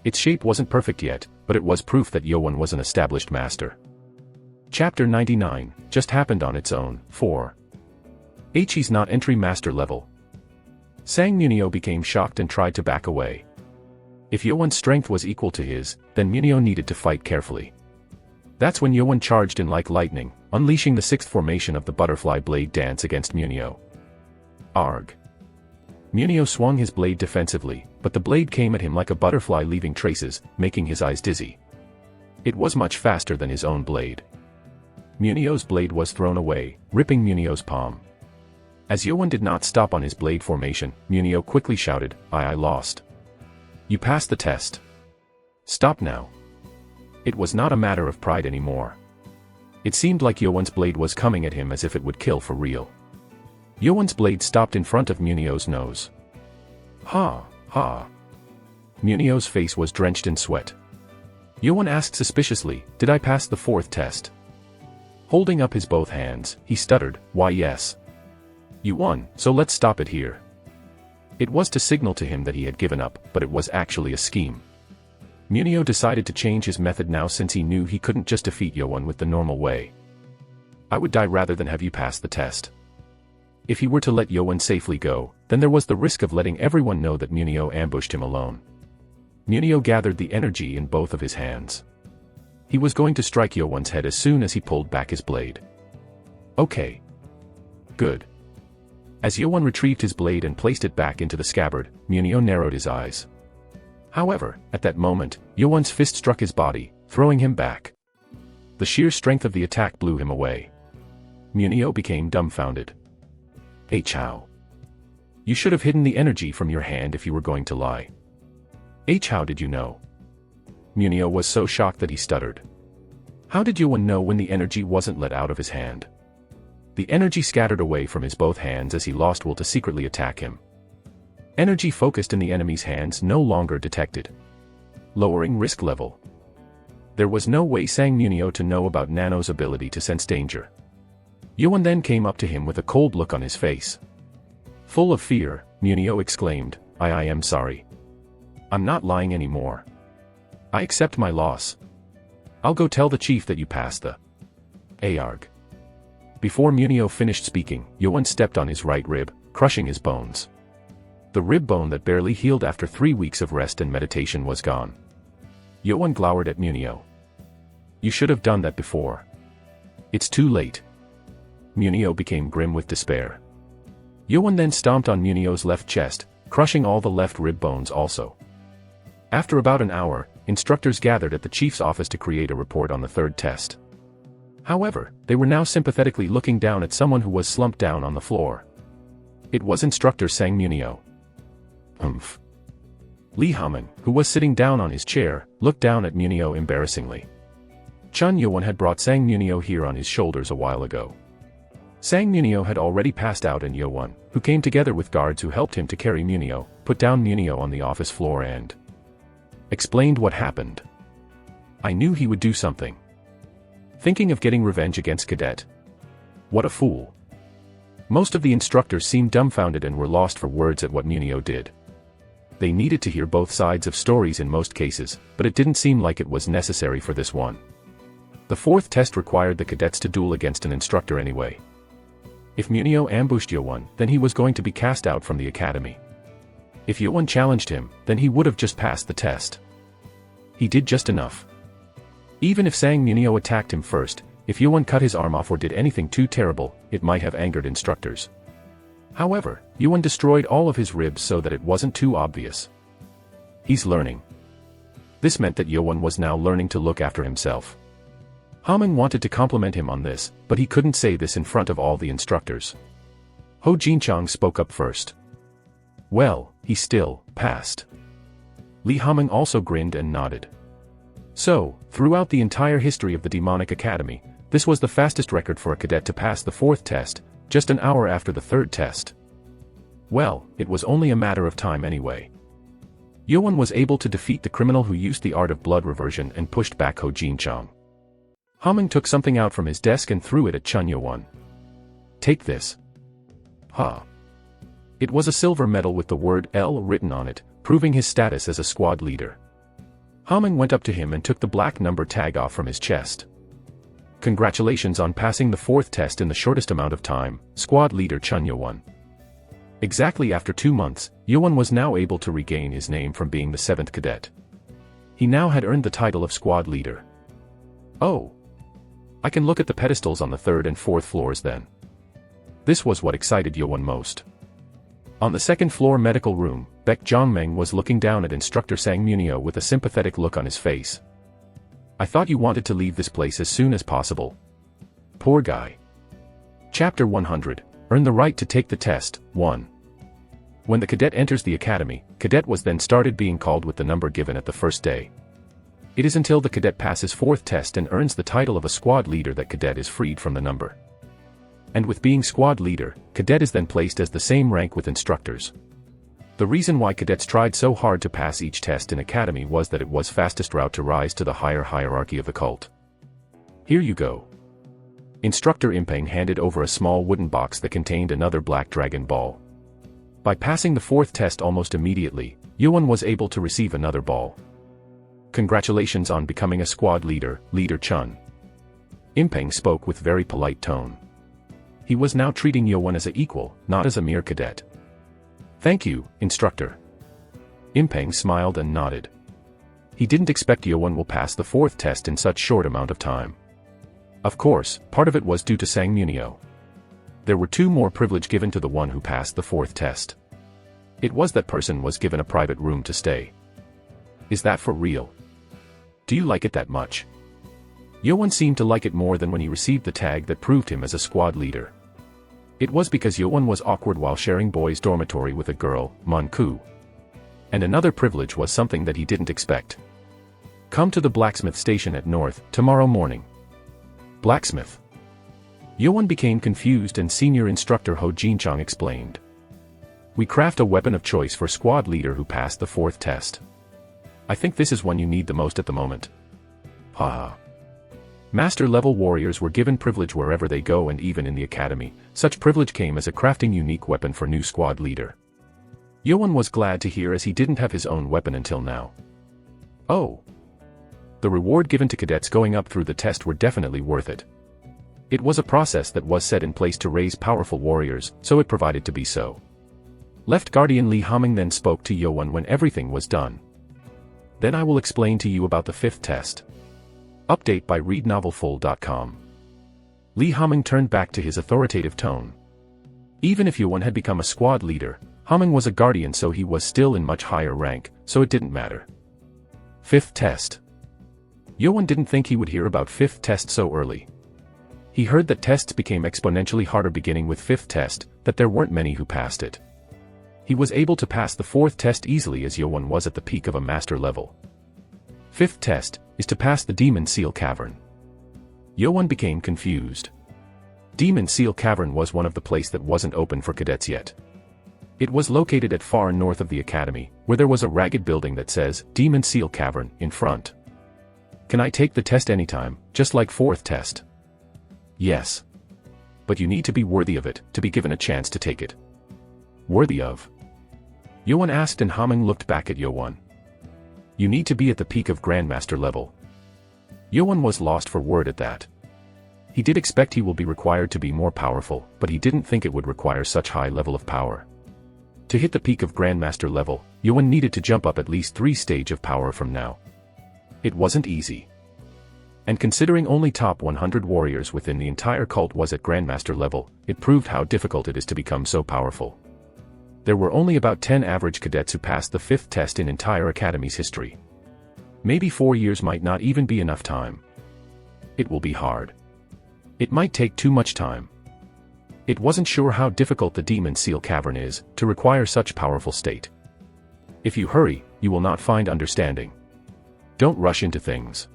Its shape wasn't perfect yet, but it was proof that Yeowon was an established master. Chapter 99, just happened on its own, 4. He's not entry master level. Sang Munyo became shocked and tried to back away. If Yeowon's strength was equal to his, then Munyo needed to fight carefully. That's when Yeowon charged in like lightning, unleashing the 6th formation of the butterfly blade dance against Munyo. Arg. Munyo swung his blade defensively, but the blade came at him like a butterfly leaving traces, making his eyes dizzy. It was much faster than his own blade. Munyo's blade was thrown away, ripping Munyo's palm. As Yeowon did not stop on his blade formation, Munyo quickly shouted, I lost. You passed the test. Stop now. It was not a matter of pride anymore. It seemed like Yeowon's blade was coming at him as if it would kill for real. Yeowon's blade stopped in front of Munyo's nose. Munyo's face was drenched in sweat. Yeowon asked suspiciously, did I pass the 4th test? Holding up his both hands, he stuttered, why yes. You won, so let's stop it here. It was to signal to him that he had given up, but it was actually a scheme. Munio decided to change his method now since he knew he couldn't just defeat Yoan with the normal way. I would die rather than have you pass the test. If he were to let Yoan safely go, then there was the risk of letting everyone know that Munio ambushed him alone. Munio gathered the energy in both of his hands. He was going to strike Yoan's head as soon as he pulled back his blade. Okay. Good. As Yoan retrieved his blade and placed it back into the scabbard, Munio narrowed his eyes. However, at that moment, Yoan's fist struck his body, throwing him back. The sheer strength of the attack blew him away. Munio became dumbfounded. How? You should have hidden the energy from your hand if you were going to lie. How did you know? Munio was so shocked that he stuttered. How did Yoan know when the energy wasn't let out of his hand? The energy scattered away from his both hands as he lost will to secretly attack him. Energy focused in the enemy's hands no longer detected. Lowering risk level. There was no way Sang Munio to know about Nano's ability to sense danger. Yoan then came up to him with a cold look on his face. Full of fear, Munio exclaimed, I am sorry. I'm not lying anymore. I accept my loss. I'll go tell the chief that you passed the ARG. Before Munio finished speaking, Yoan stepped on his right rib, crushing his bones. The rib bone that barely healed after 3 weeks of rest and meditation was gone. Yoan glowered at Munio. You should have done that before. It's too late. Munio became grim with despair. Yoan then stomped on Munio's left chest, crushing all the left rib bones also. After about an hour, instructors gathered at the chief's office to create a report on the third test. However, they were now sympathetically looking down at someone who was slumped down on the floor. It was instructor Sang Munio. Humph. Lee Hamming, who was sitting down on his chair, looked down at Munio embarrassingly. Chun Yoan had brought Sang Munio here on his shoulders a while ago. Sang Munio had already passed out and Yoan, who came together with guards who helped him to carry Munio, put down Munio on the office floor and explained what happened. I knew he would do something. Thinking of getting revenge against Cadet. What a fool. Most of the instructors seemed dumbfounded and were lost for words at what Munio did. They needed to hear both sides of stories in most cases, but it didn't seem like it was necessary for this one. The fourth test required the cadets to duel against an instructor anyway. If Munio ambushed Yoan, then he was going to be cast out from the academy. If Yoan challenged him, then he would have just passed the test. He did just enough. Even if Sang Munio attacked him first, if Yoan cut his arm off or did anything too terrible, it might have angered instructors. However, Yoan destroyed all of his ribs so that it wasn't too obvious. He's learning. This meant that Yoan was now learning to look after himself. Hamming wanted to compliment him on this, but he couldn't say this in front of all the instructors. Ho Jinchang spoke up first. Well, he still passed. Lee Hamming also grinned and nodded. So, throughout the entire history of the Demonic Academy, this was the fastest record for a cadet to pass the fourth test, just an hour after the third test. Well, it was only a matter of time anyway. Yoan was able to defeat the criminal who used the art of blood reversion and pushed back Ho Jinchang. Hamming took something out from his desk and threw it at Chun Yoan. Take this. Ha. It was a silver medal with the word L written on it, proving his status as a squad leader. Hamming went up to him and took the black number tag off from his chest. Congratulations on passing the fourth test in the shortest amount of time, squad leader Chun Yoan. Exactly after 2 months, Yoan was now able to regain his name from being the 7th cadet. He now had earned the title of squad leader. Oh. I can look at the pedestals on the 3rd and 4th floors then. This was what excited Yoan most. On the 2nd floor medical room, Baek Jongmeng was looking down at instructor Sang Munio with a sympathetic look on his face. I thought you wanted to leave this place as soon as possible. Poor guy. Chapter 100, Earn the Right to Take the Test, 1. When the cadet enters the academy, cadet was then started being called with the number given at the first day. It is until the cadet passes 4th test and earns the title of a squad leader that cadet is freed from the number. And with being squad leader, cadet is then placed as the same rank with instructors. The reason why cadets tried so hard to pass each test in academy was that it was fastest route to rise to the higher hierarchy of the cult. Here you go. Instructor Impeng handed over a small wooden box that contained another black dragon ball. By passing the fourth test almost immediately, Yuan was able to receive another ball. Congratulations on becoming a squad leader, Leader Chun. Impeng spoke with very polite tone. He was now treating Yuan as an equal, not as a mere cadet. Thank you, instructor. Impeng smiled and nodded. He didn't expect Yuan will pass the fourth test in such short amount of time. Of course, part of it was due to Sang Munio. There were 2 more privilege given to the one who passed the fourth test. It was that person was given a private room to stay. Is that for real? Do you like it that much? Yuan seemed to like it more than when he received the tag that proved him as a squad leader. It was because Yuan was awkward while sharing boys' dormitory with a girl, Manku. And another privilege was something that he didn't expect. Come to the blacksmith station at North, tomorrow morning. Blacksmith. Yuan became confused and senior instructor Ho Jinchang explained. We craft a weapon of choice for squad leader who passed the fourth test. I think this is one you need the most at the moment. Haha. Master-level warriors were given privilege wherever they go, and even in the academy, such privilege came as a crafting unique weapon for new squad leader. Yuan was glad to hear, as he didn't have his own weapon until now. Oh. The reward given to cadets going up through the test were definitely worth it. It was a process that was set in place to raise powerful warriors, so it provided to be so. Left Guardian Li Haming then spoke to Yuan when everything was done. Then I will explain to you about the fifth test. Update by readnovelfull.com. Li Haming turned back to his authoritative tone. Even if Yuan had become a squad leader, Haming was a guardian, so he was still in much higher rank, so it didn't matter. Fifth test. Yuan didn't think he would hear about fifth test so early. He heard that tests became exponentially harder beginning with fifth test, that there weren't many who passed it. He was able to pass the fourth test easily, as Yuan was at the peak of a master level. Fifth test is to pass the Demon Seal Cavern. Yuan became confused. Demon Seal Cavern was one of the places that wasn't open for cadets yet. It was located at far north of the academy, where there was a ragged building that says Demon Seal Cavern in front. Can I take the test anytime, just like fourth test? Yes. But you need to be worthy of it, to be given a chance to take it. Worthy of? Yuan asked, and Haming looked back at Yuan. You need to be at the peak of Grandmaster level. Yuan was lost for word at that. He did expect he will be required to be more powerful, but he didn't think it would require such high level of power. To hit the peak of Grandmaster level, Yuan needed to jump up at least 3 stages of power from now. It wasn't easy. And considering only top 100 warriors within the entire cult was at Grandmaster level, it proved how difficult it is to become so powerful. There were only about 10 average cadets who passed the fifth test in entire academy's history. Maybe 4 years might not even be enough time. It will be hard. It might take too much time. It wasn't sure how difficult the Demon Seal Cavern is, to require such powerful state. If you hurry, you will not find understanding. Don't rush into things.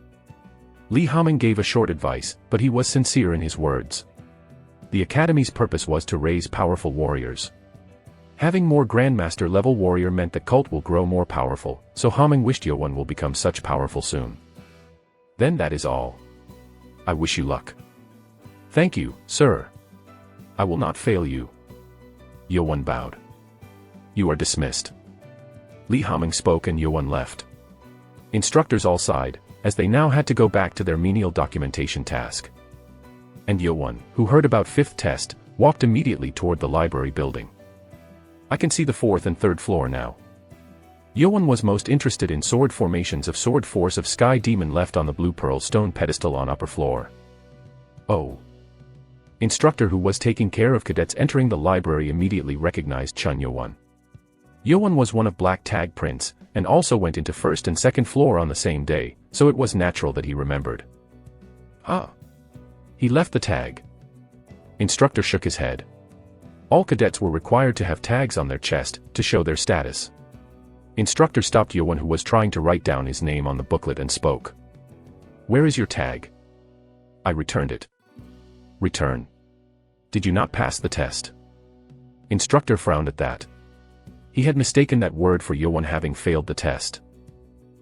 Li Haming gave a short advice, but he was sincere in his words. The academy's purpose was to raise powerful warriors. Having more Grandmaster level warrior meant the cult will grow more powerful, so Haming wished Yuan will become such powerful soon. Then that is all. I wish you luck. Thank you, sir. I will not fail you. Yuan bowed. You are dismissed. Li Haming spoke, and Yuan left. Instructors all sighed, as they now had to go back to their menial documentation task. And Yuan, who heard about fifth test, walked immediately toward the library building. I can see the 4th and 3rd floor now. Yuan was most interested in sword formations of Sword Force of Sky Demon left on the blue pearl stone pedestal on upper floor. Oh. Instructor who was taking care of cadets entering the library immediately recognized Chun Yuan. Yuan was one of Black Tag Prince, and also went into 1st and 2nd floor on the same day, so it was natural that he remembered. Ah. He left the tag. Instructor shook his head. All cadets were required to have tags on their chest, to show their status. Instructor stopped Yuan, who was trying to write down his name on the booklet, and spoke. Where is your tag? I returned it. Return. Did you not pass the test? Instructor frowned at that. He had mistaken that word for Yuan having failed the test.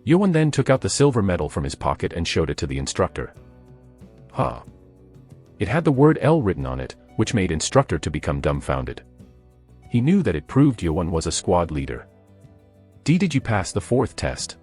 Yuan then took out the silver medal from his pocket and showed it to the instructor. Huh. It had the word L written on it, which made instructor to become dumbfounded. He knew that it proved Yuan was a squad leader. Did you pass the fourth test?